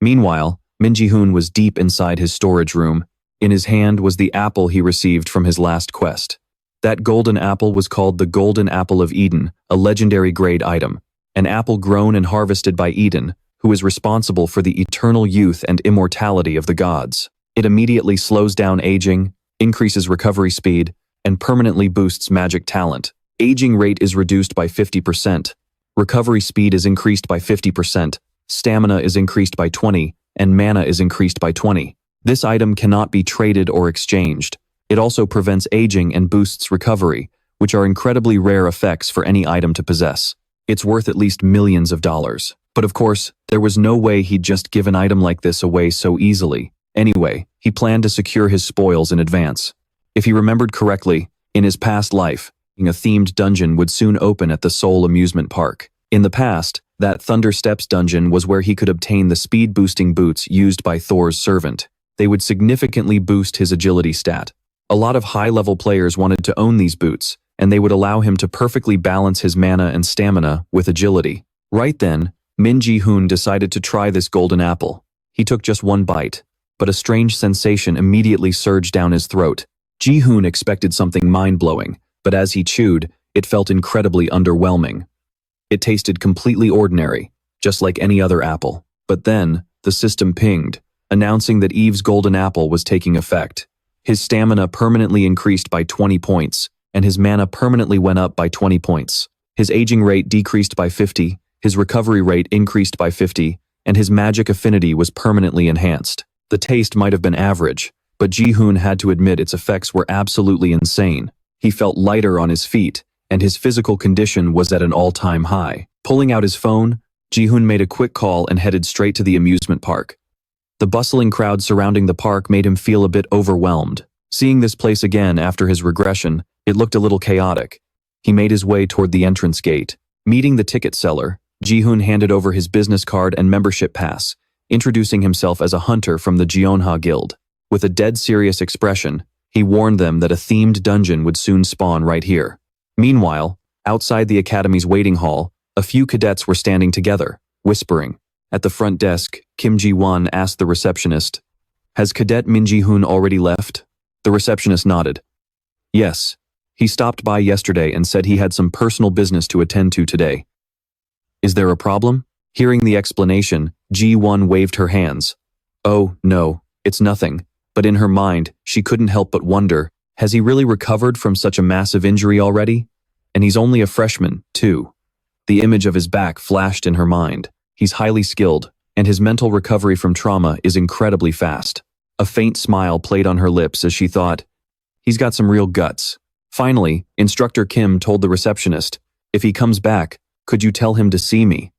Meanwhile, Min Jaehyun was deep inside his storage room. In his hand was the apple he received from his last quest. That golden apple was called the Golden Apple of Eden, a legendary grade item. An apple grown and harvested by Eden, who is responsible for the eternal youth and immortality of the gods. It immediately slows down aging, increases recovery speed, and permanently boosts magic talent. Aging rate is reduced by 50%. Recovery speed is increased by 50%. Stamina is increased by 20, and mana is increased by 20. This item cannot be traded or exchanged. It also prevents aging and boosts recovery, which are incredibly rare effects for any item to possess. It's worth at least millions of dollars. But of course, there was no way he'd just give an item like this away so easily. Anyway, he planned to secure his spoils in advance. If he remembered correctly, in his past life, a themed dungeon would soon open at the Seoul amusement park. In the past, that Thunder Steps dungeon was where he could obtain the speed-boosting boots used by Thor's servant. They would significantly boost his agility stat. A lot of high-level players wanted to own these boots, and they would allow him to perfectly balance his mana and stamina with agility. Right then, Min Jaehyun decided to try this golden apple. He took just one bite, but a strange sensation immediately surged down his throat. Jaehyun expected something mind-blowing, but as he chewed, it felt incredibly underwhelming. It tasted completely ordinary, just like any other apple. But then, the system pinged, announcing that Eve's golden apple was taking effect. His stamina permanently increased by 20 points, and his mana permanently went up by 20 points. His aging rate decreased by 50, his recovery rate increased by 50, and his magic affinity was permanently enhanced. The taste might have been average, but Jaehyun had to admit its effects were absolutely insane. He felt lighter on his feet, and his physical condition was at an all-time high. Pulling out his phone, Jaehyun made a quick call and headed straight to the amusement park. The bustling crowd surrounding the park made him feel a bit overwhelmed. Seeing this place again after his regression, it looked a little chaotic. He made his way toward the entrance gate. Meeting the ticket seller, Jaehyun handed over his business card and membership pass, introducing himself as a hunter from the Jeonha Guild. With a dead serious expression, he warned them that a themed dungeon would soon spawn right here. Meanwhile, outside the academy's waiting hall, a few cadets were standing together, whispering. At the front desk, Kim Ji-won asked the receptionist, "Has Cadet Min Jaehyun already left?" The receptionist nodded. "Yes. He stopped by yesterday and said he had some personal business to attend to today." "Is there a problem?" Hearing the explanation, Ji-won waved her hands. "Oh, no, it's nothing." But in her mind, she couldn't help but wonder, has he really recovered from such a massive injury already? And he's only a freshman, too. The image of his back flashed in her mind. He's highly skilled, and his mental recovery from trauma is incredibly fast. A faint smile played on her lips as she thought, he's got some real guts. Finally, Instructor Kim told the receptionist, if he comes back, could you tell him to see me?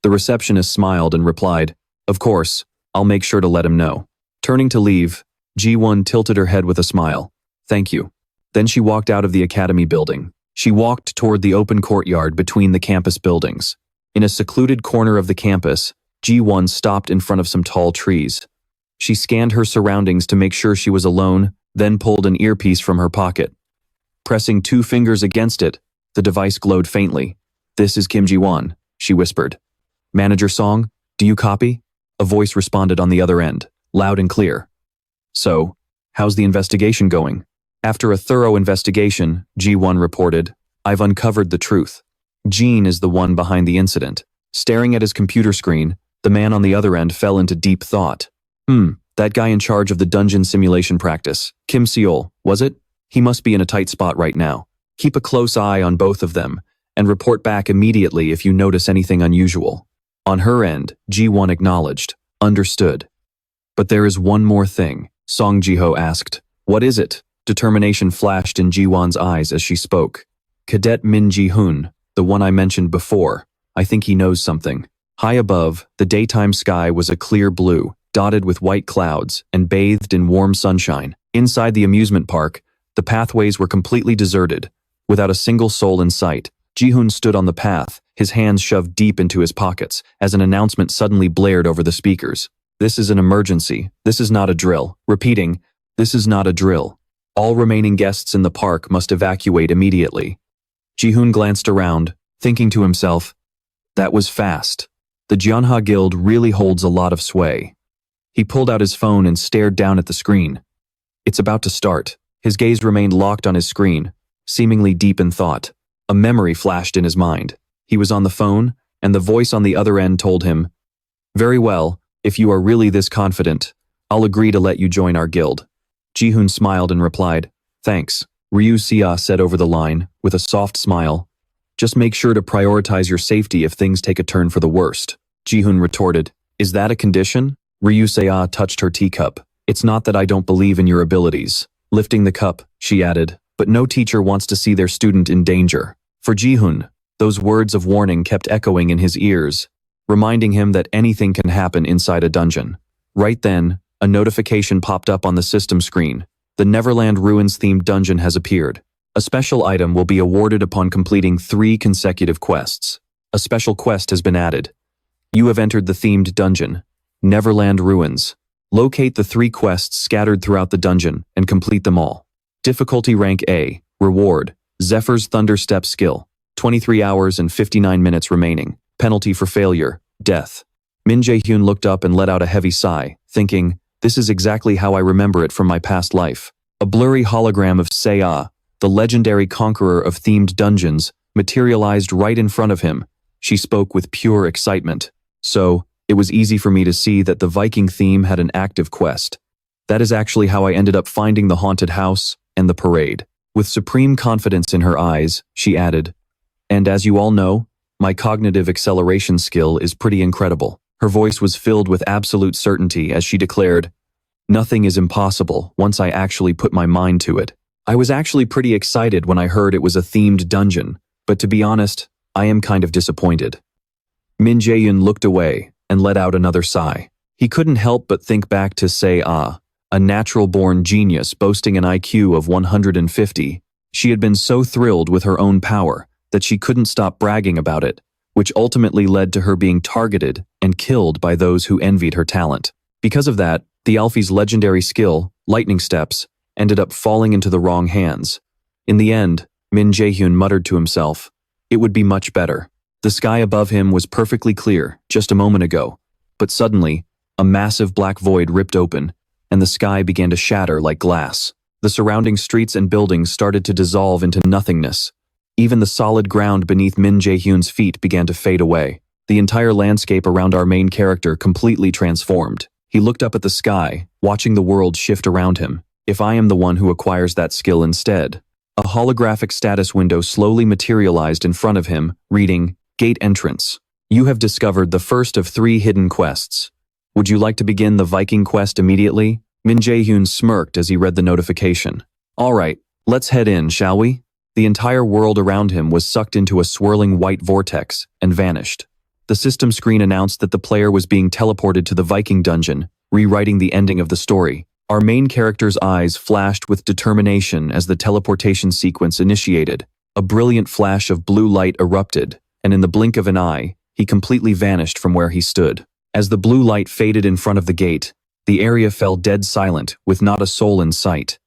The receptionist smiled and replied, of course, I'll make sure to let him know. Turning to leave, Ji-won tilted her head with a smile. Thank you. Then she walked out of the academy building. She walked toward the open courtyard between the campus buildings. In a secluded corner of the campus, Ji-won stopped in front of some tall trees. She scanned her surroundings to make sure she was alone, then pulled an earpiece from her pocket. Pressing 2 fingers against it, the device glowed faintly. This is Kim Ji-won, she whispered. Manager Song, do you copy? A voice responded on the other end, loud and clear. So, how's the investigation going? After a thorough investigation, Ji-won reported, I've uncovered the truth. Jean is the one behind the incident. Staring at his computer screen, the man on the other end fell into deep thought. That guy in charge of the dungeon simulation practice, Kim Seol, was it? He must be in a tight spot right now. Keep a close eye on both of them, and report back immediately if you notice anything unusual. On her end, Ji-won acknowledged, understood. But there is one more thing, Song Ji-ho asked. What is it? Determination flashed in Ji-won's eyes as she spoke. Cadet Min Jaehyun, the one I mentioned before. I think he knows something. High above, the daytime sky was a clear blue, dotted with white clouds and bathed in warm sunshine. Inside the amusement park, the pathways were completely deserted, without a single soul in sight. Ji-hoon stood on the path, his hands shoved deep into his pockets, as an announcement suddenly blared over the speakers. This is an emergency. This is not a drill. Repeating, this is not a drill. All remaining guests in the park must evacuate immediately. Ji-hoon glanced around, thinking to himself, that was fast. The Jeonha Guild really holds a lot of sway. He pulled out his phone and stared down at the screen. It's about to start. His gaze remained locked on his screen, seemingly deep in thought. A memory flashed in his mind. He was on the phone, and the voice on the other end told him, very well, if you are really this confident, I'll agree to let you join our guild. Ji-hoon smiled and replied, thanks. Ryu Sia said over the line, with a soft smile, just make sure to prioritize your safety if things take a turn for the worst. Ji-hoon retorted, is that a condition? Ryu Sia touched her teacup. It's not that I don't believe in your abilities. Lifting the cup, she added, but no teacher wants to see their student in danger. For Ji-hoon, those words of warning kept echoing in his ears, reminding him that anything can happen inside a dungeon. Right then, a notification popped up on the system screen. The Neverland Ruins-themed dungeon has appeared. A special item will be awarded upon completing 3 consecutive quests. A special quest has been added. You have entered the themed dungeon, Neverland Ruins. Locate the 3 quests scattered throughout the dungeon and complete them all. Difficulty rank A. Reward, Zephyr's Thunderstep skill. 23 hours and 59 minutes remaining. Penalty for failure, death. Min Jaehyun looked up and let out a heavy sigh, thinking, this is exactly how I remember it from my past life. A blurry hologram of Seiya, the legendary conqueror of themed dungeons, materialized right in front of him. She spoke with pure excitement. So, it was easy for me to see that the Viking theme had an active quest. That is actually how I ended up finding the haunted house and the parade. With supreme confidence in her eyes, she added, and as you all know, my cognitive acceleration skill is pretty incredible. Her voice was filled with absolute certainty as she declared, nothing is impossible once I actually put my mind to it. I was actually pretty excited when I heard it was a themed dungeon, but to be honest, I am kind of disappointed. Min Jaehyun looked away and let out another sigh. He couldn't help but think back to Seiya, a natural-born genius boasting an IQ of 150. She had been so thrilled with her own power that she couldn't stop bragging about it, which ultimately led to her being targeted and killed by those who envied her talent. Because of that, the Alfie's legendary skill, Lightning Steps, ended up falling into the wrong hands. In the end, Min Jaehyun muttered to himself, it would be much better. The sky above him was perfectly clear just a moment ago, but suddenly, a massive black void ripped open, and the sky began to shatter like glass. The surrounding streets and buildings started to dissolve into nothingness. Even the solid ground beneath Min Jaehyun's feet began to fade away. The entire landscape around our main character completely transformed. He looked up at the sky, watching the world shift around him. If I am the one who acquires that skill instead. A holographic status window slowly materialized in front of him, reading, Gate Entrance. You have discovered the first of 3 hidden quests. Would you like to begin the Viking quest immediately? Min Jaehyun smirked as he read the notification. All right, let's head in, shall we? The entire world around him was sucked into a swirling white vortex and vanished. The system screen announced that the player was being teleported to the Viking dungeon, rewriting the ending of the story. Our main character's eyes flashed with determination as the teleportation sequence initiated. A brilliant flash of blue light erupted, and in the blink of an eye, he completely vanished from where he stood. As the blue light faded in front of the gate, the area fell dead silent, with not a soul in sight.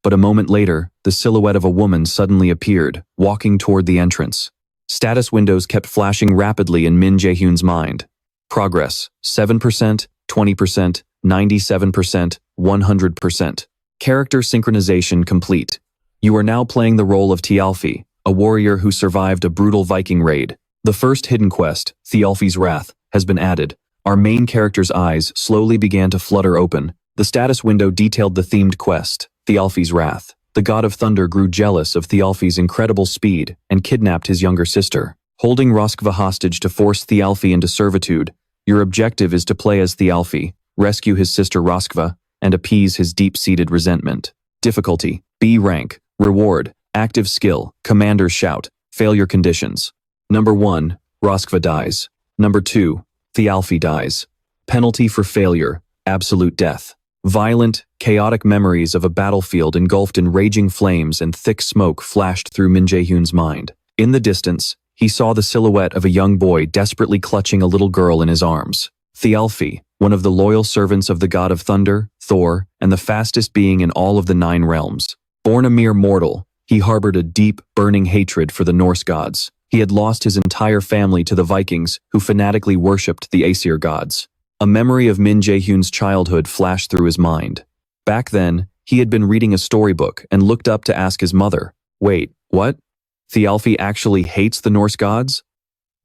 But a moment later, the silhouette of a woman suddenly appeared, walking toward the entrance. Status windows kept flashing rapidly in Min Jaehyun's mind. Progress, 7%, 20%, 97%, 100%. Character synchronization complete. You are now playing the role of Thialfi, a warrior who survived a brutal Viking raid. The first hidden quest, Thialfi's Wrath, has been added. Our main character's eyes slowly began to flutter open. The status window detailed the themed quest, Thialfi's Wrath. The god of thunder grew jealous of Thialfi's incredible speed and kidnapped his younger sister. Holding Roskva hostage to force Thialfi into servitude, your objective is to play as Thialfi, rescue his sister Roskva, and appease his deep-seated resentment. Difficulty, B rank. Reward, active skill, commander's shout, failure conditions. Number 1, Roskva dies. Number 2, Thialfi dies. Penalty for failure, absolute death. Violent, chaotic memories of a battlefield engulfed in raging flames and thick smoke flashed through Min Jaehyun's mind. In the distance, he saw the silhouette of a young boy desperately clutching a little girl in his arms. Thialfi, one of the loyal servants of the god of thunder, Thor, and the fastest being in all of the 9 realms. Born a mere mortal, he harbored a deep, burning hatred for the Norse gods. He had lost his entire family to the Vikings, who fanatically worshipped the Aesir gods. A memory of Min Jaehyun's childhood flashed through his mind. Back then, he had been reading a storybook and looked up to ask his mother, "Wait, what? Thialfi actually hates the Norse gods?"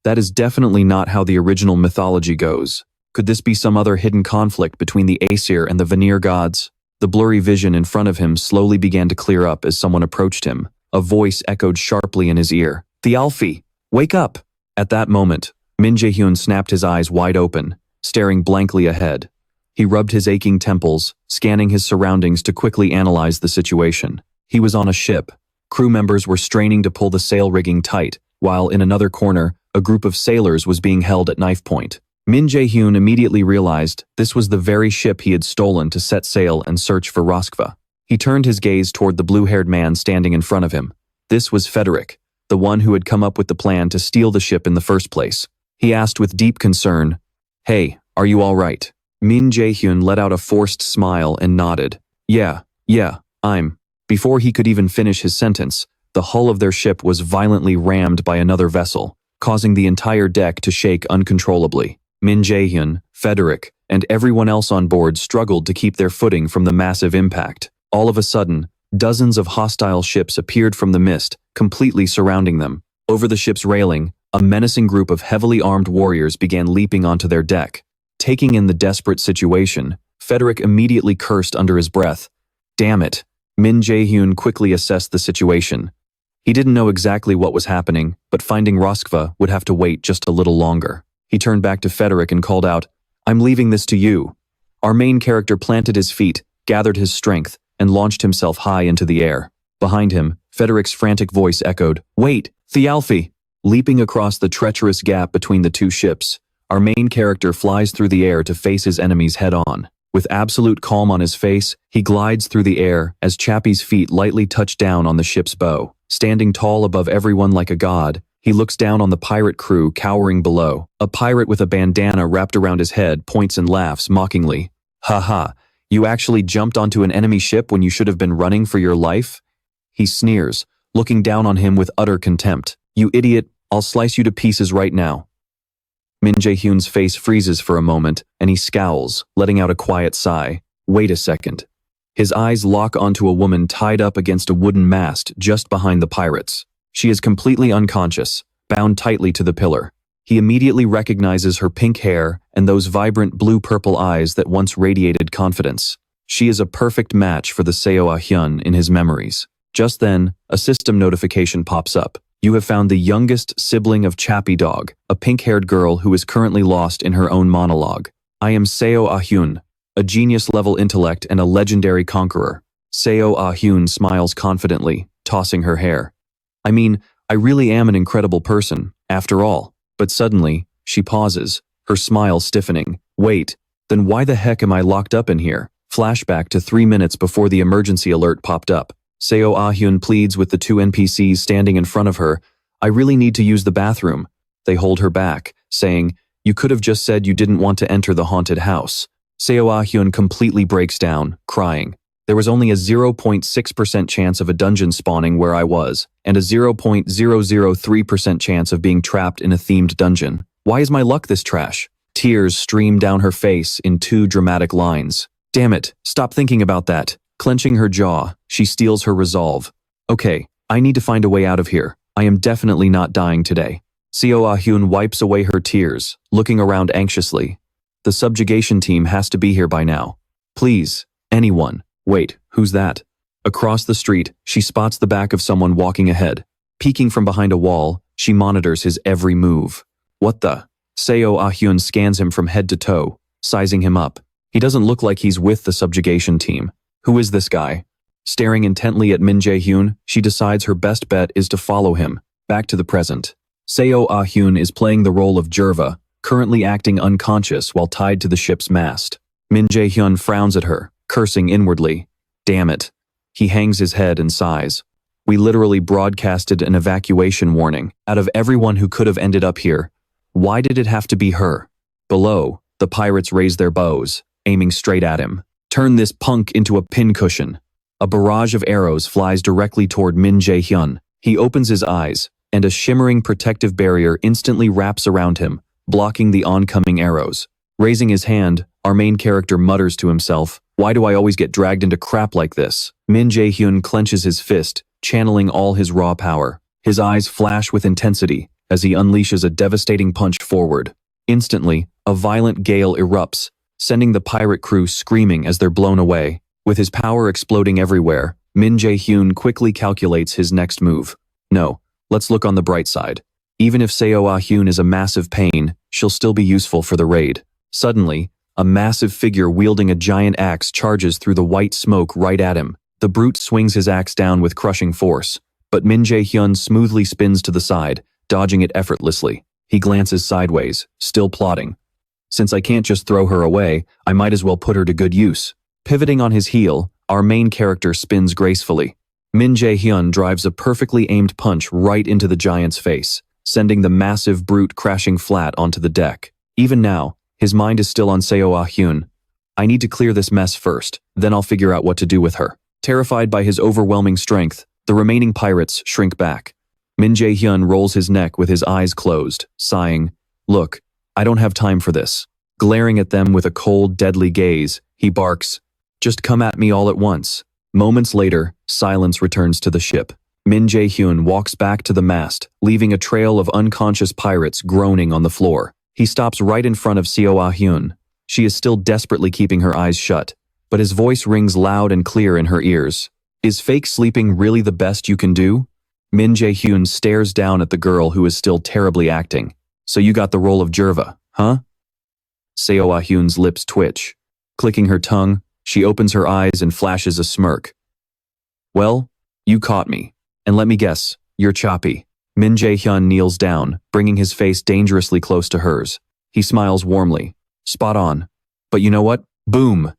That is definitely not how the original mythology goes. Could this be some other hidden conflict between the Aesir and the Vanir gods? The blurry vision in front of him slowly began to clear up as someone approached him. A voice echoed sharply in his ear. "Thialfi, wake up!" At that moment, Min Jaehyun snapped his eyes wide open, staring blankly ahead. He rubbed his aching temples, scanning his surroundings to quickly analyze the situation. He was on a ship. Crew members were straining to pull the sail rigging tight, while in another corner, a group of sailors was being held at knife point. Min Jaehyun immediately realized this was the very ship he had stolen to set sail and search for Roskva. He turned his gaze toward the blue-haired man standing in front of him. This was Frederick, the one who had come up with the plan to steal the ship in the first place. He asked with deep concern, "Hey, are you all right?" Min Jaehyun let out a forced smile and nodded. Yeah, I'm." Before he could even finish his sentence, the hull of their ship was violently rammed by another vessel, causing the entire deck to shake uncontrollably. Min Jaehyun, Frederick, and everyone else on board struggled to keep their footing from the massive impact. All of a sudden, dozens of hostile ships appeared from the mist, completely surrounding them. Over the ship's railing, a menacing group of heavily armed warriors began leaping onto their deck. Taking in the desperate situation, Frederick immediately cursed under his breath. Damn it. Min Jaehyun quickly assessed the situation. He didn't know exactly what was happening, but finding Roskva would have to wait just a little longer. He turned back to Frederick and called out, "I'm leaving this to you." Our main character planted his feet, gathered his strength, and launched himself high into the air. Behind him, Frederick's frantic voice echoed, "Wait, Thialfi!" Leaping across the treacherous gap between the 2 ships, our main character flies through the air to face his enemies head-on. With absolute calm on his face, he glides through the air as Chappie's feet lightly touch down on the ship's bow. Standing tall above everyone like a god, he looks down on the pirate crew cowering below. A pirate with a bandana wrapped around his head points and laughs mockingly. "Ha, you actually jumped onto an enemy ship when you should have been running for your life?" He sneers, looking down on him with utter contempt. "You idiot, I'll slice you to pieces right now." Min Jaehyun's face freezes for a moment, and he scowls, letting out a quiet sigh. Wait a second. His eyes lock onto a woman tied up against a wooden mast just behind the pirates. She is completely unconscious, bound tightly to the pillar. He immediately recognizes her pink hair and those vibrant blue-purple eyes that once radiated confidence. She is a perfect match for the Seo Ah Hyun in his memories. Just then, a system notification pops up. You have found the youngest sibling of Chappy Dog, a pink-haired girl who is currently lost in her own monologue. I am Seo Ah-hyun, a genius-level intellect and a legendary conqueror. Seo Ah-hyun smiles confidently, tossing her hair. I mean, I really am an incredible person, after all. But suddenly, she pauses, her smile stiffening. Wait, then why the heck am I locked up in here? Flashback to 3 minutes before the emergency alert popped up. Seo Ah-hyun pleads with the 2 NPCs standing in front of her. I really need to use the bathroom. They hold her back, saying, you could have just said you didn't want to enter the haunted house. Seo Ah-hyun completely breaks down, crying. There was only a 0.6% chance of a dungeon spawning where I was, and a 0.003% chance of being trapped in a themed dungeon. Why is my luck this trash? Tears stream down her face in 2 dramatic lines. Damn it, stop thinking about that. Clenching her jaw, she steels her resolve. Okay, I need to find a way out of here. I am definitely not dying today. Seo Ah-hyun wipes away her tears, looking around anxiously. The subjugation team has to be here by now. Please, anyone. Wait, who's that? Across the street, she spots the back of someone walking ahead. Peeking from behind a wall, she monitors his every move. What the? Seo Ah-hyun scans him from head to toe, sizing him up. He doesn't look like he's with the subjugation team. Who is this guy? Staring intently at Min Jaehyun, she decides her best bet is to follow him. Back to the present. Seo Ah-hyun is playing the role of Jerva, currently acting unconscious while tied to the ship's mast. Min Jaehyun frowns at her, cursing inwardly. Damn it. He hangs his head and sighs. We literally broadcasted an evacuation warning. Out of everyone who could have ended up here, why did it have to be her? Below, the pirates raise their bows, aiming straight at him. Turn this punk into a pincushion. A barrage of arrows flies directly toward Min Jaehyun. He opens his eyes, and a shimmering protective barrier instantly wraps around him, blocking the oncoming arrows. Raising his hand, our main character mutters to himself, why do I always get dragged into crap like this? Min Jaehyun clenches his fist, channeling all his raw power. His eyes flash with intensity as he unleashes a devastating punch forward. Instantly, a violent gale erupts, sending the pirate crew screaming as they're blown away. With his power exploding everywhere, Min Jaehyun quickly calculates his next move. No, let's look on the bright side. Even if Seo Ah-hyun is a massive pain, she'll still be useful for the raid. Suddenly, a massive figure wielding a giant axe charges through the white smoke right at him. The brute swings his axe down with crushing force, but Min Jaehyun smoothly spins to the side, dodging it effortlessly. He glances sideways, still plotting. Since I can't just throw her away, I might as well put her to good use. Pivoting on his heel, our main character spins gracefully. Min Jaehyun drives a perfectly aimed punch right into the giant's face, sending the massive brute crashing flat onto the deck. Even now, his mind is still on Seo Ah-hyun. I need to clear this mess first, then I'll figure out what to do with her. Terrified by his overwhelming strength, the remaining pirates shrink back. Min Jaehyun rolls his neck with his eyes closed, sighing, Look, I don't have time for this. Glaring at them with a cold, deadly gaze, he barks, Just come at me all at once. Moments later, silence returns to the ship. Min Jaehyun walks back to the mast, leaving a trail of unconscious pirates groaning on the floor. He stops right in front of Seo Ah-hyun. She is still desperately keeping her eyes shut, but his voice rings loud and clear in her ears. Is fake sleeping really the best you can do? Min Jaehyun stares down at the girl who is still terribly acting. So you got the role of Jerva, huh? Seo Ah-hyun's lips twitch. Clicking her tongue, she opens her eyes and flashes a smirk. Well, you caught me. And let me guess, you're Choppy. Min Jaehyun kneels down, bringing his face dangerously close to hers. He smiles warmly. Spot on. But you know what? Boom!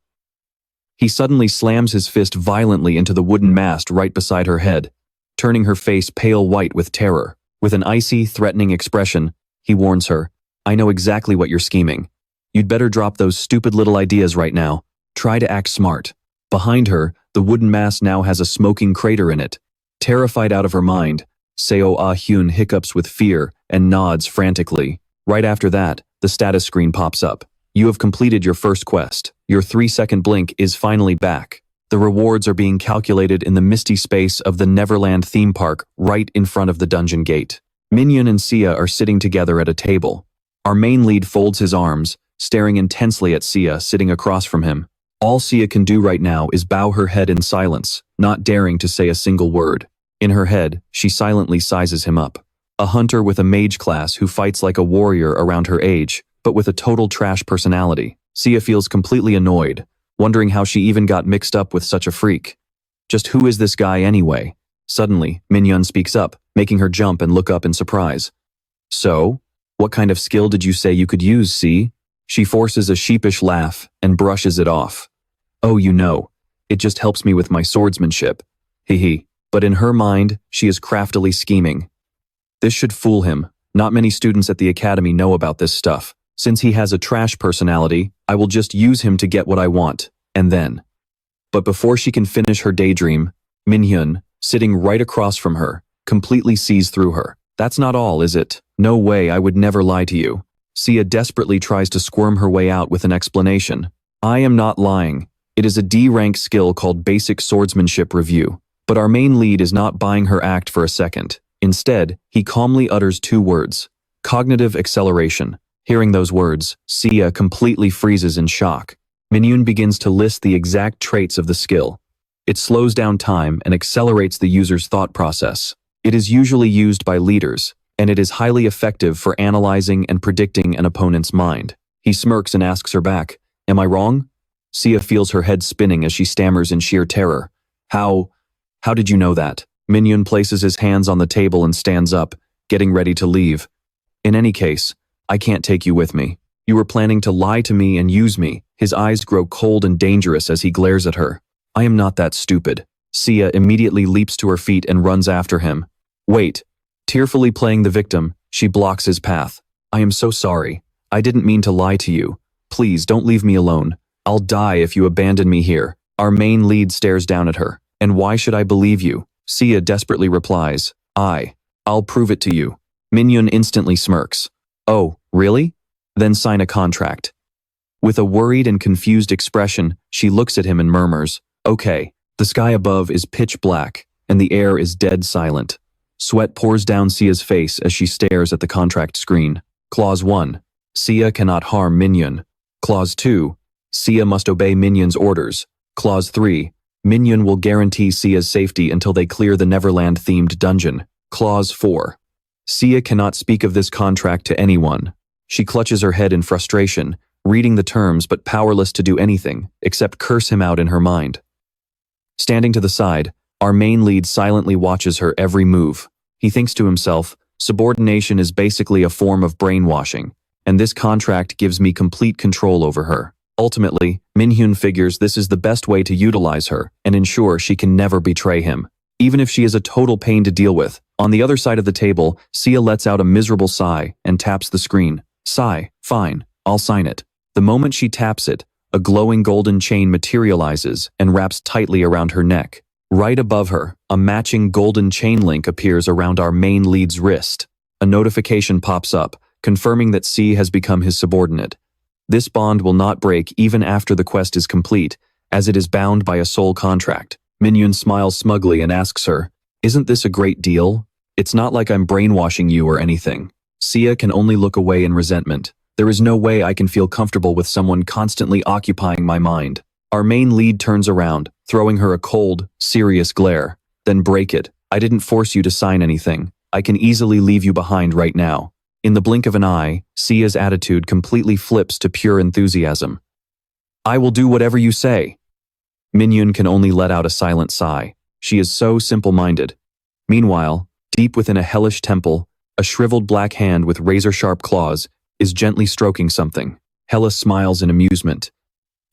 He suddenly slams his fist violently into the wooden mast right beside her head, turning her face pale white with terror. With an icy, threatening expression, he warns her, I know exactly what you're scheming. You'd better drop those stupid little ideas right now. Try to act smart. Behind her, the wooden mast now has a smoking crater in it. Terrified out of her mind, Seo Ah-hyun hiccups with fear and nods frantically. Right after that, the status screen pops up. You have completed your first quest. Your 3-second blink is finally back. The rewards are being calculated in the misty space of the Neverland theme park right in front of the dungeon gate. Minhyun and Sia are sitting together at a table. Our main lead folds his arms, staring intensely at Sia sitting across from him. All Sia can do right now is bow her head in silence, not daring to say a single word. In her head, she silently sizes him up. A hunter with a mage class who fights like a warrior around her age, but with a total trash personality. Sia feels completely annoyed, wondering how she even got mixed up with such a freak. Just who is this guy anyway? Suddenly, Min Jaehyun speaks up, making her jump and look up in surprise. So, what kind of skill did you say you could use, see? She forces a sheepish laugh and brushes it off. Oh, you know, it just helps me with my swordsmanship. Hee. But in her mind, she is craftily scheming. This should fool him. Not many students at the academy know about this stuff. Since he has a trash personality, I will just use him to get what I want, and then. But before she can finish her daydream, Min Jaehyun, sitting right across from her, completely sees through her. That's not all, is it? No way, I would never lie to you. Sia desperately tries to squirm her way out with an explanation. I am not lying. It is a D-rank skill called Basic Swordsmanship Review. But our main lead is not buying her act for a second. Instead, he calmly utters 2 words. Cognitive acceleration. Hearing those words, Sia completely freezes in shock. Min Jaehyun begins to list the exact traits of the skill. It slows down time and accelerates the user's thought process. It is usually used by leaders, and it is highly effective for analyzing and predicting an opponent's mind. He smirks and asks her back, "Am I wrong?" Sia feels her head spinning as she stammers in sheer terror. How did you know that? Min Jaehyun places his hands on the table and stands up, getting ready to leave. In any case, I can't take you with me. You were planning to lie to me and use me. His eyes grow cold and dangerous as he glares at her. I am not that stupid. Sia immediately leaps to her feet and runs after him. Wait. Tearfully playing the victim, she blocks his path. I am so sorry. I didn't mean to lie to you. Please don't leave me alone. I'll die if you abandon me here. Our main lead stares down at her. And why should I believe you? Sia desperately replies, I'll prove it to you. Min Jaehyun instantly smirks. Oh, really? Then sign a contract. With a worried and confused expression, she looks at him and murmurs, okay. The sky above is pitch black, and the air is dead silent. Sweat pours down Sia's face as she stares at the contract screen. Clause 1. Sia cannot harm Min Jaehyun. Clause 2. Sia must obey Min Jaehyun's orders. Clause 3. Min Jaehyun will guarantee Sia's safety until they clear the Neverland-themed dungeon. Clause 4. Sia cannot speak of this contract to anyone. She clutches her head in frustration, reading the terms but powerless to do anything, except curse him out in her mind. Standing to the side, our main lead silently watches her every move. He thinks to himself, subordination is basically a form of brainwashing, and this contract gives me complete control over her. Ultimately, Min Jaehyun figures this is the best way to utilize her and ensure she can never betray him, even if she is a total pain to deal with. On the other side of the table, Sia lets out a miserable sigh and taps the screen. Sigh, fine, I'll sign it. The moment she taps it, a glowing golden chain materializes and wraps tightly around her neck. Right above her, a matching golden chain link appears around our main lead's wrist. A notification pops up, confirming that Sia has become his subordinate. This bond will not break even after the quest is complete, as it is bound by a soul contract. Min Jaehyun smiles smugly and asks her, isn't this a great deal? It's not like I'm brainwashing you or anything. Sia can only look away in resentment. There is no way I can feel comfortable with someone constantly occupying my mind. Our main lead turns around, throwing her a cold, serious glare. Then break it. I didn't force you to sign anything. I can easily leave you behind right now. In the blink of an eye, Sia's attitude completely flips to pure enthusiasm. I will do whatever you say. Min Jaehyun can only let out a silent sigh. She is so simple-minded. Meanwhile, deep within a hellish temple, a shriveled black hand with razor-sharp claws is gently stroking something. Hela smiles in amusement.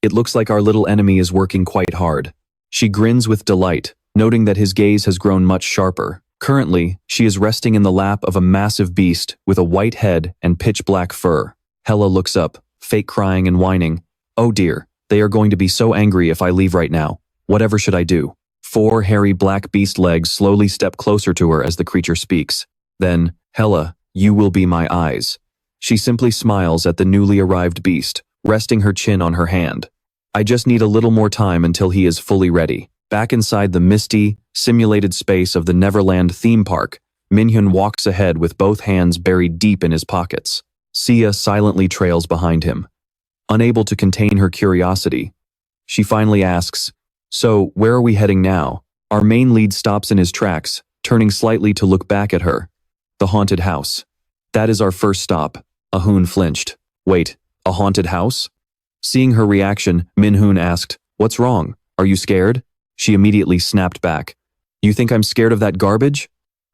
It looks like our little enemy is working quite hard. She grins with delight, noting that his gaze has grown much sharper. Currently, she is resting in the lap of a massive beast with a white head and pitch-black fur. Hela looks up, fake crying and whining. Oh dear, they are going to be so angry if I leave right now. Whatever should I do? 4 hairy black beast legs slowly step closer to her as the creature speaks. Then, Hela, you will be my eyes. She simply smiles at the newly arrived beast, resting her chin on her hand. I just need a little more time until he is fully ready. Back inside the misty, simulated space of the Neverland theme park, Min Jaehyun walks ahead with both hands buried deep in his pockets. Sia silently trails behind him. Unable to contain her curiosity, she finally asks, so where are we heading now? Our main lead stops in his tracks, turning slightly to look back at her. The haunted house. That is our first stop. Ahun flinched. Wait, a haunted house? Seeing her reaction, Min-hun asked, "What's wrong? Are you scared?" She immediately snapped back. "You think I'm scared of that garbage?"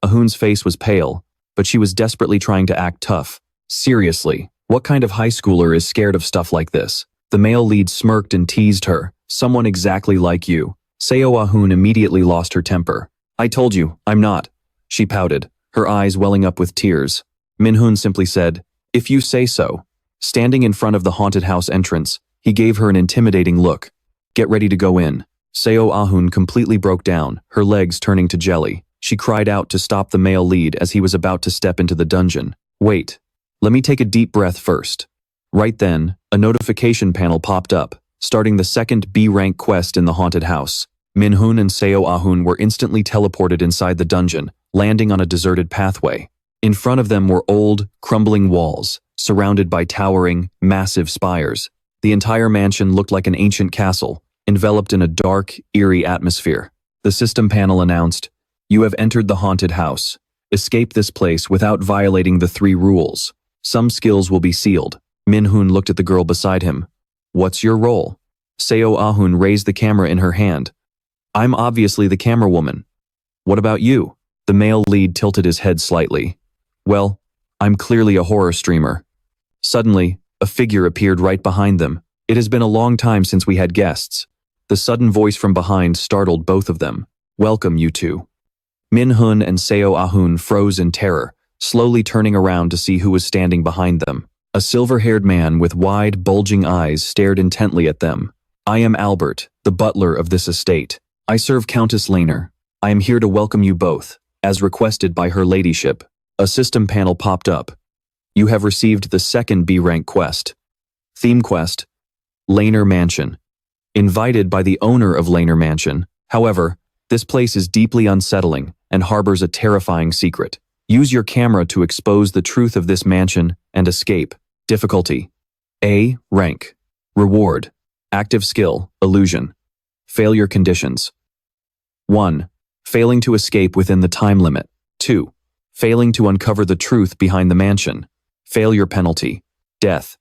Ahun's face was pale, but she was desperately trying to act tough. Seriously, what kind of high schooler is scared of stuff like this? The male lead smirked and teased her. "Someone exactly like you." Seo Ahun immediately lost her temper. "I told you, I'm not." She pouted, her eyes welling up with tears. Min-hun simply said, "If you say so." Standing in front of the haunted house entrance, he gave her an intimidating look. "Get ready to go in." Seo Ahun completely broke down, her legs turning to jelly. She cried out to stop the male lead as he was about to step into the dungeon. "Wait, let me take a deep breath first." Right then, a notification panel popped up, starting the second B-rank quest in the haunted house. Min-hun and Seo Ahun were instantly teleported inside the dungeon, landing on a deserted pathway. In front of them were old, crumbling walls, surrounded by towering, massive spires. The entire mansion looked like an ancient castle, enveloped in a dark, eerie atmosphere. The system panel announced, "You have entered the haunted house. Escape this place without violating the 3 rules. Some skills will be sealed." Min-hun looked at the girl beside him. "What's your role?" Seo Ahun raised the camera in her hand. "I'm obviously the camera woman." "What about you?" The male lead tilted his head slightly. "Well, I'm clearly a horror streamer." Suddenly, a figure appeared right behind them. It has been a long time since we had guests. The sudden voice from behind startled both of them. "Welcome, you two." Min-hun and Seo Ahun froze in terror, slowly turning around to see who was standing behind them. A silver-haired man with wide, bulging eyes stared intently at them. "I am Albert, the butler of this estate. I serve Countess Laner. I am here to welcome you both, as requested by her ladyship." A system panel popped up. "You have received the second B-rank quest. Theme quest, Laner Mansion. Invited by the owner of Laner Mansion. However, this place is deeply unsettling and harbors a terrifying secret. Use your camera to expose the truth of this mansion and escape." Difficulty: A. Rank. Reward: Active skill, Illusion. Failure conditions: 1. Failing to escape within the time limit. 2. Failing to uncover the truth behind the mansion. Failure penalty: Death.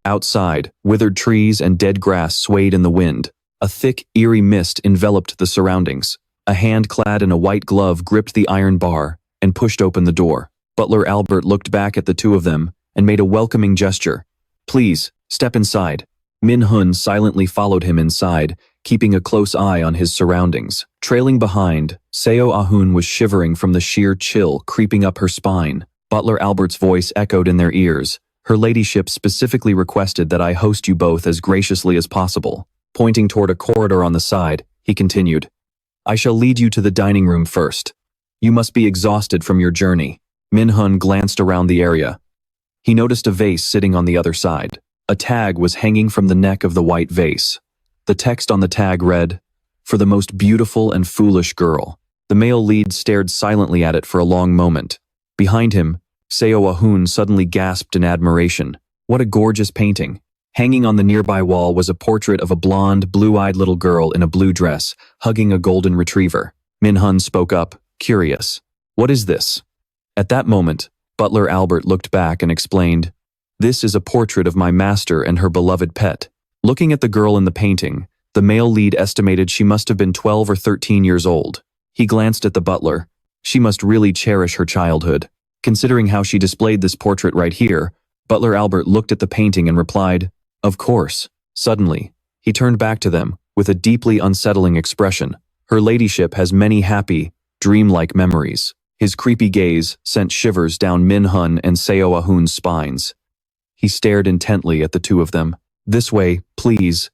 Outside, withered trees and dead grass swayed in the wind. A thick, eerie mist enveloped the surroundings. A hand clad in a white glove gripped the iron bar and pushed open the door. Butler Albert looked back at the two of them and made a welcoming gesture. "Please, step inside." Min-hun silently followed him inside, keeping a close eye on his surroundings. Trailing behind, Seo Ahun was shivering from the sheer chill creeping up her spine. Butler Albert's voice echoed in their ears. "Her ladyship specifically requested that I host you both as graciously as possible." Pointing toward a corridor on the side, he continued, "I shall lead you to the dining room first. You must be exhausted from your journey." Min-hun glanced around the area. He noticed a vase sitting on the other side. A tag was hanging from the neck of the white vase. The text on the tag read, "For the most beautiful and foolish girl." The male lead stared silently at it for a long moment. Behind him, Seo Ahun suddenly gasped in admiration. What a gorgeous painting. Hanging on the nearby wall was a portrait of a blonde, blue-eyed little girl in a blue dress, hugging a golden retriever. Min-hun spoke up, curious. "What is this?" At that moment, Butler Albert looked back and explained, "This is a portrait of my master and her beloved pet." Looking at the girl in the painting, the male lead estimated she must have been 12 or 13 years old. He glanced at the butler. She must really cherish her childhood. Considering how she displayed this portrait right here, Butler Albert looked at the painting and replied, "Of course." Suddenly, he turned back to them with a deeply unsettling expression. "Her ladyship has many happy, dreamlike memories." His creepy gaze sent shivers down Min-hun and Seo Ahun's spines. He stared intently at the two of them. "This way, please."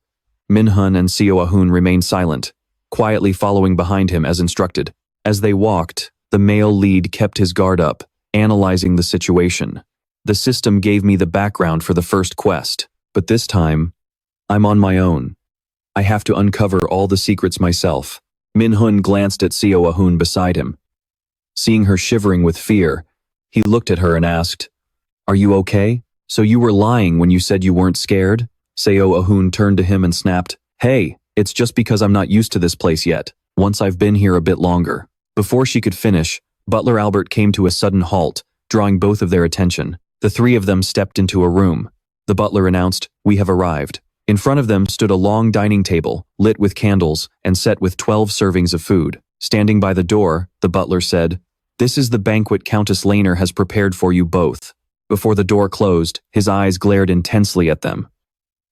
Min-hun and Seo Ahun remained silent, quietly following behind him as instructed. As they walked, the male lead kept his guard up, analyzing the situation. "The system gave me the background for the first quest, but this time, I'm on my own. I have to uncover all the secrets myself." Min-hun glanced at Seo Ahun beside him. Seeing her shivering with fear, he looked at her and asked, "Are you okay? So you were lying when you said you weren't scared?" Seo Ahun turned to him and snapped, "Hey, it's just because I'm not used to this place yet. Once I've been here a bit longer, Before she could finish, Butler Albert came to a sudden halt, drawing both of their attention. The three of them stepped into a room. The butler announced, "We have arrived." In front of them stood a long dining table, lit with candles, and set with 12 servings of food. Standing by the door, the butler said, "This is the banquet Countess Laner has prepared for you both." Before the door closed, his eyes glared intensely at them.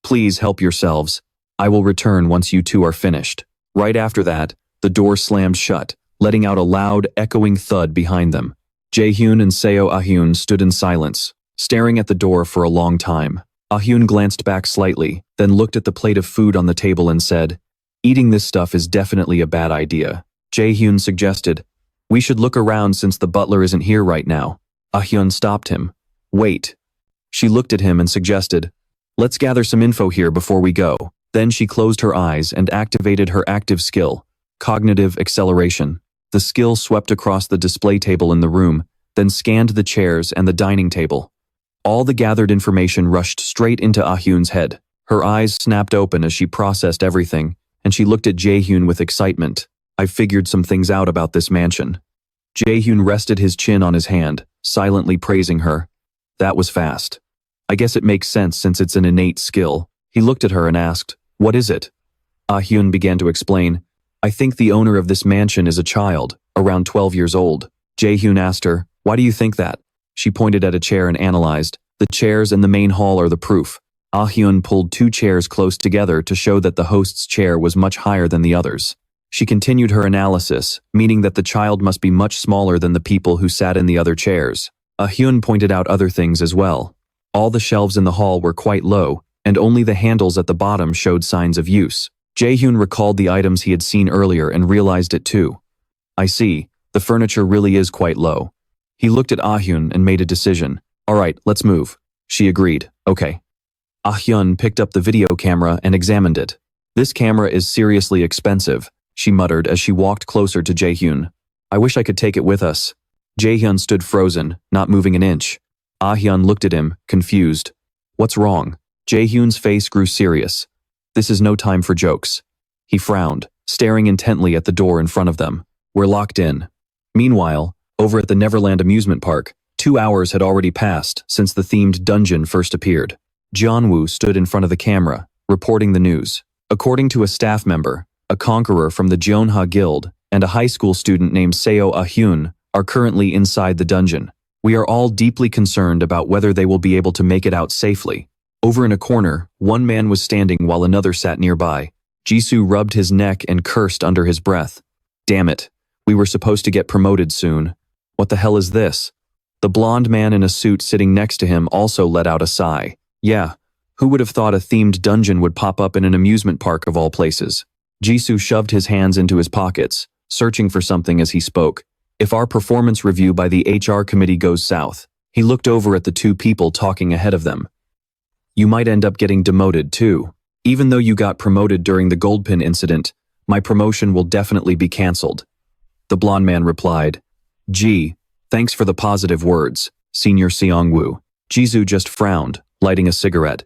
"Please help yourselves. I will return once you two are finished." Right after that, the door slammed shut, letting out a loud, echoing thud behind them. Jaehyun and Seo Ah-hyun stood in silence, staring at the door for a long time. Ah-hyun glanced back slightly, then looked at the plate of food on the table and said, "Eating this stuff is definitely a bad idea." Jaehyun suggested, "We should look around since the butler isn't here right now." Ah-hyun stopped him. "Wait." She looked at him and suggested, "Let's gather some info here before we go." Then she closed her eyes and activated her active skill, cognitive acceleration. The skill swept across the display table in the room, then scanned the chairs and the dining table. All the gathered information rushed straight into Ah-hyun's head. Her eyes snapped open as she processed everything, and she looked at Jaehyun with excitement. "I've figured some things out about this mansion." Jaehyun rested his chin on his hand, silently praising her. "That was fast. I guess it makes sense since it's an innate skill." He looked at her and asked, "What is it?" Ah-hyun began to explain, "I think the owner of this mansion is a child, around 12 years old." Jaehyun asked her, "Why do you think that?" She pointed at a chair and analyzed, "The chairs in the main hall are the proof." Ah-hyun pulled 2 chairs close together to show that the host's chair was much higher than the others. She continued her analysis, meaning that the child must be much smaller than the people who sat in the other chairs. Ah-hyun pointed out other things as well. All the shelves in the hall were quite low, and only the handles at the bottom showed signs of use. Jaehyun recalled the items he had seen earlier and realized it too. "I see, the furniture really is quite low." He looked at Ah-hyun and made a decision. "All right, let's move." She agreed, "Okay." Ah-hyun picked up the video camera and examined it. "This camera is seriously expensive," she muttered as she walked closer to Jaehyun. "I wish I could take it with us." Jaehyun stood frozen, not moving an inch. Ah-hyun looked at him, confused. "What's wrong?" Jaehyun's face grew serious. "This is no time for jokes." He frowned, staring intently at the door in front of them. "We're locked in." Meanwhile, over at the Neverland amusement park, 2 hours had already passed since the themed dungeon first appeared. Jeonwoo stood in front of the camera, reporting the news. According to a staff member, a conqueror from the Jeonha Guild and a high school student named Seo Ah-hyun are currently inside the dungeon. We are all deeply concerned about whether they will be able to make it out safely. Over in a corner, one man was standing while another sat nearby. Jisoo rubbed his neck and cursed under his breath. "Damn it, we were supposed to get promoted soon. What the hell is this?" The blonde man in a suit sitting next to him also let out a sigh. Yeah, who would have thought a themed dungeon would pop up in an amusement park of all places? Jisoo shoved his hands into his pockets, searching for something as he spoke. "If our performance review by the HR committee goes south," he looked over at the 2 people talking ahead of them. "You might end up getting demoted too. Even though you got promoted during the Goldpin incident, my promotion will definitely be cancelled." The blonde man replied, "Gee, thanks for the positive words, Senior Seongwoo." Jisoo just frowned, lighting a cigarette.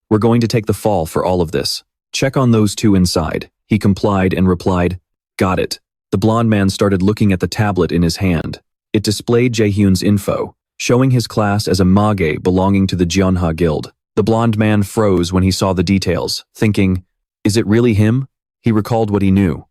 "We're going to take the fall for all of this. Check on those 2 inside." He complied and replied, "Got it." The blonde man started looking at the tablet in his hand. It displayed Jaehyun's info, showing his class as a mage belonging to the Jeonha Guild. The blonde man froze when he saw the details, thinking, "Is it really him?" He recalled what he knew.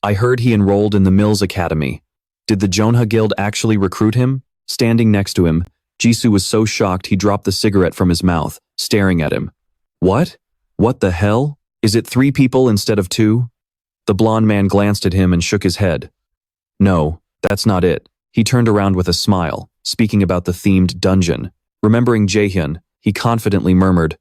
"I heard he enrolled in the Mills Academy. Did the Jeonha Guild actually recruit him?" Standing next to him, Jisoo was so shocked he dropped the cigarette from his mouth, staring at him. "What? What the hell? Is it 3 people instead of 2? The blonde man glanced at him and shook his head. "No, that's not it." He turned around with a smile, speaking about the themed dungeon. Remembering Jaehyun, he confidently murmured,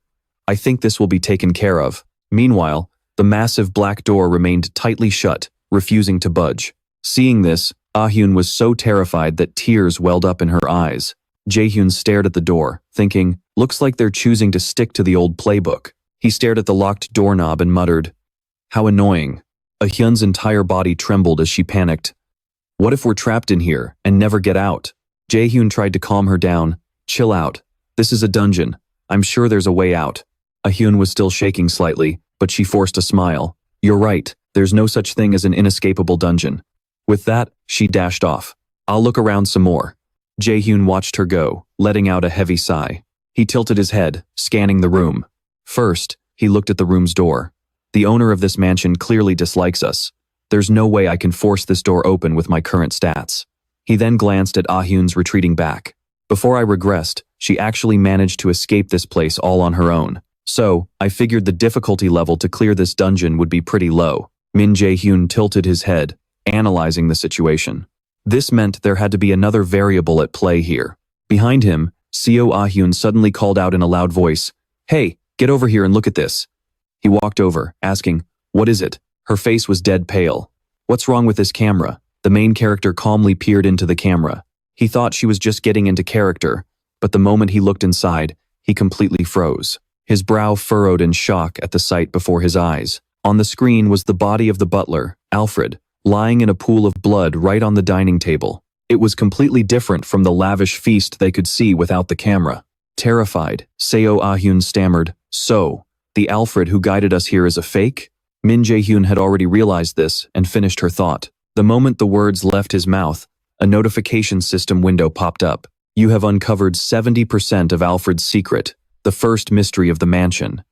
"I think this will be taken care of." Meanwhile, the massive black door remained tightly shut, refusing to budge. Seeing this, Ah-hyun was so terrified that tears welled up in her eyes. Jaehyun stared at the door, thinking, "Looks like they're choosing to stick to the old playbook." He stared at the locked doorknob and muttered, "How annoying." Ah-hyun's entire body trembled as she panicked. "What if we're trapped in here and never get out?" Jaehyun tried to calm her down. "Chill out. This is a dungeon. I'm sure there's a way out." Ah-hyun was still shaking slightly, but she forced a smile. "You're right. There's no such thing as an inescapable dungeon. With that, she dashed off. I'll look around some more. Jaehyun watched her go, letting out a heavy sigh. He tilted his head, scanning the room. First, he looked at the room's door. The owner of this mansion clearly dislikes us. There's no way I can force this door open with my current stats. He then glanced at Ah-hyun's retreating back. Before I regressed, she actually managed to escape this place all on her own. So, I figured the difficulty level to clear this dungeon would be pretty low. Min Jaehyun tilted his head, analyzing the situation. This meant there had to be another variable at play here. Behind him, Seo Ah-hyun suddenly called out in a loud voice, "Hey, get over here and look at this." He walked over, asking, "What is it?" Her face was dead pale. "What's wrong with this camera?" The main character calmly peered into the camera. He thought she was just getting into character, but the moment he looked inside, he completely froze. His brow furrowed in shock at the sight before his eyes. On the screen was the body of the butler, Alfred, lying in a pool of blood right on the dining table. It was completely different from the lavish feast they could see without the camera. Terrified, Seo Ah-hyun stammered, "So, the Alfred who guided us here is a fake?" Min Jaehyun had already realized this and finished her thought. The moment the words left his mouth, a notification system window popped up. "You have uncovered 70% of Alfred's secret, the first mystery of the mansion."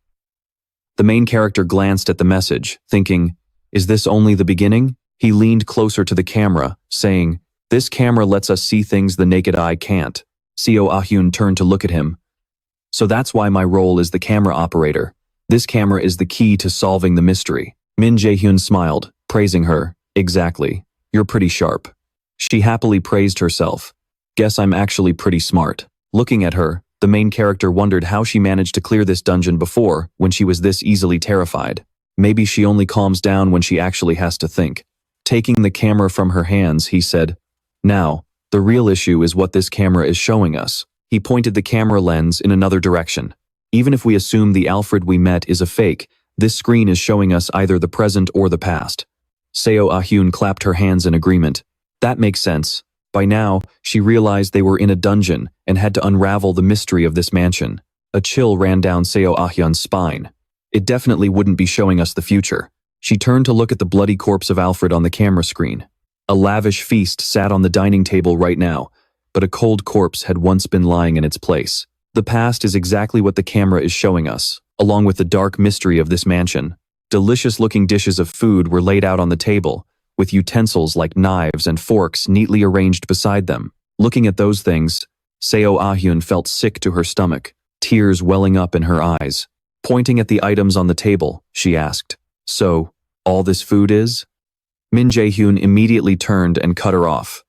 The main character glanced at the message, thinking, "Is this only the beginning?" He leaned closer to the camera, saying, "This camera lets us see things the naked eye can't." Seo Ah-hyun turned to look at him. "So that's why my role is the camera operator. This camera is the key to solving the mystery." Min Jaehyun smiled, praising her. "Exactly. You're pretty sharp." She happily praised herself. "Guess I'm actually pretty smart." Looking at her, the main character wondered how she managed to clear this dungeon before when she was this easily terrified. Maybe she only calms down when she actually has to think. Taking the camera from her hands, he said, "Now, the real issue is what this camera is showing us." He pointed the camera lens in another direction. "Even if we assume the Alfred we met is a fake, this screen is showing us either the present or the past." Seo Ah-hyun clapped her hands in agreement. That makes sense. By now, she realized they were in a dungeon and had to unravel the mystery of this mansion. A chill ran down Seo Ah-hyun's spine. It definitely wouldn't be showing us the future. She turned to look at the bloody corpse of Alfred on the camera screen. A lavish feast sat on the dining table right now, but a cold corpse had once been lying in its place. The past is exactly what the camera is showing us, along with the dark mystery of this mansion. Delicious-looking dishes of food were laid out on the table, with utensils like knives and forks neatly arranged beside them. Looking at those things, Seo Ah-hyun felt sick to her stomach, tears welling up in her eyes. Pointing at the items on the table, she asked, "So, all this food is?" Min Jaehyun immediately turned and cut her off.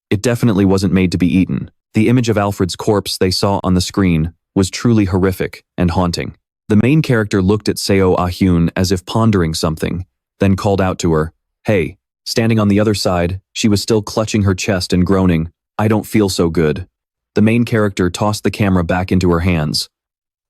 It definitely wasn't made to be eaten. The image of Alfred's corpse they saw on the screen was truly horrific and haunting. The main character looked at Seo Ah-hyun as if pondering something, then called out to her, "Hey." Standing on the other side, she was still clutching her chest and groaning, "I don't feel so good." The main character tossed the camera back into her hands.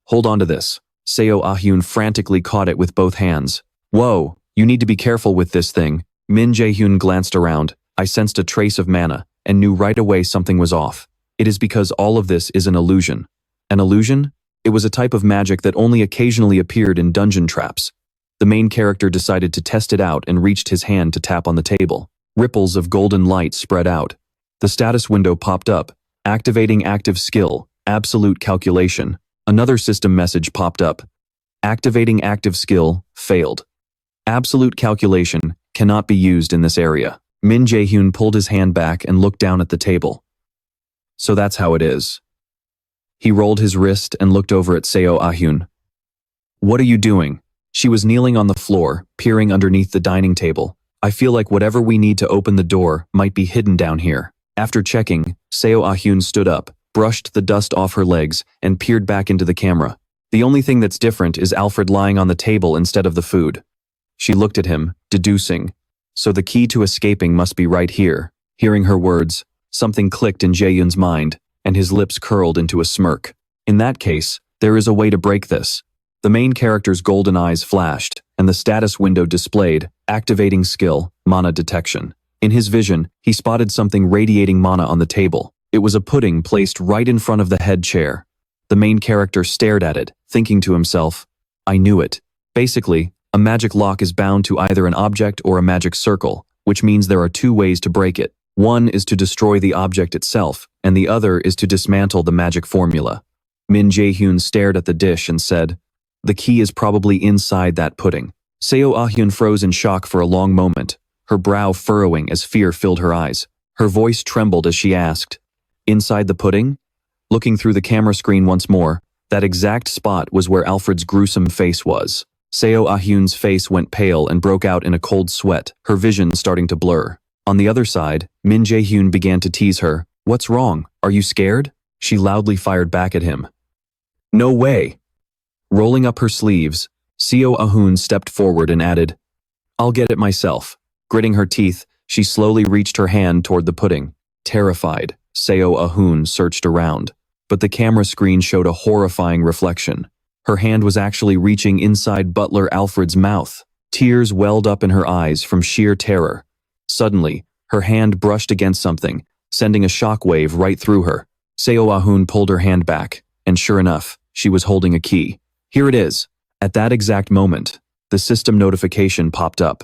"Hold on to this." Seo Ah-hyun frantically caught it with both hands. "Whoa, you need to be careful with this thing." Min Jaehyun glanced around. "I sensed a trace of mana, and knew right away something was off. It is because all of this is an illusion." An illusion? It was a type of magic that only occasionally appeared in dungeon traps. The main character decided to test it out and reached his hand to tap on the table. Ripples of golden light spread out. The status window popped up. "Activating active skill, absolute calculation." Another system message popped up. "Activating active skill, failed. Absolute calculation cannot be used in this area." Min Jaehyun pulled his hand back and looked down at the table. "So that's how it is." He rolled his wrist and looked over at Seo Ah-hyun. "What are you doing?" She was kneeling on the floor, peering underneath the dining table. "I feel like whatever we need to open the door might be hidden down here." After checking, Seo Ah-hyun stood up, brushed the dust off her legs, and peered back into the camera. "The only thing that's different is Alfred lying on the table instead of the food." She looked at him, deducing, "So the key to escaping must be right here." Hearing her words, something clicked in Jaehyun's mind, and his lips curled into a smirk. "In that case, there is a way to break this." The main character's golden eyes flashed, and the status window displayed, "Activating skill, mana detection." In his vision, he spotted something radiating mana on the table. It was a pudding placed right in front of the head chair. The main character stared at it, thinking to himself, "I knew it." Basically, a magic lock is bound to either an object or a magic circle, which means there are two ways to break it. One is to destroy the object itself, and the other is to dismantle the magic formula. Min Jaehyun stared at the dish and said, "The key is probably inside that pudding." Seo Ah-hyun froze in shock for a long moment, her brow furrowing as fear filled her eyes. Her voice trembled as she asked, "Inside the pudding?" Looking through the camera screen once more, that exact spot was where Alfred's gruesome face was. Seo Ah-hyun's face went pale and broke out in a cold sweat, her vision starting to blur. On the other side, Min Jaehyun began to tease her. "What's wrong? Are you scared?" She loudly fired back at him. "No way!" Rolling up her sleeves, Seo Ah-hyun stepped forward and added, "I'll get it myself." Gritting her teeth, she slowly reached her hand toward the pudding. Terrified, Seo Ah-hyun searched around, but the camera screen showed a horrifying reflection. Her hand was actually reaching inside Butler Alfred's mouth. Tears welled up in her eyes from sheer terror. Suddenly, her hand brushed against something, sending a shockwave right through her. Seo Ah-hyun pulled her hand back, and sure enough, she was holding a key. "Here it is." At that exact moment, the system notification popped up.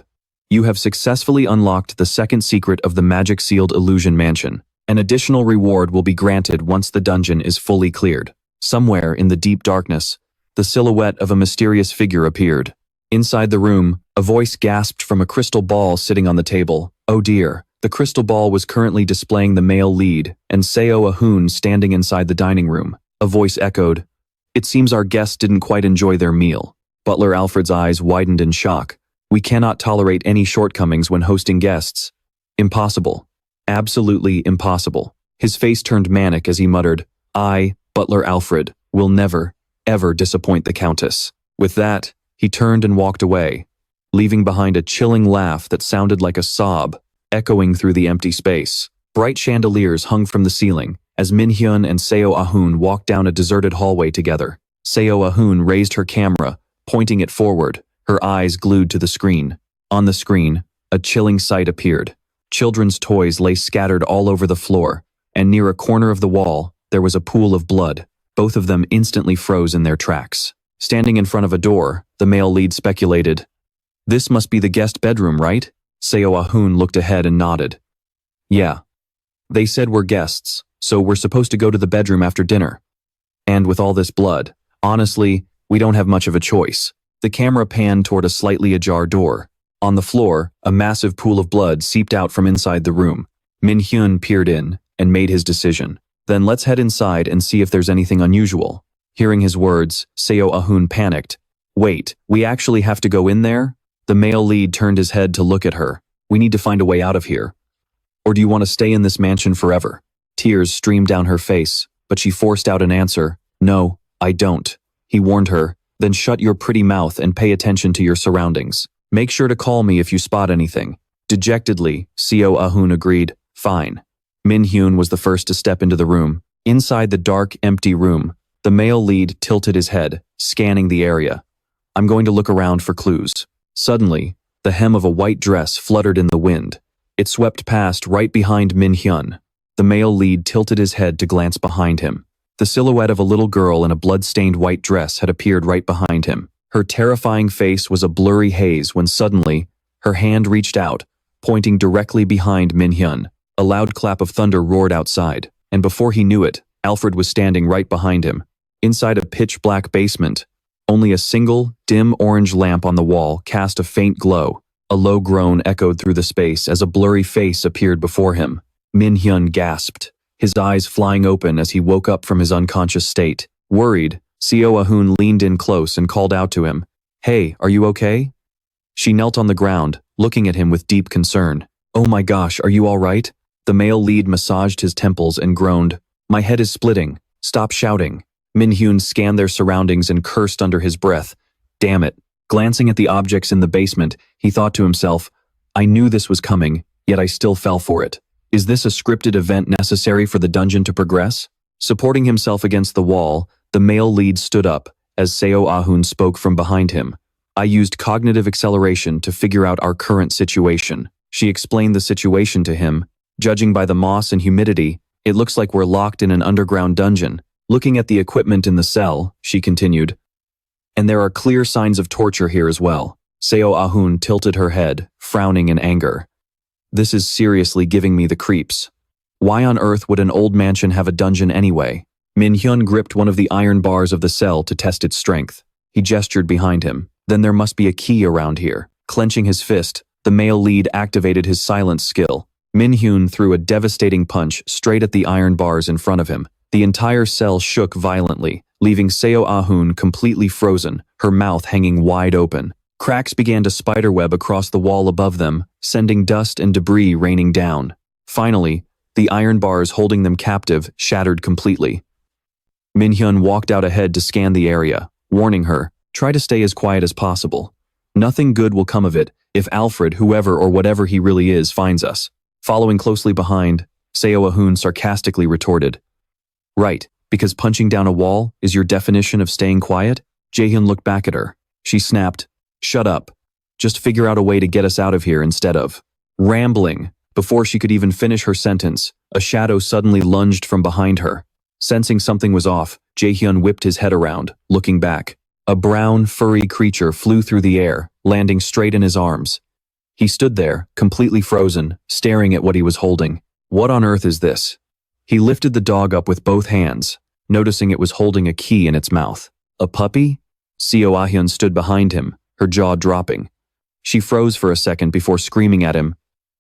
"You have successfully unlocked the second secret of the magic-sealed illusion mansion. An additional reward will be granted once the dungeon is fully cleared." Somewhere in the deep darkness, the silhouette of a mysterious figure appeared. Inside the room, a voice gasped from a crystal ball sitting on the table. Oh dear, the crystal ball was currently displaying the male lead, and Seo Ah-hyun standing inside the dining room. A voice echoed, "It seems our guests didn't quite enjoy their meal." Butler Alfred's eyes widened in shock. "We cannot tolerate any shortcomings when hosting guests." "Impossible. Absolutely impossible." His face turned manic as he muttered, "I, Butler Alfred, will never, ever disappoint the Countess." With that, he turned and walked away, leaving behind a chilling laugh that sounded like a sob, echoing through the empty space. Bright chandeliers hung from the ceiling as Min Hyun and Seo Ah-hyun walked down a deserted hallway together. Seo Ah-hyun raised her camera, pointing it forward, her eyes glued to the screen. On the screen, a chilling sight appeared. Children's toys lay scattered all over the floor, and near a corner of the wall, there was a pool of blood. Both of them instantly froze in their tracks. Standing in front of a door, the male lead speculated, "This must be the guest bedroom, right?" Seo Ah-hyun looked ahead and nodded. "Yeah. They said we're guests, so we're supposed to go to the bedroom after dinner. And with all this blood, honestly, we don't have much of a choice." The camera panned toward a slightly ajar door. On the floor, a massive pool of blood seeped out from inside the room. Min Hyun peered in and made his decision. "Then let's head inside and see if there's anything unusual." Hearing his words, Seo Ah-hyun panicked. "Wait, we actually have to go in there?" The male lead turned his head to look at her. "We need to find a way out of here. Or do you want to stay in this mansion forever?" Tears streamed down her face, but she forced out an answer. "No, I don't." He warned her, "Then shut your pretty mouth and pay attention to your surroundings. Make sure to call me if you spot anything." Dejectedly, Seo Ah-hyun agreed, "Fine." Min Hyun was the first to step into the room. Inside the dark, empty room, the male lead tilted his head, scanning the area. "I'm going to look around for clues." Suddenly, the hem of a white dress fluttered in the wind. It swept past right behind Min Hyun. The male lead tilted his head to glance behind him. The silhouette of a little girl in a blood-stained white dress had appeared right behind him. Her terrifying face was a blurry haze when suddenly, her hand reached out, pointing directly behind Min Hyun. A loud clap of thunder roared outside, and before he knew it, Alfred was standing right behind him. Inside a pitch-black basement, only a single, dim orange lamp on the wall cast a faint glow. A low groan echoed through the space as a blurry face appeared before him. Min Hyun gasped, his eyes flying open as he woke up from his unconscious state. Worried, Seo Ah-hyun leaned in close and called out to him, "Hey, are you okay?" She knelt on the ground, looking at him with deep concern. "Oh my gosh, are you all right?" The male lead massaged his temples and groaned, "My head is splitting. Stop shouting." Min Hyun scanned their surroundings and cursed under his breath. Damn it. Glancing at the objects in the basement, he thought to himself, "I knew this was coming, yet I still fell for it. Is this a scripted event necessary for the dungeon to progress?" Supporting himself against the wall, the male lead stood up as Seo Ah-hyun spoke from behind him. "I used cognitive acceleration to figure out our current situation." She explained the situation to him. "Judging by the moss and humidity, it looks like we're locked in an underground dungeon." Looking at the equipment in the cell, she continued, "And there are clear signs of torture here as well." Seo Ah-hyun tilted her head, frowning in anger. This is seriously giving me the creeps. Why on earth would an old mansion have a dungeon anyway? Min Hyun gripped one of the iron bars of the cell to test its strength. He gestured behind him. Then there must be a key around here. Clenching his fist, the male lead activated his silence skill. Min Hyun threw a devastating punch straight at the iron bars in front of him. The entire cell shook violently, leaving Seo Ah-hoon completely frozen, her mouth hanging wide open. Cracks began to spiderweb across the wall above them, sending dust and debris raining down. Finally, the iron bars holding them captive shattered completely. Min Hyun walked out ahead to scan the area, warning her, "Try to stay as quiet as possible. Nothing good will come of it if Alfred, whoever or whatever he really is, finds us." Following closely behind, Seo Ah-hoon sarcastically retorted, "Right, because punching down a wall is your definition of staying quiet?" Jaehyun looked back at her. She snapped, "Shut up. Just figure out a way to get us out of here instead of rambling." Before she could even finish her sentence, a shadow suddenly lunged from behind her. Sensing something was off, Jaehyun whipped his head around, looking back. A brown, furry creature flew through the air, landing straight in his arms. He stood there, completely frozen, staring at what he was holding. What on earth is this? He lifted the dog up with both hands, noticing it was holding a key in its mouth. A puppy? Seo Ah-hyun stood behind him, her jaw dropping. She froze for a second before screaming at him,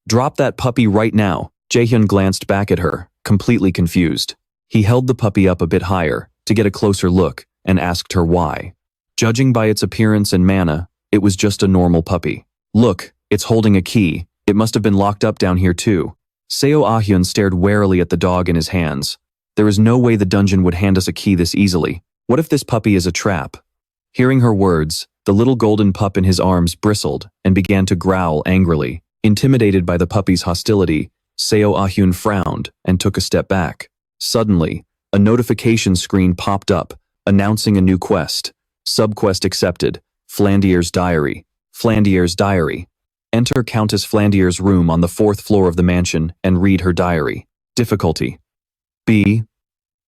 "Drop that puppy right now!" Jaehyun glanced back at her, completely confused. He held the puppy up a bit higher, to get a closer look, and asked her why. Judging by its appearance and mana, it was just a normal puppy. "Look, it's holding a key. It must have been locked up down here too." Seo Ah-hyun stared warily at the dog in his hands. There is no way the dungeon would hand us a key this easily. What if this puppy is a trap? Hearing her words, the little golden pup in his arms bristled and began to growl angrily. Intimidated by the puppy's hostility, Seo Ah-hyun frowned and took a step back. Suddenly, a notification screen popped up, announcing a new quest. Subquest accepted. Flandier's Diary. Flandier's Diary. Enter Countess Flandier's room on the 4th floor of the mansion and read her diary. Difficulty: B.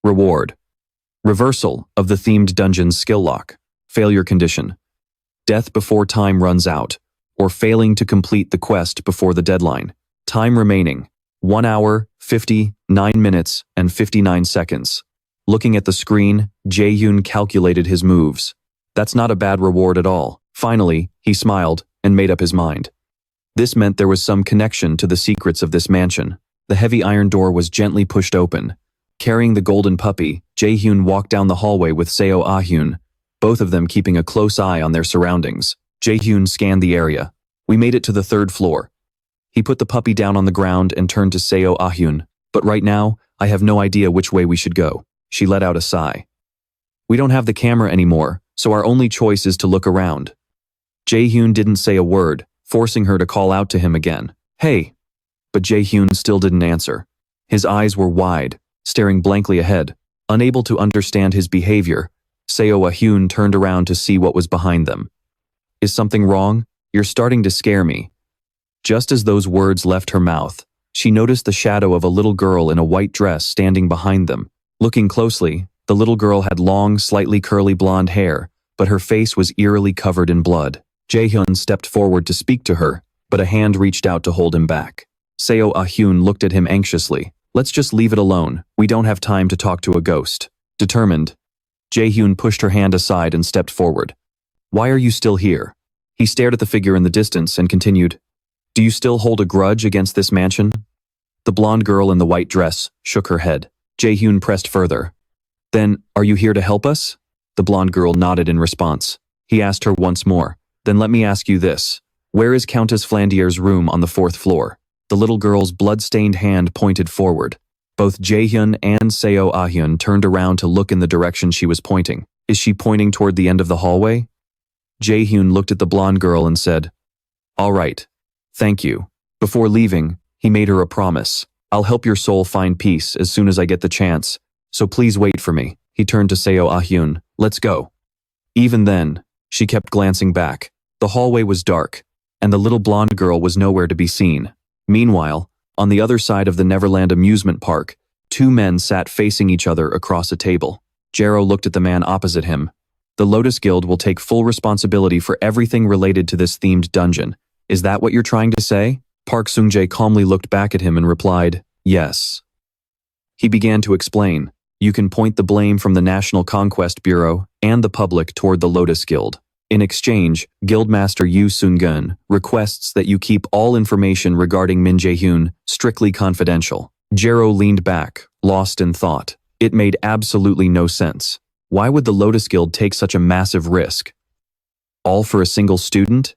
Reward: reversal of the themed dungeon's skill lock. Failure condition: death before time runs out, or failing to complete the quest before the deadline. Time remaining: 1 hour, 59 minutes, and 59 seconds. Looking at the screen, Jaehyun calculated his moves. That's not a bad reward at all. Finally, he smiled and made up his mind. This meant there was some connection to the secrets of this mansion. The heavy iron door was gently pushed open. Carrying the golden puppy, Jaehyun walked down the hallway with Seo Ah-hyun, both of them keeping a close eye on their surroundings. Jaehyun scanned the area. "We made it to the 3rd floor." He put the puppy down on the ground and turned to Seo Ah-hyun. "But right now, I have no idea which way we should go." She let out a sigh. "We don't have the camera anymore, so our only choice is to look around." Jaehyun didn't say a word, forcing her to call out to him again. "Hey!" But Jaehyun still didn't answer. His eyes were wide, staring blankly ahead. Unable to understand his behavior, Seo Ah-hyun turned around to see what was behind them. "Is something wrong? You're starting to scare me." Just as those words left her mouth, she noticed the shadow of a little girl in a white dress standing behind them. Looking closely, the little girl had long, slightly curly blonde hair, but her face was eerily covered in blood. Jaehyun stepped forward to speak to her, but a hand reached out to hold him back. Seo Ah-hyun looked at him anxiously. "Let's just leave it alone. We don't have time to talk to a ghost." Determined, Jaehyun pushed her hand aside and stepped forward. "Why are you still here?" He stared at the figure in the distance and continued, "Do you still hold a grudge against this mansion?" The blonde girl in the white dress shook her head. Jaehyun pressed further. "Then, are you here to help us?" The blonde girl nodded in response. He asked her once more, "Then let me ask you this. Where is Countess Flandier's room on the 4th floor?" The little girl's blood-stained hand pointed forward. Both Jaehyun and Seo Ah-hyun turned around to look in the direction she was pointing. "Is she pointing toward the end of the hallway?" Jaehyun looked at the blonde girl and said, "All right. Thank you." Before leaving, he made her a promise. "I'll help your soul find peace as soon as I get the chance, so please wait for me." He turned to Seo Ah-hyun. "Let's go." Even then, she kept glancing back. The hallway was dark, and the little blonde girl was nowhere to be seen. Meanwhile, on the other side of the Neverland amusement park, 2 men sat facing each other across a table. Jero looked at the man opposite him. "The Lotus Guild will take full responsibility for everything related to this themed dungeon. Is that what you're trying to say?" Park Sung-jae calmly looked back at him and replied, yes. He began to explain, you can point the blame from the National Conquest Bureau and the public toward the Lotus Guild. In exchange, Guildmaster Yu Sun-gun requests that you keep all information regarding Min Jaehyun strictly confidential. Jero leaned back, lost in thought. It made absolutely no sense. Why would the Lotus Guild take such a massive risk? All for a single student?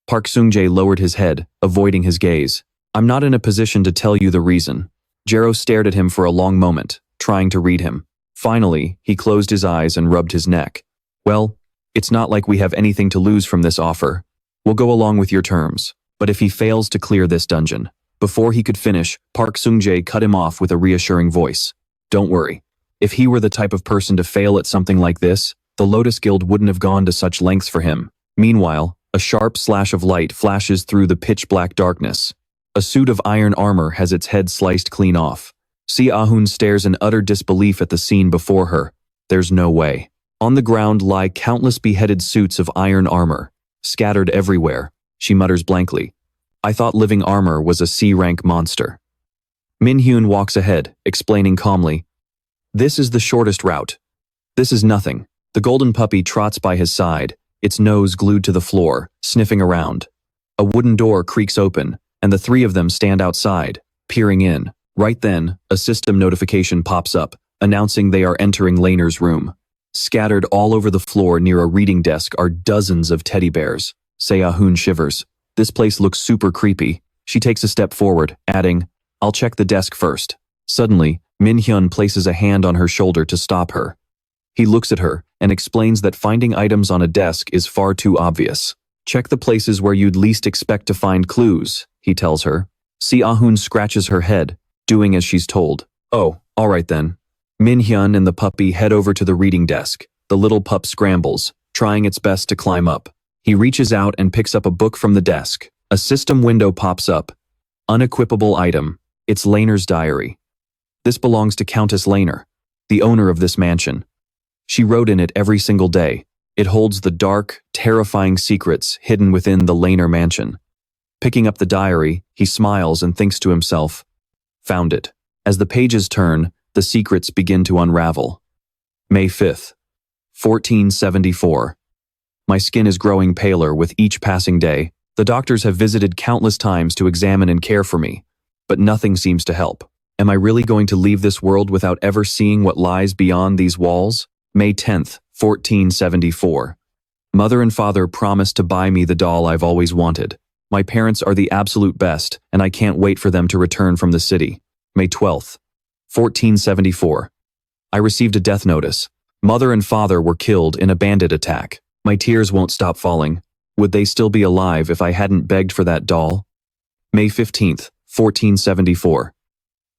Park Sung-jae lowered his head, avoiding his gaze. I'm not in a position to tell you the reason. Jero stared at him for a long moment, trying to read him. Finally, he closed his eyes and rubbed his neck. Well, it's not like we have anything to lose from this offer. We'll go along with your terms. But if he fails to clear this dungeon. Before he could finish, Park Sung-jae cut him off with a reassuring voice. Don't worry. If he were the type of person to fail at something like this, the Lotus Guild wouldn't have gone to such lengths for him. Meanwhile, a sharp slash of light flashes through the pitch-black darkness. A suit of iron armor has its head sliced clean off. Se-ahun stares in utter disbelief at the scene before her. There's no way. On the ground lie countless beheaded suits of iron armor, scattered everywhere. She mutters blankly. I thought living armor was a C-rank monster. Min Jaehyun walks ahead, explaining calmly. This is the shortest route. This is nothing. The golden puppy trots by his side, its nose glued to the floor, sniffing around. A wooden door creaks open, and the three of them stand outside, peering in. Right then, a system notification pops up, announcing they are entering Laner's room. Scattered all over the floor near a reading desk are dozens of teddy bears. Se-ahun shivers. This place looks super creepy. She takes a step forward, adding, I'll check the desk first. Suddenly, Min Jaehyun places a hand on her shoulder to stop her. He looks at her and explains that finding items on a desk is far too obvious. Check the places where you'd least expect to find clues, he tells her. Se-ahun scratches her head, doing as she's told. Oh, all right then. Min Jaehyun and the puppy head over to the reading desk. The little pup scrambles, trying its best to climb up. He reaches out and picks up a book from the desk. A system window pops up. Unequipable item. It's Laner's diary. This belongs to Countess Laner, the owner of this mansion. She wrote in it every single day. It holds the dark, terrifying secrets hidden within the Laner mansion. Picking up the diary, he smiles and thinks to himself, found it. As the pages turn, the secrets begin to unravel. May 5th, 1474. My skin is growing paler with each passing day. The doctors have visited countless times to examine and care for me, but nothing seems to help. Am I really going to leave this world without ever seeing what lies beyond these walls? May 10th, 1474. Mother and father promised to buy me the doll I've always wanted. My parents are the absolute best, and I can't wait for them to return from the city. May 12th, 1474. I received a death notice. Mother and father were killed in a bandit attack. My tears won't stop falling. Would they still be alive if I hadn't begged for that doll? May 15th, 1474.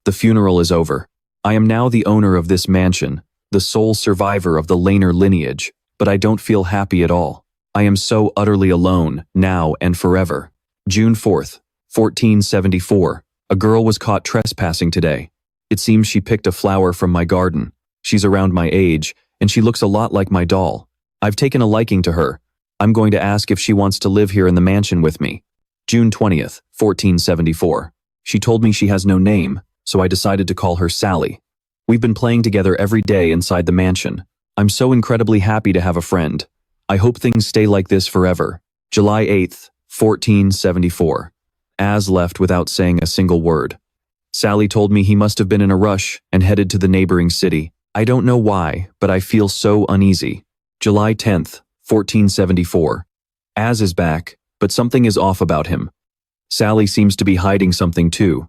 The funeral is over. I am now the owner of this mansion, the sole survivor of the Laner lineage, but I don't feel happy at all. I am so utterly alone, now and forever. June 4th, 1474. A girl was caught trespassing today. It seems she picked a flower from my garden. She's around my age, and she looks a lot like my doll. I've taken a liking to her. I'm going to ask if she wants to live here in the mansion with me. June 20th, 1474. She told me she has no name, so I decided to call her Sally. We've been playing together every day inside the mansion. I'm so incredibly happy to have a friend. I hope things stay like this forever. July 8th, 1474. Az left without saying a single word. Sally told me he must have been in a rush and headed to the neighboring city. I don't know why, but I feel so uneasy. July 10th, 1474. Az is back, but something is off about him. Sally seems to be hiding something too.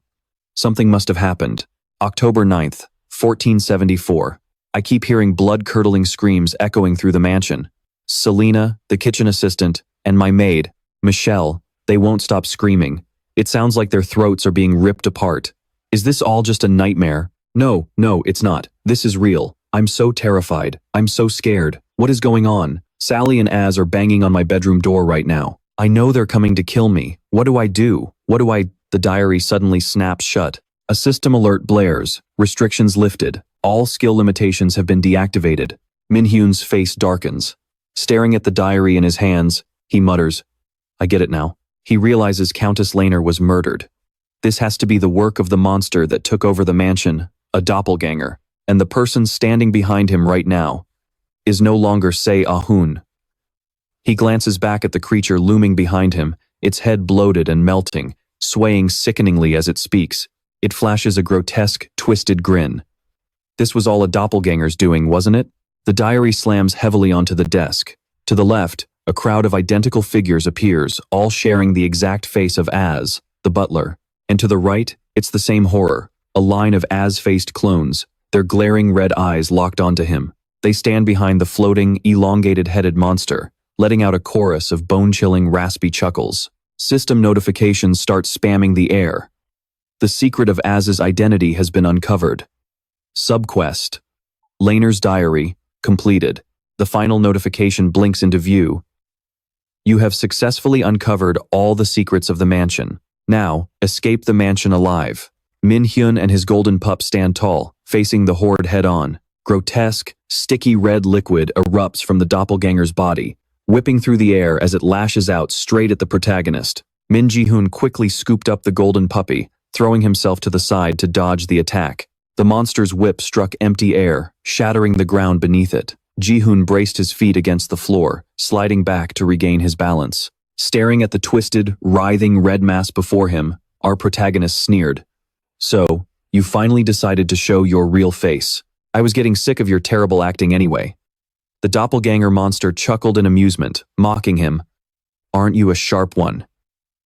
Something must have happened. October 9th, 1474. I keep hearing blood-curdling screams echoing through the mansion. Selena, the kitchen assistant, and my maid, Michelle, they won't stop screaming. It sounds like their throats are being ripped apart. Is this all just a nightmare? No, it's not. This is real. I'm so terrified. I'm so scared. What is going on? Sally and Az are banging on my bedroom door right now. I know they're coming to kill me. What do I do? The diary suddenly snaps shut. A system alert blares. Restrictions lifted. All skill limitations have been deactivated. Min Jaehyun's face darkens. Staring at the diary in his hands, he mutters, I get it now. he realizes Countess Laner was murdered. This has to be the work of the monster that took over the mansion, a doppelganger, and the person standing behind him right now is no longer Se Ahun. He glances back at the creature looming behind him, its head bloated and melting, swaying sickeningly as it speaks. It flashes a grotesque, twisted grin. This was all a doppelganger's doing, wasn't it? The diary slams heavily onto the desk. To the left, a crowd of identical figures appears, all sharing the exact face of Az, the butler. And to the right, it's the same horror, a line of Az-faced clones, their glaring red eyes locked onto him. They stand behind the floating, elongated-headed monster, letting out a chorus of bone-chilling, raspy chuckles. System notifications start spamming the air. The secret of Az's identity has been uncovered. Subquest. Laner's diary, completed. The final notification blinks into view. You have successfully uncovered all the secrets of the mansion. Now, escape the mansion alive. Min Jaehyun and his golden pup stand tall, facing the horde head-on. Grotesque, sticky red liquid erupts from the doppelganger's body, whipping through the air as it lashes out straight at the protagonist. Min Jaehyun quickly scooped up the golden puppy, throwing himself to the side to dodge the attack. The monster's whip struck empty air, shattering the ground beneath it. Jaehyun braced his feet against the floor, sliding back to regain his balance. Staring at the twisted, writhing red mass before him, our protagonist sneered. So, you finally decided to show your real face. I was getting sick of your terrible acting anyway. The doppelganger monster chuckled in amusement, mocking him. Aren't you a sharp one?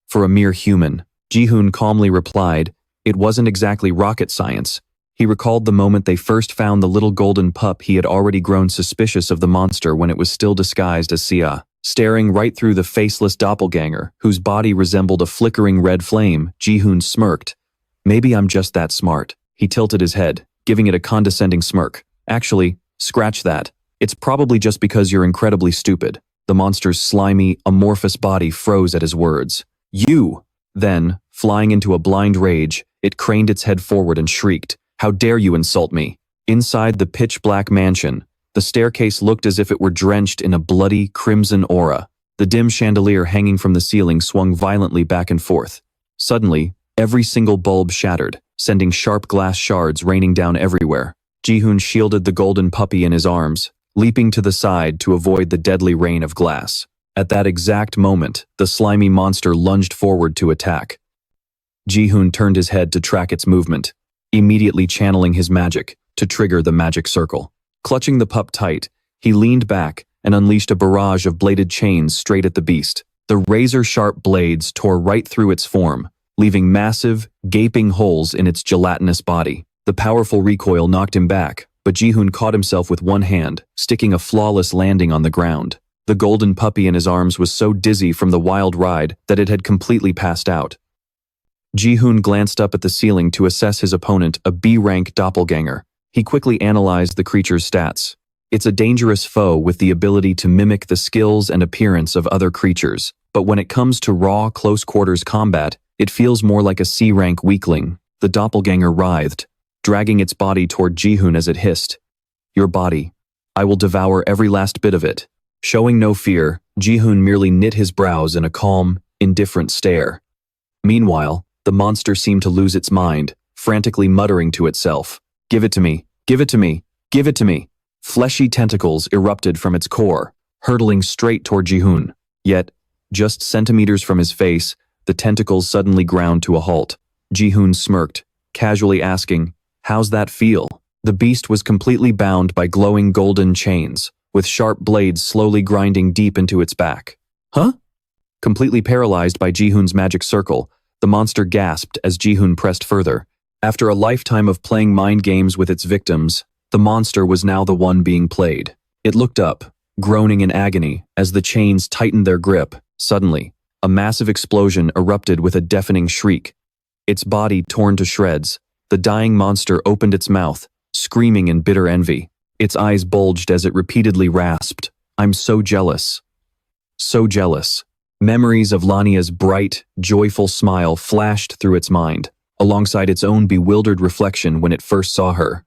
For a mere human, Jaehyun calmly replied, it wasn't exactly rocket science. He recalled the moment they first found the little golden pup. He had already grown suspicious of the monster when it was still disguised as Sia. Staring right through the faceless doppelganger, whose body resembled a flickering red flame, Jaehyun smirked. Maybe I'm just that smart. He tilted his head, giving it a condescending smirk. Actually, scratch that. It's probably just because you're incredibly stupid. The monster's slimy, amorphous body froze at his words. You! Then, flying into a blind rage, it craned its head forward and shrieked. How dare you insult me? Inside the pitch-black mansion, the staircase looked as if it were drenched in a bloody, crimson aura. The dim chandelier hanging from the ceiling swung violently back and forth. Suddenly, every single bulb shattered, sending sharp glass shards raining down everywhere. Jaehyun shielded the golden puppy in his arms, leaping to the side to avoid the deadly rain of glass. At that exact moment, the slimy monster lunged forward to attack. Jaehyun turned his head to track its movement, immediately channeling his magic to trigger the magic circle. Clutching the pup tight, he leaned back and unleashed a barrage of bladed chains straight at the beast. The razor-sharp blades tore right through its form, leaving massive, gaping holes in its gelatinous body. The powerful recoil knocked him back, but Jaehyun caught himself with one hand, sticking a flawless landing on the ground. The golden puppy in his arms was so dizzy from the wild ride that it had completely passed out. Jaehyun glanced up at the ceiling to assess his opponent, a B-rank doppelganger. He quickly analyzed the creature's stats. It's a dangerous foe with the ability to mimic the skills and appearance of other creatures, but when it comes to raw, close-quarters combat, it feels more like a C-rank weakling. The doppelganger writhed, dragging its body toward Jaehyun as it hissed. Your body. I will devour every last bit of it. Showing no fear, Jaehyun merely knit his brows in a calm, indifferent stare. Meanwhile, the monster seemed to lose its mind, frantically muttering to itself. Give it to me, give it to me, give it to me. Fleshy tentacles erupted from its core, hurtling straight toward Jaehyun. Yet, just centimeters from his face, the tentacles suddenly ground to a halt. Jaehyun smirked, casually asking, how's that feel? The beast was completely bound by glowing golden chains, with sharp blades slowly grinding deep into its back. Huh? Completely paralyzed by Jaehyun's magic circle, the monster gasped as Jaehyun pressed further. After a lifetime of playing mind games with its victims, the monster was now the one being played. It looked up, groaning in agony, as the chains tightened their grip. Suddenly, a massive explosion erupted with a deafening shriek. Its body torn to shreds, the dying monster opened its mouth, screaming in bitter envy. Its eyes bulged as it repeatedly rasped, I'm so jealous. So jealous. Memories of Lania's bright, joyful smile flashed through its mind, alongside its own bewildered reflection when it first saw her.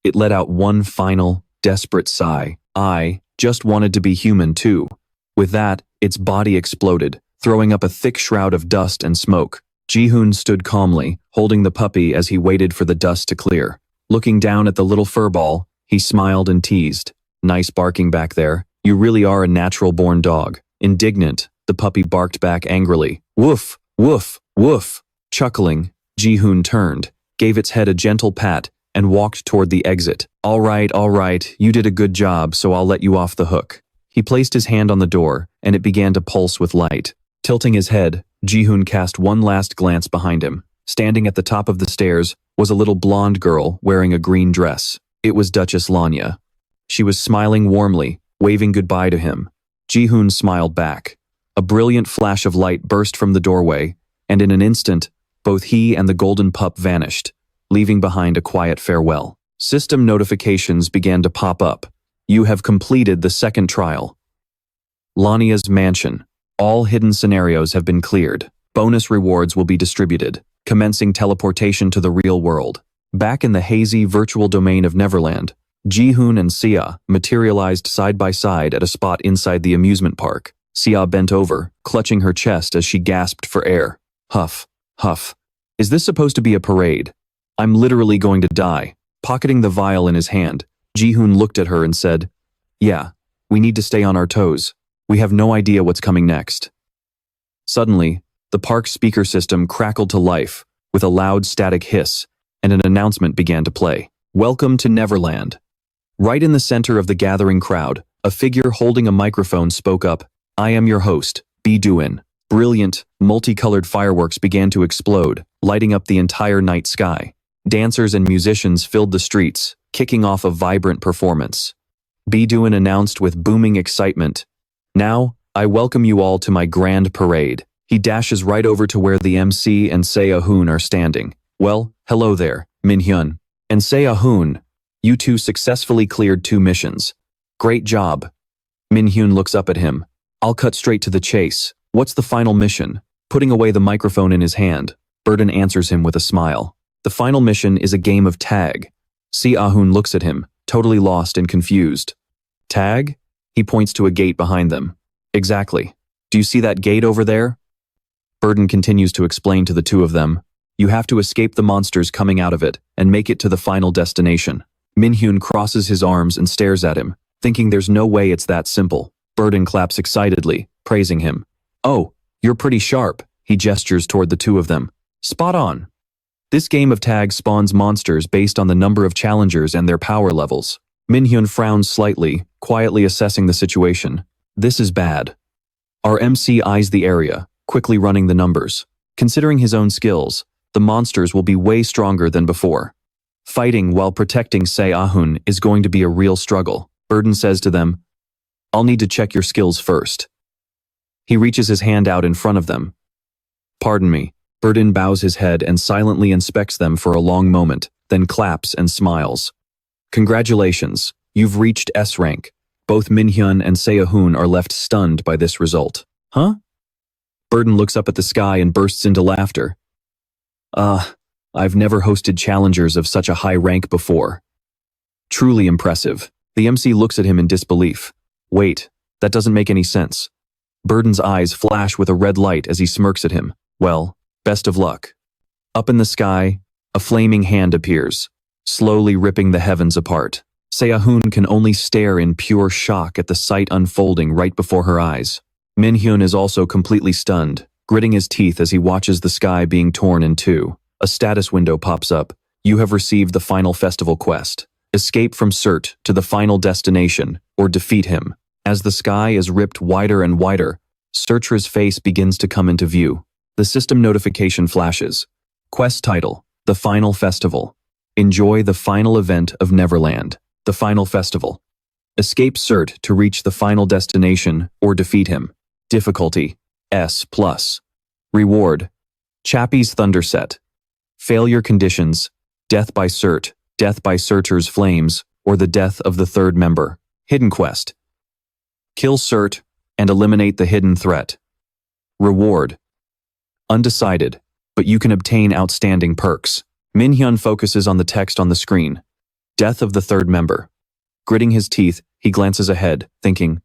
It let out one final, desperate sigh. I just wanted to be human too. With that, its body exploded, throwing up a thick shroud of dust and smoke. Jaehyun stood calmly, holding the puppy as he waited for the dust to clear. Looking down at the little furball, he smiled and teased. Nice barking back there. You really are a natural-born dog. Indignant, the puppy barked back angrily. Woof, woof, woof. Chuckling, Jaehyun turned, gave its head a gentle pat, and walked toward the exit. All right, you did a good job, so I'll let you off the hook. He placed his hand on the door, and it began to pulse with light. Tilting his head, Jaehyun cast one last glance behind him. Standing at the top of the stairs was a little blonde girl wearing a green dress. It was Duchess Lanya. She was smiling warmly, waving goodbye to him. Jaehyun smiled back. A brilliant flash of light burst from the doorway, and in an instant, both he and the golden pup vanished, leaving behind a quiet farewell. System notifications began to pop up. You have completed the second trial. Lanya's mansion. All hidden scenarios have been cleared. Bonus rewards will be distributed, commencing teleportation to the real world. Back in the hazy virtual domain of Neverland, Jaehyun and Sia materialized side by side at a spot inside the amusement park. Sia bent over, clutching her chest as she gasped for air. Huff, huff. Is this supposed to be a parade? I'm literally going to die. Pocketing the vial in his hand, Jaehyun looked at her and said, Yeah, we need to stay on our toes. We have no idea what's coming next. Suddenly, the park's speaker system crackled to life with a loud static hiss, and an announcement began to play. Welcome to Neverland. Right in the center of the gathering crowd, a figure holding a microphone spoke up. I am your host, Odin. Brilliant, multicolored fireworks began to explode, lighting up the entire night sky. Dancers and musicians filled the streets, kicking off a vibrant performance. Odin announced with booming excitement, Now, I welcome you all to my grand parade. He dashes right over to where the MC and Jaehyun are standing. Well, hello there, Min Jaehyun. And Jaehyun, you two successfully cleared 2 missions. Great job. Min Jaehyun looks up at him. I'll cut straight to the chase. What's the final mission? Putting away the microphone in his hand, Burden answers him with a smile. The final mission is a game of tag. Jaehyun looks at him, totally lost and confused. Tag? He points to a gate behind them. Exactly. Do you see that gate over there? Burden continues to explain to the two of them. You have to escape the monsters coming out of it and make it to the final destination. Min Jaehyun crosses his arms and stares at him, thinking there's no way it's that simple. Burden claps excitedly, praising him. Oh, you're pretty sharp, he gestures toward the two of them. Spot on. This game of tag spawns monsters based on the number of challengers and their power levels. Min Jaehyun frowns slightly, quietly assessing the situation. This is bad. Our MC eyes the area, quickly running the numbers. Considering his own skills, the monsters will be way stronger than before. Fighting while protecting Jaehyun is going to be a real struggle. Burden says to them, I'll need to check your skills first. He reaches his hand out in front of them. Pardon me. Burden bows his head and silently inspects them for a long moment, then claps and smiles. Congratulations, you've reached S rank. Both Min Jaehyun and Jaehyun are left stunned by this result. Huh? Burden looks up at the sky and bursts into laughter. I've never hosted challengers of such a high rank before. Truly impressive. The MC looks at him in disbelief. Wait, that doesn't make any sense. Burden's eyes flash with a red light as he smirks at him. Well, best of luck. Up in the sky, a flaming hand appears, slowly ripping the heavens apart. Jaehyun can only stare in pure shock at the sight unfolding right before her eyes. Min Jaehyun is also completely stunned, gritting his teeth as he watches the sky being torn in two. A status window pops up. You have received the final festival quest. Escape from Surt to the final destination, or defeat him. As the sky is ripped wider and wider, Surtra's face begins to come into view. The system notification flashes. Quest title, The Final Festival. Enjoy the final event of Neverland, the final festival. Escape Surt to reach the final destination or defeat him. Difficulty, S+. Reward, Chappie's Thunderset. Failure conditions, death by Surt, death by Surtra's flames, or the death of the third member. Hidden quest. Kill Surt and eliminate the hidden threat. Reward. Undecided, but you can obtain outstanding perks. Min Jaehyun focuses on the text on the screen. Death of the third member. Gritting his teeth, he glances ahead, thinking,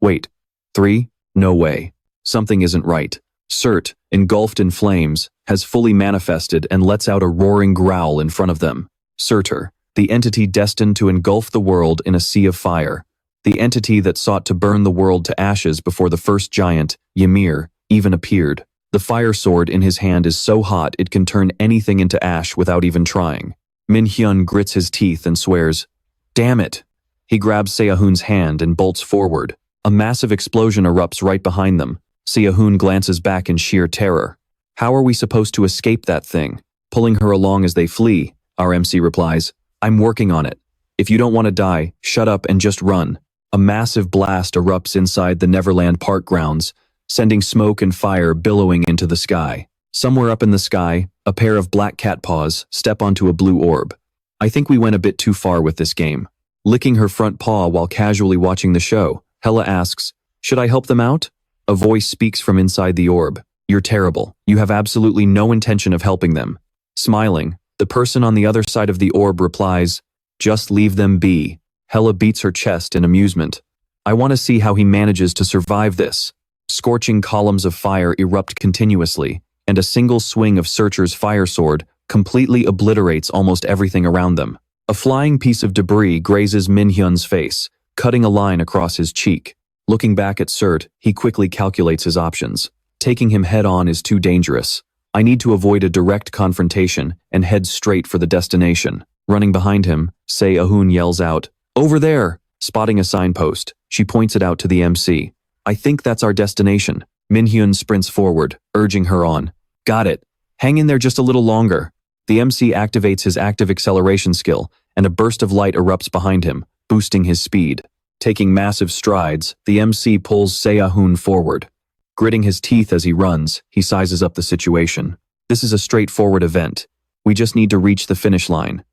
wait, 3? No way. Something isn't right. Surt, engulfed in flames, has fully manifested and lets out a roaring growl in front of them. Surtur, the entity destined to engulf the world in a sea of fire. The entity that sought to burn the world to ashes before the first giant, Ymir, even appeared. The fire sword in his hand is so hot it can turn anything into ash without even trying. Min Jaehyun grits his teeth and swears, "Damn it!" He grabs Jaehyun's hand and bolts forward. A massive explosion erupts right behind them. Jaehyun glances back in sheer terror. "How are we supposed to escape that thing?" Pulling her along as they flee, our MC replies, "I'm working on it. If you don't want to die, shut up and just run." A massive blast erupts inside the Neverland Park grounds, sending smoke and fire billowing into the sky. Somewhere up in the sky, a pair of black cat paws step onto a blue orb. I think we went a bit too far with this game. Licking her front paw while casually watching the show, Hela asks, "Should I help them out?" A voice speaks from inside the orb. "You're terrible. You have absolutely no intention of helping them." Smiling, the person on the other side of the orb replies, "Just leave them be." Hela beats her chest in amusement. "I want to see how he manages to survive this." Scorching columns of fire erupt continuously, and a single swing of Surtur's fire sword completely obliterates almost everything around them. A flying piece of debris grazes Min Jaehyun's face, cutting a line across his cheek. Looking back at Surt, he quickly calculates his options. Taking him head-on is too dangerous. I need to avoid a direct confrontation and head straight for the destination. Running behind him, Jaehyun yells out, "Over there!" Spotting a signpost, she points it out to the MC. "I think that's our destination." Min Jaehyun sprints forward, urging her on. "Got it. Hang in there just a little longer." The MC activates his active acceleration skill, and a burst of light erupts behind him, boosting his speed. Taking massive strides, the MC pulls Jaehyun forward. Gritting his teeth as he runs, he sizes up the situation. "This is a straightforward event. We just need to reach the finish line.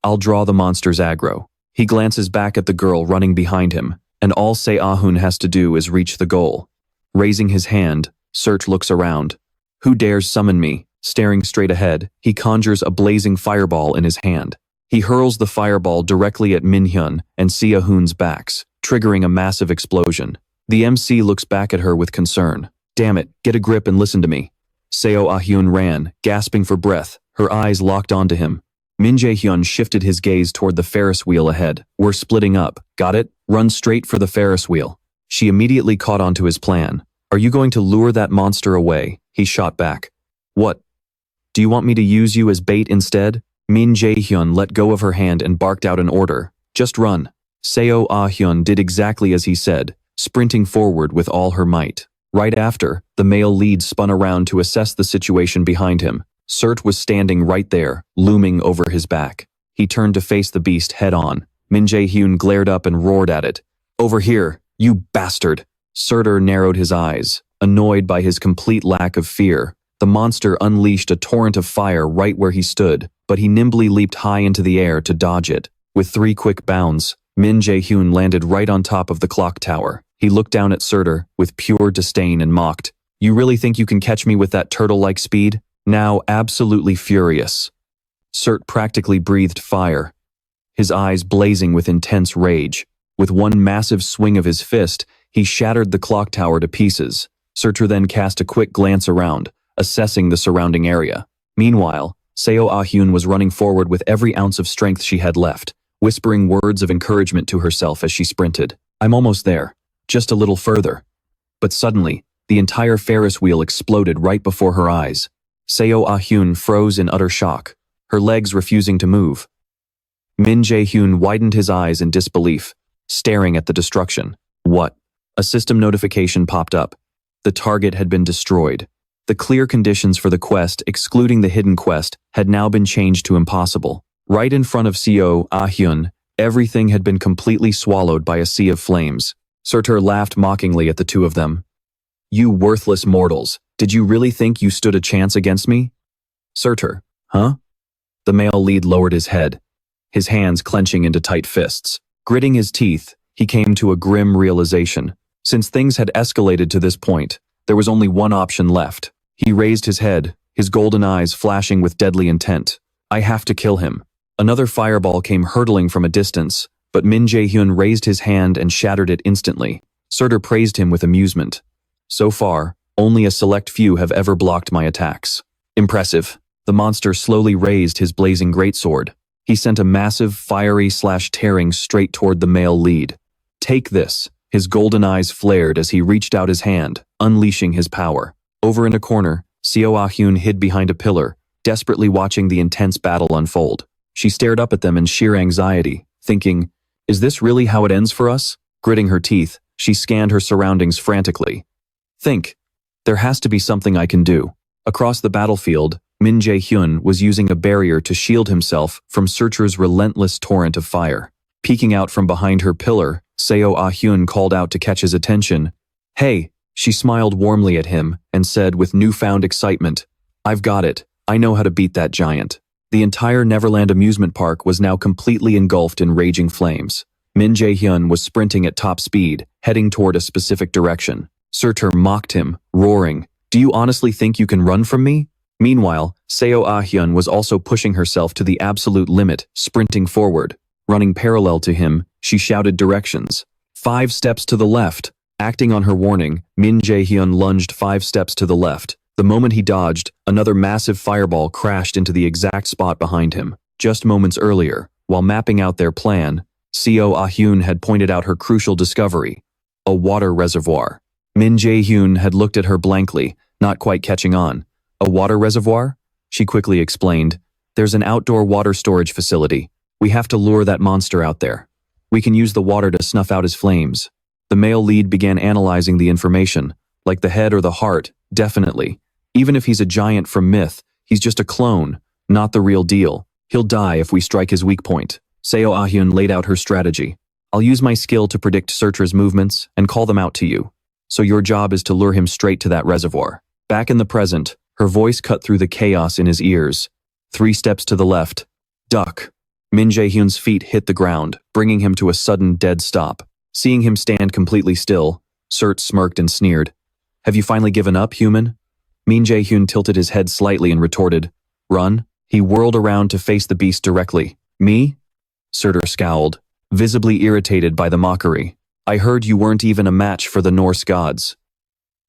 I'll draw the monster's aggro." He glances back at the girl running behind him, and all Jaehyun has to do is reach the goal. Raising his hand, Surt looks around. "Who dares summon me?" Staring straight ahead, he conjures a blazing fireball in his hand. He hurls the fireball directly at Min Jaehyun and Jaehyun's backs, triggering a massive explosion. The MC looks back at her with concern. "Damn it, get a grip and listen to me." Jaehyun ran, gasping for breath, her eyes locked onto him. Min Jaehyun shifted his gaze toward the Ferris wheel ahead. "We're splitting up. Got it? Run straight for the Ferris wheel." She immediately caught on to his plan. "Are you going to lure that monster away?" He shot back. "What? Do you want me to use you as bait instead?" Min Jaehyun let go of her hand and barked out an order. "Just run." Jaehyun did exactly as he said, sprinting forward with all her might. Right after, the male lead spun around to assess the situation behind him. Surt was standing right there, looming over his back. He turned to face the beast head-on. Min Jaehyun glared up and roared at it. "Over here, you bastard!" Surtur narrowed his eyes, annoyed by his complete lack of fear. The monster unleashed a torrent of fire right where he stood, but he nimbly leaped high into the air to dodge it. With 3 quick bounds, Min Jaehyun landed right on top of the clock tower. He looked down at Surtur with pure disdain and mocked. "You really think you can catch me with that turtle-like speed?" Now absolutely furious, Surt practically breathed fire, his eyes blazing with intense rage. With one massive swing of his fist, he shattered the clock tower to pieces. Surtur then cast a quick glance around, assessing the surrounding area. Meanwhile, Jaehyun was running forward with every ounce of strength she had left, whispering words of encouragement to herself as she sprinted. "I'm almost there. Just a little further." But suddenly, the entire Ferris wheel exploded right before her eyes. Jaehyun froze in utter shock, her legs refusing to move. Min Jaehyun widened his eyes in disbelief, staring at the destruction. What? A system notification popped up. The target had been destroyed. The clear conditions for the quest, excluding the hidden quest, had now been changed to impossible. Right in front of Jaehyun, everything had been completely swallowed by a sea of flames. Surtur laughed mockingly at the two of them. "You worthless mortals. Did you really think you stood a chance against me?" "Surtur, huh?" The male lead lowered his head, his hands clenching into tight fists. Gritting his teeth, he came to a grim realization. Since things had escalated to this point, there was only one option left. He raised his head, his golden eyes flashing with deadly intent. "I have to kill him." Another fireball came hurtling from a distance, but Min Jaehyun raised his hand and shattered it instantly. Surtur praised him with amusement. So far, only a select few have ever blocked my attacks. Impressive. The monster slowly raised his blazing greatsword. He sent a massive fiery/tearing straight toward the male lead. Take this. His golden eyes flared as he reached out his hand, unleashing his power. Over in a corner, Seo Ah-hyun hid behind a pillar, desperately watching the intense battle unfold. She stared up at them in sheer anxiety, thinking, is this really how it ends for us? Gritting her teeth, she scanned her surroundings frantically. Think, there has to be something I can do. Across the battlefield, Min Jaehyun was using a barrier to shield himself from Searcher's relentless torrent of fire. Peeking out from behind her pillar, Seo Ah-hyun called out to catch his attention. Hey, she smiled warmly at him and said with newfound excitement, I've got it. I know how to beat that giant. The entire Neverland amusement park was now completely engulfed in raging flames. Min Jaehyun was sprinting at top speed, heading toward a specific direction. Surtur mocked him, roaring, do you honestly think you can run from me? Meanwhile, Seo Ah-hyun was also pushing herself to the absolute limit, sprinting forward. Running parallel to him, she shouted directions. 5 steps to the left. Acting on her warning, Min Jaehyun lunged 5 steps to the left. The moment he dodged, another massive fireball crashed into the exact spot behind him. Just moments earlier, while mapping out their plan, Seo Ah-hyun had pointed out her crucial discovery, a water reservoir. Min Jaehyun had looked at her blankly, not quite catching on. A water reservoir? She quickly explained. There's an outdoor water storage facility. We have to lure that monster out there. We can use the water to snuff out his flames. The male lead began analyzing the information, like the head or the heart, definitely. Even if he's a giant from myth, he's just a clone, not the real deal. He'll die if we strike his weak point. Seo Ah-hyun laid out her strategy. I'll use my skill to predict Surtur's movements and call them out to you. So your job is to lure him straight to that reservoir. Back in the present, her voice cut through the chaos in his ears. 3 steps to the left. Duck. Min Jaehyun's feet hit the ground, bringing him to a sudden dead stop. Seeing him stand completely still, Surt smirked and sneered. Have you finally given up, human? Min Jaehyun tilted his head slightly and retorted. Run? He whirled around to face the beast directly. Me? Surtur scowled, visibly irritated by the mockery. I heard you weren't even a match for the Norse gods.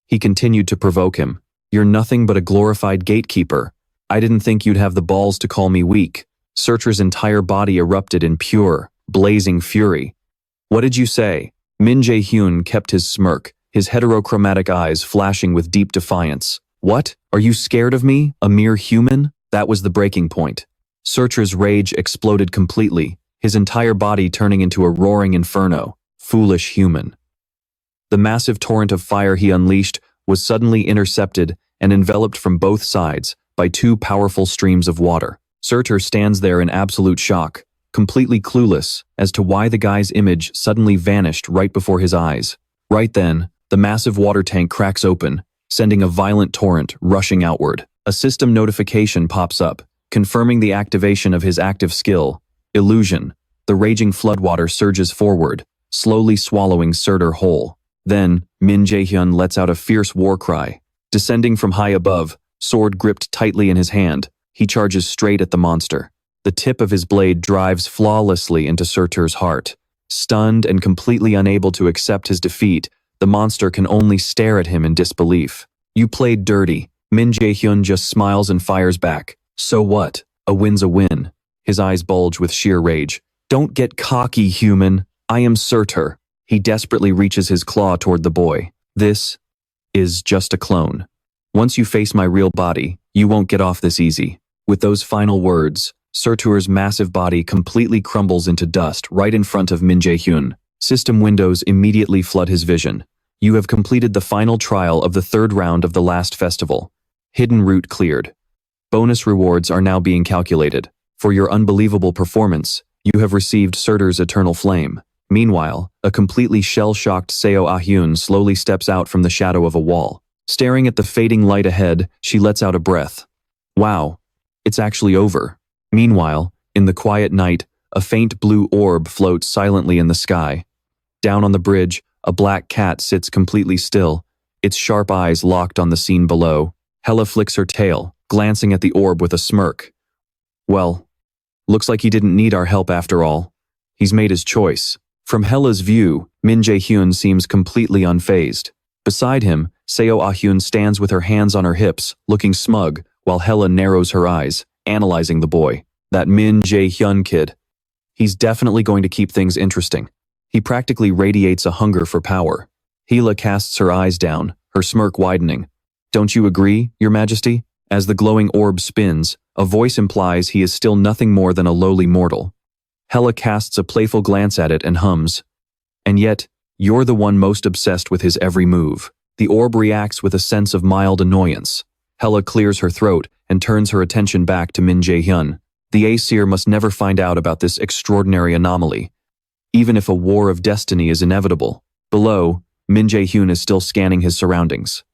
He continued to provoke him. You're nothing but a glorified gatekeeper. I didn't think you'd have the balls to call me weak. Surtur's entire body erupted in pure, blazing fury. What did you say? Min Jaehyun kept his smirk, his heterochromatic eyes flashing with deep defiance. What? Are you scared of me, a mere human? That was the breaking point. Surtur's rage exploded completely, his entire body turning into a roaring inferno. Foolish human. The massive torrent of fire he unleashed was suddenly intercepted and enveloped from both sides by 2 powerful streams of water. Surtur stands there in absolute shock, completely clueless as to why the guy's image suddenly vanished right before his eyes. Right then, the massive water tank cracks open, sending a violent torrent rushing outward. A system notification pops up, confirming the activation of his active skill, Illusion. The raging floodwater surges forward, slowly swallowing Surtur whole. Then, Min Jaehyun lets out a fierce war cry. Descending from high above, sword gripped tightly in his hand, he charges straight at the monster. The tip of his blade drives flawlessly into Surtur's heart. Stunned and completely unable to accept his defeat, the monster can only stare at him in disbelief. You played dirty. Min Jaehyun just smiles and fires back. So what? A win's a win. His eyes bulge with sheer rage. Don't get cocky, human. I am Surtur. He desperately reaches his claw toward the boy. This is just a clone. Once you face my real body, you won't get off this easy. With those final words, Surtur's massive body completely crumbles into dust right in front of Min Jaehyun. System windows immediately flood his vision. You have completed the final trial of the 3rd round of the last festival. Hidden route cleared. Bonus rewards are now being calculated. For your unbelievable performance, you have received Surtur's eternal flame. Meanwhile, a completely shell-shocked Seo Ah-hyun slowly steps out from the shadow of a wall. Staring at the fading light ahead, she lets out a breath. Wow, it's actually over. Meanwhile, in the quiet night, a faint blue orb floats silently in the sky. Down on the bridge, a black cat sits completely still, its sharp eyes locked on the scene below. Hela flicks her tail, glancing at the orb with a smirk. Well, looks like he didn't need our help after all. He's made his choice. From Hela's view, Min Jaehyun seems completely unfazed. Beside him, Seo Ah-hyun stands with her hands on her hips, looking smug, while Hella narrows her eyes, analyzing the boy. That Min Jaehyun kid. He's definitely going to keep things interesting. He practically radiates a hunger for power. Hela casts her eyes down, her smirk widening. Don't you agree, Your Majesty? As the glowing orb spins, a voice implies he is still nothing more than a lowly mortal. Hela casts a playful glance at it and hums. And yet, you're the one most obsessed with his every move. The orb reacts with a sense of mild annoyance. Hela clears her throat and turns her attention back to Min Jaehyun. The Aesir must never find out about this extraordinary anomaly, even if a war of destiny is inevitable. Below, Min Jaehyun is still scanning his surroundings.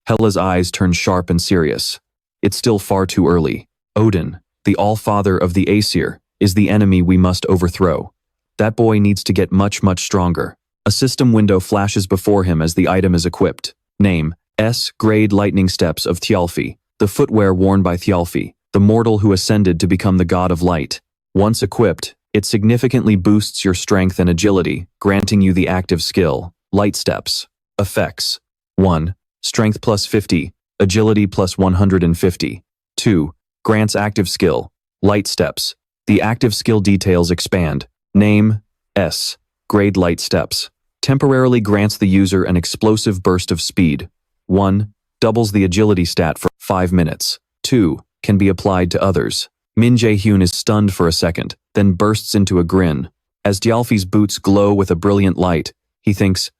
Hela's eyes turn sharp and serious. It's still far too early. Odin, the All-Father of the Aesir, is the enemy we must overthrow. That boy needs to get much stronger. A system window flashes before him as the item is equipped. Name, S-grade lightning steps of Thialfi, the footwear worn by Thialfi, the mortal who ascended to become the god of light. Once equipped, it significantly boosts your strength and agility, granting you the active skill, Light Steps. Effects. 1. Strength plus 50, agility plus 150. 2. Grants active skill, Light Steps. The active skill details expand. Name, S. Grade Light Steps. Temporarily grants the user an explosive burst of speed. 1. Doubles the agility stat for 5 minutes. 2. Can be applied to others. Min Jaehyun is stunned for a second, then bursts into a grin. As Thialfi's boots glow with a brilliant light, he thinks,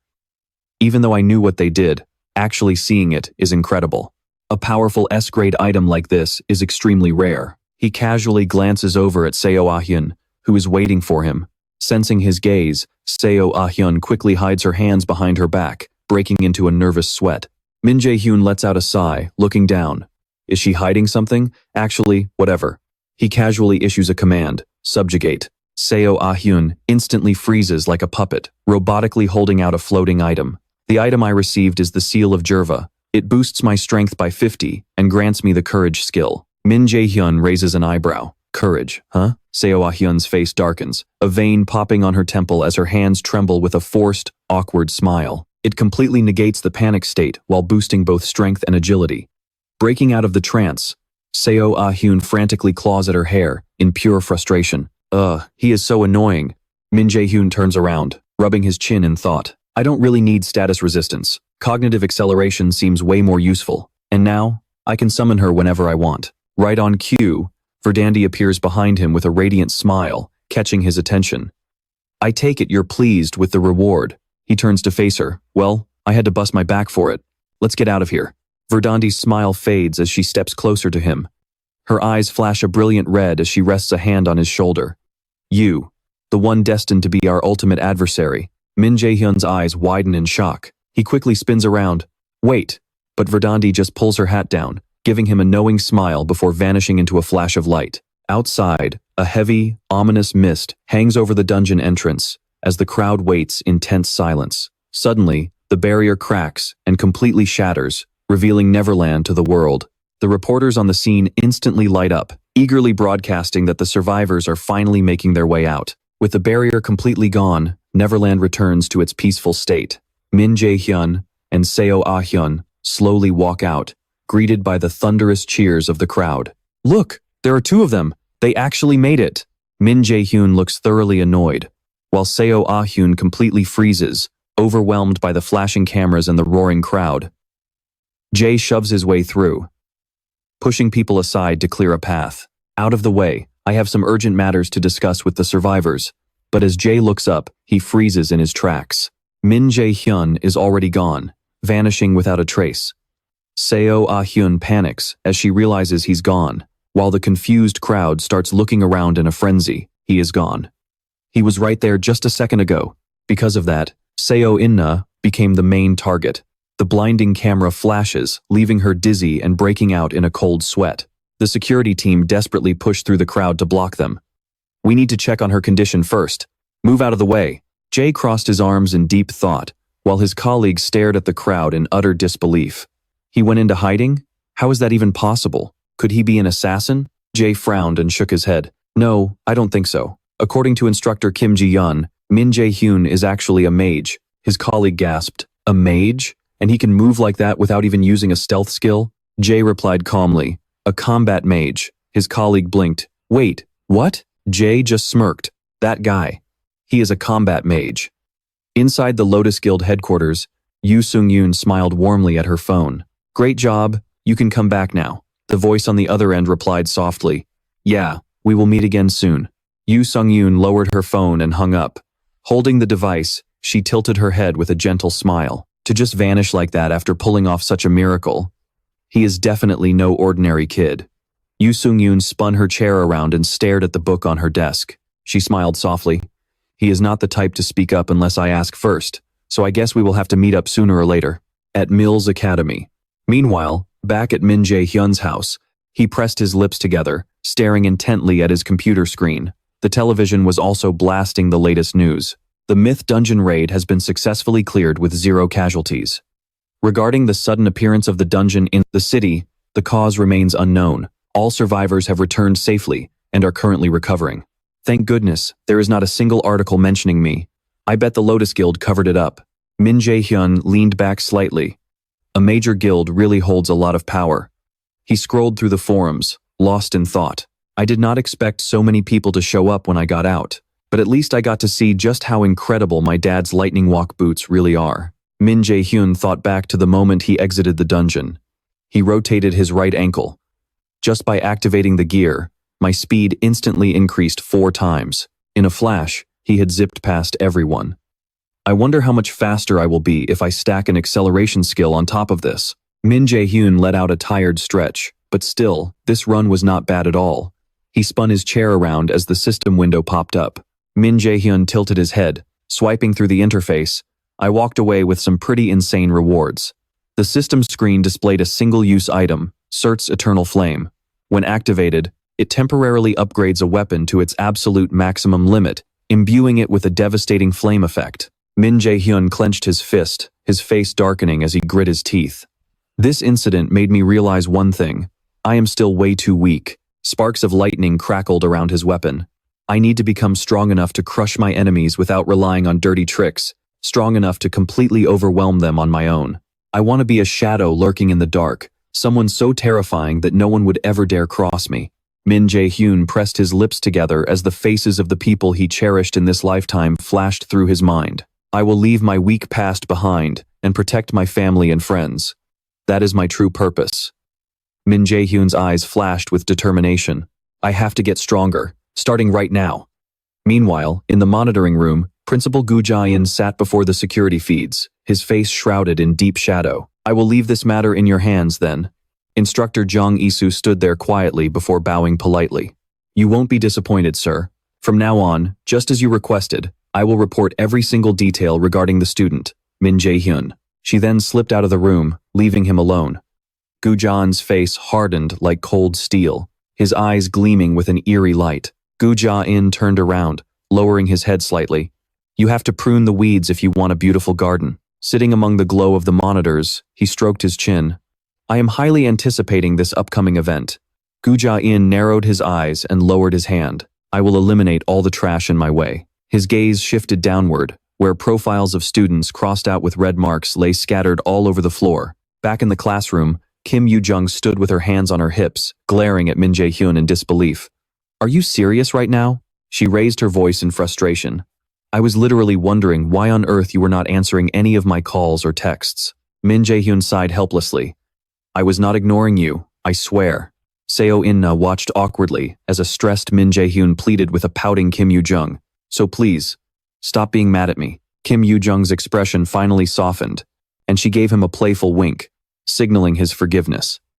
even though I knew what they did, actually seeing it is incredible. A powerful S-grade item like this is extremely rare. He casually glances over at Seo Ah-hyun, who is waiting for him. Sensing his gaze, Seo Ah-hyun quickly hides her hands behind her back, breaking into a nervous sweat. Min Jaehyun lets out a sigh, looking down. Is she hiding something? Actually, whatever. He casually issues a command, subjugate. Seo Ah-hyun instantly freezes like a puppet, robotically holding out a floating item. The item I received is the Seal of Jerva. It boosts my strength by 50 and grants me the courage skill. Min Jaehyun raises an eyebrow. Courage, huh? Seo Ah-hyun's face darkens, a vein popping on her temple as her hands tremble with a forced, awkward smile. It completely negates the panic state while boosting both strength and agility. Breaking out of the trance, Seo Ah-hyun frantically claws at her hair, in pure frustration. He is so annoying. Min Jaehyun turns around, rubbing his chin in thought. I don't really need status resistance. Cognitive acceleration seems way more useful. And now, I can summon her whenever I want. Right on cue, Verdandi appears behind him with a radiant smile, catching his attention. I take it you're pleased with the reward. He turns to face her. Well, I had to bust my back for it. Let's get out of here. Verdandi's smile fades as she steps closer to him. Her eyes flash a brilliant red as she rests a hand on his shoulder. You, the one destined to be our ultimate adversary. Min Jaehyun's eyes widen in shock. He quickly spins around. Wait, but Verdandi just pulls her hat down, giving him a knowing smile before vanishing into a flash of light. Outside, a heavy, ominous mist hangs over the dungeon entrance as the crowd waits in tense silence. Suddenly, the barrier cracks and completely shatters, revealing Neverland to the world. The reporters on the scene instantly light up, eagerly broadcasting that the survivors are finally making their way out. With the barrier completely gone, Neverland returns to its peaceful state. Min Jaehyun and Seo Ah-hyun slowly walk out, greeted by the thunderous cheers of the crowd. Look, there are 2 of them. They actually made it. Min Jaehyun looks thoroughly annoyed, while Seo Ah-hyun completely freezes, overwhelmed by the flashing cameras and the roaring crowd. Jay shoves his way through, pushing people aside to clear a path. Out of the way, I have some urgent matters to discuss with the survivors. But as Jay looks up, he freezes in his tracks. Min Jaehyun is already gone, vanishing without a trace. Seo Ah-hyun panics as she realizes he's gone, while the confused crowd starts looking around in a frenzy. He is gone. He was right there just a second ago. Because of that, Seo Inna became the main target. The blinding camera flashes, leaving her dizzy and breaking out in a cold sweat. The security team desperately push through the crowd to block them. We need to check on her condition first. Move out of the way. Jay crossed his arms in deep thought, while his colleagues stared at the crowd in utter disbelief. He went into hiding? How is that even possible? Could he be an assassin? Jay frowned and shook his head. No, I don't think so. According to instructor Kim Ji-yeon, Min Jaehyun is actually a mage. His colleague gasped. A mage? And he can move like that without even using a stealth skill? Jae replied calmly. A combat mage. His colleague blinked. Wait, what? Jae just smirked. That guy. He is a combat mage. Inside the Lotus Guild headquarters, Yu Sung-yoon smiled warmly at her phone. Great job, you can come back now. The voice on the other end replied softly. Yeah, we will meet again soon. Yu Sung-yoon lowered her phone and hung up. Holding the device, she tilted her head with a gentle smile. To just vanish like that after pulling off such a miracle. He is definitely no ordinary kid. Yu Sung-yoon spun her chair around and stared at the book on her desk. She smiled softly. He is not the type to speak up unless I ask first, so I guess we will have to meet up sooner or later. At Mills Academy. Meanwhile, back at Min Jaehyun's house, he pressed his lips together, staring intently at his computer screen. The television was also blasting the latest news. The Myth Dungeon raid has been successfully cleared with 0 casualties. Regarding the sudden appearance of the dungeon in the city, the cause remains unknown. All survivors have returned safely and are currently recovering. Thank goodness, there is not a single article mentioning me. I bet the Lotus Guild covered it up. Min Jaehyun leaned back slightly. A major guild really holds a lot of power. He scrolled through the forums, lost in thought. I did not expect so many people to show up when I got out. But at least I got to see just how incredible my dad's lightning walk boots really are. Min Jaehyun thought back to the moment he exited the dungeon. He rotated his right ankle. Just by activating the gear, my speed instantly increased 4 times. In a flash, he had zipped past everyone. I wonder how much faster I will be if I stack an acceleration skill on top of this. Min Jaehyun let out a tired stretch, but still, this run was not bad at all. He spun his chair around as the system window popped up. Min Jaehyun tilted his head, swiping through the interface. I walked away with some pretty insane rewards. The system screen displayed a single-use item, Surt's Eternal Flame. When activated, it temporarily upgrades a weapon to its absolute maximum limit, imbuing it with a devastating flame effect. Min Jaehyun clenched his fist, his face darkening as he grit his teeth. This incident made me realize one thing. I am still way too weak. Sparks of lightning crackled around his weapon. I need to become strong enough to crush my enemies without relying on dirty tricks, strong enough to completely overwhelm them on my own. I want to be a shadow lurking in the dark, someone so terrifying that no one would ever dare cross me. Min Jaehyun pressed his lips together as the faces of the people he cherished in this lifetime flashed through his mind. I will leave my weak past behind and protect my family and friends. That is my true purpose. Min Jaehyun's eyes flashed with determination. I have to get stronger. Starting right now. Meanwhile, in the monitoring room, Principal Gu Jiayin sat before the security feeds, his face shrouded in deep shadow. I will leave this matter in your hands then. Instructor Jang Isu stood there quietly before bowing politely. You won't be disappointed, sir. From now on, just as you requested, I will report every single detail regarding the student, Min Jaehyun. She then slipped out of the room, leaving him alone. Gu Jian's face hardened like cold steel, his eyes gleaming with an eerie light. Gu Jiayin turned around, lowering his head slightly. You have to prune the weeds if you want a beautiful garden. Sitting among the glow of the monitors, he stroked his chin. I am highly anticipating this upcoming event. Gu Jiayin narrowed his eyes and lowered his hand. I will eliminate all the trash in my way. His gaze shifted downward, where profiles of students crossed out with red marks lay scattered all over the floor. Back in the classroom, Kim Yoo-jung stood with her hands on her hips, glaring at Min Jaehyun in disbelief. Are you serious right now? She raised her voice in frustration. I was literally wondering why on earth you were not answering any of my calls or texts. Min Jaehyun sighed helplessly. I was not ignoring you, I swear. Seo In-na watched awkwardly as a stressed Min Jaehyun pleaded with a pouting Kim Yoo-jung. So please, stop being mad at me. Kim Yoo-jung's expression finally softened, and she gave him a playful wink, signaling his forgiveness.